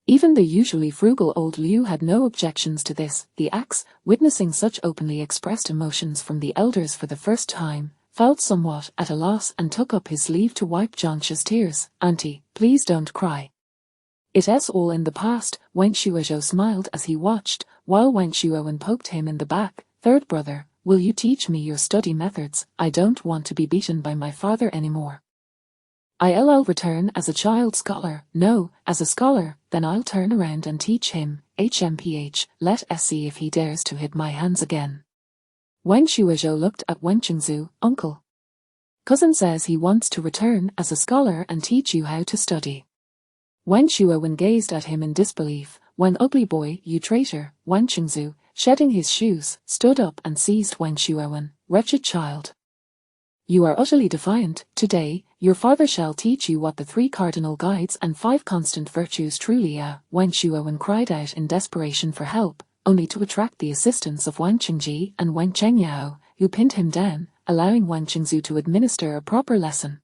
Even the usually frugal old Liu had no objections to this. The axe, witnessing such openly expressed emotions from the elders for the first time, felt somewhat at a loss and took up his sleeve to wipe Jancha's tears. "Auntie, please don't cry. It's all in the past," Wen Shuozhou smiled as he watched, while Wen Shuowen poked him in the back. "Third brother, will you teach me your study methods? I don't want to be beaten by my father anymore. I'll return as a child scholar. No, as a scholar, then I'll turn around and teach him. HMPH, let's see if he dares to hit my hands again." Wen Shuozhou looked at Wen Chengzu. "Uncle. Cousin says he wants to return as a scholar and teach you how to study." Wen Shuowen gazed at him in disbelief. "Wen ugly boy, you traitor." Wen Chengzu, shedding his shoes, stood up and seized Wen Shuowen. "Wretched child. You are utterly defiant. Today, your father shall teach you what the 3 cardinal guides and 5 constant virtues truly are." Wen Shuowen cried out in desperation for help, only to attract the assistance of Wen Chengji and Wen Chengyao, who pinned him down, allowing Wen Chengzu to administer a proper lesson.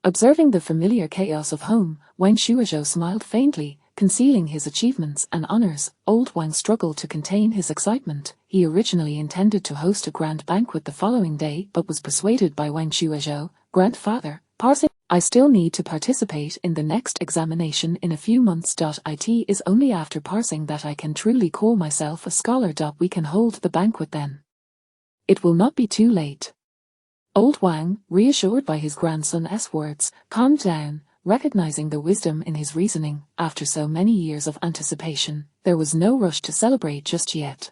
Observing the familiar chaos of home, Wen Shuozhou smiled faintly, concealing his achievements and honors. Old Wang struggled to contain his excitement. He originally intended to host a grand banquet the following day but was persuaded by Wen Shuozhou. "Grandfather, parsing, I still need to participate in the next examination in a few months. It is only after parsing that I can truly call myself a scholar. We can hold the banquet then. It will not be too late." Old Wang, reassured by his grandson's words, calmed down, recognizing the wisdom in his reasoning. After so many years of anticipation, there was no rush to celebrate just yet.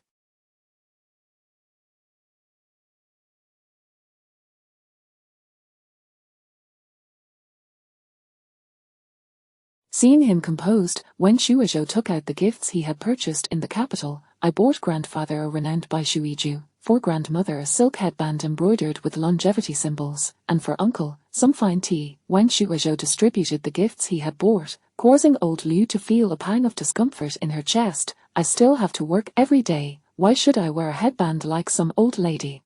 Seeing him composed, Wen Shuozhou took out the gifts he had purchased in the capital. "I bought grandfather a renowned Bai Shuiju, for grandmother a silk headband embroidered with longevity symbols, and for uncle, some fine tea." Wen Shuozhou distributed the gifts he had bought, causing old Liu to feel a pang of discomfort in her chest. "I still have to work every day. Why should I wear a headband like some old lady?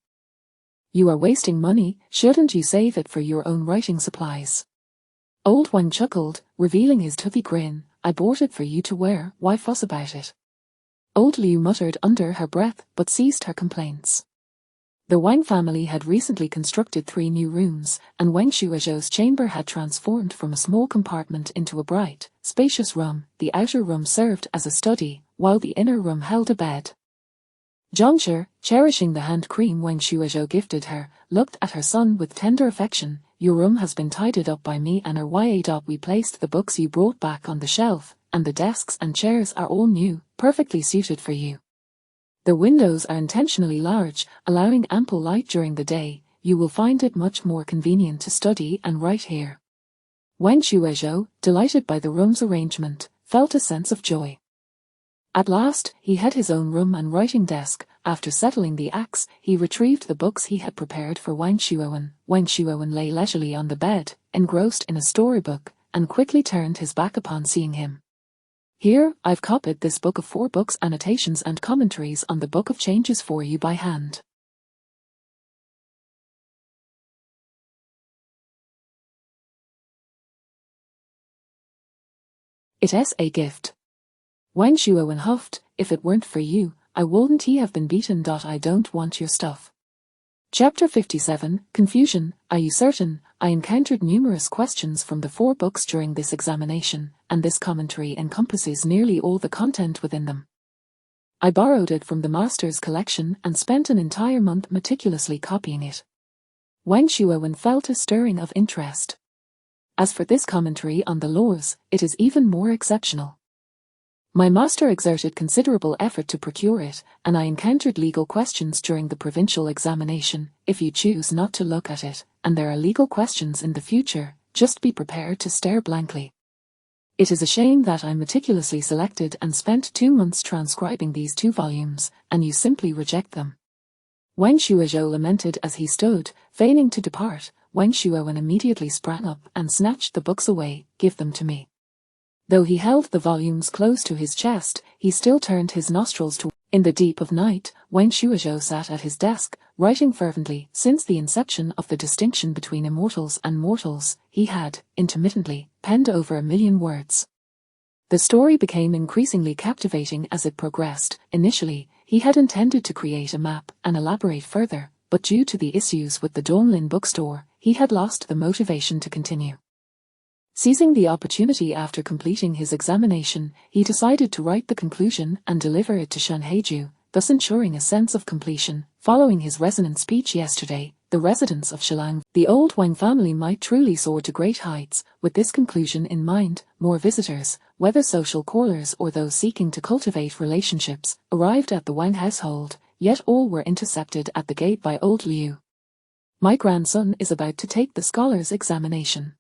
You are wasting money. Shouldn't you save it for your own writing supplies?" Old Wang chuckled, revealing his toothy grin. "I bought it for you to wear. Why fuss about it?" Old Liu muttered under her breath, but ceased her complaints. The Wang family had recently constructed 3 new rooms, and Wen Shuozhou's chamber had transformed from a small compartment into a bright, spacious room. The outer room served as a study, while the inner room held a bed. Zhangshi, cherishing the hand cream Wen Shuozhou gifted her, looked at her son with tender affection. "Your room has been tidied up by me and RYA. We placed the books you brought back on the shelf, and the desks and chairs are all new, perfectly suited for you. The windows are intentionally large, allowing ample light during the day. You will find it much more convenient to study and write here." Wen Shuozhou, delighted by the room's arrangement, felt a sense of joy. At last, he had his own room and writing desk. After settling the axe, he retrieved the books he had prepared for Wen Shuowen. Wen Shuowen lay leisurely on the bed, engrossed in a storybook, and quickly turned his back upon seeing him. "Here, I've copied this book of 4 books, annotations and commentaries on the Book of Changes for you by hand. It's a gift." Wen Shuowen huffed. "If it weren't for you, I wouldn't have been beaten. I don't want your stuff." Chapter 57, Confusion. "Are you certain?" I encountered numerous questions from the 4 books during this examination, and this commentary encompasses nearly all the content within them. I borrowed it from the master's collection and spent an entire month meticulously copying it. Wen Shuowen felt a stirring of interest. As for this commentary on the laws, it is even more exceptional. My master exerted considerable effort to procure it, and I encountered legal questions during the provincial examination. If you choose not to look at it, and there are legal questions in the future, just be prepared to stare blankly. It is a shame that I meticulously selected and spent 2 months transcribing these 2 volumes, and you simply reject them." Wen Shuozhou lamented as he stood, feigning to depart. Wen Shuowen immediately sprang up and snatched the books away. "Give them to me." Though he held the volumes close to his chest, he still turned his nostrils to. In the deep of night, Wen Shuozhou sat at his desk, writing fervently. Since the inception of the distinction between immortals and mortals, he had, intermittently, penned over 1,000,000 words. The story became increasingly captivating as it progressed. Initially, he had intended to create a map and elaborate further, but due to the issues with the Donglin bookstore, he had lost the motivation to continue. Seizing the opportunity after completing his examination, he decided to write the conclusion and deliver it to Shanhaiju, thus ensuring a sense of completion. Following his resonant speech yesterday, the residents of Shilang, the old Wang family might truly soar to great heights. With this conclusion in mind, more visitors, whether social callers or those seeking to cultivate relationships, arrived at the Wang household, yet all were intercepted at the gate by old Liu. My grandson is about to take the scholar's examination.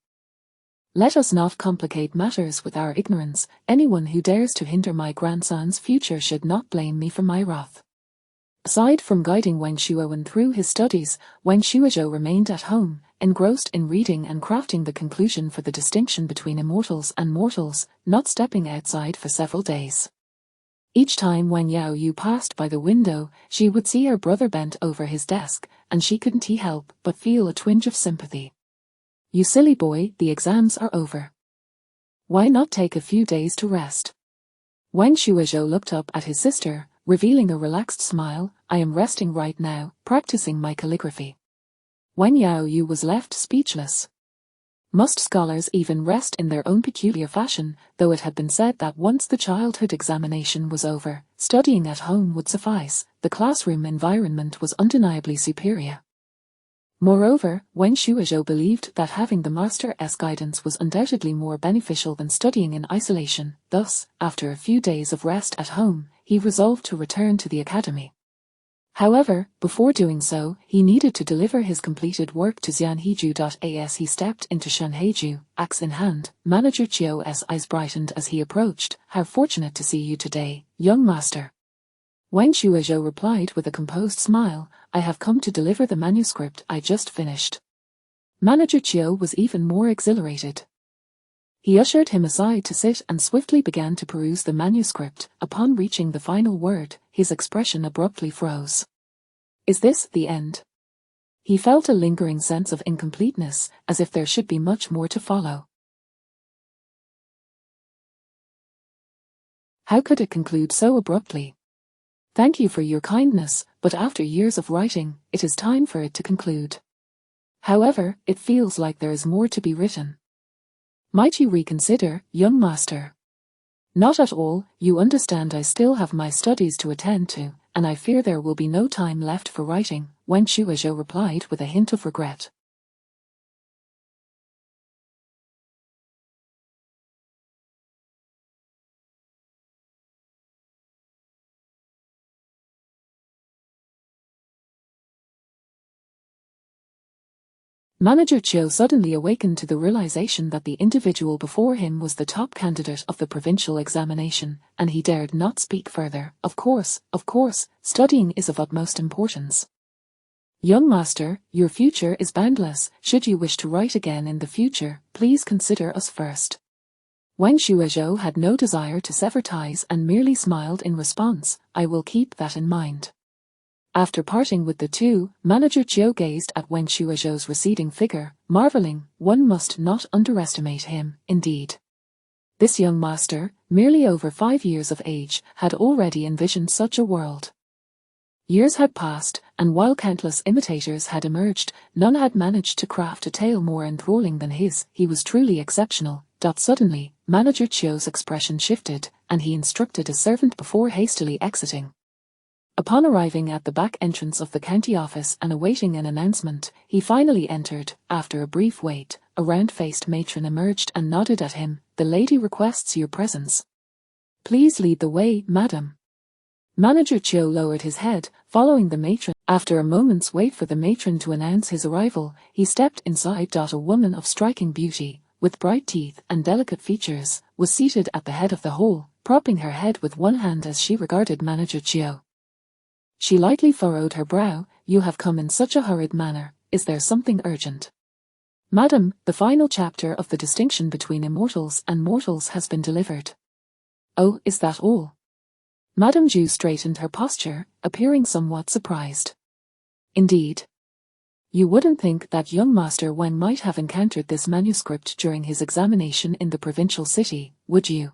Let us not complicate matters with our ignorance. Anyone who dares to hinder my grandson's future should not blame me for my wrath. Aside from guiding Wang Shuowen through his studies, Wang Shuozhou remained at home, engrossed in reading and crafting the conclusion for the distinction between immortals and mortals, not stepping outside for several days. Each time Wang Yaoyu passed by the window, she would see her brother bent over his desk, and she couldn't help but feel a twinge of sympathy. You silly boy, the exams are over. Why not take a few days to rest? Wang Shuozhou looked up at his sister, revealing a relaxed smile. I am resting right now, practicing my calligraphy. Wang Yaoyu was left speechless. Must scholars even rest in their own peculiar fashion, though it had been said that once the childhood examination was over, studying at home would suffice. The classroom environment was undeniably superior. Moreover, Wang Shuozhou believed that having the master's guidance was undoubtedly more beneficial than studying in isolation. Thus, after a few days of rest at home, he resolved to return to the academy. However, before doing so, he needed to deliver his completed work to Xianheiju. As he stepped into Shanhaiju, axe in hand, Manager Chio's eyes brightened as he approached. How fortunate to see you today, young master. Wang Shuozhou replied with a composed smile, I have come to deliver the manuscript I just finished. Manager Chiu was even more exhilarated. He ushered him aside to sit and swiftly began to peruse the manuscript. Upon reaching the final word, his expression abruptly froze. Is this the end? He felt a lingering sense of incompleteness, as if there should be much more to follow. How could it conclude so abruptly? Thank you for your kindness, but after years of writing, it is time for it to conclude. However, it feels like there is more to be written. Might you reconsider, young master? Not at all. You understand I still have my studies to attend to, and I fear there will be no time left for writing, Wang Shuozhou replied with a hint of regret. Manager Chiu suddenly awakened to the realization that the individual before him was the top candidate of the provincial examination, and he dared not speak further. Of course, studying is of utmost importance. Young master, your future is boundless. Should you wish to write again in the future, please consider us first. Wang Shuozhou had no desire to sever ties and merely smiled in response. I will keep that in mind. After parting with the two, Manager Chiu gazed at Wang Shuozhou's receding figure, marveling. One must not underestimate him, indeed. This young master, merely over 5 years of age, had already envisioned such a world. Years had passed, and while countless imitators had emerged, none had managed to craft a tale more enthralling than his. He was truly exceptional. Suddenly, Manager Chiu's expression shifted, and he instructed a servant before hastily exiting. Upon arriving at the back entrance of the county office and awaiting an announcement, he finally entered. After a brief wait, a round-faced matron emerged and nodded at him. The lady requests your presence. Please lead the way, madam. Manager Chiu lowered his head, following the matron. After a moment's wait for the matron to announce his arrival, he stepped inside. A woman of striking beauty, with bright teeth and delicate features, was seated at the head of the hall, propping her head with one hand as she regarded Manager Chiu. She lightly furrowed her brow. You have come in such a hurried manner. Is there something urgent? Madam, the final chapter of the distinction between immortals and mortals has been delivered. Oh, is that all? Madame Zhu straightened her posture, appearing somewhat surprised. Indeed. You wouldn't think that young Master Wang might have encountered this manuscript during his examination in the provincial city, would you?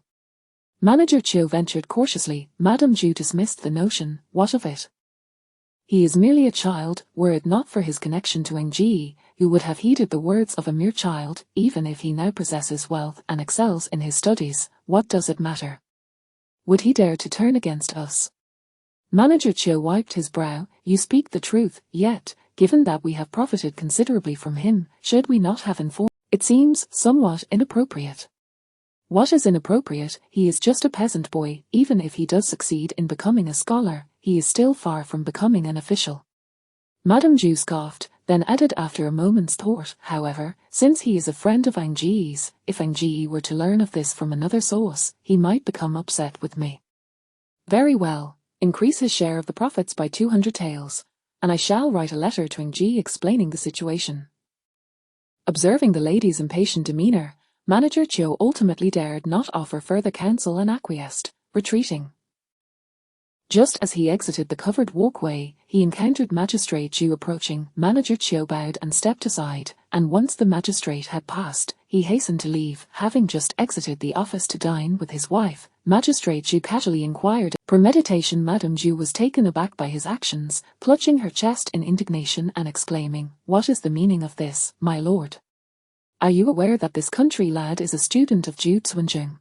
Manager Chiu ventured cautiously. Madame Zhu dismissed the notion. What of it? He is merely a child. Were it not for his connection to Wang Ji, you would have heeded the words of a mere child. Even if he now possesses wealth and excels in his studies, what does it matter? Would he dare to turn against us? Manager Chiu wiped his brow. You speak the truth, yet, given that we have profited considerably from him, should we not have informed? It seems somewhat inappropriate. What is inappropriate? He is just a peasant boy. Even if he does succeed in becoming a scholar, he is still far from becoming an official. Madame Ju scoffed, then added after a moment's thought, however, since he is a friend of Wang Ji's, if Wang Ji were to learn of this from another source, he might become upset with me. Very well, increase his share of the profits by 200 taels, and I shall write a letter to Wang Ji explaining the situation. Observing the lady's impatient demeanor, Manager Chiu ultimately dared not offer further counsel and acquiesced, retreating. Just as he exited the covered walkway, he encountered Magistrate Zhu approaching. Manager Chiu bowed and stepped aside, and once the magistrate had passed, he hastened to leave. Having just exited the office to dine with his wife, Magistrate Zhu casually inquired. Premeditation. Madame Zhu was taken aback by his actions, clutching her chest in indignation and exclaiming, "What is the meaning of this, my lord? Are you aware that this country lad is a student of Zhu Xuanzheng?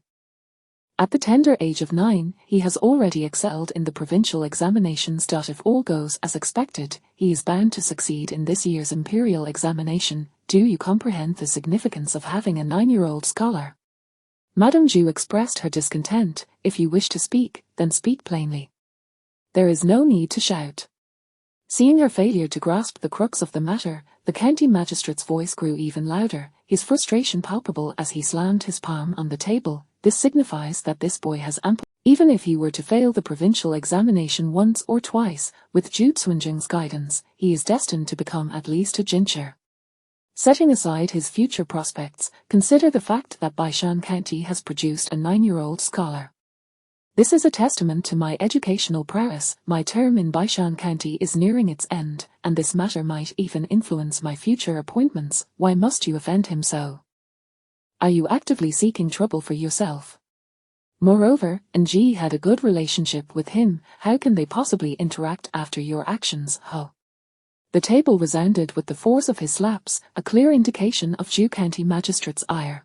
At the tender age of 9, he has already excelled in the provincial examinations. If all goes as expected, he is bound to succeed in this year's imperial examination. Do you comprehend the significance of having a 9-year-old scholar?" Madame Zhu expressed her discontent. If you wish to speak, then speak plainly. There is no need to shout. Seeing her failure to grasp the crux of the matter, the county magistrate's voice grew even louder, his frustration palpable as he slammed his palm on the table. This signifies that this boy has ample. Even if he were to fail the provincial examination once or twice, with Zhu Xuanzheng's guidance, he is destined to become at least a jincher. Setting aside his future prospects, consider the fact that Baishan County has produced a 9-year-old scholar. This is a testament to my educational prowess. My term in Baishan County is nearing its end, and this matter might even influence my future appointments. Why must you offend him so? Are you actively seeking trouble for yourself? Moreover, Ng had a good relationship with him. How can they possibly interact after your actions, huh? The table resounded with the force of his slaps, a clear indication of Zhu County Magistrate's ire.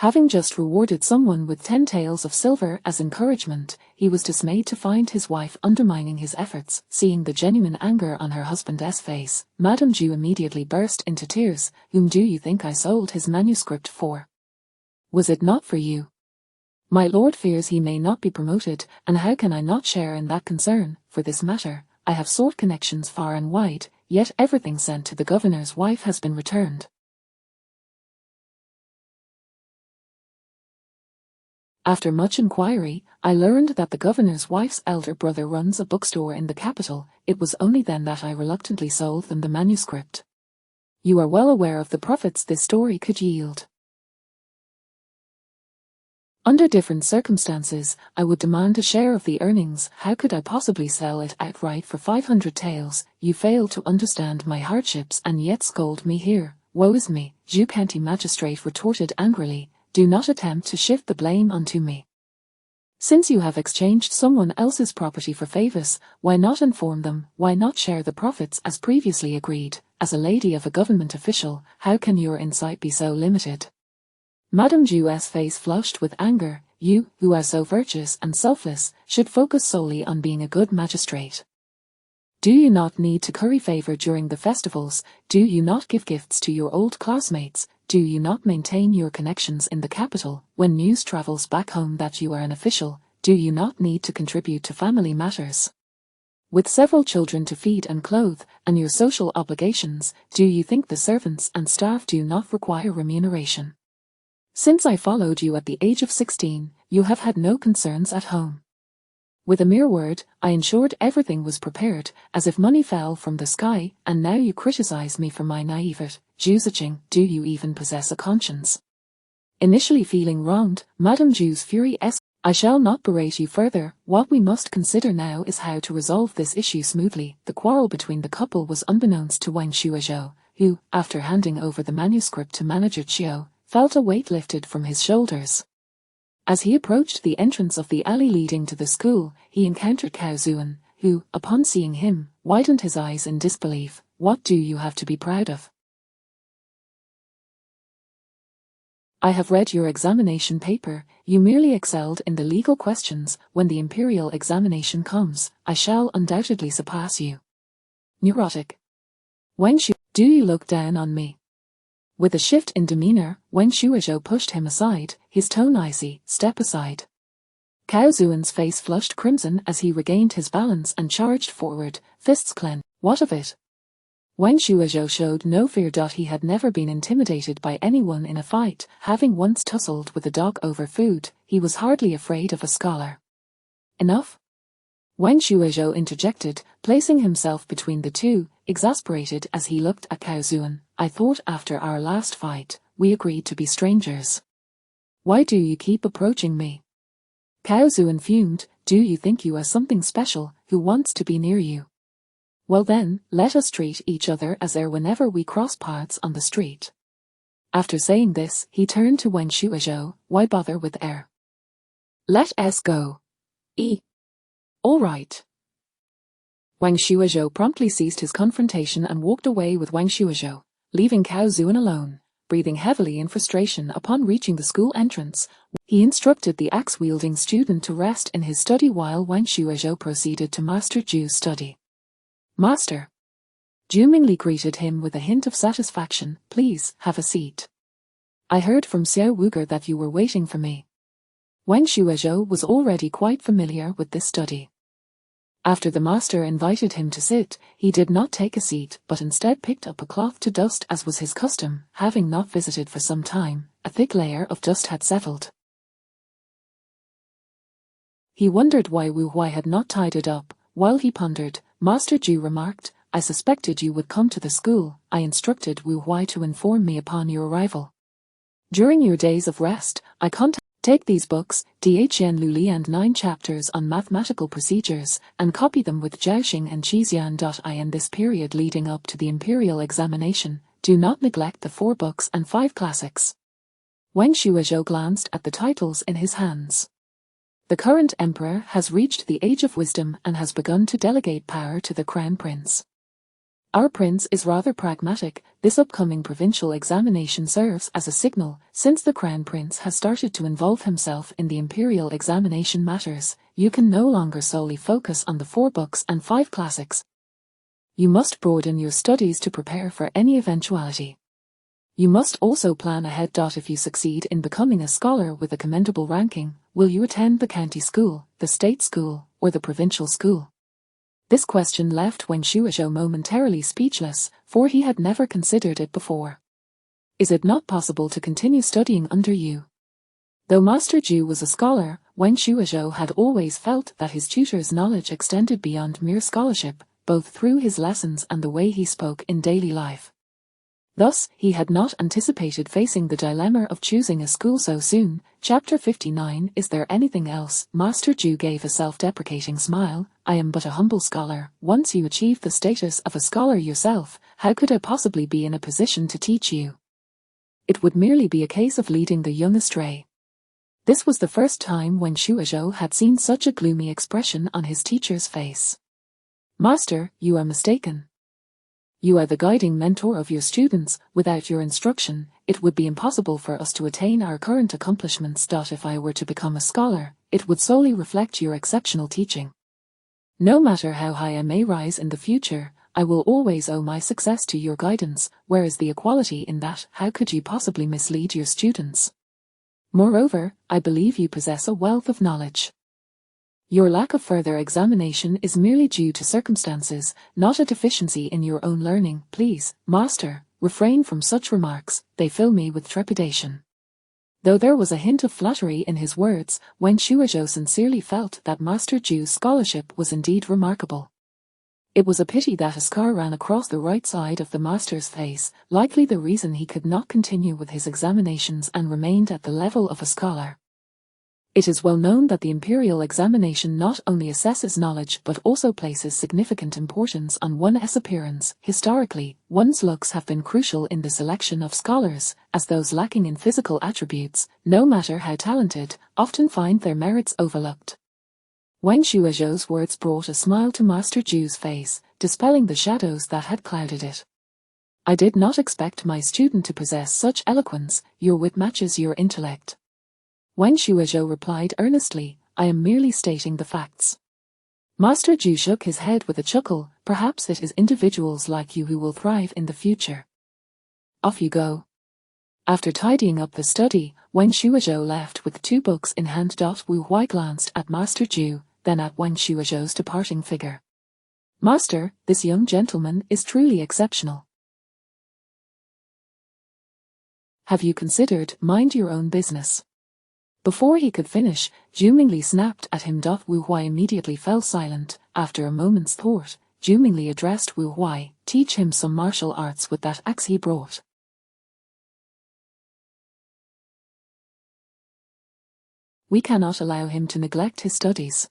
Having just rewarded someone with 10 taels of silver as encouragement, he was dismayed to find his wife undermining his efforts. Seeing the genuine anger on her husband's face, Madame Zhu immediately burst into tears. Whom do you think I sold his manuscript for? Was it not for you? My lord fears he may not be promoted, and how can I not share in that concern? For this matter, I have sought connections far and wide, yet everything sent to the governor's wife has been returned. After much inquiry, I learned that the governor's wife's elder brother runs a bookstore in the capital. It was only then that I reluctantly sold them the manuscript. You are well aware of the profits this story could yield. Under different circumstances, I would demand a share of the earnings. How could I possibly sell it outright for 500 taels? You fail to understand my hardships and yet scold me here. Woe is me, Zhu County Magistrate retorted angrily. Do not attempt to shift the blame onto me. Since you have exchanged someone else's property for favors, why not inform them? Why not share the profits as previously agreed? As a lady of a government official, how can your insight be so limited? Madame Zhu's face flushed with anger. You, who are so virtuous and selfless, should focus solely on being a good magistrate. Do you not need to curry favor during the festivals? Do you not give gifts to your old classmates? Do you not maintain your connections in the capital? When news travels back home that you are an official, do you not need to contribute to family matters? With several children to feed and clothe, and your social obligations, do you think the servants and staff do not require remuneration? Since I followed you at the age of 16, you have had no concerns at home. With a mere word, I ensured everything was prepared, as if money fell from the sky, and now you criticize me for my naivete. Zhu Ziqing, do you even possess a conscience? Initially feeling wronged, Madame Zhu's fury escalated. I shall not berate you further. What we must consider now is how to resolve this issue smoothly. The quarrel between the couple was unbeknownst to Wang Shuozhou, who, after handing over the manuscript to Manager Chiu, felt a weight lifted from his shoulders. As he approached the entrance of the alley leading to the school, he encountered Cao Zuan, who, upon seeing him, widened his eyes in disbelief. What do you have to be proud of? I have read your examination paper. You merely excelled in the legal questions. When the imperial examination comes, I shall undoubtedly surpass you. Neurotic. Wen Shu, do you look down on me? With a shift in demeanor, Wen Shuozhou pushed him aside, his tone icy. Step aside. Cao Zuan's face flushed crimson as he regained his balance and charged forward, fists clenched. What of it? Wen Shuozhou showed no fear. He had never been intimidated by anyone in a fight, having once tussled with a dog over food. He was hardly afraid of a scholar. Enough? Wen Shuozhou interjected, placing himself between the two, exasperated as he looked at Cao Zuan. I thought after our last fight, we agreed to be strangers. Why do you keep approaching me? Cao Zuan fumed. Do you think you are something special, who wants to be near you? Well then, let us treat each other as air whenever we cross paths on the street. After saying this, he turned to Wen Shuozhou. Why bother with air? Let us go. All right. Wang Shuozhou promptly ceased his confrontation and walked away with Wang Shuozhou, leaving Cao Zuan alone. Breathing heavily in frustration upon reaching the school entrance, he instructed the axe-wielding student to rest in his study while Wang Shuozhou proceeded to Master Zhu's study. Master. Zhu Mingli greeted him with a hint of satisfaction. Please, have a seat. I heard from Xiao Wuger that you were waiting for me. Wen Shuozhou was already quite familiar with this study. After the master invited him to sit, he did not take a seat but instead picked up a cloth to dust as was his custom. Having not visited for some time, a thick layer of dust had settled. He wondered why Wu Huai had not tied it up. While he pondered, Master Zhu remarked, I suspected you would come to the school. I instructed Wu Huai to inform me upon your arrival. During your days of rest, I take these books, Dhn Luli and 9 chapters on mathematical procedures, and copy them with Zhaoxing and Qixian. In this period leading up to the imperial examination, do not neglect the 4 books and 5 classics. Wen Shuozhou glanced at the titles in his hands. The current emperor has reached the age of wisdom and has begun to delegate power to the crown prince. Our prince is rather pragmatic. This upcoming provincial examination serves as a signal. Since the crown prince has started to involve himself in the imperial examination matters, you can no longer solely focus on the 4 books and 5 classics. You must broaden your studies to prepare for any eventuality. You must also plan ahead. If you succeed in becoming a scholar with a commendable ranking, will you attend the county school, the state school, or the provincial school? This question left Wen Shuozhou momentarily speechless, for he had never considered it before. Is it not possible to continue studying under you? Though Master Zhu was a scholar, Wen Shuozhou had always felt that his tutor's knowledge extended beyond mere scholarship, both through his lessons and the way he spoke in daily life. Thus, he had not anticipated facing the dilemma of choosing a school so soon. Chapter 59. Is there anything else? Master Zhu gave a self-deprecating smile. I am but a humble scholar. Once you achieve the status of a scholar yourself, how could I possibly be in a position to teach you? It would merely be a case of leading the young astray. This was the first time Wen Shuozhou had seen such a gloomy expression on his teacher's face. Master, you are mistaken. You are the guiding mentor of your students. Without your instruction, it would be impossible for us to attain our current accomplishments. If I were to become a scholar, it would solely reflect your exceptional teaching. No matter how high I may rise in the future, I will always owe my success to your guidance. Where is the equality in that? How could you possibly mislead your students? Moreover, I believe you possess a wealth of knowledge. Your lack of further examination is merely due to circumstances, not a deficiency in your own learning. Please, Master, refrain from such remarks, they fill me with trepidation. Though there was a hint of flattery in his words, Wen Shuozhou sincerely felt that Master Zhu's scholarship was indeed remarkable. It was a pity that a scar ran across the right side of the master's face, likely the reason he could not continue with his examinations and remained at the level of a scholar. It is well known that the imperial examination not only assesses knowledge but also places significant importance on one's appearance. Historically, one's looks have been crucial in the selection of scholars, as those lacking in physical attributes, no matter how talented, often find their merits overlooked. Wen Shuozhou's words brought a smile to Master Zhu's face, dispelling the shadows that had clouded it. I did not expect my student to possess such eloquence. Your wit matches your intellect. Wen Shuozhou replied earnestly, I am merely stating the facts. Master Zhu shook his head with a chuckle. Perhaps it is individuals like you who will thrive in the future. Off you go. After tidying up the study, Wen Shuozhou left with 2 books in hand. Wu Huai glanced at Master Zhu, then at Wen Shuozhou's departing figure. Master, this young gentleman is truly exceptional. Have you considered mind your own business? Before he could finish, Zhu Mingli snapped at him. Wu Huai immediately fell silent. After a moment's thought, Zhu Mingli addressed Wu Huai, teach him some martial arts with that axe he brought. We cannot allow him to neglect his studies.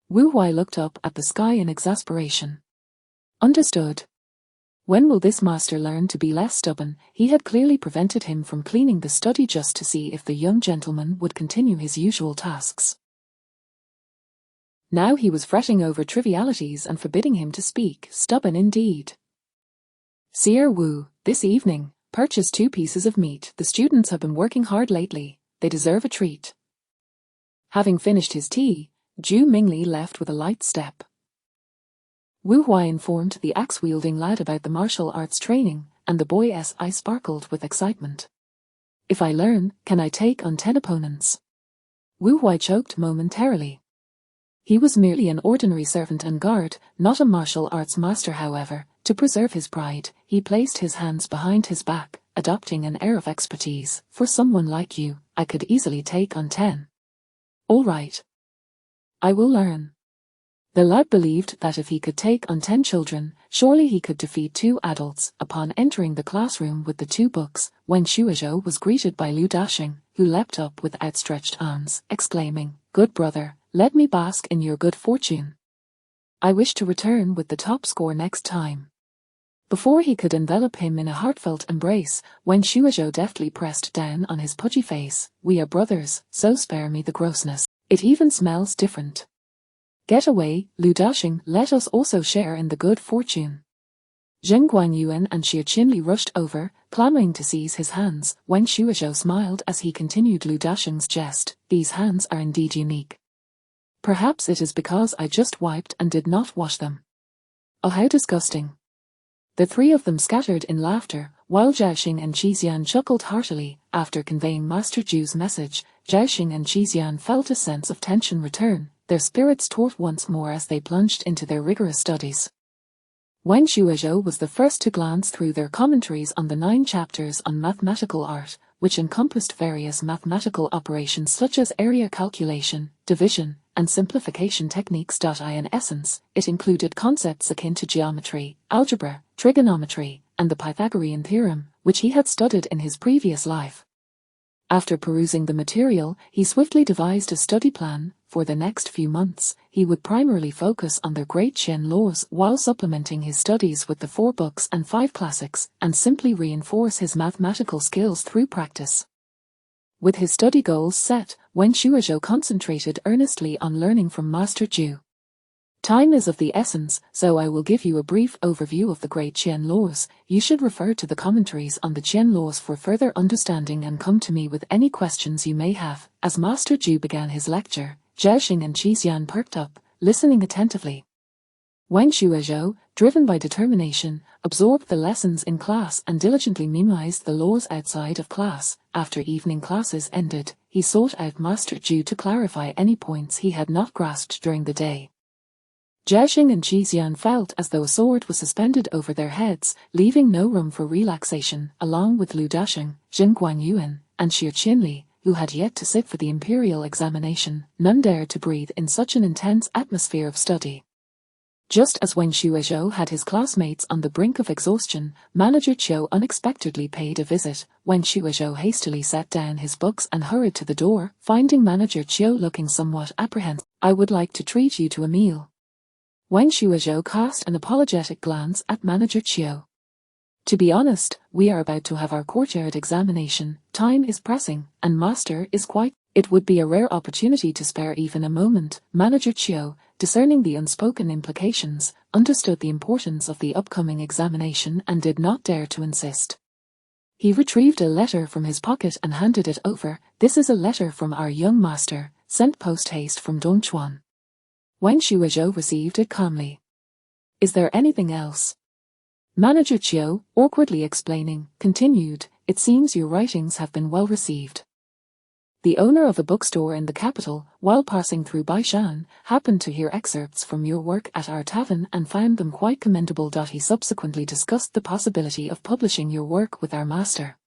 Wu Huai looked up at the sky in exasperation. Understood. When will this master learn to be less stubborn? He had clearly prevented him from cleaning the study just to see if the young gentleman would continue his usual tasks. Now he was fretting over trivialities and forbidding him to speak. Stubborn indeed. Seer Wu, this evening, purchase 2 pieces of meat. The students have been working hard lately. They deserve a treat. Having finished his tea, Zhu Mingli left with a light step. Wu Huai informed the axe-wielding lad about the martial arts training, and the boy's eye sparkled with excitement. If I learn, can I take on 10 opponents? Wu Huai choked momentarily. He was merely an ordinary servant and guard, not a martial arts master. However, to preserve his pride, he placed his hands behind his back, adopting an air of expertise. For someone like you, I could easily take on 10. All right. I will learn. The lad believed that if he could take on 10 children, surely he could defeat 2 adults. Upon entering the classroom with the 2 books, Wen Shuozhou was greeted by Lu Dashing, who leapt up with outstretched arms, exclaiming, Good brother, let me bask in your good fortune. I wish to return with the top score next time. Before he could envelop him in a heartfelt embrace, Wen Shuozhou deftly pressed down on his pudgy face. We are brothers, so spare me the grossness. It even smells different. Get away, Lu Dashing, let us also share in the good fortune. Zheng Guanyuan and Xie Qinli rushed over, clamoring to seize his hands. Wen Shuozhou smiled as he continued Lu Dashing's jest. These hands are indeed unique. Perhaps it is because I just wiped and did not wash them. Oh, how disgusting. The 3 of them scattered in laughter, while Zhaoxing and Qixian chuckled heartily. After conveying Master Zhu's message, Zhaoxing and Qixian felt a sense of tension return. Their spirits taut once more as they plunged into their rigorous studies. Wen Shuozhou was the first to glance through their commentaries on the 9 chapters on mathematical art, which encompassed various mathematical operations such as area calculation, division, and simplification techniques. In essence, it included concepts akin to geometry, algebra, trigonometry, and the Pythagorean theorem, which he had studied in his previous life. After perusing the material, he swiftly devised a study plan. For the next few months, he would primarily focus on the great Qian laws while supplementing his studies with the 4 books and 5 classics, and simply reinforce his mathematical skills through practice. With his study goals set, Wen Shuozhou concentrated earnestly on learning from Master Zhu. Time is of the essence, so I will give you a brief overview of the great Qian laws. You should refer to the commentaries on the Qian laws for further understanding and come to me with any questions you may have. As Master Zhu began his lecture, Zhaoxing and Qixian perked up, listening attentively. Wen Shuozhou, driven by determination, absorbed the lessons in class and diligently memorized the laws outside of class. After evening classes ended, he sought out Master Zhu to clarify any points he had not grasped during the day. Zhaoxing and Qixian felt as though a sword was suspended over their heads, leaving no room for relaxation. Along with Lu Dashing, Zheng Guanyuan, and Xie Qinli, who had yet to sit for the imperial examination, none dared to breathe in such an intense atmosphere of study. Just as Wen Shuozhou had his classmates on the brink of exhaustion, Manager Qiu unexpectedly paid a visit. Wen Shuozhou hastily set down his books and hurried to the door, finding Manager Qiu looking somewhat apprehensive. I would like to treat you to a meal. Wen Shuozhou cast an apologetic glance at Manager Qiu. To be honest, we are about to have our courtyard examination. Time is pressing, and Master is quite... It would be a rare opportunity to spare even a moment. Manager Chiu, discerning the unspoken implications, understood the importance of the upcoming examination and did not dare to insist. He retrieved a letter from his pocket and handed it over. "This is a letter from our young master, sent post-haste from Dongchuan." Wang Shuizhou received it calmly. "Is there anything else?" Manager Chiu, awkwardly explaining, continued, "It seems your writings have been well received." The owner of a bookstore in the capital, while passing through Baishan, happened to hear excerpts from your work at our tavern and found them quite commendable. He subsequently discussed the possibility of publishing your work with our master.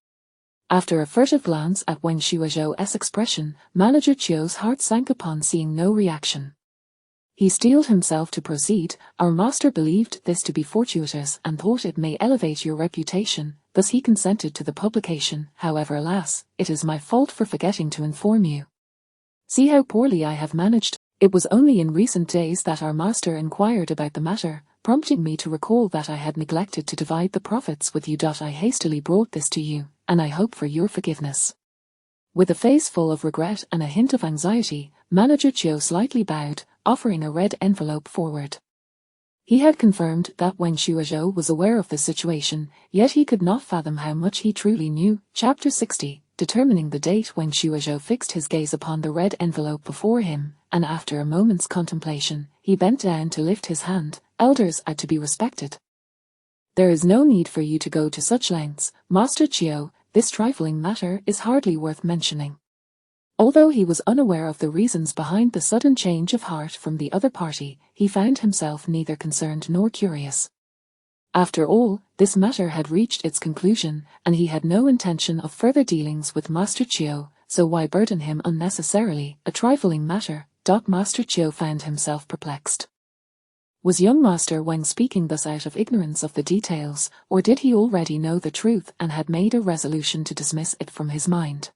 After a furtive glance at Wen Shuizhou's expression, Manager Chiu's heart sank upon seeing no reaction. He steeled himself to proceed. "Our master believed this to be fortuitous and thought it may elevate your reputation, thus he consented to the publication. However, alas, it is my fault for forgetting to inform you. See how poorly I have managed." It was only in recent days that our master inquired about the matter, prompting me to recall that I had neglected to divide the profits with you. I hastily brought this to you, and I hope for your forgiveness. With a face full of regret and a hint of anxiety, Manager Chiu slightly bowed, offering a red envelope forward. He had confirmed that Wen Shuizhou was aware of the situation, yet he could not fathom how much he truly knew. Chapter 60. Determining the date. Wen Shuizhou fixed his gaze upon the red envelope before him, and after a moment's contemplation, he bent down to lift his hand. "Elders are to be respected. There is no need for you to go to such lengths, Master Chiu. This trifling matter is hardly worth mentioning." Although he was unaware of the reasons behind the sudden change of heart from the other party, he found himself neither concerned nor curious. After all, this matter had reached its conclusion, and he had no intention of further dealings with Master Chiu, so why burden him unnecessarily? A trifling matter. Master Chiu found himself perplexed. Was young Master Wang speaking thus out of ignorance of the details, or did he already know the truth and had made a resolution to dismiss it from his mind?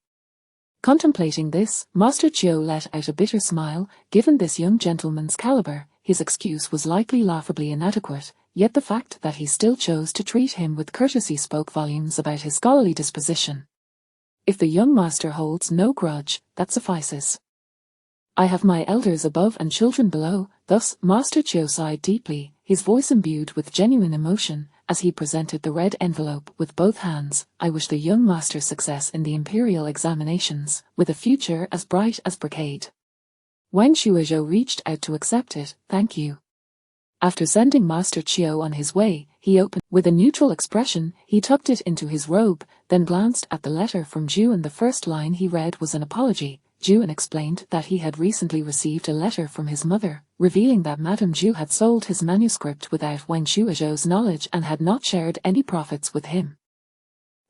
Contemplating this, Master Chiu let out a bitter smile. Given this young gentleman's caliber, his excuse was likely laughably inadequate, yet the fact that he still chose to treat him with courtesy spoke volumes about his scholarly disposition. If the young master holds no grudge, that suffices. "I have my elders above and children below." Thus, Master Chiu sighed deeply, his voice imbued with genuine emotion, as he presented the red envelope with both hands. "I wish the young master success in the imperial examinations, with a future as bright as brocade." Wen Shuizhou reached out to accept it. "Thank you." After sending Master Chiu on his way, he opened. With a neutral expression, he tucked it into his robe, then glanced at the letter from Juan. The first line he read was an apology. Juan explained that he had recently received a letter from his mother, revealing that Madame Zhu had sold his manuscript without Wen Shuizhou's knowledge and had not shared any profits with him.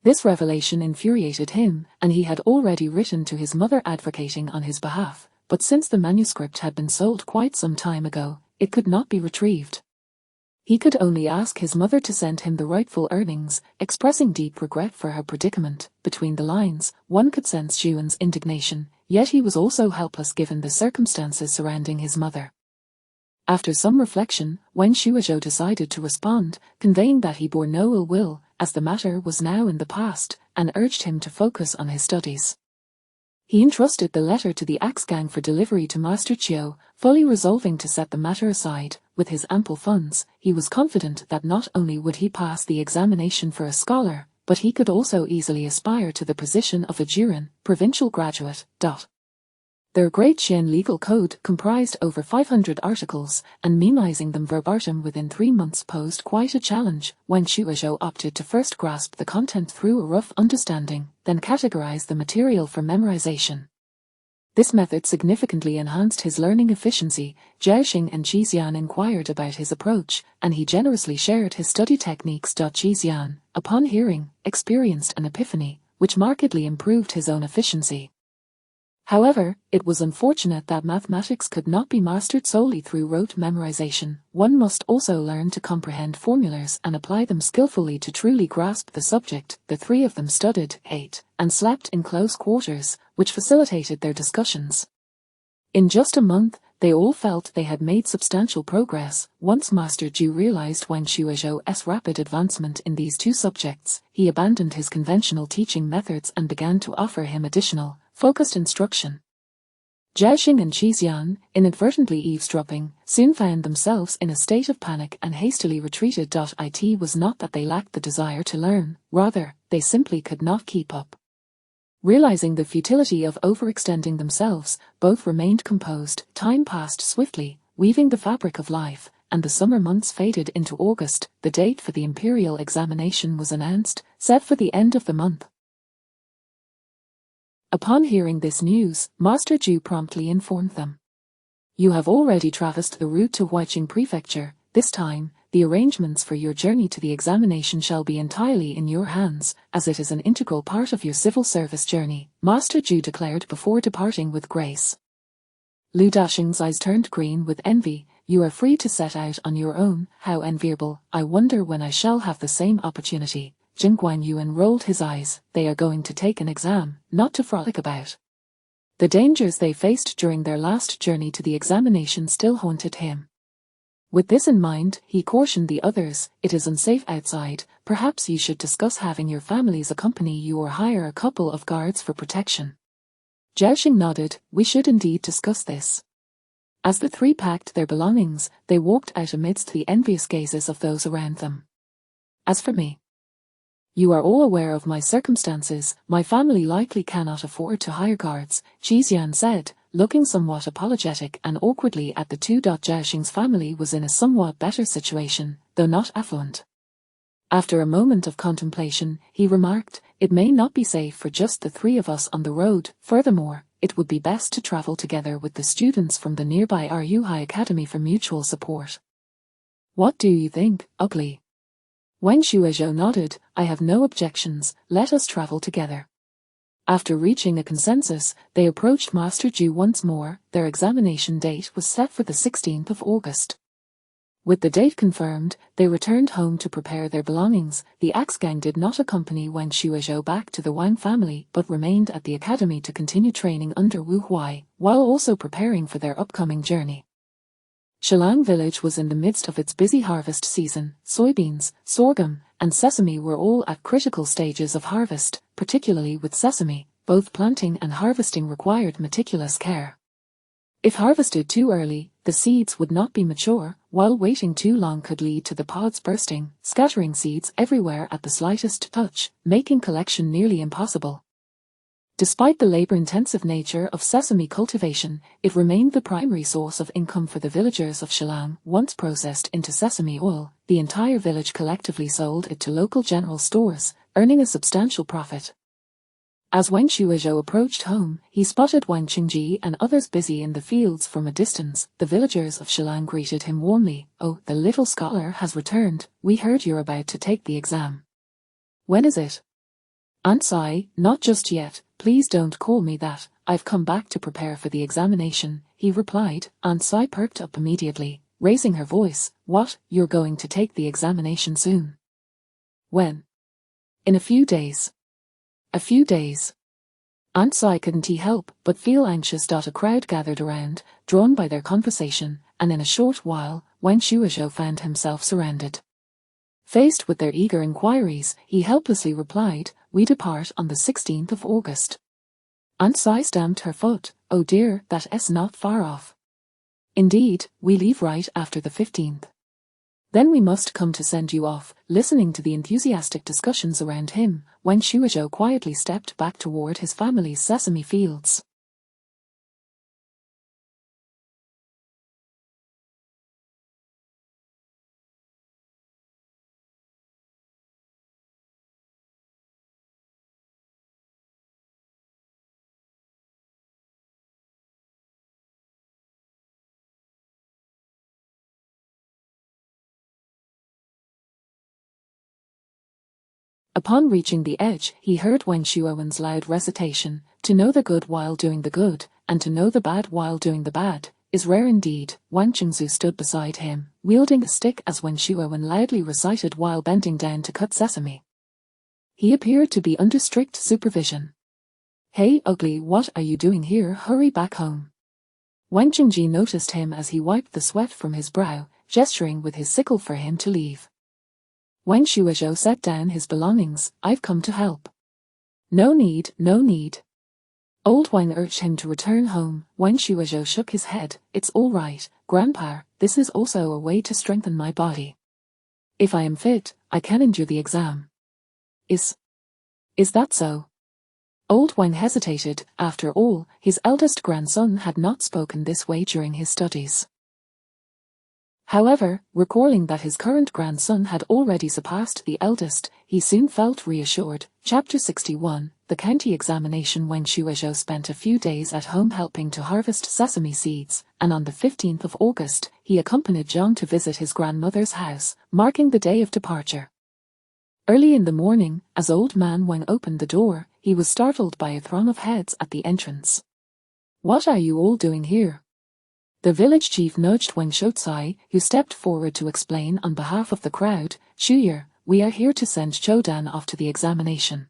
This revelation infuriated him, and he had already written to his mother advocating on his behalf, but since the manuscript had been sold quite some time ago, it could not be retrieved. He could only ask his mother to send him the rightful earnings, expressing deep regret for her predicament. Between the lines, one could sense Juan's indignation, yet he was also helpless given the circumstances surrounding his mother. After some reflection, Wen Shuizhou decided to respond, conveying that he bore no ill will, as the matter was now in the past, and urged him to focus on his studies. He entrusted the letter to the Axe Gang for delivery to Master Chiu, fully resolving to set the matter aside. With his ample funds, he was confident that not only would he pass the examination for a scholar, but he could also easily aspire to the position of a Juren, provincial graduate. Their Great Xian legal code comprised over 500 articles, and memorizing them verbatim within 3 months posed quite a challenge. Wen Shuizhou opted to first grasp the content through a rough understanding, then categorize the material for memorization. This method significantly enhanced his learning efficiency. Zhaoxing and Qixian inquired about his approach, and he generously shared his study techniques. Qixian, upon hearing, experienced an epiphany, which markedly improved his own efficiency. However, it was unfortunate that mathematics could not be mastered solely through rote memorization. One must also learn to comprehend formulas and apply them skillfully to truly grasp the subject. The three of them studied, ate, and slept in close quarters, which facilitated their discussions. In just a month, they all felt they had made substantial progress. Once Master Zhu realized Wen Shuizhou's rapid advancement in these two subjects, he abandoned his conventional teaching methods and began to offer him additional, focused instruction. Zhaoxing and Qixian, inadvertently eavesdropping, soon found themselves in a state of panic and hastily retreated. It was not that they lacked the desire to learn, rather, they simply could not keep up. Realizing the futility of overextending themselves, both remained composed. Time passed swiftly, weaving the fabric of life, and the summer months faded into August. The date for the imperial examination was announced, set for the end of the month. Upon hearing this news, Master Zhu promptly informed them. You have already traversed the route to Huaiqing Prefecture. This time, the arrangements for your journey to the examination shall be entirely in your hands, as it is an integral part of your civil service journey, Master Zhu declared before departing with grace. Lu Daxing's eyes turned green with envy. You are free to set out on your own, how enviable. I wonder when I shall have the same opportunity. Jin Guanyu rolled his eyes. They are going to take an exam, not to frolic about. The dangers they faced during their last journey to the examination still haunted him. With this in mind, he cautioned the others, it is unsafe outside, perhaps you should discuss having your families accompany you or hire a couple of guards for protection. Zhaoxing nodded, we should indeed discuss this. As the three packed their belongings, they walked out amidst the envious gazes of those around them. As for me, you are all aware of my circumstances. My family likely cannot afford to hire guards, Qixian said, looking somewhat apologetic and awkwardly at the two. Zhaoxing's family was in a somewhat better situation, though not affluent. After a moment of contemplation, he remarked, it may not be safe for just the three of us on the road. Furthermore, it would be best to travel together with the students from the nearby Ruhai Academy for mutual support. What do you think, Ugly? Wen Shuizhou nodded, I have no objections, let us travel together. After reaching a consensus, they approached Master Zhu once more. Their examination date was set for the 16th of August. With the date confirmed, they returned home to prepare their belongings. The Axe Gang did not accompany Wen Shuizhou back to the Wang family but remained at the academy to continue training under Wu Huai, while also preparing for their upcoming journey. Shilang village was in the midst of its busy harvest season. Soybeans, sorghum, and sesame were all at critical stages of harvest, particularly with sesame. Both planting and harvesting required meticulous care. If harvested too early, the seeds would not be mature, while waiting too long could lead to the pods bursting, scattering seeds everywhere at the slightest touch, making collection nearly impossible. Despite the labor-intensive nature of sesame cultivation, it remained the primary source of income for the villagers of Shilang. Once processed into sesame oil, the entire village collectively sold it to local general stores, earning a substantial profit. As Wen Shuizhou approached home, he spotted Wang Qingji and others busy in the fields from a distance. The villagers of Shilang greeted him warmly. Oh, the little scholar has returned. We heard you're about to take the exam. When is it? Aunt Sai, not just yet. Please don't call me that. I've come back to prepare for the examination, he replied. Aunt Sai perked up immediately, raising her voice. What, you're going to take the examination soon? When? In a few days. A few days. Aunt Sai couldn't help but feel anxious. A crowd gathered around, drawn by their conversation, and in a short while, Wen Shuizhou found himself surrounded. Faced with their eager inquiries, he helplessly replied, we depart on the 16th of August. Aunt Sai stamped her foot. Oh dear, that's not far off. Indeed, we leave right after the 15th. Then we must come to send you off. Listening to the enthusiastic discussions around him, Wen Shuizhou quietly stepped back toward his family's sesame fields. Upon reaching the edge, he heard Wen Shuowen's loud recitation, to know the good while doing the good, and to know the bad while doing the bad, is rare indeed. Wang Qingzu stood beside him, wielding a stick as Wen Shuowen loudly recited while bending down to cut sesame. He appeared to be under strict supervision. Hey, Ugly, what are you doing here? Hurry back home. Wang Qingji noticed him as he wiped the sweat from his brow, gesturing with his sickle for him to leave. Wen Shuizhou set down his belongings. I've come to help. No need, no need. Old Wang urged him to return home. Wang Shuozhou shook his head. It's all right, Grandpa, this is also a way to strengthen my body. If I am fit, I can endure the exam. Is that so? Old Wang hesitated. After all, his eldest grandson had not spoken this way during his studies. However, recalling that his current grandson had already surpassed the eldest, he soon felt reassured. Chapter 61, The County Examination. Wang Shuozhou spent a few days at home helping to harvest sesame seeds, and on the 15th of August, he accompanied Zhang to visit his grandmother's house, marking the day of departure. Early in the morning, as old man Wang opened the door, he was startled by a throng of heads at the entrance. What are you all doing here? The village chief nudged Wang Shouzai, who stepped forward to explain on behalf of the crowd. Shuye, we are here to send Zhou off to the examination.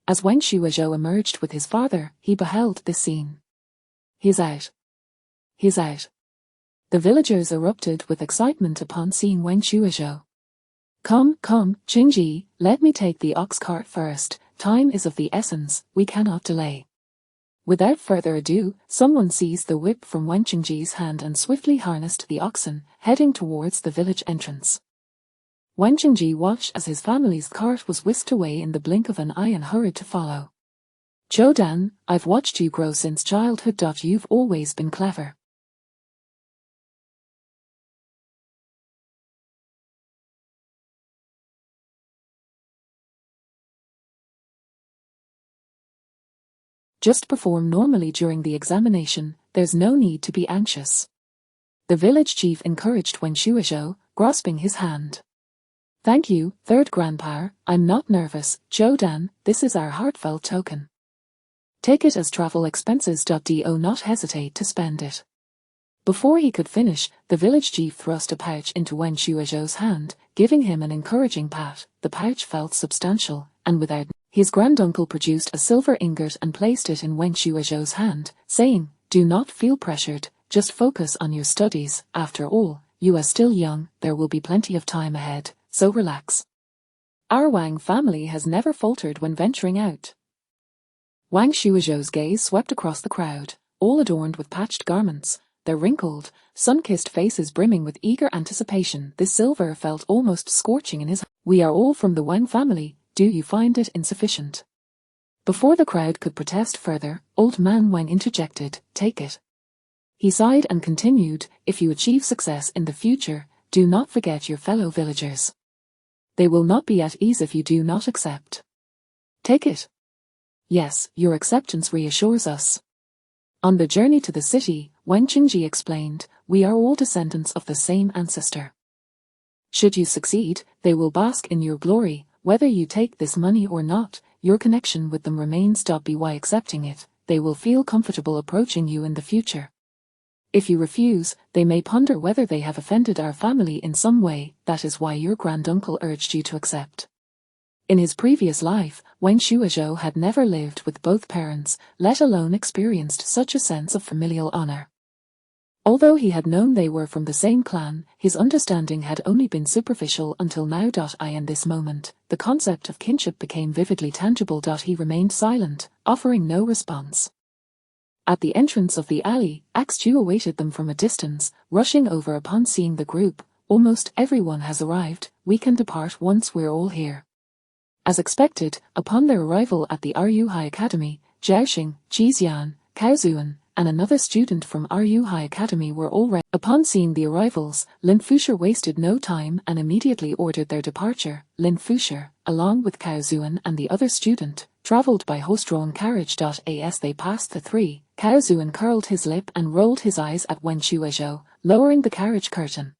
As Wang Shuozhou emerged with his father, he beheld this scene. He's out. He's out. The villagers erupted with excitement upon seeing Wang Shuozhou. Come, Qingji, let me take the ox cart first. Time is of the essence, we cannot delay. Without further ado, someone seized the whip from Wang Qingji's hand and swiftly harnessed the oxen, heading towards the village entrance. Wang Qingji watched as his family's cart was whisked away in the blink of an eye and hurried to follow. Zhou, I've watched you grow since childhood. You've always been clever. Just perform normally during the examination, there's no need to be anxious. The village chief encouraged Wang Shuozhou, grasping his hand. Thank you, third grandpa, I'm not nervous. Zhou, this is our heartfelt token. Take it as travel expenses. Do not hesitate to spend it. Before he could finish, the village chief thrust a pouch into Wang Shuozhou's hand, giving him an encouraging pat. The pouch felt substantial, and without his granduncle produced a silver ingot and placed it in Wang Shuozhou's hand, saying, do not feel pressured, just focus on your studies. After all, you are still young, there will be plenty of time ahead, so relax. Our Wang family has never faltered when venturing out. Wang Shuozhou's gaze swept across the crowd, all adorned with patched garments, their wrinkled, sun-kissed faces brimming with eager anticipation. This silver felt almost scorching in his hand. We are all from the Wang family. Do you find it insufficient? Before the crowd could protest further, old man Wang interjected, take it. He sighed and continued, if you achieve success in the future, do not forget your fellow villagers. They will not be at ease if you do not accept. Take it. Yes, your acceptance reassures us. On the journey to the city, Wang Qingji explained, we are all descendants of the same ancestor. Should you succeed, they will bask in your glory. Whether you take this money or not, your connection with them remains. By accepting it, they will feel comfortable approaching you in the future. If you refuse, they may ponder whether they have offended our family in some way. That is why your granduncle urged you to accept. In his previous life, Wang Shuozhou had never lived with both parents, let alone experienced such a sense of familial honor. Although he had known they were from the same clan, his understanding had only been superficial until now. In this moment, the concept of kinship became vividly tangible. He remained silent, offering no response. At the entrance of the alley, Axju awaited them from a distance, rushing over upon seeing the group. Almost everyone has arrived, we can depart once we're all here. As expected, upon their arrival at the RU High Academy, Zhaoxing, Jixian, Cao Zuan, and another student from RU High Academy were all ready. Upon seeing the arrivals, Lin Fusher wasted no time and immediately ordered their departure. Lin Fusher, along with Cao Zuan and the other student, travelled by horse-drawn carriage. As they passed the three, Cao Zuan curled his lip and rolled his eyes at Wang Shuozhou, lowering the carriage curtain.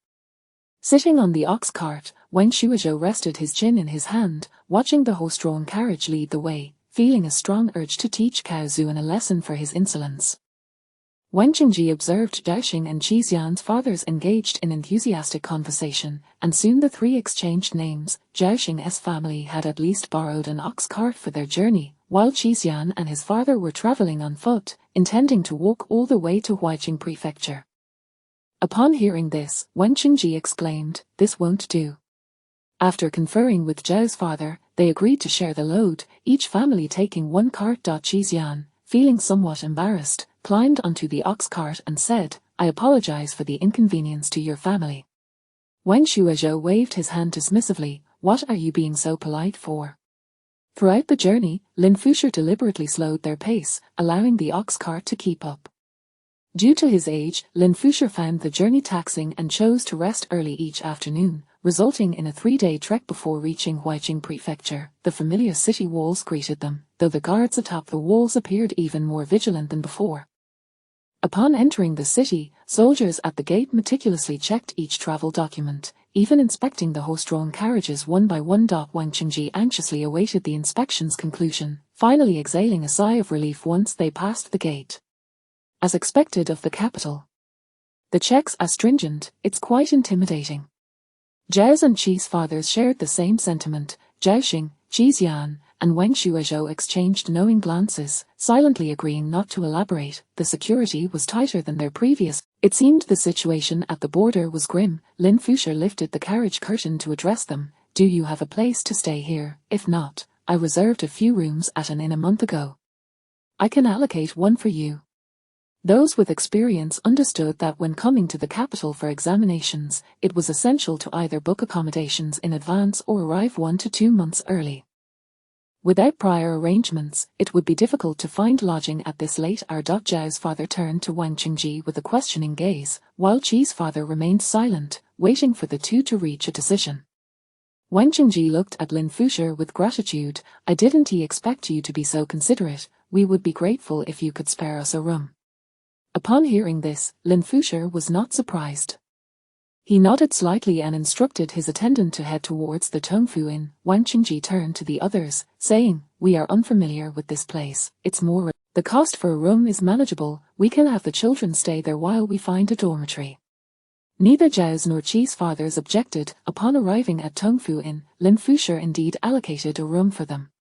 Sitting on the ox cart, Wang Shuozhou rested his chin in his hand, watching the horse-drawn carriage lead the way, feeling a strong urge to teach Cao Zuan a lesson for his insolence. Wang Qingji observed Zhaoxing and Qixian's fathers engaged in enthusiastic conversation, and soon the three exchanged names. Zhaoxing's family had at least borrowed an ox cart for their journey, while Qixian and his father were traveling on foot, intending to walk all the way to Huaiqing Prefecture. Upon hearing this, Wang Qingji exclaimed, this won't do. After conferring with Zhao's father, they agreed to share the load, each family taking one cart. Qixian, feeling somewhat embarrassed, climbed onto the ox cart and said, "I apologize for the inconvenience to your family." Wang Shuizhou waved his hand dismissively. "What are you being so polite for?" Throughout the journey, Lin Fusher deliberately slowed their pace, allowing the ox cart to keep up. Due to his age, Lin Fusher found the journey taxing and chose to rest early each afternoon, resulting in a 3-day trek before reaching Huaiqing Prefecture. The familiar city walls greeted them, though the guards atop the walls appeared even more vigilant than before. Upon entering the city, soldiers at the gate meticulously checked each travel document, even inspecting the horse-drawn carriages one by one. Wang Qingji anxiously awaited the inspection's conclusion, finally exhaling a sigh of relief once they passed the gate. As expected of the capital, the checks are stringent. It's quite intimidating. Zhao's and Qi's fathers shared the same sentiment. Zhao Xing, Qi Xian, and Wang Shuizhou exchanged knowing glances, silently agreeing not to elaborate. The security was tighter than their previous. It seemed the situation at the border was grim. Lin Fusher lifted the carriage curtain to address them. "Do you have a place to stay here? If not, I reserved a few rooms at an inn a month ago. I can allocate one for you." Those with experience understood that when coming to the capital for examinations, it was essential to either book accommodations in advance or arrive 1 to 2 months early. Without prior arrangements, it would be difficult to find lodging at this late hour. Zhao's father turned to Wang Qingji with a questioning gaze, while Qi's father remained silent, waiting for the two to reach a decision. Wang Qingji looked at Lin Fusher with gratitude. "I didn't expect you to be so considerate. We would be grateful if you could spare us a room." Upon hearing this, Lin Fusher was not surprised. He nodded slightly and instructed his attendant to head towards the Tongfu Inn. Wang Qingji turned to the others, saying, "We are unfamiliar with this place. It's more. The cost for a room is manageable. We can have the children stay there while we find a dormitory." Neither Zhao's nor Qi's fathers objected. Upon arriving at Tongfu Inn, Lin Fusher indeed allocated a room for them.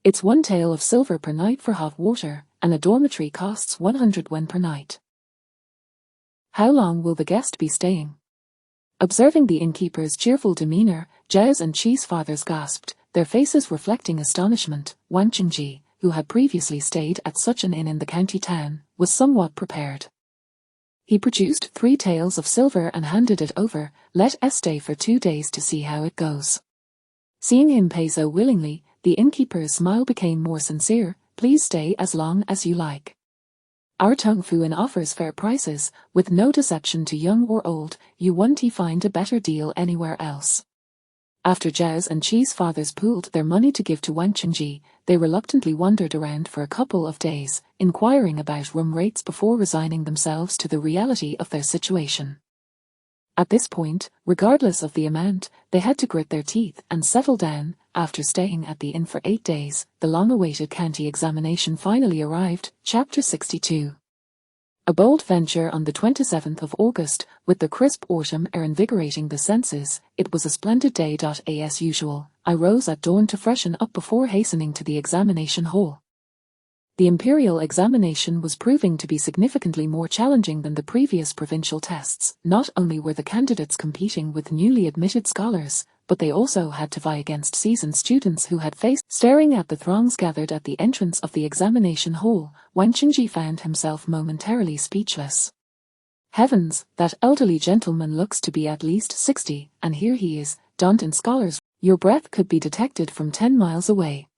It's 1 tael of silver per night for hot water, and a dormitory costs 100 wen per night. "How long will the guest be staying?" Observing the innkeeper's cheerful demeanor, Zhao's and Qi's fathers gasped, their faces reflecting astonishment. Wang Qingji, who had previously stayed at such an inn in the county town, was somewhat prepared. He produced 3 taels of silver and handed it over. "Let us stay for 2 days to see how it goes." Seeing him pay so willingly, the innkeeper's smile became more sincere. "Please stay as long as you like. Our Tongfu Inn offers fair prices, with no deception to young or old. You won't find a better deal anywhere else." After Zhao's and Qi's fathers pooled their money to give to Wang Qingji, they reluctantly wandered around for a couple of days, inquiring about room rates before resigning themselves to the reality of their situation. At this point, regardless of the amount, they had to grit their teeth and settle down. After staying at the inn for 8 days, the long-awaited county examination finally arrived. Chapter 62. A bold venture on the 27th of August, with the crisp autumn air invigorating the senses. It was a splendid day. As usual, I rose at dawn to freshen up before hastening to the examination hall. The imperial examination was proving to be significantly more challenging than the previous provincial tests. Not only were the candidates competing with newly admitted scholars, but they also had to vie against seasoned students who had faced. Staring at the throngs gathered at the entrance of the examination hall, Wang Qingji found himself momentarily speechless. Heavens, that elderly gentleman looks to be at least 60, and here he is, donned in scholars. Your breath could be detected from 10 miles away.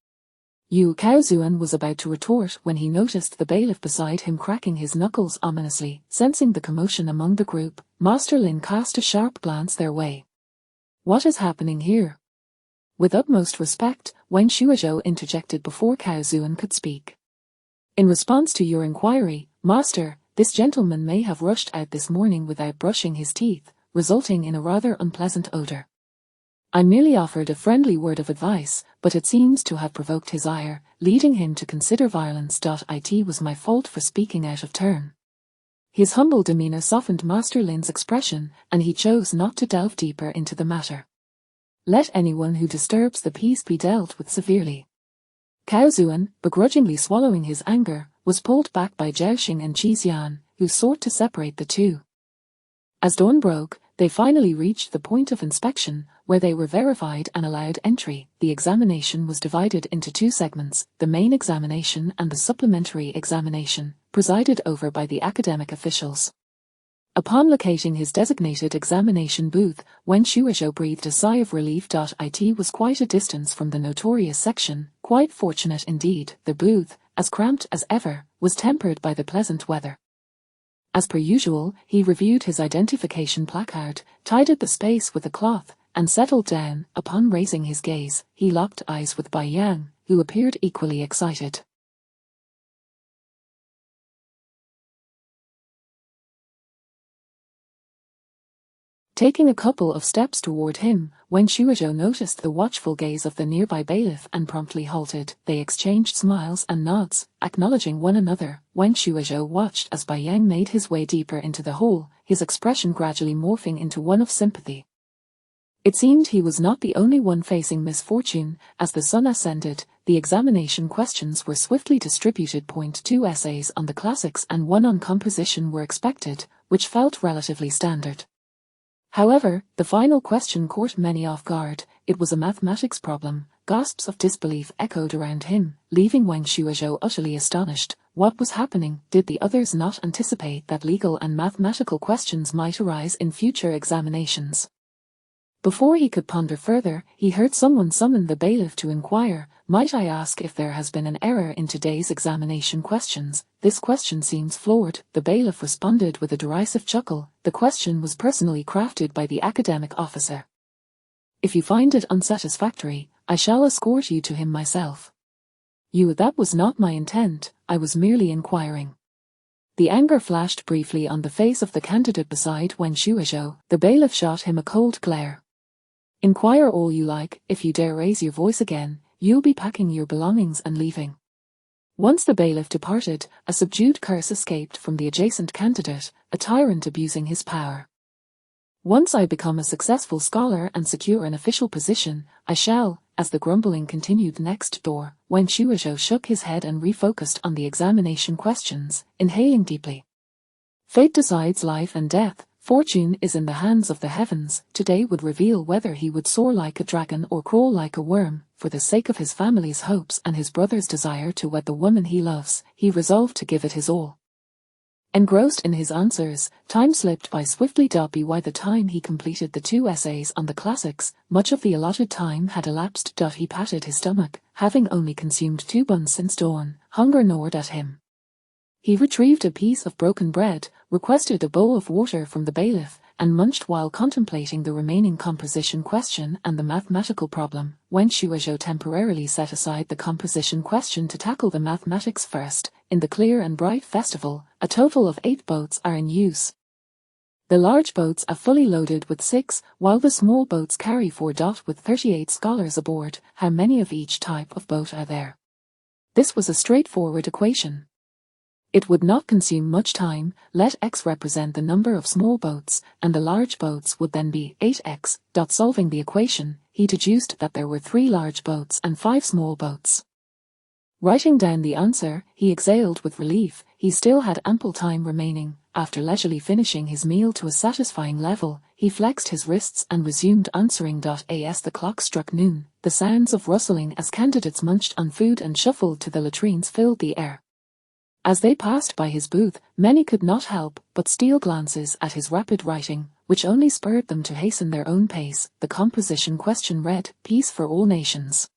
Yu Kaozuan was about to retort when he noticed the bailiff beside him cracking his knuckles ominously. Sensing the commotion among the group, Master Lin cast a sharp glance their way. "What is happening here?" With utmost respect, Wang Shuizhou interjected before Kaozuan could speak. "In response to your inquiry, Master, this gentleman may have rushed out this morning without brushing his teeth, resulting in a rather unpleasant odor. I merely offered a friendly word of advice, but it seems to have provoked his ire, leading him to consider violence. It was my fault for speaking out of turn." His humble demeanor softened Master Lin's expression, and he chose not to delve deeper into the matter. "Let anyone who disturbs the peace be dealt with severely." Kaozuan, begrudgingly swallowing his anger, was pulled back by Zhao Xing and Qi Xian, who sought to separate the two. As dawn broke, They finally reached the point of inspection, where they were verified and allowed entry. The examination was divided into two segments, the main examination and the supplementary examination, presided over by the academic officials. Upon locating his designated examination booth, Wen Shuozhou breathed a sigh of relief. It was quite a distance from the notorious section, quite fortunate indeed. The booth, as cramped as ever, was tempered by the pleasant weather. As per usual, he reviewed his identification placard, tidied the space with a cloth, and settled down. Upon raising his gaze, he locked eyes with Bai Yang, who appeared equally excited. Taking a couple of steps toward him, Wen Shuozhou noticed the watchful gaze of the nearby bailiff and promptly halted. They exchanged smiles and nods, acknowledging one another. Wen Shuozhou watched as Bai Yang made his way deeper into the hole, his expression gradually morphing into one of sympathy. It seemed he was not the only one facing misfortune. As the sun ascended, the examination questions were swiftly distributed. Two essays on the classics and one on composition were expected, which felt relatively standard. However, the final question caught many off guard. It was a mathematics problem. Gasps of disbelief echoed around him, leaving Wen Shuozhou utterly astonished. What was happening? Did the others not anticipate that legal and mathematical questions might arise in future examinations? Before he could ponder further, he heard someone summon the bailiff to inquire, "Might I ask if there has been an error in today's examination questions? This question seems flawed." The bailiff responded with a derisive chuckle. The question was personally crafted by the academic officer. "If you find it unsatisfactory, I shall escort you to him myself." That was not my intent, I was merely inquiring." The anger flashed briefly on the face of the candidate beside Wen Shuozhou. The bailiff shot him a cold glare. "Inquire all you like. If you dare raise your voice again, you'll be packing your belongings and leaving." Once the bailiff departed, a subdued curse escaped from the adjacent candidate, a tyrant abusing his power. "Once I become a successful scholar and secure an official position, I shall," as the grumbling continued next door, Wen Shuozhou shook his head and refocused on the examination questions, inhaling deeply. "Fate decides life and death. Fortune is in the hands of the heavens." Today would reveal whether he would soar like a dragon or crawl like a worm. For the sake of his family's hopes and his brother's desire to wed the woman he loves, he resolved to give it his all. Engrossed in his answers, time slipped by swiftly. By the time he completed the two essays on the classics, much of the allotted time had elapsed. He patted his stomach, having only consumed 2 buns since dawn. Hunger gnawed at him. He retrieved a piece of broken bread, requested a bowl of water from the bailiff, and munched while contemplating the remaining composition question and the mathematical problem. Wen Shuozhou temporarily set aside the composition question to tackle the mathematics first. In the clear and bright festival, a total of 8 boats are in use. The large boats are fully loaded with 6, while the small boats carry 4. With 38 scholars aboard, how many of each type of boat are there? This was a straightforward equation. It would not consume much time. Let x represent the number of small boats, and the large boats would then be 8x. Solving the equation, he deduced that there were 3 large boats and 5 small boats. Writing down the answer, he exhaled with relief. He still had ample time remaining. After leisurely finishing his meal to a satisfying level, he flexed his wrists and resumed answering. As the clock struck noon, the sounds of rustling as candidates munched on food and shuffled to the latrines filled the air. As they passed by his booth, many could not help but steal glances at his rapid writing, which only spurred them to hasten their own pace. The composition question read, "Peace for all nations."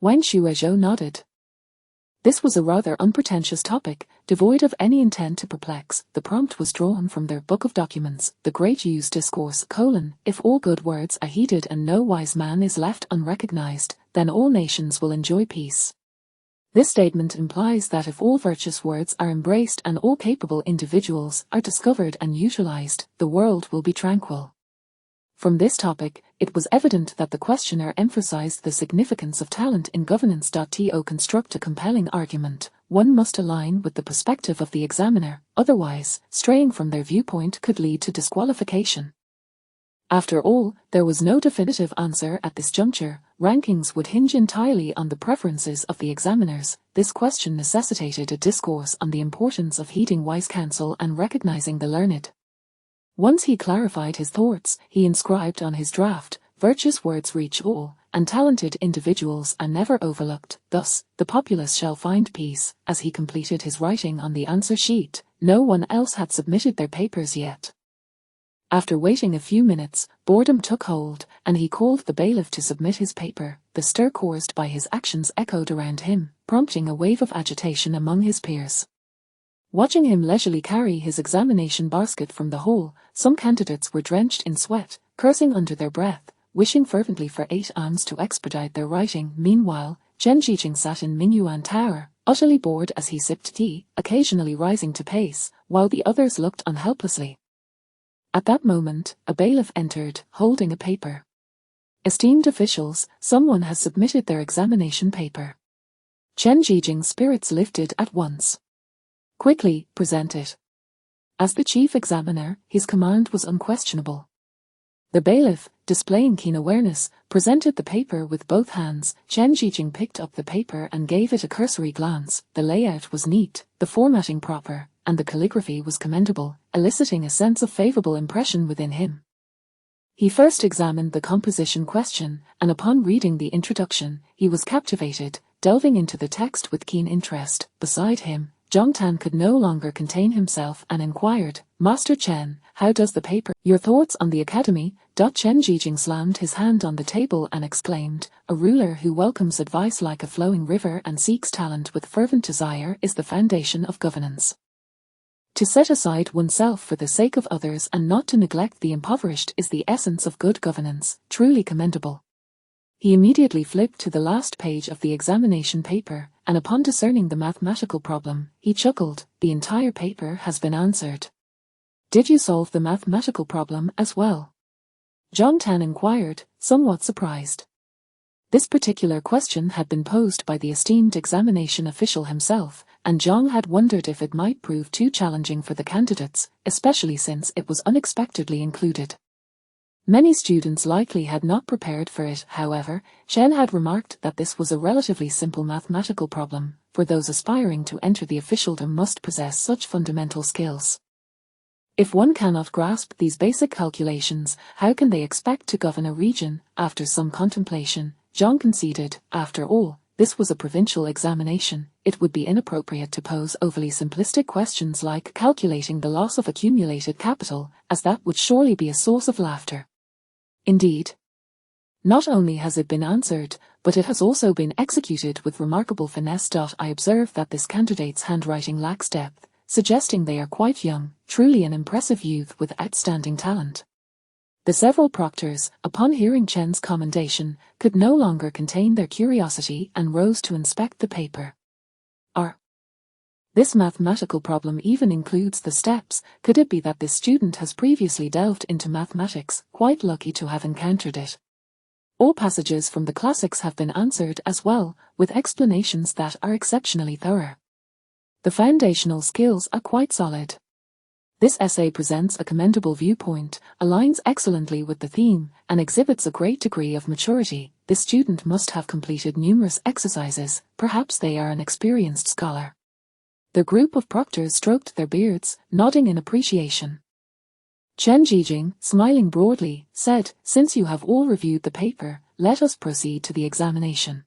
Wen Shuozhou nodded. This was a rather unpretentious topic, devoid of any intent to perplex. The prompt was drawn from their book of documents, the Great Yu's Discourse: "If all good words are heeded and no wise man is left unrecognized, then all nations will enjoy peace." This statement implies that if all virtuous words are embraced and all capable individuals are discovered and utilized, the world will be tranquil. From this topic, it was evident that the questioner emphasized the significance of talent in governance. To construct a compelling argument, one must align with the perspective of the examiner, otherwise, straying from their viewpoint could lead to disqualification. After all, there was no definitive answer at this juncture. Rankings would hinge entirely on the preferences of the examiners. This question necessitated a discourse on the importance of heeding wise counsel and recognizing the learned. Once he clarified his thoughts, he inscribed on his draft, "Virtuous words reach all, and talented individuals are never overlooked. Thus, the populace shall find peace." As he completed his writing on the answer sheet, no one else had submitted their papers yet. After waiting a few minutes, boredom took hold, and he called the bailiff to submit his paper. The stir caused by his actions echoed around him, prompting a wave of agitation among his peers. Watching him leisurely carry his examination basket from the hall, some candidates were drenched in sweat, cursing under their breath, wishing fervently for 8 arms to expedite their writing. Meanwhile, Chen Zhijing sat in Mingyuan Tower, utterly bored as he sipped tea, occasionally rising to pace, while the others looked on helplessly. At that moment, a bailiff entered, holding a paper. "Esteemed officials, someone has submitted their examination paper." Chen Zhijing's spirits lifted at once. "Quickly, present it." As the chief examiner, his command was unquestionable. The bailiff, displaying keen awareness, presented the paper with both hands. Chen Zhijing picked up the paper and gave it a cursory glance. The layout was neat, the formatting proper, and the calligraphy was commendable, eliciting a sense of favorable impression within him. He first examined the composition question, and upon reading the introduction, he was captivated, delving into the text with keen interest. Beside him, Zhang Tan could no longer contain himself and inquired, "Master Chen, how does the paper? Your thoughts on the academy?" Chen Zhijing slammed his hand on the table and exclaimed, "A ruler who welcomes advice like a flowing river and seeks talent with fervent desire is the foundation of governance. To set aside oneself for the sake of others and not to neglect the impoverished is the essence of good governance, truly commendable." He immediately flipped to the last page of the examination paper, and upon discerning the mathematical problem, he chuckled, "The entire paper has been answered." "Did you solve the mathematical problem as well?" Zhang Tan inquired, somewhat surprised. This particular question had been posed by the esteemed examination official himself, and Zhang had wondered if it might prove too challenging for the candidates, especially since it was unexpectedly included. Many students likely had not prepared for it. However, Chen had remarked that this was a relatively simple mathematical problem, for those aspiring to enter the officialdom must possess such fundamental skills. If one cannot grasp these basic calculations, how can they expect to govern a region? After some contemplation, Zhang conceded, after all, this was a provincial examination. It would be inappropriate to pose overly simplistic questions like calculating the loss of accumulated capital, as that would surely be a source of laughter. Indeed, not only has it been answered, but it has also been executed with remarkable finesse. I observe that this candidate's handwriting lacks depth, suggesting they are quite young, truly an impressive youth with outstanding talent. The several proctors, upon hearing Chen's commendation, could no longer contain their curiosity and rose to inspect the paper. This mathematical problem even includes the steps. Could it be that this student has previously delved into mathematics? Quite lucky to have encountered it. All passages from the classics have been answered as well, with explanations that are exceptionally thorough. The foundational skills are quite solid. This essay presents a commendable viewpoint, aligns excellently with the theme, and exhibits a great degree of maturity. This student must have completed numerous exercises. Perhaps they are an experienced scholar. The group of proctors stroked their beards, nodding in appreciation. Chen Zhijing, smiling broadly, said, "Since you have all reviewed the paper, let us proceed to the examination."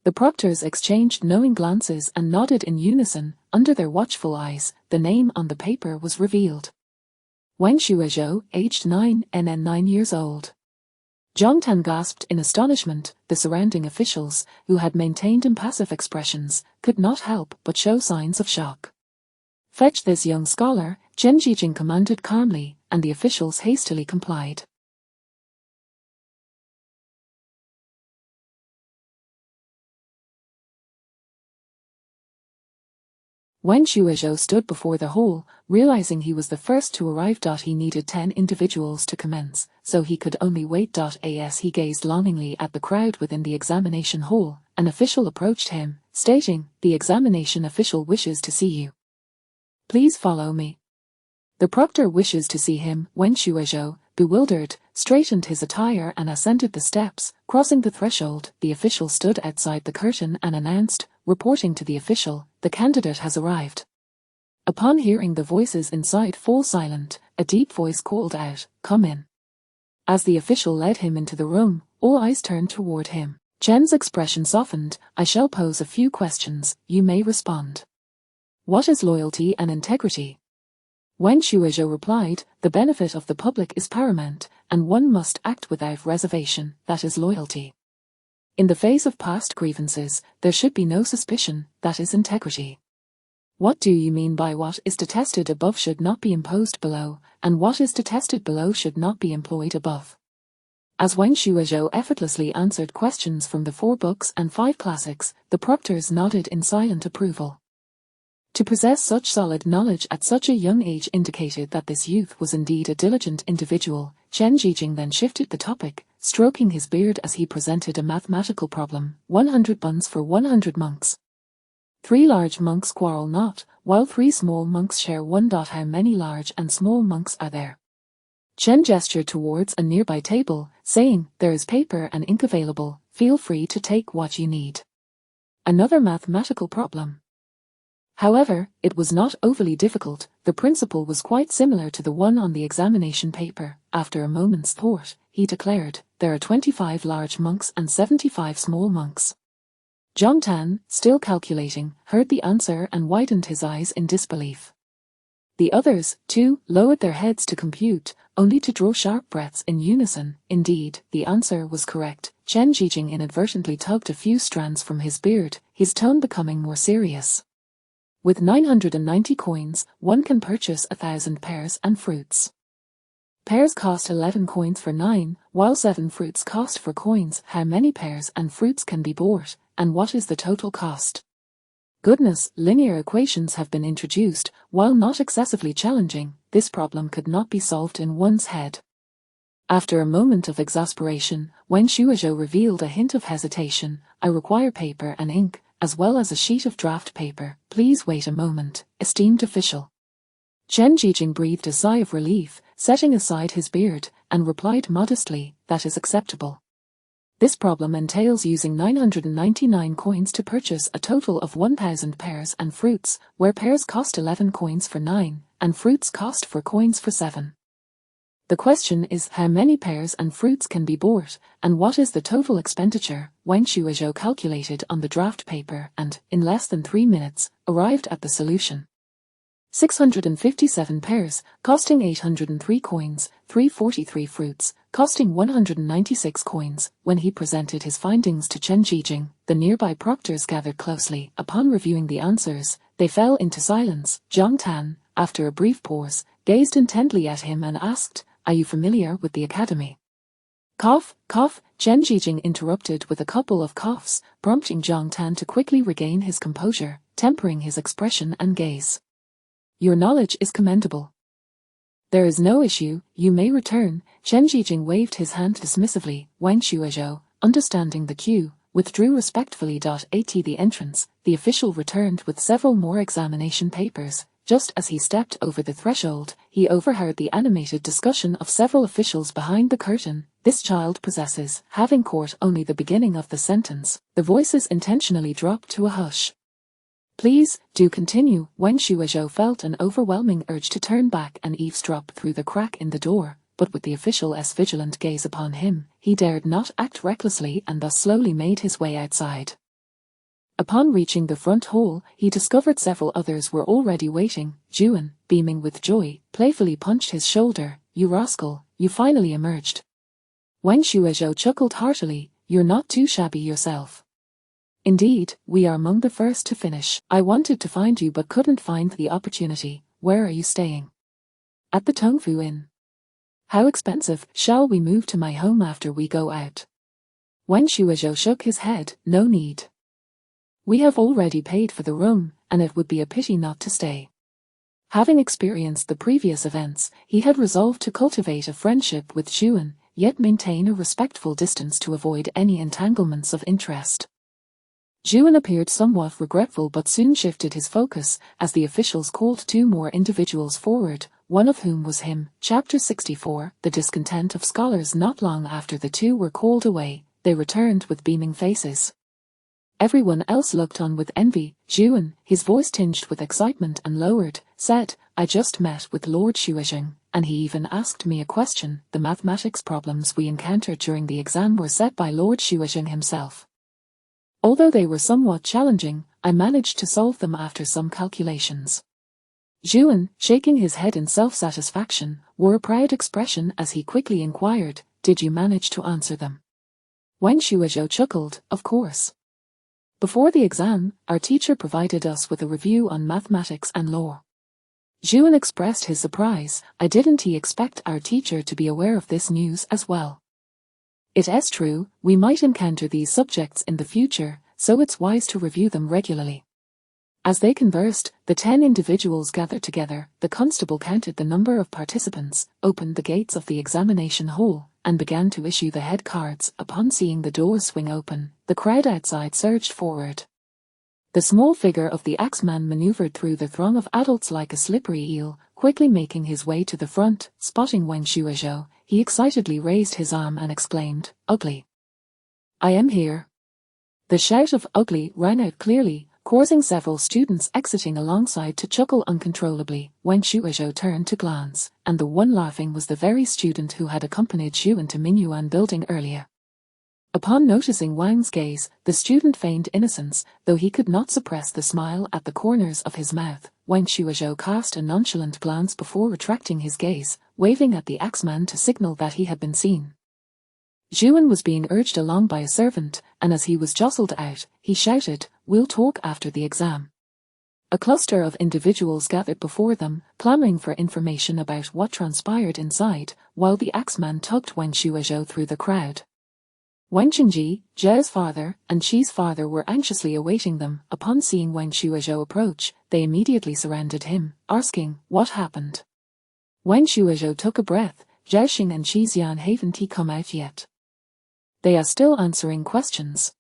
The proctors exchanged knowing glances and nodded in unison. Under their watchful eyes, the name on the paper was revealed. Wang Xuezhou, aged 9, NN 9 years old. Zhang Tan gasped in astonishment. The surrounding officials, who had maintained impassive expressions, could not help but show signs of shock. "Fetch this young scholar," Chen Zhijing commanded calmly, and the officials hastily complied. When Xuezhou stood before the hall, realizing he was the first to arrive. He needed 10 individuals to commence, so he could only wait. As he gazed longingly at the crowd within the examination hall, an official approached him, stating, "The examination official wishes to see you. Please follow me." The proctor wishes to see him. When Xuezhou, bewildered, straightened his attire and ascended the steps. Crossing the threshold, the official stood outside the curtain and announced, reporting to the official, "The candidate has arrived." Upon hearing the voices inside fall silent, a deep voice called out, "Come in." As the official led him into the room, all eyes turned toward him. Chen's expression softened. "I shall pose a few questions, you may respond. What is loyalty and integrity?" Wen Shuizhou replied, "The benefit of the public is paramount, and one must act without reservation, that is loyalty. In the face of past grievances, there should be no suspicion, that is integrity." "What do you mean by what is detested above should not be imposed below, and what is detested below should not be employed above?" As Wen Shuizhou effortlessly answered questions from the 4 books and 5 classics, the proctors nodded in silent approval. To possess such solid knowledge at such a young age indicated that this youth was indeed a diligent individual. Chen Zhijing then shifted the topic, stroking his beard as he presented a mathematical problem: 100 buns for 100 monks. 3 large monks quarrel not, while 3 small monks share one. How many large and small monks are there? Chen gestured towards a nearby table, saying, "There is paper and ink available, feel free to take what you need." Another mathematical problem. However, it was not overly difficult. The principle was quite similar to the one on the examination paper. After a moment's thought, he declared, "There are 25 large monks and 75 small monks." Zhang Tan, still calculating, heard the answer and widened his eyes in disbelief. The others, too, lowered their heads to compute, only to draw sharp breaths in unison. Indeed, the answer was correct. Chen Zhijing inadvertently tugged a few strands from his beard, his tone becoming more serious. "With 990 coins, one can purchase 1,000 pears and fruits. Pears cost 11 coins for 9, while 7 fruits cost 4 coins. How many pears and fruits can be bought, and what is the total cost?" Goodness, linear equations have been introduced. While not excessively challenging, this problem could not be solved in one's head. After a moment of exasperation, Wen Shuizhou revealed a hint of hesitation. "I require paper and ink, as well as a sheet of draft paper. Please wait a moment, esteemed official." Chen Zhijing breathed a sigh of relief, setting aside his beard, and replied modestly, "That is acceptable. This problem entails using 999 coins to purchase a total of 1,000 pears and fruits, where pears cost 11 coins for 9, and fruits cost 4 coins for 7. The question is how many pears and fruits can be bought, and what is the total expenditure?" Wen Shuizhou calculated on the draft paper and, in less than 3 minutes, arrived at the solution. 657 pears, costing 803 coins, 343 fruits, costing 196 coins. When he presented his findings to Chen Zhijing, the nearby proctors gathered closely. Upon reviewing the answers, they fell into silence. Zhang Tan, after a brief pause, gazed intently at him and asked, "Are you familiar with the academy?" "Cough, cough," Chen Zhijing interrupted with a couple of coughs, prompting Zhang Tan to quickly regain his composure, tempering his expression and gaze. "Your knowledge is commendable. There is no issue, you may return." Chen Zhijing waved his hand dismissively. Wen Shuizhou, understanding the cue, withdrew respectfully. At the entrance, the official returned with several more examination papers. Just as he stepped over the threshold, he overheard the animated discussion of several officials behind the curtain. "This child possesses," having caught only the beginning of the sentence, the voices intentionally dropped to a hush. "Please, do continue." Wen Shuizhou felt an overwhelming urge to turn back and eavesdrop through the crack in the door, but with the official's vigilant gaze upon him, he dared not act recklessly and thus slowly made his way outside. Upon reaching the front hall, he discovered several others were already waiting. Juan, beaming with joy, playfully punched his shoulder. "You rascal, you finally emerged." Wen Shuizhou chuckled heartily. "You're not too shabby yourself. Indeed, we are among the first to finish. I wanted to find you but couldn't find the opportunity. Where are you staying?" "At the Tongfu Inn." "How expensive? Shall we move to my home after we go out?" Wen Shuizhou shook his head. "No need. We have already paid for the room, and it would be a pity not to stay." Having experienced the previous events, he had resolved to cultivate a friendship with Juan, yet maintain a respectful distance to avoid any entanglements of interest. Juan appeared somewhat regretful but soon shifted his focus as the officials called 2 more individuals forward, one of whom was him. Chapter 64, The Discontent of Scholars. Not long after the 2 were called away, they returned with beaming faces. Everyone else looked on with envy. Zhuan, his voice tinged with excitement and lowered, said, I just met with Lord Shuizheng, and he even asked me a question. The mathematics problems we encountered during the exam were set by Lord Shuizheng himself. Although they were somewhat challenging, I managed to solve them after some calculations. Zhuan, shaking his head in self-satisfaction, wore a proud expression as he quickly inquired, did you manage to answer them? Wen Shuizhou chuckled, of course. Before the exam, our teacher provided us with a review on mathematics and law. Zhuan expressed his surprise. Didn't he expect our teacher to be aware of this news as well? It is true, we might encounter these subjects in the future, so it's wise to review them regularly. As they conversed, the 10 individuals gathered together. The constable counted the number of participants, opened the gates of the examination hall, and began to issue the head cards. Upon seeing the doors swing open, the crowd outside surged forward. The small figure of the Axeman maneuvered through the throng of adults like a slippery eel, quickly making his way to the front. Spotting Wen Shuizhou, he excitedly raised his arm and exclaimed, Ugly! I am here! The shout of Ugly rang out clearly, causing several students exiting alongside to chuckle uncontrollably. Wen Shuizhou turned to glance, and the one laughing was the very student who had accompanied Zhuan to Minyuan building earlier. Upon noticing Wang's gaze, the student feigned innocence, though he could not suppress the smile at the corners of his mouth. Wen Shuizhou cast a nonchalant glance before retracting his gaze, waving at the axeman to signal that he had been seen. Zhuan was being urged along by a servant, and as he was jostled out, he shouted, We'll talk after the exam. A cluster of individuals gathered before them, clamoring for information about what transpired inside, while the axeman tugged Wen Shuizhou through the crowd. Wen Qingji, Zhao's father, and Qi's father were anxiously awaiting them. Upon seeing Wen Shuizhou approach, they immediately surrounded him, asking, What happened? Wen Shuizhou took a breath. Zhao Xing and Qi Xian haven't come out yet. They are still answering questions.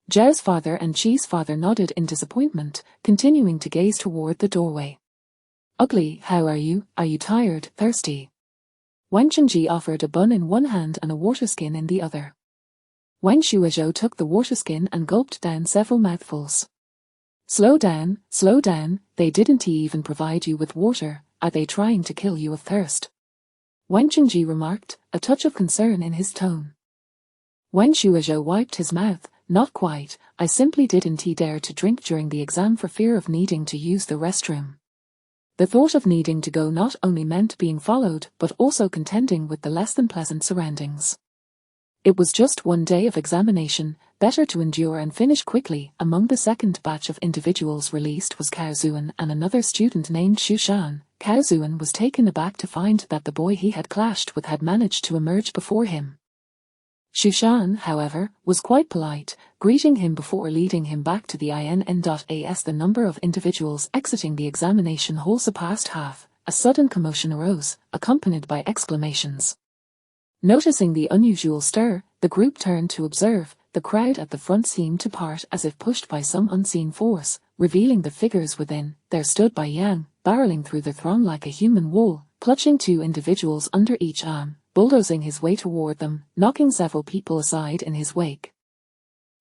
Zhao's father and Qi's father nodded in disappointment, continuing to gaze toward the doorway. Ugly, how are you? Are you tired, thirsty? Wen Qingji offered a bun in one hand and a water skin in the other. Wen Shuizhou took the water skin and gulped down several mouthfuls. Slow down, they didn't even provide you with water. Are they trying to kill you of thirst? Wen Qingji remarked, a touch of concern in his tone. Wen Shuizhou wiped his mouth. Not quite, I simply didn't dare to drink during the exam for fear of needing to use the restroom. The thought of needing to go not only meant being followed but also contending with the less than pleasant surroundings. It was just one day of examination, better to endure and finish quickly. Among the second batch of individuals released was Cao Zuan and another student named Xu Shan. Cao Zuan was taken aback to find that the boy he had clashed with had managed to emerge before him. Xu Shan, however, was quite polite, greeting him before leading him back to the INN.AS. The number of individuals exiting the examination hall surpassed half. A sudden commotion arose, accompanied by exclamations. Noticing the unusual stir, the group turned to observe. The crowd at the front seemed to part as if pushed by some unseen force, revealing the figures within. There stood Bai Yang, barreling through the throng like a human wall, clutching 2 individuals under each arm, bulldozing his way toward them, knocking several people aside in his wake.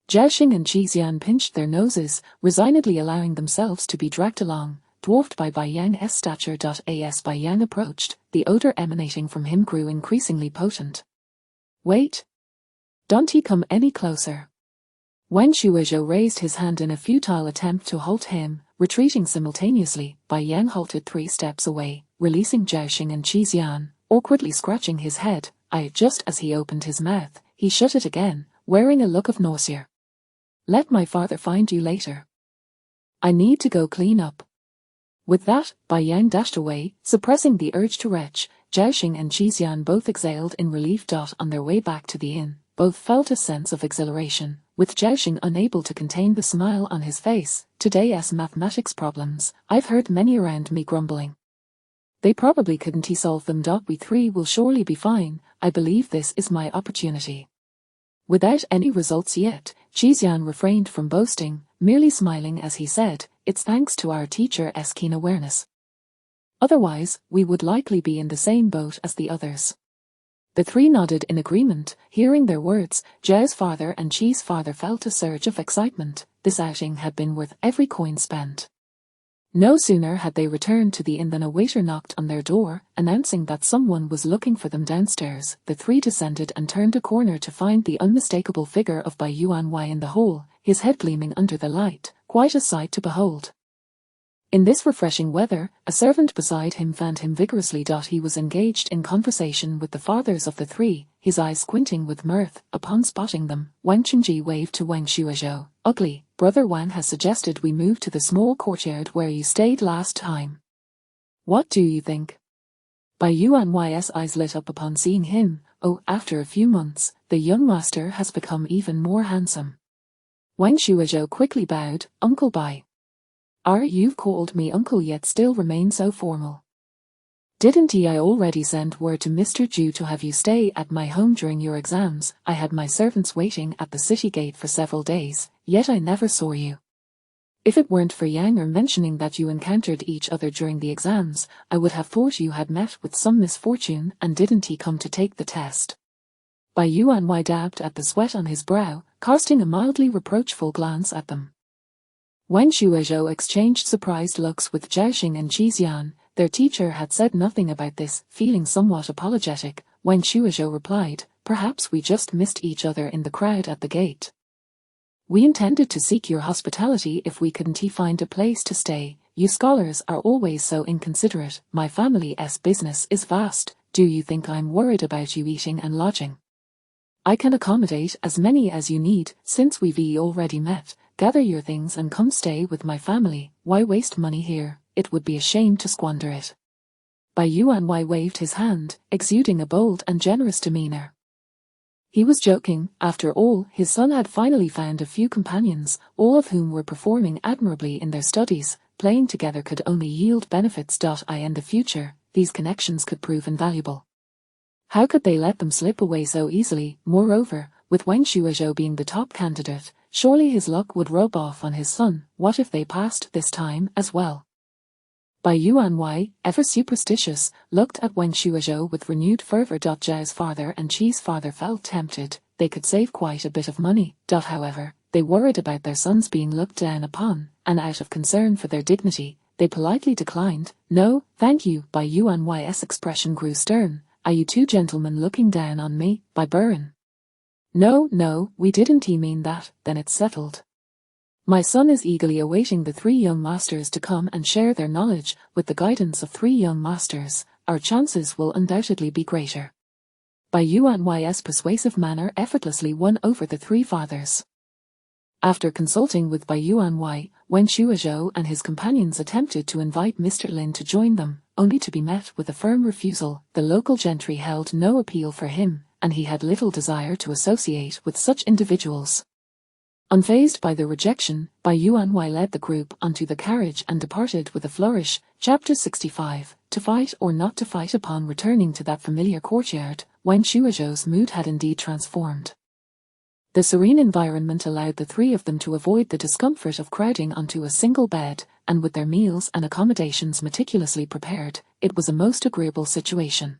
Zhao Xing and Qi Xian pinched their noses, resignedly allowing themselves to be dragged along, dwarfed by Bai Yang's stature. As Bai Yang approached, the odor emanating from him grew increasingly potent. Wait! Don't he come any closer! Wen Shuizhou raised his hand in a futile attempt to halt him, retreating simultaneously. Bai Yang halted 3 steps away, releasing Zhao Xing and Qi Xian, awkwardly scratching his head. Just as he opened his mouth, he shut it again, wearing a look of nausea. Let my father find you later. I need to go clean up. With that, Bai Yang dashed away, suppressing the urge to retch. Zhao Xing and Qi Xian both exhaled in relief. On their way back to the inn, both felt a sense of exhilaration, with Zhao Xing unable to contain the smile on his face. Today's mathematics problems, I've heard many around me grumbling. They probably couldn't solve them. We 3 will surely be fine. I believe this is my opportunity. Without any results yet, Qi Xian refrained from boasting, merely smiling as he said, It's thanks to our teacher's keen awareness. Otherwise, we would likely be in the same boat as the others. The three nodded in agreement. Hearing their words, Zhao's father and Qi's father felt a surge of excitement. This outing had been worth every coin spent. No sooner had they returned to the inn than a waiter knocked on their door, announcing that someone was looking for them downstairs. The three descended and turned a corner to find the unmistakable figure of Bai Yuanwei in the hall, his head gleaming under the light, quite a sight to behold. In this refreshing weather, a servant beside him fanned him vigorously. He was engaged in conversation with the fathers of the three, his eyes squinting with mirth. Upon spotting them, Wang Chunji waved to Wang Shuozhou. "Ugly, Brother Wang has suggested we move to the small courtyard where you stayed last time. What do you think?" Bai Yuanwei's eyes lit up upon seeing him. Oh, after a few months, the young master has become even more handsome. Wang Shuozhou quickly bowed. "Uncle Bai. You've called me uncle yet still remain so formal. Didn't I already send word to Mr. Zhu to have you stay at my home during your exams? I had my servants waiting at the city gate for several days, yet I never saw you. If it weren't for Yang mentioning that you encountered each other during the exams, I would have thought you had met with some misfortune. And didn't he come to take the test?" Bai Yuanwei dabbed at the sweat on his brow, casting a mildly reproachful glance at them. Wang Shuozhou exchanged surprised looks with Zhao Xing and Qi Xian. Their teacher had said nothing about this. Feeling somewhat apologetic, Wang Shuozhou replied, "Perhaps we just missed each other in the crowd at the gate. We intended to seek your hospitality if we couldn't find a place to stay. You scholars are always so inconsiderate. My family's business is vast. Do you think I'm worried about you eating and lodging? I can accommodate as many as you need. Since we've already met, gather your things and come stay with my family. Why waste money here? It would be a shame to squander it." Bai Yuanwei waved his hand, exuding a bold and generous demeanor. He was joking. After all, his son had finally found a few companions, all of whom were performing admirably in their studies. Playing together could only yield benefits. In the future, these connections could prove invaluable. How could they let them slip away so easily? Moreover, with Wang Shuozhou being the top candidate, surely his luck would rub off on his son. What if they passed this time as well? Bai Yuanwei, ever superstitious, looked at Wang Shuozhou with renewed fervor. Zhao's father and Qi's father felt tempted. They could save quite a bit of money. However, they worried about their sons being looked down upon, and out of concern for their dignity, they politely declined. "No, thank you." Bai Yuanwei's expression grew stern. "Are you two gentlemen looking down on me, Bai Buren?" No, we didn't mean that." "Then it's settled. My son is eagerly awaiting the three young masters to come and share their knowledge. With the guidance of three young masters, our chances will undoubtedly be greater." Bai Yuanwei's persuasive manner effortlessly won over the three fathers. After consulting with Bai Yuanwei, Wang Shuozhou and his companions attempted to invite Mr. Lin to join them, only to be met with a firm refusal. The local gentry held no appeal for him, and he had little desire to associate with such individuals. Unfazed by the rejection, Bai Yuanwei led the group onto the carriage and departed with a flourish. Chapter 65. To fight or not to fight. Upon returning to that familiar courtyard, Wang Shuozhou's mood had indeed transformed. The serene environment allowed the three of them to avoid the discomfort of crowding onto a single bed, and with their meals and accommodations meticulously prepared, it was a most agreeable situation.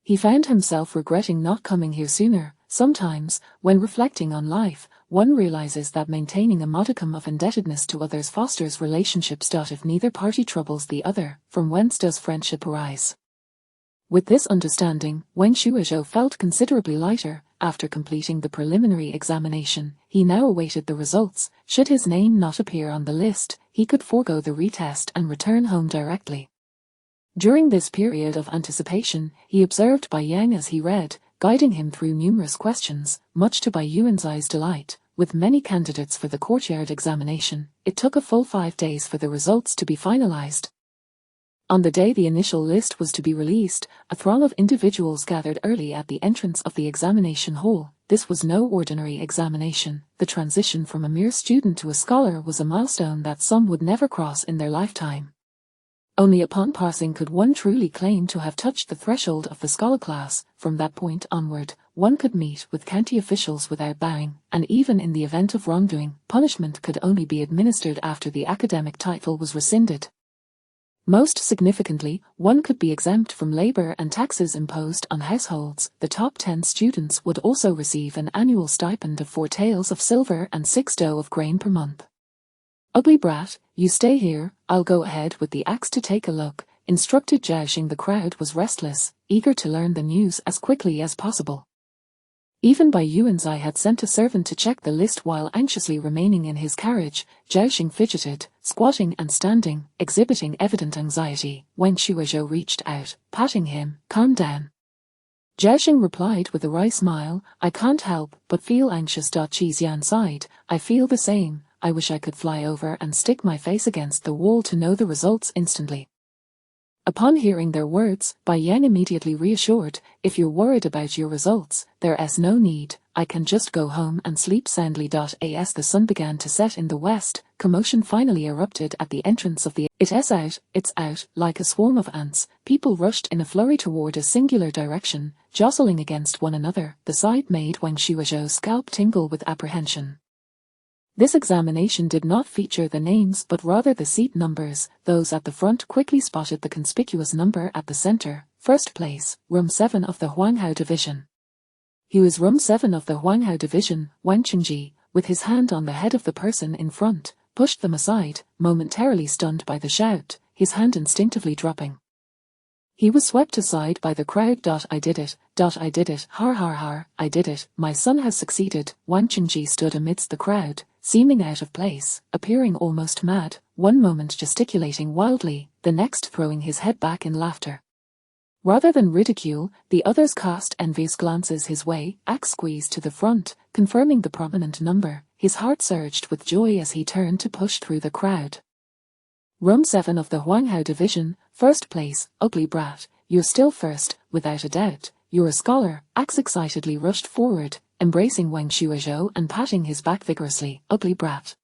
He found himself regretting not coming here sooner. Sometimes, when reflecting on life, one realizes that maintaining a modicum of indebtedness to others fosters relationships. If neither party troubles the other, from whence does friendship arise? With this understanding, Wang Shuozhou felt considerably lighter. After completing the preliminary examination, he now awaited the results. Should his name not appear on the list, he could forego the retest and return home directly. During this period of anticipation, he observed Bai Yang as he read, guiding him through numerous questions, much to Bai Yuanwei's delight. With many candidates for the courtyard examination, it took a full 5 days for the results to be finalized. On the day the initial list was to be released, a throng of individuals gathered early at the entrance of the examination hall. This was no ordinary examination. The transition from a mere student to a scholar was a milestone that some would never cross in their lifetime. Only upon passing could one truly claim to have touched the threshold of the scholar class. From that point onward, one could meet with county officials without bowing, and even in the event of wrongdoing, punishment could only be administered after the academic title was rescinded. Most significantly, one could be exempt from labor and taxes imposed on households. The top 10 students would also receive an annual stipend of 4 taels of silver and 6 dough of grain per month. Ugly brat, you stay here, I'll go ahead with the axe to take a look, instructed Zhao Xing. The crowd was restless, eager to learn the news as quickly as possible. Even Bai Yuanzai had sent a servant to check the list while anxiously remaining in his carriage. Zhao Xing fidgeted, squatting and standing, exhibiting evident anxiety. Wen Shuozhou reached out, patting him. Calm down. Zhao Xing replied with a wry smile, I can't help but feel anxious. Qi Xian sighed, I feel the same, I wish I could fly over and stick my face against the wall to know the results instantly. Upon hearing their words, Bai Yang immediately reassured, if you're worried about your results, there's no need, I can just go home and sleep soundly. As the sun began to set in the west, commotion finally erupted at the entrance of the it's out, like a swarm of ants. People rushed in a flurry toward a singular direction, jostling against one another. The sight made Wen Shuozhou's scalp tingle with apprehension. This examination did not feature the names but rather the seat numbers. Those at the front quickly spotted the conspicuous number at the center. First place, Room 7 of the Huanghao Division. He was Room 7 of the Huanghao Division. Wang Qingji, with his hand on the head of the person in front, pushed them aside, momentarily stunned by the shout, his hand instinctively dropping. He was swept aside by the crowd. I did it, har har har, I did it, my son has succeeded. Wang Qingji stood amidst the crowd, seeming out of place, appearing almost mad, one moment gesticulating wildly, the next throwing his head back in laughter. Rather than ridicule, the others cast envious glances his way. Axe squeezed to the front, confirming the prominent number. His heart surged with joy as he turned to push through the crowd. Room 7 of the Huanghao Division, first place, ugly brat, you're still first, without a doubt, you're a scholar. Axe excitedly rushed forward, embracing Wen Shuozhou and patting his back vigorously. Ugly brat.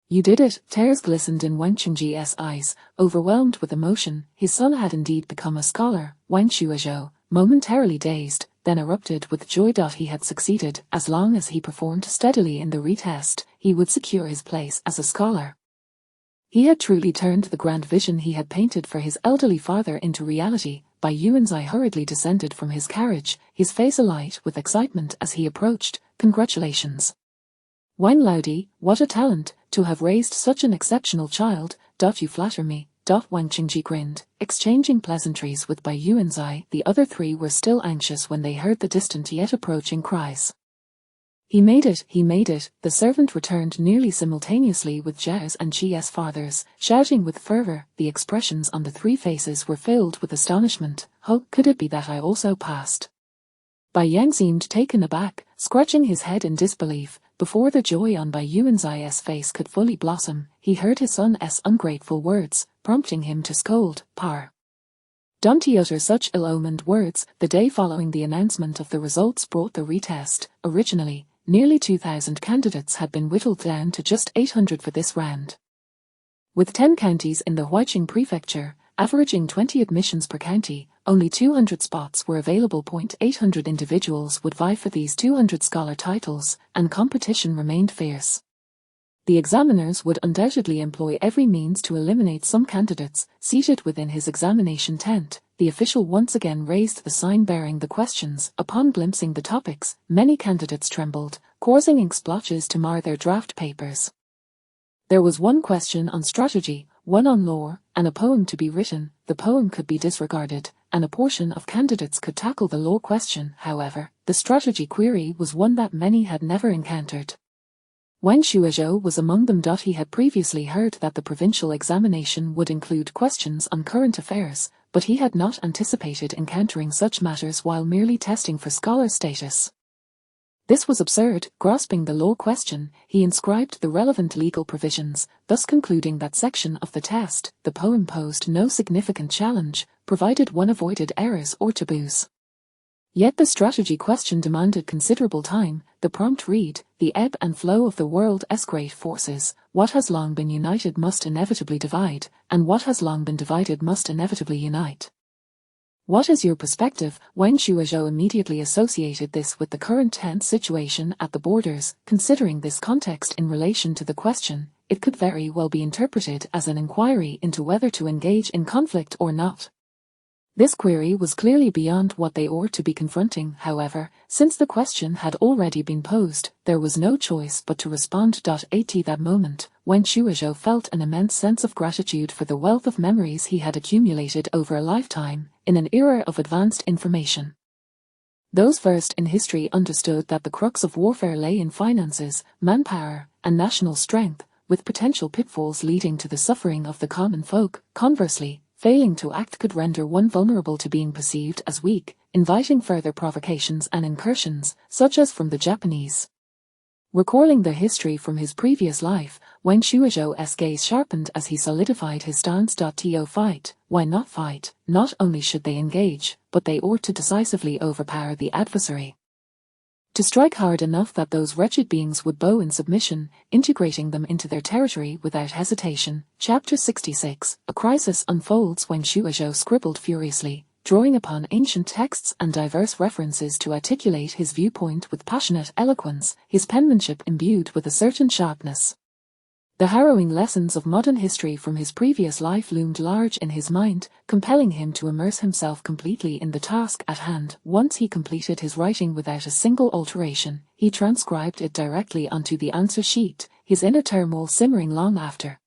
You did it. Tears glistened in Wen Qingji's eyes, overwhelmed with emotion. His son had indeed become a scholar. Wen Shuozhou, momentarily dazed, then erupted with joy. He had succeeded. As long as he performed steadily in the retest, he would secure his place as a scholar. He had truly turned the grand vision he had painted for his elderly father into reality. Bai Yuanzai hurriedly descended from his carriage, his face alight with excitement as he approached. Congratulations. Wen Laodi, what a talent, to have raised such an exceptional child. You flatter me. Wang Qingji grinned, exchanging pleasantries with Bai Yuanzai. The other three were still anxious when they heard the distant yet approaching cries. He made it, he made it, the servant returned nearly simultaneously with Zhao's and Qi's fathers, shouting with fervor. The expressions on the three faces were filled with astonishment. Oh, could it be that I also passed? Bai Yang seemed taken aback, scratching his head in disbelief. Before the joy on Bai Yuanzai's face could fully blossom, he heard his son's ungrateful words, prompting him to scold. Par. Don't utter such ill-omened words. The day following the announcement of the results brought the retest. Originally, nearly 2,000 candidates had been whittled down to just 800 for this round. With 10 counties in the Huaiqing prefecture, averaging 20 admissions per county, only 200 spots were available. 800 individuals would vie for these 200 scholar titles, and competition remained fierce. The examiners would undoubtedly employ every means to eliminate some candidates. Seated within his examination tent, the official once again raised the sign bearing the questions. Upon glimpsing the topics, many candidates trembled, causing ink splotches to mar their draft papers. There was one question on strategy, one on lore, and a poem to be written. The poem could be disregarded, and a portion of candidates could tackle the lore question. However, the strategy query was one that many had never encountered. Wen Shuozhou was among them. He had previously heard that the provincial examination would include questions on current affairs, but he had not anticipated encountering such matters while merely testing for scholar status. This was absurd. Grasping the law question, he inscribed the relevant legal provisions, thus concluding that section of the test. The poem posed no significant challenge, provided one avoided errors or taboos. Yet the strategy question demanded considerable time. The prompt read, the ebb and flow of the world's great forces, what has long been united must inevitably divide, and what has long been divided must inevitably unite. What is your perspective? Wen Shuozhou immediately associated this with the current tense situation at the borders. Considering this context in relation to the question, it could very well be interpreted as an inquiry into whether to engage in conflict or not. This query was clearly beyond what they ought to be confronting, however, since the question had already been posed, there was no choice but to respond. At that moment, Wen Shuozhou felt an immense sense of gratitude for the wealth of memories he had accumulated over a lifetime, in an era of advanced information. Those versed in history understood that the crux of warfare lay in finances, manpower, and national strength, with potential pitfalls leading to the suffering of the common folk. Conversely, failing to act could render one vulnerable to being perceived as weak, inviting further provocations and incursions, such as from the Japanese. Recalling the history from his previous life, Wen Shuozhou's gaze sharpened as he solidified his stance. To fight, why not fight? Not only should they engage, but they ought to decisively overpower the adversary. To strike hard enough that those wretched beings would bow in submission, integrating them into their territory without hesitation. Chapter 66. A crisis unfolds. Wen Shuozhou scribbled furiously, drawing upon ancient texts and diverse references to articulate his viewpoint with passionate eloquence, his penmanship imbued with a certain sharpness. The harrowing lessons of modern history from his previous life loomed large in his mind, compelling him to immerse himself completely in the task at hand. Once he completed his writing without a single alteration, he transcribed it directly onto the answer sheet, his inner turmoil simmering long after.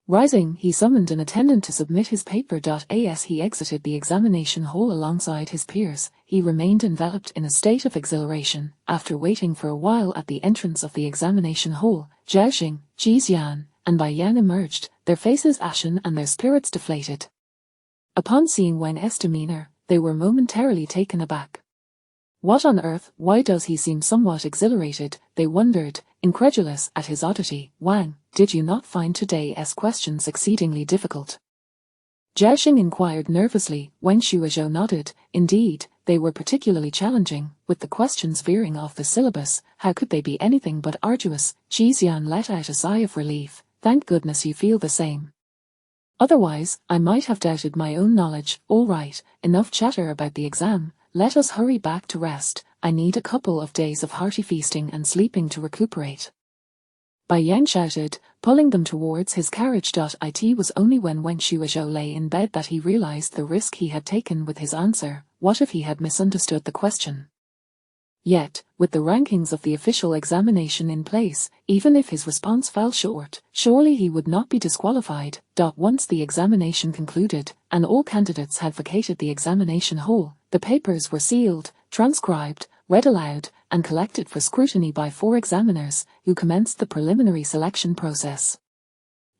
Rising, he summoned an attendant to submit his paper. As he exited the examination hall alongside his peers, he remained enveloped in a state of exhilaration. After waiting for a while at the entrance of the examination hall, Zhaoxing, Jixian, and Bai Yan emerged, their faces ashen and their spirits deflated. Upon seeing Wen's demeanor, they were momentarily taken aback. What on earth, why does he seem somewhat exhilarated, they wondered, incredulous at his oddity. Wang, did you not find today's questions exceedingly difficult? Zhaoxing inquired nervously. Wen Shuozhou nodded. Indeed, they were particularly challenging, with the questions veering off the syllabus. How could they be anything but arduous? Jixian let out a sigh of relief. Thank goodness you feel the same. Otherwise, I might have doubted my own knowledge. All right, enough chatter about the exam. Let us hurry back to rest. I need a couple of days of hearty feasting and sleeping to recuperate. Bai Yan shouted, pulling them towards his carriage. It was only when Wen Shuozhou lay in bed that he realized the risk he had taken with his answer. What if he had misunderstood the question? Yet, with the rankings of the official examination in place, even if his response fell short, surely he would not be disqualified. Once the examination concluded, and all candidates had vacated the examination hall, the papers were sealed, transcribed, read aloud, and collected for scrutiny by 4 examiners, who commenced the preliminary selection process.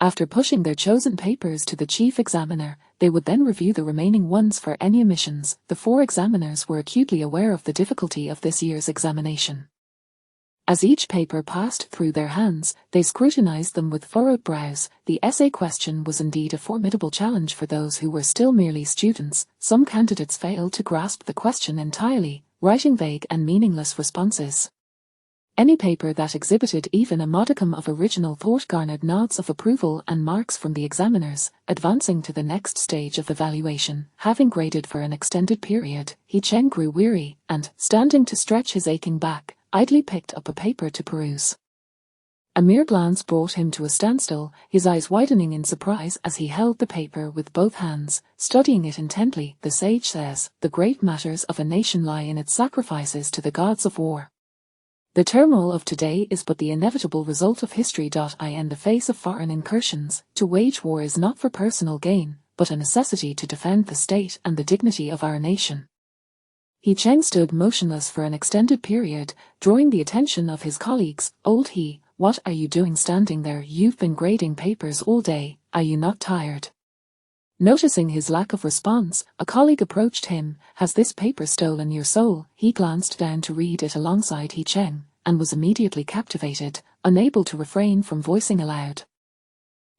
After pushing their chosen papers to the chief examiner, they would then review the remaining ones for any omissions. The 4 examiners were acutely aware of the difficulty of this year's examination. As each paper passed through their hands, they scrutinized them with furrowed brows. The essay question was indeed a formidable challenge for those who were still merely students. Some candidates failed to grasp the question entirely, writing vague and meaningless responses. Any paper that exhibited even a modicum of original thought garnered nods of approval and marks from the examiners. Advancing to the next stage of evaluation, having graded for an extended period, He Cheng grew weary, and, standing to stretch his aching back, idly picked up a paper to peruse. A mere glance brought him to a standstill, his eyes widening in surprise as he held the paper with both hands, studying it intently. The sage says, the great matters of a nation lie in its sacrifices to the gods of war. The turmoil of today is but the inevitable result of history. In the face of foreign incursions, to wage war is not for personal gain, but a necessity to defend the state and the dignity of our nation. He Cheng stood motionless for an extended period, drawing the attention of his colleagues. Old He, what are you doing standing there? You've been grading papers all day, are you not tired? Noticing his lack of response, a colleague approached him. Has this paper stolen your soul? He glanced down to read it alongside He Cheng, and was immediately captivated, unable to refrain from voicing aloud.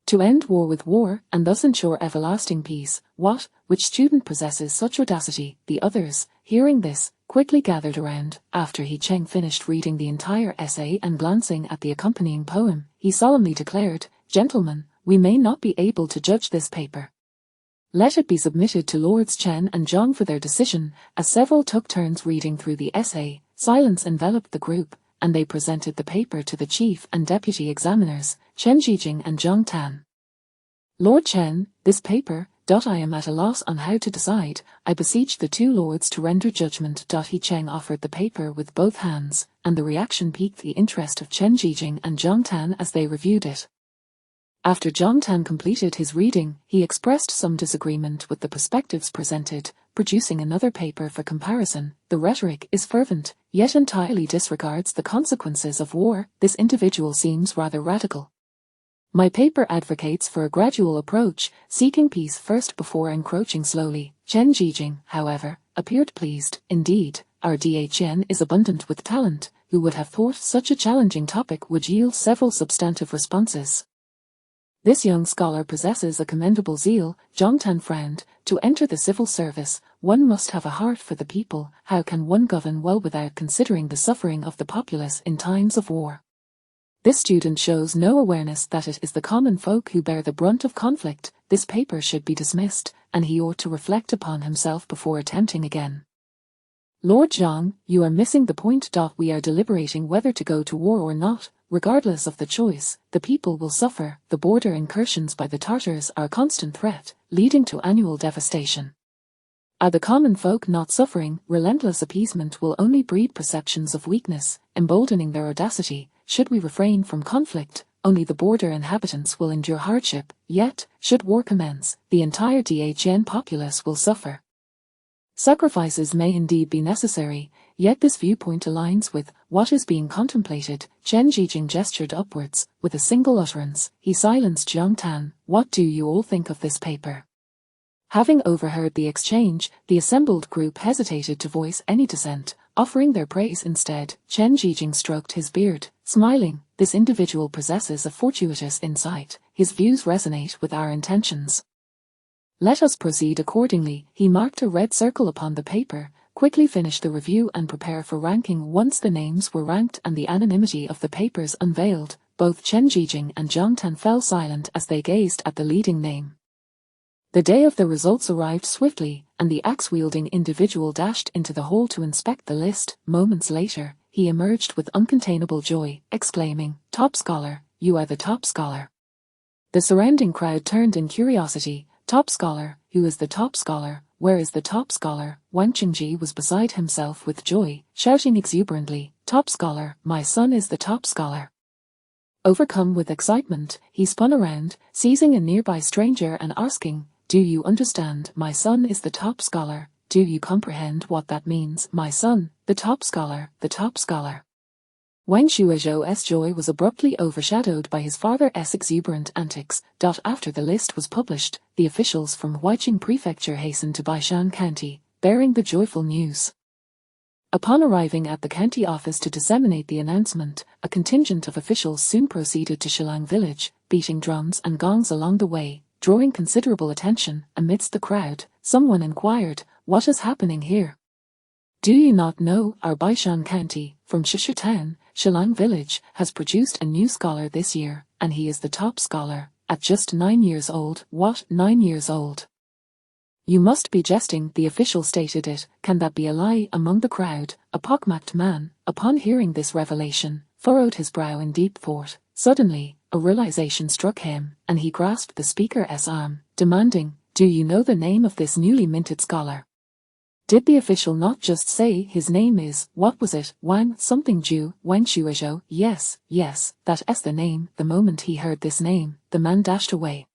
To end war with war, and thus ensure everlasting peace. What? Which student possesses such audacity? The others, hearing this, quickly gathered around. After He Cheng finished reading the entire essay and glancing at the accompanying poem, he solemnly declared, Gentlemen, we may not be able to judge this paper. Let it be submitted to Lords Chen and Zhang for their decision. As several took turns reading through the essay, silence enveloped the group, and they presented the paper to the chief and deputy examiners, Chen Zhijing and Zhang Tan. Lord Chen, this paper, I am at a loss on how to decide. I beseech the two lords to render judgment. He Cheng offered the paper with both hands, and the reaction piqued the interest of Chen Zhijing and Zhang Tan as they reviewed it. After Zhang Tan completed his reading, he expressed some disagreement with the perspectives presented, producing another paper for comparison. The rhetoric is fervent, yet entirely disregards the consequences of war. This individual seems rather radical. My paper advocates for a gradual approach, seeking peace first before encroaching slowly. Chen Zhijing, however, appeared pleased. Indeed, our DHN is abundant with talent. Who would have thought such a challenging topic would yield several substantive responses? This young scholar possesses a commendable zeal. Zhang Tan frowned. To enter the civil service, one must have a heart for the people. How can one govern well without considering the suffering of the populace in times of war? This student shows no awareness that it is the common folk who bear the brunt of conflict. This paper should be dismissed, and he ought to reflect upon himself before attempting again. Lord Zhang, you are missing the point. We are deliberating whether to go to war or not. Regardless of the choice, the people will suffer. The border incursions by the Tartars are a constant threat, leading to annual devastation. Are the common folk not suffering? Relentless appeasement will only breed perceptions of weakness, emboldening their audacity. Should we refrain from conflict, only the border inhabitants will endure hardship. Yet, should war commence, the entire DHN populace will suffer. Sacrifices may indeed be necessary, yet this viewpoint aligns with what is being contemplated. Chen Zhijing gestured upwards. With a single utterance, he silenced Zhang Tan. What do you all think of this paper? Having overheard the exchange, the assembled group hesitated to voice any dissent, offering their praise instead. Chen Zhijing stroked his beard, smiling. This individual possesses a fortuitous insight. His views resonate with our intentions. Let us proceed accordingly. He marked a red circle upon the paper, quickly finish the review and prepare for ranking. Once the names were ranked and the anonymity of the papers unveiled, both Chen Zhijing and Zhang Tan fell silent as they gazed at the leading name. The day of the results arrived swiftly, and the axe-wielding individual dashed into the hall to inspect the list. Moments later, he emerged with uncontainable joy, exclaiming, "Top scholar, you are the top scholar." The surrounding crowd turned in curiosity. Top scholar, who is the top scholar? Where is the top scholar? Wang Qingji was beside himself with joy, shouting exuberantly, "Top scholar, my son is the top scholar." Overcome with excitement, he spun around, seizing a nearby stranger and asking, "Do you understand? My son is the top scholar. Do you comprehend what that means? My son, the top scholar, the top scholar." Wang Shuizhou's joy was abruptly overshadowed by his father's exuberant antics. After the list was published, the officials from Huaiqing Prefecture hastened to Baishan County, bearing the joyful news. Upon arriving at the county office to disseminate the announcement, a contingent of officials soon proceeded to Shilang village, beating drums and gongs along the way, drawing considerable attention. Amidst the crowd, someone inquired, "What is happening here?" "Do you not know? Our Baishan County, from Shishu Town, Shilang village, has produced a new scholar this year, and he is the top scholar, at just 9 years old." "What, 9 years old? You must be jesting," the official stated it. "Can that be a lie?" Among the crowd, a pockmarked man, upon hearing this revelation, furrowed his brow in deep thought. Suddenly, a realization struck him, and he grasped the speaker's arm, demanding, "Do you know the name of this newly minted scholar?" Did the official not just say his name is, what was it, Wang something Ju, Wang Shuizhou? Yes, that's the name. The moment he heard this name, the man dashed away.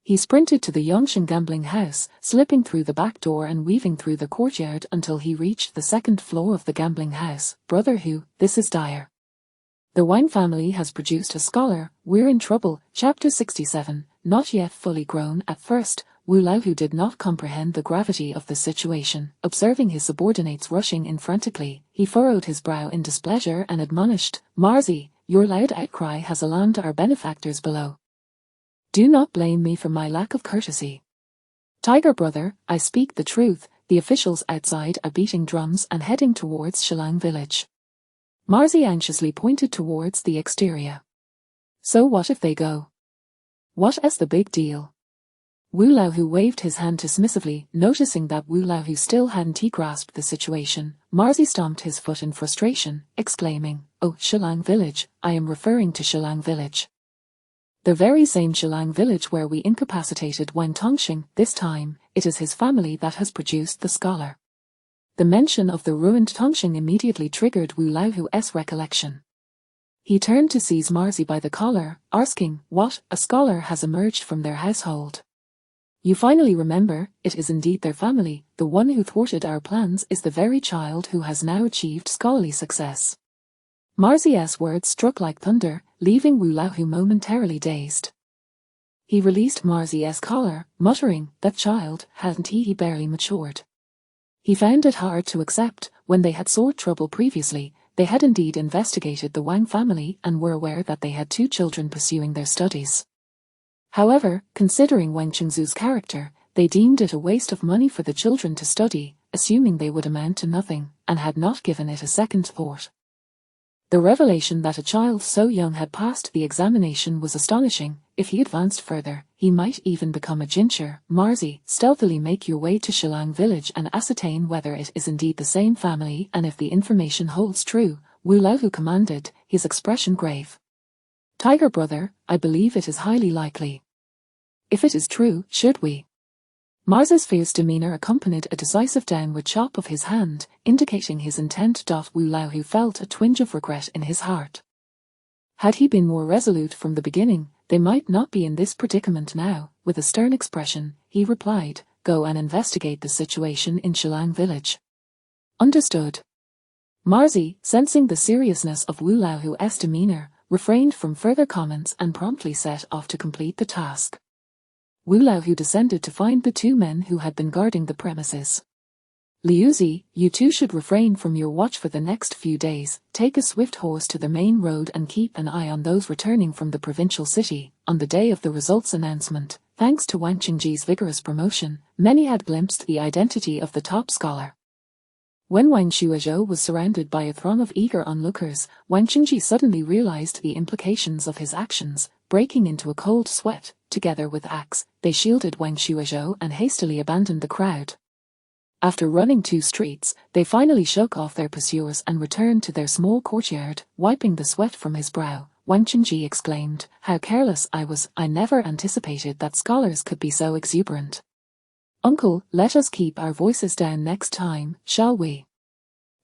He sprinted to the Yongshan gambling house, slipping through the back door and weaving through the courtyard until he reached the second floor of the gambling house. "Brother Hu, this is dire. The Wang family has produced a scholar. We're in trouble." Chapter 67. Not yet fully grown at first, Wu Laohu did not comprehend the gravity of the situation. Observing his subordinates rushing in frantically, he furrowed his brow in displeasure and admonished, "Marzi, your loud outcry has alarmed our benefactors below. Do not blame me for my lack of courtesy. Tiger brother, I speak the truth." The officials outside are beating drums and heading towards Shilang village. Marzi anxiously pointed towards the exterior. "So what if they go? What is the big deal? Wu Laohu waved his hand dismissively, noticing that Wu Laohu still hadn't grasped the situation. Marzi stomped his foot in frustration, exclaiming, "Oh, Shilang Village, I am referring to Shilang Village. The very same Shilang Village where we incapacitated Wang Tongxing. This time, it is his family that has produced the scholar." The mention of the ruined Tongxing immediately triggered Wu Laohu's recollection. He turned to seize Marzi by the collar, asking, "What? A scholar has emerged from their household? You finally remember, it is indeed their family. The one who thwarted our plans is the very child who has now achieved scholarly success." Marzi's words struck like thunder, leaving Wu Laohu momentarily dazed. He released Marzi's collar, muttering, "That child, hadn't he barely matured?" He found it hard to accept. When they had sought trouble previously, they had indeed investigated the Wang family and were aware that they had 2 children pursuing their studies. However, considering Wang Qingzu's character, they deemed it a waste of money for the children to study, assuming they would amount to nothing, and had not given it a second thought. The revelation that a child so young had passed the examination was astonishing. If he advanced further, he might even become a jincher. "Marzi, stealthily make your way to Shilang Village and ascertain whether it is indeed the same family and if the information holds true," Wu Laohu commanded, his expression grave. "Tiger brother, I believe it is highly likely. If it is true, should we?" Marzi's fierce demeanor accompanied a decisive downward chop of his hand, indicating his intent. Wu Laohu felt a twinge of regret in his heart. Had he been more resolute from the beginning, they might not be in this predicament now. With a stern expression, he replied, "Go and investigate the situation in Shilang Village." "Understood." Marzi, sensing the seriousness of Wu Laohu's demeanor, refrained from further comments and promptly set off to complete the task. Wu Laohu descended to find the 2 men who had been guarding the premises. "Liuzi, you 2 should refrain from your watch for the next few days. Take a swift horse to the main road and keep an eye on those returning from the provincial city." On the day of the results announcement, thanks to Wang Qingji's vigorous promotion, many had glimpsed the identity of the top scholar. When Wang Shuizhou was surrounded by a throng of eager onlookers, Wang Qingji suddenly realized the implications of his actions. Breaking into a cold sweat, together with axe, they shielded Wang Shuizhou and hastily abandoned the crowd. After running 2 streets, they finally shook off their pursuers and returned to their small courtyard. Wiping the sweat from his brow, Wang Qingji exclaimed, "How careless I was. I never anticipated that scholars could be so exuberant. Uncle, let us keep our voices down next time, shall we?"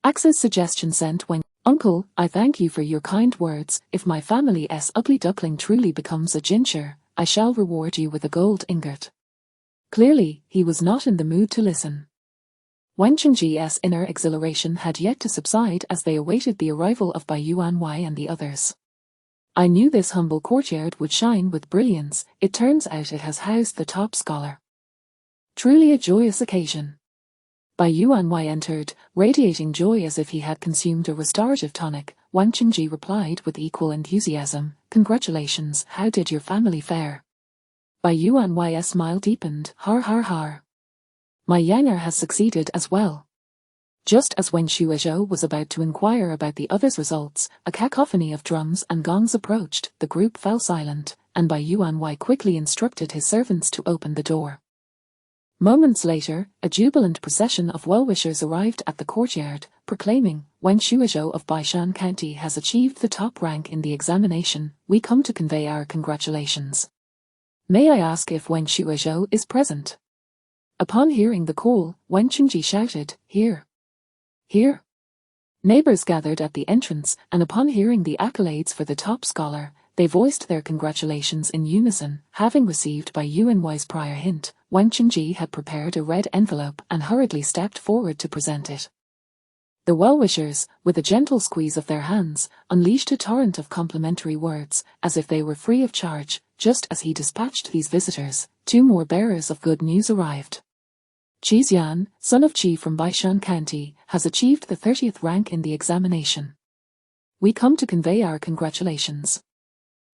Axe's suggestion sent Wang. "Uncle, I thank you for your kind words. If my family's ugly duckling truly becomes a jincher, I shall reward you with a gold ingot." Clearly, he was not in the mood to listen. Wang Qingji's inner exhilaration had yet to subside as they awaited the arrival of Bai Yuanwei and the others. "I knew this humble courtyard would shine with brilliance. It turns out it has housed the top scholar. Truly a joyous occasion." Bai Yuanwei entered, radiating joy as if he had consumed a restorative tonic. Wang Qingji replied with equal enthusiasm, "Congratulations, how did your family fare?" Bai Yuanwei's smile deepened, "Har har har. My Yanger has succeeded as well." Just as Wang Shuizhou was about to inquire about the others' results, a cacophony of drums and gongs approached. The group fell silent, and Bai Yuanwei quickly instructed his servants to open the door. Moments later, a jubilant procession of well-wishers arrived at the courtyard, proclaiming, "Wang Shuizhou of Baishan County has achieved the top rank in the examination. We come to convey our congratulations. May I ask if Wang Shuizhou is present?" Upon hearing the call, Wang Qingji shouted, "Here! Here!" Neighbors gathered at the entrance, and upon hearing the accolades for the top scholar, they voiced their congratulations in unison. Having received Bai Yuanwei's prior hint, Wang Qingji had prepared a red envelope and hurriedly stepped forward to present it. The well-wishers, with a gentle squeeze of their hands, unleashed a torrent of complimentary words, as if they were free of charge. Just as he dispatched these visitors, 2 more bearers of good news arrived. Qi Xian, son of Qi from Baishan County, has achieved the 30th rank in the examination. We come to convey our congratulations.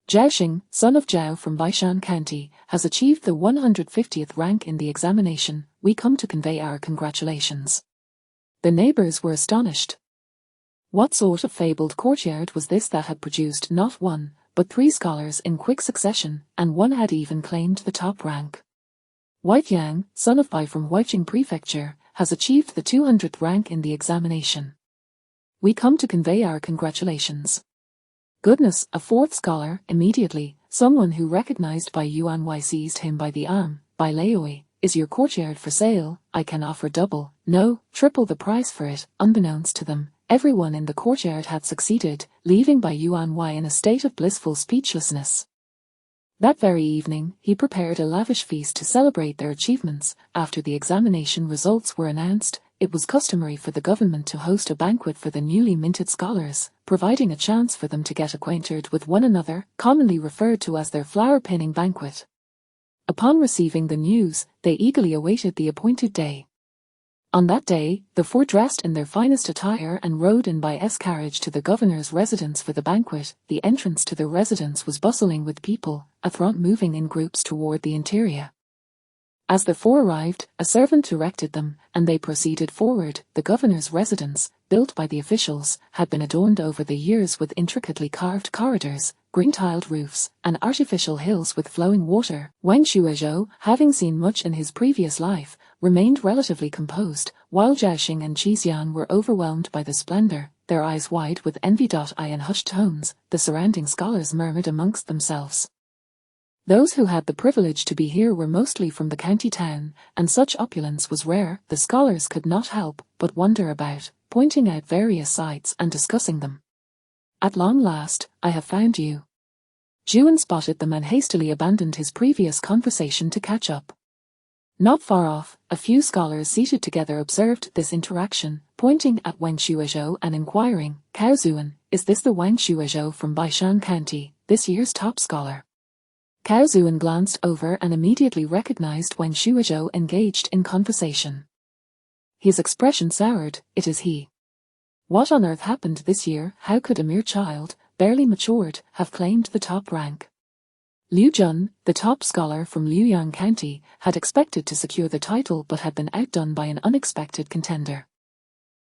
Zhao Xing, son of Zhao from Baishan County, has achieved the 150th rank in the examination. We come to convey our congratulations. The neighbors were astonished. What sort of fabled courtyard was this that had produced not 1, but 3 scholars in quick succession, and one had even claimed the top rank? White Yang, son of Bai from Huiqing Prefecture, has achieved the 200th rank in the examination. We come to convey our congratulations. Goodness, a fourth scholar, immediately, someone who recognized Bai Yuanwei seized him by the arm. Bai Laoi, is your courtyard for sale? I can offer double, no, triple the price for it. Unbeknownst to them, everyone in the courtyard had succeeded, leaving Bai Yuanwei in a state of blissful speechlessness. That very evening, he prepared a lavish feast to celebrate their achievements. After the examination results were announced, it was customary for the government to host a banquet for the newly minted scholars, providing a chance for them to get acquainted with one another, commonly referred to as their flower-pinning banquet. Upon receiving the news, they eagerly awaited the appointed day. On that day, the four dressed in their finest attire and rode in Bai's carriage to the governor's residence for the banquet. The entrance to the residence was bustling with people, a throng moving in groups toward the interior. As the four arrived, a servant directed them, and they proceeded forward. The governor's residence, built by the officials, had been adorned over the years with intricately carved corridors, green-tiled roofs, and artificial hills with flowing water. Wang Shuizhou, having seen much in his previous life, remained relatively composed, while Jiaxing and Qixian were overwhelmed by the splendor, their eyes wide with envy. In hushed tones, the surrounding scholars murmured amongst themselves. Those who had the privilege to be here were mostly from the county town, and such opulence was rare. The scholars could not help but wonder about, pointing out various sights and discussing them. At long last, I have found you. Zhuan spotted them and hastily abandoned his previous conversation to catch up. Not far off, a few scholars seated together observed this interaction, pointing at Wang Shuizhou and inquiring, Cao Zuan, is this the Wang Shuizhou from Baishan County, this year's top scholar? Cao Zuan glanced over and immediately recognized Wang Shuizhou engaged in conversation. His expression soured. It is he. What on earth happened this year? How could a mere child, barely matured, have claimed the top rank? Liu Jun, the top scholar from Liuyang County, had expected to secure the title but had been outdone by an unexpected contender.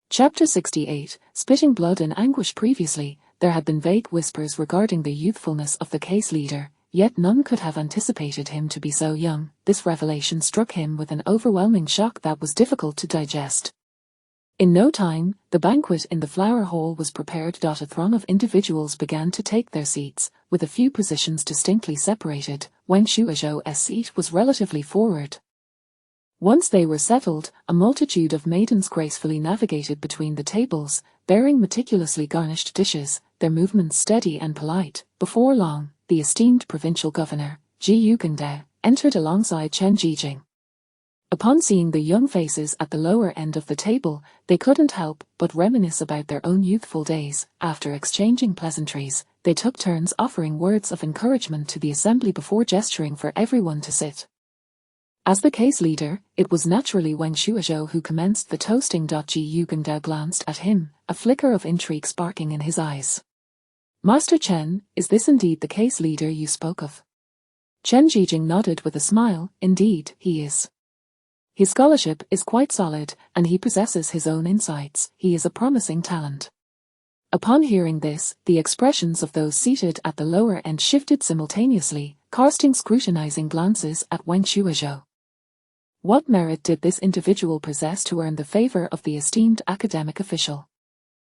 Chapter 68, Spitting Blood in Anguish. Previously, there had been vague whispers regarding the youthfulness of the case leader, yet none could have anticipated him to be so young. This revelation struck him with an overwhelming shock that was difficult to digest. In no time, the banquet in the flower hall was prepared. A throng of individuals began to take their seats, with a few positions distinctly separated. Wang Shuizhou's seat was relatively forward. Once they were settled, a multitude of maidens gracefully navigated between the tables, bearing meticulously garnished dishes, their movements steady and polite. Before long, the esteemed provincial governor, Ji Yugengdao, entered alongside Chen Jijing. Upon seeing the young faces at the lower end of the table, they couldn't help but reminisce about their own youthful days. After exchanging pleasantries, they took turns offering words of encouragement to the assembly before gesturing for everyone to sit. As the case leader, it was naturally Wang Shuizhou who commenced the toasting. Ji Yugengdao glanced at him, a flicker of intrigue sparking in his eyes. Master Chen, is this indeed the case leader you spoke of? Chen Jijing nodded with a smile. Indeed, he is. His scholarship is quite solid, and he possesses his own insights. He is a promising talent. Upon hearing this, the expressions of those seated at the lower end shifted simultaneously, casting scrutinizing glances at Wang Shuizhou. What merit did this individual possess to earn the favor of the esteemed academic official?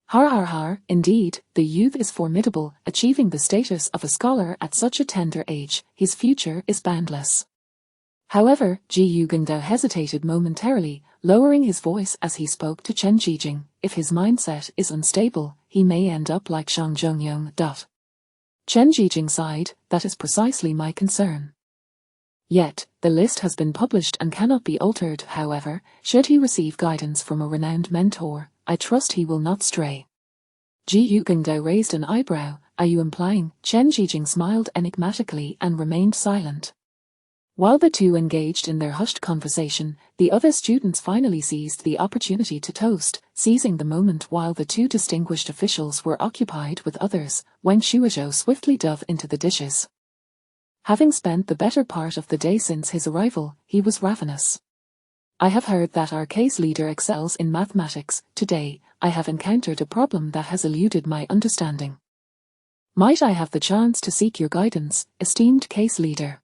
Har har har, indeed, the youth is formidable, achieving the status of a scholar at such a tender age. His future is boundless. However, Ji Yugengdao hesitated momentarily, lowering his voice as he spoke to Chen Jijing. If his mindset is unstable, he may end up like Shang Zhongyong. Chen Jijing sighed. That is precisely my concern. Yet, the list has been published and cannot be altered. However, should he receive guidance from a renowned mentor, I trust he will not stray. Ji Yugengdao raised an eyebrow. Are you implying? Chen Jijing smiled enigmatically and remained silent. While the two engaged in their hushed conversation, the other students finally seized the opportunity to toast. Seizing the moment while the two distinguished officials were occupied with others, Wang Shuizhou swiftly dove into the dishes. Having spent the better part of the day since his arrival, he was ravenous. I have heard that our case leader excels in mathematics. Today, I have encountered a problem that has eluded my understanding. Might I have the chance to seek your guidance, esteemed case leader?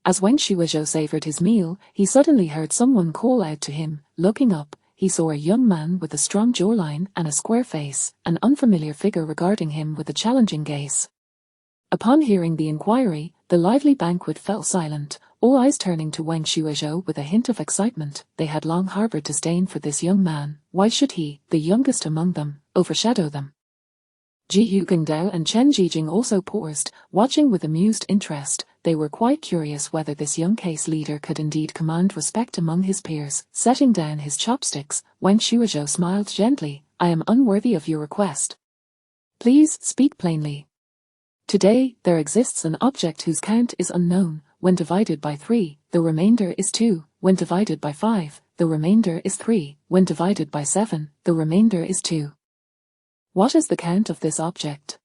As Wang Shuizhou savored his meal, he suddenly heard someone call out to him. Looking up, he saw a young man with a strong jawline and a square face, an unfamiliar figure regarding him with a challenging gaze. Upon hearing the inquiry, the lively banquet fell silent, all eyes turning to Wang Shuizhou with a hint of excitement. They had long harbored disdain for this young man. Why should he, the youngest among them, overshadow them? Ji Yugongdao and Chen Zhijing also paused, watching with amused interest. They were quite curious whether this young case leader could indeed command respect among his peers. Setting down his chopsticks, Wang Shuizhou smiled gently. I am unworthy of your request. Please speak plainly. Today, there exists an object whose count is unknown. When divided by 3, the remainder is 2. When divided by 5, the remainder is 3. When divided by 7, the remainder is 2. What is the count of this object?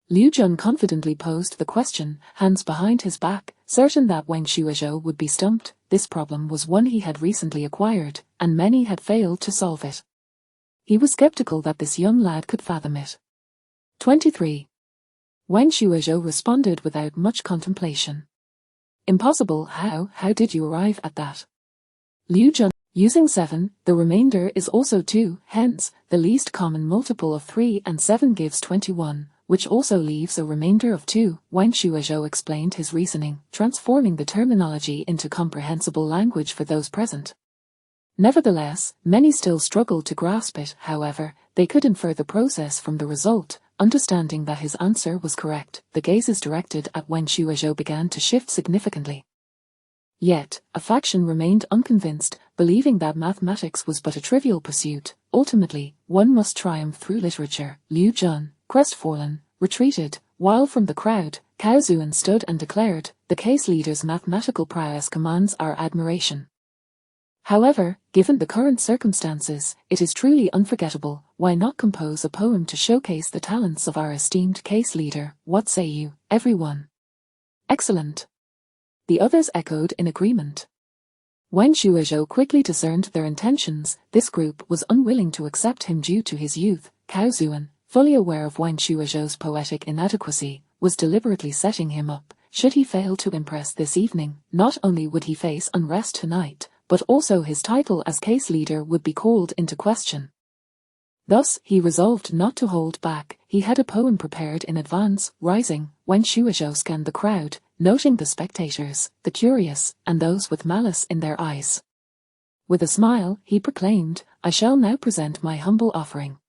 Liu Jun confidently posed the question, hands behind his back, certain that Wang Shuizhou would be stumped. This problem was one he had recently acquired, and many had failed to solve it. He was skeptical that this young lad could fathom it. 23. Wang Shuizhou responded without much contemplation. Impossible. How did you arrive at that? Liu Jun. Using 7, the remainder is also 2, hence, the least common multiple of 3 and 7 gives 21, which also leaves a remainder of 2. Wang Shuizhou explained his reasoning, transforming the terminology into comprehensible language for those present. Nevertheless, many still struggled to grasp it. However, they could infer the process from the result. Understanding that his answer was correct, the gazes directed at Wang Shuizhou began to shift significantly. Yet, a faction remained unconvinced, believing that mathematics was but a trivial pursuit. Ultimately, one must triumph through literature. Liu Jun, crestfallen, retreated, while from the crowd, Cao Zuan stood and declared, the case leader's mathematical prowess commands our admiration. However, given the current circumstances, it is truly unforgettable. Why not compose a poem to showcase the talents of our esteemed case leader? What say you, everyone? Excellent. The others echoed in agreement. Wang Shuizhou quickly discerned their intentions. This group was unwilling to accept him due to his youth. Cao Zuan, fully aware of Wang Shuizhou's poetic inadequacy, was deliberately setting him up. Should he fail to impress this evening, not only would he face unrest tonight, but also his title as case leader would be called into question. Thus, he resolved not to hold back. He had a poem prepared in advance. Rising, Wang Shuizhou scanned the crowd, noting the spectators, the curious, and those with malice in their eyes. With a smile, he proclaimed, I shall now present my humble offering.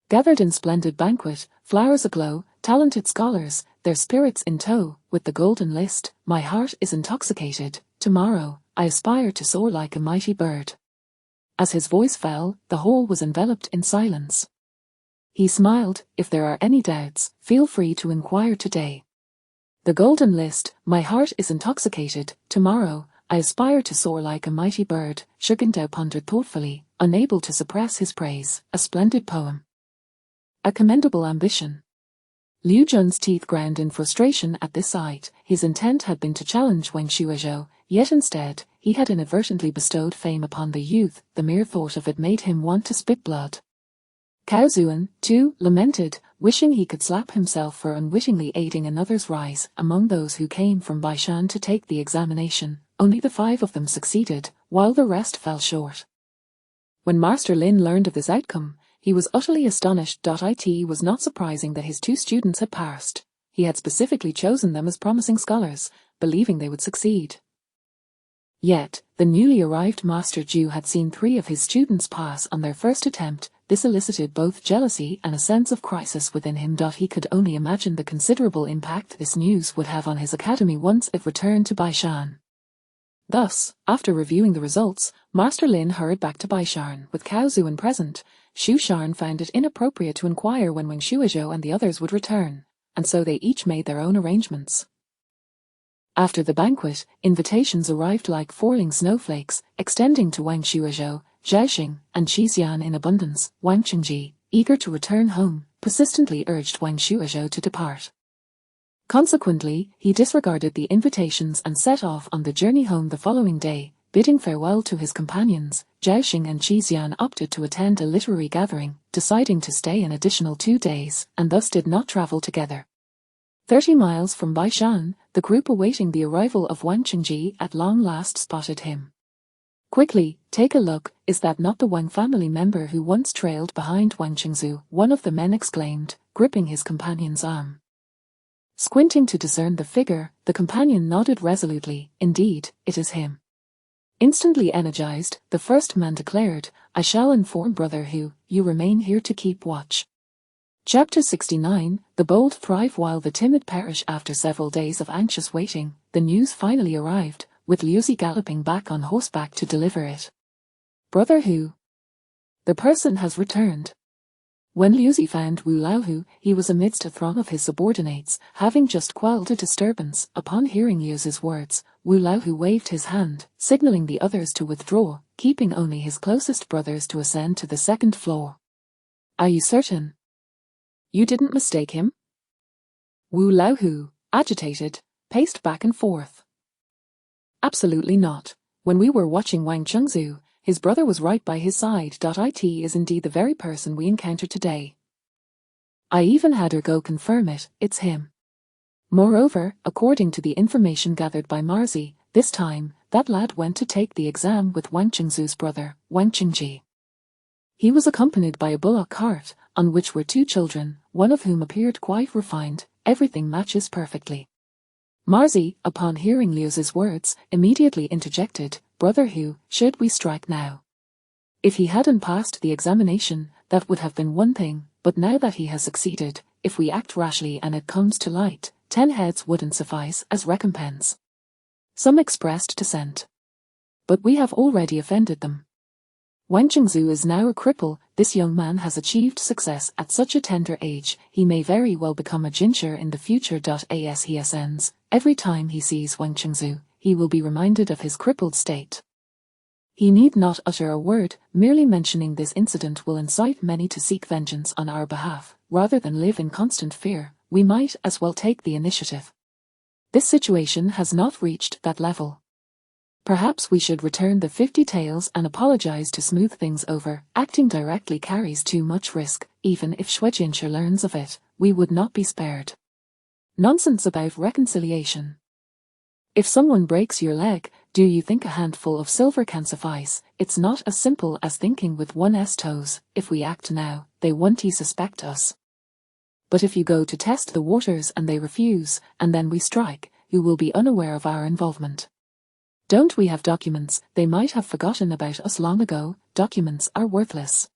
Gathered in splendid banquet, flowers aglow, talented scholars, their spirits in tow, with the golden list, my heart is intoxicated. Tomorrow, I aspire to soar like a mighty bird. As his voice fell, the hall was enveloped in silence. He smiled, if there are any doubts, feel free to inquire today. The golden list, my heart is intoxicated, tomorrow, I aspire to soar like a mighty bird. Yugongdao pondered thoughtfully, unable to suppress his praise. A splendid poem. A commendable ambition. Liu Jun's teeth ground in frustration at this sight. His intent had been to challenge Wang Shuizhou, yet instead, he had inadvertently bestowed fame upon the youth. The mere thought of it made him want to spit blood. Cao Zuan, too, lamented, wishing he could slap himself for unwittingly aiding another's rise. Among those who came from Baishan to take the examination, only the 5 of them succeeded, while the rest fell short. When Master Lin learned of this outcome, he was utterly astonished. It was not surprising that his 2 students had passed. He had specifically chosen them as promising scholars, believing they would succeed. Yet, the newly arrived Master Zhu had seen 3 of his students pass on their first attempt. This elicited both jealousy and a sense of crisis within him. He could only imagine the considerable impact this news would have on his academy once it returned to Baishan. Thus, after reviewing the results, Master Lin hurried back to Baishan. With Cao Zuan present, Xu Shan found it inappropriate to inquire when Wang Shuizhou and the others would return, and so they each made their own arrangements. After the banquet, invitations arrived like falling snowflakes, extending to Wang Shuizhou, Zhaoxing, and Qixian in abundance. Wang Chengji, eager to return home, persistently urged Wang Shuizhou to depart. Consequently, he disregarded the invitations and set off on the journey home the following day. Bidding farewell to his companions, Zhaoxing and Qixian opted to attend a literary gathering, deciding to stay an additional 2 days, and thus did not travel together. 30 miles from Baishan, the group awaiting the arrival of Wang Qingji at long last spotted him. "Quickly, take a look, is that not the Wang family member who once trailed behind Wang Qingzu?" one of the men exclaimed, gripping his companion's arm. Squinting to discern the figure, the companion nodded resolutely. "Indeed, it is him." Instantly energized, the first man declared, "I shall inform Brother Hu, you remain here to keep watch." Chapter 69, The bold thrive while the timid perish. After several days of anxious waiting, the news finally arrived, with Liuzi galloping back on horseback to deliver it. "Brother Hu, the person has returned." When Liuzi found Wu Laohu, he was amidst a throng of his subordinates, having just quelled a disturbance. Upon hearing Liuzi's words, Wu Laohu waved his hand, signaling the others to withdraw, keeping only his closest brothers to ascend to the second floor. "Are you certain? You didn't mistake him?" Wu Laohu, agitated, paced back and forth. "Absolutely not. When we were watching Wang Chengzu, his brother was right by his side. It is indeed the very person we encountered today. I even had her go confirm it, it's him. Moreover, according to the information gathered by Marzi, this time, that lad went to take the exam with Wang Qingzu's brother, Wang Qingji. He was accompanied by a bullock cart, on which were 2 children, one of whom appeared quite refined. Everything matches perfectly." Marzi, upon hearing Liuzi's words, immediately interjected, "Brother Hu, should we strike now? If he hadn't passed the examination, that would have been one thing, but now that he has succeeded, if we act rashly and it comes to light, 10 heads wouldn't suffice as recompense." Some expressed dissent. "But we have already offended them. Wang Qingzu is now a cripple. This young man has achieved success at such a tender age, he may very well become a jincher in the future. As he ascends, every time he sees Wang Qingzu, he will be reminded of his crippled state. He need not utter a word, merely mentioning this incident will incite many to seek vengeance on our behalf. Rather than live in constant fear, we might as well take the initiative. This situation has not reached that level. Perhaps we should return the 50 taels and apologize to smooth things over. Acting directly carries too much risk. Even if Xue Jinshe learns of it, we would not be spared. Nonsense about reconciliation. If someone breaks your leg, do you think a handful of silver can suffice? It's not as simple as thinking with one's toes. If we act now, they won't suspect us. But if you go to test the waters and they refuse, and then we strike, you will be unaware of our involvement. Don't we have documents? They might have forgotten about us long ago. Documents are worthless.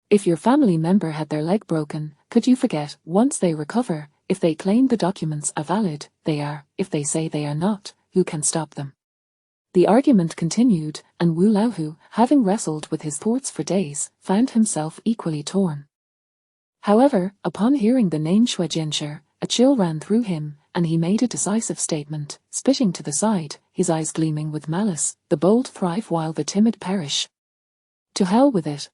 If your family member had their leg broken, could you forget once they recover? If they claim the documents are valid, they are. If they say they are not, who can stop them?" The argument continued, and Wu Laohu, having wrestled with his thoughts for days, found himself equally torn. However, upon hearing the name Xue Jinshe, a chill ran through him, and he made a decisive statement, spitting to the side, his eyes gleaming with malice. "The bold thrive while the timid perish. To hell with it.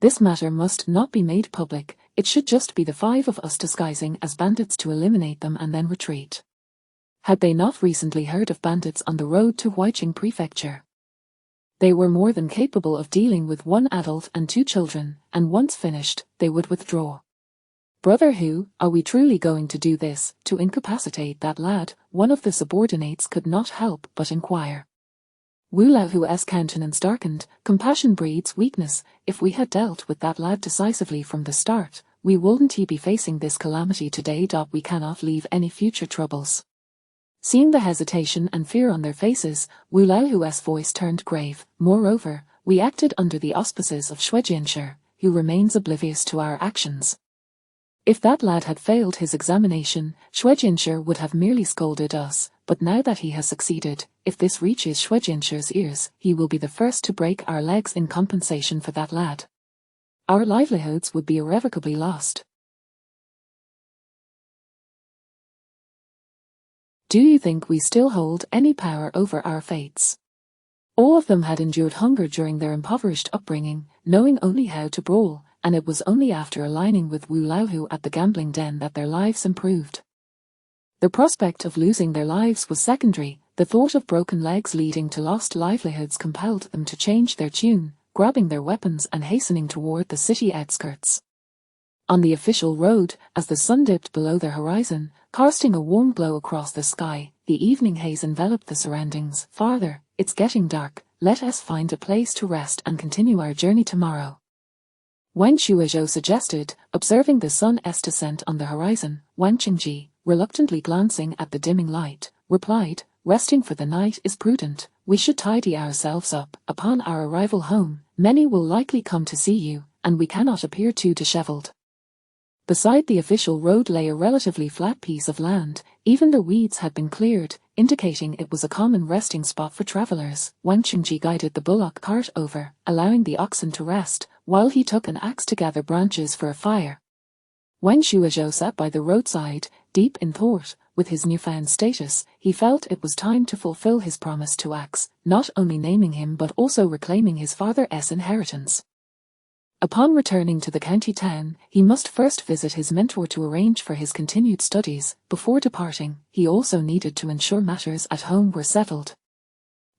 This matter must not be made public. It should just be the 5 of us disguising as bandits to eliminate them and then retreat." Had they not recently heard of bandits on the road to Huiqing Prefecture? They were more than capable of dealing with 1 adult and 2 children, and once finished, they would withdraw. "Brother Hu, are we truly going to do this, to incapacitate that lad?" one of the subordinates could not help but inquire. Wu Laohu's countenance darkened. "Compassion breeds weakness. If we had dealt with that lad decisively from the start, we wouldn't be facing this calamity today. We cannot leave any future troubles." Seeing the hesitation and fear on their faces, Wu Laohu's voice turned grave. "Moreover, we acted under the auspices of Xue Jinshe, who remains oblivious to our actions. If that lad had failed his examination, Xue Jinshe would have merely scolded us, but now that he has succeeded, if this reaches Xue Jinshe's ears, he will be the first to break our legs in compensation for that lad. Our livelihoods would be irrevocably lost." Do you think we still hold any power over our fates? All of them had endured hunger during their impoverished upbringing, knowing only how to brawl, and it was only after aligning with Wu Laohu at the gambling den that their lives improved. The prospect of losing their lives was secondary. The thought of broken legs leading to lost livelihoods compelled them to change their tune, grabbing their weapons and hastening toward the city outskirts. On the official road, as the sun dipped below the horizon, casting a warm glow across the sky, the evening haze enveloped the surroundings. "Father, it's getting dark, let us find a place to rest and continue our journey tomorrow," Wang Shuizhou suggested, observing the sun's descent on the horizon. Wang Qingji, reluctantly glancing at the dimming light, replied, "Resting for the night is prudent. We should tidy ourselves up. Upon our arrival home, many will likely come to see you, and we cannot appear too disheveled." Beside the official road lay a relatively flat piece of land. Even the weeds had been cleared, indicating it was a common resting spot for travelers. Wang Qingji guided the bullock cart over, allowing the oxen to rest, while he took an axe to gather branches for a fire. Wang Shuizhou sat by the roadside, deep in thought. With his newfound status, he felt it was time to fulfill his promise to Axe, not only naming him but also reclaiming his father's inheritance. Upon returning to the county town, he must first visit his mentor to arrange for his continued studies. Before departing, he also needed to ensure matters at home were settled.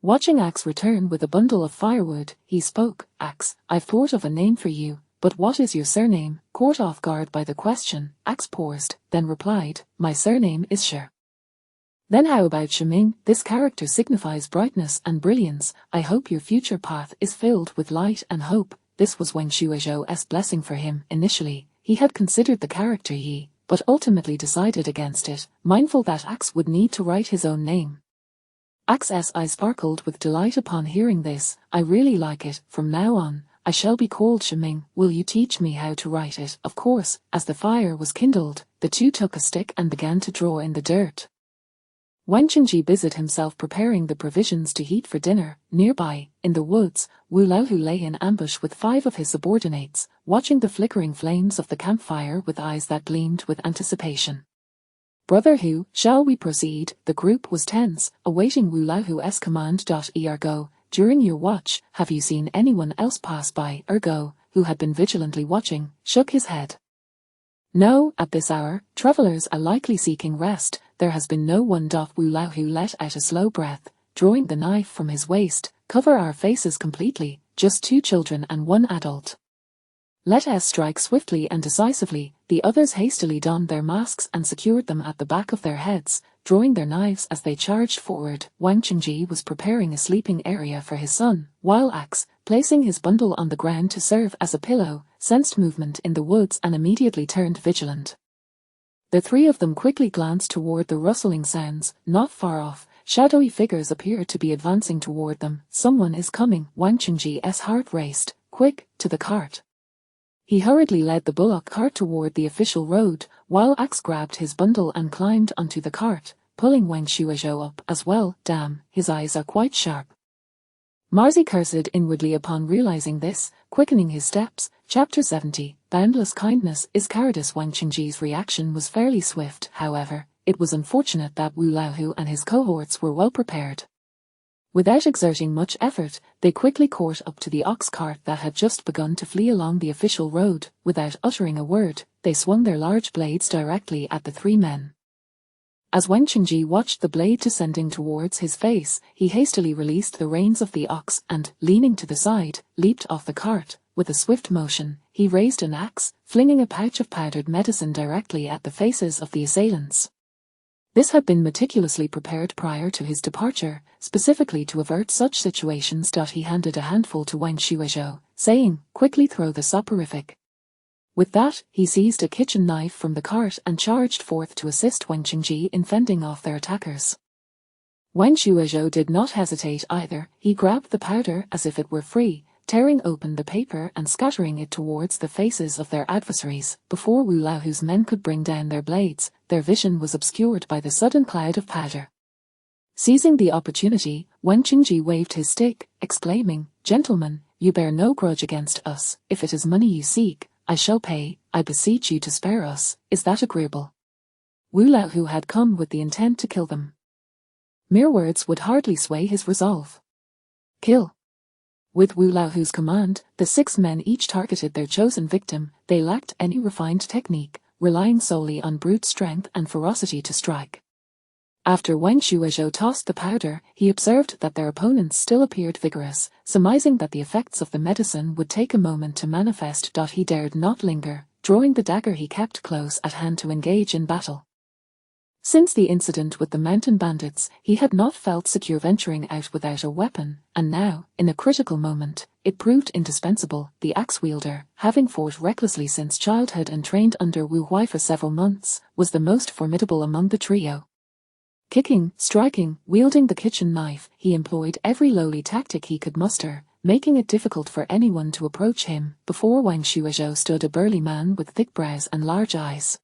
Watching Axe return with a bundle of firewood, he spoke. "Axe, I've thought of a name for you, but what is your surname?" Caught off guard by the question, Axe paused, then replied, "My surname is Shi." "Then how about Shiming? This character signifies brightness and brilliance. I hope your future path is filled with light and hope." This was Wang Shuizhou's blessing for him. Initially, he had considered the character Yi, but ultimately decided against it, mindful that Axe would need to write his own name. Axe's eyes sparkled with delight upon hearing this. "I really like it. From now on, I shall be called Shiming. Will you teach me how to write it?" Of course. As the fire was kindled, the two took a stick and began to draw in the dirt. Wang Qingji busied himself preparing the provisions to heat for dinner. Nearby, in the woods, Wu Laohu lay in ambush with 5 of his subordinates, watching the flickering flames of the campfire with eyes that gleamed with anticipation. "Brother Hu, shall we proceed?" The group was tense, awaiting Wu Laohu's command. Ergo, during your watch, have you seen anyone else pass by? Ergo, who had been vigilantly watching, shook his head. "No, at this hour, travelers are likely seeking rest. There has been no one." Wu Laohu let out a slow breath, drawing the knife from his waist. "Cover our faces completely, just 2 children and 1 adult. Let us strike swiftly and decisively." The others hastily donned their masks and secured them at the back of their heads, drawing their knives as they charged forward. Wang Qingji was preparing a sleeping area for his son, while Axe, placing his bundle on the ground to serve as a pillow, sensed movement in the woods and immediately turned vigilant. The 3 of them quickly glanced toward the rustling sounds. Not far off, shadowy figures appeared to be advancing toward them. "Someone is coming." Wang Qingji's heart raced. "Quick, to the cart." He hurriedly led the bullock cart toward the official road, while Axe grabbed his bundle and climbed onto the cart, pulling Wang Shuizhou up as well. "Damn, his eyes are quite sharp." Marzi cursed inwardly upon realizing this, quickening his steps. Chapter 70, Boundless Kindness is Cowardice. Wang Qingji's reaction was fairly swift. However, it was unfortunate that Wu Laohu and his cohorts were well prepared. Without exerting much effort, they quickly caught up to the ox cart that had just begun to flee along the official road. Without uttering a word, they swung their large blades directly at the 3 men. As Wang Qingji watched the blade descending towards his face, he hastily released the reins of the ox and, leaning to the side, leaped off the cart. With a swift motion, he raised an axe, flinging a pouch of powdered medicine directly at the faces of the assailants. This had been meticulously prepared prior to his departure, specifically to avert such situations. He handed a handful to Wang Shuizhou, saying, "Quickly throw the soporific." With that, he seized a kitchen knife from the cart and charged forth to assist Wang Qingji in fending off their attackers. Wang Shuizhou did not hesitate either. He grabbed the powder as if it were free, tearing open the paper and scattering it towards the faces of their adversaries. Before Wu Laohu's men could bring down their blades, their vision was obscured by the sudden cloud of powder. Seizing the opportunity, Wang Qingji waved his stick, exclaiming, "Gentlemen, you bear no grudge against us. If it is money you seek, I shall pay. I beseech you to spare us. Is that agreeable?" Wu Laohu had come with the intent to kill them. Mere words would hardly sway his resolve. "Kill." With Wu Laohu's command, the 6 men each targeted their chosen victim. They lacked any refined technique, relying solely on brute strength and ferocity to strike. After Wang Shuizhou tossed the powder, he observed that their opponents still appeared vigorous, surmising that the effects of the medicine would take a moment to manifest. He dared not linger, drawing the dagger he kept close at hand to engage in battle. Since the incident with the mountain bandits, he had not felt secure venturing out without a weapon, and now, in a critical moment, it proved indispensable. The axe-wielder, having fought recklessly since childhood and trained under Wu Huai for several months, was the most formidable among the trio. Kicking, striking, wielding the kitchen knife, he employed every lowly tactic he could muster, making it difficult for anyone to approach him. Before Wang Xuezhou stood a burly man with thick brows and large eyes.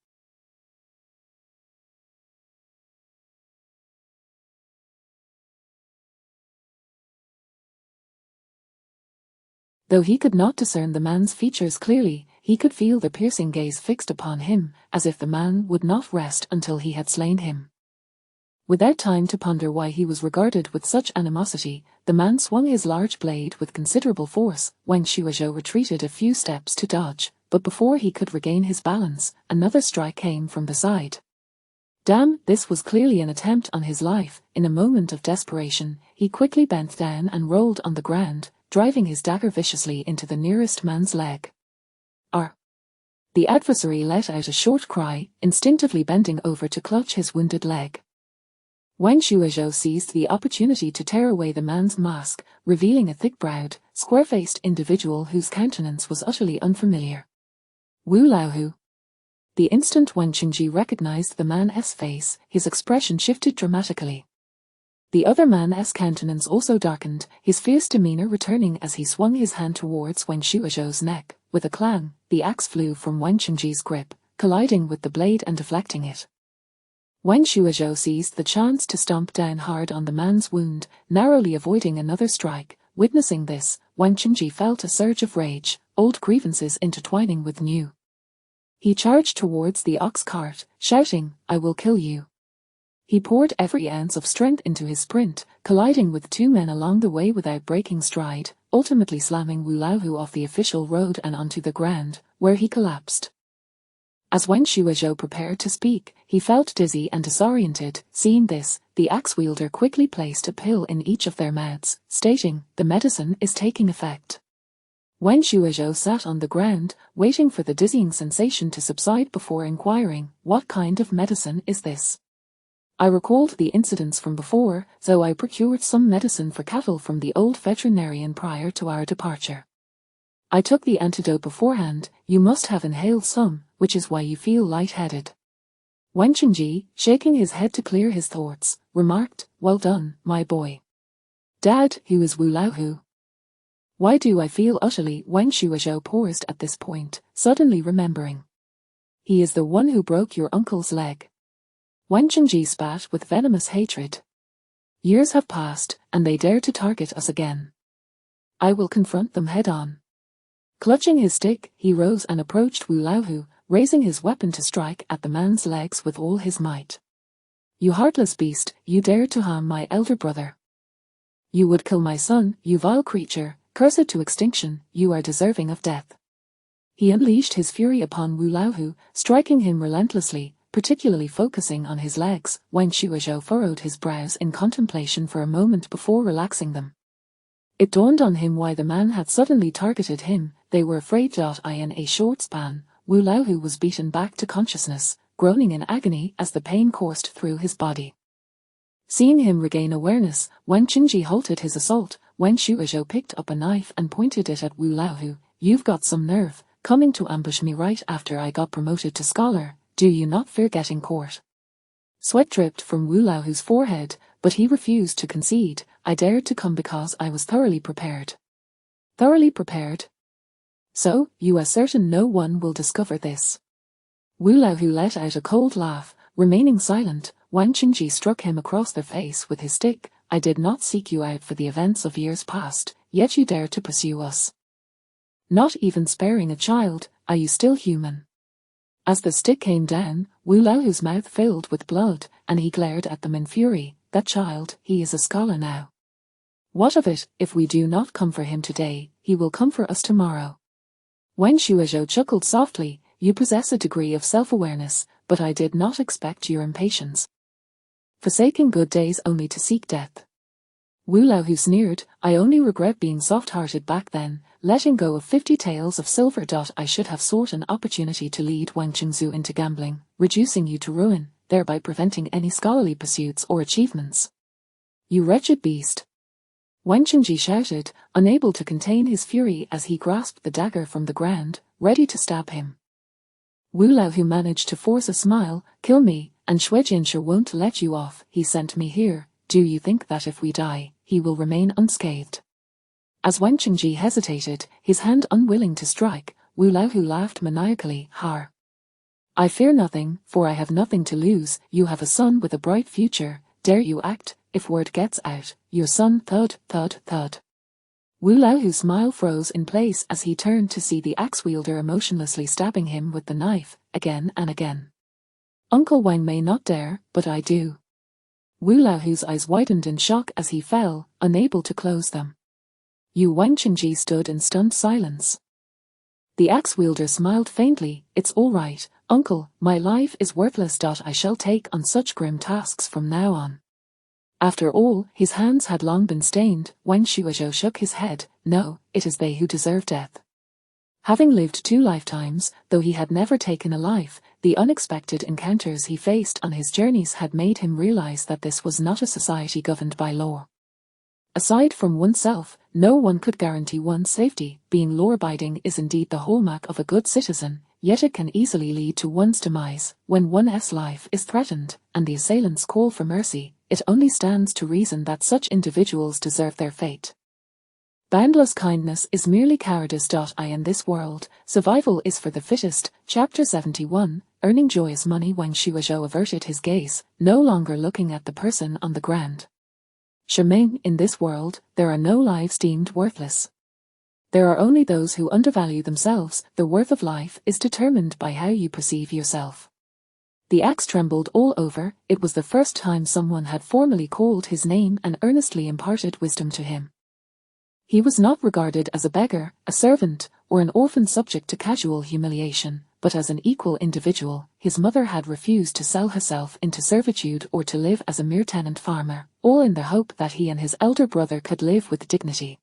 Though he could not discern the man's features clearly, he could feel the piercing gaze fixed upon him, as if the man would not rest until he had slain him. Without time to ponder why he was regarded with such animosity, the man swung his large blade with considerable force. Wang Xuezhou retreated a few steps to dodge, but before he could regain his balance, another strike came from the side. Damn, this was clearly an attempt on his life. In a moment of desperation, he quickly bent down and rolled on the ground, driving his dagger viciously into the nearest man's leg. Arr! The adversary let out a short cry, instinctively bending over to clutch his wounded leg. Wang Xuezhou seized the opportunity to tear away the man's mask, revealing a thick-browed, square-faced individual whose countenance was utterly unfamiliar. Wu Laohu. The instant Wang Qingji recognized the man's face, his expression shifted dramatically. The other man's countenance also darkened, his fierce demeanor returning as he swung his hand towards Wang Xuezhou's neck. With a clang, the axe flew from Wang Qingji's grip, colliding with the blade and deflecting it. Wang Xuezhou seized the chance to stomp down hard on the man's wound, narrowly avoiding another strike. Witnessing this, Wang Qingji felt a surge of rage, old grievances intertwining with new. He charged towards the ox cart, shouting, "I will kill you." He poured every ounce of strength into his sprint, colliding with two men along the way without breaking stride, ultimately slamming Wu Laohu off the official road and onto the ground, where he collapsed. As Wang Xuezhou prepared to speak, he felt dizzy and disoriented. Seeing this, the axe-wielder quickly placed a pill in each of their mouths, stating, "The medicine is taking effect." Wang Xuezhou sat on the ground, waiting for the dizzying sensation to subside before inquiring, "What kind of medicine is this?" I recalled the incidents from before, so I procured some medicine for cattle from the old veterinarian prior to our departure. I took the antidote beforehand. You must have inhaled some, which is why you feel light-headed. Wang Qingji, shaking his head to clear his thoughts, remarked, "Well done, my boy." "Dad, who is Wu Laohu?" "Why do I feel utterly?" Wang Xuezhou paused at this point, suddenly remembering. "He is the one who broke your uncle's leg." Wang Qingji spat with venomous hatred. "Years have passed, and they dare to target us again. I will confront them head-on." Clutching his stick, he rose and approached Wu Laohu, raising his weapon to strike at the man's legs with all his might. "You heartless beast, you dared to harm my elder brother. You would kill my son, you vile creature, cursed to extinction, you are deserving of death." He unleashed his fury upon Wu Laohu, striking him relentlessly, particularly focusing on his legs. Wang Xuezhou furrowed his brows in contemplation for a moment before relaxing them. It dawned on him why the man had suddenly targeted him. They were afraid. In a short span, Wu Laohu was beaten back to consciousness, groaning in agony as the pain coursed through his body. Seeing him regain awareness, Wang Qingji halted his assault. Wang Xuezhou picked up a knife and pointed it at Wu Laohu. "You've got some nerve, coming to ambush me right after I got promoted to scholar. Do you not fear getting caught?" Sweat dripped from Wu Laohu's forehead, but he refused to concede. "I dared to come because I was thoroughly prepared." "Thoroughly prepared? So, you are certain no one will discover this?" Wu Laohu let out a cold laugh. Remaining silent, Wang Qingji struck him across the face with his stick. "I did not seek you out for the events of years past, yet you dare to pursue us. Not even sparing a child, are you still human?" As the stick came down, Wu Laohu's mouth filled with blood, and he glared at them in fury. "That child, he is a scholar now. What of it? If we do not come for him today, he will come for us tomorrow." Wang Xuezhou chuckled softly. "You possess a degree of self-awareness, but I did not expect your impatience. Forsaking good days only to seek death. Wu Laohu sneered, I only regret being soft-hearted back then, letting go of 50 taels of silver. I should have sought an opportunity to lead Wang Qingzu into gambling, reducing you to ruin, thereby preventing any scholarly pursuits or achievements. You wretched beast! Wang Qingji shouted, unable to contain his fury as he grasped the dagger from the ground, ready to stab him. Wu Laohu managed to force a smile. Kill me, and Xue Jianshi won't let you off. He sent me here. Do you think that if we die, he will remain unscathed? As Wang Qingji hesitated, his hand unwilling to strike, Wu Laohu laughed maniacally. Har! I fear nothing, for I have nothing to lose. You have a son with a bright future. Dare you act? If word gets out, your son. Thud, thud, thud. Wu Laohu's smile froze in place as he turned to see the axe-wielder emotionlessly stabbing him with the knife, again and again. Uncle Wang may not dare, but I do. Wu Laohu's eyes widened in shock as he fell, unable to close them. Wang Qingji stood in stunned silence. The axe-wielder smiled faintly. It's all right, uncle, my life is worthless. I shall take on such grim tasks from now on. After all, his hands had long been stained. Wang Shuozhou shook his head. No, it is they who deserve death. Having lived 2 lifetimes, though he had never taken a life, the unexpected encounters he faced on his journeys had made him realize that this was not a society governed by law. Aside from oneself, no one could guarantee one's safety. Being law-abiding is indeed the hallmark of a good citizen, yet it can easily lead to one's demise. When one's life is threatened, and the assailants call for mercy, it only stands to reason that such individuals deserve their fate. Boundless kindness is merely cowardice. In this world, survival is for the fittest. Chapter 71, Earning Joyous Money. Wang Shuozhou averted his gaze, no longer looking at the person on the ground. Shimeng, in this world, there are no lives deemed worthless. There are only those who undervalue themselves. The worth of life is determined by how you perceive yourself. The axe trembled all over. It was the first time someone had formally called his name and earnestly imparted wisdom to him. He was not regarded as a beggar, a servant, or an orphan subject to casual humiliation, but as an equal individual. His mother had refused to sell herself into servitude or to live as a mere tenant farmer, all in the hope that he and his elder brother could live with dignity.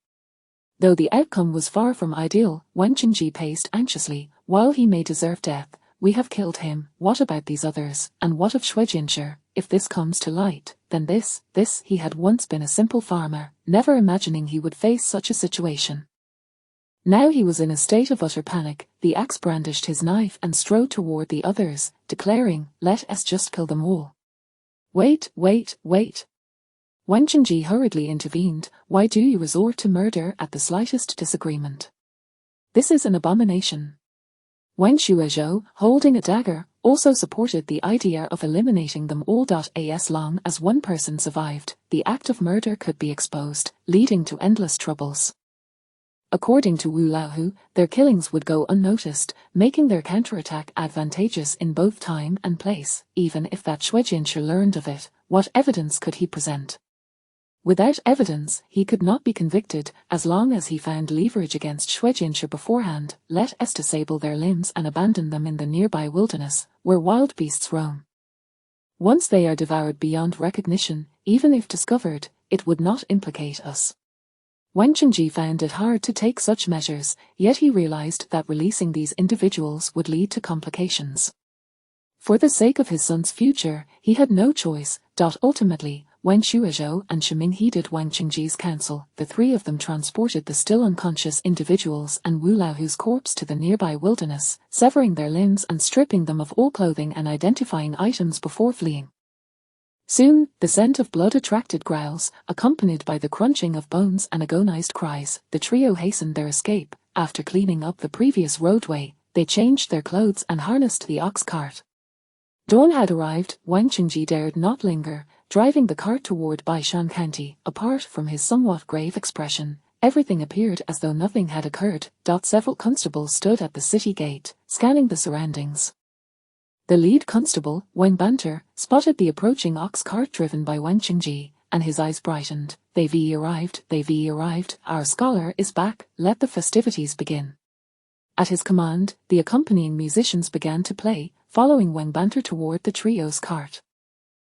Though the outcome was far from ideal, Wang Qingji paced anxiously. While he may deserve death, we have killed him. What about these others? And what of Xue Jianshi? If this comes to light, then this, he had once been a simple farmer, never imagining he would face such a situation. Now he was in a state of utter panic. The axe brandished his knife and strode toward the others, declaring, let us just kill them all. Wait. Wang Qingji hurriedly intervened. Why do you resort to murder at the slightest disagreement? This is an abomination. Wang Shuozhou, holding a dagger, also supported the idea of eliminating them all. As long as one person survived, the act of murder could be exposed, leading to endless troubles. According to Wu Laohu, their killings would go unnoticed, making their counterattack advantageous in both time and place. Even if that Xue Jianshi learned of it, what evidence could he present? Without evidence, he could not be convicted. As long as he found leverage against Xue Jianshi beforehand, let us disable their limbs and abandon them in the nearby wilderness, where wild beasts roam. Once they are devoured beyond recognition, even if discovered, it would not implicate us. Wang Qingji found it hard to take such measures, yet he realized that releasing these individuals would lead to complications. For the sake of his son's future, he had no choice. Ultimately, Wang Shuozhou and Shimeng heeded Wang Qingji's counsel. The 3 of them transported the still unconscious individuals and Wu Laohu's corpse to the nearby wilderness, severing their limbs and stripping them of all clothing and identifying items before fleeing. Soon, the scent of blood attracted growls, accompanied by the crunching of bones and agonized cries. The trio hastened their escape. After cleaning up the previous roadway, they changed their clothes and harnessed the ox cart. Dawn had arrived. Wang Qingji dared not linger, driving the cart toward Baishan County. Apart from his somewhat grave expression, everything appeared as though nothing had occurred. Several constables stood at the city gate, scanning the surroundings. The lead constable, Wang Banter, spotted the approaching ox cart driven by Wang Qingji, and his eyes brightened. They've arrived. Our scholar is back. Let the festivities begin. At his command, the accompanying musicians began to play, following Wang Banter toward the trio's cart.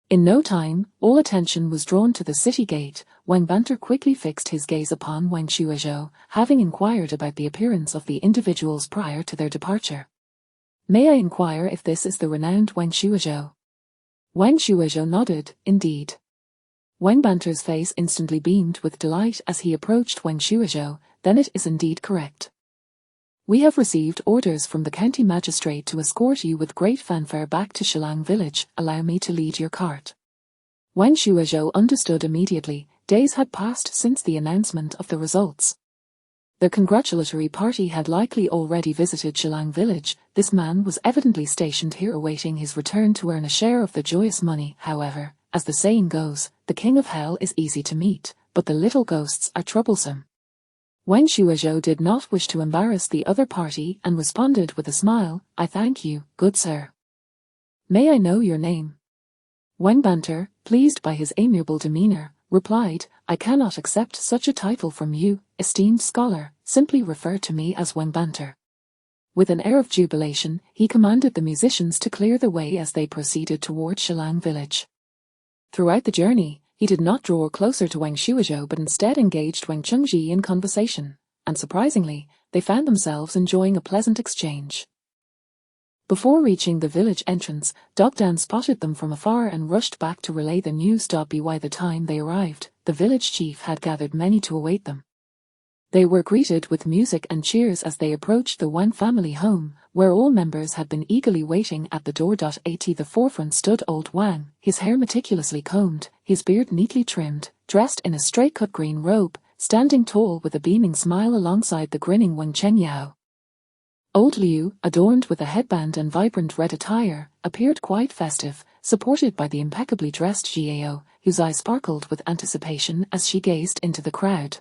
In no time, all attention was drawn to the city gate. Wang Banter quickly fixed his gaze upon Wang Shuozhou, having inquired about the appearance of the individuals prior to their departure. May I inquire if this is the renowned Wang Shuozhou? Wang Shuozhou nodded, indeed. Wang Banter's face instantly beamed with delight as he approached Wang Shuozhou. Then it is indeed correct. We have received orders from the county magistrate to escort you with great fanfare back to Shilang village. Allow me to lead your cart. Wang Shuozhou understood immediately. Days had passed since the announcement of the results. The congratulatory party had likely already visited Shilang village. This man was evidently stationed here awaiting his return to earn a share of the joyous money. However, as the saying goes, the king of hell is easy to meet, but the little ghosts are troublesome. Wang Shuozhou did not wish to embarrass the other party and responded with a smile, I thank you, good sir. May I know your name? Wang Banter, pleased by his amiable demeanor, replied, I cannot accept such a title from you, esteemed scholar, simply refer to me as Wang Banter. With an air of jubilation, he commanded the musicians to clear the way as they proceeded toward Shilang village. Throughout the journey, he did not draw closer to Wang Shuozhou but instead engaged Wang Chengji in conversation, and surprisingly, they found themselves enjoying a pleasant exchange. Before reaching the village entrance, Dogdan spotted them from afar and rushed back to relay the news. By the time they arrived, the village chief had gathered many to await them. They were greeted with music and cheers as they approached the Wang family home, where all members had been eagerly waiting at the door. At the forefront stood old Wang, his hair meticulously combed, his beard neatly trimmed, dressed in a straight-cut green robe, standing tall with a beaming smile alongside the grinning Wang Chenyao. Old Liu, adorned with a headband and vibrant red attire, appeared quite festive, supported by the impeccably dressed Jiao, whose eyes sparkled with anticipation as she gazed into the crowd.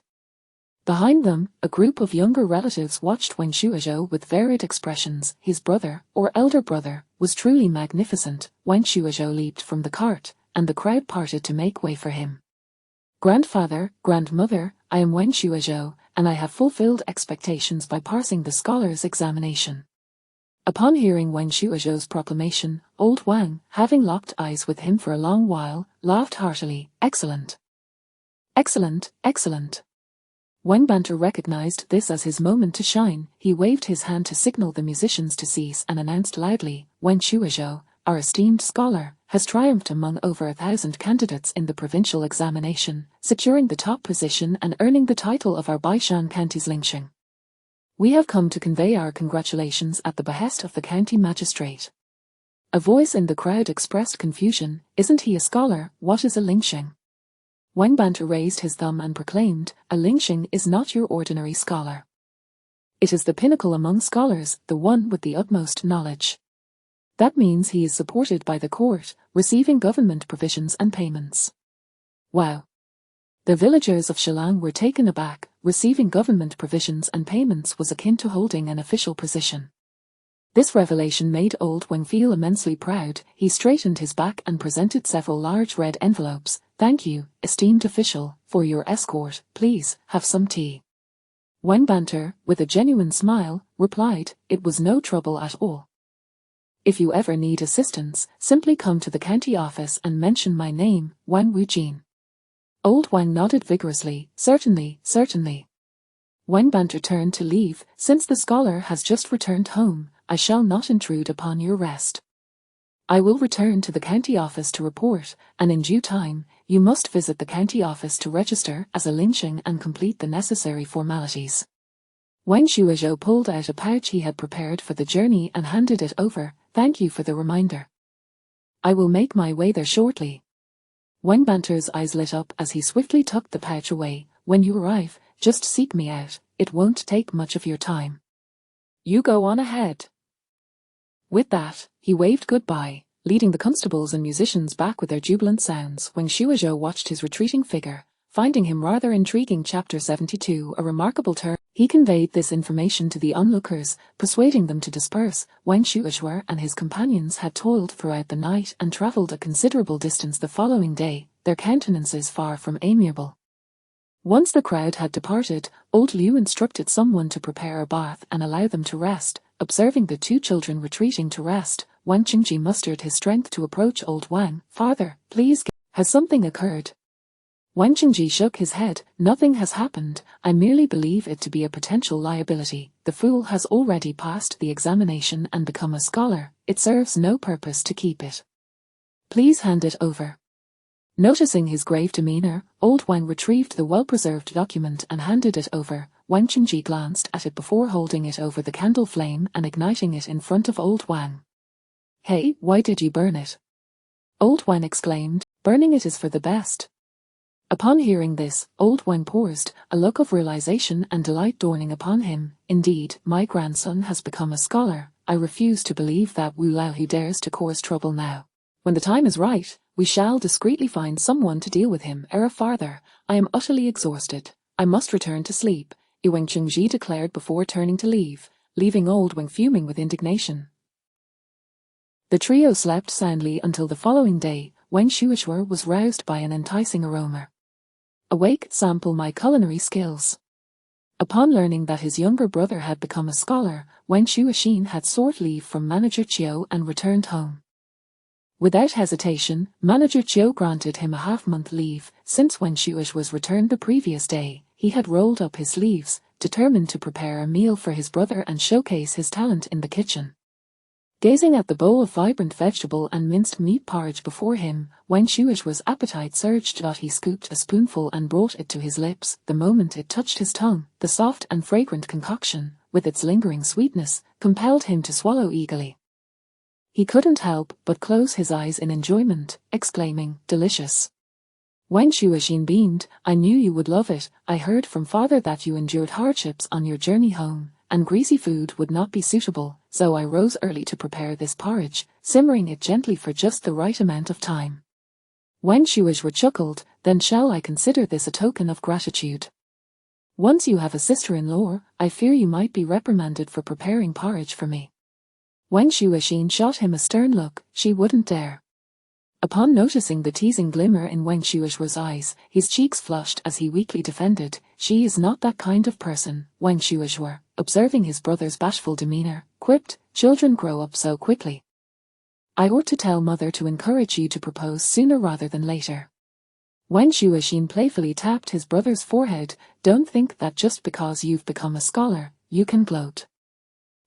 Behind them, a group of younger relatives watched Wang Shuozhou with varied expressions. His brother, or elder brother, was truly magnificent. Wang Shuozhou leaped from the cart, and the crowd parted to make way for him. Grandfather, grandmother, I am Wang Shuozhou, and I have fulfilled expectations by passing the scholar's examination. Upon hearing Wang Shuozhou's proclamation, old Wang, having locked eyes with him for a long while, laughed heartily. Excellent. Excellent, excellent. Wang Banter recognized this as his moment to shine. He waved his hand to signal the musicians to cease and announced loudly, Wang Shuozhou, our esteemed scholar, has triumphed among over 1,000 candidates in the provincial examination, securing the top position and earning the title of our Baishan County's Lingxing. We have come to convey our congratulations at the behest of the county magistrate. A voice in the crowd expressed confusion. Isn't he a scholar? What is a Lingxing? Wang Banter raised his thumb and proclaimed, a Lingxing is not your ordinary scholar. It is the pinnacle among scholars, the one with the utmost knowledge. That means he is supported by the court, receiving government provisions and payments. Wow! The villagers of Shilang were taken aback. Receiving government provisions and payments was akin to holding an official position. This revelation made old Wang feel immensely proud. He straightened his back and presented several large red envelopes. Thank you, esteemed official, for your escort. Please, have some tea. Wang Banter, with a genuine smile, replied, it was no trouble at all. If you ever need assistance, simply come to the county office and mention my name, Wang Wujin. Old Wang nodded vigorously, certainly, certainly. Wang Banter turned to leave. Since the scholar has just returned home, I shall not intrude upon your rest. I will return to the county office to report, and in due time, you must visit the county office to register as a Lingxing and complete the necessary formalities. Wang Shuozhou pulled out a pouch he had prepared for the journey and handed it over. Thank you for the reminder. I will make my way there shortly. Wang Banter's eyes lit up as he swiftly tucked the pouch away. When you arrive, just seek me out. It won't take much of your time. You go on ahead. With that, he waved goodbye, leading the constables and musicians back with their jubilant sounds. Wang Shuozhou watched his retreating figure, finding him rather intriguing. Chapter 72, a remarkable turn. He conveyed this information to the onlookers, persuading them to disperse. Wang Shuozhou and his companions had toiled throughout the night and travelled a considerable distance the following day, their countenances far from amiable. Once the crowd had departed, old Liu instructed someone to prepare a bath and allow them to rest. Observing the two children retreating to rest, Wang Qingji mustered his strength to approach old Wang. Father, please, has something occurred? Wang Qingji shook his head. Nothing has happened, I merely believe it to be a potential liability. The fool has already passed the examination and become a scholar, it serves no purpose to keep it. Please hand it over. Noticing his grave demeanor, old Wang retrieved the well-preserved document and handed it over. Wang Qingji glanced at it before holding it over the candle flame and igniting it in front of old Wang. Hey, why did you burn it? Old Wang exclaimed, burning it is for the best. Upon hearing this, old Wang paused, a look of realization and delight dawning upon him. Indeed, my grandson has become a scholar. I refuse to believe that Wu Laohu dares to cause trouble now. When the time is right, we shall discreetly find someone to deal with him. Farther, I am utterly exhausted. I must return to sleep, Wang Qingji declared before turning to leave, leaving old Wang fuming with indignation. The trio slept soundly until the following day, when Shuishua was roused by an enticing aroma. Awake, sample my culinary skills. Upon learning that his younger brother had become a scholar, Wen Shuixin had sought leave from Manager Chiu and returned home. Without hesitation, Manager Chiu granted him a half-month leave. Since Wen Shuish was returned the previous day, he had rolled up his sleeves, determined to prepare a meal for his brother and showcase his talent in the kitchen. Gazing at the bowl of vibrant vegetable and minced meat porridge before him, Wen Shuish's appetite surged. He scooped a spoonful and brought it to his lips. The moment it touched his tongue, the soft and fragrant concoction, with its lingering sweetness, compelled him to swallow eagerly. He couldn't help but close his eyes in enjoyment, exclaiming, "Delicious." Wen Shuixin beamed. "I knew you would love it. I heard from father that you endured hardships on your journey home, and greasy food would not be suitable, so I rose early to prepare this porridge, simmering it gently for just the right amount of time." Wen Shuishua chuckled. "Then shall I consider this a token of gratitude? Once you have a sister-in-law, I fear you might be reprimanded for preparing porridge for me." Wen Shuixin shot him a stern look. She wouldn't dare. Upon noticing the teasing glimmer in Wen Shuishua's eyes, his cheeks flushed as he weakly defended, "She is not that kind of person." Wen Shuishua, observing his brother's bashful demeanor, quipped, "Children grow up so quickly. I ought to tell mother to encourage you to propose sooner rather than later." Wen Shuixin playfully tapped his brother's forehead. "Don't think that just because you've become a scholar, you can gloat.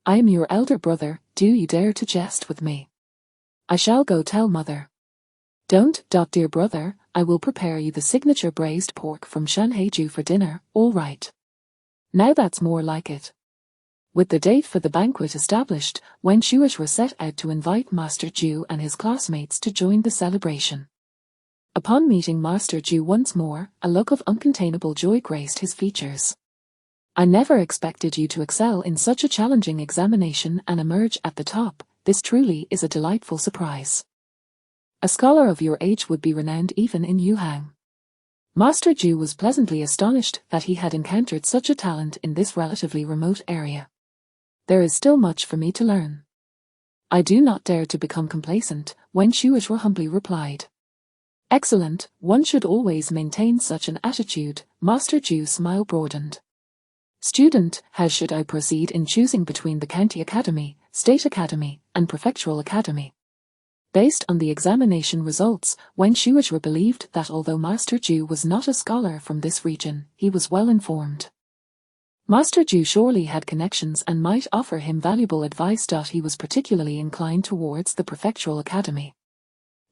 I am your elder brother, do you dare to jest with me? I shall go tell mother." "Don't, dear brother, I will prepare you the signature braised pork from Shanheiju for dinner." "All right. Now that's more like it." With the date for the banquet established, Wen Shuishua set out to invite Master Ju and his classmates to join the celebration. Upon meeting Master Ju once more, a look of uncontainable joy graced his features. "I never expected you to excel in such a challenging examination and emerge at the top. This truly is a delightful surprise. A scholar of your age would be renowned even in Yuhang." Master Ju was pleasantly astonished that he had encountered such a talent in this relatively remote area. "There is still much for me to learn. I do not dare to become complacent," Wen Shuishua humbly replied. "Excellent, one should always maintain such an attitude." Master Ju's smile broadened. "Student, how should I proceed in choosing between the County Academy, State Academy, and Prefectural Academy?" Based on the examination results, Wen Shuishua believed that although Master Ju was not a scholar from this region, he was well informed. Master Ju surely had connections and might offer him valuable advice. He was particularly inclined towards the Prefectural Academy.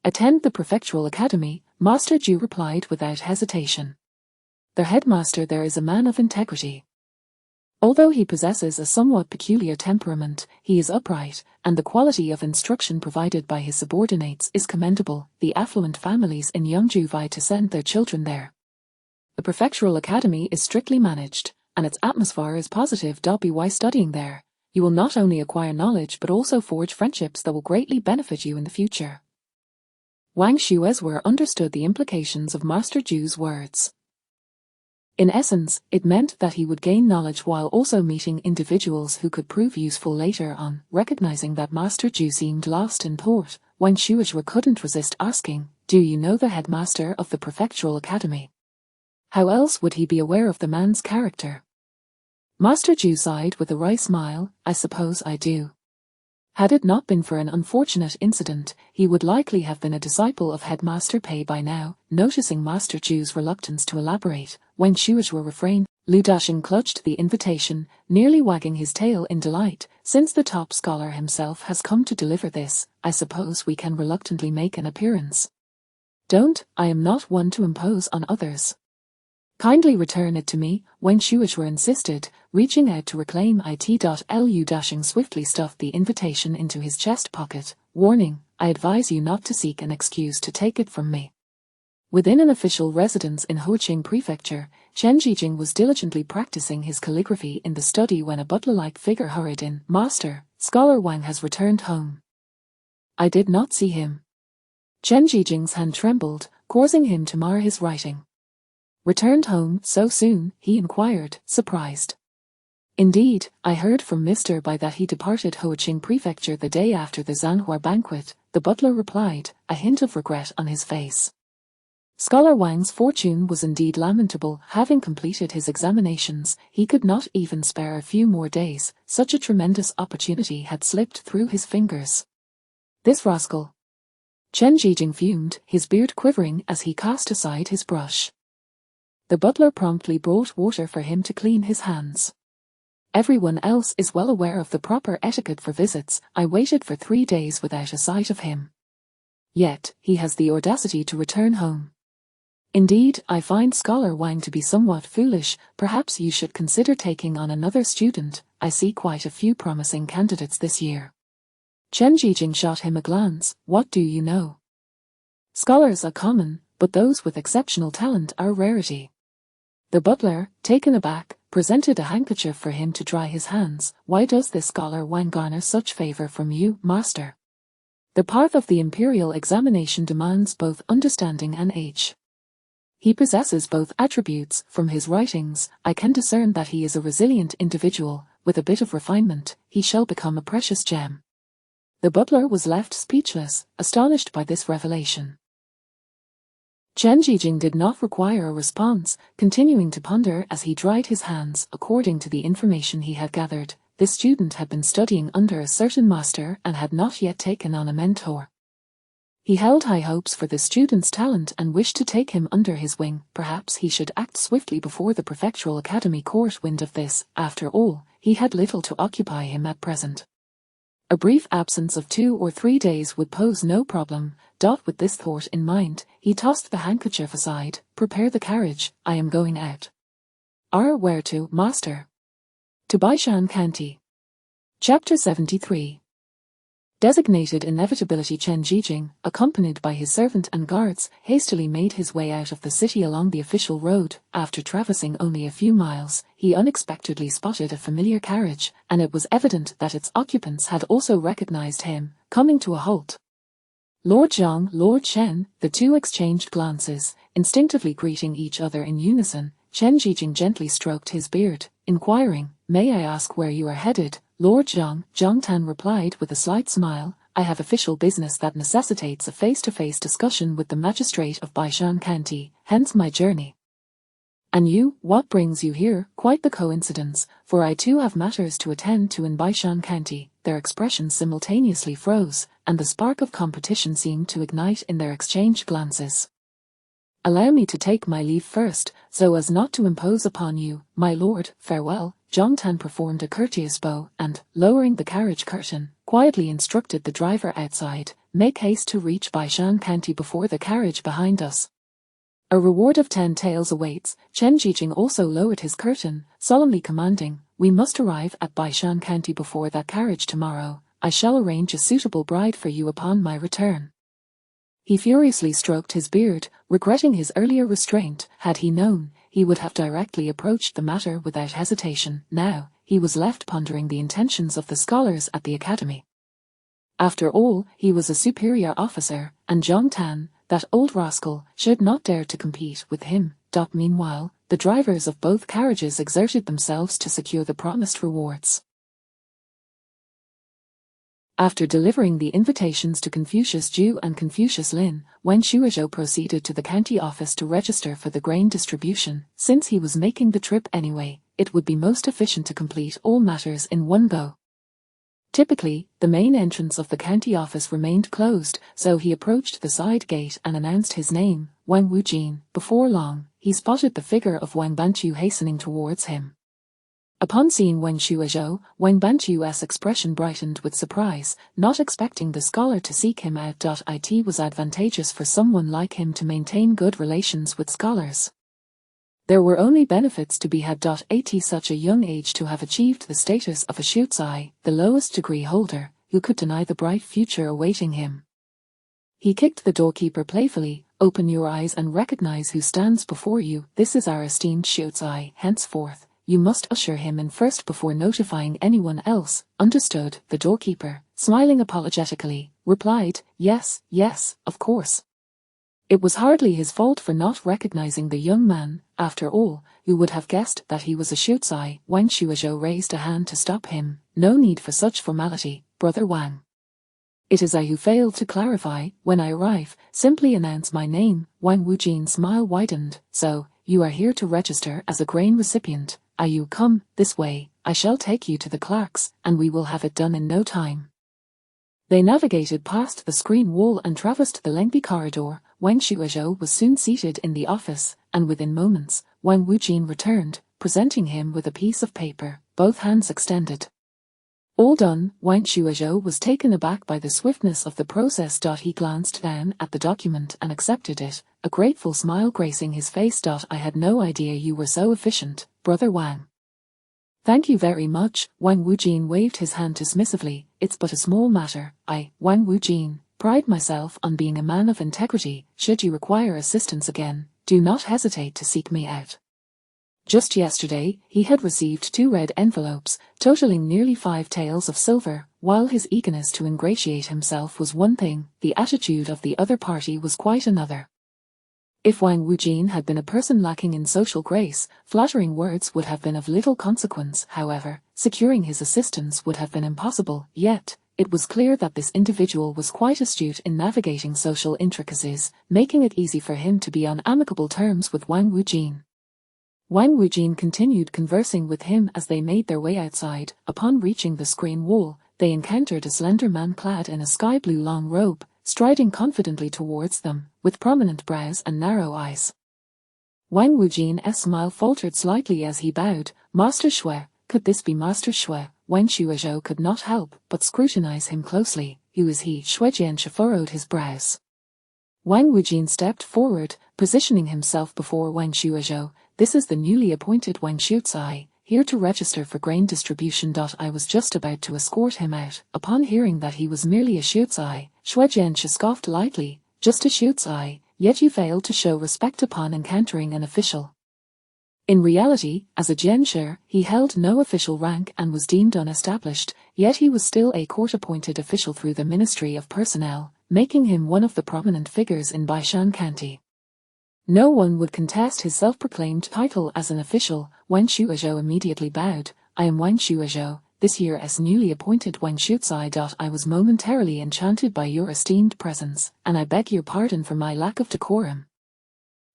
"Attend the Prefectural Academy," Master Ju replied without hesitation. "Their headmaster there is a man of integrity. Although he possesses a somewhat peculiar temperament, he is upright, and the quality of instruction provided by his subordinates is commendable. The affluent families in Yangzhou vie to send their children there. The Prefectural Academy is strictly managed, and its atmosphere is positive. By studying there, you will not only acquire knowledge but also forge friendships that will greatly benefit you in the future." Wang Shuishua understood the implications of Master Ju's words. In essence, it meant that he would gain knowledge while also meeting individuals who could prove useful later on. Recognizing that Master Ju seemed lost in thought, Wen Shuishua couldn't resist asking, "Do you know the headmaster of the Prefectural Academy?" How else would he be aware of the man's character? Master Ju sighed with a wry smile. "I suppose I do. Had it not been for an unfortunate incident, he would likely have been a disciple of Headmaster Pei by now. Noticing Master Chu's reluctance to elaborate, Wen Shuozhuo refrained. Lu Dashing clutched the invitation, nearly wagging his tail in delight. Since the top scholar himself has come to deliver this, I suppose we can reluctantly make an appearance. Don't, I am not one to impose on others. Kindly return it to me, Wen Shuozhuo insisted, reaching out to reclaim it. Lu Dashing swiftly stuffed the invitation into his chest pocket, warning, I advise you not to seek an excuse to take it from me. Within an official residence in Heqing Prefecture, Chen Zhijing was diligently practicing his calligraphy in the study when a butler-like figure hurried in. Master, Scholar Wang has returned home. I did not see him. Chen Zhijing's hand trembled, causing him to mar his writing. Returned home so soon? He inquired, surprised. Indeed, I heard from Mr. Bai that he departed Heqing Prefecture the day after the Zhanhua banquet, the butler replied, a hint of regret on his face. Scholar Wang's fortune was indeed lamentable. Having completed his examinations, he could not even spare a few more days. Such a tremendous opportunity had slipped through his fingers. This rascal. Chen Zhijing fumed, his beard quivering as he cast aside his brush. The butler promptly brought water for him to clean his hands. Everyone else is well aware of the proper etiquette for visits. I waited for 3 days without a sight of him. Yet, he has the audacity to return home. Indeed, I find Scholar Wang to be somewhat foolish. Perhaps you should consider taking on another student. I see quite a few promising candidates this year. Chen Zhijing shot him a glance. What do you know? Scholars are common, but those with exceptional talent are rarity. The butler, taken aback, presented a handkerchief for him to dry his hands. Why does this Scholar Wang garner such favor from you, master? The path of the imperial examination demands both understanding and age. He possesses both attributes. From his writings, I can discern that he is a resilient individual. With a bit of refinement, he shall become a precious gem. The butler was left speechless, astonished by this revelation. Chen Zhijing did not require a response, continuing to ponder as he dried his hands. According to the information he had gathered, this student had been studying under a certain master and had not yet taken on a mentor. He held high hopes for the student's talent and wished to take him under his wing. Perhaps he should act swiftly before the prefectural academy caught wind of this. After all, he had little to occupy him at present. A brief absence of 2 or 3 days would pose no problem. With this thought in mind, he tossed the handkerchief aside. Prepare the carriage, I am going out. Where to, master? To Baishan County. Chapter 73. Designated inevitability. Chen Zhijing, accompanied by his servant and guards, hastily made his way out of the city along the official road. After traversing only a few miles, he unexpectedly spotted a familiar carriage, and it was evident that its occupants had also recognized him, coming to a halt. Lord Zhang, Lord Chen, the two exchanged glances, instinctively greeting each other in unison. Chen Zhijing gently stroked his beard, inquiring, "May I ask where you are headed?" Lord Zhang, Zhang Tan replied with a slight smile, "I have official business that necessitates a face-to-face discussion with the magistrate of Baishan County, hence my journey." "And you, what brings you here?" "Quite the coincidence, for I too have matters to attend to in Baishan County." Their expressions simultaneously froze, and the spark of competition seemed to ignite in their exchanged glances. "Allow me to take my leave first, so as not to impose upon you, my lord. Farewell." Zhang Tan performed a courteous bow and, lowering the carriage curtain, quietly instructed the driver outside, "Make haste to reach Baishan County before the carriage behind us. A reward of 10 taels awaits." Chen Zhijing also lowered his curtain, solemnly commanding, "We must arrive at Baishan County before that carriage tomorrow. I shall arrange a suitable bride for you upon my return." He furiously stroked his beard, regretting his earlier restraint. Had he known, he would have directly approached the matter without hesitation. Now, he was left pondering the intentions of the scholars at the academy. After all, he was a superior officer, and Zhang Tan, that old rascal, should not dare to compete with him. Meanwhile, the drivers of both carriages exerted themselves to secure the promised rewards. After delivering the invitations to Confucius Ju and Confucius Lin, Wen Shuozhuo proceeded to the county office to register for the grain distribution. Since he was making the trip anyway, it would be most efficient to complete all matters in one go. Typically, the main entrance of the county office remained closed, so he approached the side gate and announced his name, Wang Wujin. Before long, he spotted the figure of Wang Banqiu hastening towards him. Upon seeing Wang Shuozhou, Wang Banqiu's expression brightened with surprise, not expecting the scholar to seek him out. It was advantageous for someone like him to maintain good relations with scholars. There were only benefits to be had. At such a young age to have achieved the status of a Shuozai, the lowest degree holder, who could deny the bright future awaiting him. He kicked the doorkeeper playfully. Open your eyes and recognize who stands before you. This is our esteemed Shuozai. Henceforth, you must usher him in first before notifying anyone else. Understood, the doorkeeper, smiling apologetically, replied, yes, of course. It was hardly his fault for not recognizing the young man. After all, who would have guessed that he was a Shuozai? Wang Shuozhou raised a hand to stop him. No need for such formality, Brother Wang. It is I who failed to clarify. When I arrive, simply announce my name. Wang Wujin's smile widened. So, you are here to register as a grain recipient. Are you? Come this way, I shall take you to the clerks, and we will have it done in no time. They navigated past the screen wall and traversed the lengthy corridor. Wang Shuozhou was soon seated in the office, and within moments, Wang Wujin returned, presenting him with a piece of paper, both hands extended. All done. Wang Shuozhou was taken aback by the swiftness of the process. He glanced down at the document and accepted it, a grateful smile gracing his face. I had no idea you were so efficient, Brother Wang. Thank you very much. Wang Wujin waved his hand dismissively. It's but a small matter. I, Wang Wujin, pride myself on being a man of integrity. Should you require assistance again, do not hesitate to seek me out. Just yesterday, he had received 2 red envelopes, totaling nearly 5 taels of silver. While his eagerness to ingratiate himself was one thing, the attitude of the other party was quite another. If Wang Wujin had been a person lacking in social grace, flattering words would have been of little consequence. However, securing his assistance would have been impossible. Yet, it was clear that this individual was quite astute in navigating social intricacies, making it easy for him to be on amicable terms with Wang Wujin. Wang Wujin continued conversing with him as they made their way outside. Upon reaching the screen wall, they encountered a slender man clad in a sky-blue long robe, striding confidently towards them, with prominent brows and narrow eyes. Wang Wujin's smile faltered slightly as he bowed. Master Shui, could this be Master Shui? Wang Shuozhou could not help but scrutinize him closely. Who is he? Shui Jianshi furrowed his brows. Wang Wujin stepped forward, positioning himself before Wang Shuozhou. This is the newly appointed Wang Shuozai, here to register for grain distribution. I was just about to escort him out. Upon hearing that he was merely a Shuozai, Shui Jianshi scoffed lightly. Just a Shuozai, yet you failed to show respect upon encountering an official. In reality, as a Jianshi, he held no official rank and was deemed unestablished, yet he was still a court-appointed official through the Ministry of Personnel, making him one of the prominent figures in Baishan County. No one would contest his self-proclaimed title as an official. Wang Shuozhou immediately bowed. I am Wang Shuozhou, this year as newly appointed Wang Shuozai. I was momentarily enchanted by your esteemed presence, and I beg your pardon for my lack of decorum.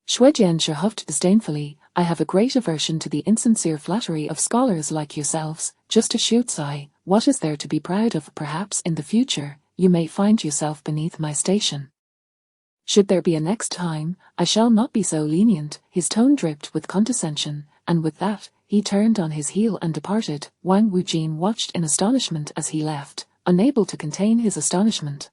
Shui Jianshi huffed disdainfully. I have a great aversion to the insincere flattery of scholars like yourselves. Just a Shuozai, what is there to be proud of? Perhaps in the future, you may find yourself beneath my station. Should there be a next time, I shall not be so lenient. His tone dripped with condescension, and with that, he turned on his heel and departed. Wang Wujin watched in astonishment as he left, unable to contain his astonishment.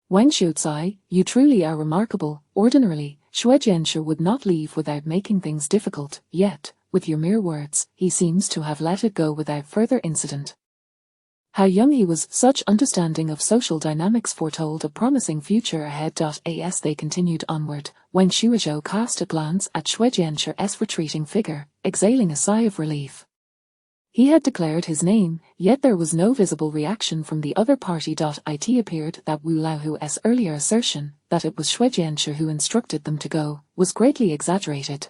Wang Shuozai, you truly are remarkable. Ordinarily, Shui Jianshi would not leave without making things difficult, yet, with your mere words, he seems to have let it go without further incident. How young he was! Such understanding of social dynamics foretold a promising future ahead. As they continued onward, Wang Shuozhou cast a glance at Shui Jianshi's retreating figure, exhaling a sigh of relief. He had declared his name, yet there was no visible reaction from the other party. It appeared that Wu Laohu's earlier assertion, that it was Shui Jianshi who instructed them to go, was greatly exaggerated.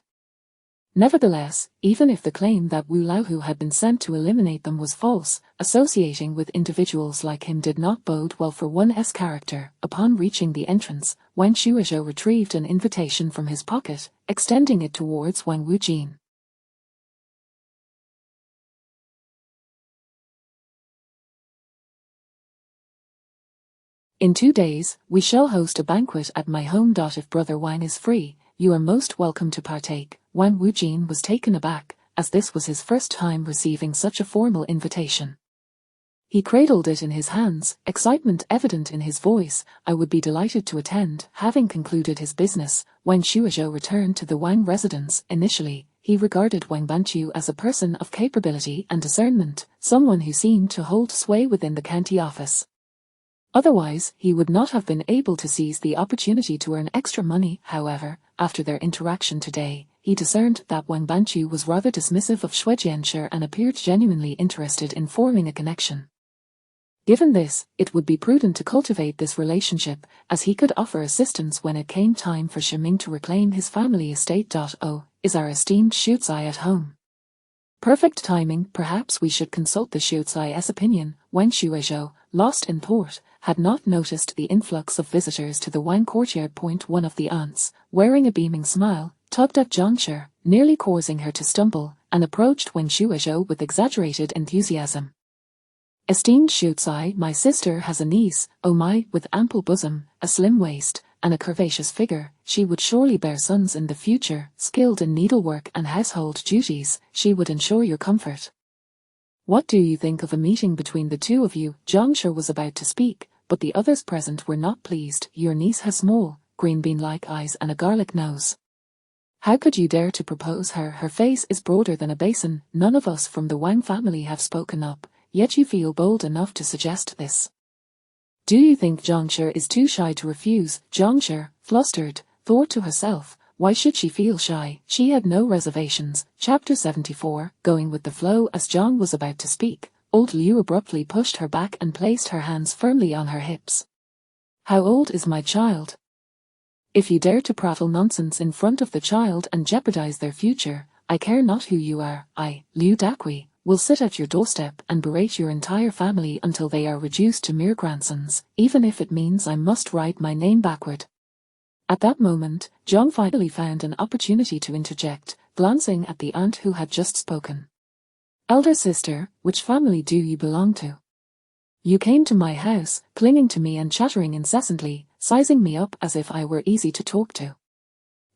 Nevertheless, even if the claim that Wu Laohu had been sent to eliminate them was false, associating with individuals like him did not bode well for one's character. Upon reaching the entrance, Wang Shuozhou retrieved an invitation from his pocket, extending it towards Wang Wujin. In 2 days, we shall host a banquet at my home. If Brother Wang is free, you are most welcome to partake. Wang Wujin was taken aback, as this was his first time receiving such a formal invitation. He cradled it in his hands, excitement evident in his voice. I would be delighted to attend. Having concluded his business, when Xuezhou returned to the Wang residence, initially, he regarded Wang Banqiu as a person of capability and discernment, someone who seemed to hold sway within the county office. Otherwise, he would not have been able to seize the opportunity to earn extra money. However, after their interaction today, he discerned that Wang Banqiu was rather dismissive of Xue Jianshi and appeared genuinely interested in forming a connection. Given this, it would be prudent to cultivate this relationship, as he could offer assistance when it came time for Shiming to reclaim his family estate. Oh, is our esteemed Xuezai at home? Perfect timing. Perhaps we should consult the Xuezai's opinion. When Xuezhou, lost in thought, had not noticed the influx of visitors to the Wang courtyard. One of the aunts, wearing a beaming smile, tugged at Zhangshi, nearly causing her to stumble, and approached Wang Xuezhou with exaggerated enthusiasm. Esteemed Xuezai, my sister has a niece, oh my, with ample bosom, a slim waist, and a curvaceous figure. She would surely bear sons in the future. Skilled in needlework and household duties, she would ensure your comfort. What do you think of a meeting between the two of you? Zhangshi was about to speak, but the others present were not pleased. Your niece has small, green bean-like eyes and a garlic nose. How could you dare to propose her? Her face is broader than a basin. None of us from the Wang family have spoken up, yet you feel bold enough to suggest this. Do you think Zhangshi is too shy to refuse? Zhangshi, flustered, thought to herself, why should she feel shy? She had no reservations. Chapter 74. Going with the flow. As Zhang was about to speak, old Liu abruptly pushed her back and placed her hands firmly on her hips. How old is my child? If you dare to prattle nonsense in front of the child and jeopardize their future, I care not who you are. I, Liu Daqui, will sit at your doorstep and berate your entire family until they are reduced to mere grandsons, even if it means I must write my name backward. At that moment, Zhang finally found an opportunity to interject, glancing at the aunt who had just spoken. Elder sister, which family do you belong to? You came to my house, clinging to me and chattering incessantly, sizing me up as if I were easy to talk to.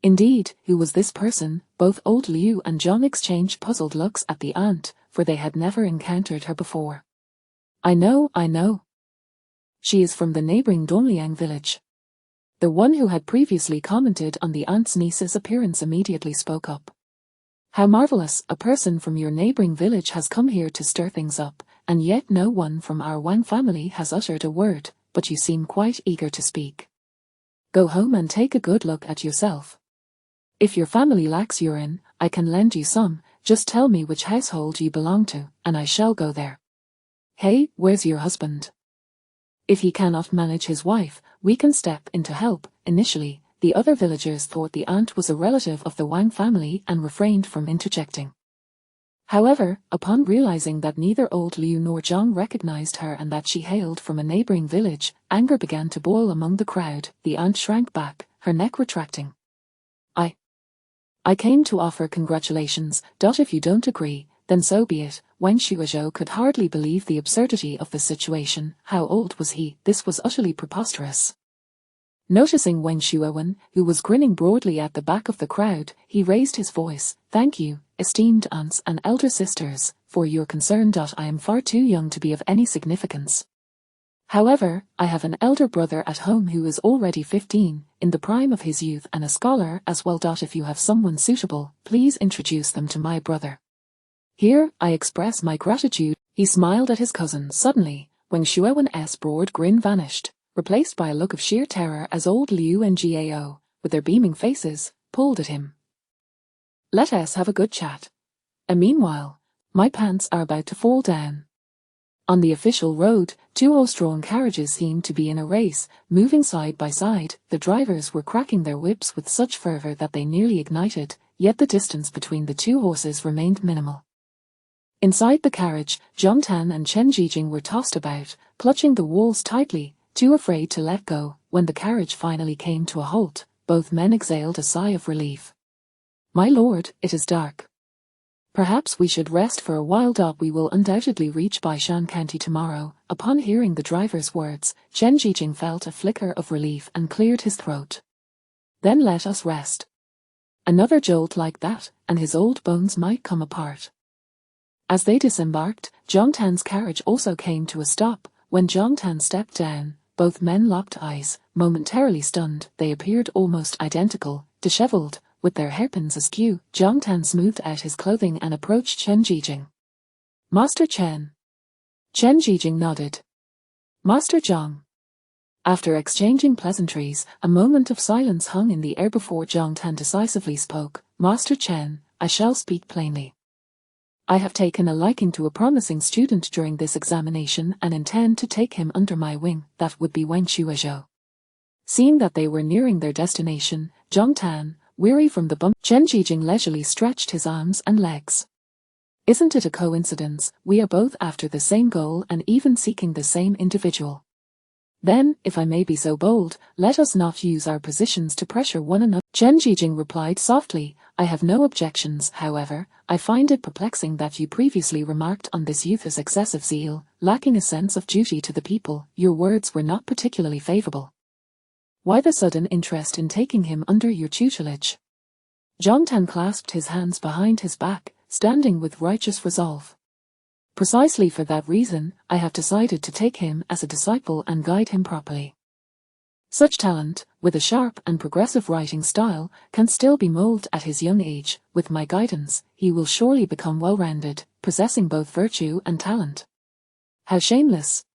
Indeed, who was this person? Both old Liu and Zhang exchanged puzzled looks at the aunt, for they had never encountered her before. I know. She is from the neighboring Dongliang village. The one who had previously commented on the aunt's niece's appearance immediately spoke up. How marvelous, a person from your neighboring village has come here to stir things up, and yet no one from our Wang family has uttered a word, but you seem quite eager to speak. Go home and take a good look at yourself. If your family lacks urine, I can lend you some. Just tell me which household you belong to, and I shall go there. Hey, where's your husband? If he cannot manage his wife, we can step in to help. Initially, the other villagers thought the aunt was a relative of the Wang family and refrained from interjecting. However, upon realizing that neither old Liu nor Zhang recognized her and that she hailed from a neighboring village, anger began to boil among the crowd. The aunt shrank back, her neck retracting. I came to offer congratulations. If you don't agree, then so be it. Wang Xuezhou could hardly believe the absurdity of the situation. How old was he? This was utterly preposterous. Noticing Wang Xuewen, who was grinning broadly at the back of the crowd, he raised his voice. Thank you, esteemed aunts and elder sisters, for your concern. I am far too young to be of any significance. However, I have an elder brother at home who is already 15, in the prime of his youth and a scholar as well. If you have someone suitable, please introduce them to my brother. Here, I express my gratitude. He smiled at his cousin. Suddenly, Wang Xuewen's broad grin vanished, replaced by a look of sheer terror as old Liu and Gao, with their beaming faces, pulled at him. Let us have a good chat. And meanwhile, my pants are about to fall down. On the official road, 2 horse-drawn carriages seemed to be in a race, moving side by side. The drivers were cracking their whips with such fervor that they nearly ignited, yet the distance between the 2 horses remained minimal. Inside the carriage, Zhang Tan and Chen Jijing were tossed about, clutching the walls tightly, too afraid to let go. When the carriage finally came to a halt, both men exhaled a sigh of relief. My lord, it is dark. Perhaps we should rest for a while. We will undoubtedly reach Baishan County tomorrow. Upon hearing the driver's words, Chen Jijing felt a flicker of relief and cleared his throat. Then let us rest. Another jolt like that, and his old bones might come apart. As they disembarked, Zhang Tan's carriage also came to a stop. When Zhang Tan stepped down, both men locked eyes. Momentarily stunned, they appeared almost identical, disheveled, with their hairpins askew. Zhang Tan smoothed out his clothing and approached Chen Jijing. Master Chen. Chen Jijing nodded. Master Zhang. After exchanging pleasantries, a moment of silence hung in the air before Zhang Tan decisively spoke. Master Chen, I shall speak plainly. I have taken a liking to a promising student during this examination and intend to take him under my wing. That would be Wen Shuizhou. Seeing that they were nearing their destination, Zhang Tan, weary from the bump, Chen Jijing leisurely stretched his arms and legs. Isn't it a coincidence? We are both after the same goal and even seeking the same individual. Then, if I may be so bold, let us not use our positions to pressure one another. Chen Jijing replied softly, I have no objections. However, I find it perplexing that you previously remarked on this youth's excessive zeal, lacking a sense of duty to the people. Your words were not particularly favorable. Why the sudden interest in taking him under your tutelage? Zhang Tan clasped his hands behind his back, standing with righteous resolve. Precisely for that reason, I have decided to take him as a disciple and guide him properly. Such talent, with a sharp and progressive writing style, can still be molded at his young age. With my guidance, he will surely become well-rounded, possessing both virtue and talent. How shameless!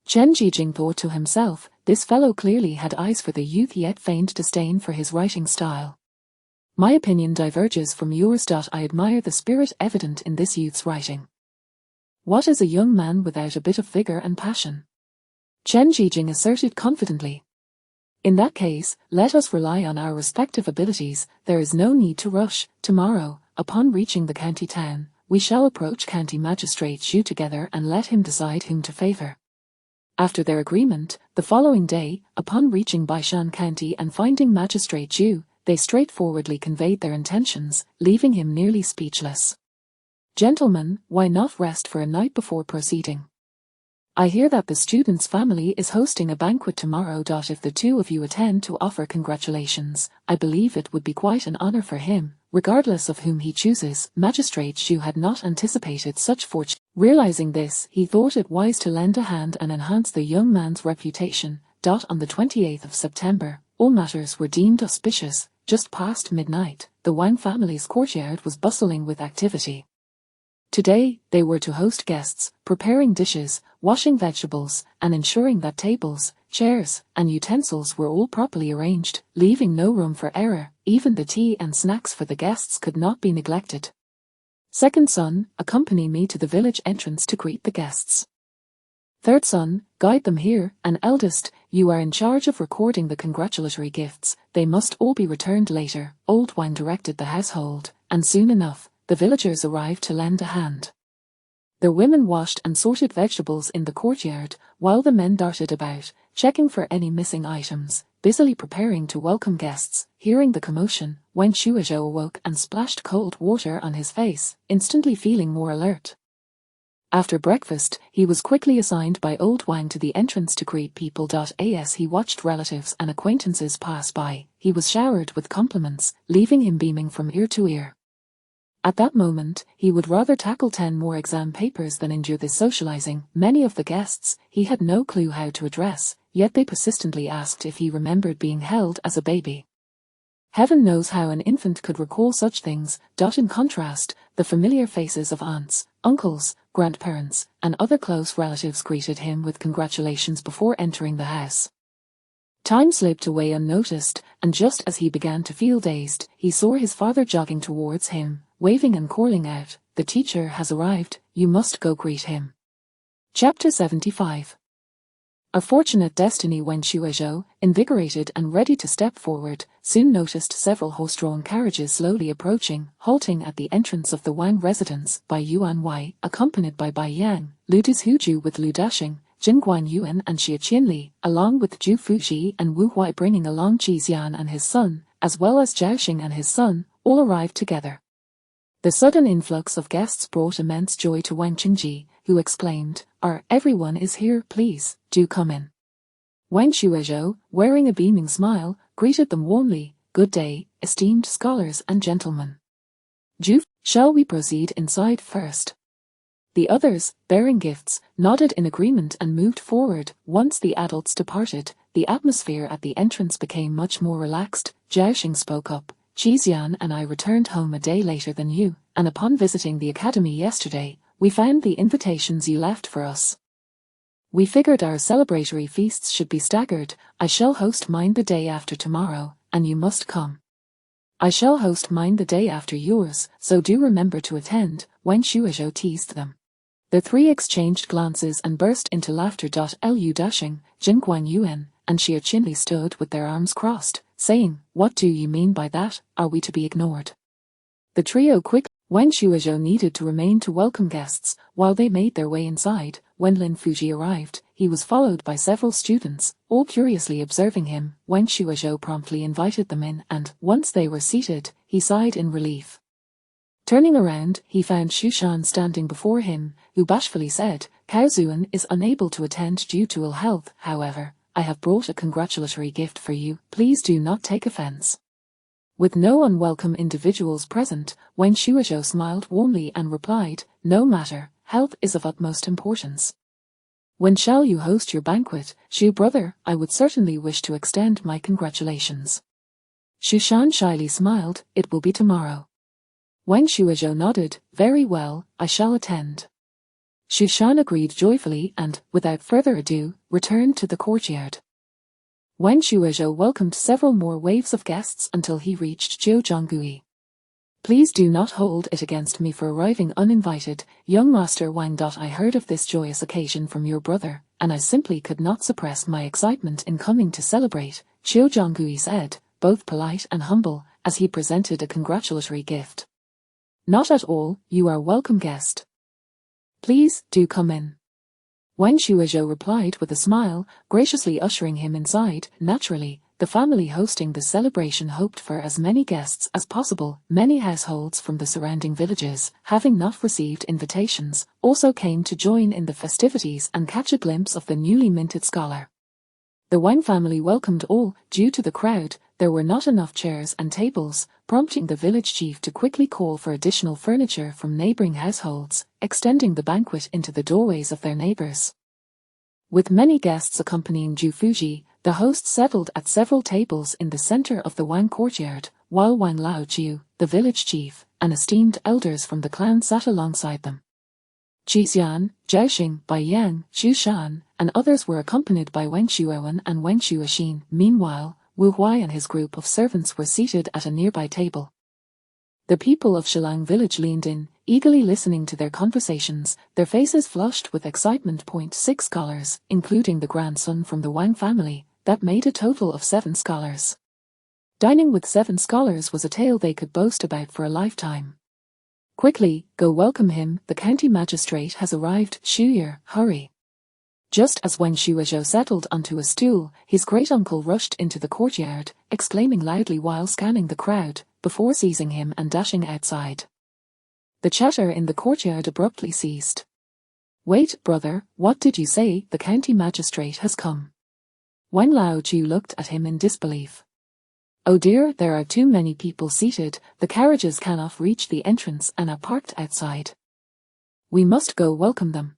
Chen Jijing thought to himself, this fellow clearly had eyes for the youth yet feigned disdain for his writing style. My opinion diverges from yours. I admire the spirit evident in this youth's writing. What is a young man without a bit of vigor and passion? Chen Jijing asserted confidently. In that case, let us rely on our respective abilities. There is no need to rush. Tomorrow, upon reaching the county town, we shall approach County Magistrate Zhu together and let him decide whom to favor. After their agreement, the following day, upon reaching Baishan County and finding Magistrate Zhu, they straightforwardly conveyed their intentions, leaving him nearly speechless. Gentlemen, why not rest for a night before proceeding? I hear that the student's family is hosting a banquet tomorrow. If the two of you attend to offer congratulations, I believe it would be quite an honor for him, regardless of whom he chooses. Magistrate Zhu had not anticipated such fortune. Realizing this, he thought it wise to lend a hand and enhance the young man's reputation. On the 28th of September, all matters were deemed auspicious. Just past midnight, the Wang family's courtyard was bustling with activity. Today, they were to host guests, preparing dishes, washing vegetables, and ensuring that tables, chairs, and utensils were all properly arranged, leaving no room for error. Even the tea and snacks for the guests could not be neglected. Second son, accompany me to the village entrance to greet the guests. Third son, guide them here, and eldest, you are in charge of recording the congratulatory gifts. They must all be returned later. Old Wang directed the household, and soon enough, the villagers arrived to lend a hand. The women washed and sorted vegetables in the courtyard, while the men darted about, checking for any missing items, busily preparing to welcome guests. Hearing the commotion, Wen Shuizhou awoke and splashed cold water on his face, instantly feeling more alert. After breakfast, he was quickly assigned by Old Wang to the entrance to greet people. As he watched relatives and acquaintances pass by, he was showered with compliments, leaving him beaming from ear to ear. At that moment, he would rather tackle 10 more exam papers than endure this socializing. Many of the guests, he had no clue how to address, yet they persistently asked if he remembered being held as a baby. Heaven knows how an infant could recall such things. In contrast, the familiar faces of aunts, uncles, grandparents, and other close relatives greeted him with congratulations before entering the house. Time slipped away unnoticed, and just as he began to feel dazed, he saw his father jogging towards him, waving and calling out, "The teacher has arrived, you must go greet him." Chapter 75. A fortunate destiny. Wen Shuizhou, invigorated and ready to step forward, soon noticed several horse-drawn carriages slowly approaching, halting at the entrance of the Wang residence. Bai Yuan Wei, accompanied by Bai Yang, Lu Dizhuzhu with Lu Dashing, Jin Guan Yuan and Xie Qianli, along with Zhu Fuji and Wu Huai bringing along Qi Xian and his son, as well as Zhao Xing and his son, all arrived together. The sudden influx of guests brought immense joy to Wang Qingji, who exclaimed, Everyone is here, please, do come in. Wang Shuizhou, wearing a beaming smile, greeted them warmly, Good day, esteemed scholars and gentlemen. Shall we proceed inside first? The others, bearing gifts, nodded in agreement and moved forward. Once the adults departed, the atmosphere at the entrance became much more relaxed. Zhaoxing spoke up, Qixian and I returned home a day later than you, and upon visiting the academy yesterday, we found the invitations you left for us. We figured our celebratory feasts should be staggered. I shall host mine the day after tomorrow, and you must come. I shall host mine the day after yours, so do remember to attend, Wang Shuizhou teased them. The three exchanged glances and burst into laughter. Liu Dashing, Jin Guangyuan, and Xie Qinli stood with their arms crossed, saying, What do you mean by that? Are we to be ignored? The trio quickly. Wang Shuizhou needed to remain to welcome guests while they made their way inside. When Lin Fuji arrived, he was followed by several students, all curiously observing him. Wang Shuizhou promptly invited them in, and, once they were seated, he sighed in relief. Turning around, he found Xu Shan standing before him, who bashfully said, Cao Zuan is unable to attend due to ill health. However, I have brought a congratulatory gift for you. Please do not take offense. With no unwelcome individuals present, Wang Shuizhou smiled warmly and replied, No matter, health is of utmost importance. When shall you host your banquet, Xu brother? I would certainly wish to extend my congratulations. Xu Shan shyly smiled, It will be tomorrow. Wang Shuizhou nodded, Very well, I shall attend. Xu Shan agreed joyfully and, without further ado, returned to the courtyard. Wang Shuizhou welcomed several more waves of guests until he reached Zhou. Please do not hold it against me for arriving uninvited, young Master Wang. I heard of this joyous occasion from your brother, and I simply could not suppress my excitement in coming to celebrate, Qiu Zhonggui said, both polite and humble, as he presented a congratulatory gift. Not at all, you are welcome guest. Please, do come in. Wang Shuizhou replied with a smile, graciously ushering him inside. Naturally, the family hosting the celebration hoped for as many guests as possible. Many households from the surrounding villages, having not received invitations, also came to join in the festivities and catch a glimpse of the newly minted scholar. The Wang family welcomed all. Due to the crowd, there were not enough chairs and tables, prompting the village chief to quickly call for additional furniture from neighboring households, extending the banquet into the doorways of their neighbors. With many guests accompanying Zhu Fuji, the host settled at several tables in the center of the Wang courtyard, while Wang Laojiu, the village chief, and esteemed elders from the clan sat alongside them. Qixian, Zhaoxing, Bai Yang, Xu Shan, and others were accompanied by Wang Shuowen and Wang Shuoxin. Meanwhile, Wu Huai and his group of servants were seated at a nearby table. The people of Shilang village leaned in, eagerly listening to their conversations, their faces flushed with excitement. 6 scholars, including the grandson from the Wang family, that made a total of 7 scholars. Dining with 7 scholars was a tale they could boast about for a lifetime. Quickly, go welcome him, the county magistrate has arrived. Shuye, hurry. Just as Wang Shuizhou settled onto a stool, his great-uncle rushed into the courtyard, exclaiming loudly while scanning the crowd, before seizing him and dashing outside. The chatter in the courtyard abruptly ceased. Wait, brother, what did you say? The county magistrate has come. Wang Laojiu looked at him in disbelief. Oh dear, there are too many people seated, the carriages cannot reach the entrance and are parked outside. We must go welcome them.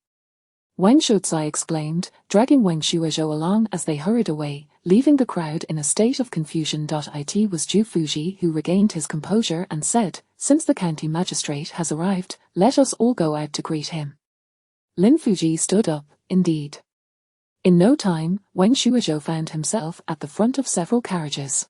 Wang Shuozai exclaimed, dragging Wang Shuizhou along as they hurried away, leaving the crowd in a state of confusion. It was Zhu Fuji who regained his composure and said, Since the county magistrate has arrived, let us all go out to greet him. Lin Fuji stood up, indeed. In no time, Wang Shuizhou found himself at the front of several carriages.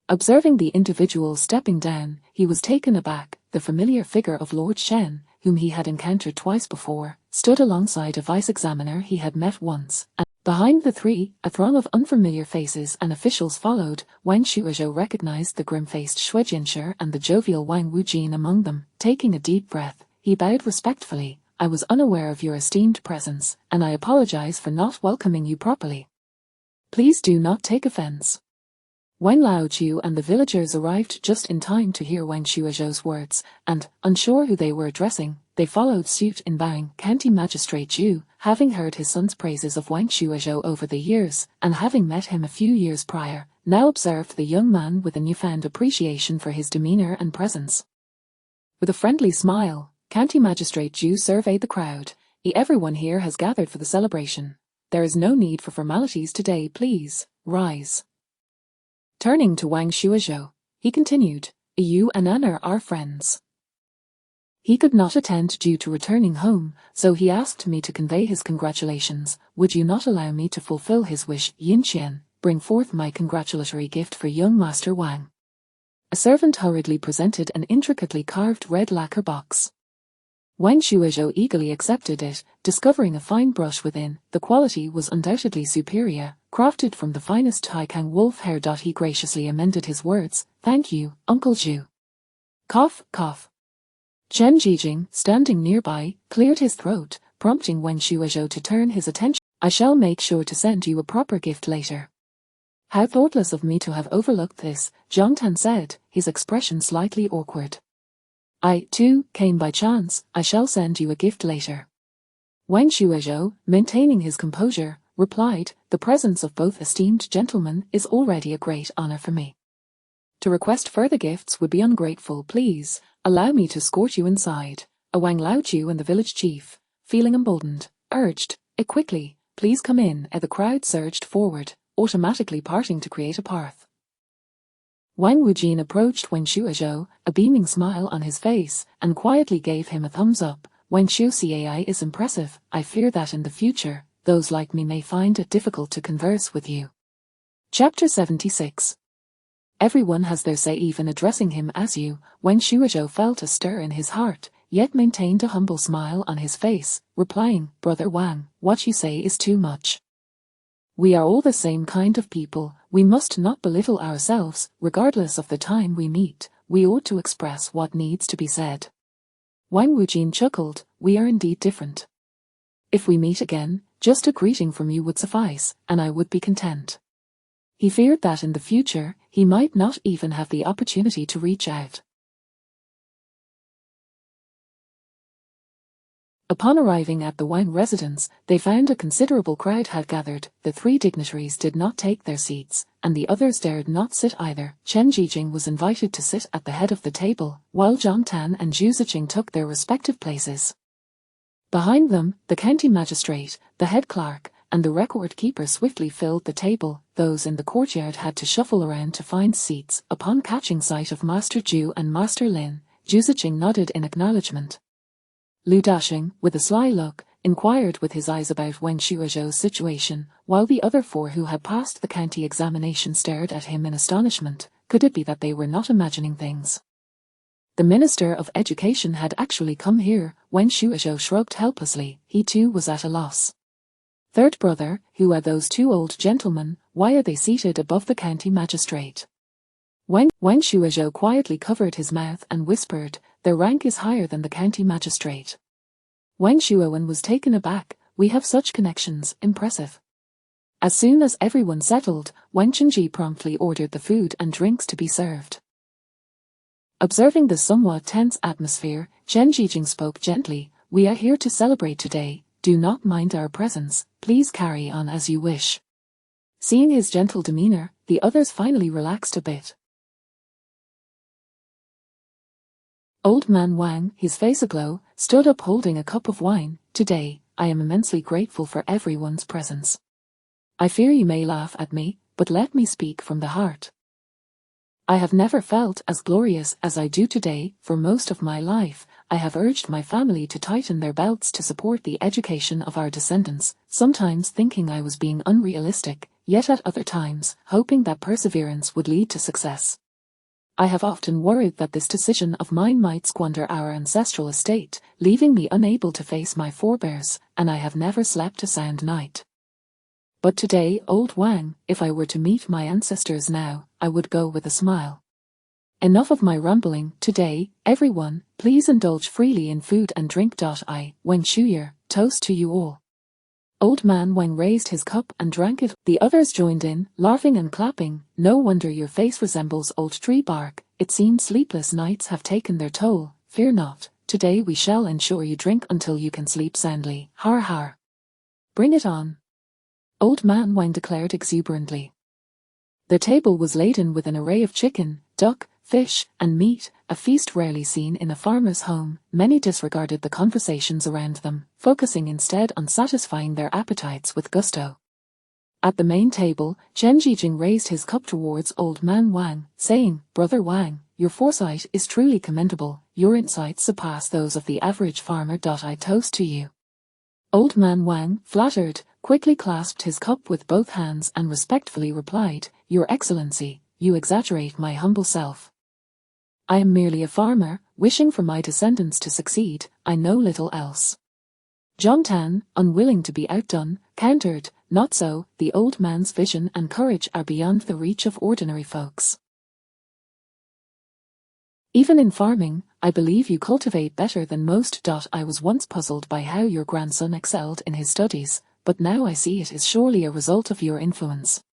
Observing the individual stepping down, he was taken aback. The familiar figure of Lord Shen, whom he had encountered twice before, stood alongside a vice-examiner he had met once, and behind the three, a throng of unfamiliar faces and officials followed. Wang Shuizhou recognized the grim-faced Xue Jinshe and the jovial Wang Wujin among them. Taking a deep breath, he bowed respectfully. I was unaware of your esteemed presence, and I apologize for not welcoming you properly. Please do not take offense. Wang Laoju and the villagers arrived just in time to hear Wang Shuozhou's words, and, unsure who they were addressing, they followed suit in bowing. County Magistrate Zhu, having heard his son's praises of Wang Shuozhou over the years, and having met him a few years prior, now observed the young man with a newfound appreciation for his demeanor and presence. With a friendly smile, County Magistrate Zhu surveyed the crowd. Everyone here has gathered for the celebration. There is no need for formalities today, please, rise. Turning to Wang Shuozhou, he continued, you and Anna are friends. He could not attend due to returning home, so he asked me to convey his congratulations. Would you not allow me to fulfill his wish? Yinqian, bring forth my congratulatory gift for young Master Wang. A servant hurriedly presented an intricately carved red lacquer box. Wang Shuozhou eagerly accepted it, discovering a fine brush within. The quality was undoubtedly superior, crafted from the finest Taikang wolf hair. He graciously amended his words, thank you, Uncle Zhu. Cough, cough. Chen Jijing, standing nearby, cleared his throat, prompting Wang Shuozhou to turn his attention. I shall make sure to send you a proper gift later. How thoughtless of me to have overlooked this, Zhang Tan said, his expression slightly awkward. I, too, came by chance. I shall send you a gift later. Wang Shuozhou, maintaining his composure, replied, the presence of both esteemed gentlemen is already a great honor for me. To request further gifts would be ungrateful. Please, allow me to escort you inside. A Wang Laoju and the village chief, feeling emboldened, urged, quickly, please come in. The crowd surged forward, automatically parting to create a path. Wang Wujin approached Wang Shuozhou, a beaming smile on his face, and quietly gave him a thumbs up. Wang Shuozhou is impressive. I fear that in the future, those like me may find it difficult to converse with you. Chapter 76. Everyone has their say, even addressing him as you. Wang Shuozhou felt a stir in his heart, yet maintained a humble smile on his face, replying, Brother Wang, what you say is too much. We are all the same kind of people. We must not belittle ourselves. Regardless of the time we meet, we ought to express what needs to be said. Wang Wujin chuckled, we are indeed different. If we meet again, just a greeting from you would suffice, and I would be content. He feared that in the future, he might not even have the opportunity to reach out. Upon arriving at the Wang residence, they found a considerable crowd had gathered. The three dignitaries did not take their seats, and the others dared not sit either. Chen Jijing was invited to sit at the head of the table, while Zhang Tan and Zhu Ziqing took their respective places. Behind them, the county magistrate, the head clerk, and the record keeper swiftly filled the table. Those in the courtyard had to shuffle around to find seats. Upon catching sight of Master Zhu and Master Lin, Zhu Ziqing nodded in acknowledgement. Lu Dashing, with a sly look, inquired with his eyes about Wang Shuozhou's situation, while the other four who had passed the county examination stared at him in astonishment. Could it be that they were not imagining things? The Minister of Education had actually come here. Wang Shuozhou shrugged helplessly. He too was at a loss. Third brother, who are those two old gentlemen? Why are they seated above the county magistrate? Wang Shuozhou quietly covered his mouth and whispered, their rank is higher than the county magistrate. Wang Shuowen was taken aback. We have such connections, impressive. As soon as everyone settled, Wang Chengji promptly ordered the food and drinks to be served. Observing the somewhat tense atmosphere, Chen Jijing spoke gently, we are here to celebrate today, do not mind our presence, please carry on as you wish. Seeing his gentle demeanor, the others finally relaxed a bit. Old man Wang, his face aglow, stood up holding a cup of wine. Today, I am immensely grateful for everyone's presence. I fear you may laugh at me, but let me speak from the heart. I have never felt as glorious as I do today. For most of my life, I have urged my family to tighten their belts to support the education of our descendants, sometimes thinking I was being unrealistic, yet at other times, hoping that perseverance would lead to success. I have often worried that this decision of mine might squander our ancestral estate, leaving me unable to face my forebears, and I have never slept a sound night. But today, old Wang, if I were to meet my ancestors now, I would go with a smile. Enough of my rambling. Today, everyone, please indulge freely in food and drink. I, Wang Shuyer, toast to you all. Old Man Wang raised his cup and drank it. The others joined in, laughing and clapping. No wonder your face resembles old tree bark. It seems sleepless nights have taken their toll. Fear not, today we shall ensure you drink until you can sleep soundly. Har har. Bring it on. Old Man Wang declared exuberantly. The table was laden with an array of chicken, duck, fish, and meat, a feast rarely seen in a farmer's home. Many disregarded the conversations around them, focusing instead on satisfying their appetites with gusto. At the main table, Chen Jijing raised his cup towards Old Man Wang, saying, "Brother Wang, your foresight is truly commendable. Your insights surpass those of the average farmer. I toast to you." Old Man Wang, flattered, quickly clasped his cup with both hands and respectfully replied, "Your Excellency, you exaggerate my humble self. I am merely a farmer, wishing for my descendants to succeed. I know little else." Zhang Tan, unwilling to be outdone, countered, "Not so, the old man's vision and courage are beyond the reach of ordinary folks. Even in farming, I believe you cultivate better than most. I was once puzzled by how your grandson excelled in his studies, but now I see it is surely a result of your influence."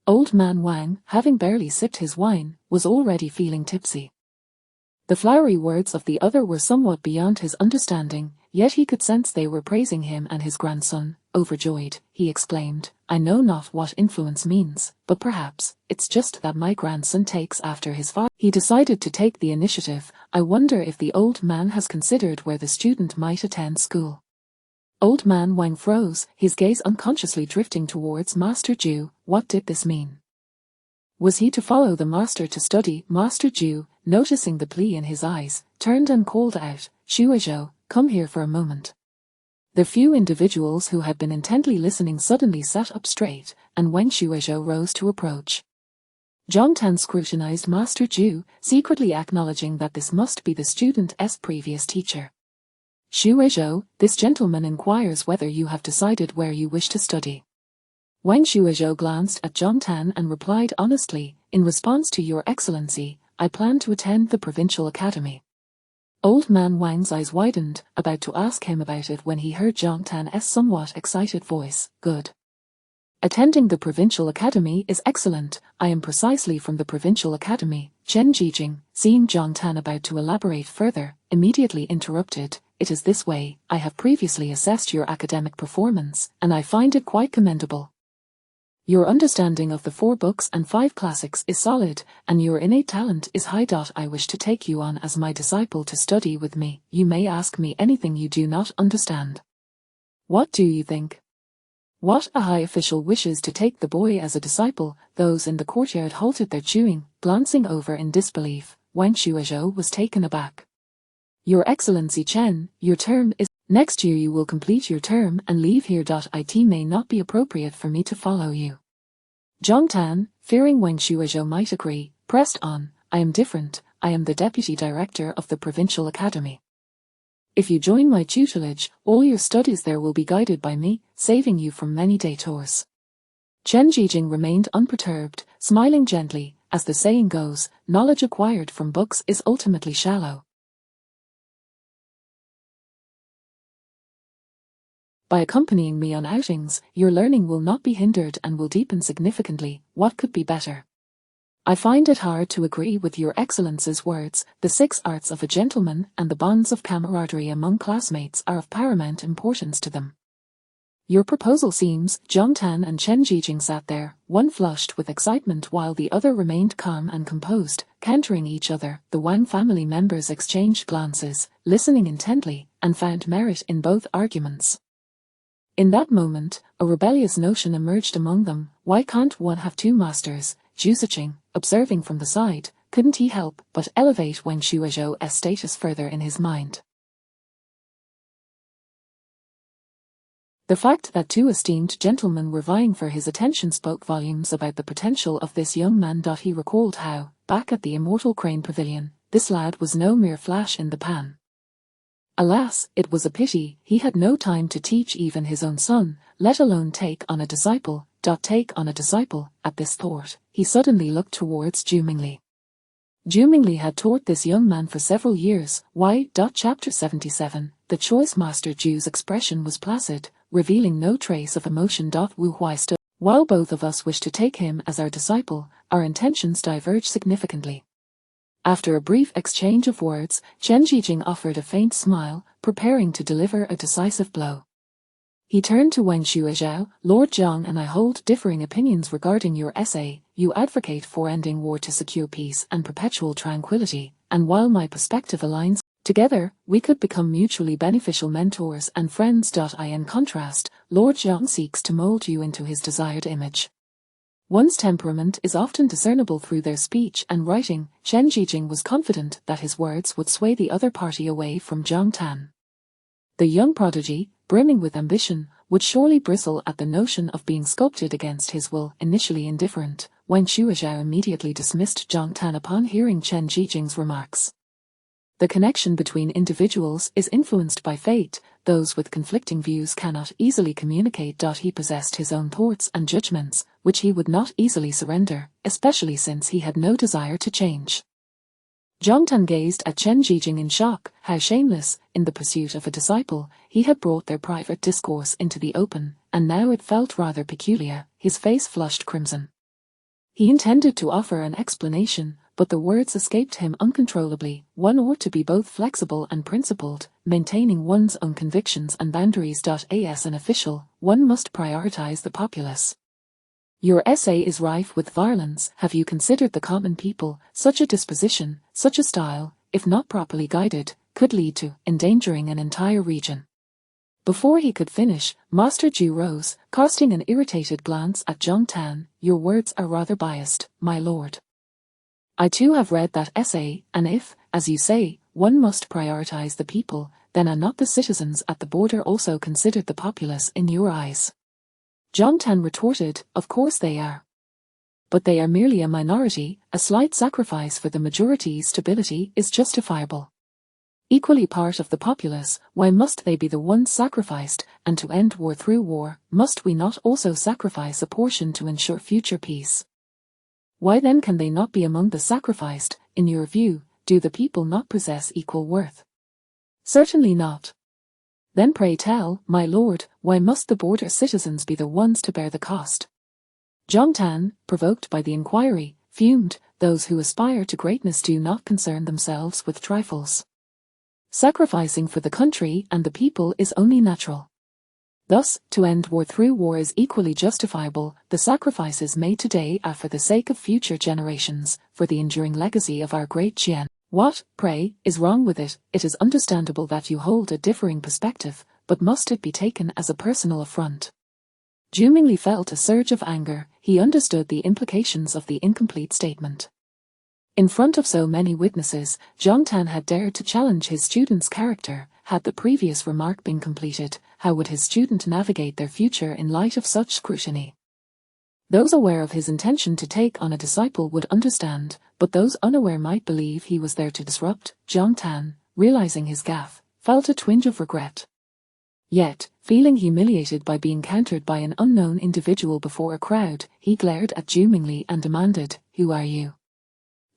Old Man Wang, having barely sipped his wine, was already feeling tipsy. The flowery words of the other were somewhat beyond his understanding, yet he could sense they were praising him and his grandson. Overjoyed, he exclaimed, "I know not what influence means, but perhaps it's just that my grandson takes after his father." He decided to take the initiative. "I wonder if the old man has considered where the student might attend school." Old Man Wang froze, his gaze unconsciously drifting towards Master Zhu. What did this mean? Was he to follow the master to study? Master Zhu, noticing the plea in his eyes, turned and called out, "Shuizhou, come here for a moment." The few individuals who had been intently listening suddenly sat up straight, and Wang Shuizhou rose to approach. Zhang Tan scrutinized Master Zhu, secretly acknowledging that this must be the student's previous teacher. "Shuizhou, this gentleman inquires whether you have decided where you wish to study." Wang Shuizhou glanced at Zhang Tan and replied honestly, "In response to your excellency, I plan to attend the provincial academy." Old Man Wang's eyes widened, about to ask him about it when he heard Zhang Tan's somewhat excited voice. "Good. Attending the provincial academy is excellent. I am precisely from the provincial academy." Chen Jijing, seeing Zhang Tan about to elaborate further, immediately interrupted, "It is this way. I have previously assessed your academic performance, and I find it quite commendable. Your understanding of the 4 books and 5 classics is solid, and your innate talent is high. I wish to take you on as my disciple to study with me. You may ask me anything you do not understand." "What do you think? What a high official wishes to take the boy as a disciple." Those in the courtyard halted their chewing, glancing over in disbelief. Wang Shuizhou was taken aback. "Your Excellency Chen, your term is next year. You will complete your term and leave here. It may not be appropriate for me to follow you." Zhang Tan, fearing Wang Shuizhou might agree, pressed on, "I am different. I am the deputy director of the provincial academy. If you join my tutelage, all your studies there will be guided by me, saving you from many detours." Chen Jijing remained unperturbed, smiling gently. As the saying goes, knowledge acquired from books is ultimately shallow. By accompanying me on outings, your learning will not be hindered and will deepen significantly. What could be better? I find it hard to agree with your Excellence's words. The 6 arts of a gentleman and the bonds of camaraderie among classmates are of paramount importance to them. Your proposal seems. Zhang Tan and Chen Jijing sat there, one flushed with excitement while the other remained calm and composed, countering each other. The Wang family members exchanged glances, listening intently, and found merit in both arguments. In that moment, a rebellious notion emerged among them. Why can't one have 2 masters? Zhu Ziqing, observing from the side, couldn't he help but elevate Wang Shuizhou's status further in his mind. The fact that 2 esteemed gentlemen were vying for his attention spoke volumes about the potential of this young man. He recalled how, back at the Immortal Crane Pavilion, this lad was no mere flash in the pan. Alas, it was a pity he had no time to teach even his own son, let alone take on a disciple. At this thought, he suddenly looked towards Zhu Mingli. Zhu Mingli had taught this young man for several years. Why? Chapter 77. The choice Master Zhu's expression was placid, revealing no trace of emotion. Wu Huai stood. While both of us wish to take him as our disciple, our intentions diverge significantly. After a brief exchange of words, Chen Zhijing offered a faint smile, preparing to deliver a decisive blow. He turned to Wen Shuizhao. Lord Zhang and I hold differing opinions regarding your essay. You advocate for ending war to secure peace and perpetual tranquility, and while my perspective aligns, together, we could become mutually beneficial mentors and friends. In contrast, Lord Zhang seeks to mold you into his desired image. One's temperament is often discernible through their speech and writing. Chen Zhijing was confident that his words would sway the other party away from Zhang Tan. The young prodigy, brimming with ambition, would surely bristle at the notion of being sculpted against his will. Initially indifferent, Wen Shuizhao immediately dismissed Zhang Tan upon hearing Chen Zhijing's remarks. The connection between individuals is influenced by fate. Those with conflicting views cannot easily communicate. He possessed his own thoughts and judgments, which he would not easily surrender, especially since he had no desire to change. Zhang Tan gazed at Chen Zhijing in shock. How shameless, in the pursuit of a disciple, he had brought their private discourse into the open, and now it felt rather peculiar. His face flushed crimson. He intended to offer an explanation, but the words escaped him uncontrollably. One ought to be both flexible and principled, maintaining one's own convictions and boundaries. As an official, one must prioritize the populace. Your essay is rife with violence. Have you considered the common people? Such a disposition, such a style, if not properly guided, could lead to endangering an entire region. Before he could finish, Master Ju rose, casting an irritated glance at Zhang Tan. Your words are rather biased, my lord. I too have read that essay, and if, as you say, one must prioritize the people, then are not the citizens at the border also considered the populace in your eyes? Zhang Tan retorted, of course they are. But they are merely a minority. A slight sacrifice for the majority's stability is justifiable. Equally part of the populace, why must they be the ones sacrificed? And to end war through war, must we not also sacrifice a portion to ensure future peace? Why then can they not be among the sacrificed? In your view, do the people not possess equal worth? Certainly not. Then pray tell, my lord, why must the border citizens be the ones to bear the cost? Zhang Tan, provoked by the inquiry, fumed. Those who aspire to greatness do not concern themselves with trifles. Sacrificing for the country and the people is only natural. Thus, to end war through war is equally justifiable. The sacrifices made today are for the sake of future generations, for the enduring legacy of our great Qian. What, pray, is wrong with it? It is understandable that you hold a differing perspective, but must it be taken as a personal affront? Zhu Mingli felt a surge of anger. He understood the implications of the incomplete statement. In front of so many witnesses, Zhang Tan had dared to challenge his student's character. Had the previous remark been completed, how would his student navigate their future in light of such scrutiny? Those aware of his intention to take on a disciple would understand, but those unaware might believe he was there to disrupt. Zhang Tan, realizing his gaffe, felt a twinge of regret. Yet, feeling humiliated by being countered by an unknown individual before a crowd, he glared at Zhu Mingli and demanded, who are you?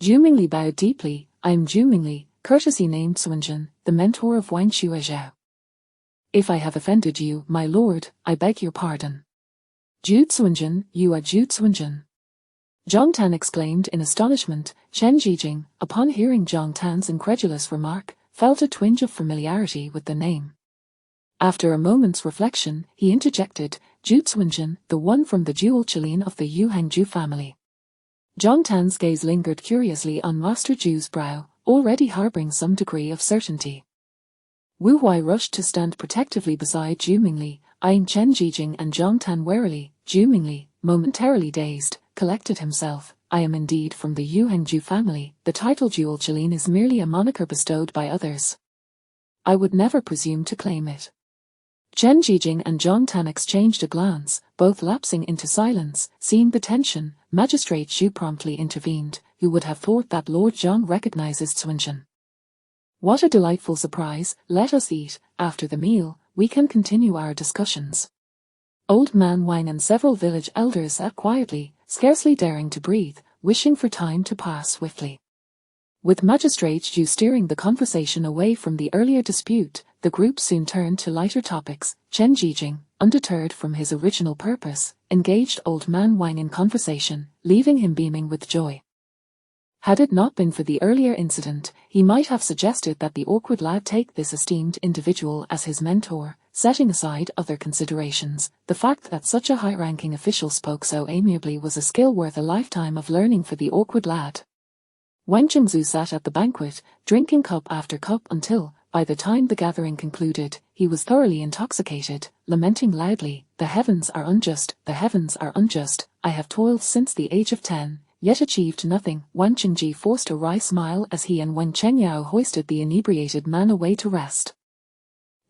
Zhu Mingli bowed deeply. I am Zhu Mingli, courtesy named Cunjun, the mentor of Wen Shuizhao. If I have offended you, my lord, I beg your pardon. Zhu Cunjun, you are Zhu Cunjun. Zhang Tan exclaimed in astonishment. Chen Zhijing, upon hearing Zhang Tan's incredulous remark, felt a twinge of familiarity with the name. After a moment's reflection, he interjected, Zhu Cunjun, the one from the dual Qilin of the Yu Hangzhu family. Zhang Tan's gaze lingered curiously on Master Zhu's brow, already harboring some degree of certainty. Wu Huai rushed to stand protectively beside Zhu Mingli, eyeing Chen Zhijing and Zhang Tan warily. Zhu Mingli, momentarily dazed, collected himself. I am indeed from the Yu Hangzhu family. The title dual Qilin is merely a moniker bestowed by others. I would never presume to claim it. Chen Zhijing and Zhang Tan exchanged a glance, both lapsing into silence. Seeing the tension, Magistrate Zhu promptly intervened. Who would have thought that Lord Zhang recognizes Cunjun? What a delightful surprise. Let us eat. After the meal, we can continue our discussions. Old Man Wang and several village elders sat quietly, scarcely daring to breathe, wishing for time to pass swiftly. With Magistrate Zhu steering the conversation away from the earlier dispute, the group soon turned to lighter topics. Chen Zhijing, undeterred from his original purpose, engaged old man Wang in conversation, leaving him beaming with joy. Had it not been for the earlier incident, he might have suggested that the awkward lad take this esteemed individual as his mentor, setting aside other considerations. The fact that such a high-ranking official spoke so amiably was a skill worth a lifetime of learning for the awkward lad. Wang Qingzu sat at the banquet, drinking cup after cup until, by the time the gathering concluded, he was thoroughly intoxicated, lamenting loudly, "The heavens are unjust, the heavens are unjust, I have toiled since the age of 10. Yet achieved nothing." Wang Qingji forced a wry smile as he and Wen Chengyao hoisted the inebriated man away to rest.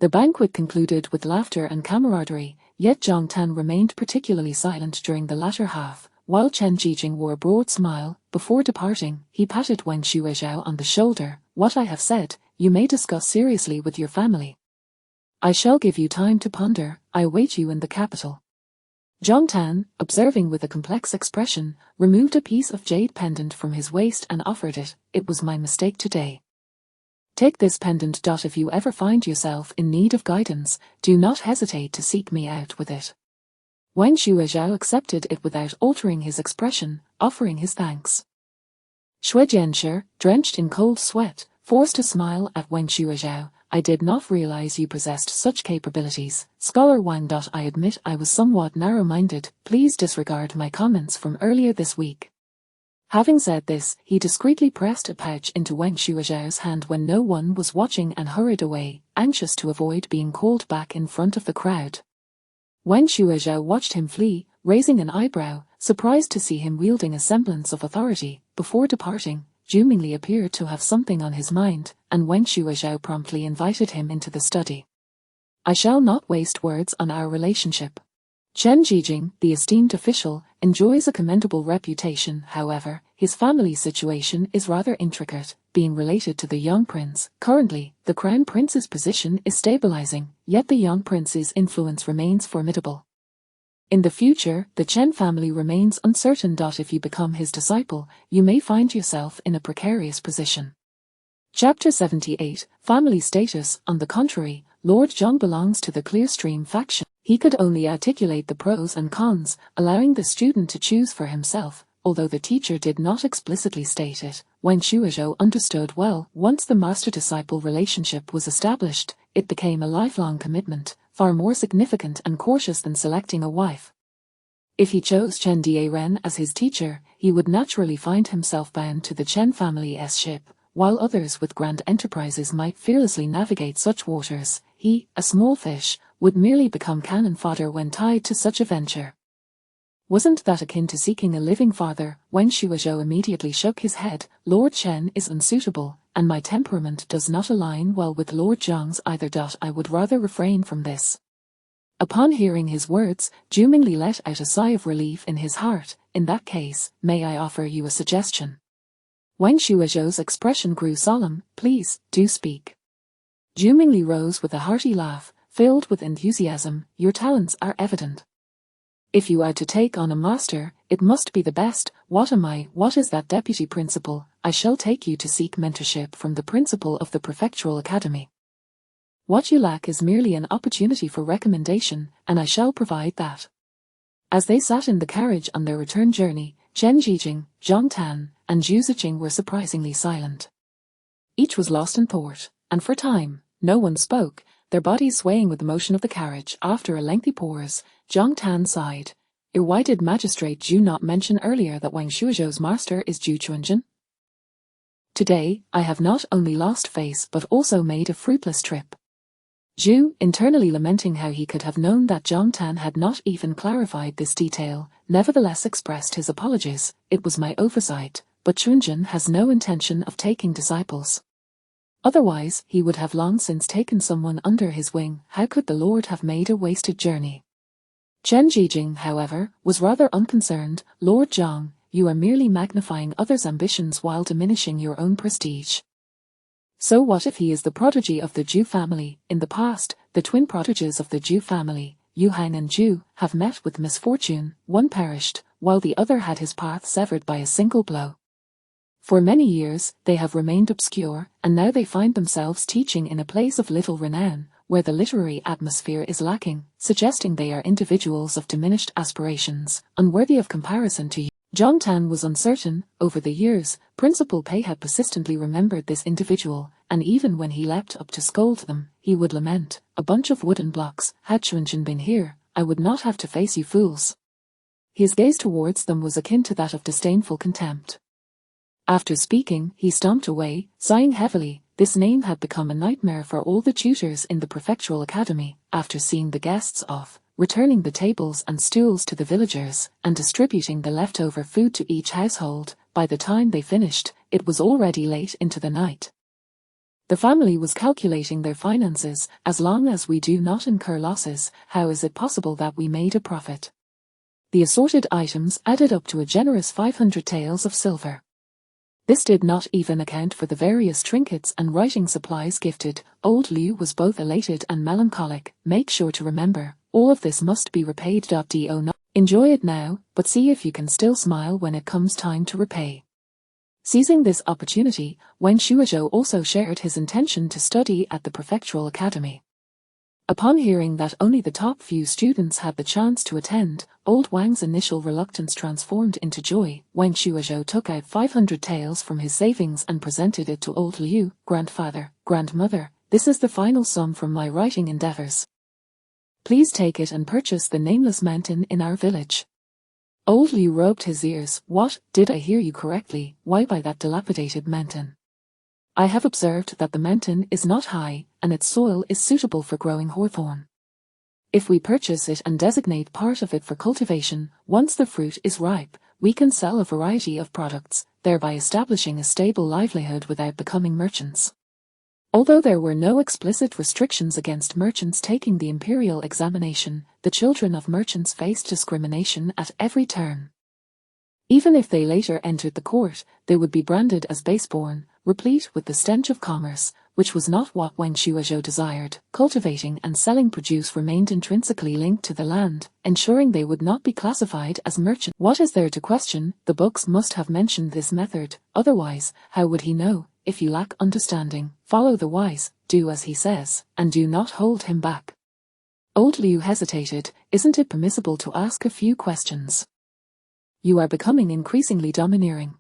The banquet concluded with laughter and camaraderie, yet Zhang Tan remained particularly silent during the latter half. While Chen Jijing wore a broad smile, before departing, he patted Wen Shuizhao on the shoulder. "What I have said, you may discuss seriously with your family. I shall give you time to ponder. I await you in the capital." Zhang Tan, observing with a complex expression, removed a piece of jade pendant from his waist and offered it. "It was my mistake today. Take this pendant. If you ever find yourself in need of guidance, do not hesitate to seek me out with it." Wen Shuizhao accepted it without altering his expression, offering his thanks. Xue Jianshi, drenched in cold sweat, forced a smile at Wen Shuizhao. "I did not realize you possessed such capabilities, Scholar Wang. I admit I was somewhat narrow-minded. Please disregard my comments from earlier this week." Having said this, he discreetly pressed a pouch into Wen Shuizhao's hand when no one was watching and hurried away, anxious to avoid being called back in front of the crowd. Wen Shuizhao watched him flee, raising an eyebrow, surprised to see him wielding a semblance of authority. Before departing, Zhu Mingli appeared to have something on his mind, and Wen Shuizhao promptly invited him into the study. "I shall not waste words on our relationship. Chen Jijing, the esteemed official, enjoys a commendable reputation. However, his family situation is rather intricate, being related to the young prince. Currently, the crown prince's position is stabilizing, yet the young prince's influence remains formidable. In the future, the Chen family remains uncertain. If you become his disciple, you may find yourself in a precarious position." Chapter 78, Family Status. On the contrary, Lord Zhang belongs to the Clearstream faction. He could only articulate the pros and cons, allowing the student to choose for himself, although the teacher did not explicitly state it. Wen Shuizhao understood well. Once the master-disciple relationship was established, it became a lifelong commitment, far more significant and cautious than selecting a wife. If he chose Chen Dieren as his teacher, he would naturally find himself bound to the Chen family's ship, while others with grand enterprises might fearlessly navigate such waters. He, a small fish, would merely become cannon fodder when tied to such a venture. Wasn't that akin to seeking a living father? Wen Shuizhao immediately shook his head. "Lord Chen is unsuitable, and my temperament does not align well with Lord Zhang's either. I would rather refrain from this." Upon hearing his words, Zhu Mingli let out a sigh of relief in his heart. "In that case, may I offer you a suggestion?" Wen Shuizhou's expression grew solemn. "Please, do speak." Zhu Mingli rose with a hearty laugh, filled with enthusiasm. "Your talents are evident. If you are to take on a master, it must be the best. What am I? What is that, deputy principal? I shall take you to seek mentorship from the principal of the prefectural academy. What you lack is merely an opportunity for recommendation, and I shall provide that." As they sat in the carriage on their return journey, Chen Jijing, Zhang Tan, and Zhu Ziqing were surprisingly silent. Each was lost in thought, and for a time, no one spoke, their bodies swaying with the motion of the carriage. After a lengthy pause, Zhang Tan sighed. "Why did Magistrate Zhu not mention earlier that Wang Shuizhou's master is Zhu Chuanjin? Today, I have not only lost face but also made a fruitless trip." Zhu, internally lamenting how he could have known that Zhang Tan had not even clarified this detail, nevertheless expressed his apologies. "It was my oversight, but Chuanjin has no intention of taking disciples. Otherwise, he would have long since taken someone under his wing. How could the Lord have made a wasted journey?" Chen Jijing, however, was rather unconcerned. "Lord Zhang, you are merely magnifying others' ambitions while diminishing your own prestige. So what if he is the prodigy of the Zhu family? In the past, the twin prodigies of the Zhu family, Yu Han and Zhu, have met with misfortune. One perished, while the other had his path severed by a single blow. For many years, they have remained obscure, and now they find themselves teaching in a place of little renown. where the literary atmosphere is lacking, suggesting they are individuals of diminished aspirations, unworthy of comparison to you. John Tan was uncertain. Over the years, Principal Pei had persistently remembered this individual, and even when he leapt up to scold them, he would lament, "A bunch of wooden blocks, had Chuanjin been here, I would not have to face you fools." His gaze towards them was akin to that of disdainful contempt. After speaking, he stomped away, sighing heavily. This name had become a nightmare for all the tutors in the prefectural academy. After seeing the guests off, returning the tables and stools to the villagers, and distributing the leftover food to each household, by the time they finished, it was already late into the night. The family was calculating their finances. As long as we do not incur losses, how is it possible that we made a profit? The assorted items added up to a generous 500 taels of silver. This did not even account for the various trinkets and writing supplies gifted. Old Liu was both elated and melancholic. Make sure to remember, all of this must be repaid. Do not enjoy it now, but see if you can still smile when it comes time to repay. Seizing this opportunity, Wen Shuozhou also shared his intention to study at the prefectural academy. Upon hearing that only the top few students had the chance to attend, old Wang's initial reluctance transformed into joy. Wen Shuozhou took out 500 taels from his savings and presented it to old Liu. "Grandfather, grandmother, this is the final sum from my writing endeavors. Please take it and purchase the nameless mountain in our village." Old Liu rubbed his ears. "What, did I hear you correctly? Why buy that dilapidated mountain? I have observed that the mountain is not high, and its soil is suitable for growing hawthorn. If we purchase it and designate part of it for cultivation, once the fruit is ripe, we can sell a variety of products, thereby establishing a stable livelihood without becoming merchants." Although there were no explicit restrictions against merchants taking the imperial examination, the children of merchants faced discrimination at every turn. Even if they later entered the court, they would be branded as baseborn, replete with the stench of commerce, which was not what Wen Shuozhou desired. Cultivating and selling produce remained intrinsically linked to the land, ensuring they would not be classified as merchants. What is there to question? The books must have mentioned this method, otherwise, how would he know? If you lack understanding, follow the wise, do as he says, and do not hold him back. Old Liu hesitated. Isn't it permissible to ask a few questions? You are becoming increasingly domineering.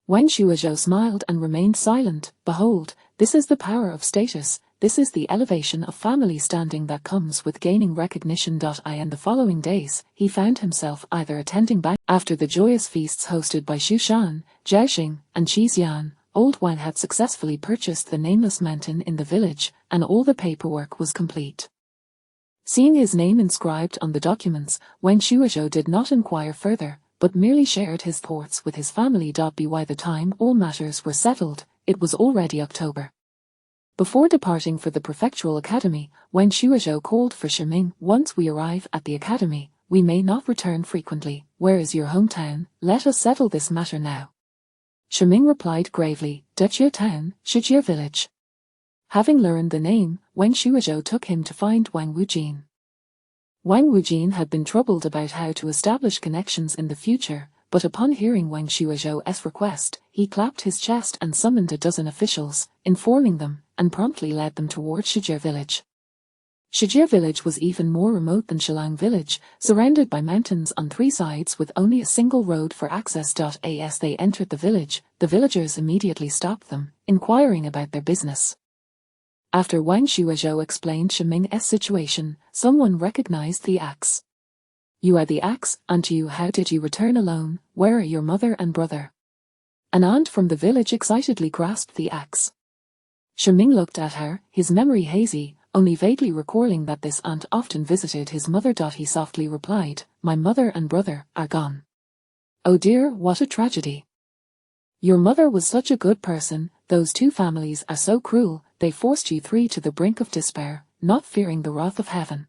Wen Shuozhou smiled and remained silent. Behold, this is the power of status, this is the elevation of family standing that comes with gaining recognition. In the following days, he found himself either attending banquets. After the joyous feasts hosted by Xu Shan, Zhao Xing, and Qi Xian, old Wen had successfully purchased the nameless mountain in the village, and all the paperwork was complete. Seeing his name inscribed on the documents, Wen Shuozhou did not inquire further, but merely shared his thoughts with his family. By the time all matters were settled, it was already October. Before departing for the prefectural academy, Wen Shuozhou called for Shiming. "Once we arrive at the academy, we may not return frequently. Where is your hometown? Let us settle this matter now." Shiming replied gravely, "Dechir town, Shijie village." Having learned the name, Wen Shuozhou took him to find Wang Wujin. Wang Wujin had been troubled about how to establish connections in the future, but upon hearing Wang Shuozhou's request, he clapped his chest and summoned a dozen officials, informing them, and promptly led them towards Shijie village. Shijie village was even more remote than Shilang village, surrounded by mountains on three sides with only a single road for access. As they entered the village, the villagers immediately stopped them, inquiring about their business. After Wang Shuozhou explained Shiming's situation, someone recognized the axe. "You are the axe, aren't you? How did you return alone? Where are your mother and brother?" An aunt from the village excitedly grasped the axe. Shiming looked at her, his memory hazy, only vaguely recalling that this aunt often visited his mother. He softly replied, "My mother and brother are gone." "Oh dear, what a tragedy. Your mother was such a good person, those two families are so cruel, they forced you three to the brink of despair, not fearing the wrath of heaven."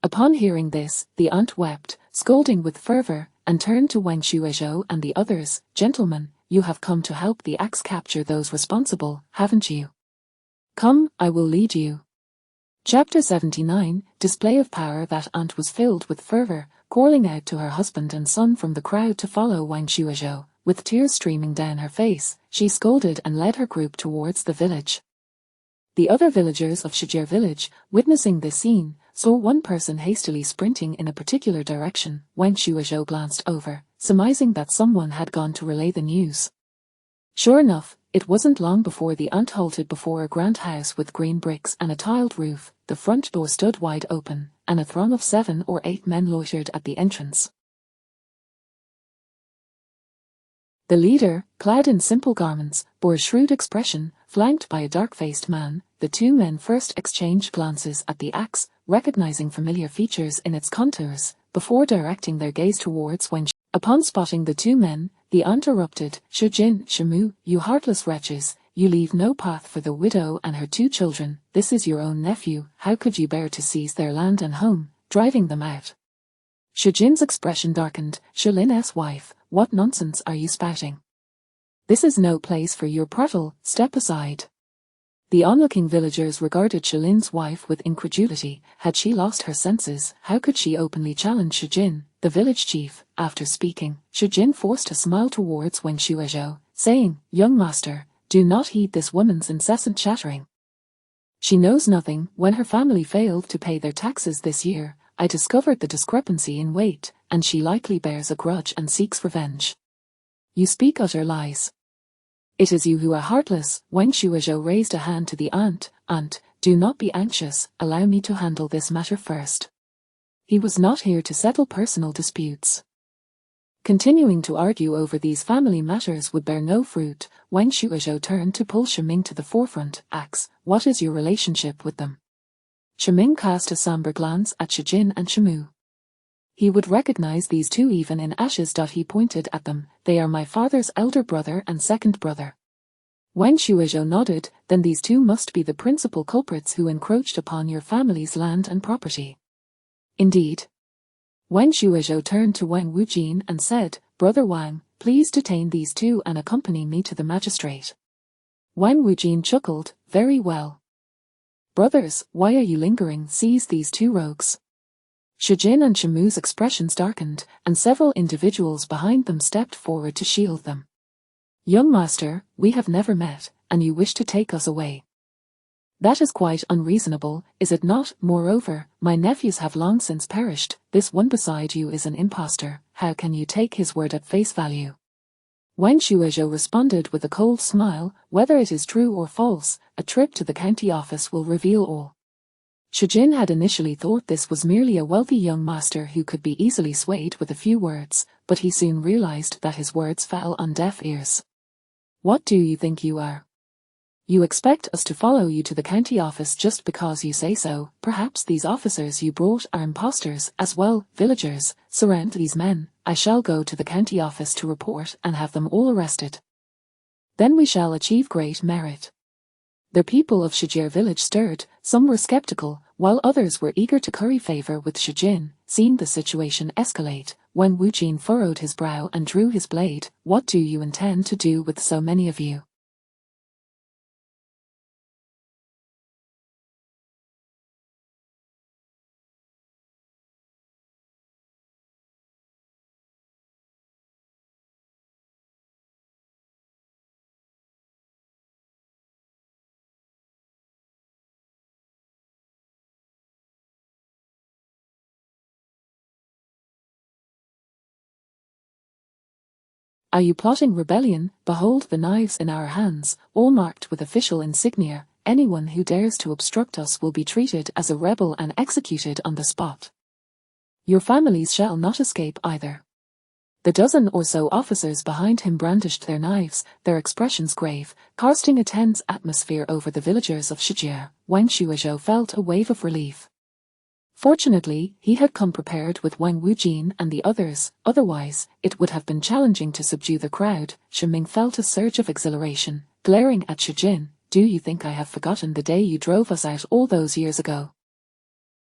Upon hearing this, the aunt wept, scolding with fervor, and turned to Wen Shuozhou and the others. "Gentlemen, you have come to help the axe capture those responsible, haven't you? Come, I will lead you." Chapter 79, Display of Power. That aunt was filled with fervor, calling out to her husband and son from the crowd to follow Wang Shuozhou. With tears streaming down her face, she scolded and led her group towards the village. The other villagers of Shijir village, witnessing this scene, saw one person hastily sprinting in a particular direction. Wang Shuozhou glanced over, surmising that someone had gone to relay the news. Sure enough, it wasn't long before the ant halted before a grand house with green bricks and a tiled roof. The front door stood wide open, and a throng of 7 or 8 men loitered at the entrance. The leader, clad in simple garments, bore a shrewd expression, flanked by a dark-faced man. The 2 men first exchanged glances at the axe, recognizing familiar features in its contours, before directing their gaze towards Wen. Upon spotting the 2 men, the ant erupted, "Shijin, Shimu, you heartless wretches, you leave no path for the widow and her 2 children. This is your own nephew. How could you bear to seize their land and home, driving them out?" Shijin's expression darkened. "Shilin's wife, what nonsense are you spouting? This is no place for your prattle, step aside." The onlooking villagers regarded Shilin's wife with incredulity. Had she lost her senses? How could she openly challenge Shijin, the village chief? After speaking, Shijin forced a smile towards Wen Shuozhou, saying, "Young master, do not heed this woman's incessant chattering. She knows nothing. When her family failed to pay their taxes this year, I discovered the discrepancy in weight, and she likely bears a grudge and seeks revenge. You speak utter lies. It is you who are heartless." Wang Shuozhou raised a hand to the ant. "Ant, do not be anxious, allow me to handle this matter first." He was not here to settle personal disputes. Continuing to argue over these family matters would bear no fruit. Wang Shuozhou turned to pull Shiming to the forefront. "Axe, what is your relationship with them?" Shiming cast a somber glance at Shijin and Shimu. He would recognize these 2 even in ashes. He pointed at them. "They are my father's elder brother and second brother." Wang Shuozhou nodded. "Then these 2 must be the principal culprits who encroached upon your family's land and property." "Indeed." Wang Shuozhou turned to Wang Wujin and said, "Brother Wang, please detain these 2 and accompany me to the magistrate." Wang Wujin chuckled, "Very well. Brothers, why are you lingering? Seize these 2 rogues." Shijin and Shimu's expressions darkened, and several individuals behind them stepped forward to shield them. "Young master, we have never met, and you wish to take us away. That is quite unreasonable, is it not? Moreover, my nephews have long since perished. This one beside you is an impostor. How can you take his word at face value?" Wang Shuozhou responded with a cold smile, "Whether it is true or false, a trip to the county office will reveal all." Shijin had initially thought this was merely a wealthy young master who could be easily swayed with a few words, but he soon realized that his words fell on deaf ears. "What do you think you are? You expect us to follow you to the county office just because you say so? Perhaps these officers you brought are impostors as well. Villagers, surround these men. I shall go to the county office to report and have them all arrested. Then we shall achieve great merit." The people of Shijir village stirred. Some were skeptical, while others were eager to curry favor with Shijin. Seeing the situation escalate, Wang Wujin furrowed his brow and drew his blade. "What do you intend to do with so many of you?" "Are you plotting rebellion? Behold the knives in our hands, all marked with official insignia. Anyone who dares to obstruct us will be treated as a rebel and executed on the spot. Your families shall not escape either." The dozen or so officers behind him brandished their knives, their expressions grave, casting a tense atmosphere over the villagers of Shijir. Wang Shuozhou felt a wave of relief. Fortunately, he had come prepared with Wang Wujin and the others, otherwise, it would have been challenging to subdue the crowd. Shiming felt a surge of exhilaration, glaring at Shijin. "Do you think I have forgotten the day you drove us out all those years ago?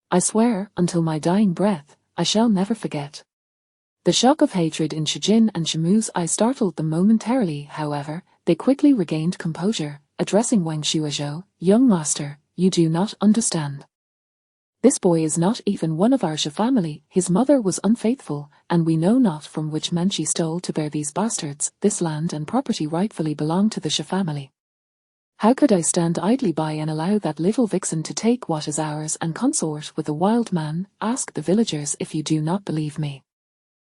I swear, until my dying breath, I shall never forget." The shock of hatred in Shijin and Shimu's eyes startled them momentarily. However, they quickly regained composure, addressing Wang Shuozhou. "Young master, you do not understand. This boy is not even one of our Shi family. His mother was unfaithful, and we know not from which man she stole to bear these bastards. This land and property rightfully belong to the Shi family. How could I stand idly by and allow that little vixen to take what is ours and consort with a wild man? Ask the villagers if you do not believe me.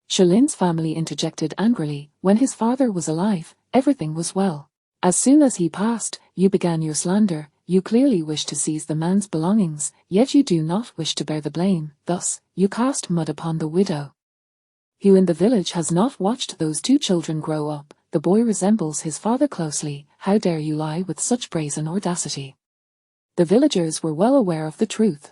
Shilin's family interjected angrily. When his father was alive, everything was well. As soon as he passed, you began your slander. You clearly wish to seize the man's belongings, yet you do not wish to bear the blame. Thus, you cast mud upon the widow. Who in the village has not watched those two children grow up? The boy resembles his father closely. How dare you lie with such brazen audacity? The villagers were well aware of the truth.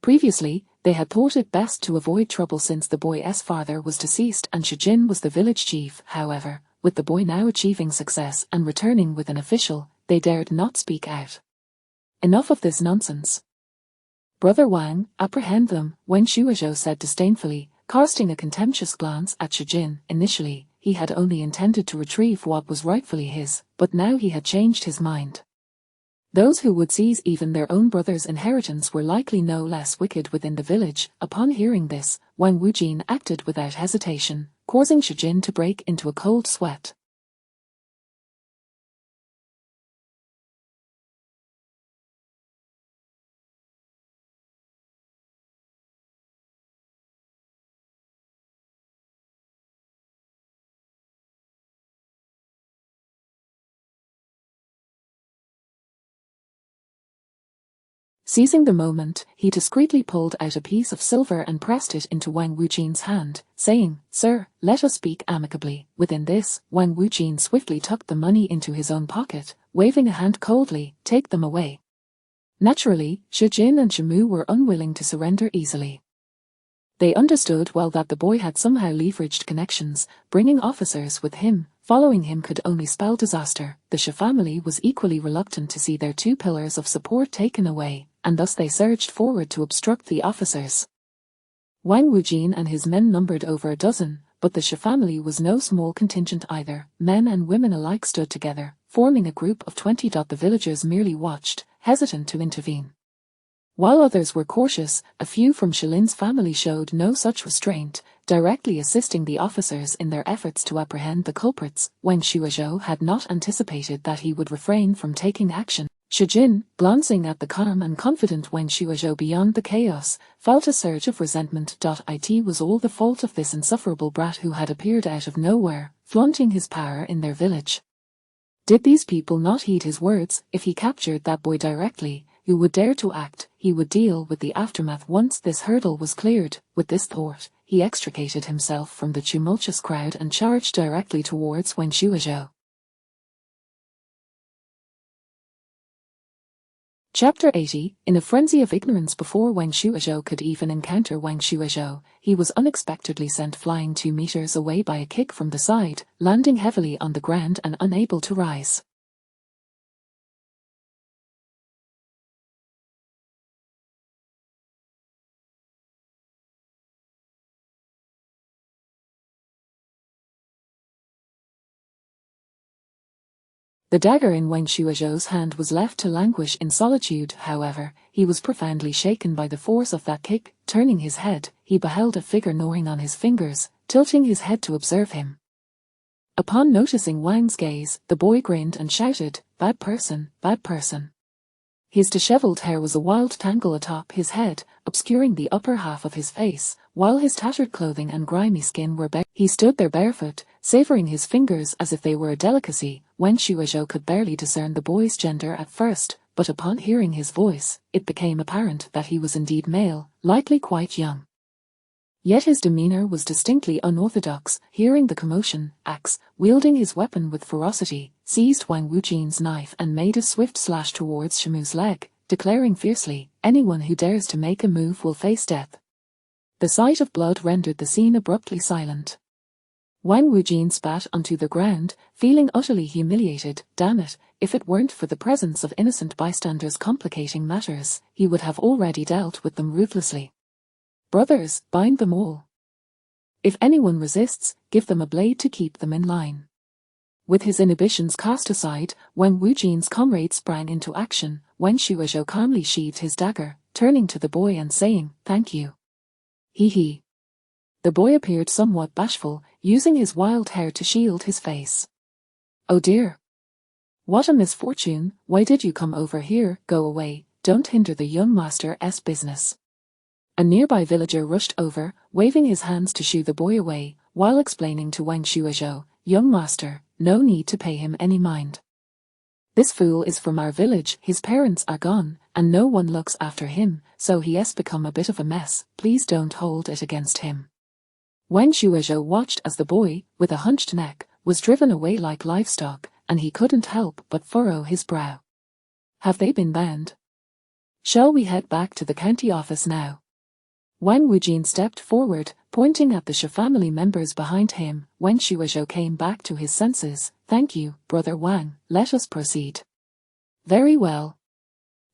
Previously, they had thought it best to avoid trouble since the boy's father was deceased and Shijin was the village chief. However, with the boy now achieving success and returning with an official, they dared not speak out. Enough of this nonsense. Brother Wang, apprehend them, Wen Shuozhou said disdainfully, casting a contemptuous glance at Shijin. Initially, he had only intended to retrieve what was rightfully his, but now he had changed his mind. Those who would seize even their own brother's inheritance were likely no less wicked within the village. Upon hearing this, Wang Wujin acted without hesitation, causing Shijin to break into a cold sweat. Seizing the moment, he discreetly pulled out a piece of silver and pressed it into Wang Wujin's hand, saying, "Sir, let us speak amicably." Within this, Wang Wujin swiftly tucked the money into his own pocket, waving a hand coldly, "Take them away." Naturally, Shijin and Shimu were unwilling to surrender easily. They understood well that the boy had somehow leveraged connections, bringing officers with him. Following him could only spell disaster. The Shi family was equally reluctant to see their two pillars of support taken away, and thus they surged forward to obstruct the officers. Wang Wujin and his men numbered over a dozen, but the Shi family was no small contingent either. Men and women alike stood together, forming a group of 20. The villagers merely watched, hesitant to intervene. While others were cautious, a few from Shilin's family showed no such restraint, directly assisting the officers in their efforts to apprehend the culprits. Wang Shuozhou had not anticipated that he would refrain from taking action. Shijin, glancing at the calm and confident Wang Shuozhou beyond the chaos, felt a surge of resentment. It was all the fault of this insufferable brat who had appeared out of nowhere, flaunting his power in their village. Did these people not heed his words? If he captured that boy directly, who would dare to act, he would deal with the aftermath once this hurdle was cleared. With this thought, he extricated himself from the tumultuous crowd and charged directly towards Wang Shuozhou. Chapter 80. In a frenzy of ignorance before Wang Shuozhou could even encounter Wang Shuozhou, he was unexpectedly sent flying 2 meters away by a kick from the side, landing heavily on the ground and unable to rise. The dagger in Wang Shuozhou's hand was left to languish in solitude. However, he was profoundly shaken by the force of that kick. Turning his head, he beheld a figure gnawing on his fingers, tilting his head to observe him. Upon noticing Wang's gaze, the boy grinned and shouted, "Bad person, bad person." His disheveled hair was a wild tangle atop his head, obscuring the upper half of his face, while his tattered clothing and grimy skin were bare. He stood there barefoot, savoring his fingers as if they were a delicacy. Wang Shuozhou could barely discern the boy's gender at first, but upon hearing his voice, it became apparent that he was indeed male, likely quite young. Yet his demeanor was distinctly unorthodox. Hearing the commotion, Axe, wielding his weapon with ferocity, seized Wang Wujin's knife and made a swift slash towards Shimu's leg, declaring fiercely, "Anyone who dares to make a move will face death." The sight of blood rendered the scene abruptly silent. Wang Wujin spat onto the ground, feeling utterly humiliated. Damn it, if it weren't for the presence of innocent bystanders complicating matters, he would have already dealt with them ruthlessly. "Brothers, bind them all. If anyone resists, give them a blade to keep them in line." With his inhibitions cast aside, Wang Wujin's comrade sprang into action. Wang Shuozhou calmly sheathed his dagger, turning to the boy and saying, "Thank you." He. The boy appeared somewhat bashful, using his wild hair to shield his face. "Oh dear. What a misfortune, why did you come over here? Go away, don't hinder the young master's business. A nearby villager rushed over, waving his hands to shoo the boy away, while explaining to Wang Shuizhou, young master, no need to pay him any mind. This fool is from our village, his parents are gone, and no one looks after him, so he has become a bit of a mess, please don't hold it against him. Wang Shuizhou watched as the boy, with a hunched neck, was driven away like livestock, and he couldn't help but furrow his brow. Have they been banned? Shall we head back to the county office now? Wang Wujin stepped forward, pointing at the Shi family members behind him. Wang Shuizhou came back to his senses. Thank you, Brother Wang, let us proceed. Very well.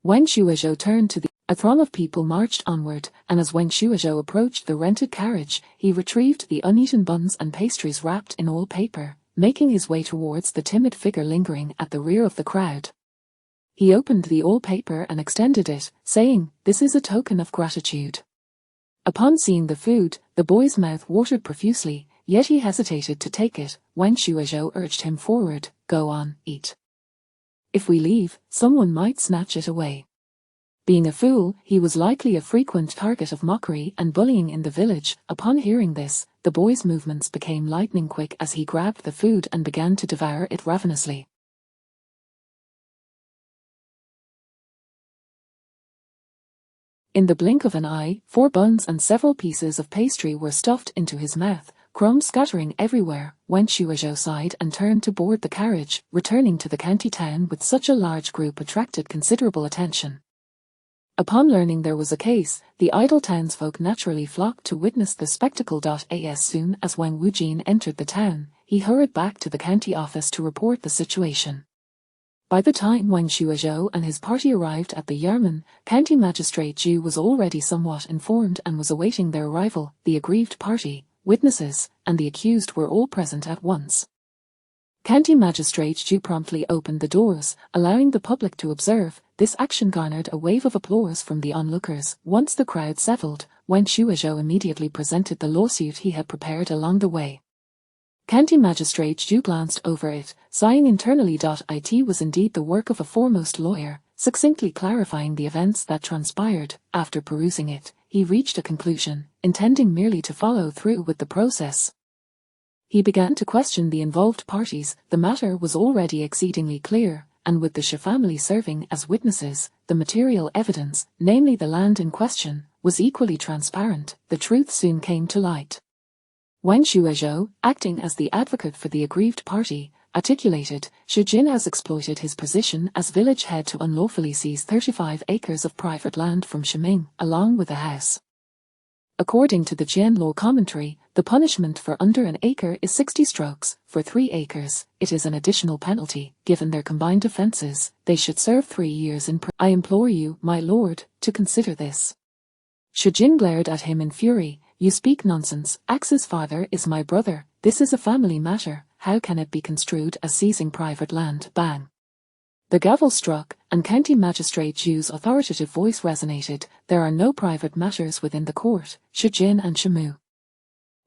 Wang Shuizhou turned to a throng of people marched onward, and as Wang Shuizhou approached the rented carriage, he retrieved the uneaten buns and pastries wrapped in oil paper, making his way towards the timid figure lingering at the rear of the crowd. He opened the oil paper and extended it, saying, "This is a token of gratitude." Upon seeing the food, the boy's mouth watered profusely, yet he hesitated to take it. Wang Shuizhou urged him forward, "Go on, eat. If we leave, someone might snatch it away." Being a fool, he was likely a frequent target of mockery and bullying in the village. Upon hearing this, the boy's movements became lightning quick as he grabbed the food and began to devour it ravenously. In the blink of an eye, 4 buns and several pieces of pastry were stuffed into his mouth, crumbs scattering everywhere. Wang Shuizhou sighed and turned to board the carriage. Returning to the county town with such a large group attracted considerable attention. Upon learning there was a case, the idle townsfolk naturally flocked to witness the spectacle. As soon as Wang Wujin entered the town, he hurried back to the county office to report the situation. By the time Wang Shuizhou and his party arrived at the Yarman, County Magistrate Zhu was already somewhat informed and was awaiting their arrival. The aggrieved party, witnesses, and the accused were all present at once. County Magistrate Zhu promptly opened the doors, allowing the public to observe. This action garnered a wave of applause from the onlookers. Once the crowd settled, Wang Shuizhou immediately presented the lawsuit he had prepared along the way. County Magistrate Zhu glanced over it, sighing internally. It was indeed the work of a foremost lawyer, succinctly clarifying the events that transpired. After perusing it, he reached a conclusion, intending merely to follow through with the process. He began to question the involved parties. The matter was already exceedingly clear, and with the Shi family serving as witnesses, the material evidence, namely the land in question, was equally transparent. The truth soon came to light. Wang Shuizhou, acting as the advocate for the aggrieved party, articulated, Shi Jin has exploited his position as village head to unlawfully seize 35 acres of private land from Shiming, along with a house. According to the Jian law commentary, the punishment for under an acre is 60 strokes. For 3 acres, it is an additional penalty. Given their combined offences, they should serve 3 years in prison. I implore you, my lord, to consider this. Shi Jin glared at him in fury. You speak nonsense. Axe's father is my brother. This is a family matter. How can it be construed as seizing private land? Bang. The gavel struck, and County Magistrate Zhu's authoritative voice resonated. There are no private matters within the court, Shi Jin and Shimu.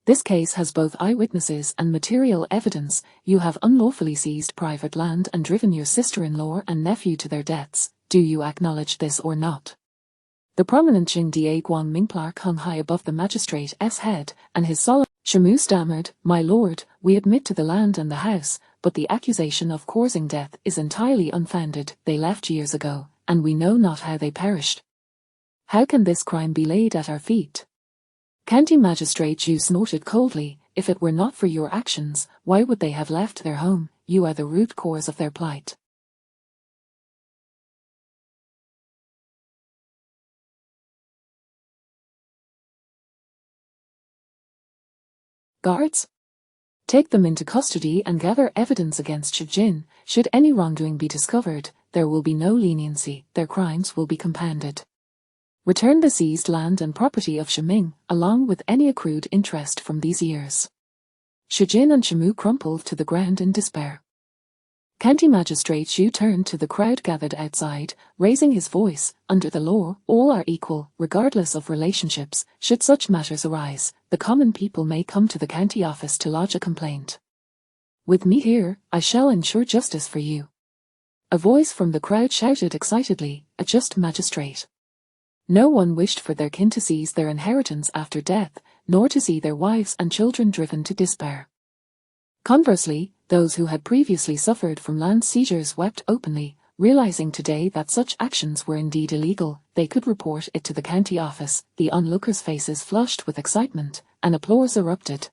This case has both eyewitnesses and material evidence. You have unlawfully seized private land and driven your sister-in-law and nephew to their deaths. Do you acknowledge this or not? The prominent Jing Da Guang Mingplark hung high above the magistrate's head, and his solemn Shimu stammered, My lord, we admit to the land and the house, but the accusation of causing death is entirely unfounded. They left years ago, and we know not how they perished. How can this crime be laid at our feet? County Magistrate Zhu snorted coldly, If it were not for your actions, why would they have left their home? You are the root cause of their plight. Guards? Take them into custody and gather evidence against Shi Jin. Should any wrongdoing be discovered, there will be no leniency. Their crimes will be compounded. Return the seized land and property of Shiming, along with any accrued interest from these years. Shi Jin and Shimu crumpled to the ground in despair. County Magistrate Zhu turned to the crowd gathered outside, raising his voice. Under the law, all are equal, regardless of relationships. Should such matters arise, the common people may come to the county office to lodge a complaint. With me here, I shall ensure justice for you. A voice from the crowd shouted excitedly, "A just magistrate." No one wished for their kin to seize their inheritance after death, nor to see their wives and children driven to despair. Conversely, those who had previously suffered from land seizures wept openly, realizing today that such actions were indeed illegal. They could report it to the county office. The onlookers' faces flushed with excitement, and applause erupted.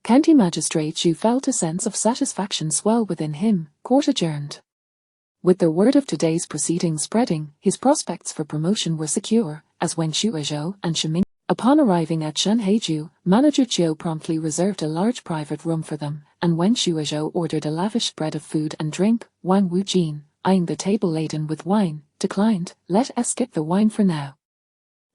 County Magistrate Zhu felt a sense of satisfaction swell within him. Court adjourned. With the word of today's proceedings spreading, his prospects for promotion were secure, as Wen Shuizhou and Shiming. Upon arriving at Shenheiju, Manager Zhou promptly reserved a large private room for them, and Wen Shuizhou ordered a lavish spread of food and drink. Wang Wujin, eyeing the table laden with wine, declined, "Let us skip the wine for now.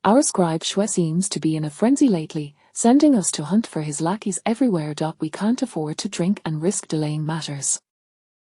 Our scribe Xue seems to be in a frenzy lately, sending us to hunt for his lackeys everywhere. We can't afford to drink and risk delaying matters."